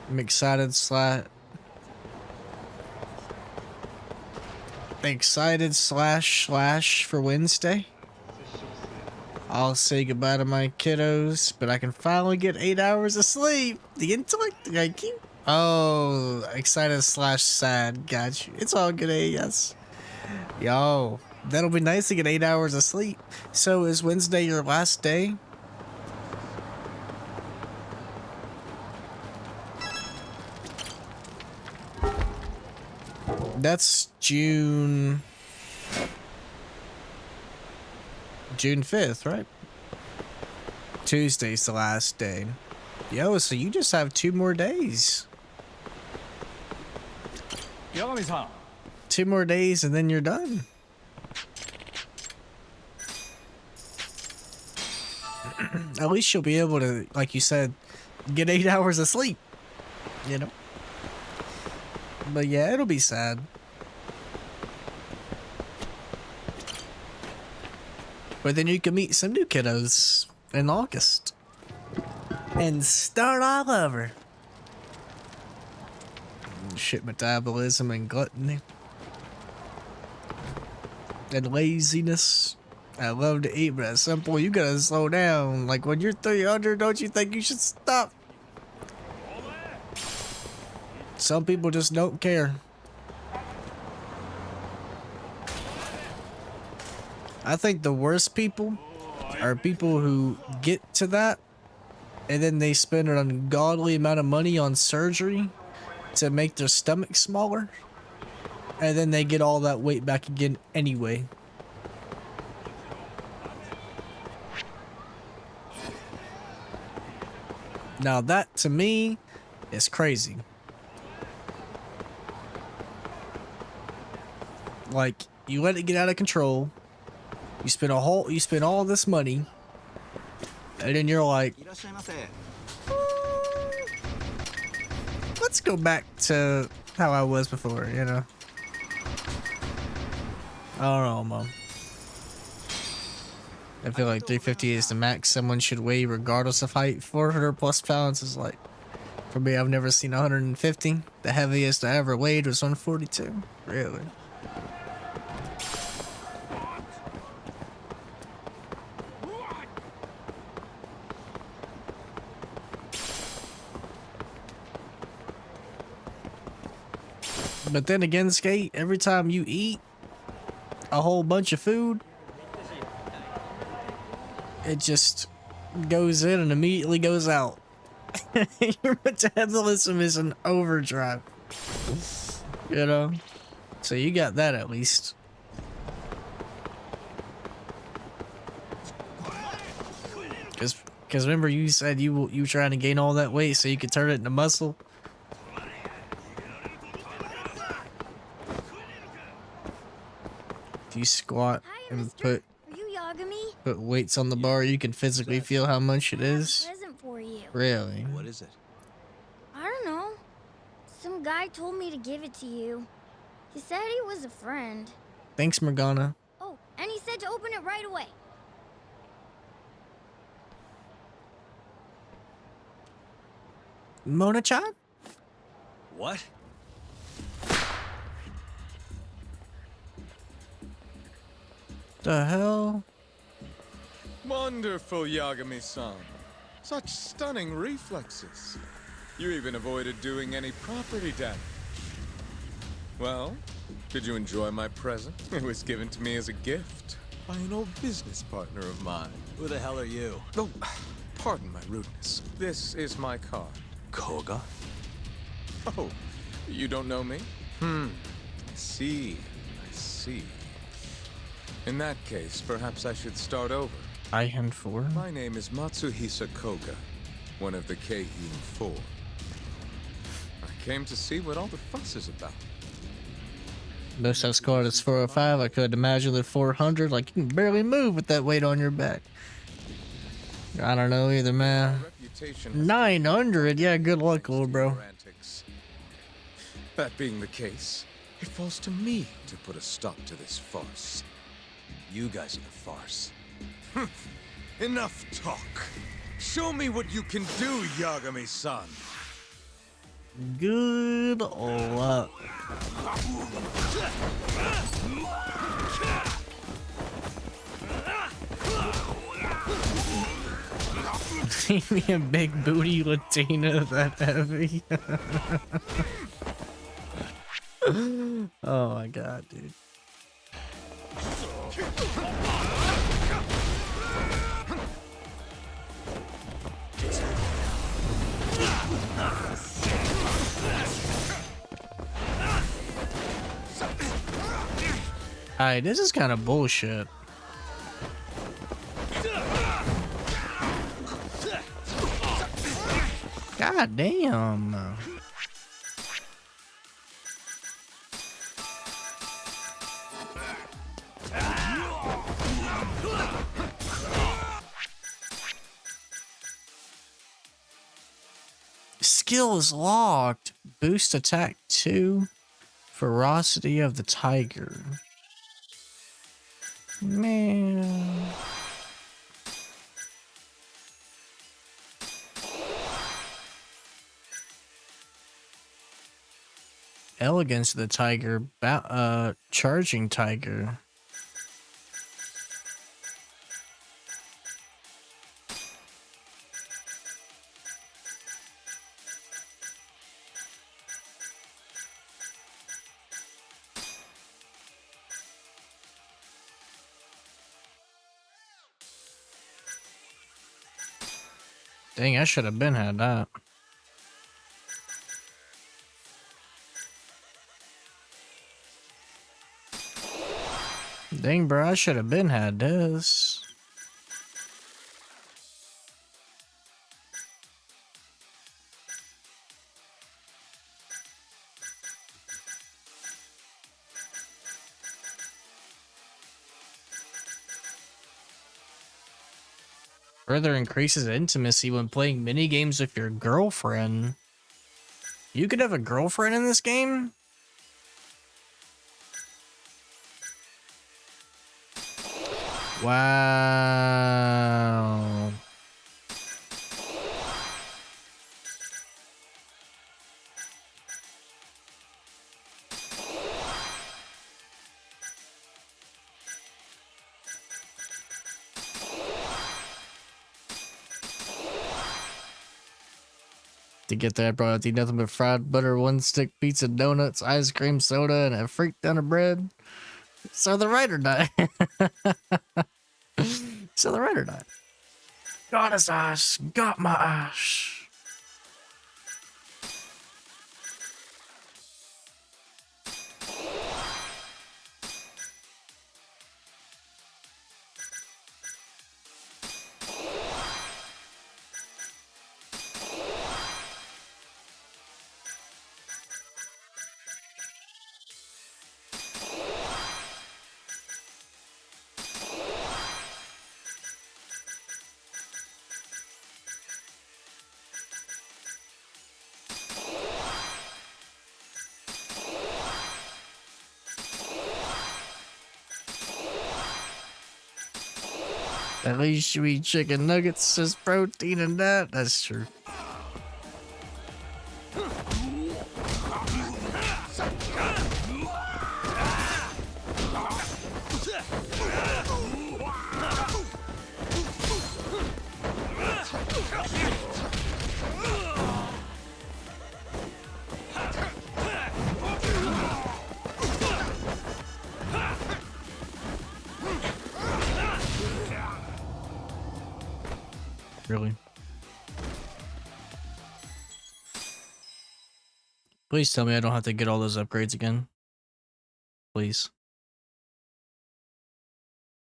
I'm excited slash for Wednesday. I'll say goodbye to my kiddos, but I can finally get 8 hours of sleep. The intellect, like you. Oh, excited slash sad. Got you. It's all good, yes. Yo, that'll be nice to get 8 hours of sleep. So is Wednesday your last day? That's June 5th, right? Tuesday's the last day. Yo, so you just have 2 more days. 2 more days and then you're done. At least you'll be able to, like you said, get 8 hours of sleep, you know? But yeah, it'll be sad. But then you can meet some new kiddos in August. And start all over. Shit, metabolism and gluttony. And laziness. I love to eat, but at some point you gotta slow down. Like when you're 300, don't you think you should stop? Some people just don't care. I think the worst people are people who get to that and then they spend an ungodly amount of money on surgery to make their stomach smaller, and then they get all that weight back again anyway. Now that to me is crazy. Like, you let it get out of control. You spend all this money, and then you're like, let's go back to how I was before, you know? I don't know, Mom. I feel like 350 is the max someone should weigh regardless of height. 400 plus pounds is like, for me, I've never seen 150. The heaviest I ever weighed was 142. Really? But then again, Skate, every time you eat a whole bunch of food, it just goes in and immediately goes out. Your metabolism is an overdrive. You know? So you got that at least. Because remember you said you were trying to gain all that weight so you could turn it into muscle? If you squat and put weights on the bar, you can physically feel how much it is. Present for you. Really? What is it? I don't know. Some guy told me to give it to you. He said he was a friend. Thanks, Morgana. Oh, and he said to open it right away. Mona-chan? What? The hell? Wonderful, Yagami-san. Such stunning reflexes. You even avoided doing any property damage. Well, did you enjoy my present? It was given to me as a gift by an old business partner of mine. Who the hell are you? Oh, pardon my rudeness. This is my card. Koga? Oh, you don't know me? I see. I see. In that case, perhaps I should start over. I-Hand 4? My name is Matsuhisa Koga, one of the Keihin 4. I came to see what all the fuss is about. Most I've scored is 405. I could imagine the 400. Like, you can barely move with that weight on your back. I don't know either, man. 900? Yeah, good luck, little bro. That being the case, it falls to me to put a stop to this farce. You guys are the farce. Enough talk. Show me what you can do, Yagami-san. Good luck. See me a big booty Latina that heavy. Oh my god, dude. Alright, this is kind of bullshit. God damn. Skill is locked. Boost attack 2. Ferocity of the tiger. Man. Elegance of the tiger. Charging tiger. Dang, I should have been had that. Dang, bro, I should have been had this. Further increases intimacy when playing mini games with your girlfriend. You could have a girlfriend in this game? Wow. To get there, I brought out nothing but fried butter, one stick pizza, donuts, ice cream, soda, and a freak ton of bread. So the writer died. So the writer died. Got his ass. Got my ass. At least you eat chicken nuggets, there's protein in that. That's true. Really? Please tell me I don't have to get all those upgrades again. Please.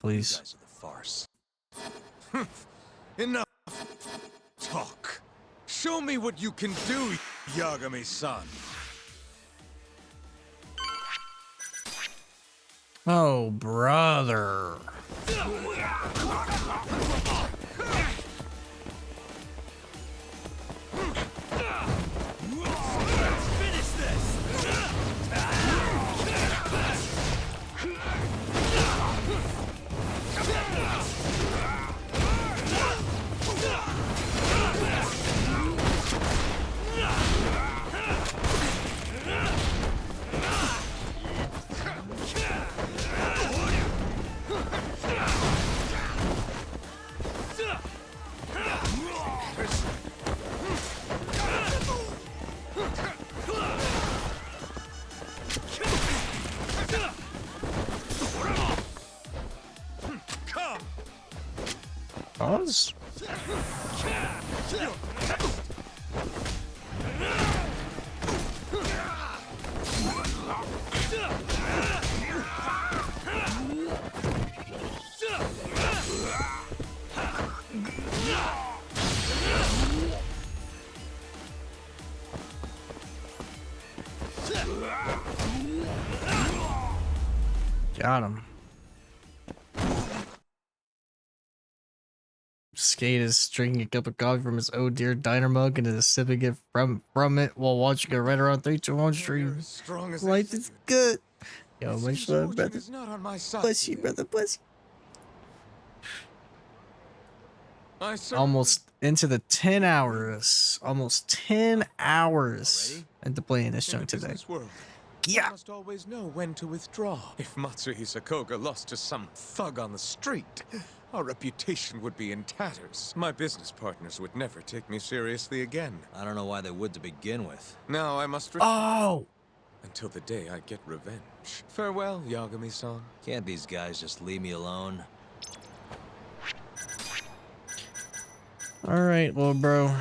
Please. You guys are the farce. Enough talk. Show me what you can do, Yagami-san. Oh, brother. Finish this! Pause. Got him. Skate is drinking a cup of coffee from his oh dear diner mug and is sipping it from it while watching a right around 321 stream. Life is good. Yo, much love, brother. Bless you, brother. Bless you. Almost into the 10 hours. Almost 10 hours into playing this junk today. Yeah. Must always know when to withdraw. If Matsuhisa Koga lost to some thug on the street, our reputation would be in tatters. My business partners would never take me seriously again. I don't know why they would to begin with. Now I must until the day I get revenge. Farewell, Yagami-san. Can't these guys just leave me alone? All right, little bro.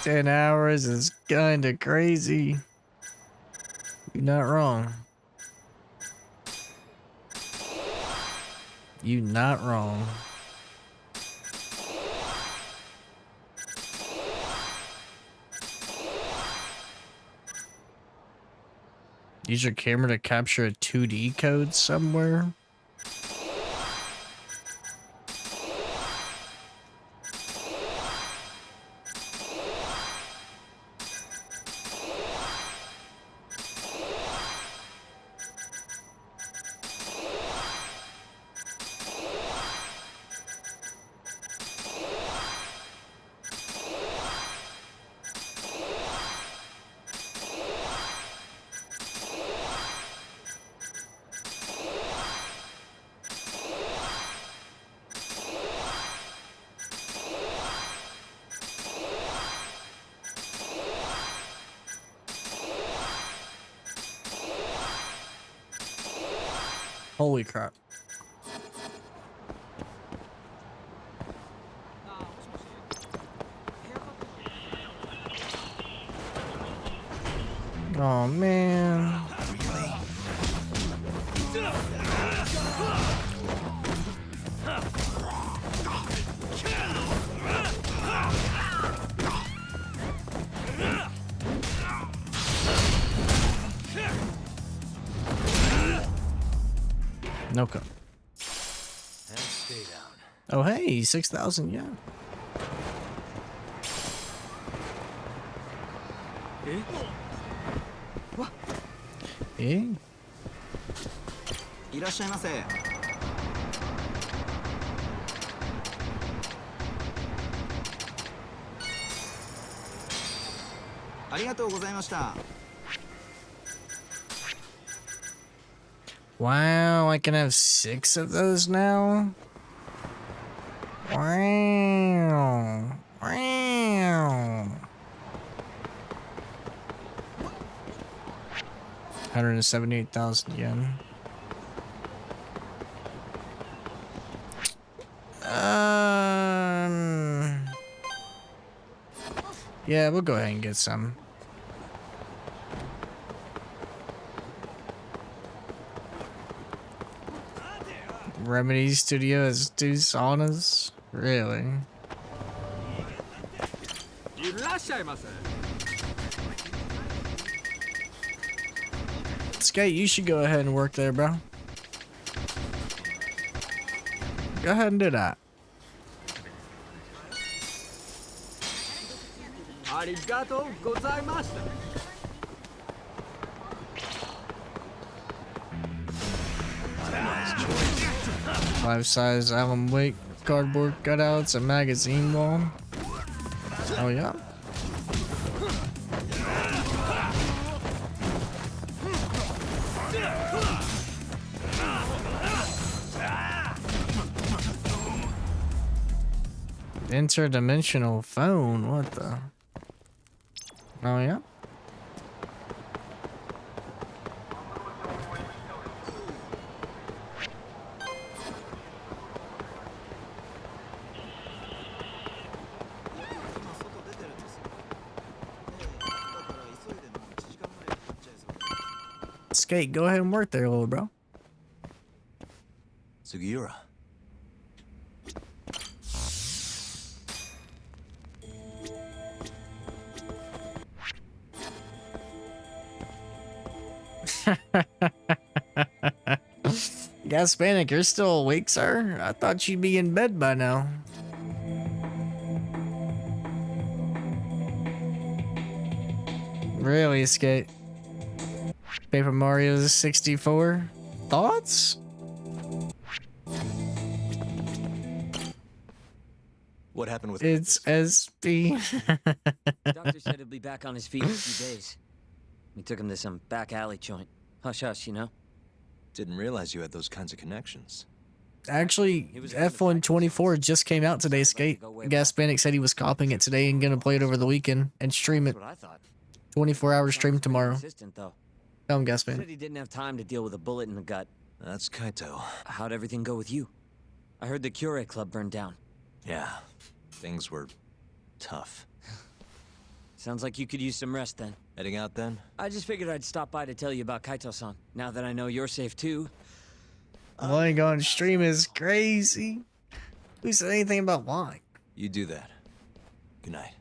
$10 hours is kinda crazy. You're not wrong. You not wrong. Use your camera to capture a 2D code somewhere. Holy crap. Oh man. No co. Stay down. Oh hey, 6,000, yeah. Eh? いらっしゃいませ。ありがとうございました。 Wow, I can have 6 of those now? Wow. Wow. 178,000 yen. Yeah, we'll go ahead and get some. Remedy Studio has 2 saunas? Really? Skate, you should go ahead and work there, bro. Go ahead and do that. Life-size Alan Wake cardboard cutouts, a magazine wall. Oh yeah. Interdimensional phone, what the? Oh yeah. Skate, go ahead and work there, little bro. Sugiura. Gaspanic, you're still awake, sir? I thought you'd be in bed by now. Really, Skate? Paper Mario 64? Thoughts? What happened with It's SB. Doctor said he'll be back on his feet in a few days. We took him to some back alley joint. Hush hush, you know? Didn't realize you had those kinds of connections. Actually, F124 just came out today, Skate. Gaspanic said he was copying it today and gonna play it over the weekend and stream it. 24-hour stream tomorrow. Tell him, Gaspanic. Said he didn't have time to deal with a bullet in the gut. That's Kaito. How'd everything go with you? I heard the Cure Club burned down. Yeah, things were tough. Sounds like you could use some rest then. Heading out then? I just figured I'd stop by to tell you about Kaito-san. Now that I know you're safe too. Lying on stream is crazy. Who said anything about lying? You do that. Good night.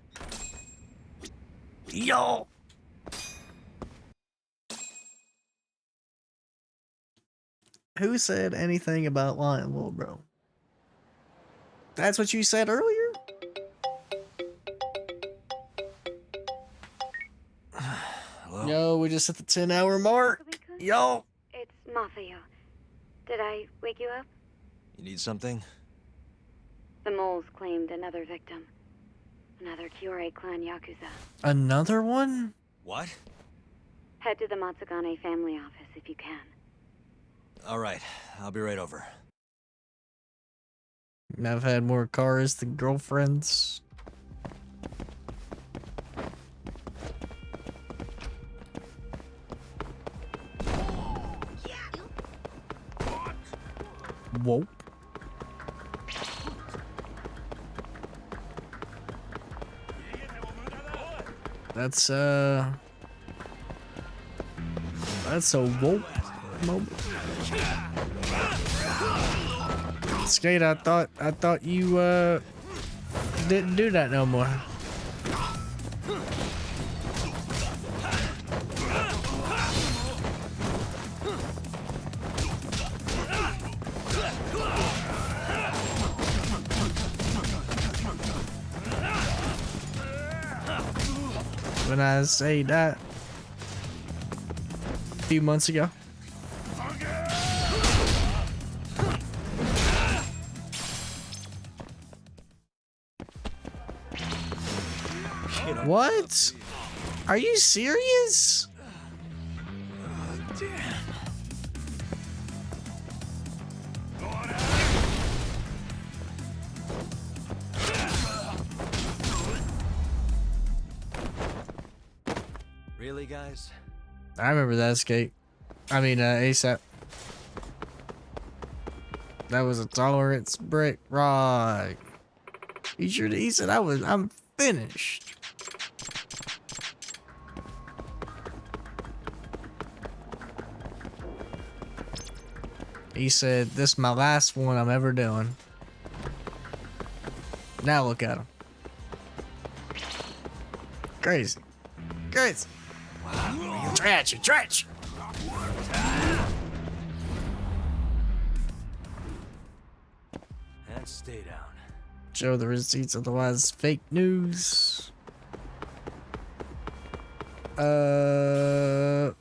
Yo! Who said anything about lying, little bro? That's what you said earlier? Yo, we just hit the 10-hour mark. Yo! It's Mafia. Did I wake you up? You need something? The moles claimed another victim. Another Kyorei clan Yakuza. Another one? What? Head to the Matsugane family office if you can. All right, I'll be right over. I've had more cars than girlfriends. Whoa. That's a whoop moment. Skate, I thought you didn't do that no more. When I say that a few months ago. What? Are you serious? Really, guys? I remember that escape. I mean, ASAP. That was a tolerance brick rock. He said I'm finished. He said, this is my last one I'm ever doing. Now look at him. Crazy. Crazy. Wow. Trash. And stay down. Show the receipts, otherwise fake news. I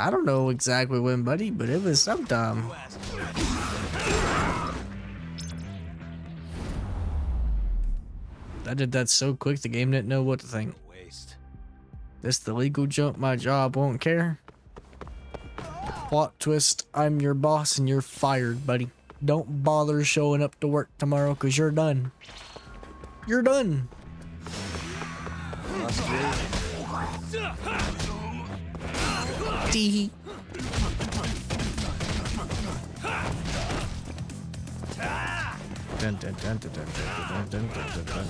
don't know exactly when, buddy, but it was sometime. I did that so quick the game didn't know what to think. This the legal jump, my job won't care. Plot twist, I'm your boss and you're fired, buddy. Don't bother showing up to work tomorrow because you're done. You're done. Tee. Dun, dun, dun, dun, dun, dun, dun, dun, dun, dun.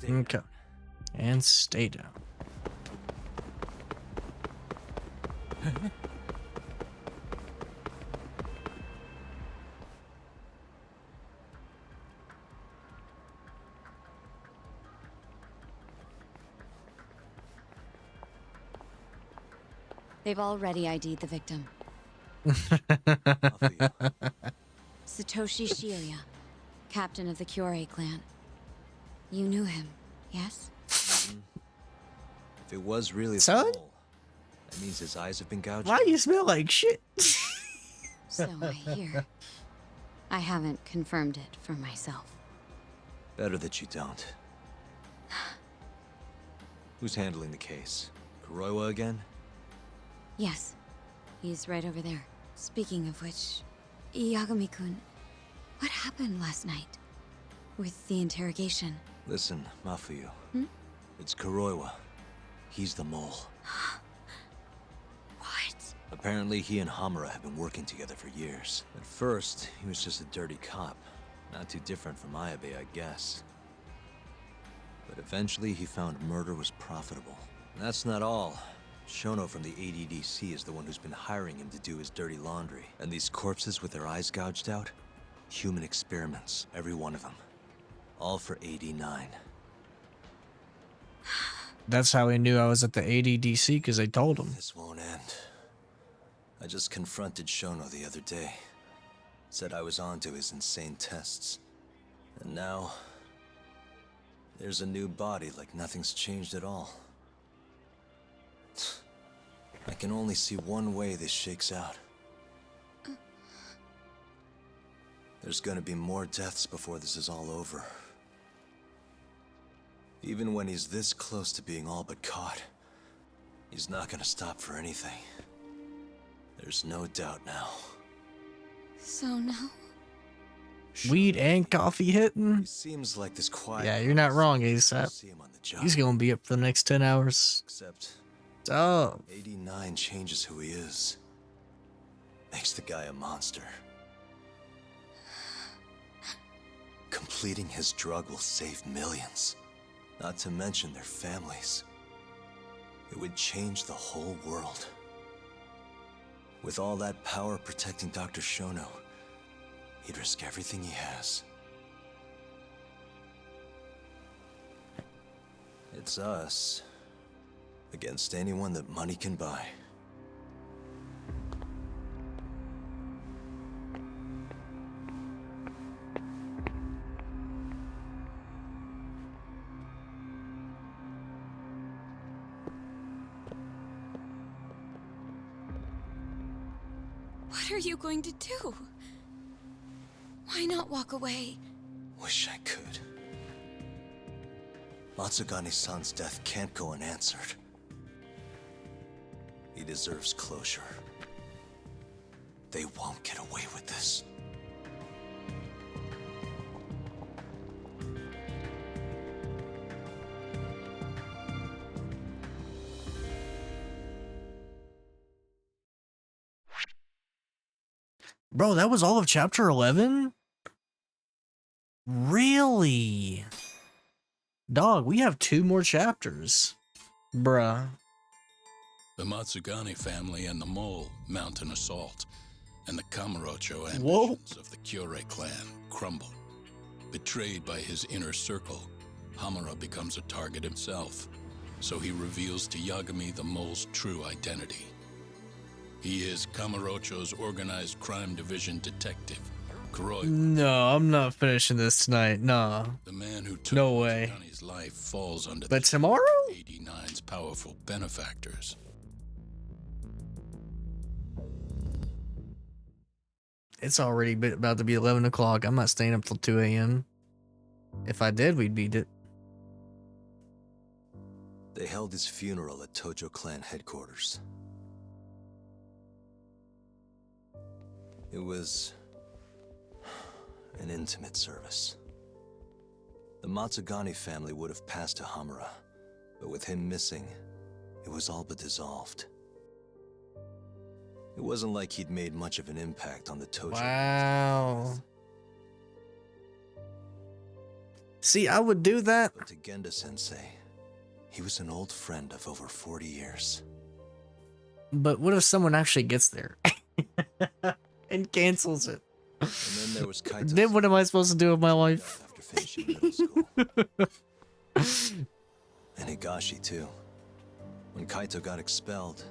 Okay. And stay down. They've already ID'd the victim. Satoshi Shiria, captain of the Kyorei clan. You knew him, yes? If it was really the Son? mole, that means his eyes have been gouged. Why do you smell like shit? So I hear. I haven't confirmed it for myself. Better that you don't. Who's handling the case? Kuroiwa again? Yes, he's right over there. Speaking of which, Yagami-kun, what happened last night? With the interrogation? Listen, Mafuyu. Hmm? It's Kuroiwa. He's the mole. What? Apparently he and Hamura have been working together for years. At first, he was just a dirty cop. Not too different from Ayabe, I guess. But eventually he found murder was profitable. And that's not all. Shono from the ADDC is the one who's been hiring him to do his dirty laundry. And these corpses with their eyes gouged out? Human experiments, every one of them. All for 89. That's how he knew I was at the ADDC, because they told him. This won't end. I just confronted Shono the other day. Said I was onto his insane tests. And now, there's a new body like nothing's changed at all. I can only see one way this shakes out. There's gonna be more deaths before this is all over. Even when he's this close to being all but caught, he's not gonna stop for anything. There's no doubt now. So now? Weed and coffee hitting? He seems like this quiet. Yeah, you're not wrong, ASAP. He's gonna be up for the next 10 hours. Except, oh, 89 changes who he is. Makes the guy a monster. Completing his drug will save millions. Not to mention their families. It would change the whole world. With all that power protecting Dr. Shono, he'd risk everything he has. It's us against anyone that money can buy. What are you going to do? Why not walk away? Wish I could. Matsugane-san's death can't go unanswered. He deserves closure. They won't get away with this. Bro, that was all of chapter 11? Really? Dog, we have 2 more chapters. Bruh. The Matsugane family and the Mole mount an assault, and the Kamurocho ambitions of the Kyorei clan crumble. Betrayed by his inner circle, Hamura becomes a target himself, so he reveals to Yagami the Mole's true identity. He is Kamurocho's organized crime division detective, Kuroi. No, I'm not finishing this tonight. Nah. The man who took no way. Matsugane's life falls under But the tomorrow? 89's powerful benefactors. It's already about to be 11 o'clock. I'm not staying up till 2 a.m. If I did, we'd beat it. They held his funeral at Tojo clan headquarters. It was an intimate service. The Matsugane family would have passed to Hamura, but with him missing, it was all but dissolved. It wasn't like he'd made much of an impact on the Tojo. Wow. See, I would do that. But to Genda-sensei, he was an old friend of over 40 years. But what if someone actually gets there and cancels it? And then there was Kaito. Then what am I supposed to do with my life? After finishing middle school. And Higashi, too. When Kaito got expelled,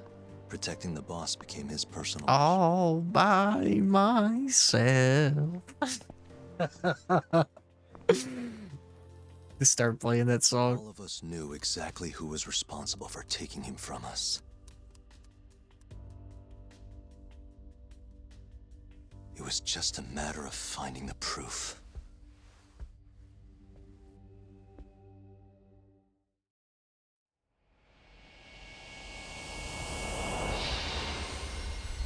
protecting the boss became his personal mission. All by myself. Just start playing that song. All of us knew exactly who was responsible for taking him from us. It was just a matter of finding the proof.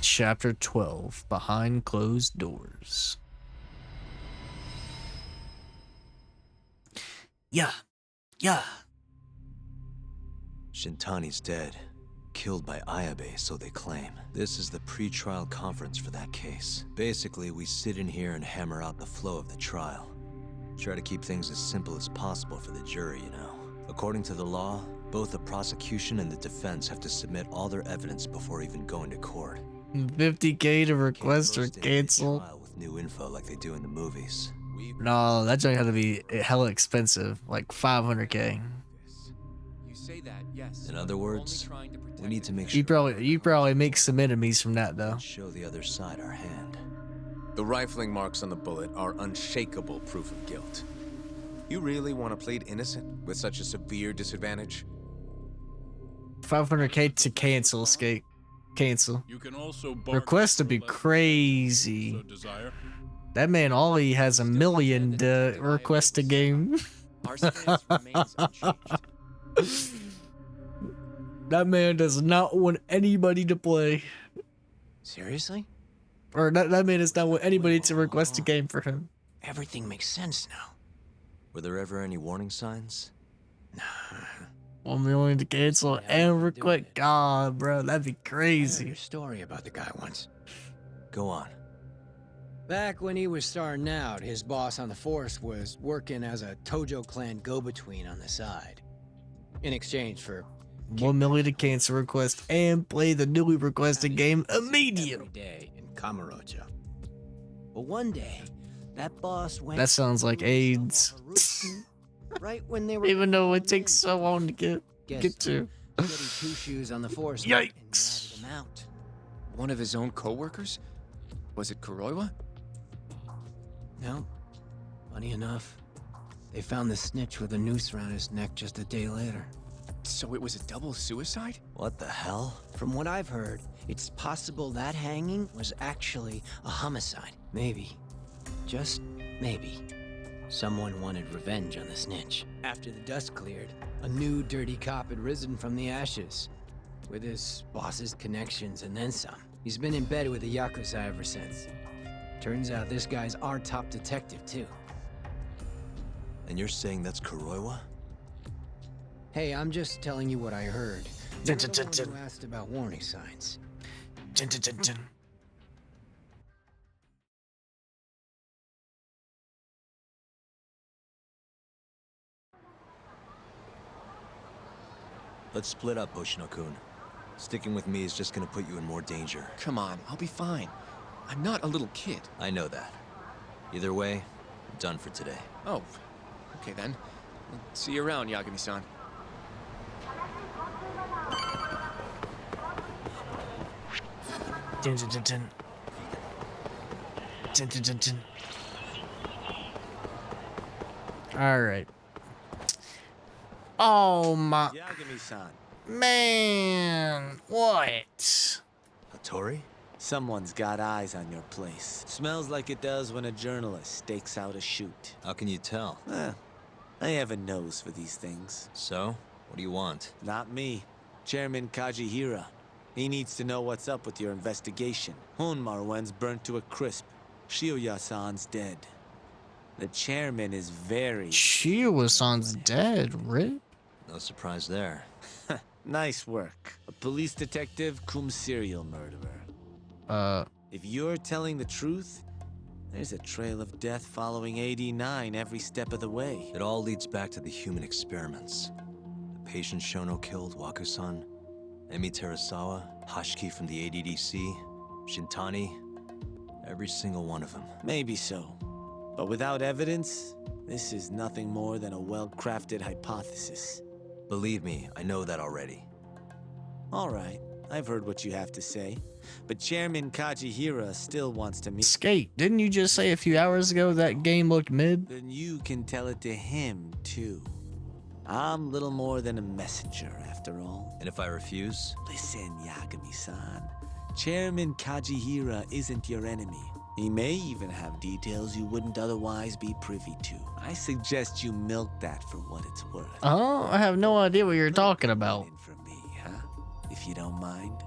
Chapter 12, Behind Closed Doors. Yeah. Shintani's dead. Killed by Ayabe, so they claim. This is the pre-trial conference for that case. Basically, we sit in here and hammer out the flow of the trial. Try to keep things as simple as possible for the jury, you know. According to the law, both the prosecution and the defense have to submit all their evidence before even going to court. 50K to request or cancel. With new info like they do in the movies. No, that joint had to be hella expensive, like 500K. You say that, yes. In other words, we need to make sure You probably make some enemies from that though. show the other side our hand. The rifling marks on the bullet are unshakable proof of guilt. You really want to plead innocent with such a severe disadvantage? 500K to cancel, skate. Cancel. You can also Request to be crazy. That man Ollie has 1 million to request a game. That man does not want anybody to play. Seriously? Or that man does not want anybody to request a game for him. Everything makes sense now. Were there ever any warning signs? 1 million to cancel and request. God, bro, that'd be I heard crazy. a story about the guy once. Go on. Back when he was starting out, his boss on the force was working as a Tojo clan go-between on the side. In exchange for 1 million to cancel request and play the newly requested game immediately. every day in Kamurocho. But one day, that boss went. That sounds like AIDS. Right when they were. Even though it takes so long to get to. Steady two shoes on the force. Yikes. And ratted him out. One of his own co-workers? Was it Kuroiwa? No. Funny enough, they found the snitch with a noose around his neck just a day later. So it was a double suicide? What the hell? From what I've heard, it's possible that hanging was actually a homicide. Maybe. just maybe, someone wanted revenge on the snitch. After the dust cleared, a new dirty cop had risen from the ashes. With his boss's connections and then some. He's been in bed with the Yakuza ever since. Turns out this guy's our top detective, too. And you're saying that's Kuroiwa? Hey, I'm just telling you what I heard. Dun, You're dun, the dun, one who asked about warning signs. Dun, dun, dun, dun. Let's split up, Hoshino-kun. Sticking with me is just gonna put you in more danger. Come on, I'll be fine. I'm not a little kid. I know that. Either way, I'm done for today. Oh, okay then. See you around, Yagami-san. Dun, dun, dun, dun. Dun, dun, dun, dun. All right. Oh my. Yagami-san. Man, what? Hattori? Someone's got eyes on your place. Smells like it does when a journalist stakes out a shoot. How can you tell? I have a nose for these things. So? What do you want? Not me. Chairman Kajihira. He needs to know what's up with your investigation. Honmaruen's burnt to a crisp. Shioya-san's dead. The chairman is very... Shioya-san's dead, Rip? No surprise there. Nice work. A police detective cum serial murderer. If you're telling the truth, there's a trail of death following AD9 every step of the way. It all leads back to the human experiments. The patient Shono killed, Wakusan, Emi Terasawa, Hashiki from the ADDC, Shintani, every single one of them. Maybe so. But without evidence, this is nothing more than a well-crafted hypothesis. Believe me, I know that already. All right, I've heard what you have to say. But Chairman Kajihira still wants to meet... Skate, didn't you just say a few hours ago that game looked mid? Then you can tell it to him, too. I'm little more than a messenger, after all. And if I refuse? Listen, Yagami-san. Chairman Kajihira isn't your enemy. He may even have details you wouldn't otherwise be privy to. I suggest you milk that for what it's worth. Oh, I have no idea what you're talking about. For me, huh? If you don't mind.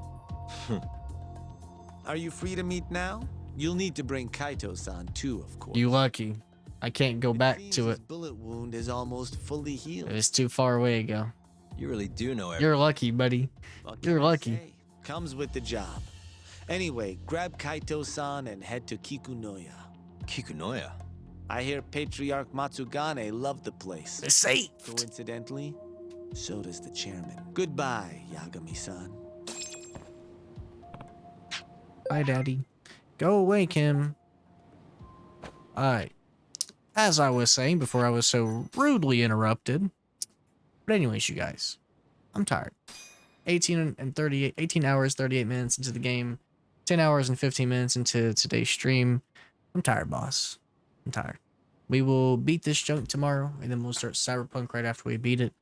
Are you free to meet now? You'll need to bring Kaito-san too, of course. You lucky. I can't go back to it. His bullet wound is almost fully healed. It was too far away to go. You really do know everything. You're lucky, buddy. You're lucky. Comes with the job. Anyway, grab Kaito-san and head to Kikunoya. Kikunoya? I hear Patriarch Matsugane loved the place. It's safe. Coincidentally, so does the chairman. Goodbye, Yagami-san. Bye, Daddy. Go away, Kim. Alright. As I was saying before I was so rudely interrupted. But anyways, you guys. I'm tired. 18 hours, 38 minutes into the game. 10 hours and 15 minutes into today's stream. I'm tired, boss. I'm tired. We will beat this junk tomorrow, and then we'll start Cyberpunk right after we beat it.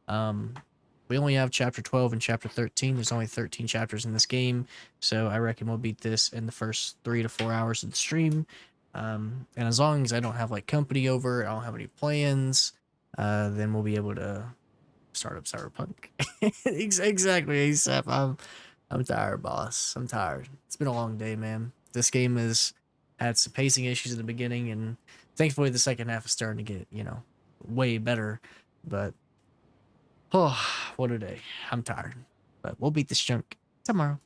We only have chapter 12 and chapter 13. There's only 13 chapters in this game, so I reckon we'll beat this in the first 3 to 4 hours of the stream. And as long as I don't have like company over, I don't have any plans, then we'll be able to start up Cyberpunk. Exactly, ASAP. I'm tired, boss. I'm tired. It's been a long day, man. This game has had some pacing issues in the beginning, and thankfully the second half is starting to get, way better. But, oh, what a day. I'm tired. But we'll beat this junk tomorrow.